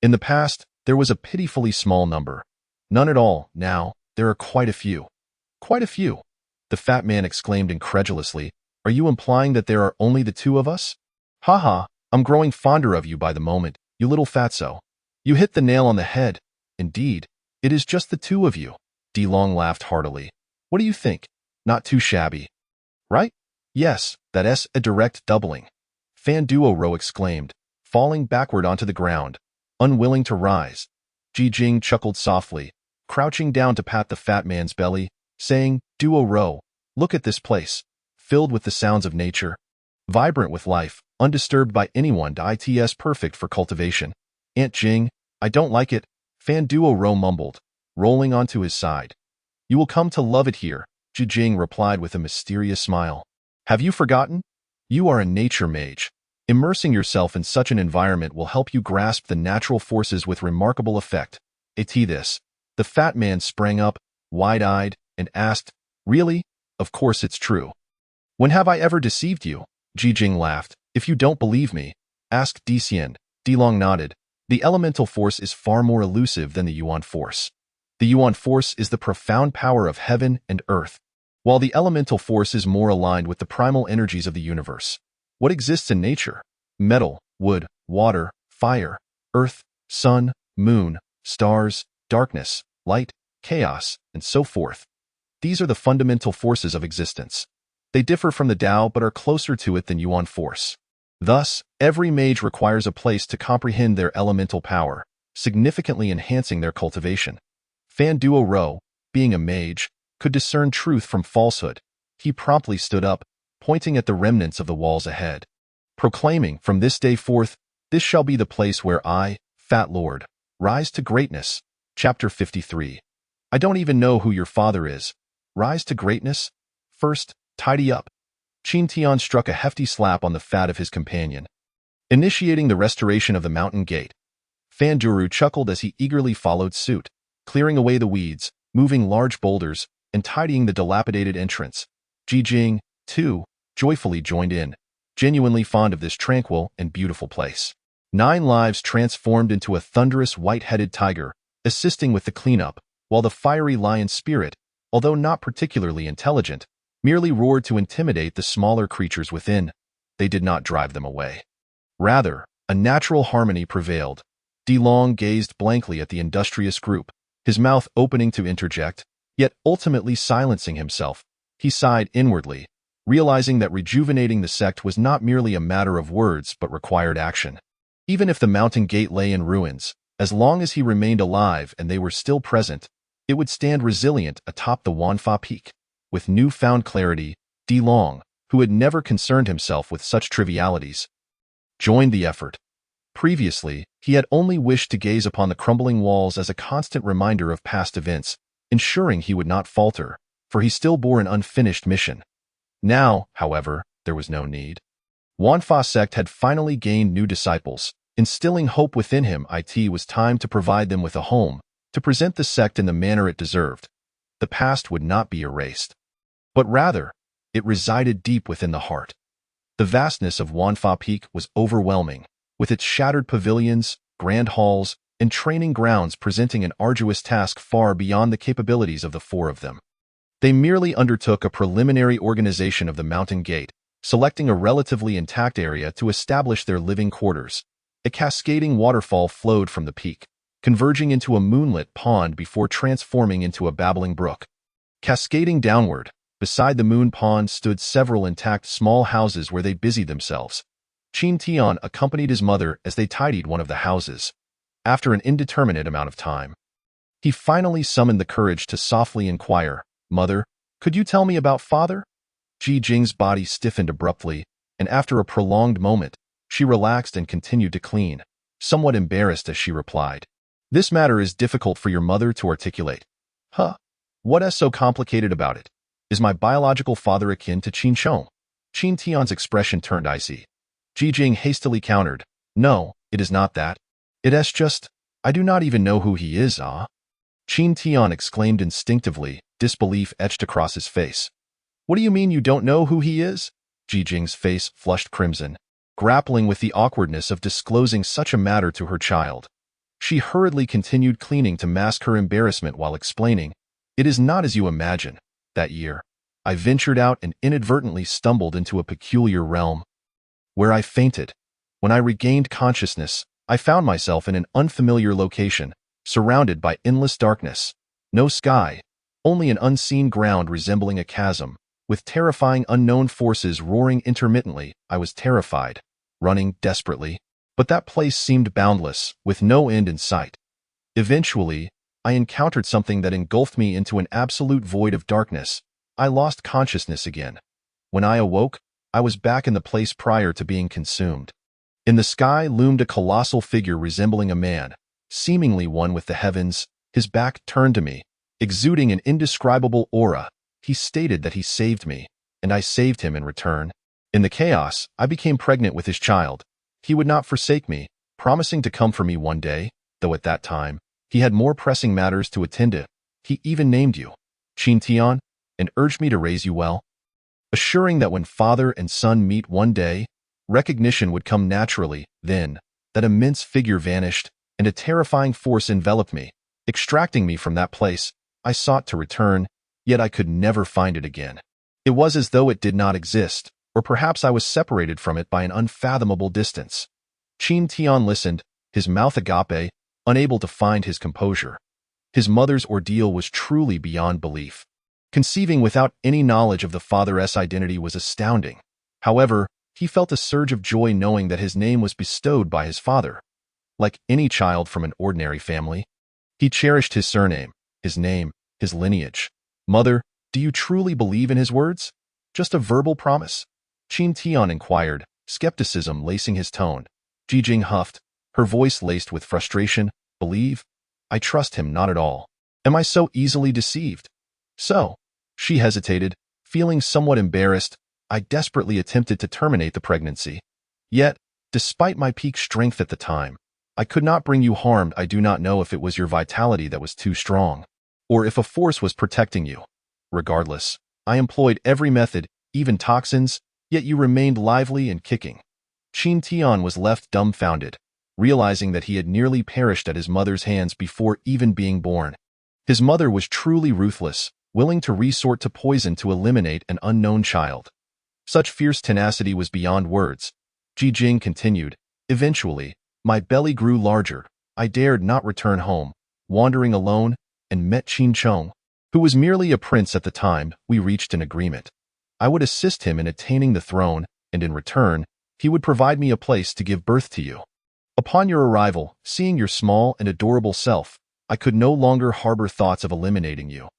"In the past, there was a pitifully small number. None at all. Now, there are quite a few. Quite a few. The fat man exclaimed incredulously. Are you implying that there are only the two of us? Ha, I'm growing fonder of you by the moment, you little fatso. You hit the nail on the head. Indeed, it is just the two of you. DeLong laughed heartily. What do you think? Not too shabby. Right? Yes, that's a direct doubling. Fan Duo exclaimed, falling backward onto the ground, unwilling to rise. Ji Jing chuckled softly, crouching down to pat the fat man's belly, saying, Duo, look at this place, filled with the sounds of nature, vibrant with life, undisturbed by anyone. It's perfect for cultivation. Aunt Jing, I don't like it, Fan Duo mumbled, rolling onto his side. You will come to love it here, Ji Jing replied with a mysterious smile. Have you forgotten? You are a nature mage. Immersing yourself in such an environment will help you grasp the natural forces with remarkable effect. This. The fat man sprang up, wide-eyed, and asked, Really? Of course it's true. When have I ever deceived you? Ji Jing laughed. If you don't believe me, ask Dician. DeLong nodded. The elemental force is far more elusive than the Yuan force. The Yuan force is the profound power of heaven and earth, while the elemental force is more aligned with the primal energies of the universe. What exists in nature? Metal, wood, water, fire, earth, sun, moon, stars, darkness, light, chaos, and so forth. These are the fundamental forces of existence. They differ from the Tao but are closer to it than Yuan force. Thus, every mage requires a place to comprehend their elemental power, significantly enhancing their cultivation. Fan Duo, being a mage, could discern truth from falsehood. He promptly stood up, pointing at the remnants of the walls ahead, proclaiming, From this day forth, this shall be the place where I, Fat Lord, rise to greatness. Chapter 53. I don't even know who your father is. Rise to greatness? First, tidy up. Qin Tian struck a hefty slap on the fat of his companion. Initiating the restoration of the mountain gate. Fan Duo chuckled as he eagerly followed suit, clearing away the weeds, moving large boulders, and tidying the dilapidated entrance. Ji Jing, too, joyfully joined in, genuinely fond of this tranquil and beautiful place. 9 lives transformed into a thunderous white-headed tiger, assisting with the cleanup, while the fiery lion spirit, although not particularly intelligent, merely roared to intimidate the smaller creatures within. They did not drive them away. Rather, a natural harmony prevailed. DeLong gazed blankly at the industrious group, his mouth opening to interject, yet ultimately silencing himself. He sighed inwardly, realizing that rejuvenating the sect was not merely a matter of words but required action. Even if the mountain gate lay in ruins, as long as he remained alive and they were still present, it would stand resilient atop the Wanfa Peak. With newfound clarity, DeLong, who had never concerned himself with such trivialities, joined the effort. Previously, he had only wished to gaze upon the crumbling walls as a constant reminder of past events, ensuring he would not falter, for he still bore an unfinished mission. Now, however, there was no need. Wanfa sect had finally gained new disciples, instilling hope within him. It was time to provide them with a home, to present the sect in the manner it deserved. The past would not be erased, but rather, it resided deep within the heart. The vastness of Wanfa Peak was overwhelming, with its shattered pavilions, grand halls, and training grounds presenting an arduous task far beyond the capabilities of the 4 of them. They merely undertook a preliminary organization of the mountain gate, selecting a relatively intact area to establish their living quarters. A cascading waterfall flowed from the peak, converging into a moonlit pond before transforming into a babbling brook. Cascading downward, beside the moon pond stood several intact small houses where they busied themselves. Qin Tian accompanied his mother as they tidied one of the houses. After an indeterminate amount of time, he finally summoned the courage to softly inquire, Mother, could you tell me about father? Ji Jing's body stiffened abruptly, and after a prolonged moment, she relaxed and continued to clean, somewhat embarrassed as she replied. This matter is difficult for your mother to articulate. Huh? What is so complicated about it? Is my biological father akin to Qin Chong? Qin Tian's expression turned icy. Ji Jing hastily countered, No, it is not that. It is just, I do not even know who he is, ah. Qin Tian exclaimed instinctively, disbelief etched across his face. What do you mean you don't know who he is? Ji Jing's face flushed crimson, grappling with the awkwardness of disclosing such a matter to her child. She hurriedly continued cleaning to mask her embarrassment while explaining, "It is not as you imagine. That year, I ventured out and inadvertently stumbled into a peculiar realm, where I fainted. When I regained consciousness, I found myself in an unfamiliar location, surrounded by endless darkness. No sky, only an unseen ground resembling a chasm, with terrifying unknown forces roaring intermittently. I was terrified, running desperately. But that place seemed boundless, with no end in sight. Eventually, I encountered something that engulfed me into an absolute void of darkness. I lost consciousness again. When I awoke, I was back in the place prior to being consumed. In the sky loomed a colossal figure resembling a man, seemingly one with the heavens, his back turned to me, exuding an indescribable aura. He stated that he saved me, and I saved him in return. In the chaos, I became pregnant with his child. He would not forsake me, promising to come for me one day, though at that time, he had more pressing matters to attend to. He even named you, Qin Tian, and urged me to raise you well, assuring that when father and son meet one day, recognition would come naturally. Then, that immense figure vanished, and a terrifying force enveloped me, extracting me from that place. I sought to return, yet I could never find it again. It was as though it did not exist, or perhaps I was separated from it by an unfathomable distance. Qin Tian listened, his mouth agape, unable to find his composure. His mother's ordeal was truly beyond belief. Conceiving without any knowledge of the father's identity was astounding. However, he felt a surge of joy knowing that his name was bestowed by his father. Like any child from an ordinary family, he cherished his surname, his name, his lineage. Mother, do you truly believe in his words? Just a verbal promise? Qin Tian inquired, skepticism lacing his tone. Ji Jing huffed, her voice laced with frustration. Believe? I trust him not at all. Am I so easily deceived? So, she hesitated, feeling somewhat embarrassed. I desperately attempted to terminate the pregnancy. Yet, despite my peak strength at the time, I could not bring you harm. I do not know if it was your vitality that was too strong, or if a force was protecting you. Regardless, I employed every method, even toxins, yet you remained lively and kicking. Qin Tian was left dumbfounded, realizing that he had nearly perished at his mother's hands before even being born. His mother was truly ruthless, willing to resort to poison to eliminate an unknown child. Such fierce tenacity was beyond words. Ji Jing continued, eventually, my belly grew larger. I dared not return home, wandering alone, and met Qin Chong, who was merely a prince at the time. We reached an agreement. I would assist him in attaining the throne, and in return, he would provide me a place to give birth to you. Upon your arrival, seeing your small and adorable self, I could no longer harbor thoughts of eliminating you.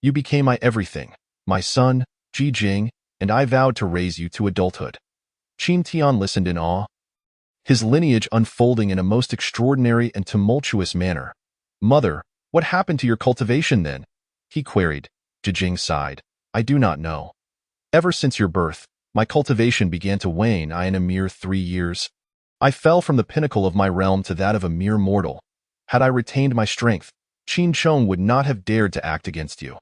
You became my everything, my son, Ji Jing, and I vowed to raise you to adulthood. Qin Tian listened in awe, his lineage unfolding in a most extraordinary and tumultuous manner. Mother, what happened to your cultivation then? He queried. Ji Jing sighed. I do not know. Ever since your birth, my cultivation began to wane. In a mere 3 years, I fell from the pinnacle of my realm to that of a mere mortal. Had I retained my strength, Qin Chong would not have dared to act against you.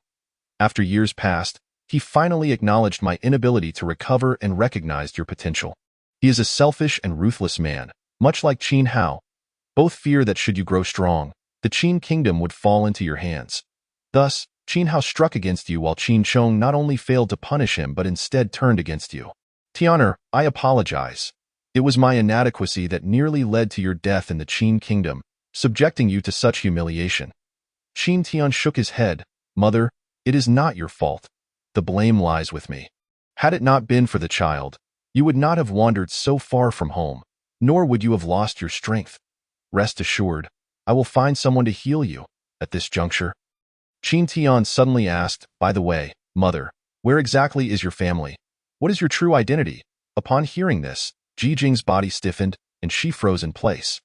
After years passed, he finally acknowledged my inability to recover and recognized your potential. He is a selfish and ruthless man, much like Qin Hao. Both fear that should you grow strong, the Qin kingdom would fall into your hands. Thus, Qin Hao struck against you while Qin Chong not only failed to punish him but instead turned against you. Tianer, I apologize. It was my inadequacy that nearly led to your death in the Qin kingdom, subjecting you to such humiliation. Qin Tian shook his head. Mother, it is not your fault. The blame lies with me. Had it not been for the child, you would not have wandered so far from home, nor would you have lost your strength. Rest assured, I will find someone to heal you. At this juncture, Qin Tian suddenly asked, by the way, Mother, where exactly is your family? What is your true identity? Upon hearing this, Ji Jing's body stiffened, and she froze in place.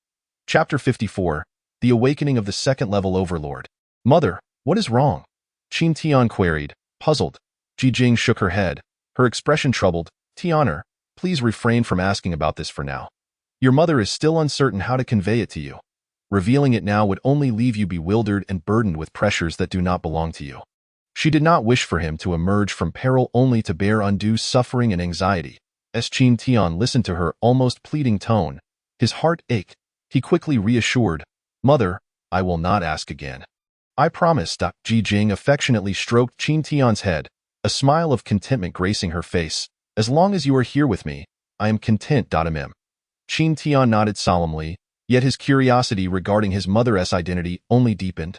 Chapter 54, The Awakening of the Second-Level Overlord. Mother, what is wrong? Qin Tian queried, puzzled. Ji Jing shook her head, her expression troubled. Tianer, please refrain from asking about this for now. Your mother is still uncertain how to convey it to you. Revealing it now would only leave you bewildered and burdened with pressures that do not belong to you. She did not wish for him to emerge from peril only to bear undue suffering and anxiety. As Qin Tian listened to her almost pleading tone, his heart ached. He quickly reassured, Mother, I will not ask again. I promise. Ji Jing affectionately stroked Qin Tian's head, a smile of contentment gracing her face. As long as you are here with me, I am content. Qin Tian nodded solemnly, yet his curiosity regarding his mother's identity only deepened.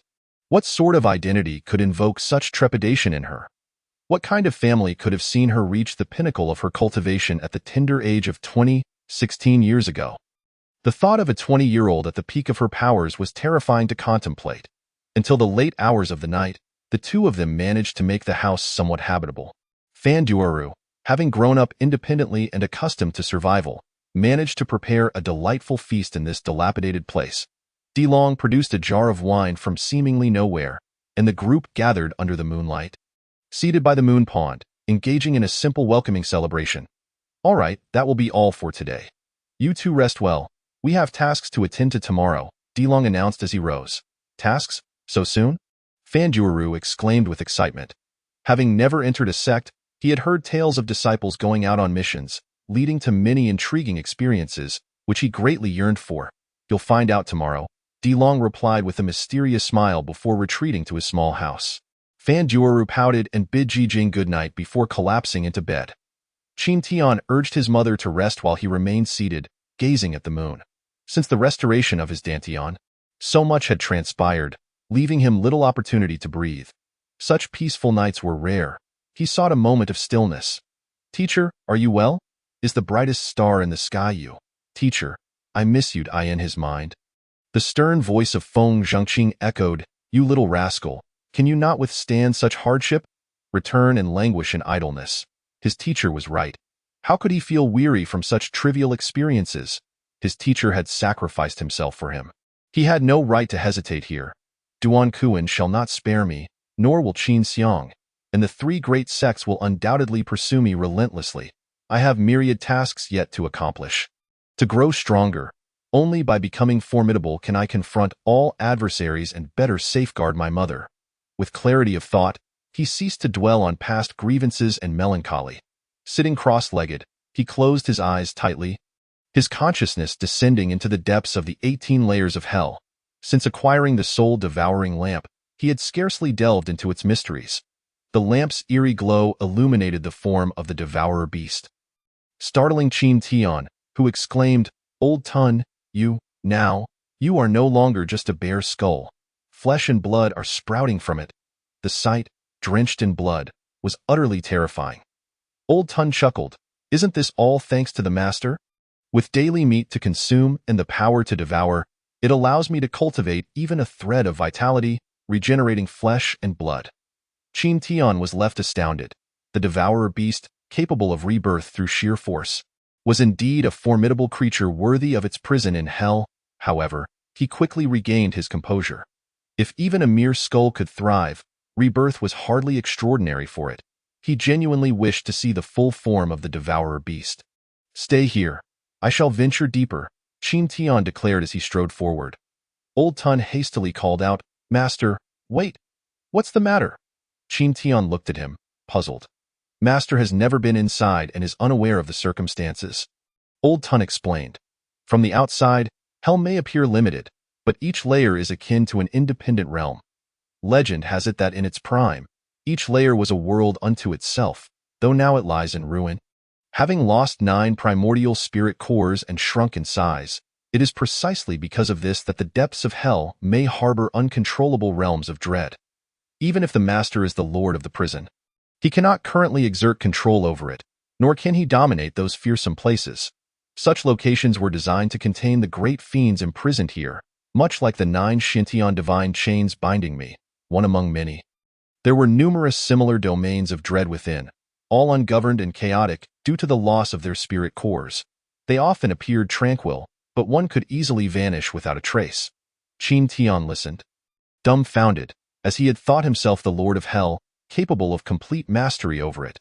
What sort of identity could invoke such trepidation in her? What kind of family could have seen her reach the pinnacle of her cultivation at the tender age of 16 years ago? The thought of a 20-year-old at the peak of her powers was terrifying to contemplate. Until the late hours of the night, the two of them managed to make the house somewhat habitable. Fan Duoru, having grown up independently and accustomed to survival, managed to prepare a delightful feast in this dilapidated place. Dilong produced a jar of wine from seemingly nowhere, and the group gathered under the moonlight. Seated by the moon pond, engaging in a simple welcoming celebration. All right, that will be all for today. You two rest well. We have tasks to attend to tomorrow, Dilong announced as he rose. Tasks? So soon? Fan Duoru exclaimed with excitement. Having never entered a sect, he had heard tales of disciples going out on missions, leading to many intriguing experiences, which he greatly yearned for. You'll find out tomorrow, Dilong replied with a mysterious smile before retreating to his small house. Fan Duoru pouted and bid Ji Jing good night before collapsing into bed. Qin Tian urged his mother to rest while he remained seated, gazing at the moon. Since the restoration of his Dantian, so much had transpired, leaving him little opportunity to breathe. Such peaceful nights were rare. He sought a moment of stillness. Teacher, are you well? Is the brightest star in the sky you? Teacher, I miss you. In his mind. The stern voice of Feng Zhengqing echoed, You little rascal, can you not withstand such hardship? Return and languish in idleness. His teacher was right. How could he feel weary from such trivial experiences? His teacher had sacrificed himself for him. He had no right to hesitate here. Duan Kuan shall not spare me, nor will Qin Xiang, and the three great sects will undoubtedly pursue me relentlessly. I have myriad tasks yet to accomplish. To grow stronger, only by becoming formidable can I confront all adversaries and better safeguard my mother. With clarity of thought, he ceased to dwell on past grievances and melancholy. Sitting cross-legged, he closed his eyes tightly, his consciousness descending into the depths of the 18 layers of hell. Since acquiring the soul-devouring lamp, he had scarcely delved into its mysteries. The lamp's eerie glow illuminated the form of the devourer beast. Startling Qin Tian, who exclaimed, Old Tun, you are no longer just a bare skull. Flesh and blood are sprouting from it. The sight, drenched in blood, was utterly terrifying. Old Tun chuckled, Isn't this all thanks to the master? With daily meat to consume and the power to devour, it allows me to cultivate even a thread of vitality, regenerating flesh and blood. Qin Tian was left astounded. The devourer beast, capable of rebirth through sheer force, was indeed a formidable creature worthy of its prison in hell. However, he quickly regained his composure. If even a mere skull could thrive, rebirth was hardly extraordinary for it. He genuinely wished to see the full form of the devourer beast. Stay here. I shall venture deeper, Qin Tian declared as he strode forward. Old Tun hastily called out, Master, wait. What's the matter? Qin Tian looked at him, puzzled. Master has never been inside and is unaware of the circumstances. Old Tun explained. From the outside, hell may appear limited, but each layer is akin to an independent realm. Legend has it that in its prime, each layer was a world unto itself, though now it lies in ruin. Having lost 9 primordial spirit cores and shrunk in size, it is precisely because of this that the depths of hell may harbor uncontrollable realms of dread. Even if the master is the lord of the prison, he cannot currently exert control over it, nor can he dominate those fearsome places. Such locations were designed to contain the great fiends imprisoned here, much like the 9 Shintian divine chains binding me, one among many. There were numerous similar domains of dread within, all ungoverned and chaotic due to the loss of their spirit cores. They often appeared tranquil, but one could easily vanish without a trace. Qin Tian listened, dumbfounded, as he had thought himself the lord of hell, capable of complete mastery over it.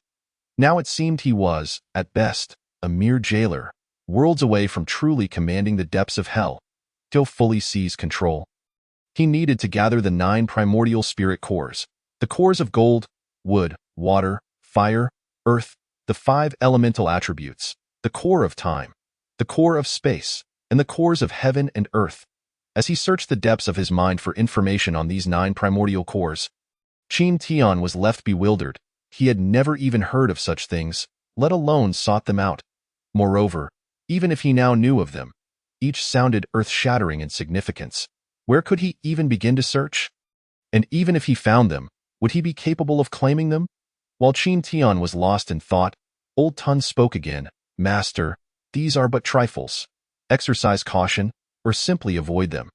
Now it seemed he was, at best, a mere jailer, worlds away from truly commanding the depths of hell, to fully seize control. He needed to gather the 9 primordial spirit cores, the cores of gold, wood, water, fire, earth, the 5 elemental attributes, the core of time, the core of space, and the cores of heaven and earth. As he searched the depths of his mind for information on these 9 primordial cores, Qin Tian was left bewildered. He had never even heard of such things, let alone sought them out. Moreover, even if he now knew of them, each sounded earth-shattering in significance. Where could he even begin to search? And even if he found them, would he be capable of claiming them? While Qin Tian was lost in thought, Old Tun spoke again. Master, these are but trifles. Exercise caution, or simply avoid them.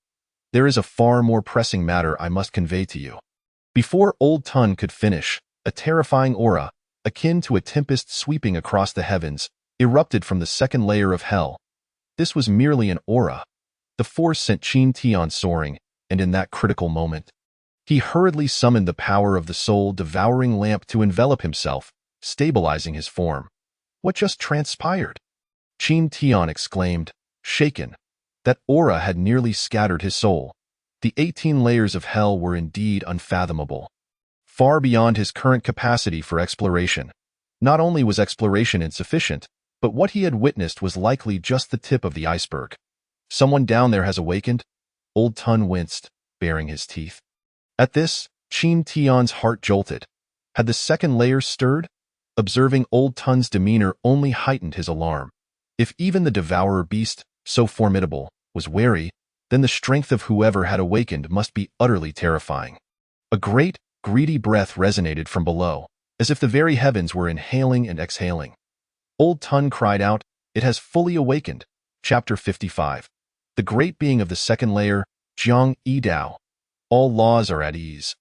There is a far more pressing matter I must convey to you. Before Old Tun could finish, a terrifying aura, akin to a tempest sweeping across the heavens, erupted from the second layer of hell. This was merely an aura. The force sent Qin Tian soaring, and in that critical moment, he hurriedly summoned the power of the soul-devouring lamp to envelop himself, stabilizing his form. What just transpired? Qin Tian exclaimed, shaken. That aura had nearly scattered his soul. The 18 layers of hell were indeed unfathomable, far beyond his current capacity for exploration. Not only was exploration insufficient, but what he had witnessed was likely just the tip of the iceberg. Someone down there has awakened? Old Tun winced, baring his teeth. At this, Qin Tian's heart jolted. Had the second layer stirred? Observing Old Tun's demeanor only heightened his alarm. If even the devourer beast, so formidable, was wary, then the strength of whoever had awakened must be utterly terrifying. A great, greedy breath resonated from below, as if the very heavens were inhaling and exhaling. Old Tun cried out, "It has fully awakened." Chapter 55. The great being of the second layer, Jiang Yi Dao. All laws are at ease.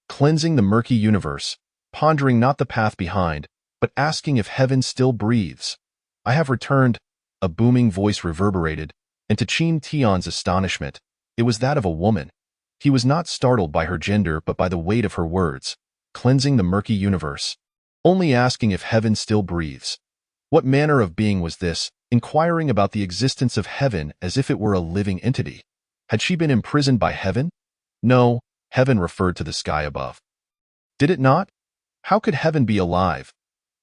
Cleansing the murky universe, pondering not the path behind, but asking if heaven still breathes. I have returned, a booming voice reverberated, and to Qin Tian's astonishment, it was that of a woman. He was not startled by her gender but by the weight of her words. Cleansing the murky universe. Only asking if heaven still breathes. What manner of being was this, inquiring about the existence of heaven as if it were a living entity? Had she been imprisoned by heaven? No, heaven referred to the sky above. Did it not? How could heaven be alive?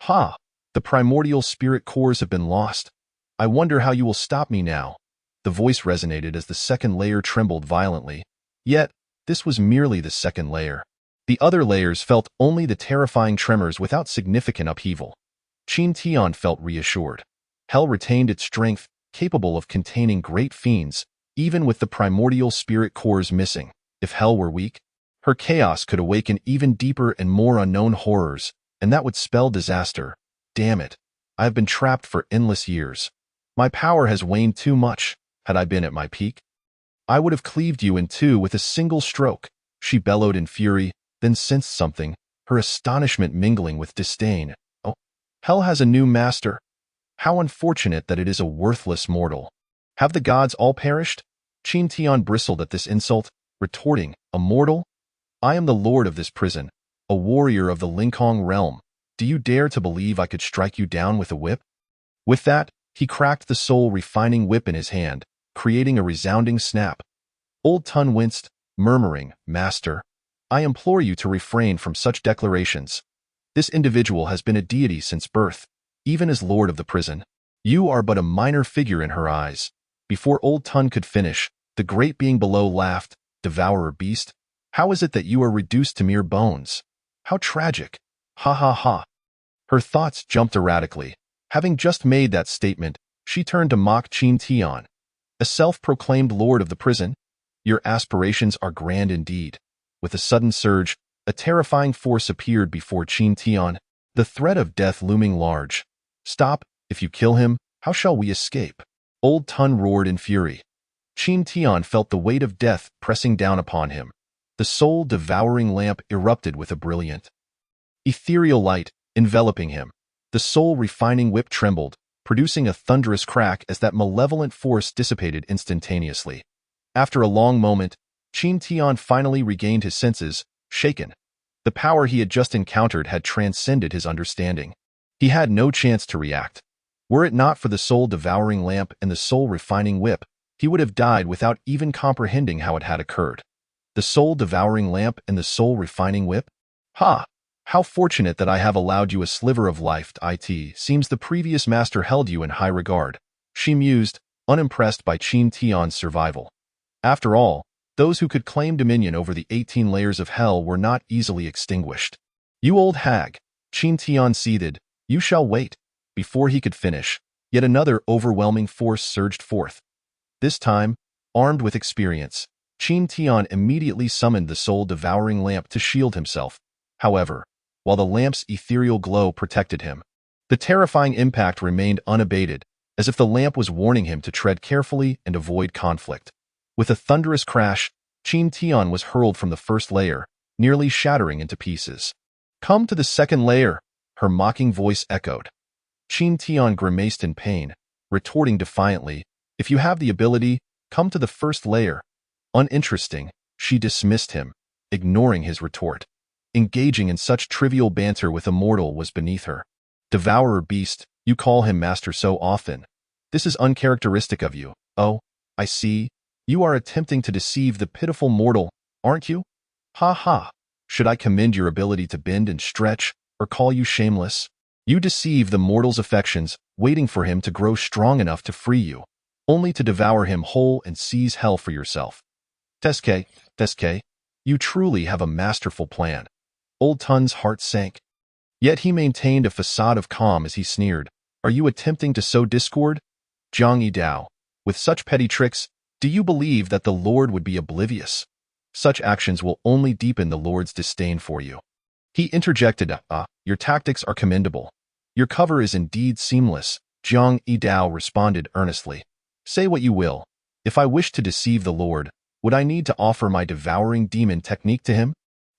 Ha! The primordial spirit cores have been lost. I wonder how you will stop me now. The voice resonated as the second layer trembled violently. Yet, this was merely the second layer. The other layers felt only the terrifying tremors without significant upheaval. Qin Tian felt reassured. Hell retained its strength, capable of containing great fiends, even with the primordial spirit cores missing. If hell were weak, her chaos could awaken even deeper and more unknown horrors, and that would spell disaster. Damn it. I have been trapped for endless years. My power has waned too much. Had I been at my peak, I would have cleaved you in two with a single stroke. She bellowed in fury, then sensed something, her astonishment mingling with disdain. Oh, hell has a new master. How unfortunate that it is a worthless mortal. Have the gods all perished? Qin Tian bristled at this insult, retorting, a mortal? I am the lord of this prison, a warrior of the Lingkong realm. Do you dare to believe I could strike you down with a whip? With that, he cracked the soul-refining whip in his hand, creating a resounding snap. Old Tun winced, murmuring, Master, I implore you to refrain from such declarations. This individual has been a deity since birth, even as lord of the prison. You are but a minor figure in her eyes. Before Old Tun could finish, the great being below laughed, Devourer beast, how is it that you are reduced to mere bones? How tragic. Ha ha ha. Her thoughts jumped erratically. Having just made that statement, she turned to mock Qin Tian. A self-proclaimed lord of the prison? Your aspirations are grand indeed. With a sudden surge, a terrifying force appeared before Qin Tian, the threat of death looming large. Stop, if you kill him, how shall we escape? Old Tun roared in fury. Qin Tian felt the weight of death pressing down upon him. The soul-devouring lamp erupted with a brilliant, ethereal light, enveloping him. The soul-refining whip trembled, producing a thunderous crack as that malevolent force dissipated instantaneously. After a long moment, Qin Tian finally regained his senses, shaken. The power he had just encountered had transcended his understanding. He had no chance to react. Were it not for the soul-devouring lamp and the soul-refining whip, he would have died without even comprehending how it had occurred. The soul-devouring lamp and the soul-refining whip? Ha! How fortunate that I have allowed you a sliver of life. It seems the previous master held you in high regard. She mused, unimpressed by Qin Tian's survival. After all, those who could claim dominion over the 18 layers of hell were not easily extinguished. You old hag, Qin Tian seethed, you shall wait. Before he could finish, yet another overwhelming force surged forth. This time, armed with experience, Qin Tian immediately summoned the soul-devouring lamp to shield himself. However, while the lamp's ethereal glow protected him, the terrifying impact remained unabated, as if the lamp was warning him to tread carefully and avoid conflict. With a thunderous crash, Qin Tian was hurled from the first layer, nearly shattering into pieces. "Come to the second layer," her mocking voice echoed. Qin Tian grimaced in pain, retorting defiantly, "If you have the ability, come to the first layer." Uninteresting, she dismissed him, ignoring his retort. Engaging in such trivial banter with a mortal was beneath her. "Devourer beast, you call him master so often. This is uncharacteristic of you. Oh, I see. You are attempting to deceive the pitiful mortal, aren't you? Ha ha. Should I commend your ability to bend and stretch, or call you shameless? You deceive the mortal's affections, waiting for him to grow strong enough to free you, only to devour him whole and seize hell for yourself. Teske, you truly have a masterful plan." Old Tun's heart sank. Yet he maintained a facade of calm as he sneered, "Are you attempting to sow discord? Jiang Yidao, with such petty tricks, do you believe that the Lord would be oblivious? Such actions will only deepen the Lord's disdain for you." He interjected, "Your tactics are commendable. Your cover is indeed seamless." Jiang Yidao responded earnestly, "Say what you will. If I wish to deceive the Lord, would I need to offer my devouring demon technique to him?"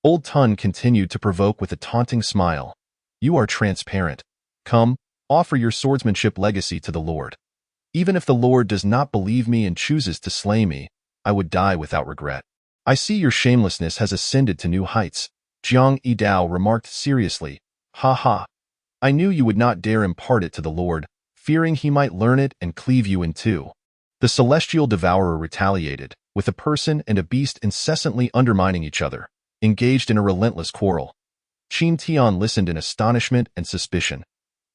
Old Tun continued to provoke with a taunting smile. "You are transparent. Come, offer your swordsmanship legacy to the Lord. Even if the Lord does not believe me and chooses to slay me, I would die without regret." "I see your shamelessness has ascended to new heights," Jiang Yidao remarked seriously. "Ha ha. I knew you would not dare impart it to the Lord, fearing he might learn it and cleave you in two." The celestial devourer retaliated, with a person and a beast incessantly undermining each other, engaged in a relentless quarrel. Qin Tian listened in astonishment and suspicion.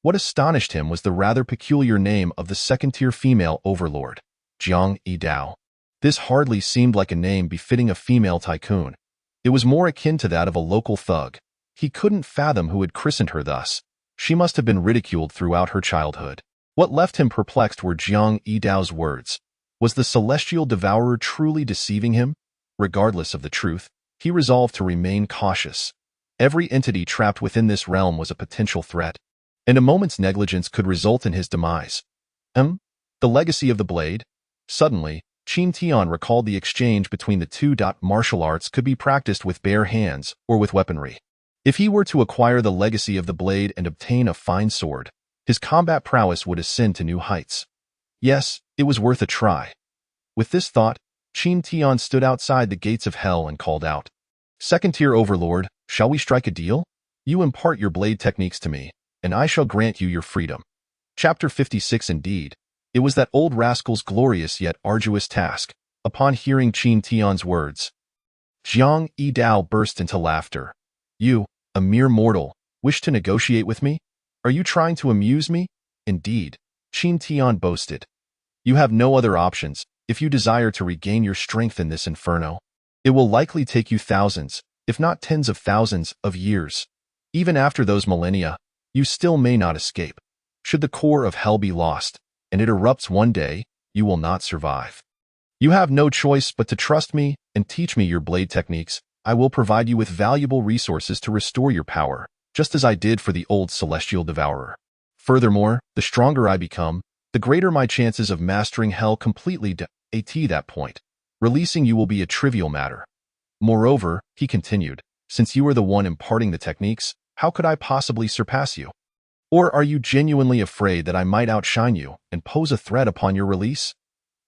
What astonished him was the rather peculiar name of the second-tier female overlord, Jiang Yidao. This hardly seemed like a name befitting a female tycoon. It was more akin to that of a local thug. He couldn't fathom who had christened her thus. She must have been ridiculed throughout her childhood. What left him perplexed were Jiang Yidao's words. Was the celestial devourer truly deceiving him? Regardless of the truth, he resolved to remain cautious. Every entity trapped within this realm was a potential threat, and a moment's negligence could result in his demise. The legacy of the blade? Suddenly, Qin Tian recalled the exchange between the two. Martial arts could be practiced with bare hands or with weaponry. If he were to acquire the legacy of the blade and obtain a fine sword, his combat prowess would ascend to new heights. Yes, it was worth a try. With this thought, Qin Tian stood outside the gates of hell and called out, "Second-tier overlord, shall we strike a deal? You impart your blade techniques to me, and I shall grant you your freedom." Chapter 56. Indeed, it was that old rascal's glorious yet arduous task. Upon hearing Qin Tian's words, Jiang Yidao burst into laughter. "You, a mere mortal, wish to negotiate with me? Are you trying to amuse me?" "Indeed," Qin Tian boasted. "You have no other options if you desire to regain your strength in this inferno. It will likely take you thousands, if not tens of thousands, of years. Even after those millennia, you still may not escape. Should the core of hell be lost, and it erupts one day, you will not survive. You have no choice but to trust me and teach me your blade techniques. I will provide you with valuable resources to restore your power, just as I did for the old celestial devourer. Furthermore, the stronger I become, the greater my chances of mastering hell completely. At that point, releasing you will be a trivial matter. Moreover," he continued, "since you are the one imparting the techniques, how could I possibly surpass you? Or are you genuinely afraid that I might outshine you and pose a threat upon your release?"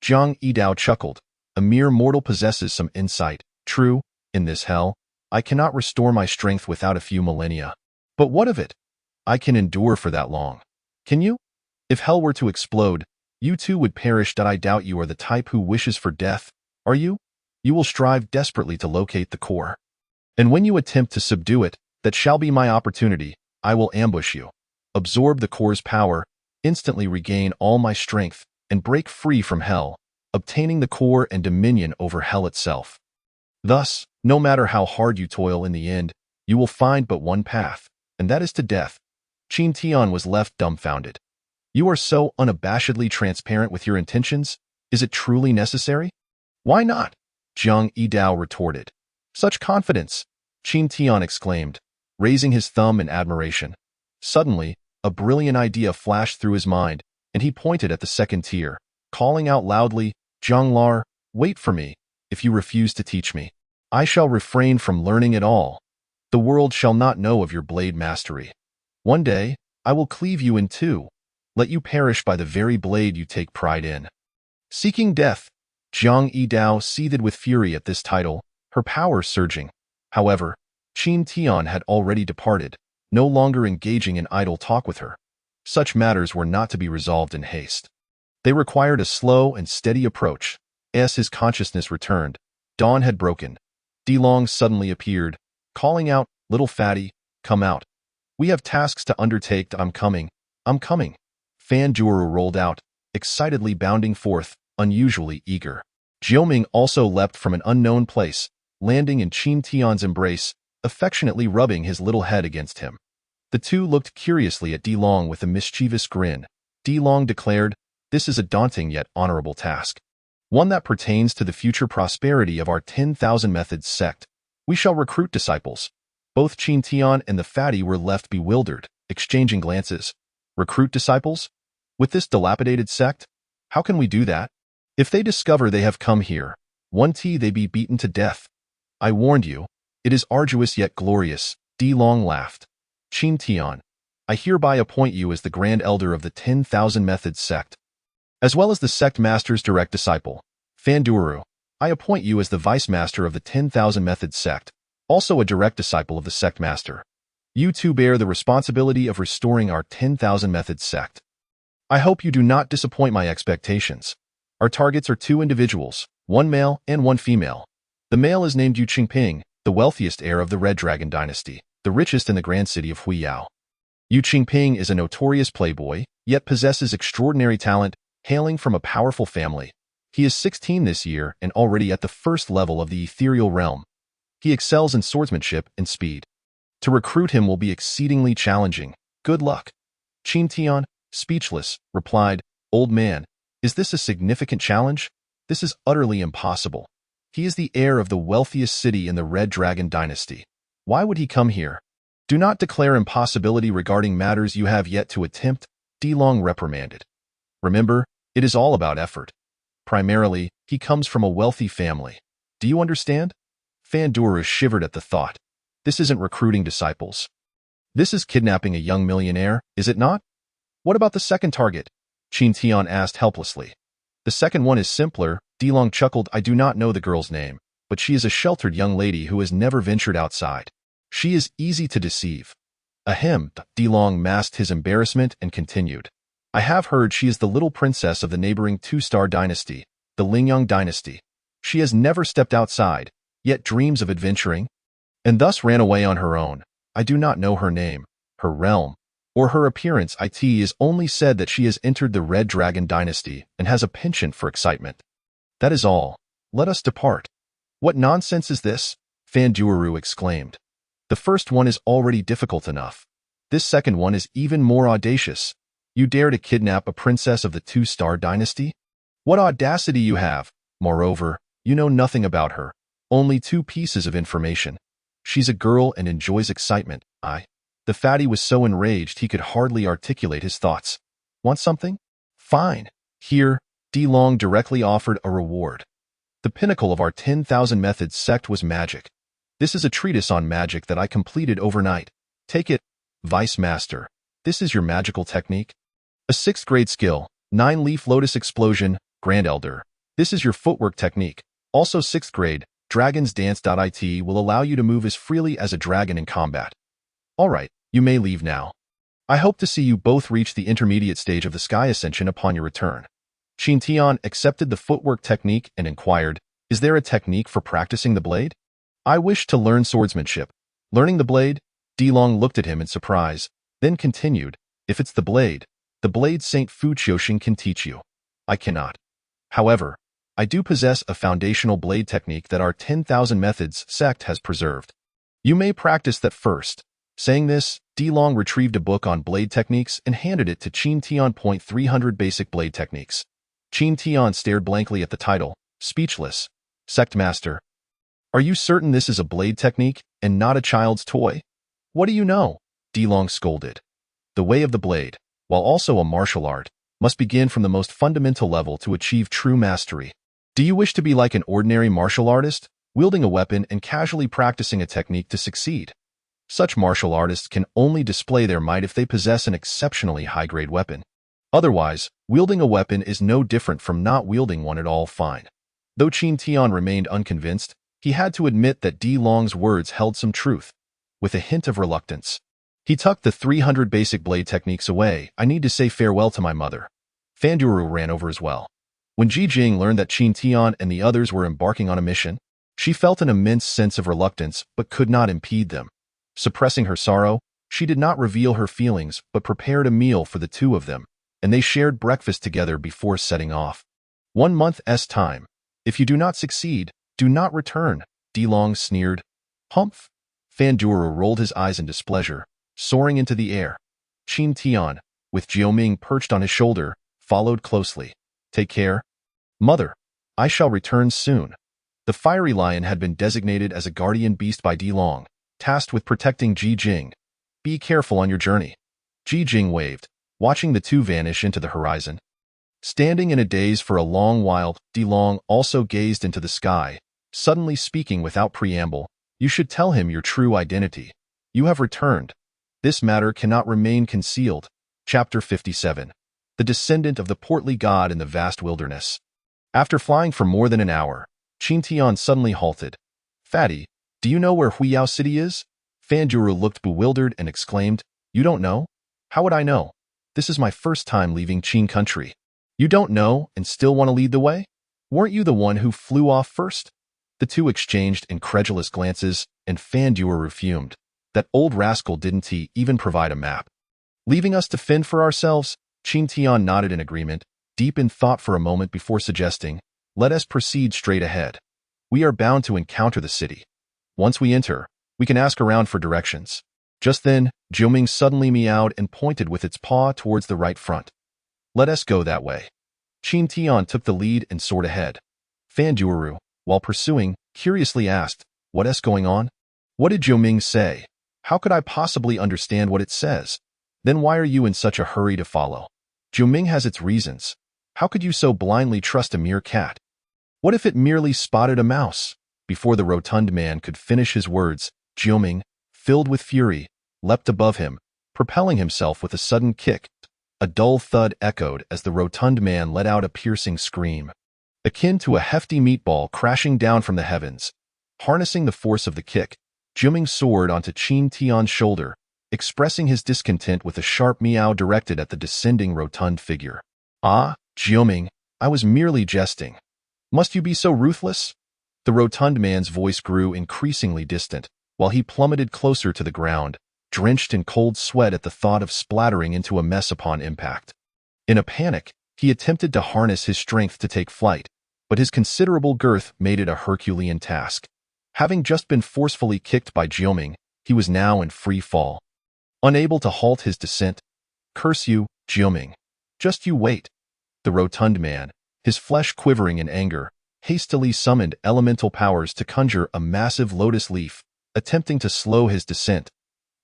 Jiang Yidao chuckled. "A mere mortal possesses some insight. True, in this hell, I cannot restore my strength without a few millennia. But what of it? I can endure for that long. Can you? If hell were to explode, you too would perish. I doubt you are the type who wishes for death, are you? You will strive desperately to locate the core. And when you attempt to subdue it, that shall be my opportunity. I will ambush you, absorb the core's power, instantly regain all my strength, and break free from hell. obtaining the core and dominion over hell itself. Thus, no matter how hard you toil in the end, you will find but one path, and that is to death. Qin Tian was left dumbfounded. You are so unabashedly transparent with your intentions. Is it truly necessary? Why not? Zhang Yidao retorted. Such confidence, Qin Tian exclaimed, raising his thumb in admiration. Suddenly, a brilliant idea flashed through his mind, and he pointed at the second tier, calling out loudly, Zhanglar, wait for me. If you refuse to teach me, I shall refrain from learning at all. The world shall not know of your blade mastery. One day, I will cleave you in two, let you perish by the very blade you take pride in. Seeking death, Zhang Yidao seethed with fury at this title, her power surging. However, Qin Tian had already departed, no longer engaging in idle talk with her. Such matters were not to be resolved in haste. They required a slow and steady approach. As his consciousness returned, dawn had broken. Dilong suddenly appeared, calling out, little fatty, come out. We have tasks to undertake. I'm coming. Fan Juru rolled out, excitedly bounding forth, unusually eager. Jiuming also leapt from an unknown place, landing in Qin Tian's embrace, affectionately rubbing his little head against him. The two looked curiously at Dilong with a mischievous grin. Dilong declared, this is a daunting yet honorable task. One that pertains to the future prosperity of our 10,000 Methods sect. We shall recruit disciples. Both Qin Tian and the fatty were left bewildered, exchanging glances. Recruit disciples? With this dilapidated sect? How can we do that? If they discover they have come here, they be beaten to death. I warned you. It is arduous yet glorious. Dilong laughed. Qin Tian, I hereby appoint you as the Grand Elder of the 10,000 Methods sect, as well as the sect master's direct disciple. Fanduru, I appoint you as the Vice Master of the 10,000 Methods sect, also a direct disciple of the sect master. You two bear the responsibility of restoring our 10,000 Methods sect. I hope you do not disappoint my expectations. Our targets are 2 individuals, 1 male and 1 female. The male is named Yu Qingping, the wealthiest heir of the Red Dragon dynasty, the richest in the grand city of Huiyao. Yu Qingping is a notorious playboy, yet possesses extraordinary talent, hailing from a powerful family. He is 16 this year and already at the first level of the ethereal realm. He excels in swordsmanship and speed. To recruit him will be exceedingly challenging. Good luck. Qin Tian, speechless, replied, Old man, is this a significant challenge? This is utterly impossible. He is the heir of the wealthiest city in the Red Dragon dynasty. Why would he come here? Do not declare impossibility regarding matters you have yet to attempt, Dilong reprimanded. Remember, it is all about effort. Primarily, he comes from a wealthy family. Do you understand? Fanduru shivered at the thought. This isn't recruiting disciples. This is kidnapping a young millionaire, is it not? What about the second target? Qin Tian asked helplessly. The second one is simpler, Dilong chuckled. I do not know the girl's name, but she is a sheltered young lady who has never ventured outside. She is easy to deceive. Ahem, Dilong masked his embarrassment and continued. I have heard she is the little princess of the neighboring 2-star dynasty, the Lingyang dynasty. She has never stepped outside, yet dreams of adventuring, and thus ran away on her own. I do not know her name, her realm, or her appearance. It is only said that she has entered the Red Dragon dynasty and has a penchant for excitement. That is all. Let us depart. What nonsense is this? Fanduru exclaimed. The first one is already difficult enough. This second one is even more audacious. You dare to kidnap a princess of the 2-star dynasty? What audacity you have! Moreover, you know nothing about her. Only 2 pieces of information. She's a girl and enjoys excitement. The fatty was so enraged he could hardly articulate his thoughts. Want something? Fine. Here, Dilong directly offered a reward. The pinnacle of our 10,000 Methods sect was magic. This is a treatise on magic that I completed overnight. Take it, Vice Master. This is your magical technique. A 6th grade skill, 9-leaf lotus explosion, Grand Elder. This is your footwork technique. Also 6th grade, Dragon's Dance. It will allow you to move as freely as a dragon in combat. All right, you may leave now. I hope to see you both reach the intermediate stage of the Sky Ascension upon your return. Qin Tian accepted the footwork technique and inquired, is there a technique for practicing the blade? I wish to learn swordsmanship. Learning the blade? Dilong looked at him in surprise, then continued, if it's the blade Saint Fu Qiuxing can teach you. I cannot. However, I do possess a foundational blade technique that our 10,000 methods sect has preserved. You may practice that first. Saying this, Di Long retrieved a book on blade techniques and handed it to Qin Tian. 300 Basic Blade Techniques. Qin Tian stared blankly at the title, speechless. Sect Master. Are you certain this is a blade technique and not a child's toy? What do you know? Di Long scolded. The way of the blade, while also a martial art, must begin from the most fundamental level to achieve true mastery. Do you wish to be like an ordinary martial artist, wielding a weapon and casually practicing a technique to succeed? Such martial artists can only display their might if they possess an exceptionally high-grade weapon. Otherwise, wielding a weapon is no different from not wielding one at all. Fine. Though Qin Tian remained unconvinced, he had to admit that Di Long's words held some truth. With a hint of reluctance, he tucked the 300 basic blade techniques away. I need to say farewell to my mother. Fan Duoru ran over as well. When Ji Jing learned that Qin Tian and the others were embarking on a mission, she felt an immense sense of reluctance but could not impede them. Suppressing her sorrow, she did not reveal her feelings but prepared a meal for the two of them, and they shared breakfast together before setting off. 1 month's time. If you do not succeed, do not return, Di Long sneered. Humph. Fan Duoru rolled his eyes in displeasure, soaring into the air. Qin Tian, with Jiao Ming perched on his shoulder, followed closely. Take care. Mother, I shall return soon. The fiery lion had been designated as a guardian beast by Di Long, tasked with protecting Ji Jing. Be careful on your journey. Ji Jing waved, watching the two vanish into the horizon. Standing in a daze for a long while, Di Long also gazed into the sky, suddenly speaking without preamble. You should tell him your true identity. You have returned. This matter cannot remain concealed. Chapter 57. The Descendant of the Portly God in the Vast Wilderness. After flying for more than an hour, Qin Tian suddenly halted. Fatty, do you know where Huiyao City is? Fan Duoru looked bewildered and exclaimed, You don't know? How would I know? This is my first time leaving Qin country. You don't know and still want to lead the way? Weren't you the one who flew off first? The two exchanged incredulous glances, and Fan Duoru fumed. That old rascal didn't he even provide a map? Leaving us to fend for ourselves? Qin Tian nodded in agreement, deep in thought for a moment before suggesting, Let us proceed straight ahead. We are bound to encounter the city. Once we enter, we can ask around for directions. Just then, Jiao Ming suddenly meowed and pointed with its paw towards the right front. Let us go that way. Qin Tian took the lead and soared ahead. Fan Duoru, while pursuing, curiously asked, What's going on? What did Jiao Ming say? How could I possibly understand what it says? Then why are you in such a hurry to follow? Jiao Ming has its reasons. How could you so blindly trust a mere cat? What if it merely spotted a mouse? Before the rotund man could finish his words, Jiao Ming, filled with fury, leapt above him, propelling himself with a sudden kick. A dull thud echoed as the rotund man let out a piercing scream, akin to a hefty meatball crashing down from the heavens. Harnessing the force of the kick, Jiao Ming soared onto Qin Tian's shoulder, expressing his discontent with a sharp meow directed at the descending rotund figure. Ah, Jiao Ming, I was merely jesting. Must you be so ruthless? The rotund man's voice grew increasingly distant, while he plummeted closer to the ground, drenched in cold sweat at the thought of splattering into a mess upon impact. In a panic, he attempted to harness his strength to take flight, but his considerable girth made it a Herculean task. Having just been forcefully kicked by Jiao Ming, he was now in free fall. Unable to halt his descent, Curse you, Jiao Ming. Just you wait. The rotund man, his flesh quivering in anger, hastily summoned elemental powers to conjure a massive lotus leaf, attempting to slow his descent.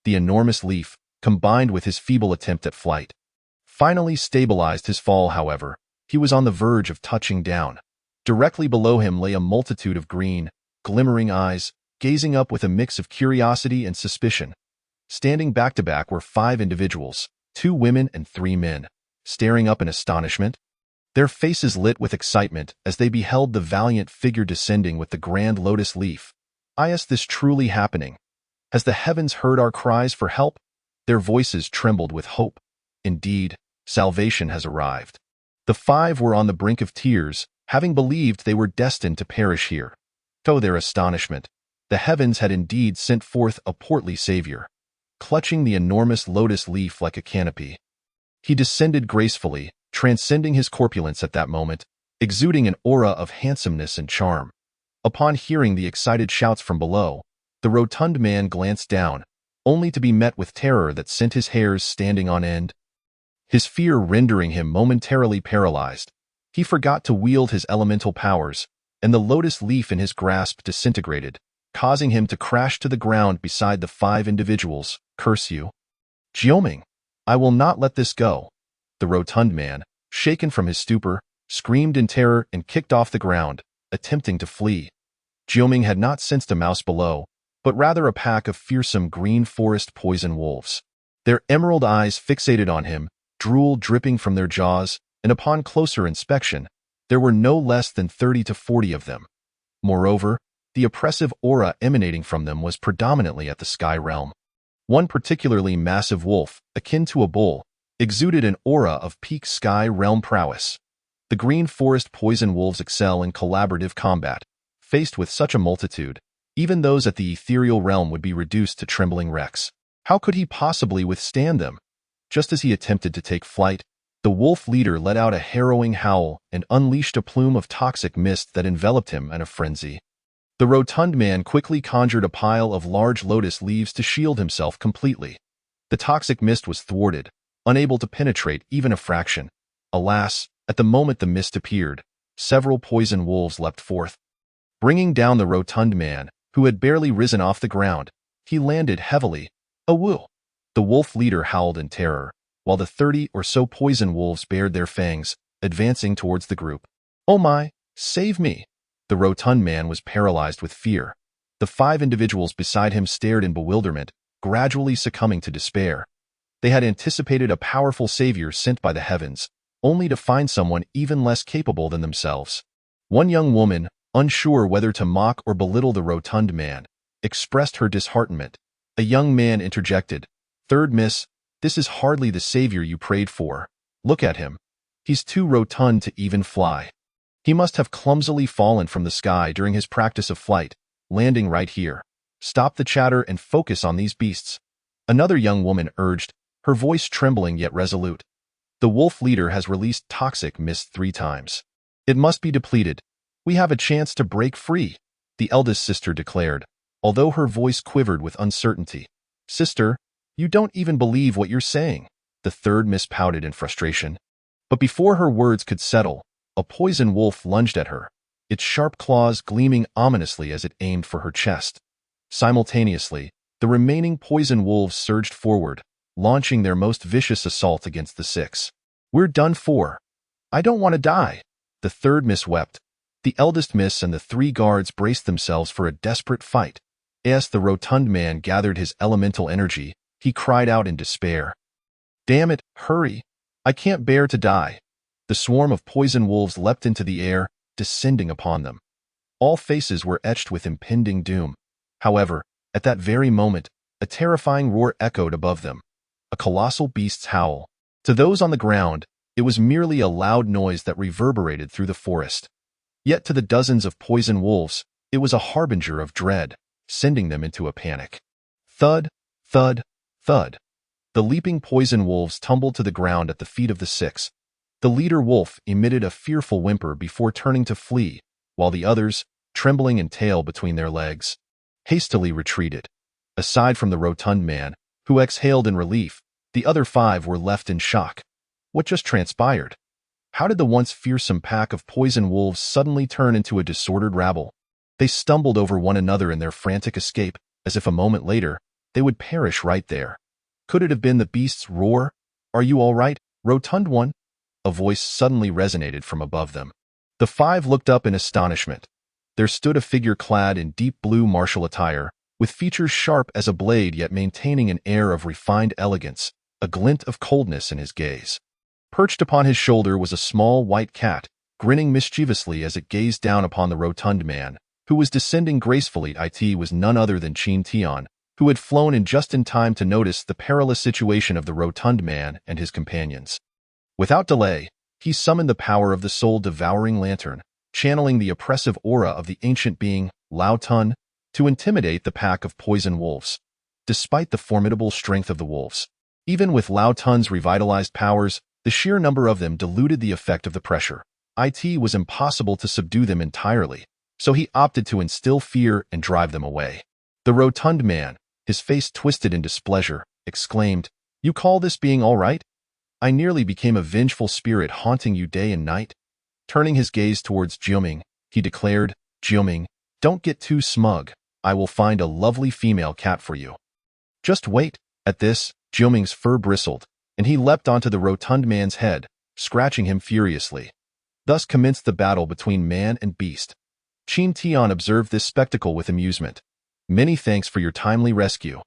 The enormous leaf, combined with his feeble attempt at flight, finally stabilized his fall. However, he was on the verge of touching down. Directly below him lay a multitude of green, glimmering eyes, gazing up with a mix of curiosity and suspicion. Standing back to back were 5 individuals, 2 women and 3 men, staring up in astonishment. Their faces lit with excitement as they beheld the valiant figure descending with the grand lotus leaf. Is this truly happening? Has the heavens heard our cries for help? Their voices trembled with hope. Indeed, salvation has arrived. The 5 were on the brink of tears, having believed they were destined to perish here. To their astonishment, the heavens had indeed sent forth a portly savior. Clutching the enormous lotus leaf like a canopy, he descended gracefully, transcending his corpulence at that moment. exuding an aura of handsomeness and charm. Upon hearing the excited shouts from below, the rotund man glanced down, only to be met with terror that sent his hairs standing on end. His fear rendering him momentarily paralyzed, he forgot to wield his elemental powers, and the lotus leaf in his grasp disintegrated, causing him to crash to the ground beside the 5 individuals. Curse you, Jioming! I will not let this go. The rotund man, shaken from his stupor, screamed in terror and kicked off the ground, attempting to flee. Jioming had not sensed a mouse below, but rather a pack of fearsome green forest poison wolves. Their emerald eyes fixated on him, drool dripping from their jaws, and upon closer inspection, there were no less than 30 to 40 of them. Moreover, the oppressive aura emanating from them was predominantly at the sky realm. One particularly massive wolf, akin to a bull, exuded an aura of peak sky realm prowess. The green forest poison wolves excel in collaborative combat. Faced with such a multitude, even those at the ethereal realm would be reduced to trembling wrecks. How could he possibly withstand them? Just as he attempted to take flight, the wolf leader let out a harrowing howl and unleashed a plume of toxic mist that enveloped him in a frenzy. The rotund man quickly conjured a pile of large lotus leaves to shield himself completely. The toxic mist was thwarted, unable to penetrate even a fraction. Alas, at the moment the mist appeared, several poison wolves leapt forth. Bringing down the rotund man, who had barely risen off the ground, he landed heavily. Awoo! The wolf leader howled in terror, while the 30 or so poison wolves bared their fangs, advancing towards the group. Oh my, save me! The rotund man was paralyzed with fear. The 5 individuals beside him stared in bewilderment, gradually succumbing to despair. They had anticipated a powerful savior sent by the heavens, only to find someone even less capable than themselves. One young woman, unsure whether to mock or belittle the rotund man, expressed her disheartenment. A young man interjected, "Third miss, this is hardly the savior you prayed for. Look at him. He's too rotund to even fly. He must have clumsily fallen from the sky during his practice of flight, landing right here. Stop the chatter and focus on these beasts." Another young woman urged, her voice trembling yet resolute. "The wolf leader has released toxic mist 3 times. It must be depleted. We have a chance to break free," the eldest sister declared, although her voice quivered with uncertainty. "Sister, you don't even believe what you're saying," the third miss pouted in frustration. But before her words could settle, a poison wolf lunged at her, its sharp claws gleaming ominously as it aimed for her chest. Simultaneously, the remaining poison wolves surged forward, launching their most vicious assault against the 6. "We're done for. I don't want to die," the third miss wept. The eldest miss and the 3 guards braced themselves for a desperate fight. As the rotund man gathered his elemental energy, he cried out in despair. "Damn it, hurry! I can't bear to die." The swarm of poison wolves leapt into the air, descending upon them. All faces were etched with impending doom. However, at that very moment, a terrifying roar echoed above them. A colossal beast's howl. To those on the ground, it was merely a loud noise that reverberated through the forest. Yet to the dozens of poison wolves, it was a harbinger of dread, sending them into a panic. Thud, thud, thud. The leaping poison wolves tumbled to the ground at the feet of the 6. The leader wolf emitted a fearful whimper before turning to flee, while the others, trembling in tail between their legs, hastily retreated. Aside from the rotund man, who exhaled in relief, the other 5 were left in shock. What just transpired? How did the once fearsome pack of poison wolves suddenly turn into a disordered rabble? They stumbled over one another in their frantic escape, as if a moment later, they would perish right there. Could it have been the beast's roar? "Are you all right, rotund one?" A voice suddenly resonated from above them. The 5 looked up in astonishment. There stood a figure clad in deep blue martial attire, with features sharp as a blade yet maintaining an air of refined elegance, a glint of coldness in his gaze. Perched upon his shoulder was a small white cat, grinning mischievously as it gazed down upon the rotund man, who was descending gracefully. It was none other than Qin Tian, who had flown in just in time to notice the perilous situation of the rotund man and his companions. Without delay, he summoned the power of the soul-devouring lantern, channeling the oppressive aura of the ancient being, Lao Tun, to intimidate the pack of poison wolves. Despite the formidable strength of the wolves, even with Lao Tun's revitalized powers, the sheer number of them diluted the effect of the pressure. it was impossible to subdue them entirely, so he opted to instill fear and drive them away. The rotund man, his face twisted in displeasure, exclaimed, "You call this being all right? I nearly became a vengeful spirit haunting you day and night." Turning his gaze towards Jiuming, he declared, "Jiuming, don't get too smug. I will find a lovely female cat for you." "Just wait." At this, Jiuming's fur bristled, and he leapt onto the rotund man's head, scratching him furiously. Thus commenced the battle between man and beast. Qin Tian observed this spectacle with amusement. "Many thanks for your timely rescue."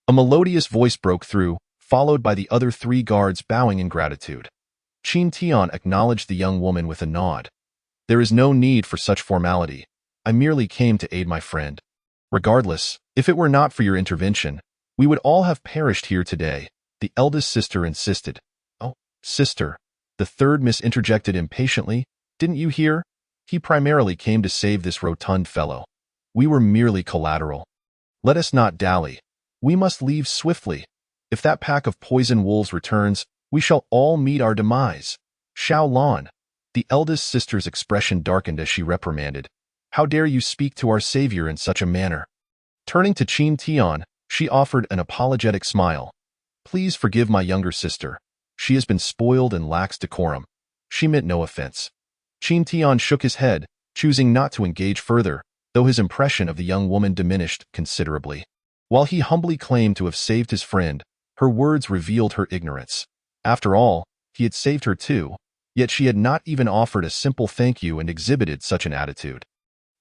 A melodious voice broke through, followed by the other 3 guards bowing in gratitude. Qin Tian acknowledged the young woman with a nod. "There is no need for such formality. I merely came to aid my friend. Regardless, if it were not for your intervention, we would all have perished here today," the eldest sister insisted. "Oh, sister," the third miss interjected impatiently, "didn't you hear? He primarily came to save this rotund fellow. We were merely collateral. Let us not dally. We must leave swiftly. If that pack of poison wolves returns, we shall all meet our demise." "Xiao Lan," the eldest sister's expression darkened as she reprimanded, "how dare you speak to our savior in such a manner?" Turning to Qin Tian, she offered an apologetic smile. "Please forgive my younger sister. She has been spoiled and lacks decorum. She meant no offense." Qin Tian shook his head, choosing not to engage further, though his impression of the young woman diminished considerably. While he humbly claimed to have saved his friend, her words revealed her ignorance. After all, he had saved her too, yet she had not even offered a simple thank you and exhibited such an attitude.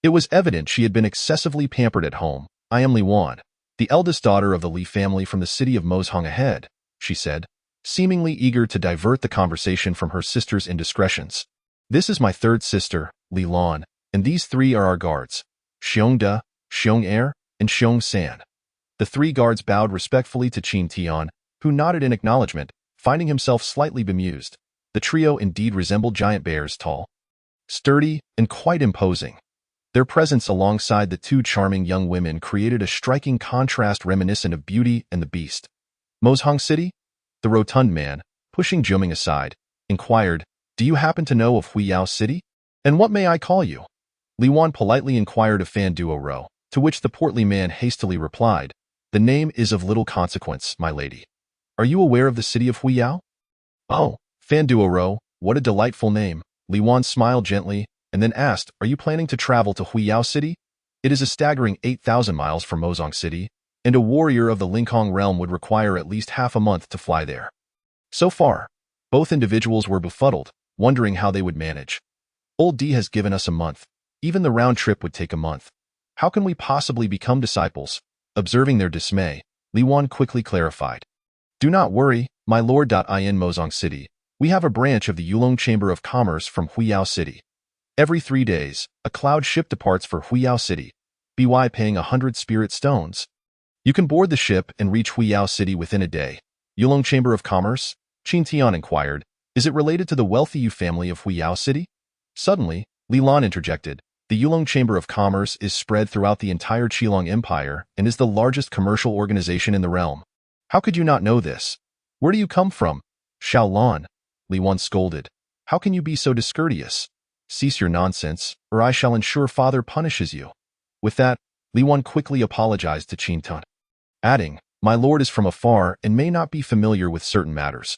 It was evident she had been excessively pampered at home. "I am Li Wan, the eldest daughter of the Li family from the city of Mozhong ahead," she said, seemingly eager to divert the conversation from her sister's indiscretions. "This is my third sister, Li Lan, and these 3 are our guards, Xiong De, Xiong Er, and Xiong San." The 3 guards bowed respectfully to Qin Tian, who nodded in acknowledgement, finding himself slightly bemused. The trio indeed resembled giant bears, tall, sturdy, and quite imposing. Their presence alongside the 2 charming young women created a striking contrast reminiscent of Beauty and the Beast. "Mozhong City?" The rotund man, pushing Jiuming aside, inquired, "Do you happen to know of Huiyao City? And what may I call you?" Li Wan politely inquired of Fan Duo, to which the portly man hastily replied, "The name is of little consequence, my lady. Are you aware of the city of Huiyao?" "Oh, Fan Duo, what a delightful name." Li Wan smiled gently, and then asked, "Are you planning to travel to Huiyao City? It is a staggering 8,000 miles from Mozhong City, and a warrior of the Lingkong realm would require at least half a month to fly there." So far, both individuals were befuddled, wondering how they would manage. "Old D has given us a month. Even the round trip would take a month. How can we possibly become disciples?" Observing their dismay, Li Wan quickly clarified. "Do not worry, my lord. In Mozhong City, we have a branch of the Yulong Chamber of Commerce from Huiyao City. Every 3 days, a cloud ship departs for Huiyao City, by paying 100 spirit stones. You can board the ship and reach Huiyao City within a day." "Yulong Chamber of Commerce?" Qin Tian inquired. "Is it related to the wealthy Yu family of Huiyao City?" Suddenly, Li Lan interjected. "The Yulong Chamber of Commerce is spread throughout the entire Qilong Empire and is the largest commercial organization in the realm. How could you not know this? Where do you come from?" "Xiao Lan," Li Wan scolded. "How can you be so discourteous? Cease your nonsense, or I shall ensure father punishes you." With that, Li Wan quickly apologized to Qin Tian, adding, "My lord is from afar and may not be familiar with certain matters.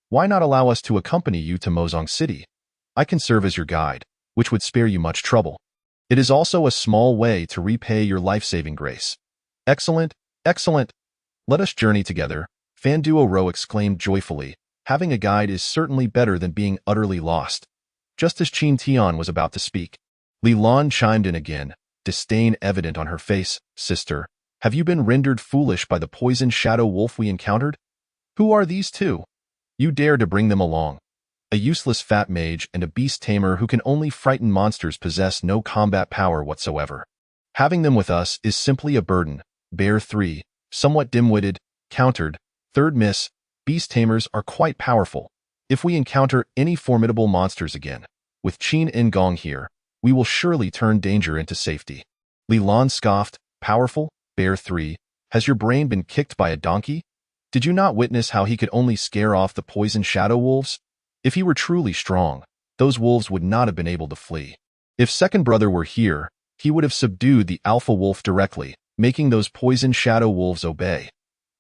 Why not allow us to accompany you to Mozhong City? I can serve as your guide, which would spare you much trouble. It is also a small way to repay your life-saving grace." "Excellent, excellent. Let us journey together," Fan Duo exclaimed joyfully. "Having a guide is certainly better than being utterly lost." Just as Qin Tian was about to speak, Li Lan chimed in again, disdain evident on her face. "Sister, have you been rendered foolish by the poisoned shadow wolf we encountered? Who are these 2? You dare to bring them along? A useless fat mage and a beast tamer who can only frighten monsters possess no combat power whatsoever. Having them with us is simply a burden." Bear 3, somewhat dim-witted, countered. "Third miss, beast tamers are quite powerful. If we encounter any formidable monsters again, with Qin Ngong here, we will surely turn danger into safety." Li Lan scoffed. "Powerful? Bear 3, has your brain been kicked by a donkey? Did you not witness how he could only scare off the poisoned shadow wolves? If he were truly strong, those wolves would not have been able to flee. If second brother were here, he would have subdued the alpha wolf directly, making those poison shadow wolves obey.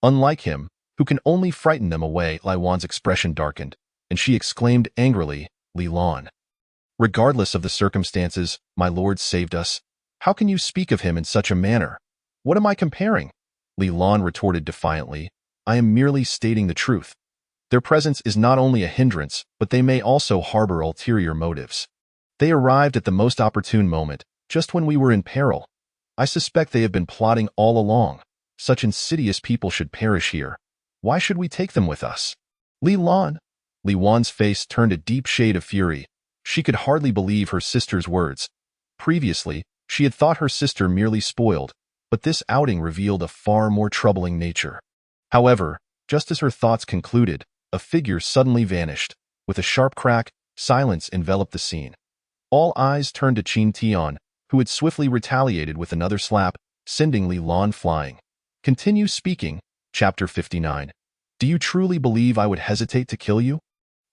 Unlike him, who can only frighten them away, Li Wan's expression darkened, and she exclaimed angrily, Li Lan. Regardless of the circumstances, my lord saved us. How can you speak of him in such a manner? What am I comparing? Li Lan retorted defiantly. I am merely stating the truth. Their presence is not only a hindrance, but they may also harbor ulterior motives. They arrived at the most opportune moment, just when we were in peril. I suspect they have been plotting all along. Such insidious people should perish here. Why should we take them with us? Li Lan. Li Wan's face turned a deep shade of fury. She could hardly believe her sister's words. Previously, she had thought her sister merely spoiled, but this outing revealed a far more troubling nature. However, just as her thoughts concluded, a figure suddenly vanished. With a sharp crack, silence enveloped the scene. All eyes turned to Qin Tian, who had swiftly retaliated with another slap, sending Li Lan flying. Continue speaking. Chapter 59. Do you truly believe I would hesitate to kill you?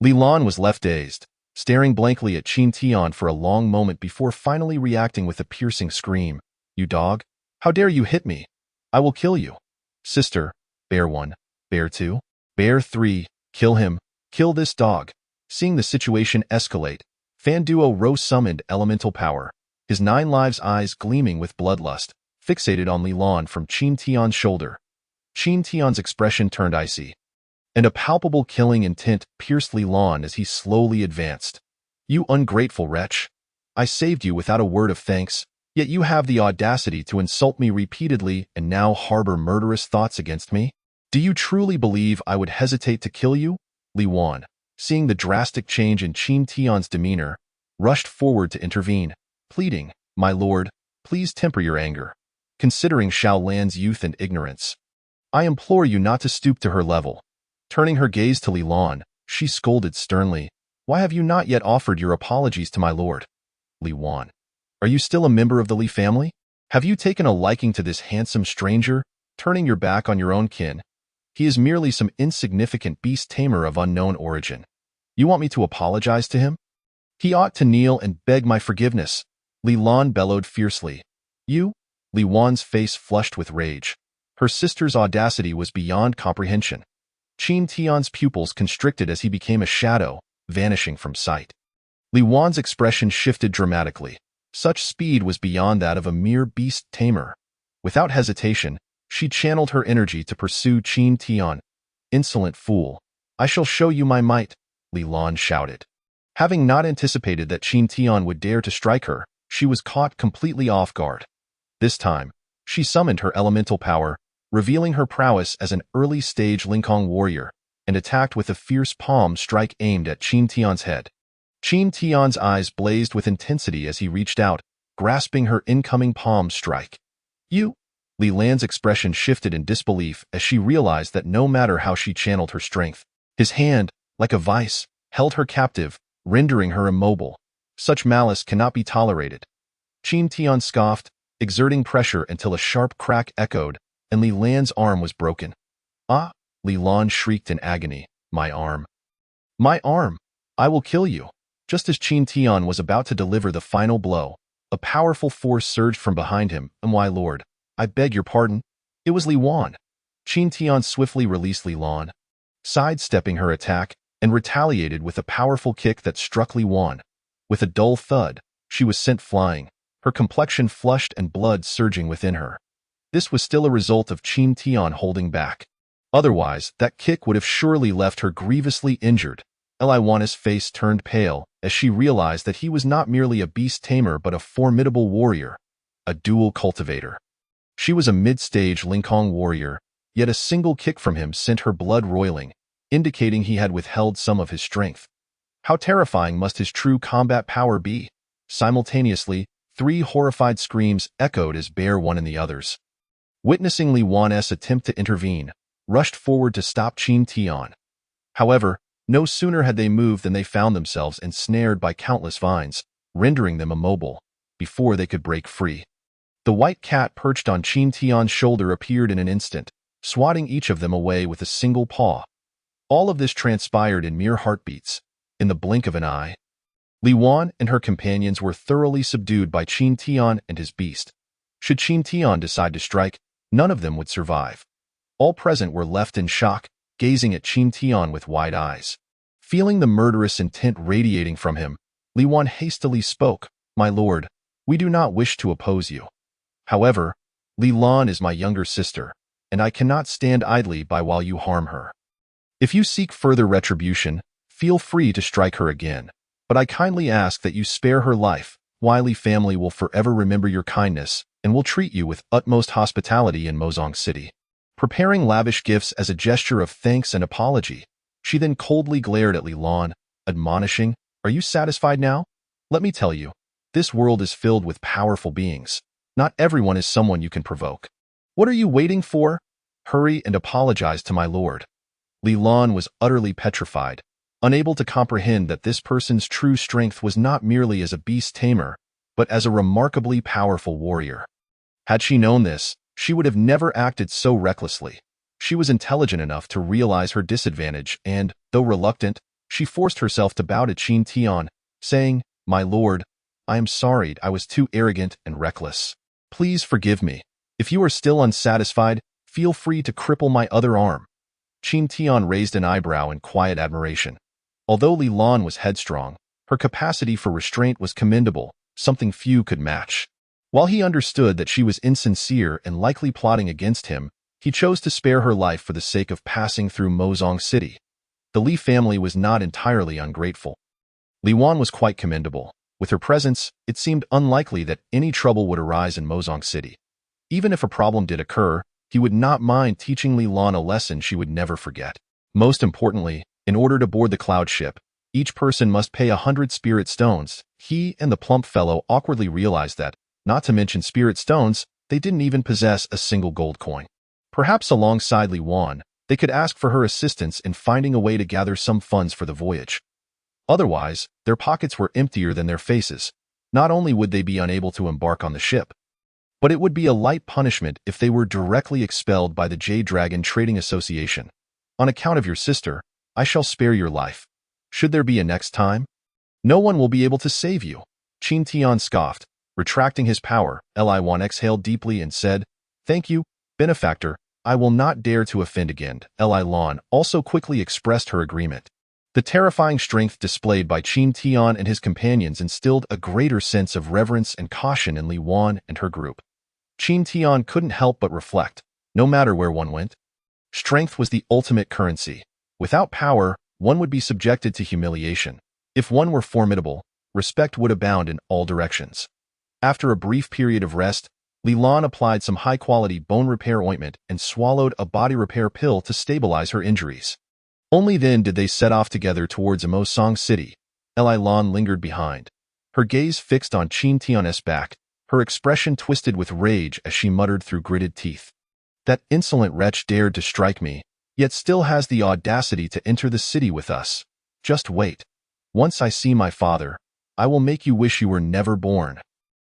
Li Lan was left dazed, staring blankly at Qin Tian for a long moment before finally reacting with a piercing scream. You dog! How dare you hit me? I will kill you. Sister, Bear 1, Bear 2, Bear 3, kill him, kill this dog. Seeing the situation escalate, Fan Duo Ro summoned elemental power, his 9 lives eyes gleaming with bloodlust, fixated on Li Lan from Qin Tian's shoulder. Qin Tian's expression turned icy, and a palpable killing intent pierced Li Lan as he slowly advanced. You ungrateful wretch! I saved you without a word of thanks, yet you have the audacity to insult me repeatedly and now harbor murderous thoughts against me? Do you truly believe I would hesitate to kill you? Li Wan, seeing the drastic change in Qin Tian's demeanor, rushed forward to intervene, pleading, My lord, please temper your anger, considering Xiao Lan's youth and ignorance. I implore you not to stoop to her level. Turning her gaze to Li Lan, she scolded sternly, Why have you not yet offered your apologies to my lord? Li Wan, are you still a member of the Li family? Have you taken a liking to this handsome stranger, turning your back on your own kin? He is merely some insignificant beast tamer of unknown origin. You want me to apologize to him? He ought to kneel and beg my forgiveness. Li Lan bellowed fiercely. You? Li Wan's face flushed with rage. Her sister's audacity was beyond comprehension. Qin Tian's pupils constricted as he became a shadow, vanishing from sight. Li Wan's expression shifted dramatically. Such speed was beyond that of a mere beast tamer. Without hesitation, she channeled her energy to pursue Qin Tian. Insolent fool! I shall show you my might, Li Lan shouted. Having not anticipated that Qin Tian would dare to strike her, she was caught completely off guard. This time, she summoned her elemental power, revealing her prowess as an early-stage Linkong warrior, and attacked with a fierce palm strike aimed at Qin Tian's head. Qin Tian's eyes blazed with intensity as he reached out, grasping her incoming palm strike. You? Li Lan's expression shifted in disbelief as she realized that no matter how she channeled her strength, his hand, like a vice, held her captive, rendering her immobile. Such malice cannot be tolerated. Qin Tian scoffed, exerting pressure until a sharp crack echoed, and Li Lan's arm was broken. Ah! Li Lan shrieked in agony. My arm! My arm! I will kill you! Just as Qin Tian was about to deliver the final blow, a powerful force surged from behind him. My lord, I beg your pardon. It was Li Wan. Qin Tian swiftly released Li Lan, sidestepping her attack, and retaliated with a powerful kick that struck Li Wan. With a dull thud, she was sent flying, her complexion flushed and blood surging within her. This was still a result of Qin Tian holding back. Otherwise, that kick would have surely left her grievously injured. Li Wan's face turned pale as she realized that he was not merely a beast tamer but a formidable warrior, a dual cultivator. She was a mid-stage Linkong warrior, yet a single kick from him sent her blood roiling, indicating he had withheld some of his strength. How terrifying must his true combat power be? Simultaneously, 3 horrified screams echoed as Bear 1 and the others, witnessing Li Wan's attempt to intervene, rushed forward to stop Qin Tian. However, no sooner had they moved than they found themselves ensnared by countless vines, rendering them immobile, before they could break free. The white cat perched on Qin Tian's shoulder appeared in an instant, swatting each of them away with a single paw. All of this transpired in mere heartbeats, in the blink of an eye. Li Wan and her companions were thoroughly subdued by Qin Tian and his beast. Should Qin Tian decide to strike, none of them would survive. All present were left in shock, gazing at Qin Tian with wide eyes. Feeling the murderous intent radiating from him, Li Wan hastily spoke, "My lord, we do not wish to oppose you. However, Li Lan is my younger sister, and I cannot stand idly by while you harm her. If you seek further retribution, feel free to strike her again, but I kindly ask that you spare her life. Wiley family will forever remember your kindness and will treat you with utmost hospitality in Mozong City." Preparing lavish gifts as a gesture of thanks and apology, she then coldly glared at Li Lan, admonishing, "Are you satisfied now? Let me tell you, this world is filled with powerful beings. Not everyone is someone you can provoke. What are you waiting for? Hurry and apologize to my lord." Li Lan was utterly petrified, unable to comprehend that this person's true strength was not merely as a beast tamer, but as a remarkably powerful warrior. Had she known this, she would have never acted so recklessly. She was intelligent enough to realize her disadvantage and, though reluctant, she forced herself to bow to Qin Tian, saying, "My lord, I am sorry I was too arrogant and reckless. Please forgive me. If you are still unsatisfied, feel free to cripple my other arm." Qin Tian raised an eyebrow in quiet admiration. Although Li Lan was headstrong, her capacity for restraint was commendable, something few could match. While he understood that she was insincere and likely plotting against him, he chose to spare her life for the sake of passing through Mozong City. The Li family was not entirely ungrateful. Li Wan was quite commendable. With her presence, it seemed unlikely that any trouble would arise in Mozong City. Even if a problem did occur, he would not mind teaching Li Lan a lesson she would never forget. Most importantly, in order to board the cloud ship, each person must pay 100 spirit stones. He and the plump fellow awkwardly realized that, not to mention spirit stones, they didn't even possess a single gold coin. Perhaps alongside Li Wan, they could ask for her assistance in finding a way to gather some funds for the voyage. Otherwise, their pockets were emptier than their faces. Not only would they be unable to embark on the ship, but it would be a light punishment if they were directly expelled by the Jade Dragon Trading Association. On account of your sister, I shall spare your life. Should there be a next time, no one will be able to save you." Qin Tian scoffed. Retracting his power, Li Wan exhaled deeply and said, "Thank you, benefactor. I will not dare to offend again." Li Lan also quickly expressed her agreement. The terrifying strength displayed by Qin Tian and his companions instilled a greater sense of reverence and caution in Li Wan and her group. Qin Tian couldn't help but reflect, no matter where one went, strength was the ultimate currency. Without power, one would be subjected to humiliation. If one were formidable, respect would abound in all directions. After a brief period of rest, Li Lan applied some high-quality bone repair ointment and swallowed a body repair pill to stabilize her injuries. Only then did they set off together towards Mozong City. Li Lan lingered behind, her gaze fixed on Qin Tian's back, her expression twisted with rage as she muttered through gritted teeth. "That insolent wretch dared to strike me, yet still has the audacity to enter the city with us. Just wait. Once I see my father, I will make you wish you were never born."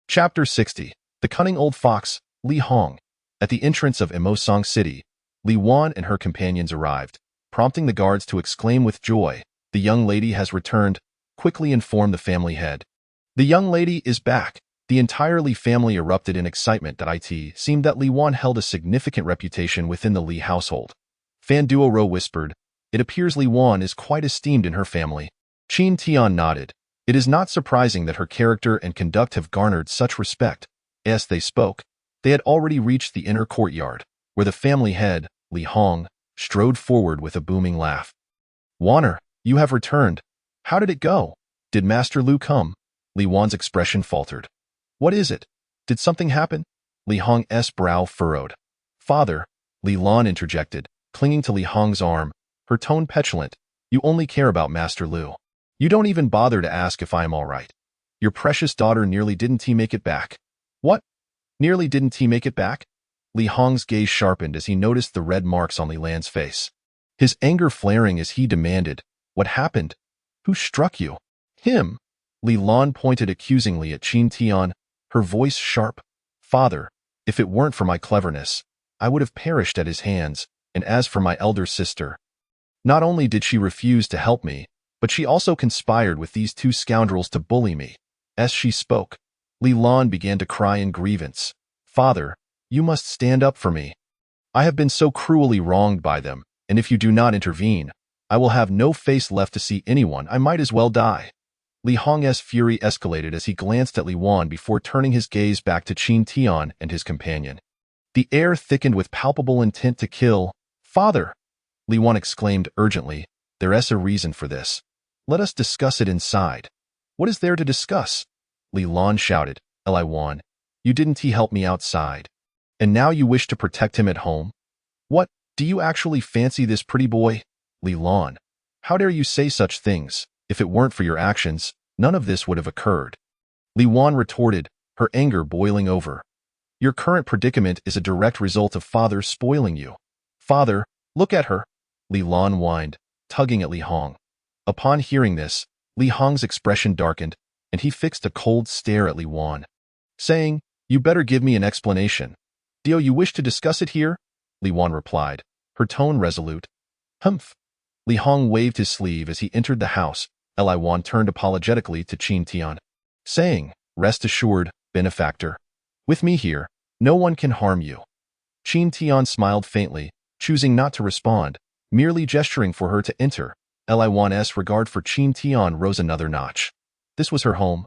Chapter 60. The Cunning Old Fox, Li Hong. At the entrance of Mozong City, Li Wan and her companions arrived, prompting the guards to exclaim with joy, "The young lady has returned," quickly informed the family head. "The young lady is back." The entire Li family erupted in excitement that it seemed that Li Wan held a significant reputation within the Li household. Fan Duo whispered, "It appears Li Wan is quite esteemed in her family." Qin Tian nodded. It is not surprising that her character and conduct have garnered such respect. As they spoke, they had already reached the inner courtyard, where the family head, Li Hong, strode forward with a booming laugh. "Wanner, you have returned. How did it go? Did Master Lu come?" Li Wan's expression faltered. "What is it? Did something happen?" Li Hong's brow furrowed. "Father," Li Lan interjected, clinging to Li Hong's arm, her tone petulant, "you only care about Master Lu. You don't even bother to ask if I am all right. Your precious daughter nearly didn't make it back." "What? Nearly didn't make it back?" Li Hong's gaze sharpened as he noticed the red marks on Li Lan's face. His anger flaring as he demanded, "What happened? Who struck you?" "Him." Li Lan pointed accusingly at Qin Tian, her voice sharp. "Father, if it weren't for my cleverness, I would have perished at his hands, and as for my elder sister, not only did she refuse to help me, But she also conspired with these two scoundrels to bully me. As she spoke, Li Lan began to cry in grievance. Father, you must stand up for me. I have been so cruelly wronged by them, and if you do not intervene, I will have no face left to see anyone. I might as well die. Li Hong's fury escalated as he glanced at Li Wan before turning his gaze back to Qin Tian and his companion. The air thickened with palpable intent to kill. Father! Li Wan exclaimed urgently, there's a reason for this. Let us discuss it inside. What is there to discuss? Li Lan shouted. Li Wan, you didn't help me outside. And now you wish to protect him at home? What, do you actually fancy this pretty boy? Li Lan, how dare you say such things? If it weren't for your actions, none of this would have occurred. Li Wan retorted, her anger boiling over. Your current predicament is a direct result of Father spoiling you. Father, look at her. Li Lan whined, tugging at Li Hong. Upon hearing this, Li Hong's expression darkened, and he fixed a cold stare at Li Wan, saying, You better give me an explanation. Do you wish to discuss it here? Li Wan replied, her tone resolute. Humph. Li Hong waved his sleeve as he entered the house. Li Wan turned apologetically to Qin Tian, saying, Rest assured, benefactor. With me here, no one can harm you. Qin Tian smiled faintly, choosing not to respond, merely gesturing for her to enter. Li Wan's regard for Qin Tian rose another notch. This was her home,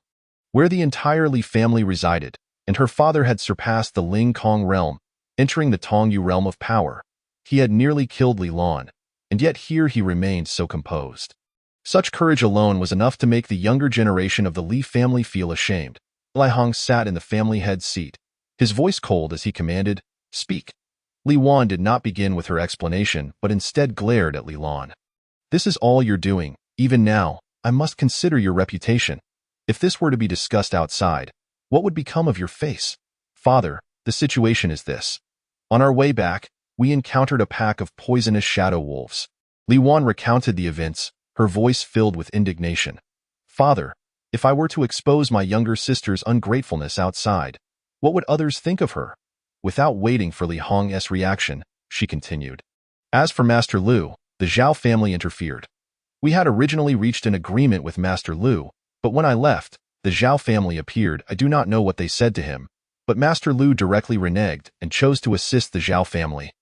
where the entire Li family resided, and her father had surpassed the Ling Kong realm, entering the Tongyu realm of power. He had nearly killed Li Lan, and yet here he remained so composed. Such courage alone was enough to make the younger generation of the Li family feel ashamed. Li Hong sat in the family head seat, his voice cold as he commanded, Speak. Li Wan did not begin with her explanation, but instead glared at Li Lan. This is all you're doing. Even now, I must consider your reputation. If this were to be discussed outside, what would become of your face? Father, the situation is this. On our way back, we encountered a pack of poisonous shadow wolves. Li Wan recounted the events, her voice filled with indignation. Father, if I were to expose my younger sister's ungratefulness outside, what would others think of her? Without waiting for Li Hong's reaction, she continued. As for Master Lu, the Zhao family interfered. We had originally reached an agreement with Master Lu, but when I left, the Zhao family appeared. I do not know what they said to him, but Master Lu directly reneged and chose to assist the Zhao family.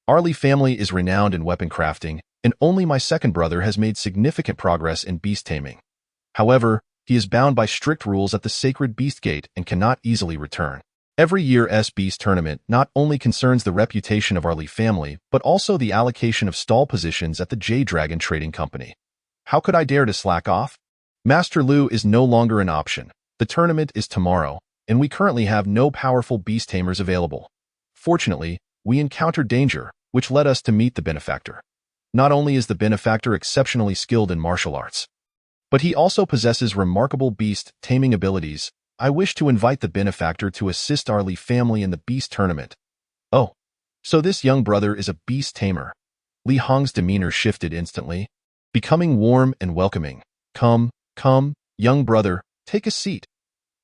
Our Li family is renowned in weapon crafting, and only my second brother has made significant progress in beast taming. However, he is bound by strict rules at the sacred beast gate and cannot easily return. Every year's beast tournament not only concerns the reputation of our Li family, but also the allocation of stall positions at the Jade Dragon Trading Company. How could I dare to slack off? Master Lu is no longer an option. The tournament is tomorrow, and we currently have no powerful beast tamers available. Fortunately, we encountered danger, which led us to meet the benefactor. Not only is the benefactor exceptionally skilled in martial arts, but he also possesses remarkable beast taming abilities. I wish to invite the benefactor to assist our Li family in the beast tournament. Oh, so this young brother is a beast tamer. Li Hong's demeanor shifted instantly, becoming warm and welcoming. Come, young brother, take a seat.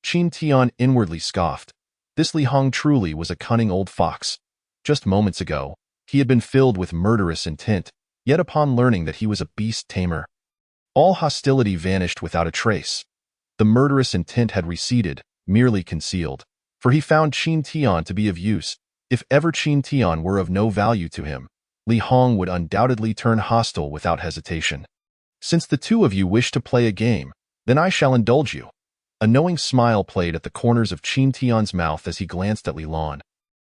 Qin Tian inwardly scoffed. This Li Hong truly was a cunning old fox. Just moments ago, he had been filled with murderous intent, yet upon learning that he was a beast tamer, all hostility vanished without a trace. The murderous intent had receded, merely concealed, for he found Qin Tian to be of use. If ever Qin Tian were of no value to him, Li Hong would undoubtedly turn hostile without hesitation. Since the two of you wish to play a game, then I shall indulge you. A knowing smile played at the corners of Qin Tian's mouth as he glanced at Li Lan.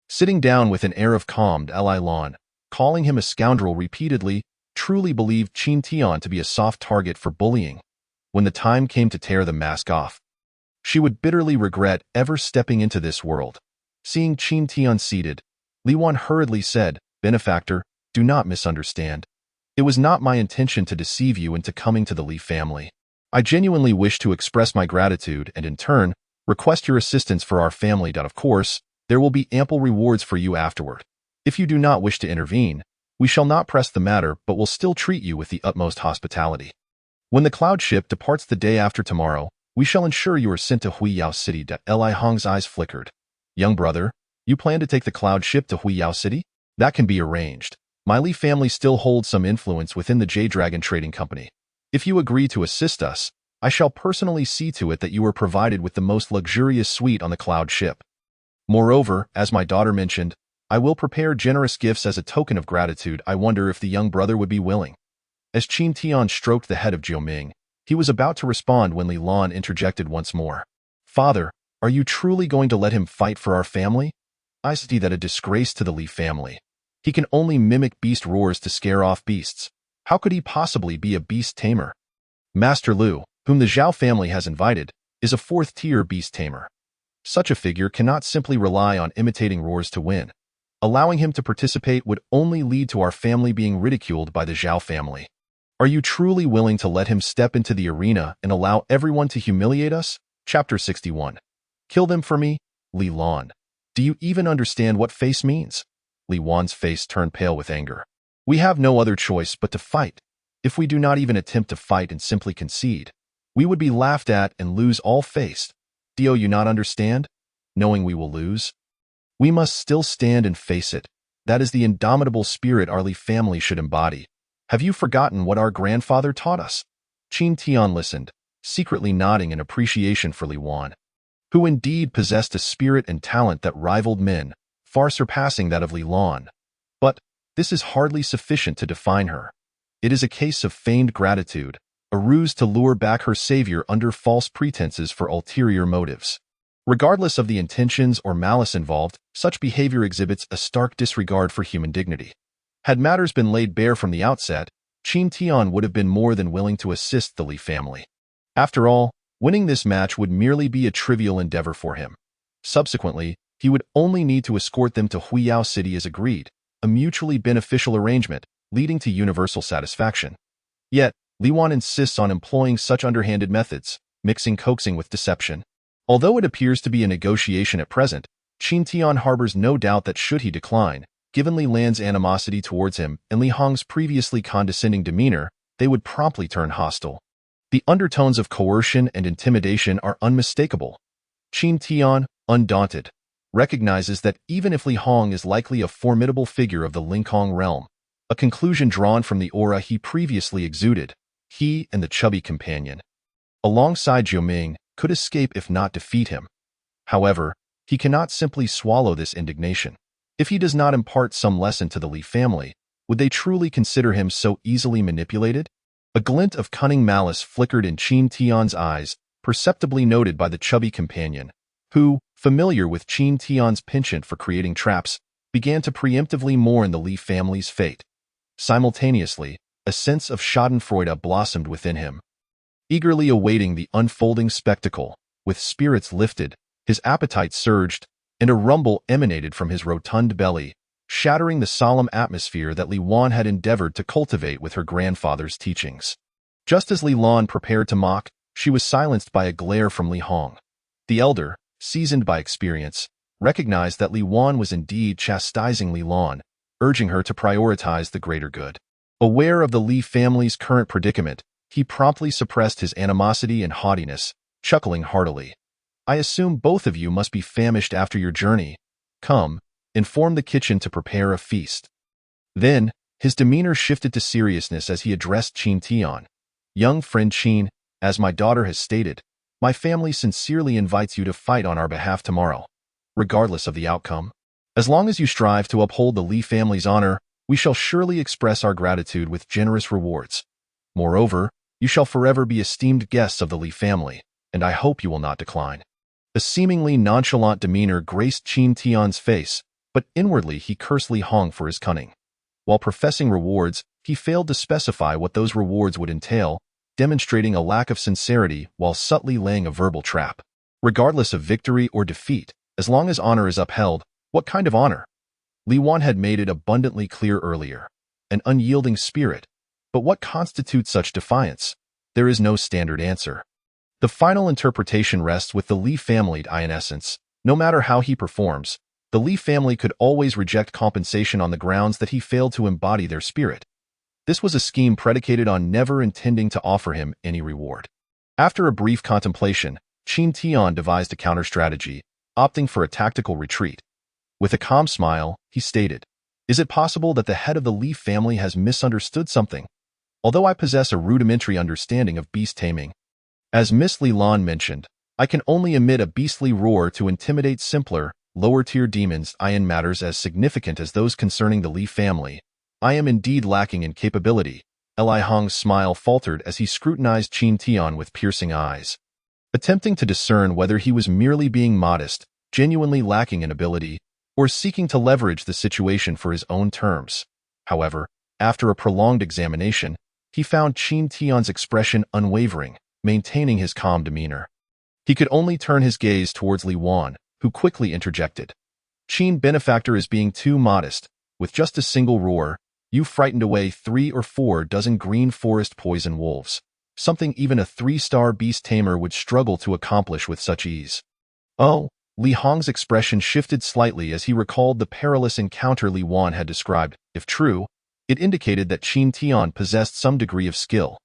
Sitting down with an air of calmed, Li Lan, calling him a scoundrel repeatedly, truly believed Qin Tian to be a soft target for bullying. When the time came to tear the mask off, she would bitterly regret ever stepping into this world. Seeing Qin Tian seated, Li Wan hurriedly said, Benefactor, do not misunderstand. It was not my intention to deceive you into coming to the Li family. I genuinely wish to express my gratitude and in turn, request your assistance for our family. Of course, there will be ample rewards for you afterward. If you do not wish to intervene, we shall not press the matter but will still treat you with the utmost hospitality. When the cloud ship departs the day after tomorrow, we shall ensure you are sent to Huiyao City. Li Hong's eyes flickered. Young brother, you plan to take the cloud ship to Huiyao City? That can be arranged. My Li family still holds some influence within the Jade Dragon Trading Company. If you agree to assist us, I shall personally see to it that you are provided with the most luxurious suite on the Cloud ship. Moreover, as my daughter mentioned, I will prepare generous gifts as a token of gratitude. I wonder if the young brother would be willing." As Qin Tian stroked the head of Jiao Ming, he was about to respond when Li Lan interjected once more. "Father, are you truly going to let him fight for our family? I see that a disgrace to the Li family. He can only mimic beast roars to scare off beasts. How could he possibly be a beast tamer? Master Lu, whom the Zhao family has invited, is a fourth-tier beast tamer. Such a figure cannot simply rely on imitating roars to win. Allowing him to participate would only lead to our family being ridiculed by the Zhao family. Are you truly willing to let him step into the arena and allow everyone to humiliate us?" Chapter 61. "Kill them for me, Li Lan. Do you even understand what face means?" Li Wan's face turned pale with anger. "We have no other choice but to fight. If we do not even attempt to fight and simply concede, we would be laughed at and lose all face. Do you not understand? Knowing we will lose, we must still stand and face it. That is the indomitable spirit our Li family should embody. Have you forgotten what our grandfather taught us?" Qin Tian listened, secretly nodding in appreciation for Li Wan, who indeed possessed a spirit and talent that rivaled men, far surpassing that of Li Lan. But this is hardly sufficient to define her. It is a case of feigned gratitude, a ruse to lure back her savior under false pretenses for ulterior motives. Regardless of the intentions or malice involved, such behavior exhibits a stark disregard for human dignity. Had matters been laid bare from the outset, Qin Tian would have been more than willing to assist the Li family. After all, winning this match would merely be a trivial endeavor for him. Subsequently, he would only need to escort them to Huiyao City as agreed, a mutually beneficial arrangement leading to universal satisfaction. Yet, Li Wan insists on employing such underhanded methods, mixing coaxing with deception. Although it appears to be a negotiation at present, Qin Tian harbors no doubt that should he decline, given Li Lan's animosity towards him and Li Hong's previously condescending demeanor, they would promptly turn hostile. The undertones of coercion and intimidation are unmistakable. Qin Tian, undaunted, recognizes that even if Li Hong is likely a formidable figure of the Lingkong realm, a conclusion drawn from the aura he previously exuded, he and the chubby companion, alongside Jiao Ming, could escape if not defeat him. However, he cannot simply swallow this indignation. If he does not impart some lesson to the Li family, would they truly consider him so easily manipulated? A glint of cunning malice flickered in Qin Tian's eyes, perceptibly noted by the chubby companion, who, familiar with Qin Tian's penchant for creating traps, began to preemptively mourn the Li family's fate. Simultaneously, a sense of schadenfreude blossomed within him. Eagerly awaiting the unfolding spectacle, with spirits lifted, his appetite surged, and a rumble emanated from his rotund belly, shattering the solemn atmosphere that Li Wan had endeavored to cultivate with her grandfather's teachings. Just as Li Lan prepared to mock, she was silenced by a glare from Li Hong. The elder, seasoned by experience, recognized that Li Wan was indeed chastising Li Lan, urging her to prioritize the greater good. Aware of the Li family's current predicament, he promptly suppressed his animosity and haughtiness, chuckling heartily. "I assume both of you must be famished after your journey. Come, inform the kitchen to prepare a feast." Then, his demeanor shifted to seriousness as he addressed Qin Tian. "Young friend Qin, as my daughter has stated, my family sincerely invites you to fight on our behalf tomorrow, regardless of the outcome. As long as you strive to uphold the Li family's honor, we shall surely express our gratitude with generous rewards. Moreover, you shall forever be esteemed guests of the Li family, and I hope you will not decline." A seemingly nonchalant demeanor graced Qin Tian's face, but inwardly he cursed Li Hong for his cunning. While professing rewards, he failed to specify what those rewards would entail, demonstrating a lack of sincerity while subtly laying a verbal trap. Regardless of victory or defeat, as long as honor is upheld, what kind of honor? Li Wan had made it abundantly clear earlier. An unyielding spirit. But what constitutes such defiance? There is no standard answer. The final interpretation rests with the Li family. In essence, no matter how he performs, the Li family could always reject compensation on the grounds that he failed to embody their spirit. This was a scheme predicated on never intending to offer him any reward. After a brief contemplation, Qin Tian devised a counter-strategy, opting for a tactical retreat. With a calm smile, he stated, "Is it possible that the head of the Li family has misunderstood something? although I possess a rudimentary understanding of beast taming. As Miss Li Lan mentioned, I can only emit a beastly roar to intimidate simpler, lower-tier demons. In matters as significant as those concerning the Li family, I am indeed lacking in capability. Li Hong's smile faltered as he scrutinized Qin Tian with piercing eyes, attempting to discern whether he was merely being modest, genuinely lacking in ability, or seeking to leverage the situation for his own terms. However, after a prolonged examination, he found Qin Tian's expression unwavering, maintaining his calm demeanor. He could only turn his gaze towards Li Wan, who quickly interjected. Qin benefactor is being too modest. With just a single roar, you frightened away 3 or 4 dozen green forest poison wolves, something even a 3-star beast tamer would struggle to accomplish with such ease. Oh, Li Hong's expression shifted slightly as he recalled the perilous encounter Li Wan had described. If true, it indicated that Qin Tian possessed some degree of skill.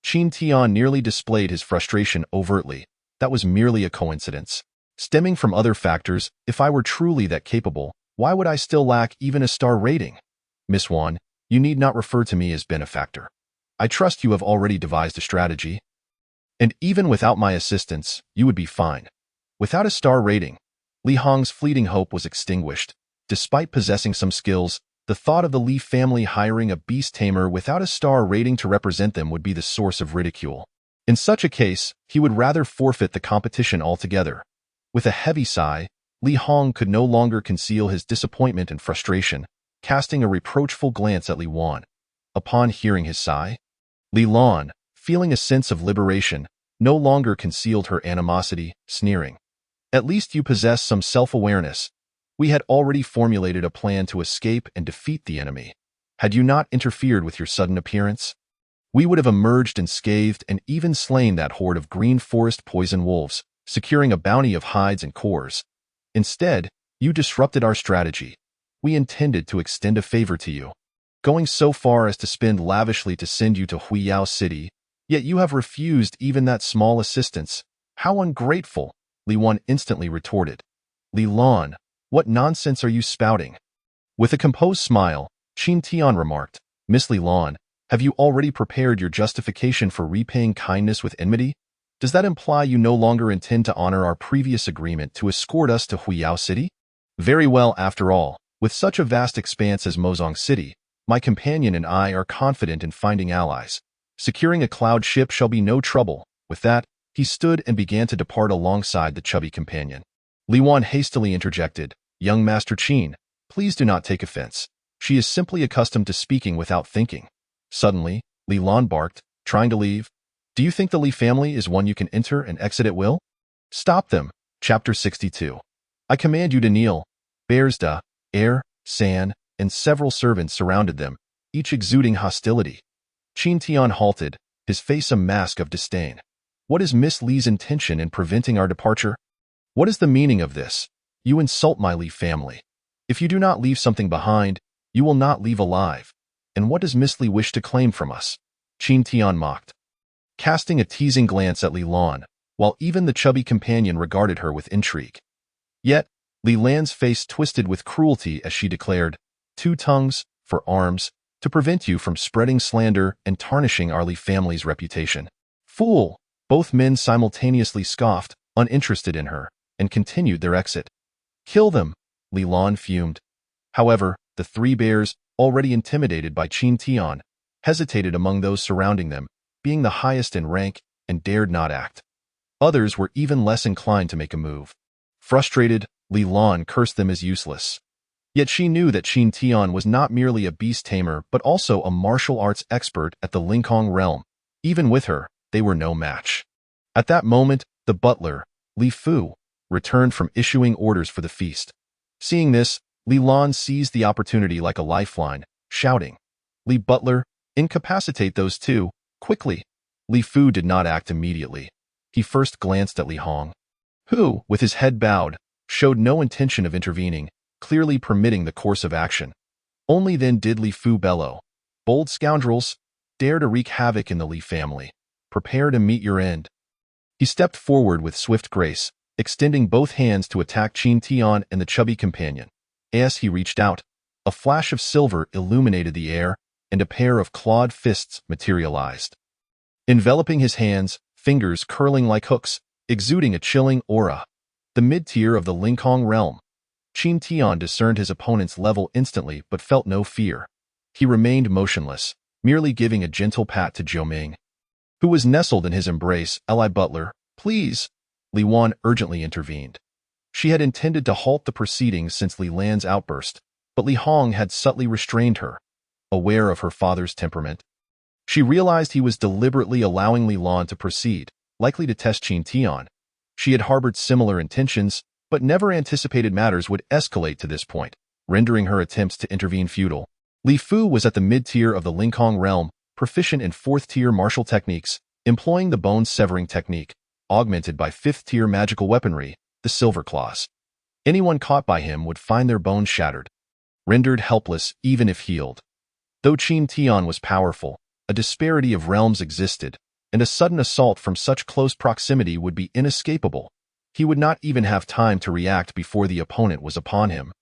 Qin Tian nearly displayed his frustration overtly. That was merely a coincidence, stemming from other factors. If I were truly that capable, why would I still lack even a star rating? Miss Wan, you need not refer to me as benefactor. I trust you have already devised a strategy. And even without my assistance, you would be fine. Without a star rating, Li Hong's fleeting hope was extinguished. Despite possessing some skills, the thought of the Li family hiring a beast tamer without a star rating to represent them would be the source of ridicule. In such a case, he would rather forfeit the competition altogether. With a heavy sigh, Li Hong could no longer conceal his disappointment and frustration, casting a reproachful glance at Li Wan. Upon hearing his sigh, Li Lan, feeling a sense of liberation, no longer concealed her animosity, sneering. At least you possess some self-awareness. We had already formulated a plan to escape and defeat the enemy. Had you not interfered with your sudden appearance, we would have emerged unscathed and even slain that horde of green forest poison wolves, securing a bounty of hides and cores. Instead, you disrupted our strategy. We intended to extend a favor to you, going so far as to spend lavishly to send you to Huiyao City, yet you have refused even that small assistance. How ungrateful, Li Wan instantly retorted. Li Lan, what nonsense are you spouting? With a composed smile, Qin Tian remarked, Miss Li Lan, have you already prepared your justification for repaying kindness with enmity? Does that imply you no longer intend to honor our previous agreement to escort us to Huiyao City? Very well, after all, with such a vast expanse as Mozong City, my companion and I are confident in finding allies. Securing a cloud ship shall be no trouble. With that, he stood and began to depart alongside the chubby companion. Li Wan hastily interjected, Young Master Qin, please do not take offense. She is simply accustomed to speaking without thinking. Suddenly, Li Lan barked, trying to leave. Do you think the Li family is one you can enter and exit at will? Stop them. Chapter 62. I command you to kneel. Bears Da, Air, San, and several servants surrounded them, each exuding hostility. Qin Tian halted, his face a mask of disdain. What is Miss Li's intention in preventing our departure? What is the meaning of this? You insult my Li family. If you do not leave something behind, you will not leave alive. And what does Miss Li wish to claim from us? Qin Tian mocked, casting a teasing glance at Li Lan, while even the chubby companion regarded her with intrigue. Yet, Li Lan's face twisted with cruelty as she declared, 2 tongues, for arms, to prevent you from spreading slander and tarnishing our Li family's reputation. Fool! Both men simultaneously scoffed, uninterested in her, and continued their exit. Kill them, Li Lan fumed. However, the 3 bears, already intimidated by Qin Tian, hesitated among those surrounding them, being the highest in rank, and dared not act. Others were even less inclined to make a move. Frustrated, Li Lan cursed them as useless. Yet she knew that Qin Tian was not merely a beast tamer but also a martial arts expert at the Lingkong realm. Even with her, they were no match. At that moment, the butler, Li Fu, returned from issuing orders for the feast. Seeing this, Li Lan seized the opportunity like a lifeline, shouting, Li Butler, incapacitate those 2, quickly. Li Fu did not act immediately. He first glanced at Li Hong, who, with his head bowed, showed no intention of intervening, clearly permitting the course of action. Only then did Li Fu bellow, Bold scoundrels, dare to wreak havoc in the Li family. Prepare to meet your end. He stepped forward with swift grace, extending both hands to attack Qin Tian and the chubby companion. As he reached out, a flash of silver illuminated the air, and a pair of clawed fists materialized, enveloping his hands, fingers curling like hooks, exuding a chilling aura. The mid-tier of the Linhong realm. Qin Tian discerned his opponent's level instantly but felt no fear. He remained motionless, merely giving a gentle pat to Jiao Ming, who was nestled in his embrace. "Eli Butler, please," Li Wan urgently intervened. She had intended to halt the proceedings since Li Lan's outburst, but Li Hong had subtly restrained her, aware of her father's temperament. She realized he was deliberately allowing Li Lan to proceed, likely to test Qin Tian. She had harbored similar intentions, but never anticipated matters would escalate to this point, rendering her attempts to intervene futile. Li Fu was at the mid-tier of the Linhong realm, proficient in 4th-tier martial techniques, employing the bone-severing technique, augmented by 5th-tier magical weaponry, the Silver Claws. Anyone caught by him would find their bones shattered, rendered helpless even if healed. Though Qin Tian was powerful, a disparity of realms existed, and a sudden assault from such close proximity would be inescapable. He would not even have time to react before the opponent was upon him.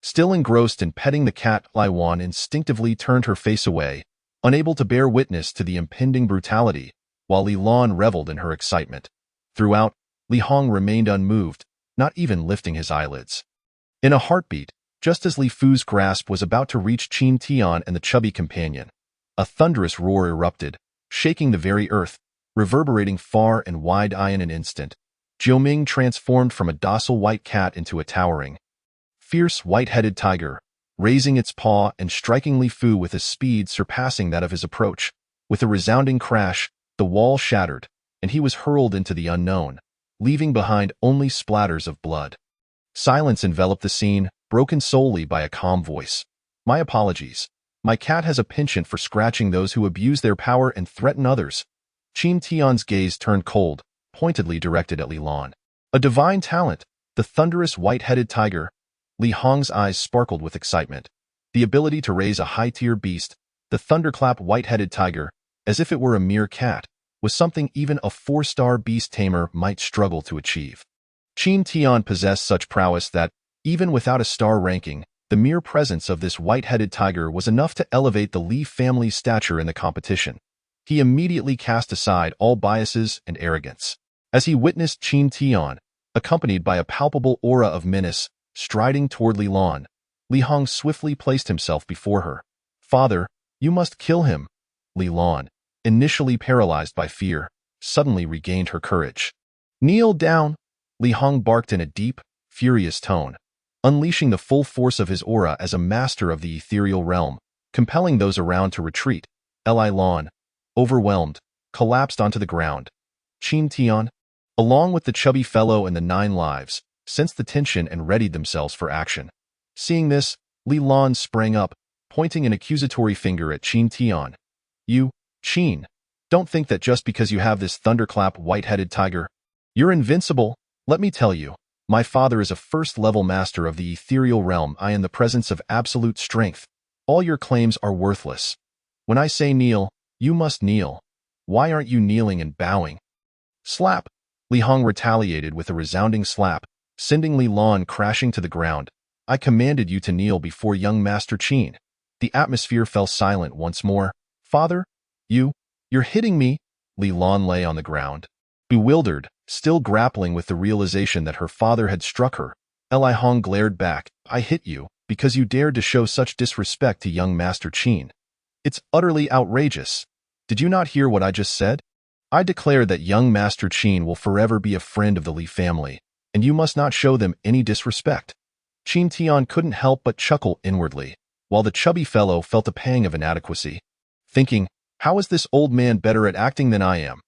Still engrossed in petting the cat, Li Wan instinctively turned her face away, unable to bear witness to the impending brutality, while Li Lan reveled in her excitement. Throughout, Li Hong remained unmoved, not even lifting his eyelids. In a heartbeat, just as Li Fu's grasp was about to reach Qin Tian and the chubby companion, a thunderous roar erupted, shaking the very earth, reverberating far and wide. In an instant, Jiao Ming transformed from a docile white cat into a towering, fierce white-headed tiger, raising its paw and striking Li Fu with a speed surpassing that of his approach. With a resounding crash, the wall shattered, and he was hurled into the unknown, leaving behind only splatters of blood. Silence enveloped the scene, broken solely by a calm voice. "My apologies. My cat has a penchant for scratching those who abuse their power and threaten others." Qin Tian's gaze turned cold, pointedly directed at Li Lan. A divine talent, the thunderous white-headed tiger. Li Hong's eyes sparkled with excitement. The ability to raise a high-tier beast, the thunderclap white-headed tiger, as if it were a mere cat, was something even a 4-star beast tamer might struggle to achieve. Qin Tian possessed such prowess that, even without a star ranking, the mere presence of this white-headed tiger was enough to elevate the Li family's stature in the competition. He immediately cast aside all biases and arrogance. As he witnessed Qin Tian, accompanied by a palpable aura of menace, striding toward Li Lan, Li Hong swiftly placed himself before her. "Father, you must kill him." Li Lan, initially paralyzed by fear, suddenly regained her courage. "Kneel down," Li Hong barked in a deep, furious tone, unleashing the full force of his aura as a master of the ethereal realm, compelling those around to retreat. Li Lan, overwhelmed, collapsed onto the ground. Qin Tian, along with the chubby fellow and the 9 lives, sensed the tension and readied themselves for action. Seeing this, Li Lan sprang up, pointing an accusatory finger at Qin Tian. "You, Qin, don't think that just because you have this thunderclap white-headed tiger, you're invincible. Let me tell you, my father is a first-level master of the ethereal realm. In the presence of absolute strength, all your claims are worthless. When I say kneel, you must kneel. Why aren't you kneeling and bowing?" Slap! Li Hong retaliated with a resounding slap, sending Li Lan crashing to the ground. "I commanded you to kneel before young Master Qin." The atmosphere fell silent once more. "Father, you're hitting me." Li Lan lay on the ground, bewildered, still grappling with the realization that her father had struck her. Li Hong glared back. "I hit you because you dared to show such disrespect to young Master Qin. It's utterly outrageous. Did you not hear what I just said? I declare that young Master Qin will forever be a friend of the Li family, and you must not show them any disrespect." Qin Tian couldn't help but chuckle inwardly, while the chubby fellow felt a pang of inadequacy, thinking, how is this old man better at acting than I am?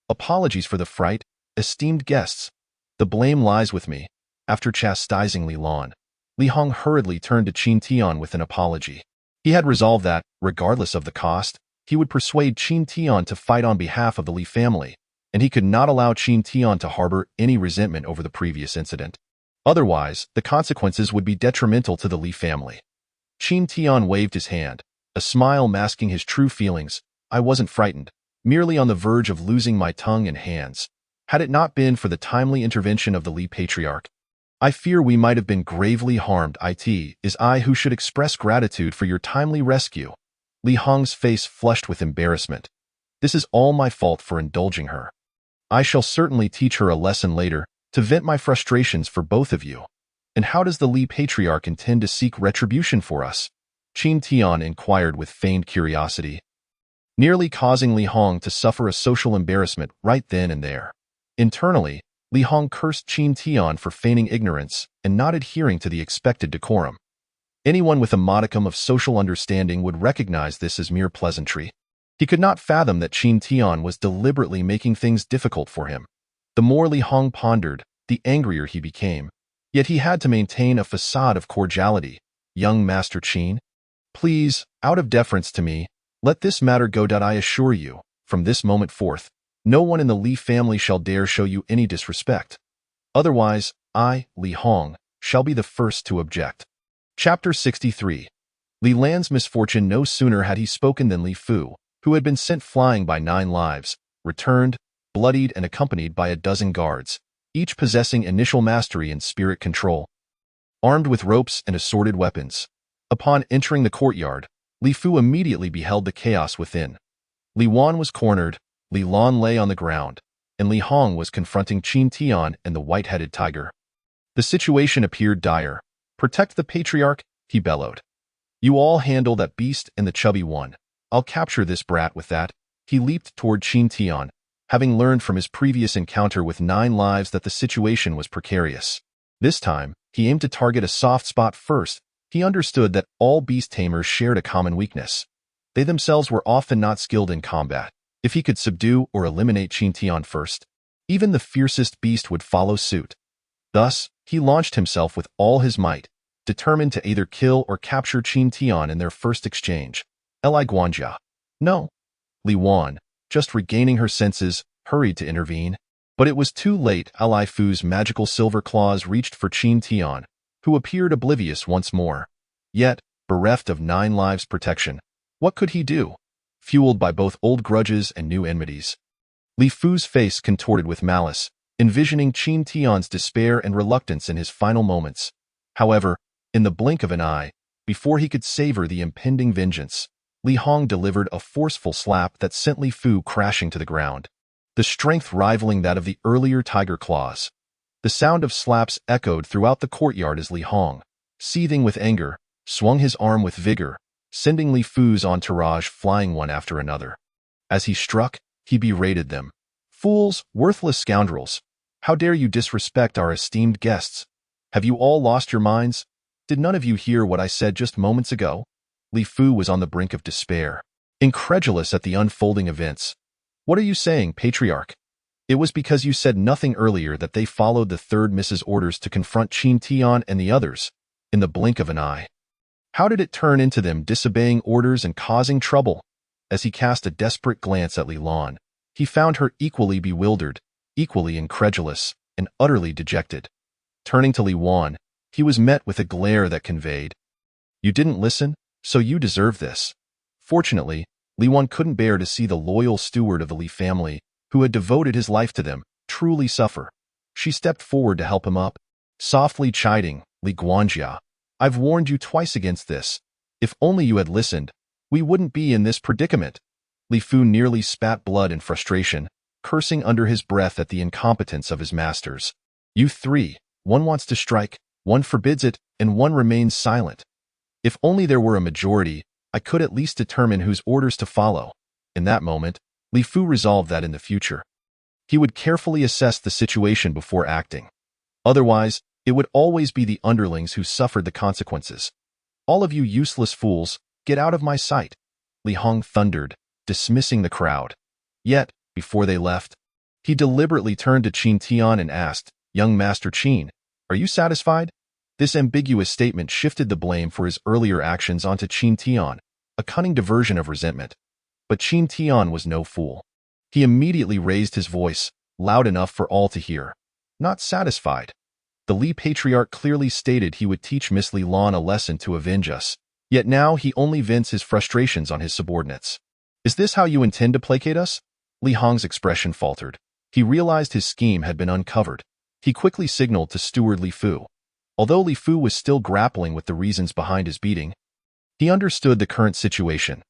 Apologies for the fright, esteemed guests. The blame lies with me. After chastising Li Lan, Li Hong hurriedly turned to Qin Tian with an apology. He had resolved that, regardless of the cost, he would persuade Qin Tian to fight on behalf of the Li family, and he could not allow Qin Tian to harbor any resentment over the previous incident. Otherwise, the consequences would be detrimental to the Li family. Qin Tian waved his hand, a smile masking his true feelings. "I wasn't frightened, merely on the verge of losing my tongue and hands. Had it not been for the timely intervention of the Li Patriarch, I fear we might have been gravely harmed. It is I who should express gratitude for your timely rescue." Li Hong's face flushed with embarrassment. This is all my fault for indulging her. I shall certainly teach her a lesson later to vent my frustrations for both of you. And how does the Li Patriarch intend to seek retribution for us? Qin Tian inquired with feigned curiosity, nearly causing Li Hong to suffer a social embarrassment right then and there. Internally, Li Hong cursed Qin Tian for feigning ignorance and not adhering to the expected decorum. Anyone with a modicum of social understanding would recognize this as mere pleasantry. He could not fathom that Qin Tian was deliberately making things difficult for him. The more Li Hong pondered, the angrier he became. Yet he had to maintain a facade of cordiality. Young Master Qin, please, out of deference to me, let this matter go. I assure you, from this moment forth, no one in the Li family shall dare show you any disrespect. Otherwise, I, Li Hong, shall be the first to object. Chapter 63. Li Lan's misfortune. No sooner had he spoken than Li Fu, who had been sent flying by 9 lives, returned, bloodied and accompanied by a dozen guards, each possessing initial mastery in spirit control, armed with ropes and assorted weapons. Upon entering the courtyard, Li Fu immediately beheld the chaos within. Li Wan was cornered, Li Lan lay on the ground, and Li Hong was confronting Qin Tian and the white-headed tiger. The situation appeared dire. Protect the Patriarch, he bellowed. You all handle that beast and the chubby one. I'll capture this brat with that. He leaped toward Qin Tian, having learned from his previous encounter with 9 lives that the situation was precarious. This time, he aimed to target a soft spot first. He understood that all beast tamers shared a common weakness. They themselves were often not skilled in combat. If he could subdue or eliminate Qin Tian first, even the fiercest beast would follow suit. Thus, he launched himself with all his might, determined to either kill or capture Qin Tian in their first exchange. Li Guanjia. No. Li Wan, just regaining her senses, hurried to intervene. But it was too late. Li Fu's magical silver claws reached for Qin Tian, who appeared oblivious once more. Yet, bereft of 9 lives' protection, what could he do? Fueled by both old grudges and new enmities. Li Fu's face contorted with malice, envisioning Qin Tian's despair and reluctance in his final moments. However, in the blink of an eye, before he could savor the impending vengeance, Li Hong delivered a forceful slap that sent Li Fu crashing to the ground, the strength rivaling that of the earlier tiger claws. The sound of slaps echoed throughout the courtyard as Li Hong, seething with anger, swung his arm with vigor, sending Li Fu's entourage flying one after another. As he struck, he berated them. Fools, worthless scoundrels! How dare you disrespect our esteemed guests? Have you all lost your minds? Did none of you hear what I said just moments ago? Li Fu was on the brink of despair, incredulous at the unfolding events. What are you saying, Patriarch? It was because you said nothing earlier that they followed the third Miss's orders to confront Qin Tian and the others, in the blink of an eye. How did it turn into them disobeying orders and causing trouble? As he cast a desperate glance at Li Lan, he found her equally bewildered, equally incredulous, and utterly dejected. Turning to Li Wan, he was met with a glare that conveyed, "You didn't listen, so you deserve this." Fortunately, Li Wan couldn't bear to see the loyal steward of the Li family, who had devoted his life to them, truly suffer. She stepped forward to help him up, softly chiding, "Li Guanjia, I've warned you twice against this. If only you had listened, we wouldn't be in this predicament." Li Fu nearly spat blood in frustration, cursing under his breath at the incompetence of his masters. "You 3, one wants to strike, one forbids it, and one remains silent. If only there were a majority, I could at least determine whose orders to follow." In that moment, Li Fu resolved that in the future, he would carefully assess the situation before acting. Otherwise, it would always be the underlings who suffered the consequences. "All of you useless fools, get out of my sight," Li Hong thundered, dismissing the crowd. Yet, before they left, he deliberately turned to Qin Tian and asked, "Young Master Qin, are you satisfied?" This ambiguous statement shifted the blame for his earlier actions onto Qin Tian, a cunning diversion of resentment. But Qin Tian was no fool. He immediately raised his voice, loud enough for all to hear. "Not satisfied. The Li Patriarch clearly stated he would teach Miss Li Lan a lesson to avenge us, yet now he only vents his frustrations on his subordinates. Is this how you intend to placate us?" Li Hong's expression faltered. He realized his scheme had been uncovered. He quickly signaled to Steward Li Fu. Although Li Fu was still grappling with the reasons behind his beating, he understood the current situation.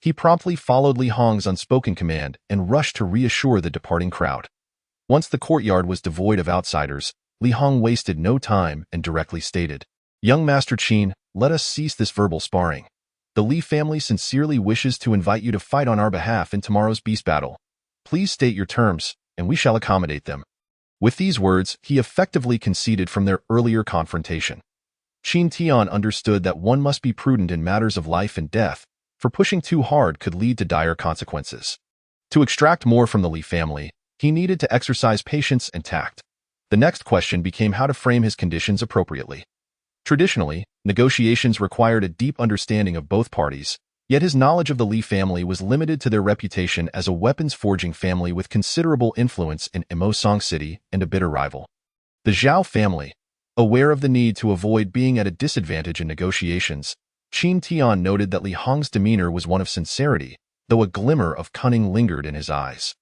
He promptly followed Li Hong's unspoken command and rushed to reassure the departing crowd. Once the courtyard was devoid of outsiders, Li Hong wasted no time and directly stated, "Young Master Qin, let us cease this verbal sparring. The Li family sincerely wishes to invite you to fight on our behalf in tomorrow's beast battle. Please state your terms, and we shall accommodate them." With these words, he effectively conceded from their earlier confrontation. Qin Tian understood that one must be prudent in matters of life and death, for pushing too hard could lead to dire consequences. To extract more from the Li family, he needed to exercise patience and tact. The next question became how to frame his conditions appropriately. Traditionally, negotiations required a deep understanding of both parties, yet his knowledge of the Li family was limited to their reputation as a weapons-forging family with considerable influence in Emosong City and a bitter rival. The Zhao family, aware of the need to avoid being at a disadvantage in negotiations, Qin Tian noted that Li Hong's demeanor was one of sincerity, though a glimmer of cunning lingered in his eyes.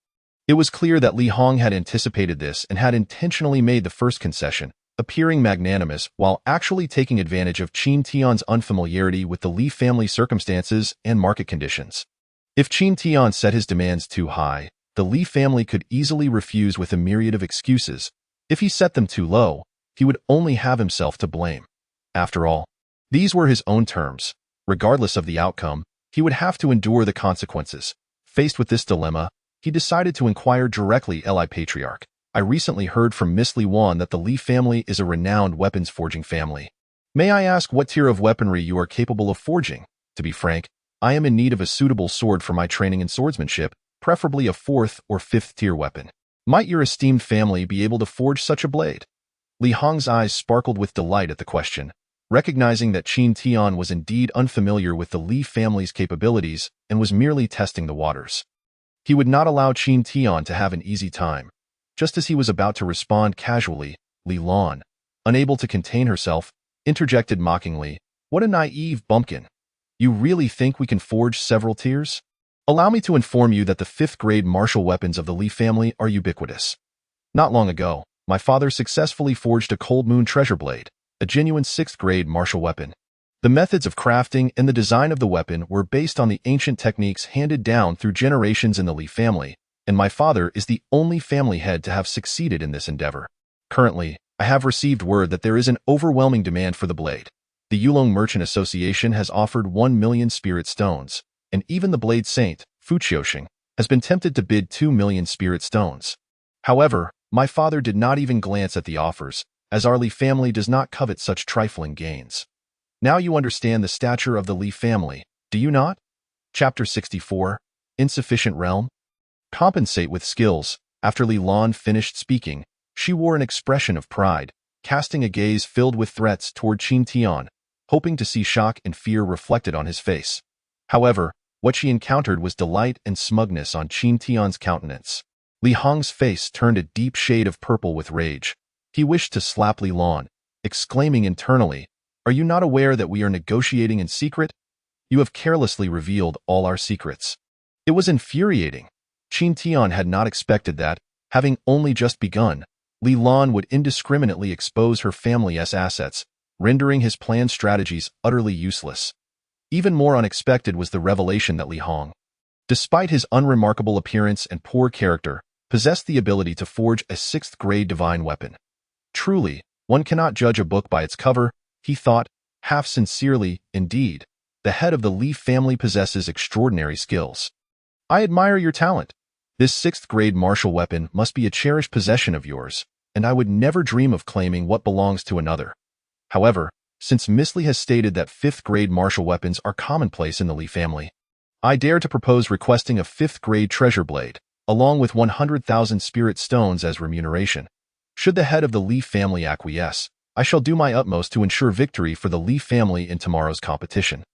It was clear that Li Hong had anticipated this and had intentionally made the first concession, appearing magnanimous while actually taking advantage of Qin Tian's unfamiliarity with the Li family circumstances and market conditions. If Qin Tian set his demands too high, the Li family could easily refuse with a myriad of excuses. If he set them too low, he would only have himself to blame. After all, these were his own terms. Regardless of the outcome, he would have to endure the consequences. Faced with this dilemma, he decided to inquire directly Li Patriarch. "I recently heard from Miss Li Wan that the Li family is a renowned weapons-forging family. May I ask what tier of weaponry you are capable of forging? To be frank, I am in need of a suitable sword for my training in swordsmanship, preferably a 4th or 5th tier weapon. Might your esteemed family be able to forge such a blade?" Li Hong's eyes sparkled with delight at the question. Recognizing that Qin Tian was indeed unfamiliar with the Li family's capabilities and was merely testing the waters. He would not allow Qin Tian to have an easy time. Just as he was about to respond casually, Li Lan, unable to contain herself, interjected mockingly, "What a naive bumpkin. You really think we can forge several tiers? Allow me to inform you that the 5th-grade martial weapons of the Li family are ubiquitous. Not long ago, my father successfully forged a Cold Moon treasure blade, a genuine 6th-grade martial weapon. The methods of crafting and the design of the weapon were based on the ancient techniques handed down through generations in the Li family, and my father is the only family head to have succeeded in this endeavor. Currently, I have received word that there is an overwhelming demand for the blade. The Yulong Merchant Association has offered 1 million spirit stones, and even the blade saint, Fu Qiuxing, has been tempted to bid 2 million spirit stones. However, my father did not even glance at the offers, as our Li family does not covet such trifling gains. Now you understand the stature of the Li family, do you not? Chapter 64, Insufficient Realm. Compensate with skills. After Li Lan finished speaking, she wore an expression of pride, casting a gaze filled with threats toward Qin Tian, hoping to see shock and fear reflected on his face. However, what she encountered was delight and smugness on Qin Tian's countenance. Li Hong's face turned a deep shade of purple with rage. He wished to slap Li Lan, exclaiming internally, "Are you not aware that we are negotiating in secret? You have carelessly revealed all our secrets." It was infuriating. Qin Tian had not expected that, having only just begun, Li Lan would indiscriminately expose her family's assets, rendering his planned strategies utterly useless. Even more unexpected was the revelation that Li Hong, despite his unremarkable appearance and poor character, possessed the ability to forge a 6th-grade divine weapon. Truly, one cannot judge a book by its cover, he thought, half sincerely, indeed. The head of the Li family possesses extraordinary skills. I admire your talent. This 6th-grade martial weapon must be a cherished possession of yours, and I would never dream of claiming what belongs to another. However, since Miss Li has stated that 5th-grade martial weapons are commonplace in the Li family, I dare to propose requesting a 5th-grade treasure blade, along with 100,000 spirit stones as remuneration. Should the head of the Li family acquiesce, I shall do my utmost to ensure victory for the Li family in tomorrow's competition.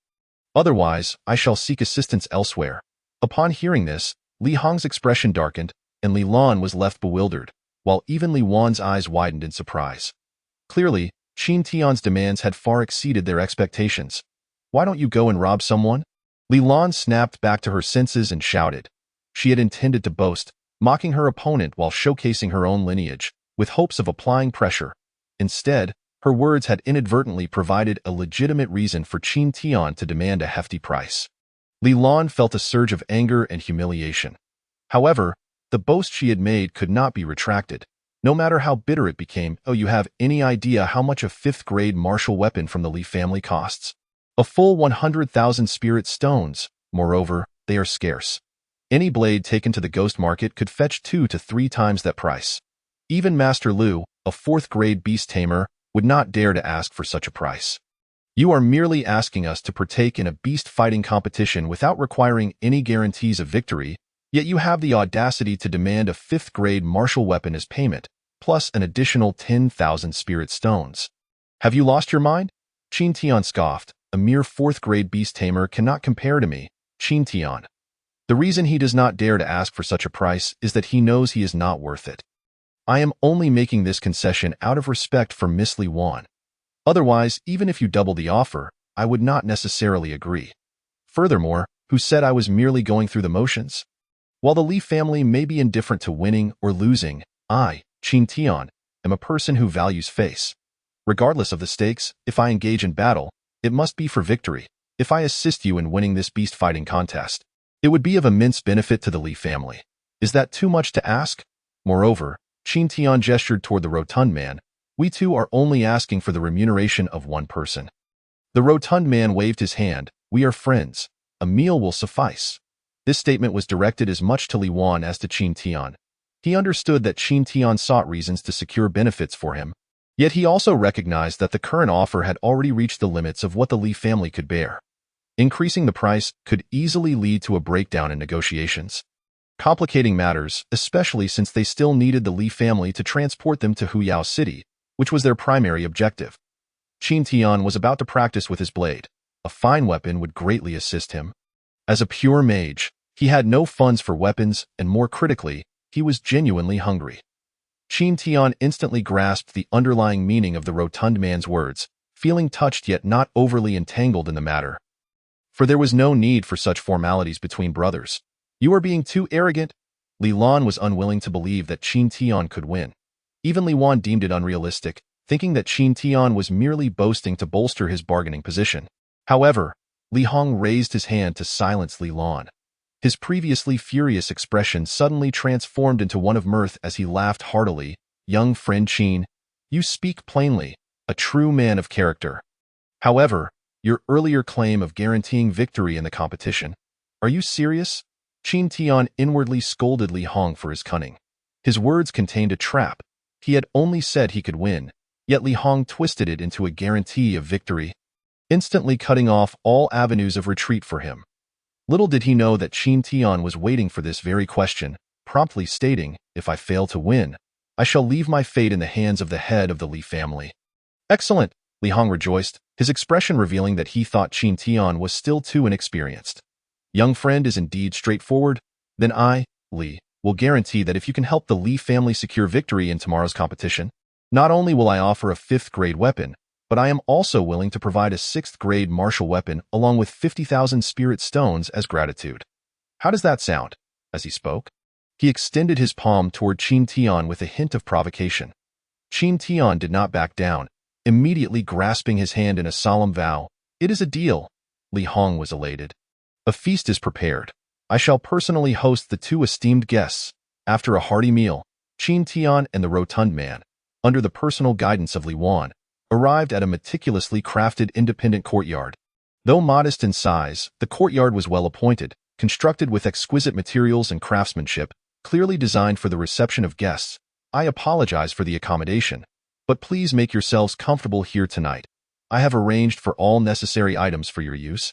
Otherwise, I shall seek assistance elsewhere. Upon hearing this, Li Hong's expression darkened, and Li Lan was left bewildered, while even Li Wan's eyes widened in surprise. Clearly, Qin Tian's demands had far exceeded their expectations. "Why don't you go and rob someone?" Li Lan snapped back to her senses and shouted. She had intended to boast, mocking her opponent while showcasing her own lineage, with hopes of applying pressure. Instead, her words had inadvertently provided a legitimate reason for Qin Tian to demand a hefty price. Li Lan felt a surge of anger and humiliation. However, the boast she had made could not be retracted, no matter how bitter it became. Oh, you have any idea how much a 5th-grade martial weapon from the Li family costs? A full 100,000 spirit stones. Moreover, they are scarce. Any blade taken to the ghost market could fetch 2 to 3 times that price. Even Master Lu, a 4th-grade beast tamer, would not dare to ask for such a price. You are merely asking us to partake in a beast fighting competition without requiring any guarantees of victory, yet you have the audacity to demand a 5th-grade martial weapon as payment, plus an additional 10,000 spirit stones. Have you lost your mind? Qin Tian scoffed. A mere 4th-grade beast tamer cannot compare to me, Qin Tian. The reason he does not dare to ask for such a price is that he knows he is not worth it. I am only making this concession out of respect for Miss Li Wan. Otherwise, even if you double the offer, I would not necessarily agree. Furthermore, who said I was merely going through the motions? While the Li family may be indifferent to winning or losing, I, Qin Tian, am a person who values face. Regardless of the stakes, if I engage in battle, it must be for victory. If I assist you in winning this beast fighting contest, it would be of immense benefit to the Li family. Is that too much to ask? Moreover, Qin Tian gestured toward the rotund man. We two are only asking for the remuneration of one person. The rotund man waved his hand. We are friends. A meal will suffice. This statement was directed as much to Li Wan as to Qin Tian. He understood that Qin Tian sought reasons to secure benefits for him, yet he also recognized that the current offer had already reached the limits of what the Li family could bear. Increasing the price could easily lead to a breakdown in negotiations, complicating matters, especially since they still needed the Li family to transport them to Huyao City, which was their primary objective. Qin Tian was about to practice with his blade. A fine weapon would greatly assist him. As a pure mage, he had no funds for weapons, and more critically, he was genuinely hungry. Qin Tian instantly grasped the underlying meaning of the rotund man's words, feeling touched yet not overly entangled in the matter. For there was no need for such formalities between brothers. You are being too arrogant. Li Lan was unwilling to believe that Qin Tian could win. Even Li Wan deemed it unrealistic, thinking that Qin Tian was merely boasting to bolster his bargaining position. However, Li Hong raised his hand to silence Li Lan. His previously furious expression suddenly transformed into one of mirth as he laughed heartily. Young friend Qin, you speak plainly, a true man of character. However, your earlier claim of guaranteeing victory in the competition, are you serious? Qin Tian inwardly scolded Li Hong for his cunning. His words contained a trap. He had only said he could win, yet Li Hong twisted it into a guarantee of victory, instantly cutting off all avenues of retreat for him. Little did he know that Qin Tian was waiting for this very question, promptly stating, if I fail to win, I shall leave my fate in the hands of the head of the Li family. Excellent, Li Hong rejoiced, his expression revealing that he thought Qin Tian was still too inexperienced. Young friend is indeed straightforward. Then I, Li, will guarantee that if you can help the Li family secure victory in tomorrow's competition, not only will I offer a 5th-grade weapon, but I am also willing to provide a 6th-grade martial weapon along with 50,000 spirit stones as gratitude. How does that sound? As he spoke, he extended his palm toward Qin Tian with a hint of provocation. Qin Tian did not back down, immediately grasping his hand in a solemn vow. It is a deal. Li Hong was elated. A feast is prepared. I shall personally host the 2 esteemed guests. After a hearty meal, Qin Tian and the rotund man, under the personal guidance of Li Wan, arrived at a meticulously crafted independent courtyard. Though modest in size, the courtyard was well appointed, constructed with exquisite materials and craftsmanship, clearly designed for the reception of guests. I apologize for the accommodation, but please make yourselves comfortable here tonight. I have arranged for all necessary items for your use.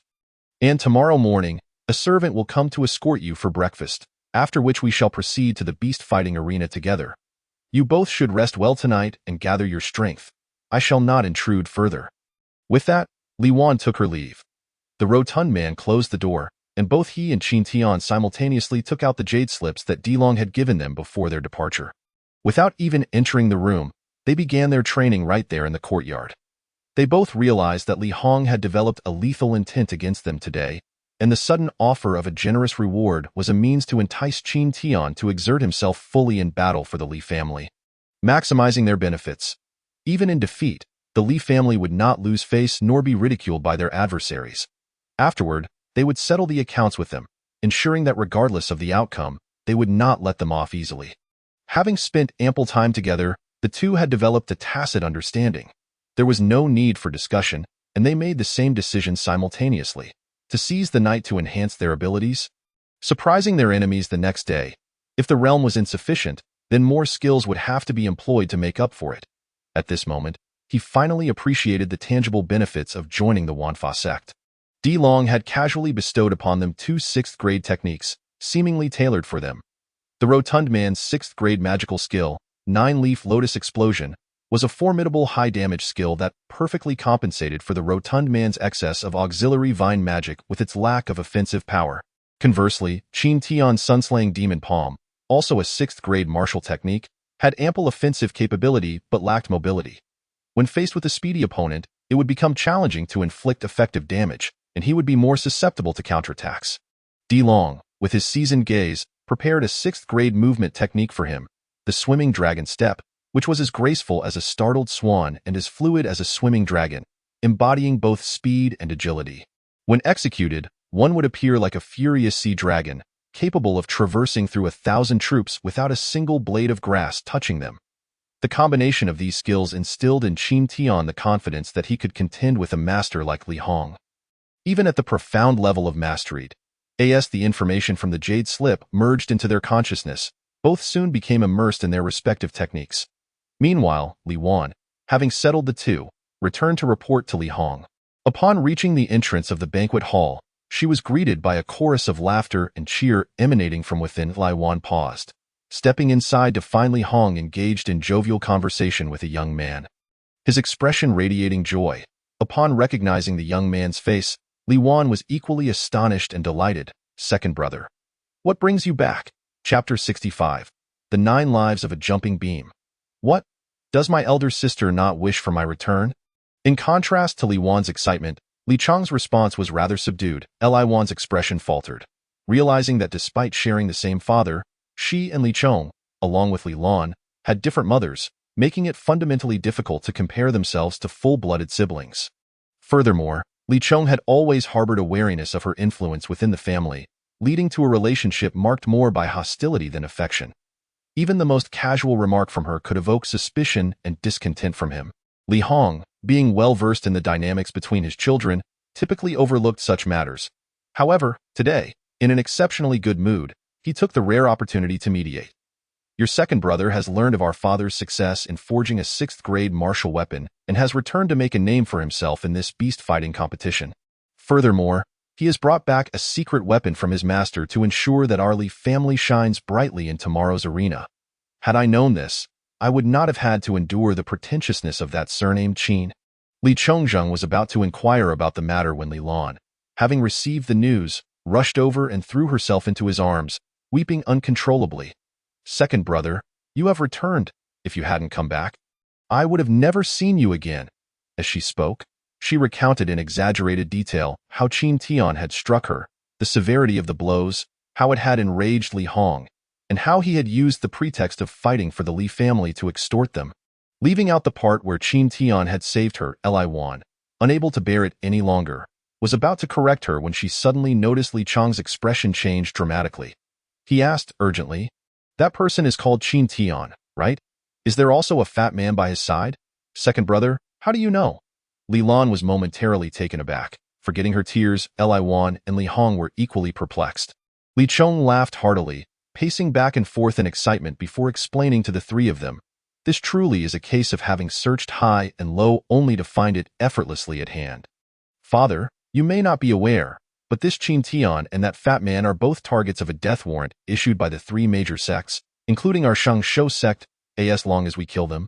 And tomorrow morning, a servant will come to escort you for breakfast, after which we shall proceed to the beast-fighting arena together. You both should rest well tonight and gather your strength. I shall not intrude further. With that, Li Wan took her leave. The rotund man closed the door, and both he and Qin Tian simultaneously took out the jade slips that Dilong had given them before their departure. Without even entering the room, they began their training right there in the courtyard. They both realized that Li Hong had developed a lethal intent against them today, and the sudden offer of a generous reward was a means to entice Qin Tian to exert himself fully in battle for the Li family, maximizing their benefits. Even in defeat, the Li family would not lose face nor be ridiculed by their adversaries. Afterward, they would settle the accounts with them, ensuring that regardless of the outcome, they would not let them off easily. Having spent ample time together, the two had developed a tacit understanding. There was no need for discussion, and they made the same decision simultaneously, to seize the night to enhance their abilities, surprising their enemies the next day. If the realm was insufficient, then more skills would have to be employed to make up for it. At this moment, he finally appreciated the tangible benefits of joining the Wanfa sect. Di Long had casually bestowed upon them 2 6th-grade techniques, seemingly tailored for them. The Rotund Man's 6th-grade magical skill, 9-Leaf Lotus Explosion, was a formidable high-damage skill that perfectly compensated for the Rotund Man's excess of auxiliary vine magic with its lack of offensive power. Conversely, Qin Tian's Sunslaying Demon Palm, also a 6th-grade martial technique, had ample offensive capability but lacked mobility. When faced with a speedy opponent, it would become challenging to inflict effective damage, and he would be more susceptible to counterattacks. Di Long, with his seasoned gaze, prepared a 6th-grade movement technique for him, the Swimming Dragon Step, which was as graceful as a startled swan and as fluid as a swimming dragon, embodying both speed and agility. When executed, one would appear like a furious sea dragon, capable of traversing through 1,000 troops without a single blade of grass touching them. The combination of these skills instilled in Qin Tian the confidence that he could contend with a master like Li Hong. Even at the profound level of mastery, the information from the Jade Slip merged into their consciousness. Both soon became immersed in their respective techniques. Meanwhile, Li Wan, having settled the two, returned to report to Li Hong. Upon reaching the entrance of the banquet hall, she was greeted by a chorus of laughter and cheer emanating from within. Li Wan paused, stepping inside to find Li Hong engaged in jovial conversation with a young man, his expression radiating joy. Upon recognizing the young man's face, Li Wan was equally astonished and delighted. Second brother. What brings you back? Chapter 65. The 9 Lives of a Jumping Beam. What? Does my elder sister not wish for my return? In contrast to Li Wan's excitement, Li Chong's response was rather subdued. Li Wan's expression faltered, realizing that despite sharing the same father, she and Li Chong, along with Li Lan, had different mothers, making it fundamentally difficult to compare themselves to full-blooded siblings. Furthermore, Li Chong had always harbored a wariness of her influence within the family, leading to a relationship marked more by hostility than affection. Even the most casual remark from her could evoke suspicion and discontent from him. Li Hong, being well-versed in the dynamics between his children, typically overlooked such matters. However, today, in an exceptionally good mood, he took the rare opportunity to mediate. Your second brother has learned of our father's success in forging a 6th-grade martial weapon and has returned to make a name for himself in this beast-fighting competition. Furthermore, he has brought back a secret weapon from his master to ensure that our Li family shines brightly in tomorrow's arena. Had I known this, I would not have had to endure the pretentiousness of that surnamed Qin. Li Chongzheng was about to inquire about the matter when Li Lan, having received the news, rushed over and threw herself into his arms, weeping uncontrollably. Second brother, you have returned. If you hadn't come back, I would have never seen you again. As she spoke, she recounted in exaggerated detail how Qin Tian had struck her, the severity of the blows, how it had enraged Li Hong, and how he had used the pretext of fighting for the Li family to extort them. Leaving out the part where Qin Tian had saved her, Li Wan, unable to bear it any longer, was about to correct her when she suddenly noticed Li Chong's expression change dramatically. He asked urgently, "That person is called Qin Tian, right? Is there also a fat man by his side? Second brother, how do you know?" Li Lan was momentarily taken aback. Forgetting her tears, Li Wan and Li Hong were equally perplexed. Li Chong laughed heartily, pacing back and forth in excitement before explaining to the three of them, "This truly is a case of having searched high and low only to find it effortlessly at hand. Father, you may not be aware, but this Qin Tian and that fat man are both targets of a death warrant issued by the 3 major sects, including our Shang Shou sect, as long as we kill them.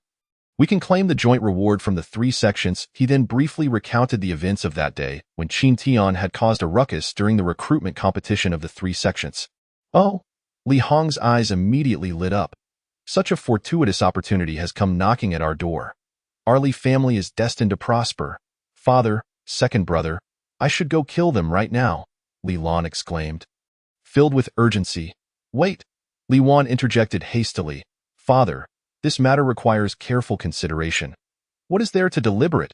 We can claim the joint reward from the 3 sections." He then briefly recounted the events of that day when Qin Tian had caused a ruckus during the recruitment competition of the 3 sections. Oh, Li Hong's eyes immediately lit up. Such a fortuitous opportunity has come knocking at our door. Our Li family is destined to prosper. Father, second brother, I should go kill them right now, Li Lan exclaimed. Filled with urgency. Wait, Li Wan interjected hastily. Father, this matter requires careful consideration. What is there to deliberate?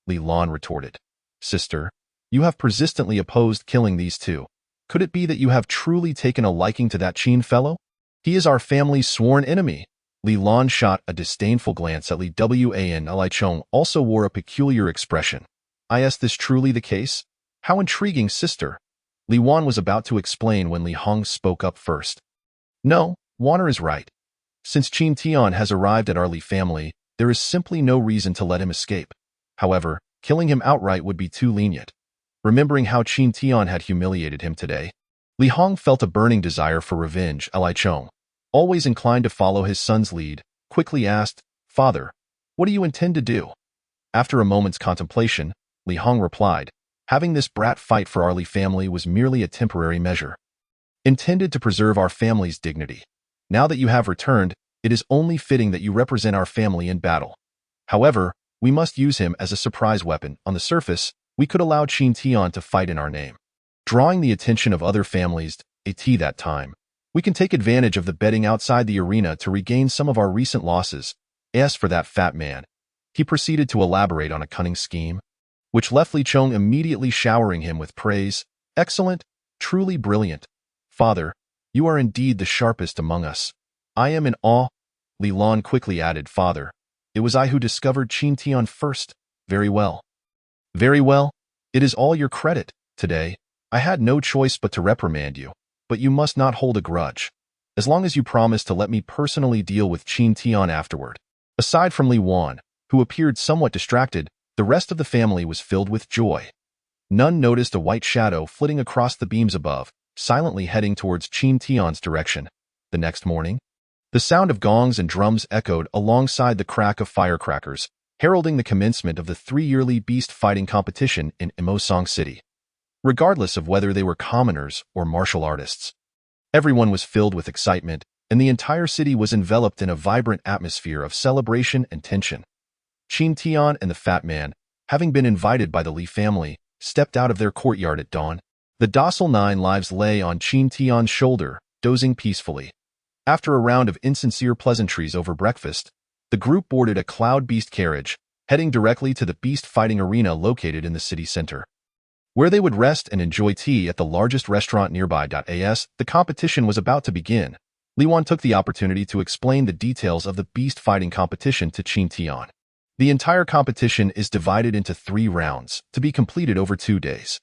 Li Lan retorted. Sister, You have persistently opposed killing these two. Could it be that you have truly taken a liking to that Qin fellow? He is our family's sworn enemy. Li Lan shot a disdainful glance at Li Wan. Li Chong also wore a peculiar expression. Is this truly the case? How intriguing, sister. Li Wan was about to explain when Li Hong spoke up first. No, Wanner is right. Since Qin Tian has arrived at our Li family, there is simply no reason to let him escape. However, killing him outright would be too lenient. Remembering how Qin Tian had humiliated him today, Li Hong felt a burning desire for revenge. Li Chong, always inclined to follow his son's lead, quickly asked, Father, what do you intend to do? After a moment's contemplation, Li Hong replied, having this brat fight for our Li family was merely a temporary measure, intended to preserve our family's dignity. Now that you have returned, it is only fitting that you represent our family in battle. However, we must use him as a surprise weapon. On the surface, we could allow Qin Tian to fight in our name, drawing the attention of other families. At that time, we can take advantage of the betting outside the arena to regain some of our recent losses. As for that fat man, he proceeded to elaborate on a cunning scheme, which left Li Chong immediately showering him with praise. Excellent, truly brilliant. Father, you are indeed the sharpest among us. I am in awe. Li Lan quickly added, Father, it was I who discovered Qin Tian first. Very well. Very well. It is all your credit. Today, I had no choice but to reprimand you, but you must not hold a grudge, as long as you promise to let me personally deal with Qin Tian afterward. Aside from Li Wan, who appeared somewhat distracted, the rest of the family was filled with joy. None noticed a white shadow flitting across the beams above, silently heading towards Qin Tian's direction. The next morning, the sound of gongs and drums echoed alongside the crack of firecrackers, heralding the commencement of the 3-yearly beast fighting competition in Imosong City. Regardless of whether they were commoners or martial artists, everyone was filled with excitement, and the entire city was enveloped in a vibrant atmosphere of celebration and tension. Qin Tian and the fat man, having been invited by the Li family, stepped out of their courtyard at dawn. The docile 9 lives lay on Qin Tian's shoulder, dozing peacefully. After a round of insincere pleasantries over breakfast, the group boarded a cloud beast carriage, heading directly to the beast fighting arena located in the city center, where they would rest and enjoy tea at the largest restaurant nearby. As the competition was about to begin, Li Wan took the opportunity to explain the details of the beast fighting competition to Qin Tian. The entire competition is divided into 3 rounds, to be completed over 2 days.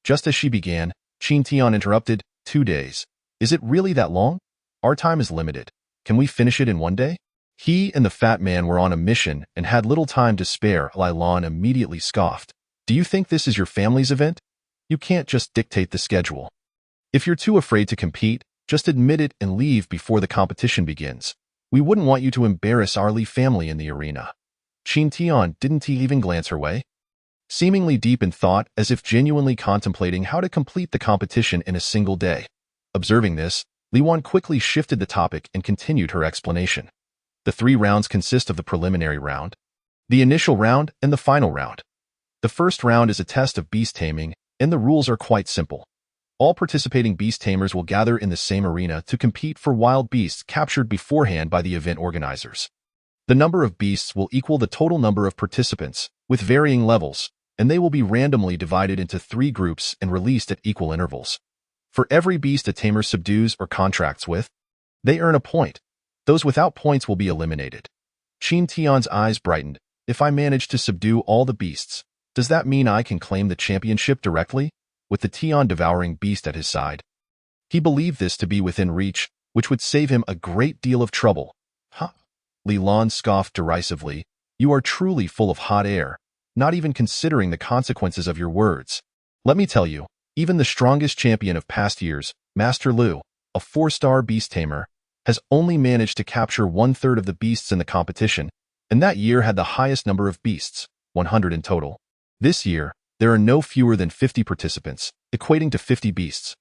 Just as she began, Qin Tian interrupted, 2 days. Is it really that long? Our time is limited. Can we finish it in 1 day? He and the fat man were on a mission and had little time to spare. Li Lan immediately scoffed. Do you think this is your family's event? You can't just dictate the schedule. If you're too afraid to compete, just admit it and leave before the competition begins. We wouldn't want you to embarrass our Li family in the arena. Qin Tian, didn't he even glance her way? Seemingly deep in thought, as if genuinely contemplating how to complete the competition in a single day. Observing this, Li Wan quickly shifted the topic and continued her explanation. The 3 rounds consist of the preliminary round, the initial round, and the final round. The first round is a test of beast taming, and the rules are quite simple. All participating beast tamers will gather in the same arena to compete for wild beasts captured beforehand by the event organizers. The number of beasts will equal the total number of participants, with varying levels, and they will be randomly divided into 3 groups and released at equal intervals. For every beast a tamer subdues or contracts with, they earn a point. Those without points will be eliminated. Qin Tian's eyes brightened. If I manage to subdue all the beasts, does that mean I can claim the championship directly, with the Tian devouring beast at his side? He believed this to be within reach, which would save him a great deal of trouble. Huh? Li Lan scoffed derisively. You are truly full of hot air, not even considering the consequences of your words. Let me tell you, even the strongest champion of past years, Master Lu, a 4-star beast tamer, has only managed to capture 1/3 of the beasts in the competition, and that year had the highest number of beasts, 100 in total. This year, there are no fewer than 50 participants, equating to 50 beasts.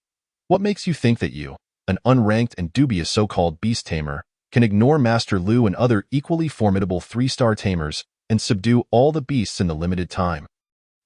What makes you think that you, an unranked and dubious so-called beast tamer, can ignore Master Lu and other equally formidable 3-star tamers and subdue all the beasts in the limited time?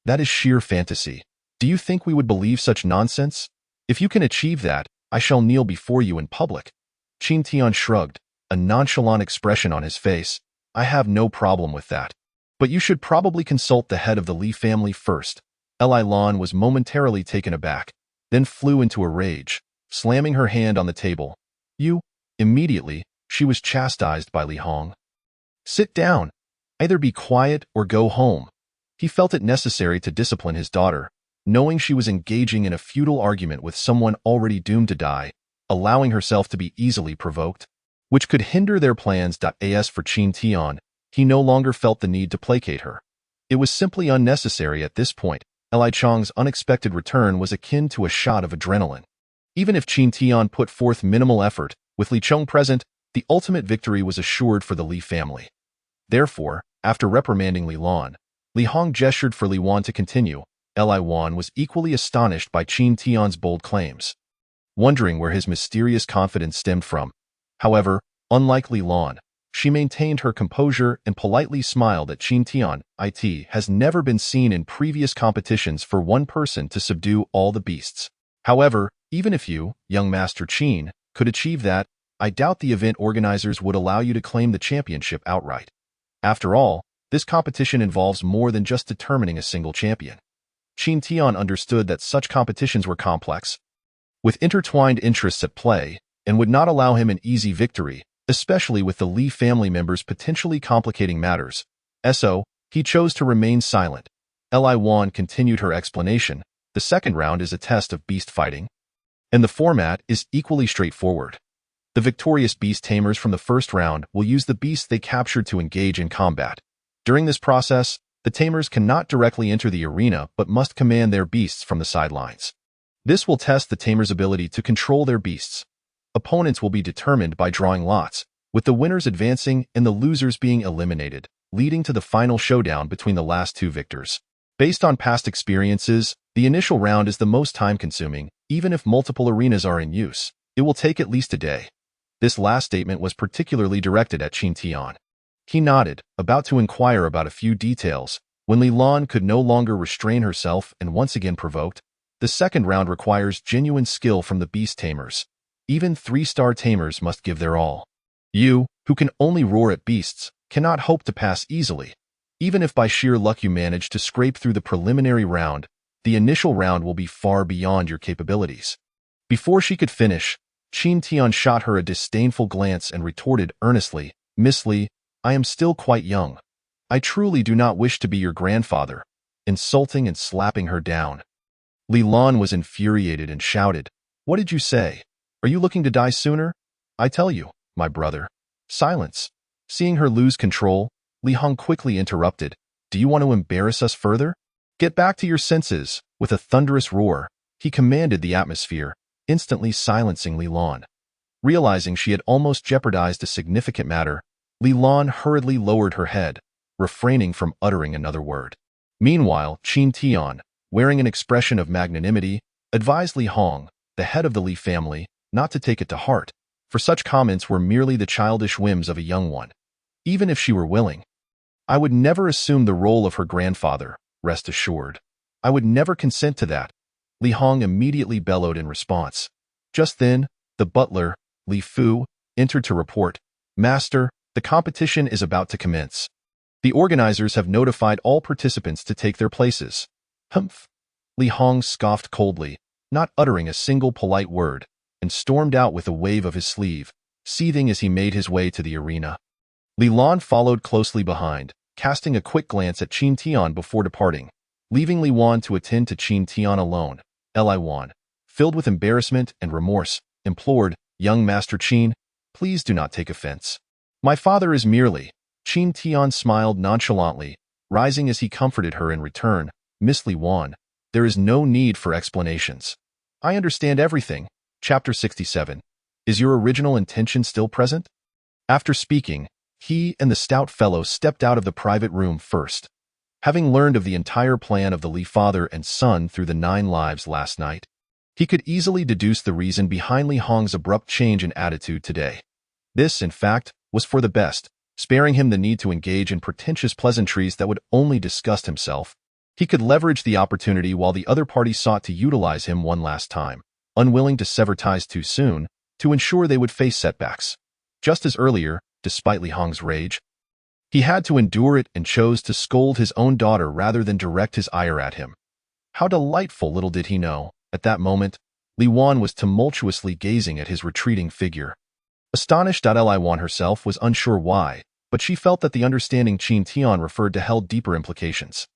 That is sheer fantasy. Do you think we would believe such nonsense? If you can achieve that, I shall kneel before you in public. Qin Tian shrugged, a nonchalant expression on his face. I have no problem with that. But you should probably consult the head of the Li family first. Li Lan was momentarily taken aback, then flew into a rage, slamming her hand on the table. You! Immediately, she was chastised by Li Hong. Sit down. Either be quiet or go home. He felt it necessary to discipline his daughter, knowing she was engaging in a futile argument with someone already doomed to die, allowing herself to be easily provoked, which could hinder their plans. As for Qin Tian, he no longer felt the need to placate her. It was simply unnecessary at this point. Li Chang's unexpected return was akin to a shot of adrenaline. Even if Qin Tian put forth minimal effort, with Li Chong present, the ultimate victory was assured for the Li family. Therefore, after reprimanding Li Lan, Li Hong gestured for Li Wan to continue. Li Wan was equally astonished by Qin Tian's bold claims, wondering where his mysterious confidence stemmed from. However, unlike Li Lan, she maintained her composure and politely smiled at Qin Tian. It has never been seen in previous competitions for one person to subdue all the beasts. However, even if you, young Master Qin, could achieve that, I doubt the event organizers would allow you to claim the championship outright. After all, this competition involves more than just determining a single champion. Qin Tian understood that such competitions were complex, with intertwined interests at play, and would not allow him an easy victory, especially with the Li family members potentially complicating matters. So, he chose to remain silent. Li Wan continued her explanation. The second round is a test of beast fighting, and the format is equally straightforward. The victorious beast tamers from the first round will use the beasts they captured to engage in combat. During this process, the tamers cannot directly enter the arena but must command their beasts from the sidelines. This will test the tamer's ability to control their beasts. Opponents will be determined by drawing lots, with the winners advancing and the losers being eliminated, leading to the final showdown between the last two victors. Based on past experiences, the initial round is the most time-consuming. Even if multiple arenas are in use, it will take at least a day. This last statement was particularly directed at Qin Tian. He nodded, about to inquire about a few details, when Li Lan could no longer restrain herself and once again provoked. The second round requires genuine skill from the beast tamers. Even 3-star tamers must give their all. You, who can only roar at beasts, cannot hope to pass easily. Even if by sheer luck you manage to scrape through the preliminary round, the initial round will be far beyond your capabilities. Before she could finish, Qin Tian shot her a disdainful glance and retorted earnestly, Miss Li, I am still quite young. I truly do not wish to be your grandfather, insulting and slapping her down. Li Lan was infuriated and shouted, What did you say? Are you looking to die sooner? I tell you, my brother. Silence. Seeing her lose control, Li Hong quickly interrupted, Do you want to embarrass us further? Get back to your senses. With a thunderous roar, he commanded the atmosphere, instantly silencing Li Lan. Realizing she had almost jeopardized a significant matter, Li Lan hurriedly lowered her head, refraining from uttering another word. Meanwhile, Qin Tian, wearing an expression of magnanimity, advised Li Hong, the head of the Li family, not to take it to heart, for such comments were merely the childish whims of a young one. Even if she were willing, I would never assume the role of her grandfather, rest assured. I would never consent to that. Li Hong immediately bellowed in response. Just then, the butler, Li Fu, entered to report, Master, the competition is about to commence. The organizers have notified all participants to take their places. Humph! Li Hong scoffed coldly, not uttering a single polite word, and stormed out with a wave of his sleeve, seething as he made his way to the arena. Li Lan followed closely behind, casting a quick glance at Qin Tian before departing, leaving Li Wan to attend to Qin Tian alone. Li Wan, filled with embarrassment and remorse, implored, Young Master Qin, please do not take offense. My father is merely... Qin Tian smiled nonchalantly, rising as he comforted her in return. Miss Li Wan, there is no need for explanations. I understand everything. Chapter 67. Is your original intention still present? After speaking, he and the stout fellow stepped out of the private room first. Having learned of the entire plan of the Li father and son through the 9 lives last night, he could easily deduce the reason behind Li Hong's abrupt change in attitude today. This, in fact, was for the best, sparing him the need to engage in pretentious pleasantries that would only disgust himself. He could leverage the opportunity while the other party sought to utilize him one last time, unwilling to sever ties too soon, to ensure they would face setbacks. Just as earlier, despite Li Hong's rage, he had to endure it and chose to scold his own daughter rather than direct his ire at him. How delightful! Little did he know. At that moment, Li Wan was tumultuously gazing at his retreating figure. Astonished, Li Wan herself was unsure why, but she felt that the understanding Qin Tian referred to held deeper implications.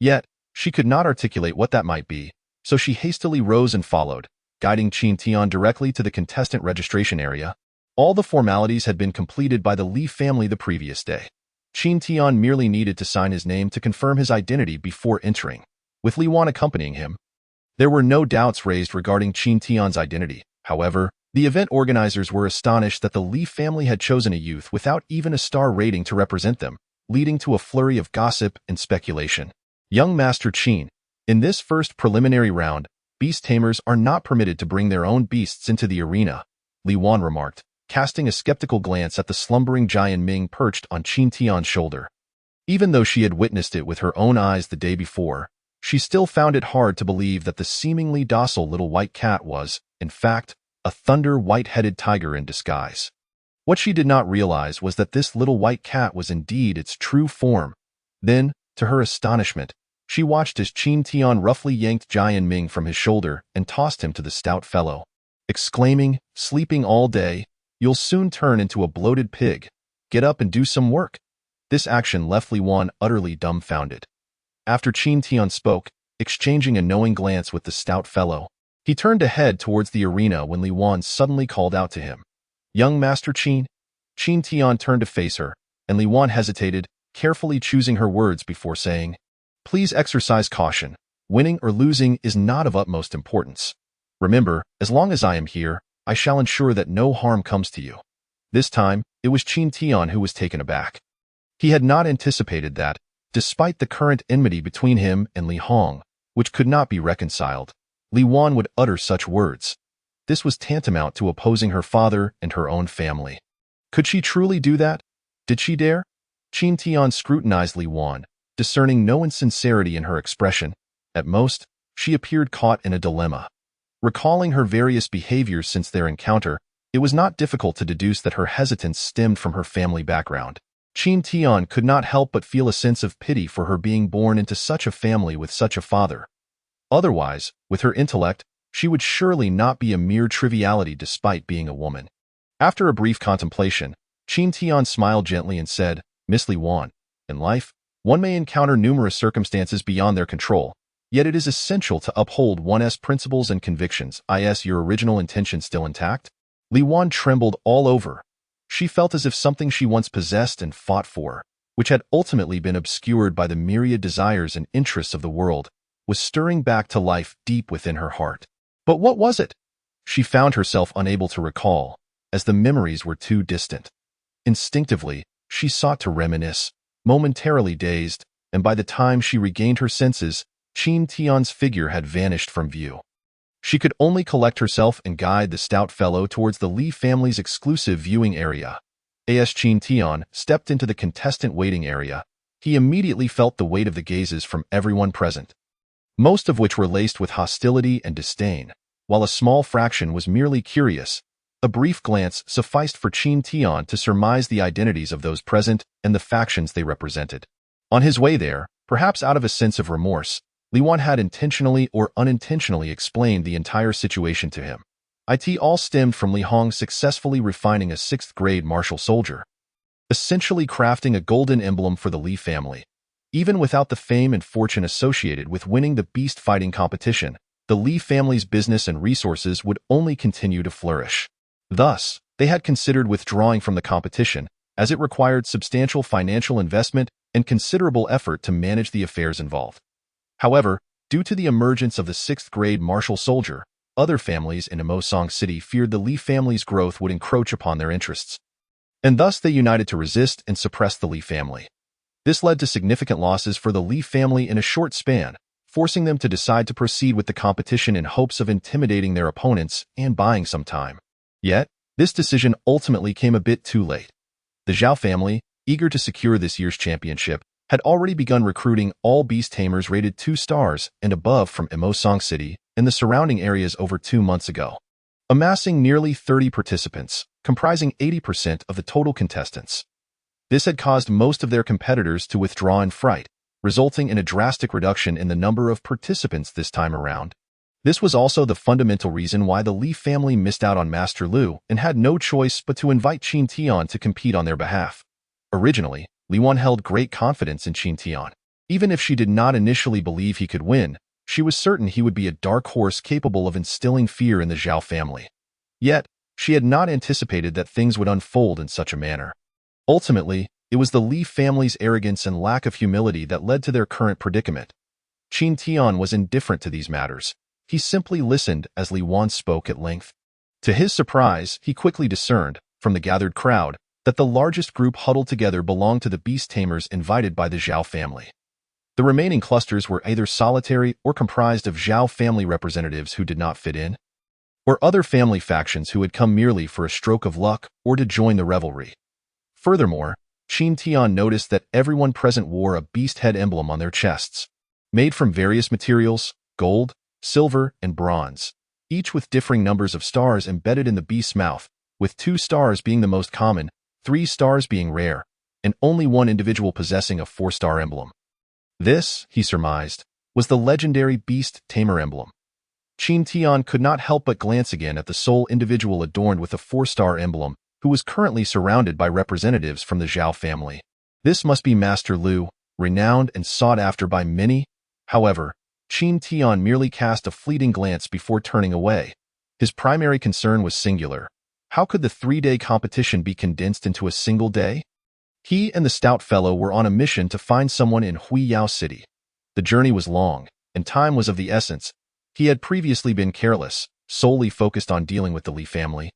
Yet, she could not articulate what that might be, so she hastily rose and followed, guiding Qin Tian directly to the contestant registration area. All the formalities had been completed by the Li family the previous day. Qin Tian merely needed to sign his name to confirm his identity before entering, with Li Wan accompanying him. There were no doubts raised regarding Qin Tian's identity. However, the event organizers were astonished that the Li family had chosen a youth without even a star rating to represent them, leading to a flurry of gossip and speculation. Young Master Qin, in this first preliminary round, beast tamers are not permitted to bring their own beasts into the arena, Li Wan remarked, casting a skeptical glance at the slumbering giant Ming perched on Qin Tian's shoulder. Even though she had witnessed it with her own eyes the day before, she still found it hard to believe that the seemingly docile little white cat was, in fact, a thunder white-headed tiger in disguise. What she did not realize was that this little white cat was indeed its true form. Then, to her astonishment, she watched as Qin Tian roughly yanked Jian Ming from his shoulder and tossed him to the stout fellow, exclaiming, "Sleeping all day? You'll soon turn into a bloated pig. Get up and do some work." This action left Li Wan utterly dumbfounded. After Qin Tian spoke, exchanging a knowing glance with the stout fellow, he turned to head towards the arena when Li Wan suddenly called out to him, "Young Master Qin?" Qin Tian turned to face her, and Li Wan hesitated, carefully choosing her words before saying, "Please exercise caution. Winning or losing is not of utmost importance. Remember, as long as I am here, I shall ensure that no harm comes to you." This time, it was Qin Tian who was taken aback. He had not anticipated that, despite the current enmity between him and Li Hong, which could not be reconciled, Li Wan would utter such words. This was tantamount to opposing her father and her own family. Could she truly do that? Did she dare? Qin Tian scrutinized Li Wan, discerning no insincerity in her expression. At most, she appeared caught in a dilemma. Recalling her various behaviors since their encounter, it was not difficult to deduce that her hesitance stemmed from her family background. Qin Tian could not help but feel a sense of pity for her being born into such a family with such a father. Otherwise, with her intellect, she would surely not be a mere triviality despite being a woman. After a brief contemplation, Qin Tian smiled gently and said, "Miss Li Wan, in life, one may encounter numerous circumstances beyond their control, yet it is essential to uphold one's principles and convictions. Is your original intention still intact?" Li Wan trembled all over. She felt as if something she once possessed and fought for, which had ultimately been obscured by the myriad desires and interests of the world, was stirring back to life deep within her heart. But what was it? She found herself unable to recall, as the memories were too distant. Instinctively, she sought to reminisce, momentarily dazed, and by the time she regained her senses, Qin Tian's figure had vanished from view. She could only collect herself and guide the stout fellow towards the Li family's exclusive viewing area. As Qin Tian stepped into the contestant waiting area, he immediately felt the weight of the gazes from everyone present, most of which were laced with hostility and disdain, while a small fraction was merely curious. A brief glance sufficed for Qin Tian to surmise the identities of those present and the factions they represented. On his way there, perhaps out of a sense of remorse, Li Wan had intentionally or unintentionally explained the entire situation to him. It all stemmed from Li Hong successfully refining a 6th-grade martial soldier, essentially crafting a golden emblem for the Li family. Even without the fame and fortune associated with winning the beast fighting competition, the Li family's business and resources would only continue to flourish. Thus, they had considered withdrawing from the competition, as it required substantial financial investment and considerable effort to manage the affairs involved. However, due to the emergence of the 6th-grade martial soldier, other families in Imosong City feared the Li family's growth would encroach upon their interests, and thus they united to resist and suppress the Li family. This led to significant losses for the Li family in a short span, forcing them to decide to proceed with the competition in hopes of intimidating their opponents and buying some time. Yet, this decision ultimately came a bit too late. The Zhao family, eager to secure this year's championship, had already begun recruiting all beast tamers rated 2 stars and above from Imosong City and the surrounding areas over 2 months ago, amassing nearly 30 participants, comprising 80% of the total contestants. This had caused most of their competitors to withdraw in fright, resulting in a drastic reduction in the number of participants this time around. This was also the fundamental reason why the Li family missed out on Master Lu and had no choice but to invite Qin Tian to compete on their behalf. Originally, Li Wan held great confidence in Qin Tian. Even if she did not initially believe he could win, she was certain he would be a dark horse capable of instilling fear in the Zhao family. Yet, she had not anticipated that things would unfold in such a manner. Ultimately, it was the Li family's arrogance and lack of humility that led to their current predicament. Qin Tian was indifferent to these matters. He simply listened as Li Wan spoke at length. To his surprise, he quickly discerned, from the gathered crowd, that the largest group huddled together belonged to the beast tamers invited by the Zhao family. The remaining clusters were either solitary or comprised of Zhao family representatives who did not fit in, or other family factions who had come merely for a stroke of luck or to join the revelry. Furthermore, Qin Tian noticed that everyone present wore a beast head emblem on their chests, made from various materials, gold, silver, and bronze, each with differing numbers of stars embedded in the beast's mouth, with 2 stars being the most common, 3 stars being rare, and only one individual possessing a 4-star emblem. This, he surmised, was the legendary beast tamer emblem. Qin Tian could not help but glance again at the sole individual adorned with a 4-star emblem, who was currently surrounded by representatives from the Zhao family. This must be Master Lu, renowned and sought after by many. However, Qin Tian merely cast a fleeting glance before turning away. His primary concern was singular. How could the 3-day competition be condensed into a single day? He and the stout fellow were on a mission to find someone in Huiyao City. The journey was long, and time was of the essence. He had previously been careless, solely focused on dealing with the Li family,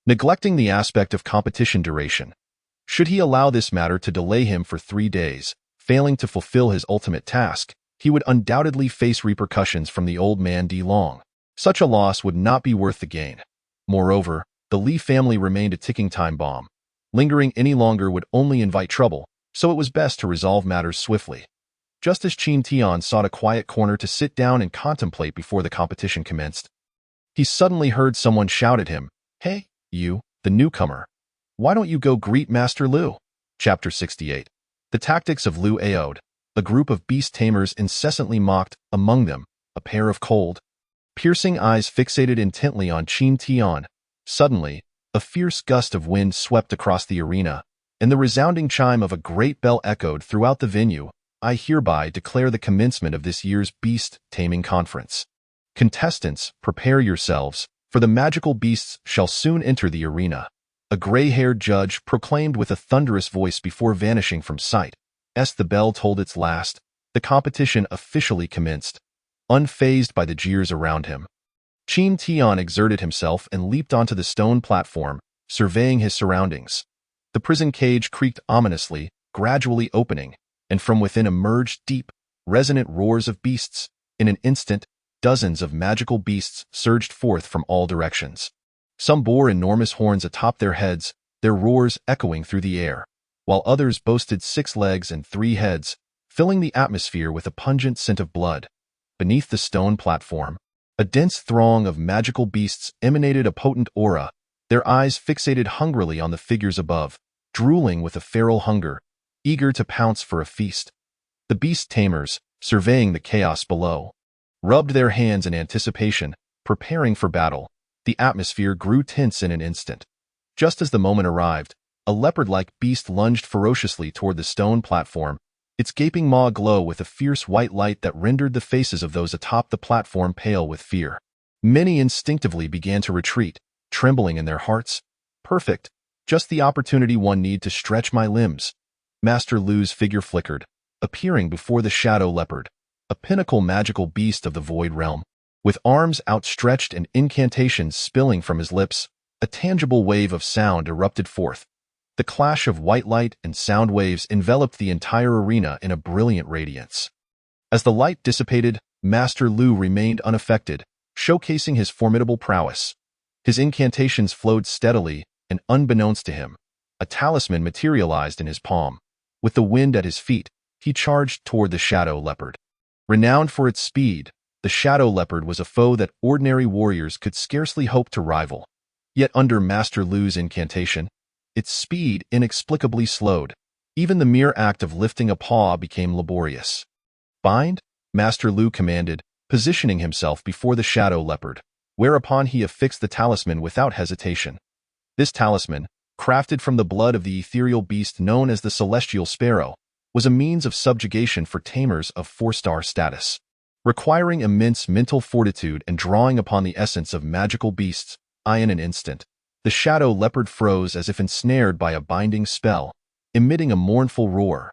neglecting the aspect of competition duration. Should he allow this matter to delay him for 3 days, failing to fulfill his ultimate task, he would undoubtedly face repercussions from the old man Di Long. Such a loss would not be worth the gain. Moreover, the Li family remained a ticking time bomb. Lingering any longer would only invite trouble, so it was best to resolve matters swiftly. Just as Qin Tian sought a quiet corner to sit down and contemplate before the competition commenced, he suddenly heard someone shout at him, "Hey, you, the newcomer. Why don't you go greet Master Lu?" Chapter 68. The tactics of Lu Aode. A group of beast tamers incessantly mocked, among them, a pair of cold, piercing eyes fixated intently on Qin Tian. Suddenly, a fierce gust of wind swept across the arena, and the resounding chime of a great bell echoed throughout the venue. I hereby declare the commencement of this year's Beast Taming Conference. Contestants, prepare yourselves, for the magical beasts shall soon enter the arena. A gray-haired judge proclaimed with a thunderous voice before vanishing from sight. As the bell tolled its last, the competition officially commenced, unfazed by the jeers around him. Qin Tian exerted himself and leaped onto the stone platform, surveying his surroundings. The prison cage creaked ominously, gradually opening, and from within emerged deep, resonant roars of beasts. In an instant, dozens of magical beasts surged forth from all directions. Some bore enormous horns atop their heads, their roars echoing through the air, while others boasted 6 legs and 3 heads, filling the atmosphere with a pungent scent of blood. Beneath the stone platform, a dense throng of magical beasts emanated a potent aura, their eyes fixated hungrily on the figures above, drooling with a feral hunger, eager to pounce for a feast. The beast tamers, surveying the chaos below, rubbed their hands in anticipation, preparing for battle. The atmosphere grew tense in an instant. Just as the moment arrived, a leopard-like beast lunged ferociously toward the stone platform, its gaping maw aglow with a fierce white light that rendered the faces of those atop the platform pale with fear. Many instinctively began to retreat, trembling in their hearts. Perfect, just the opportunity one need to stretch my limbs. Master Lu's figure flickered, appearing before the shadow leopard, a pinnacle magical beast of the void realm. With arms outstretched and incantations spilling from his lips, a tangible wave of sound erupted forth. The clash of white light and sound waves enveloped the entire arena in a brilliant radiance. As the light dissipated, Master Lu remained unaffected, showcasing his formidable prowess. His incantations flowed steadily, and unbeknownst to him, a talisman materialized in his palm. With the wind at his feet, he charged toward the shadow leopard. Renowned for its speed, the shadow leopard was a foe that ordinary warriors could scarcely hope to rival. Yet under Master Lu's incantation, its speed inexplicably slowed. Even the mere act of lifting a paw became laborious. Bind, Master Lu commanded, positioning himself before the shadow leopard, whereupon he affixed the talisman without hesitation. This talisman, crafted from the blood of the ethereal beast known as the Celestial Sparrow, was a means of subjugation for tamers of 4-star status. Requiring immense mental fortitude and drawing upon the essence of magical beasts, in an instant, the shadow leopard froze as if ensnared by a binding spell, emitting a mournful roar.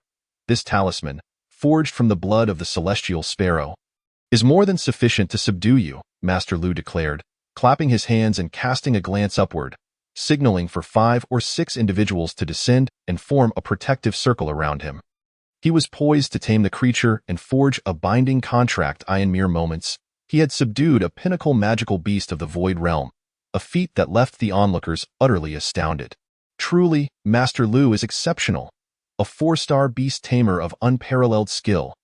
This talisman, forged from the blood of the Celestial Sparrow, is more than sufficient to subdue you, Master Lu declared, clapping his hands and casting a glance upward, signaling for 5 or 6 individuals to descend and form a protective circle around him. He was poised to tame the creature and forge a binding contract. In mere moments, he had subdued a pinnacle magical beast of the Void Realm, a feat that left the onlookers utterly astounded. Truly, Master Lu is exceptional, a 4-star beast tamer of unparalleled skill,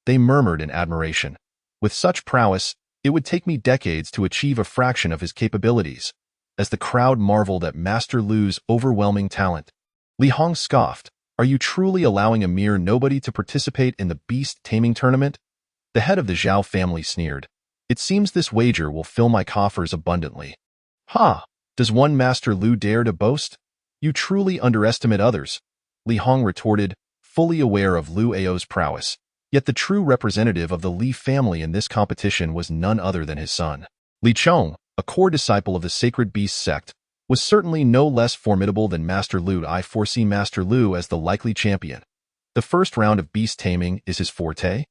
they murmured in admiration. With such prowess, it would take me decades to achieve a fraction of his capabilities. As the crowd marveled at Master Lu's overwhelming talent, Li Hong scoffed, "Are you truly allowing a mere nobody to participate in the beast taming tournament?" The head of the Zhao family sneered, "It seems this wager will fill my coffers abundantly." "Ha! Does one Master Lu dare to boast? You truly underestimate others," Li Hong retorted, fully aware of Lu Ao's prowess. Yet the true representative of the Li family in this competition was none other than his son. Li Chong, a core disciple of the Sacred Beast sect, was certainly no less formidable than Master Lu. I foresee Master Lu as the likely champion. The first round of beast taming is his forte,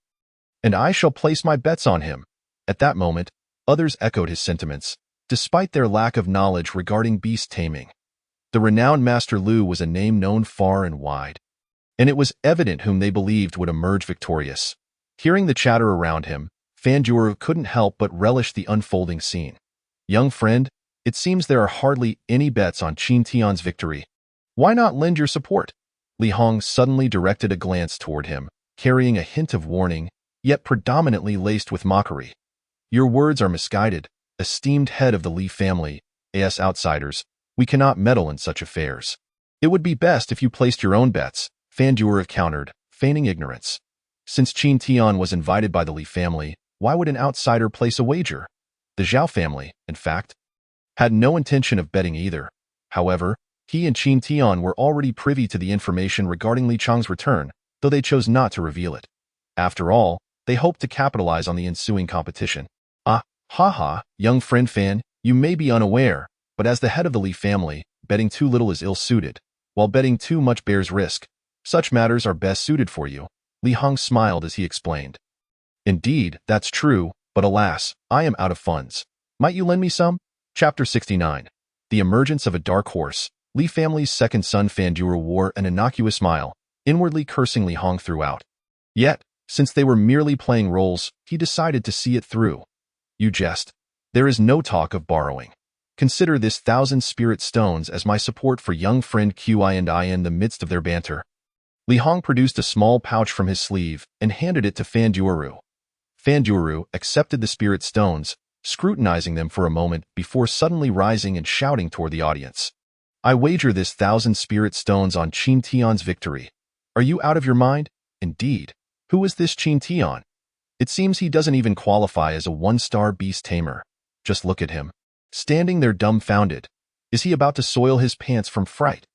and I shall place my bets on him. At that moment, others echoed his sentiments, despite their lack of knowledge regarding beast taming. The renowned Master Lu was a name known far and wide, and it was evident whom they believed would emerge victorious. Hearing the chatter around him, Fanjuru couldn't help but relish the unfolding scene. "Young friend, it seems there are hardly any bets on Qin Tian's victory. Why not lend your support?" Li Hong suddenly directed a glance toward him, carrying a hint of warning, yet predominantly laced with mockery. "Your words are misguided, esteemed head of the Li family. As outsiders, we cannot meddle in such affairs. It would be best if you placed your own bets," Fanjuru countered, feigning ignorance. Since Qin Tian was invited by the Li family, why would an outsider place a wager? The Zhao family, in fact, had no intention of betting either. However, he and Qin Tian were already privy to the information regarding Li Chong's return, though they chose not to reveal it. After all, they hoped to capitalize on the ensuing competition. Young friend Fan, you may be unaware, but as the head of the Li family, betting too little is ill-suited, while betting too much bears risk. Such matters are best suited for you. Li Hong smiled as he explained. "Indeed, that's true, but alas, I am out of funds. Might you lend me some?" Chapter 69. The emergence of a dark horse. Li family's second son Fanjuru wore an innocuous smile, inwardly cursing Li Hong throughout. Yet, since they were merely playing roles, he decided to see it through. "You jest. There is no talk of borrowing. Consider this 1,000 spirit stones as my support for young friend Qi and I." In the midst of their banter, Li Hong produced a small pouch from his sleeve and handed it to Fanjuru. Fanjuru accepted the spirit stones, scrutinizing them for a moment before suddenly rising and shouting toward the audience. "I wager this 1,000 spirit stones on Qin Tian's victory. Are you out of your mind? Indeed. Who is this Qin Tian? It seems he doesn't even qualify as a 1-star beast tamer. Just look at him, standing there dumbfounded. Is he about to soil his pants from fright?"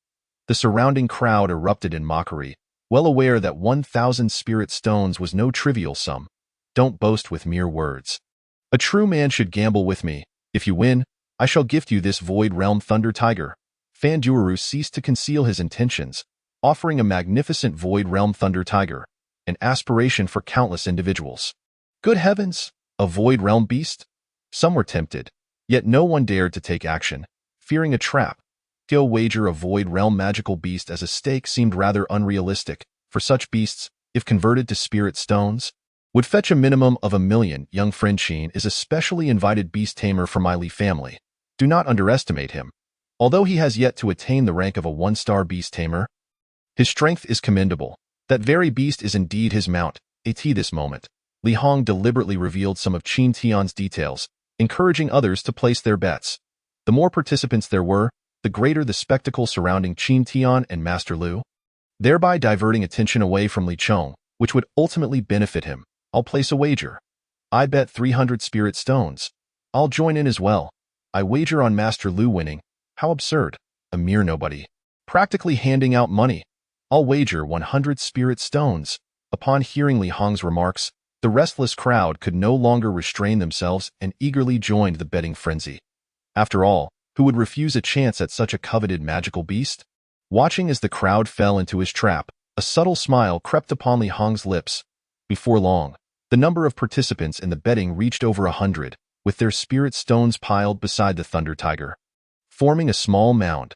The surrounding crowd erupted in mockery, well aware that 1,000 spirit stones was no trivial sum. "Don't boast with mere words. A true man should gamble with me. If you win, I shall gift you this Void Realm Thunder Tiger." Fanjuru ceased to conceal his intentions, offering a magnificent Void Realm Thunder Tiger, an aspiration for countless individuals. Good heavens, a Void Realm beast? Some were tempted, yet no one dared to take action, fearing a trap. To wager a Void Realm magical beast as a stake seemed rather unrealistic, for such beasts, if converted to spirit stones, would fetch a minimum of 1,000,000. Young friend Qin is a specially invited beast tamer from my Li family. Do not underestimate him. Although he has yet to attain the rank of a 1-star beast tamer, his strength is commendable. That very beast is indeed his mount. At this moment, Li Hong deliberately revealed some of Qin Tian's details, encouraging others to place their bets. The more participants there were, the greater the spectacle surrounding Qin Tian and Master Lu, thereby diverting attention away from Li Chong, which would ultimately benefit him. I'll place a wager. I bet 300 spirit stones. I'll join in as well. I wager on Master Lu winning. How absurd. A mere nobody. Practically handing out money. I'll wager 100 spirit stones. Upon hearing Li Hong's remarks, the restless crowd could no longer restrain themselves and eagerly joined the betting frenzy. After all, who would refuse a chance at such a coveted magical beast? Watching as the crowd fell into his trap, a subtle smile crept upon Li Hong's lips. Before long, the number of participants in the betting reached over 100, with their spirit stones piled beside the Thunder Tiger, forming a small mound.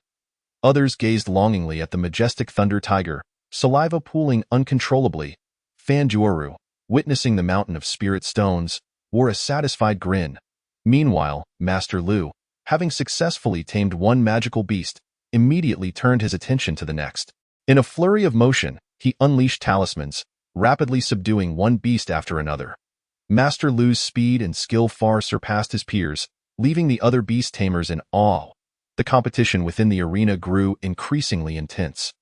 Others gazed longingly at the majestic Thunder Tiger, saliva pooling uncontrollably. Fan Jiuru, witnessing the mountain of spirit stones, wore a satisfied grin. Meanwhile, Master Lu, having successfully tamed one magical beast, immediately turned his attention to the next. In a flurry of motion, he unleashed talismans, rapidly subduing one beast after another. Master Lu's speed and skill far surpassed his peers, leaving the other beast tamers in awe. The competition within the arena grew increasingly intense,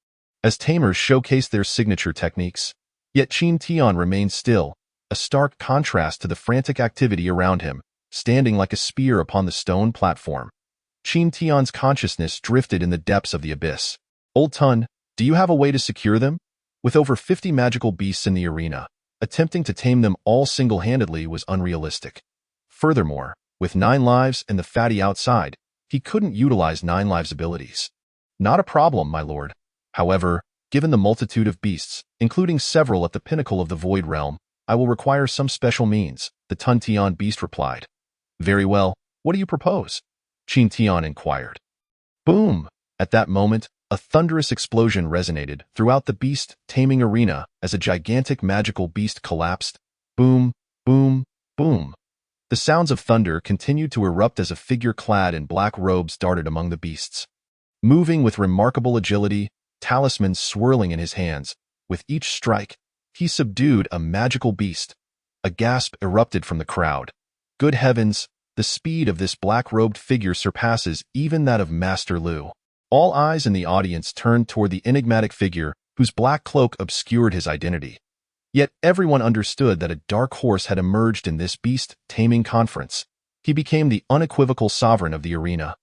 as tamers showcased their signature techniques. Yet Qin Tian remained still, a stark contrast to the frantic activity around him, standing like a spear upon the stone platform. Qin Tian's consciousness drifted in the depths of the abyss. Old Tun, do you have a way to secure them? With over 50 magical beasts in the arena, attempting to tame them all single-handedly was unrealistic. Furthermore, with 9 lives and the fatty outside, he couldn't utilize 9 lives' abilities. Not a problem, my lord. However, given the multitude of beasts, including several at the pinnacle of the Void Realm, I will require some special means, the Tun Tian beast replied. Very well, what do you propose? Qin Tian inquired. Boom! At that moment, a thunderous explosion resonated throughout the beast-taming arena as a gigantic magical beast collapsed. Boom, boom, boom. The sounds of thunder continued to erupt as a figure clad in black robes darted among the beasts. Moving with remarkable agility, talismans swirling in his hands, with each strike, he subdued a magical beast. A gasp erupted from the crowd. Good heavens, the speed of this black-robed figure surpasses even that of Master Lu. All eyes in the audience turned toward the enigmatic figure whose black cloak obscured his identity. Yet everyone understood that a dark horse had emerged in this beast-taming conference. He became the unequivocal sovereign of the arena.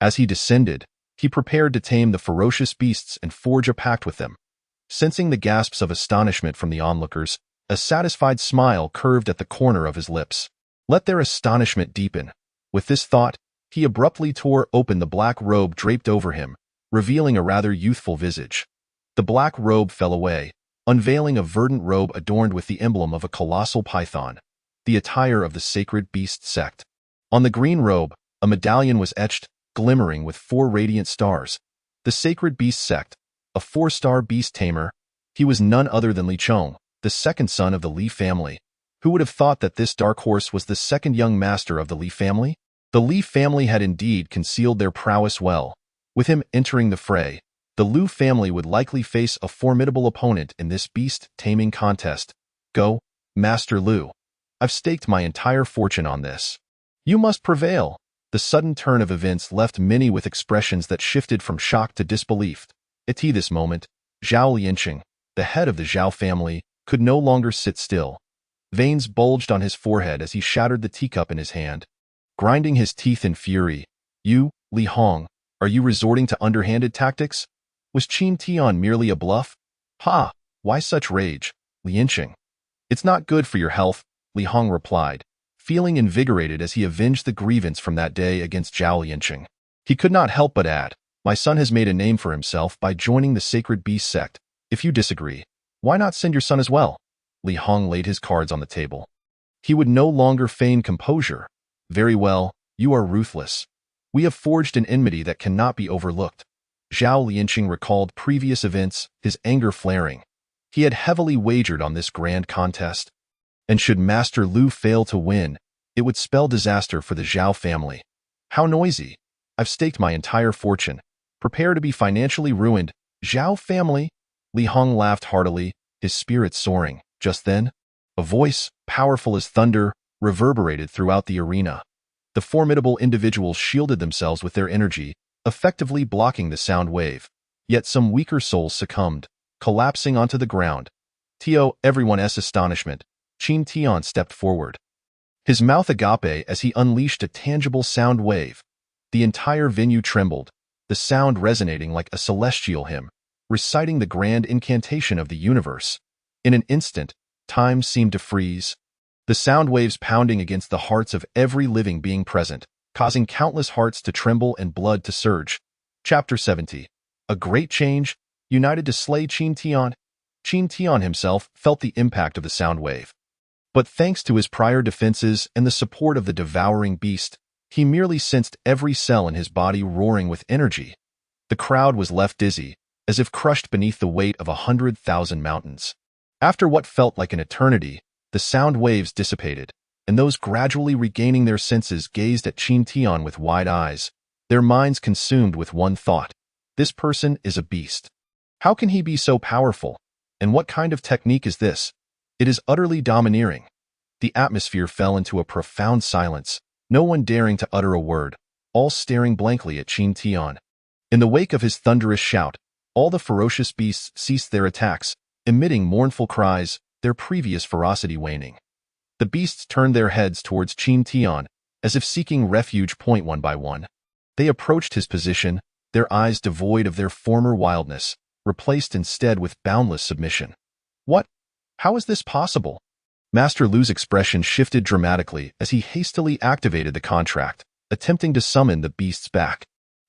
As he descended, he prepared to tame the ferocious beasts and forge a pact with them. Sensing the gasps of astonishment from the onlookers, a satisfied smile curved at the corner of his lips. Let their astonishment deepen. With this thought, he abruptly tore open the black robe draped over him, revealing a rather youthful visage. The black robe fell away, unveiling a verdant robe adorned with the emblem of a colossal python, the attire of the sacred beast sect. On the green robe, a medallion was etched, glimmering with 4 radiant stars. The sacred beast sect, a 4-star beast tamer. He was none other than Li Chong, the second son of the Li family. Who would have thought that this dark horse was the second young master of the Li family? The Li family had indeed concealed their prowess well. With him entering the fray, the Lu family would likely face a formidable opponent in this beast-taming contest. Go, Master Lu. I've staked my entire fortune on this. You must prevail. The sudden turn of events left many with expressions that shifted from shock to disbelief. At this moment, Zhao Lianqing, the head of the Zhao family, could no longer sit still. Veins bulged on his forehead as he shattered the teacup in his hand. Grinding his teeth in fury, You, Li Hong, are you resorting to underhanded tactics? Was Qin Tian merely a bluff? Ha! Why such rage, Lianqing? It's not good for your health, Li Hong replied, feeling invigorated as he avenged the grievance from that day against Zhao Lianqing. He could not help but add, my son has made a name for himself by joining the Sacred Beast sect. If you disagree, why not send your son as well? Li Hong laid his cards on the table. He would no longer feign composure. Very well, you are ruthless. We have forged an enmity that cannot be overlooked. Zhao Lianqing recalled previous events, his anger flaring. He had heavily wagered on this grand contest. And should Master Lu fail to win, it would spell disaster for the Zhao family. How noisy. I've staked my entire fortune. Prepare to be financially ruined. Zhao family? Li Hong laughed heartily, his spirits soaring. Just then, a voice, powerful as thunder, reverberated throughout the arena. The formidable individuals shielded themselves with their energy, effectively blocking the sound wave. Yet some weaker souls succumbed, collapsing onto the ground. To everyone's astonishment, Qin Tian stepped forward, his mouth agape as he unleashed a tangible sound wave. The entire venue trembled, the sound resonating like a celestial hymn, reciting the grand incantation of the universe. In an instant, time seemed to freeze, the sound waves pounding against the hearts of every living being present, causing countless hearts to tremble and blood to surge. Chapter 70. A great change, united to slay Qin Tian. Qin Tian himself felt the impact of the sound wave. But thanks to his prior defenses and the support of the devouring beast, he merely sensed every cell in his body roaring with energy. The crowd was left dizzy, as if crushed beneath the weight of 100,000 mountains. After what felt like an eternity, the sound waves dissipated, and those gradually regaining their senses gazed at Qin Tian with wide eyes, their minds consumed with one thought. This person is a beast. How can he be so powerful? And what kind of technique is this? It is utterly domineering. The atmosphere fell into a profound silence, no one daring to utter a word, all staring blankly at Qin Tian. In the wake of his thunderous shout, all the ferocious beasts ceased their attacks, emitting mournful cries, their previous ferocity waning. The beasts turned their heads towards Qin Tian, as if seeking refuge. One by one, they approached his position, their eyes devoid of their former wildness, replaced instead with boundless submission. What? How is this possible? Master Lu's expression shifted dramatically as he hastily activated the contract, attempting to summon the beasts back.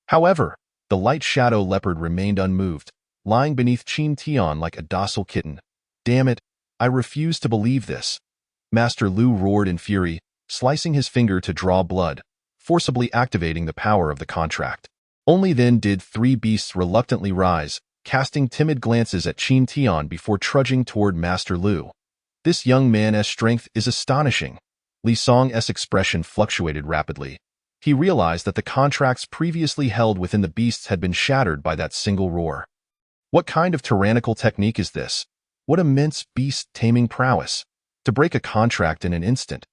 However, the light shadow leopard remained unmoved, lying beneath Qin Tian like a docile kitten. Damn it, I refuse to believe this. Master Lu roared in fury, slicing his finger to draw blood, forcibly activating the power of the contract. Only then did three beasts reluctantly rise, casting timid glances at Qin Tian before trudging toward Master Lu. This young man's strength is astonishing. Li Song's expression fluctuated rapidly. He realized that the contracts previously held within the beasts had been shattered by that single roar. What kind of tyrannical technique is this? What immense beast-taming prowess! To break a contract in an instant.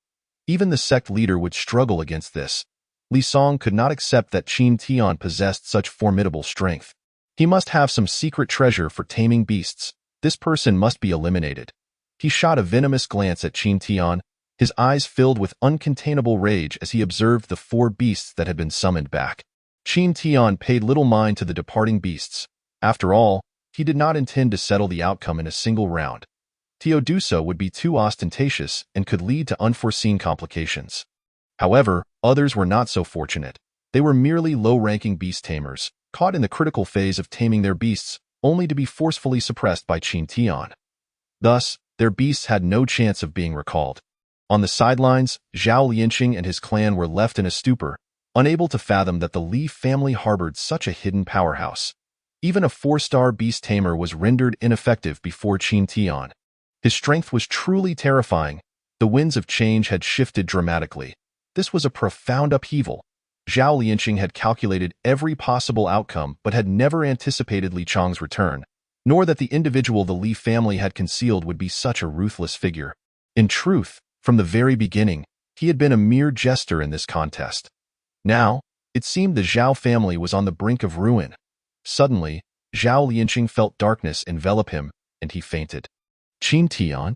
Even the sect leader would struggle against this. Li Song could not accept that Qin Tian possessed such formidable strength. He must have some secret treasure for taming beasts. This person must be eliminated. He shot a venomous glance at Qin Tian, his eyes filled with uncontainable rage as he observed the four beasts that had been summoned back. Qin Tian paid little mind to the departing beasts. After all, he did not intend to settle the outcome in a single round. To do so would be too ostentatious and could lead to unforeseen complications. However, others were not so fortunate. They were merely low-ranking beast tamers, caught in the critical phase of taming their beasts, only to be forcefully suppressed by Qin Tian. Thus, their beasts had no chance of being recalled. On the sidelines, Zhao Lianqing and his clan were left in a stupor, unable to fathom that the Li family harbored such a hidden powerhouse. Even a 4-star beast tamer was rendered ineffective before Qin Tian. His strength was truly terrifying. The winds of change had shifted dramatically. This was a profound upheaval. Zhao Lianqing had calculated every possible outcome but had never anticipated Li Chang's return, nor that the individual the Li family had concealed would be such a ruthless figure. In truth, from the very beginning, he had been a mere jester in this contest. Now, it seemed the Zhao family was on the brink of ruin. Suddenly, Zhao Lianqing felt darkness envelop him, and he fainted. Qin Tian?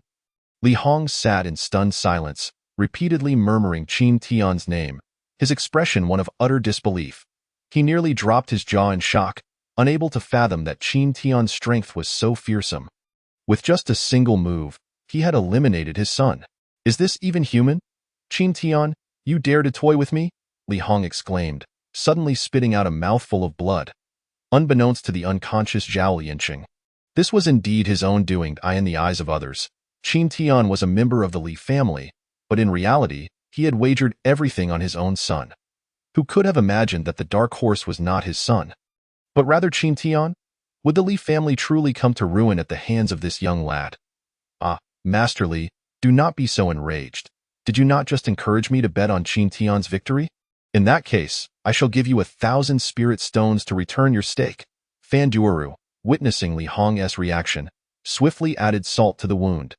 Li Hong sat in stunned silence, repeatedly murmuring Qin Tian's name, his expression one of utter disbelief. He nearly dropped his jaw in shock, unable to fathom that Qin Tian's strength was so fearsome. With just a single move, he had eliminated his son. Is this even human? Qin Tian, you dare to toy with me? Li Hong exclaimed, suddenly spitting out a mouthful of blood. Unbeknownst to the unconscious Zhao Lianqing, this was indeed his own doing. In the eyes of others, Qin Tian was a member of the Li family, but in reality, he had wagered everything on his own son. Who could have imagined that the dark horse was not his son, but rather Qin Tian? Would the Li family truly come to ruin at the hands of this young lad? Ah, Master Li, do not be so enraged. Did you not just encourage me to bet on Qin Tian's victory? In that case, I shall give you 1,000 spirit stones to return your stake. Fan Duoru, witnessing Li Hong's reaction, swiftly added salt to the wound.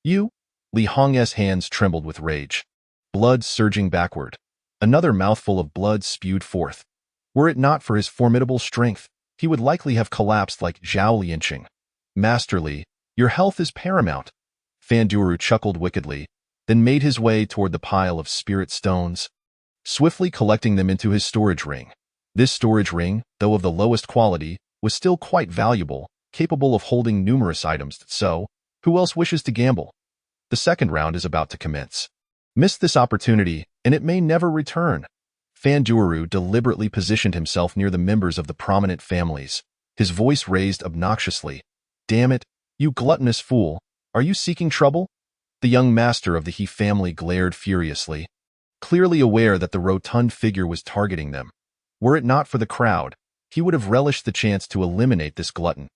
You? Li Hong's hands trembled with rage. Blood surging backward. Another mouthful of blood spewed forth. Were it not for his formidable strength, he would likely have collapsed like Zhao Lianqing. Master Li, your health is paramount. Fanduru chuckled wickedly, then made his way toward the pile of spirit stones, swiftly collecting them into his storage ring. This storage ring, though of the lowest quality, was still quite valuable, capable of holding numerous items. So, who else wishes to gamble? The second round is about to commence. Miss this opportunity, and it may never return. Fanduru deliberately positioned himself near the members of the prominent families, his voice raised obnoxiously. Damn it, you gluttonous fool, are you seeking trouble? The young master of the He family glared furiously, clearly aware that the rotund figure was targeting them. Were it not for the crowd, he would have relished the chance to eliminate this glutton.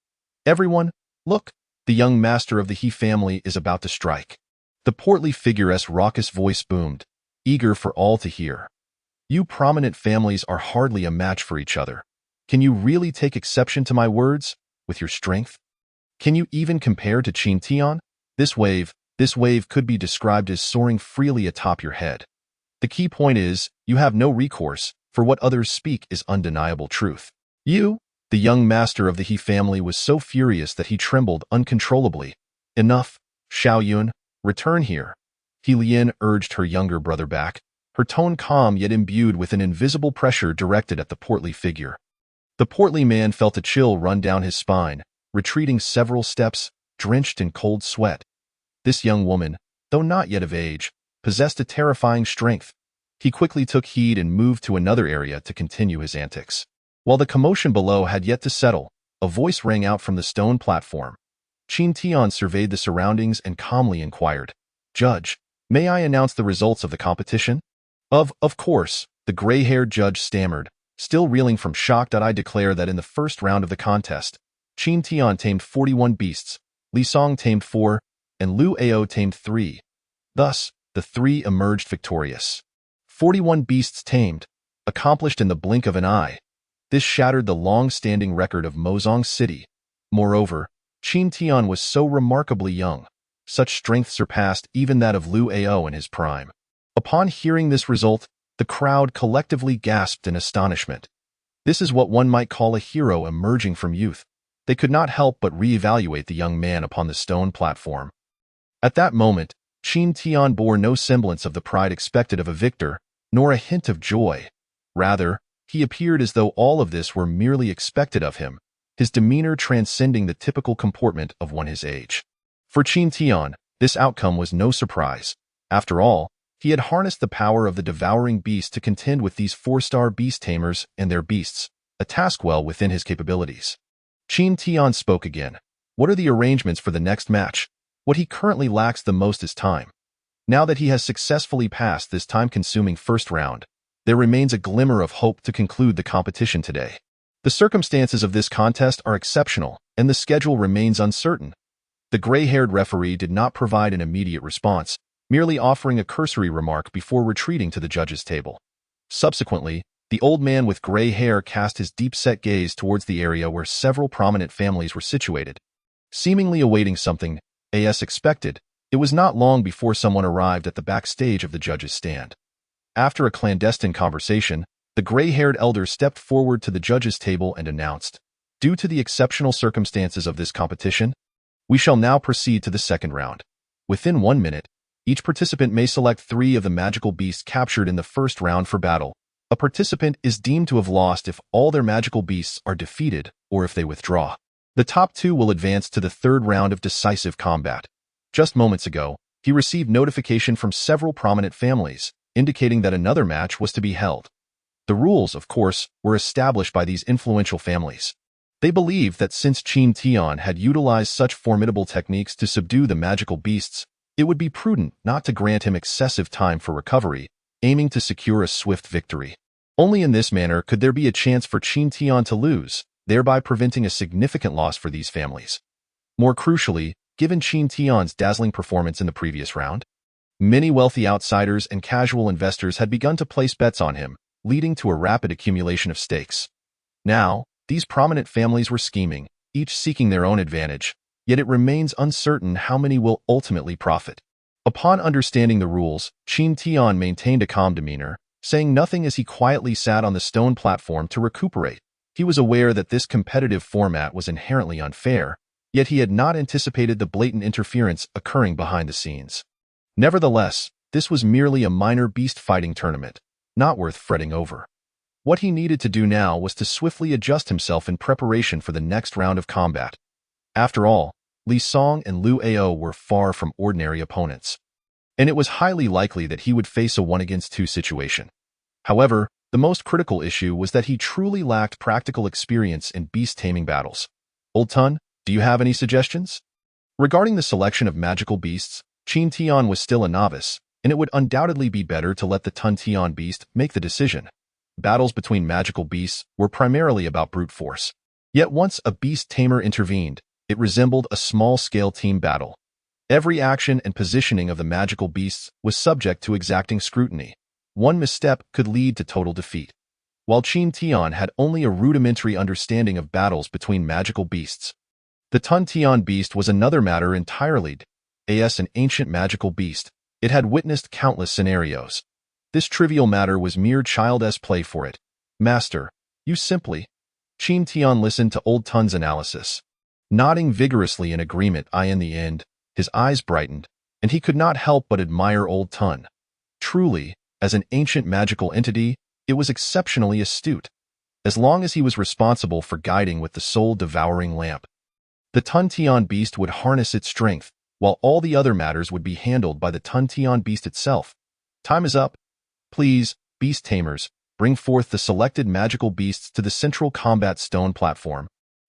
Everyone, look, the young master of the He family is about to strike. The portly figure's raucous voice boomed, eager for all to hear. You prominent families are hardly a match for each other. Can you really take exception to my words, with your strength? Can you even compare to Qin Tian? This wave could be described as soaring freely atop your head. The key point is, you have no recourse, for what others speak is undeniable truth. You, the young master of the He family, was so furious that he trembled uncontrollably. Enough, Xiaoyun, return here. He Lian urged her younger brother back, her tone calm yet imbued with an invisible pressure directed at the portly figure. The portly man felt a chill run down his spine, retreating several steps, drenched in cold sweat. This young woman, though not yet of age, possessed a terrifying strength. He quickly took heed and moved to another area to continue his antics. While the commotion below had yet to settle, a voice rang out from the stone platform. Qin Tian surveyed the surroundings and calmly inquired, Judge, may I announce the results of the competition? Of course, the gray-haired judge stammered, still reeling from shock. I declare that in the first round of the contest, Qin Tian tamed 41 beasts, Li Song tamed 4, and Lu Ao tamed 3. Thus, the 3 emerged victorious. 41 beasts tamed, accomplished in the blink of an eye. This shattered the long-standing record of Mozong City. Moreover, Qin Tian was so remarkably young. Such strength surpassed even that of Lu Ao in his prime. Upon hearing this result, the crowd collectively gasped in astonishment. This is what one might call a hero emerging from youth. They could not help but re-evaluate the young man upon the stone platform. At that moment, Qin Tian bore no semblance of the pride expected of a victor, nor a hint of joy. Rather, he appeared as though all of this were merely expected of him, his demeanor transcending the typical comportment of one his age. For Qin Tian, this outcome was no surprise. After all, he had harnessed the power of the devouring beast to contend with these 4-star beast tamers and their beasts, a task well within his capabilities. Qin Tian spoke again. What are the arrangements for the next match? What he currently lacks the most is time. Now that he has successfully passed this time-consuming first round, there remains a glimmer of hope to conclude the competition today. The circumstances of this contest are exceptional, and the schedule remains uncertain. The gray-haired referee did not provide an immediate response, merely offering a cursory remark before retreating to the judges' table. Subsequently, the old man with gray hair cast his deep-set gaze towards the area where several prominent families were situated. Seemingly awaiting something, as expected, it was not long before someone arrived at the backstage of the judges' stand. After a clandestine conversation, the gray-haired elder stepped forward to the judges' table and announced, Due to the exceptional circumstances of this competition, we shall now proceed to the second round. Within 1 minute, each participant may select 3 of the magical beasts captured in the first round for battle. A participant is deemed to have lost if all their magical beasts are defeated or if they withdraw. The top 2 will advance to the third round of decisive combat. Just moments ago, he received notification from several prominent families, indicating that another match was to be held. The rules, of course, were established by these influential families. They believed that since Qin Tian had utilized such formidable techniques to subdue the magical beasts, it would be prudent not to grant him excessive time for recovery, aiming to secure a swift victory. Only in this manner could there be a chance for Qin Tian to lose, thereby preventing a significant loss for these families. More crucially, given Qin Tian's dazzling performance in the previous round, many wealthy outsiders and casual investors had begun to place bets on him, leading to a rapid accumulation of stakes. Now, these prominent families were scheming, each seeking their own advantage, yet it remains uncertain how many will ultimately profit. Upon understanding the rules, Qin Tian maintained a calm demeanor, saying nothing as he quietly sat on the stone platform to recuperate. He was aware that this competitive format was inherently unfair, yet he had not anticipated the blatant interference occurring behind the scenes. Nevertheless, this was merely a minor beast fighting tournament, not worth fretting over. What he needed to do now was to swiftly adjust himself in preparation for the next round of combat. After all, Li Song and Lu Ao were far from ordinary opponents, and it was highly likely that he would face a 1-against-2 situation. However, the most critical issue was that he truly lacked practical experience in beast-taming battles. Old Tun, do you have any suggestions? Regarding the selection of magical beasts, Qin Tian was still a novice, and it would undoubtedly be better to let the Tun Tian beast make the decision. Battles between magical beasts were primarily about brute force. Yet once a beast tamer intervened, it resembled a small-scale team battle. Every action and positioning of the magical beasts was subject to exacting scrutiny. One misstep could lead to total defeat. While Qin Tian had only a rudimentary understanding of battles between magical beasts, the Tun Tian beast was another matter entirely. As an ancient magical beast, it had witnessed countless scenarios. This trivial matter was mere childish play for it. Master, you simply... Qin Tian listened to Old Tun's analysis. Nodding vigorously in agreement, in the end, his eyes brightened, and he could not help but admire Old Tun. Truly, as an ancient magical entity, it was exceptionally astute, as long as he was responsible for guiding with the soul-devouring lamp. The Tun Tian beast would harness its strength, while all the other matters would be handled by the Tun Tian beast itself. Time is up. Please, beast tamers, bring forth the selected magical beasts to the central combat stone platform.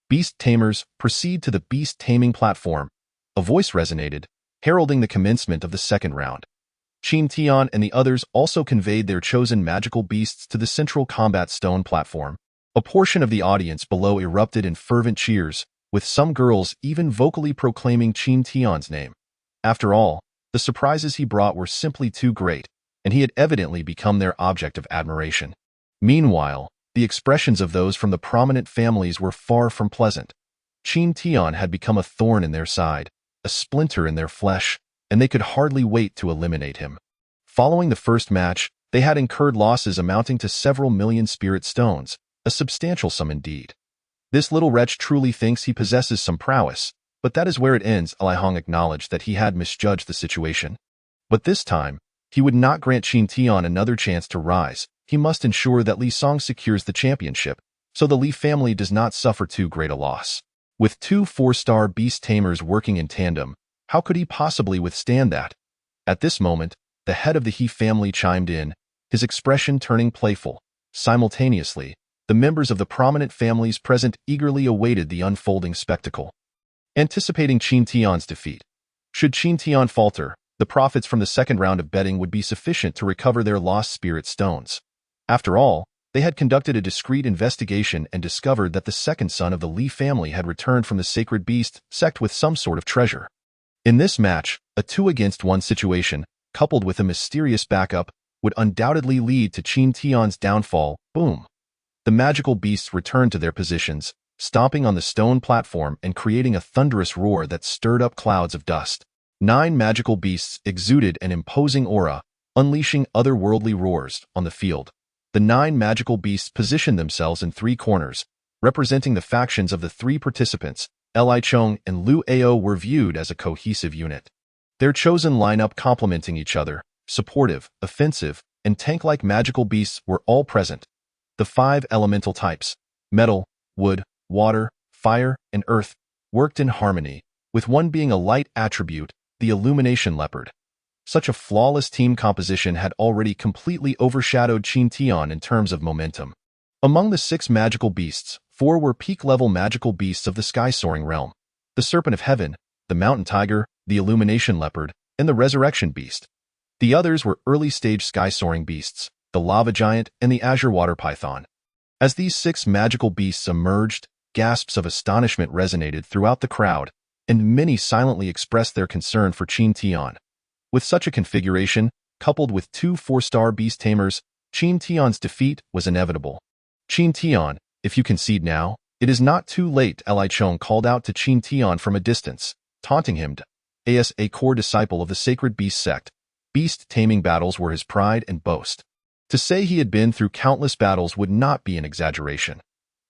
Beast tamers, proceed to the beast taming platform. A voice resonated, heralding the commencement of the second round. Qin Tian and the others also conveyed their chosen magical beasts to the central combat stone platform. A portion of the audience below erupted in fervent cheers, with some girls even vocally proclaiming Qin Tian's name. After all, the surprises he brought were simply too great, and he had evidently become their object of admiration. Meanwhile, the expressions of those from the prominent families were far from pleasant. Qin Tian had become a thorn in their side, a splinter in their flesh, and they could hardly wait to eliminate him. Following the first match, they had incurred losses amounting to several million spirit stones, a substantial sum indeed. This little wretch truly thinks he possesses some prowess, but that is where it ends. Li Hong acknowledged that he had misjudged the situation. But this time, he would not grant Qin Tian another chance to rise. He must ensure that Li Song secures the championship, so the Li family does not suffer too great a loss. With 2 4-star beast tamers working in tandem, how could he possibly withstand that? At this moment, the head of the He family chimed in, his expression turning playful. Simultaneously, the members of the prominent families present eagerly awaited the unfolding spectacle, anticipating Qin Tian's defeat. Should Qin Tian falter, the profits from the second round of betting would be sufficient to recover their lost spirit stones. After all, they had conducted a discreet investigation and discovered that the second son of the Li family had returned from the sacred beast sect with some sort of treasure. In this match, a 2-against-1 situation, coupled with a mysterious backup, would undoubtedly lead to Qin Tian's downfall. Boom! The magical beasts returned to their positions, stomping on the stone platform and creating a thunderous roar that stirred up clouds of dust. 9 magical beasts exuded an imposing aura, unleashing otherworldly roars on the field. The 9 magical beasts positioned themselves in 3 corners, representing the factions of the 3 participants. Li Chong and Lu Ao were viewed as a cohesive unit. Their chosen lineup complementing each other, supportive, offensive, and tank-like magical beasts were all present. The 5 elemental types, metal, wood, water, fire, and earth, worked in harmony, with one being a light attribute, the illumination leopard. Such a flawless team composition had already completely overshadowed Qin Tian in terms of momentum. Among the 6 magical beasts, 4 were peak-level magical beasts of the sky-soaring realm: the Serpent of Heaven, the Mountain Tiger, the Illumination Leopard, and the Resurrection Beast. The others were early-stage sky-soaring beasts, the Lava Giant and the Azure Water Python. As these 6 magical beasts emerged, gasps of astonishment resonated throughout the crowd, and many silently expressed their concern for Qin Tian. With such a configuration, coupled with 2 4-star beast tamers, Qin Tian's defeat was inevitable. Qin Tian, if you concede now, it is not too late. Li Chong called out to Qin Tian from a distance, taunting him. As a core disciple of the Sacred Beast sect, beast-taming battles were his pride and boast. To say he had been through countless battles would not be an exaggeration.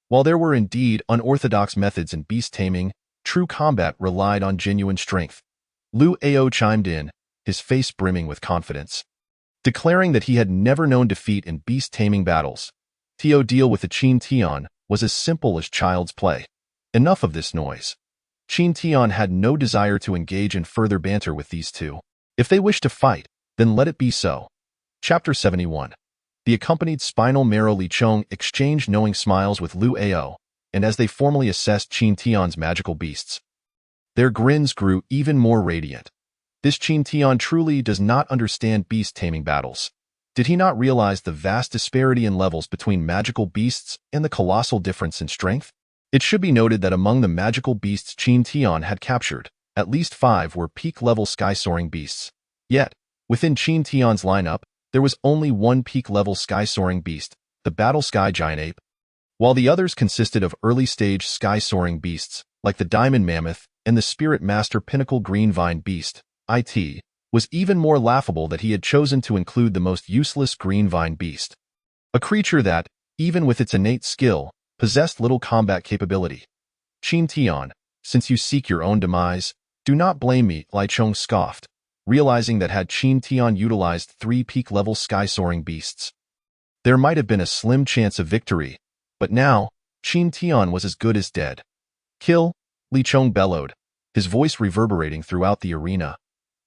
While there were indeed unorthodox methods in beast-taming, True combat relied on genuine strength. Liu Ao chimed in, his face brimming with confidence, declaring that he had never known defeat in beast-taming battles. To deal with the Qin Tian was as simple as child's play. Enough of this noise. Qin Tian had no desire to engage in further banter with these two. If they wished to fight, then let it be so. Chapter 71. The accompanied spinal marrow Li Chong exchanged knowing smiles with Liu Ao, and as they formally assessed Qin Tian's magical beasts, their grins grew even more radiant. This Qin Tian truly does not understand beast-taming battles. Did he not realize the vast disparity in levels between magical beasts and the colossal difference in strength? It should be noted that among the magical beasts Qin Tian had captured, at least 5 were peak-level sky-soaring beasts. Yet, within Qin Tian's lineup, there was only one peak-level sky-soaring beast, the Battle Sky Giant Ape, while the others consisted of early-stage sky-soaring beasts, like the Diamond Mammoth and the Spirit Master Pinnacle Green Vine Beast. It was even more laughable that he had chosen to include the most useless Green Vine Beast, a creature that, even with its innate skill, possessed little combat capability. Qin Tian, since you seek your own demise, do not blame me, Li Chong scoffed, realizing that had Qin Tian utilized 3 peak-level sky-soaring beasts, there might have been a slim chance of victory, but now, Qin Tian was as good as dead. Kill, Li Chong bellowed, his voice reverberating throughout the arena.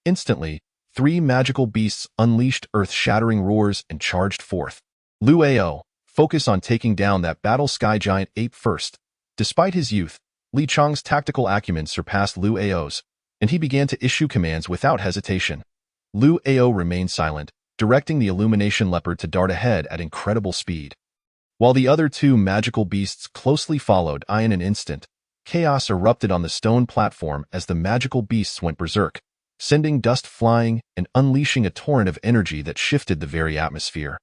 Instantly, 3 magical beasts unleashed earth-shattering roars and charged forth. Liu Ao, focus on taking down that Battle Sky Giant Ape first. Despite his youth, Li Chong's tactical acumen surpassed Liu Ao's, and he began to issue commands without hesitation. Liu Ao remained silent, directing the Illumination Leopard to dart ahead at incredible speed. While the other 2 magical beasts closely followed, in an instant, chaos erupted on the stone platform as the magical beasts went berserk, sending dust flying and unleashing a torrent of energy that shifted the very atmosphere.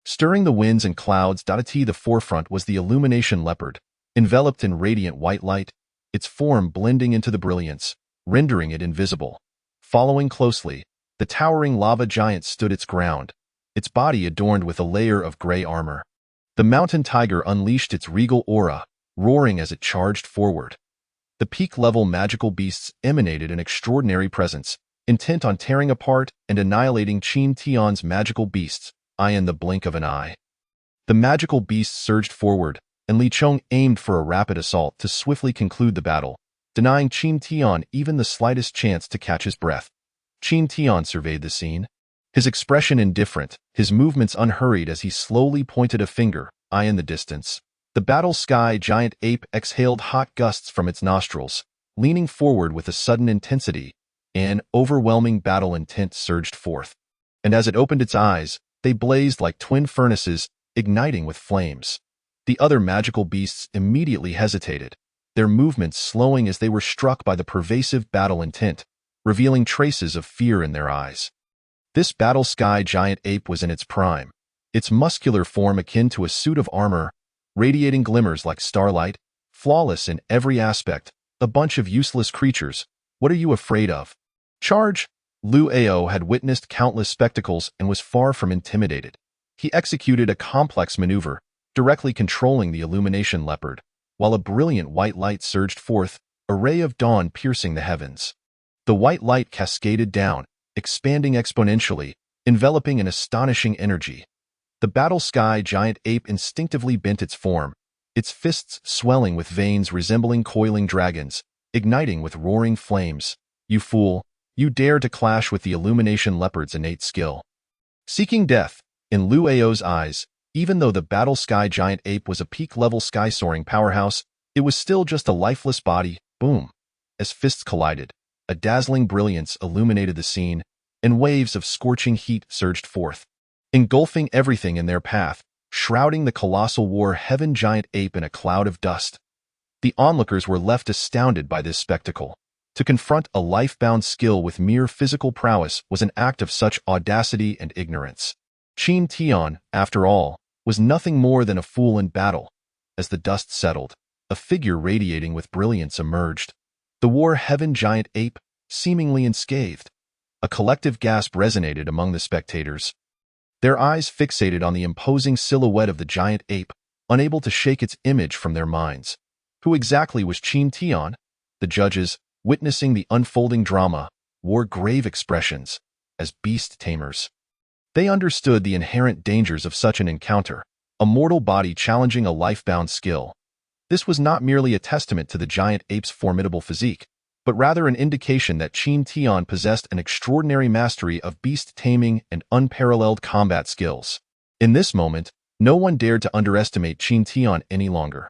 Stirring the winds and clouds, at the forefront was the Illumination Leopard, enveloped in radiant white light, its form blending into the brilliance, rendering it invisible. Following closely, the towering lava giant stood its ground, its body adorned with a layer of gray armor. The mountain tiger unleashed its regal aura, roaring as it charged forward. The peak-level magical beasts emanated an extraordinary presence, intent on tearing apart and annihilating Qin Tian's magical beasts, in the blink of an eye. The magical beasts surged forward, and Li Chong aimed for a rapid assault to swiftly conclude the battle, denying Qin Tian even the slightest chance to catch his breath. Qin Tian surveyed the scene, his expression indifferent, his movements unhurried as he slowly pointed a finger, in the distance. The Battle Sky Giant Ape exhaled hot gusts from its nostrils, leaning forward with a sudden intensity. An overwhelming battle intent surged forth, and as it opened its eyes, they blazed like twin furnaces, igniting with flames. The other magical beasts immediately hesitated, their movements slowing as they were struck by the pervasive battle intent, revealing traces of fear in their eyes. This Battle Sky Giant Ape was in its prime, its muscular form akin to a suit of armor, radiating glimmers like starlight, flawless in every aspect. A bunch of useless creatures, what are you afraid of? Charge! Liu Ao had witnessed countless spectacles and was far from intimidated. He executed a complex maneuver, directly controlling the Illumination Leopard, while a brilliant white light surged forth, a ray of dawn piercing the heavens. The white light cascaded down, expanding exponentially, enveloping an astonishing energy. The Battle Sky Giant Ape instinctively bent its form, its fists swelling with veins resembling coiling dragons, igniting with roaring flames. You fool, you dare to clash with the Illumination Leopard's innate skill. Seeking death, in Liu Ao's eyes, even though the Battle Sky Giant Ape was a peak-level sky-soaring powerhouse, it was still just a lifeless body. Boom! As fists collided, a dazzling brilliance illuminated the scene, and waves of scorching heat surged forth, engulfing everything in their path, shrouding the colossal war heaven giant ape in a cloud of dust. The onlookers were left astounded by this spectacle. To confront a life-bound skill with mere physical prowess was an act of such audacity and ignorance. Qin Tian, after all, was nothing more than a fool in battle. As the dust settled, a figure radiating with brilliance emerged. The war heaven giant ape, seemingly unscathed. A collective gasp resonated among the spectators, their eyes fixated on the imposing silhouette of the giant ape, unable to shake its image from their minds. Who exactly was Qin Tian? The judges, witnessing the unfolding drama, wore grave expressions. As beast tamers, they understood the inherent dangers of such an encounter, a mortal body challenging a life-bound skill. This was not merely a testament to the giant ape's formidable physique, but rather an indication that Qin Tian possessed an extraordinary mastery of beast taming and unparalleled combat skills. In this moment, no one dared to underestimate Qin Tian any longer.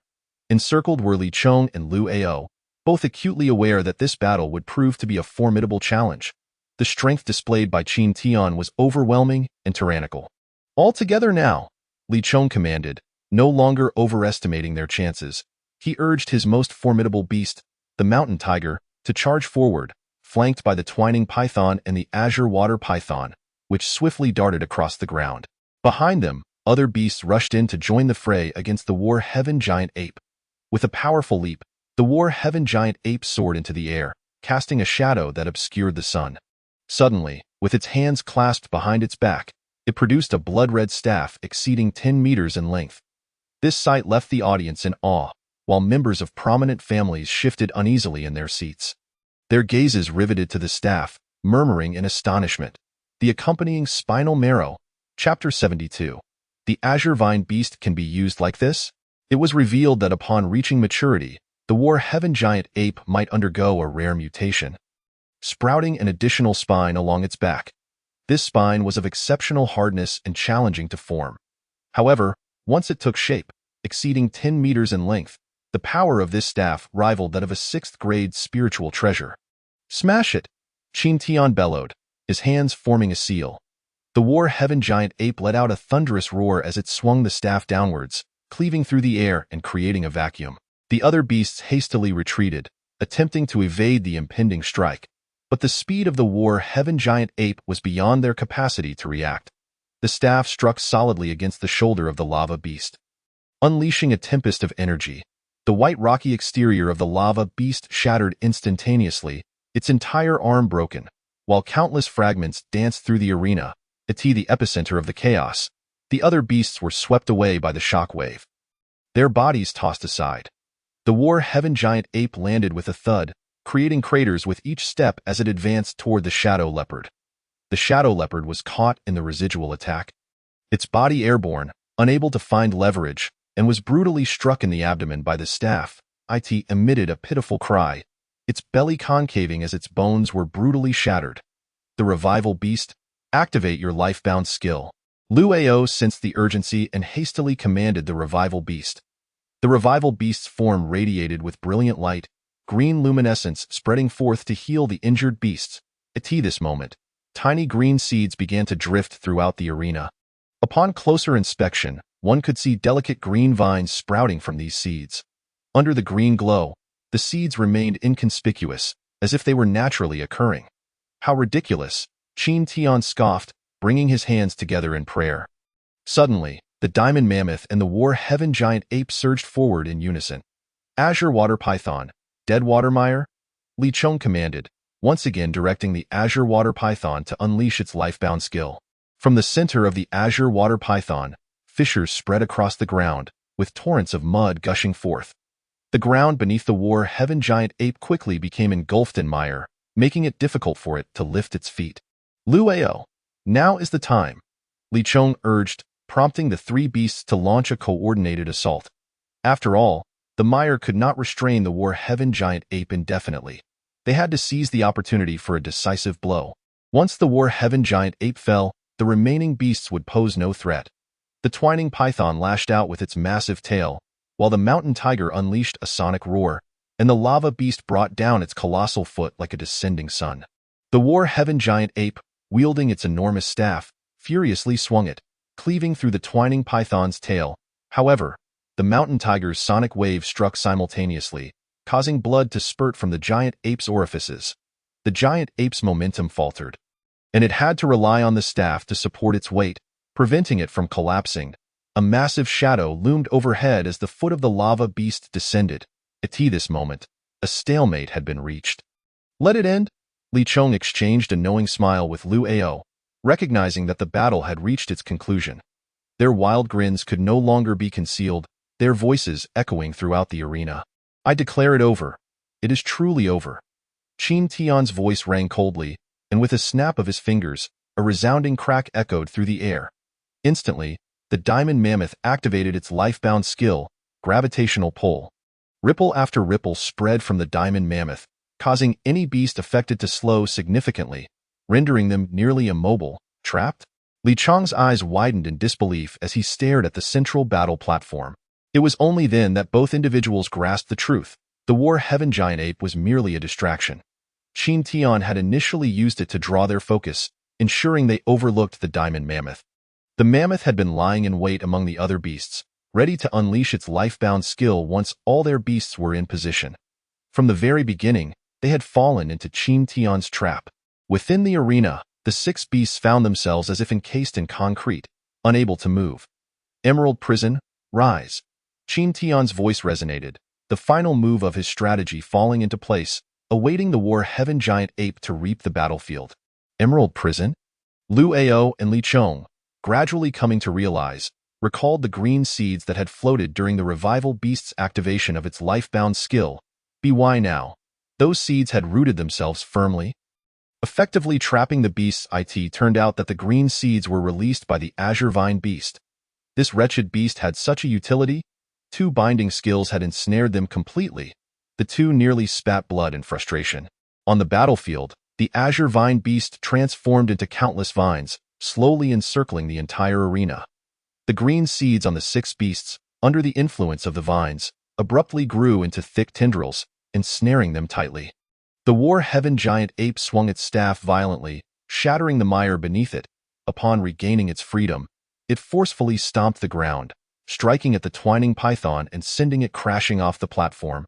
Encircled were Li Chong and Lu Ao, both acutely aware that this battle would prove to be a formidable challenge. The strength displayed by Qin Tian was overwhelming and tyrannical. All together now, Li Chong commanded, no longer overestimating their chances. He urged his most formidable beast, the mountain tiger, to charge forward, flanked by the twining python and the azure water python, which swiftly darted across the ground. Behind them, other beasts rushed in to join the fray against the War Heaven giant ape. With a powerful leap, the War Heaven giant ape soared into the air, casting a shadow that obscured the sun. Suddenly, with its hands clasped behind its back, it produced a blood-red staff exceeding 10 meters in length. This sight left the audience in awe, while members of prominent families shifted uneasily in their seats. Their gazes riveted to the staff, murmuring in astonishment. The accompanying spinal marrow, Chapter 72. The azure vine beast can be used like this? It was revealed that upon reaching maturity, the War Heaven giant ape might undergo a rare mutation, sprouting an additional spine along its back. This spine was of exceptional hardness and challenging to form. However, once it took shape, exceeding 10 meters in length, the power of this staff rivaled that of a 6th-grade spiritual treasure. Smash it! Qin Tian bellowed, his hands forming a seal. The War Heaven giant ape let out a thunderous roar as it swung the staff downwards, cleaving through the air and creating a vacuum. The other beasts hastily retreated, attempting to evade the impending strike. But the speed of the War Heaven giant ape was beyond their capacity to react. The staff struck solidly against the shoulder of the lava beast, unleashing a tempest of energy. The white rocky exterior of the lava beast shattered instantaneously, its entire arm broken, while countless fragments danced through the arena, the epicenter of the chaos. The other beasts were swept away by the shock wave, their bodies tossed aside. The War Heaven giant ape landed with a thud, creating craters with each step as it advanced toward the shadow leopard. The shadow leopard was caught in the residual attack, its body airborne, unable to find leverage, and was brutally struck in the abdomen by the staff. It emitted a pitiful cry, its belly concaving as its bones were brutally shattered. The revival beast, activate your life-bound skill. Lu Ao sensed the urgency and hastily commanded the revival beast. The revival beast's form radiated with brilliant light, green luminescence spreading forth to heal the injured beasts. At this moment, tiny green seeds began to drift throughout the arena. Upon closer inspection, one could see delicate green vines sprouting from these seeds. Under the green glow, the seeds remained inconspicuous, as if they were naturally occurring. How ridiculous! Qin Tian scoffed, bringing his hands together in prayer. Suddenly, the diamond mammoth and the War Heaven giant ape surged forward in unison. Azure water python, dead water mire? Li Chong commanded, once again directing the azure water python to unleash its life-bound skill. From the center of the azure water python, fissures spread across the ground, with torrents of mud gushing forth. The ground beneath the War Heaven giant ape quickly became engulfed in mire, making it difficult for it to lift its feet. Lu Ao, now is the time, Li Chong urged, prompting the three beasts to launch a coordinated assault. After all, the mire could not restrain the War Heaven giant ape indefinitely. They had to seize the opportunity for a decisive blow. Once the War Heaven giant ape fell, the remaining beasts would pose no threat. The twining python lashed out with its massive tail, while the mountain tiger unleashed a sonic roar, and the lava beast brought down its colossal foot like a descending sun. The War Heaven giant ape, wielding its enormous staff, furiously swung it, cleaving through the twining python's tail. However, the mountain tiger's sonic wave struck simultaneously, causing blood to spurt from the giant ape's orifices. The giant ape's momentum faltered, and it had to rely on the staff to support its weight, preventing it from collapsing. A massive shadow loomed overhead as the foot of the lava beast descended. At this moment, a stalemate had been reached. Let it end? Li Chong exchanged a knowing smile with Lu Ao, recognizing that the battle had reached its conclusion. Their wild grins could no longer be concealed, their voices echoing throughout the arena. I declare it over. It is truly over. Qin Tian's voice rang coldly, and with a snap of his fingers, a resounding crack echoed through the air. Instantly, the diamond mammoth activated its life-bound skill, gravitational pull. Ripple after ripple spread from the diamond mammoth, causing any beast affected to slow significantly, rendering them nearly immobile. Trapped? Li Chang's eyes widened in disbelief as he stared at the central battle platform. It was only then that both individuals grasped the truth. The war heaven giant ape was merely a distraction. Qin Tian had initially used it to draw their focus, ensuring they overlooked the diamond mammoth. The mammoth had been lying in wait among the other beasts, ready to unleash its life-bound skill once all their beasts were in position. From the very beginning, they had fallen into Qin Tian's trap. Within the arena, the 6 beasts found themselves as if encased in concrete, unable to move. Emerald Prison, rise. Qin Tian's voice resonated, the final move of his strategy falling into place, awaiting the war heaven giant ape to reap the battlefield. Emerald Prison? Lu Ao and Li Chong, gradually coming to realize, recalled the green seeds that had floated during the revival beast's activation of its life-bound skill. By now, those seeds had rooted themselves firmly, effectively trapping the beasts. It turned out that the green seeds were released by the Azure Vine beast. This wretched beast had such a utility. 2 binding skills had ensnared them completely. The 2 nearly spat blood in frustration. On the battlefield, the Azure Vine beast transformed into countless vines, slowly encircling the entire arena. The green seeds on the 6 beasts, under the influence of the vines, abruptly grew into thick tendrils, ensnaring them tightly. The war heaven giant ape swung its staff violently, shattering the mire beneath it. Upon regaining its freedom, it forcefully stomped the ground, striking at the twining python and sending it crashing off the platform.